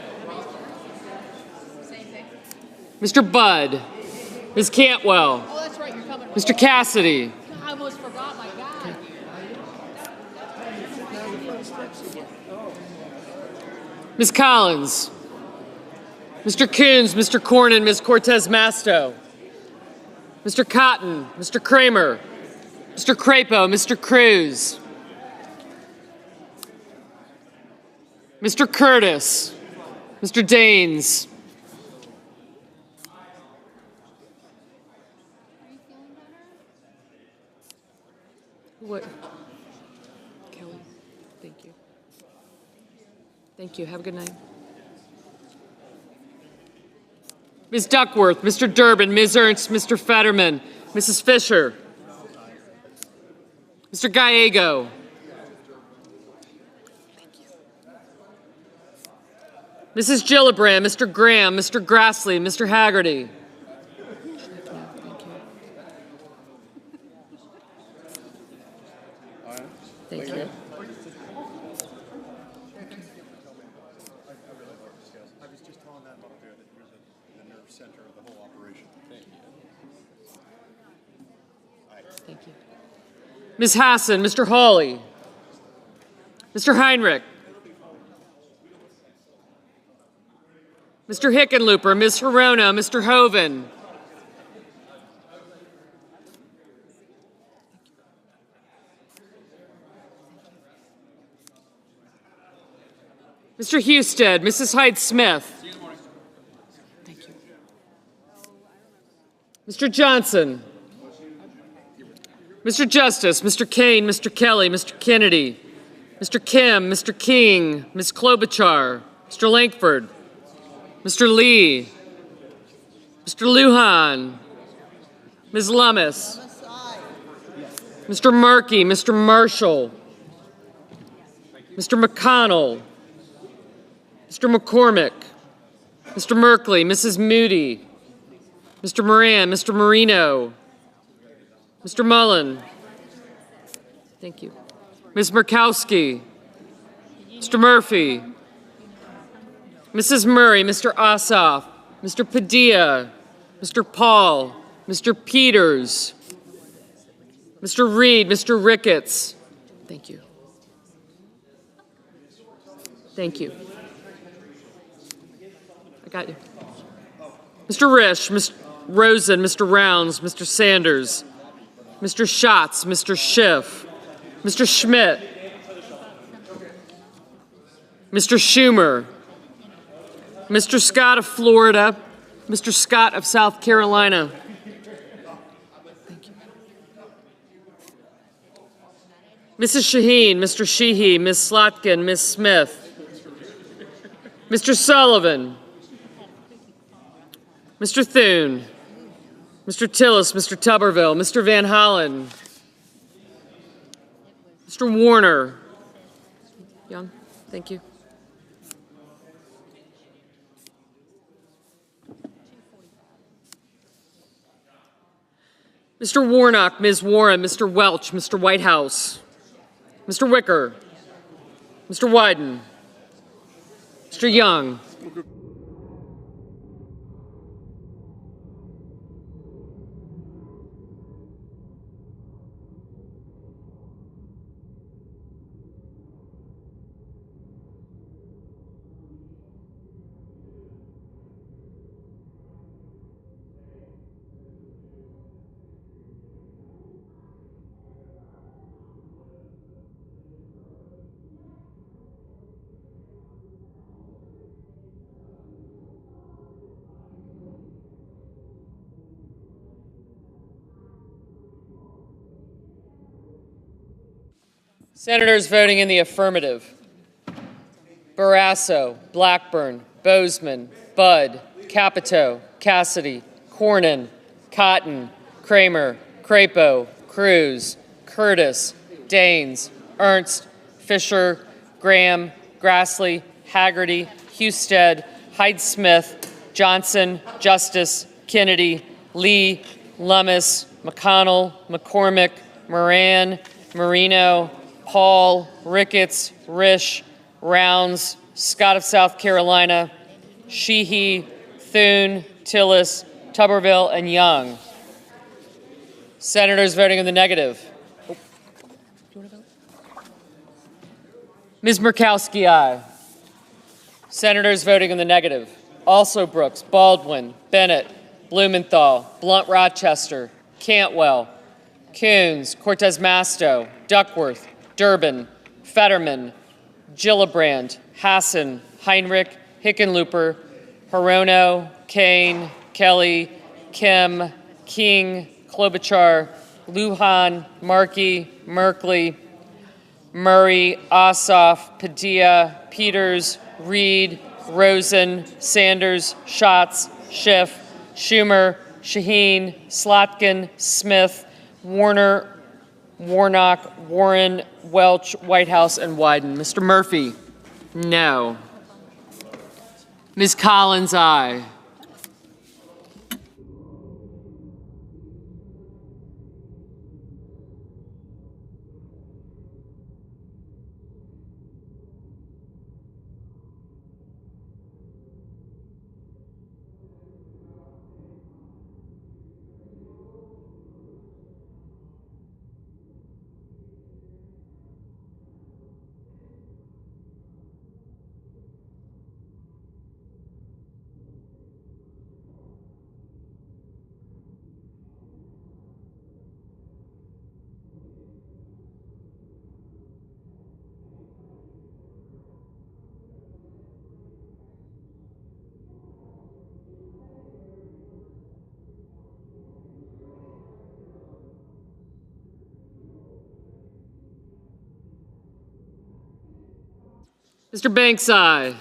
S8: Mr. Budd. Ms. Cantwell.
S11: Oh, that's right, you're coming.
S8: Mr. Cassidy.
S11: I almost forgot, my God.
S8: Ms. Collins. Mr. Coons, Mr. Cornyn, Ms. Cortez Masto. Mr. Cotton, Mr. Kramer, Mr. Crapo, Mr. Cruz. Mr. Curtis, Mr. Daines. What? Kelly, thank you. Thank you. Have a good night. Ms. Duckworth, Mr. Durbin, Ms. Ernst, Mr. Fetterman, Mrs. Fisher, Mr. Gallego. Mrs. Gillibrand, Mr. Graham, Mr. Grassley, Mr. Haggerty. Thank you. Thank you. Ms. Hassan, Mr. Hawley, Mr. Heinrich, Mr. Hickenlooper, Ms. Verona, Mr. Hoven, Mr. Husted, Mrs. Hyde-Smith, thank you. Mr. Johnson, Mr. Justice, Mr. Kane, Mr. Kelly, Mr. Kennedy, Mr. Kim, Mr. King, Ms. Klobuchar, Mr. Lankford, Mr. Lee, Mr. Lujan, Ms. Lummis, Mr. Markey, Mr. Marshall, Mr. McConnell, Mr. McCormick, Mr. Merkley, Mrs. Moody, Mr. Moran, Mr. Marino, Mr. Mullen. Thank you. Ms. Murkowski, Mr. Murphy, Mrs. Murray, Mr. Ossoff, Mr. Padilla, Mr. Paul, Mr. Peters, Mr. Reed, Mr. Ricketts. Thank you. Thank you. I got you. Mr. Risch, Ms. Rosen, Mr. Rounds, Mr. Sanders, Mr. Schatz, Mr. Schiff, Mr. Schmidt, Mr. Schumer, Mr. Scott of Florida, Mr. Scott of South Carolina. Thank you. Mrs. Shaheen, Mr. Sheehy, Ms. Slotkin, Ms. Smith, Mr. Sullivan, Mr. Thune, Mr. Tillis, Mr. Tuberville, Mr. Van Hollen, Mr. Warner. Young, thank you. Mr. Warnock, Ms. Warren, Mr. Welch, Mr. Whitehouse, Mr. Wicker, Mr. Wyden, Mr. Young. Senators voting in the affirmative: Barrasso, Blackburn, Bozeman, Budd, Capito, Cassidy, Cornyn, Cotton, Kramer, Crapo, Cruz, Curtis, Daines, Ernst, Fisher, Graham, Grassley, Haggerty, Husted, Hyde-Smith, Johnson, Justice, Kennedy, Lee, Lummis, McConnell, McCormick, Moran, Marino, Paul, Ricketts, Risch, Rounds, Scott of South Carolina, Sheehy, Thune, Tillis, Tuberville, and Young. Senators voting in the negative: Ms. Murkowski, aye. Senators voting in the negative: also Brooks, Baldwin, Bennett, Blumenthal, Blunt-Rochester, Cantwell, Coons, Cortez Masto, Duckworth, Durbin, Fetterman, Gillibrand, Hassan, Heinrich, Hickenlooper, Hirono, Kane, Kelly, Kim, King, Klobuchar, Lujan, Markey, Merkley, Murray, Ossoff, Padilla, Peters, Reed, Rosen, Sanders, Schatz, Schiff, Schumer, Shaheen, Slotkin, Smith, Warner, Warnock, Warren, Welch, Whitehouse, and Wyden. Mr. Murphy, no. Ms. Collins, aye. Mr. Banks, aye.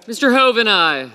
S8: Mr. Hoven, aye.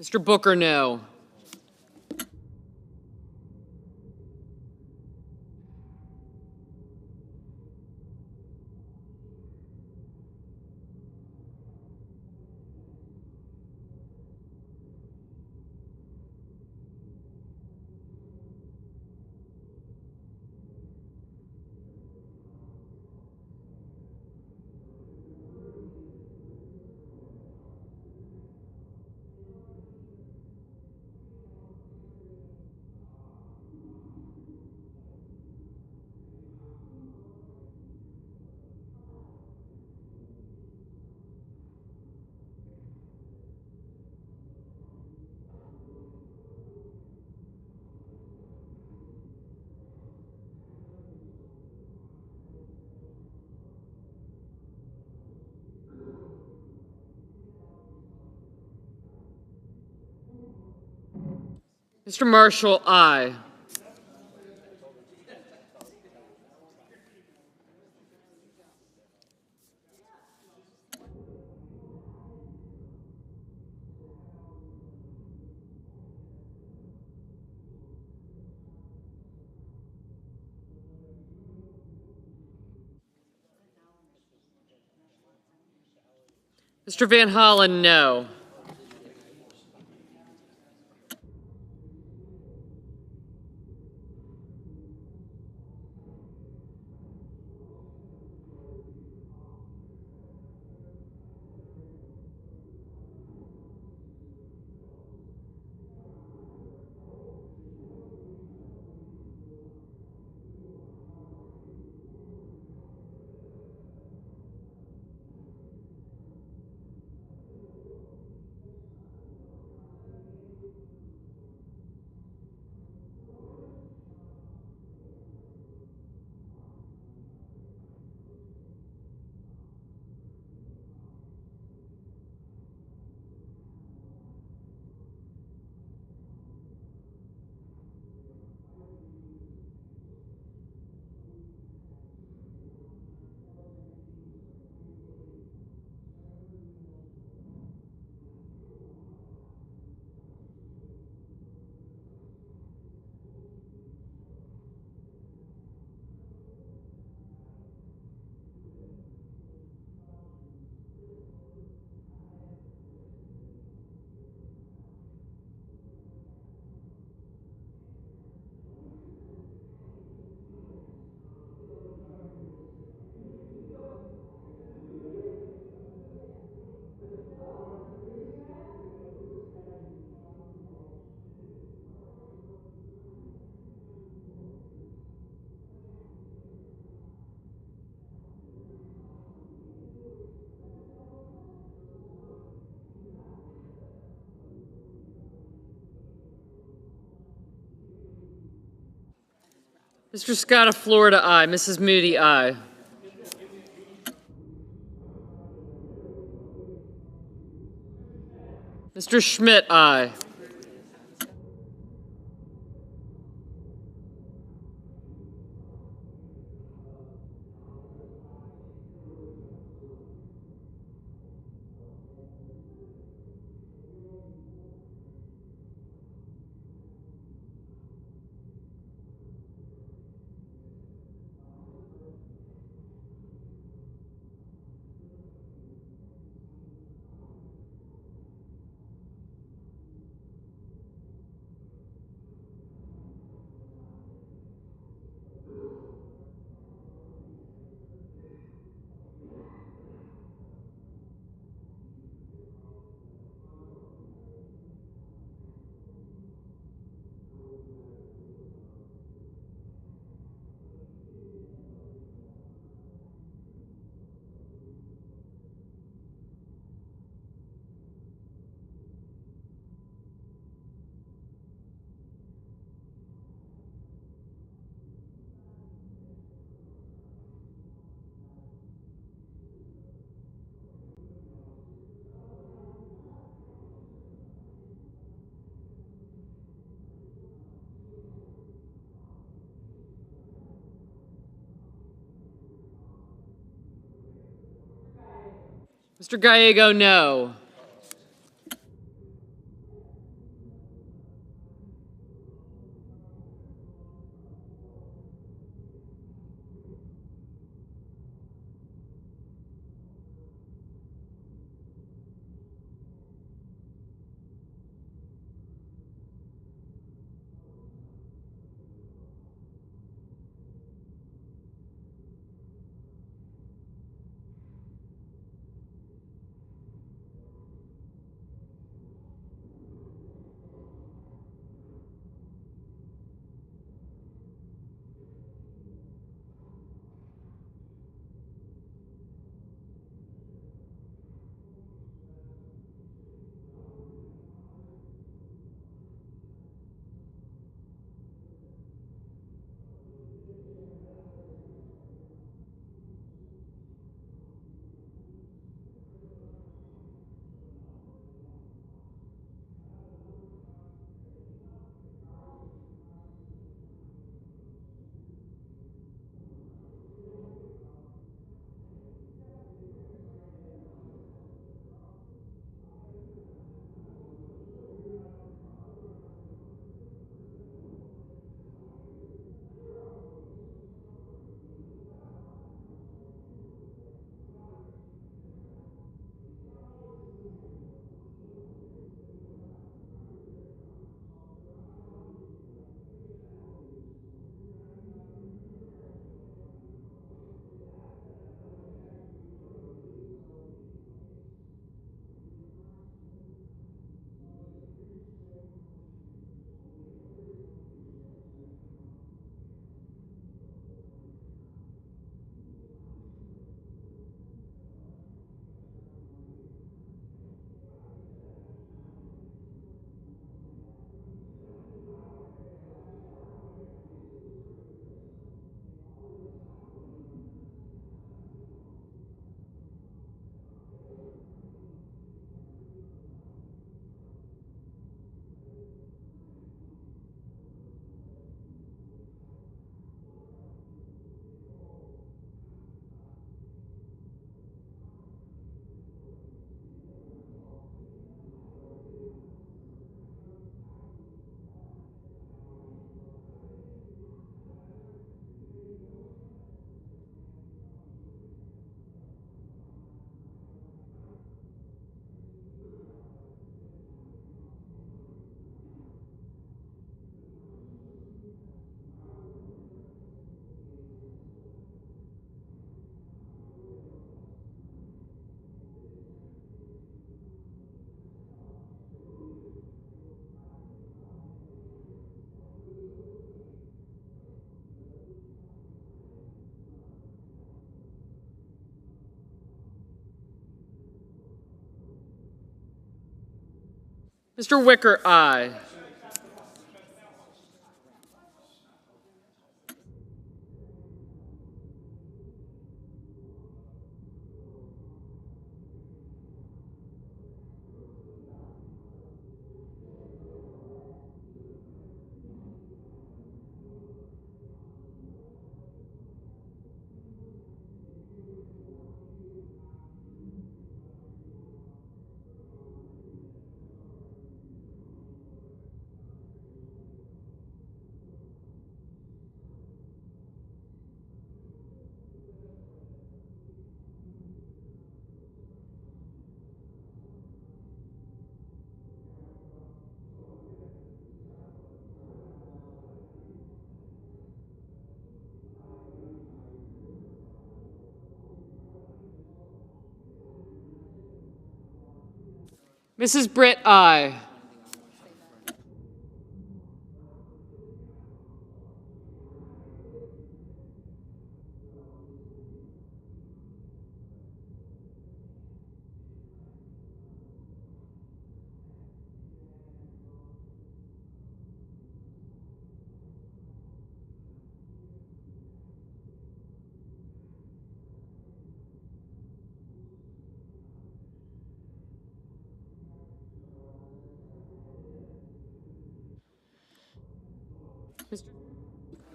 S8: Mr. Booker, no. Mr. Marshall, aye. Mr. Van Hollen, no. Mr. Scott of Florida, aye. Mrs. Moody, aye. Mr. Schmidt, aye. Mr. Gallego, no. Mr. Wicker, aye. Mrs. Britt, aye.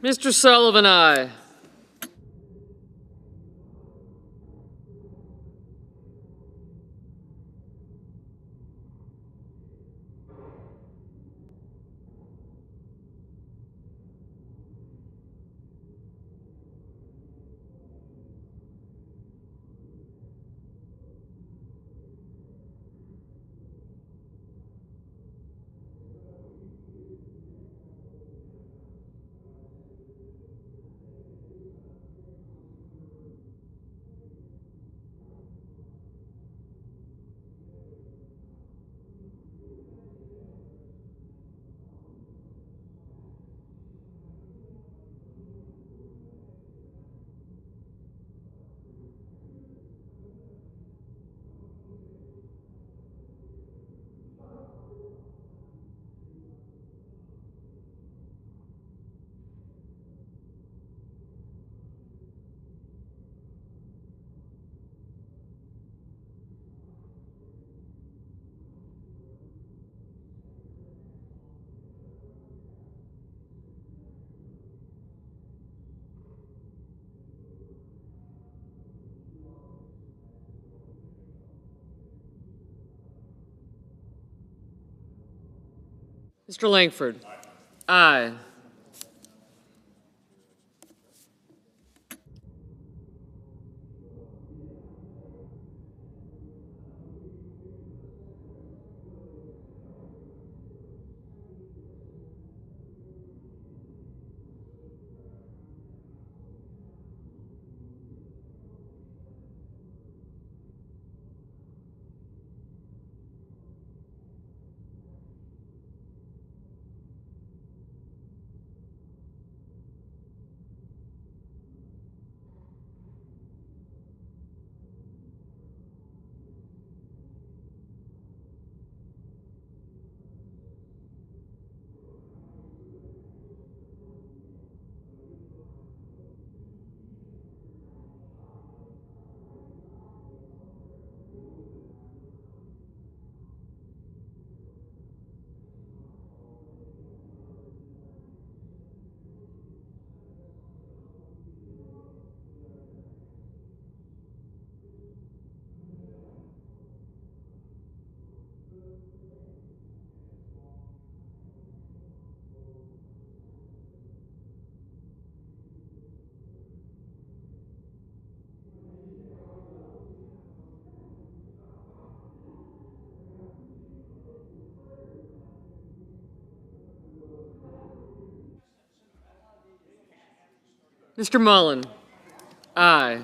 S8: Mr. Sullivan, aye. Mr. Langford, aye. Mr. Mullen, aye.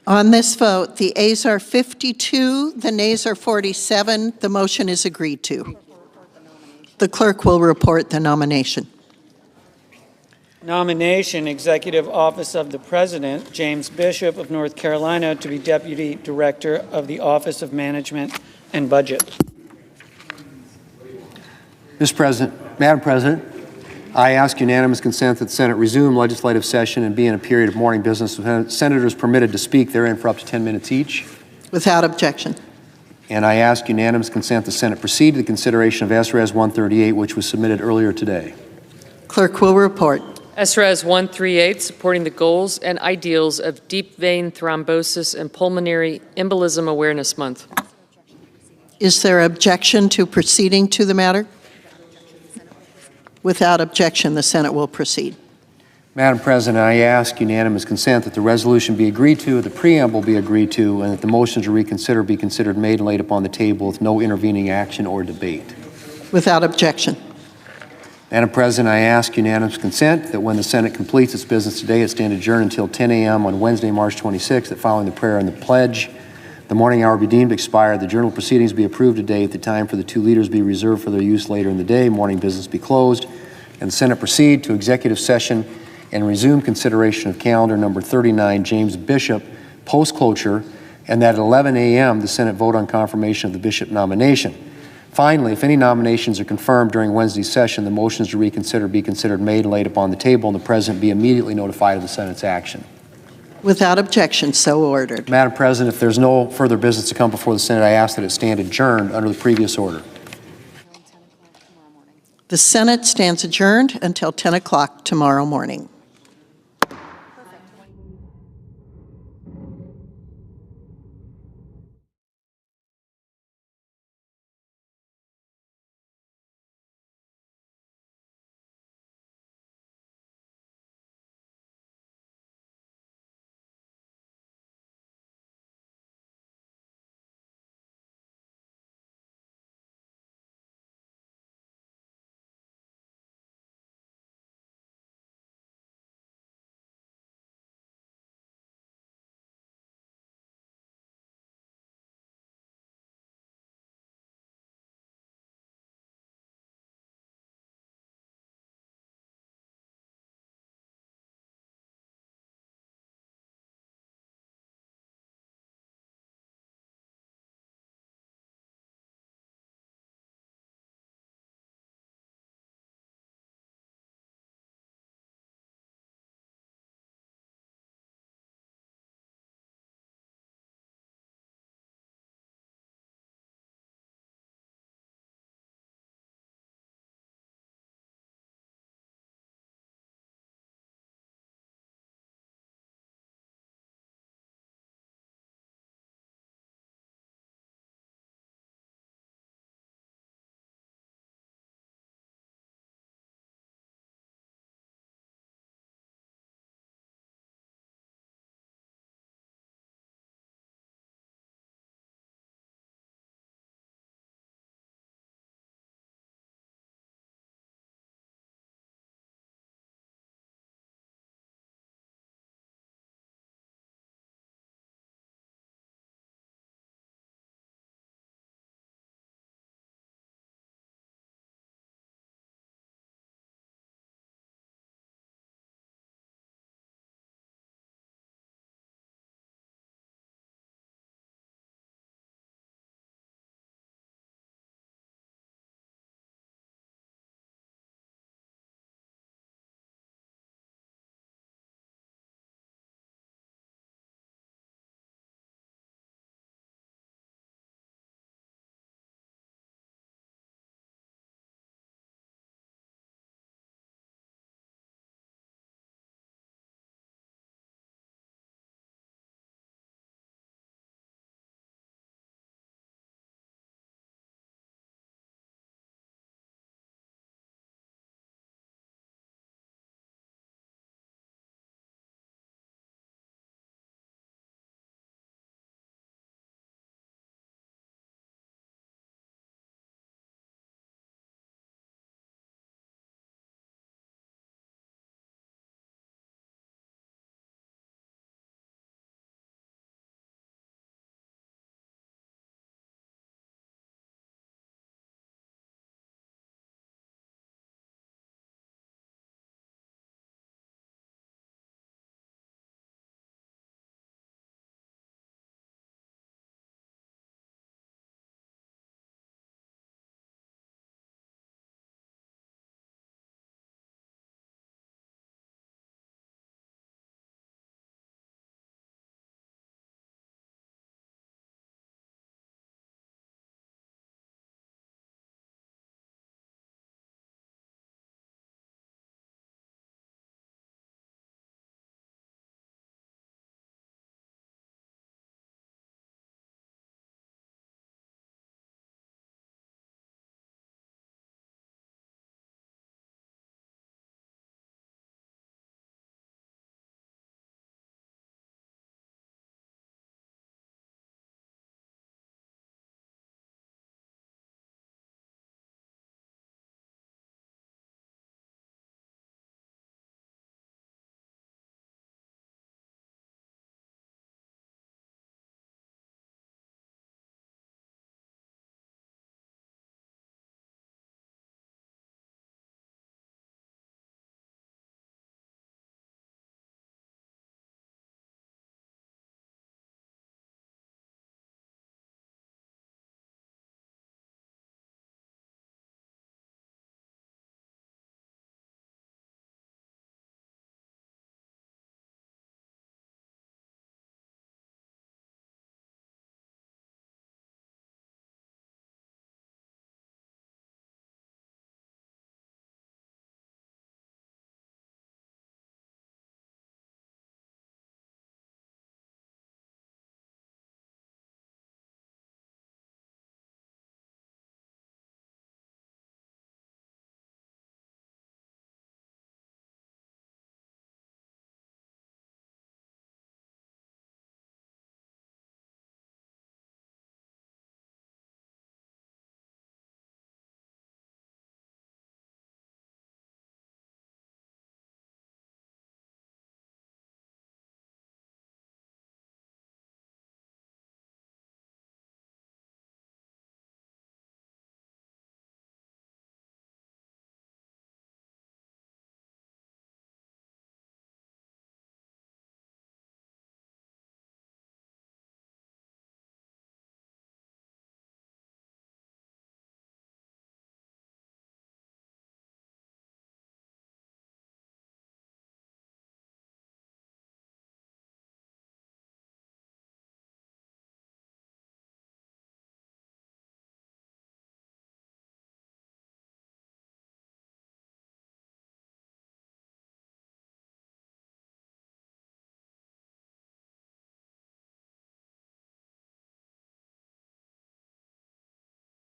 S10: On this vote, the ayes are 52, the nays are 47. The motion is agreed to. The clerk will report the nomination.
S22: Nomination, Executive Office of the President, James Bishop of North Carolina to be Deputy Director of the Office of Management and Budget.
S4: Madam President, I ask unanimous consent that the Senate resume legislative session and be in a period of morning business with senators permitted to speak therein for up to 10 minutes each.
S10: Without objection.
S4: And I ask unanimous consent the Senate proceed to the consideration of S-Res 138, which was submitted earlier today.
S10: Clerk will report.
S8: S-Res 138, supporting the goals and ideals of Deep Vein Thrombosis and Pulmonary Embolism Awareness Month.
S10: Is there objection to proceeding to the matter? Without objection, the Senate will proceed.
S4: Madam President, I ask unanimous consent that the resolution be agreed to, the preamble be agreed to, and that the motion to reconsider be considered made and laid upon the table with no intervening action or debate.
S10: Without objection.
S4: Madam President, I ask unanimous consent that when the Senate completes its business today, it stand adjourned until 10 a.m. on Wednesday, March 26th, that following the prayer and the pledge, the morning hour be deemed expired, the journal proceedings be approved today, at the time for the two leaders be reserved for their use later in the day, morning business be closed, and the Senate proceed to executive session and resume consideration of calendar number 39, James Bishop, post-closure, and that at 11 a.m. the Senate vote on confirmation of the Bishop nomination. Finally, if any nominations are confirmed during Wednesday's session, the motions to reconsider be considered made and laid upon the table, and the President be immediately notified of the Senate's action.
S10: Without objection, so ordered.
S4: Madam President, if there's no further business to come before the Senate, I ask that it stand adjourned under the previous order.
S10: The Senate stands adjourned until 10 o'clock tomorrow morning.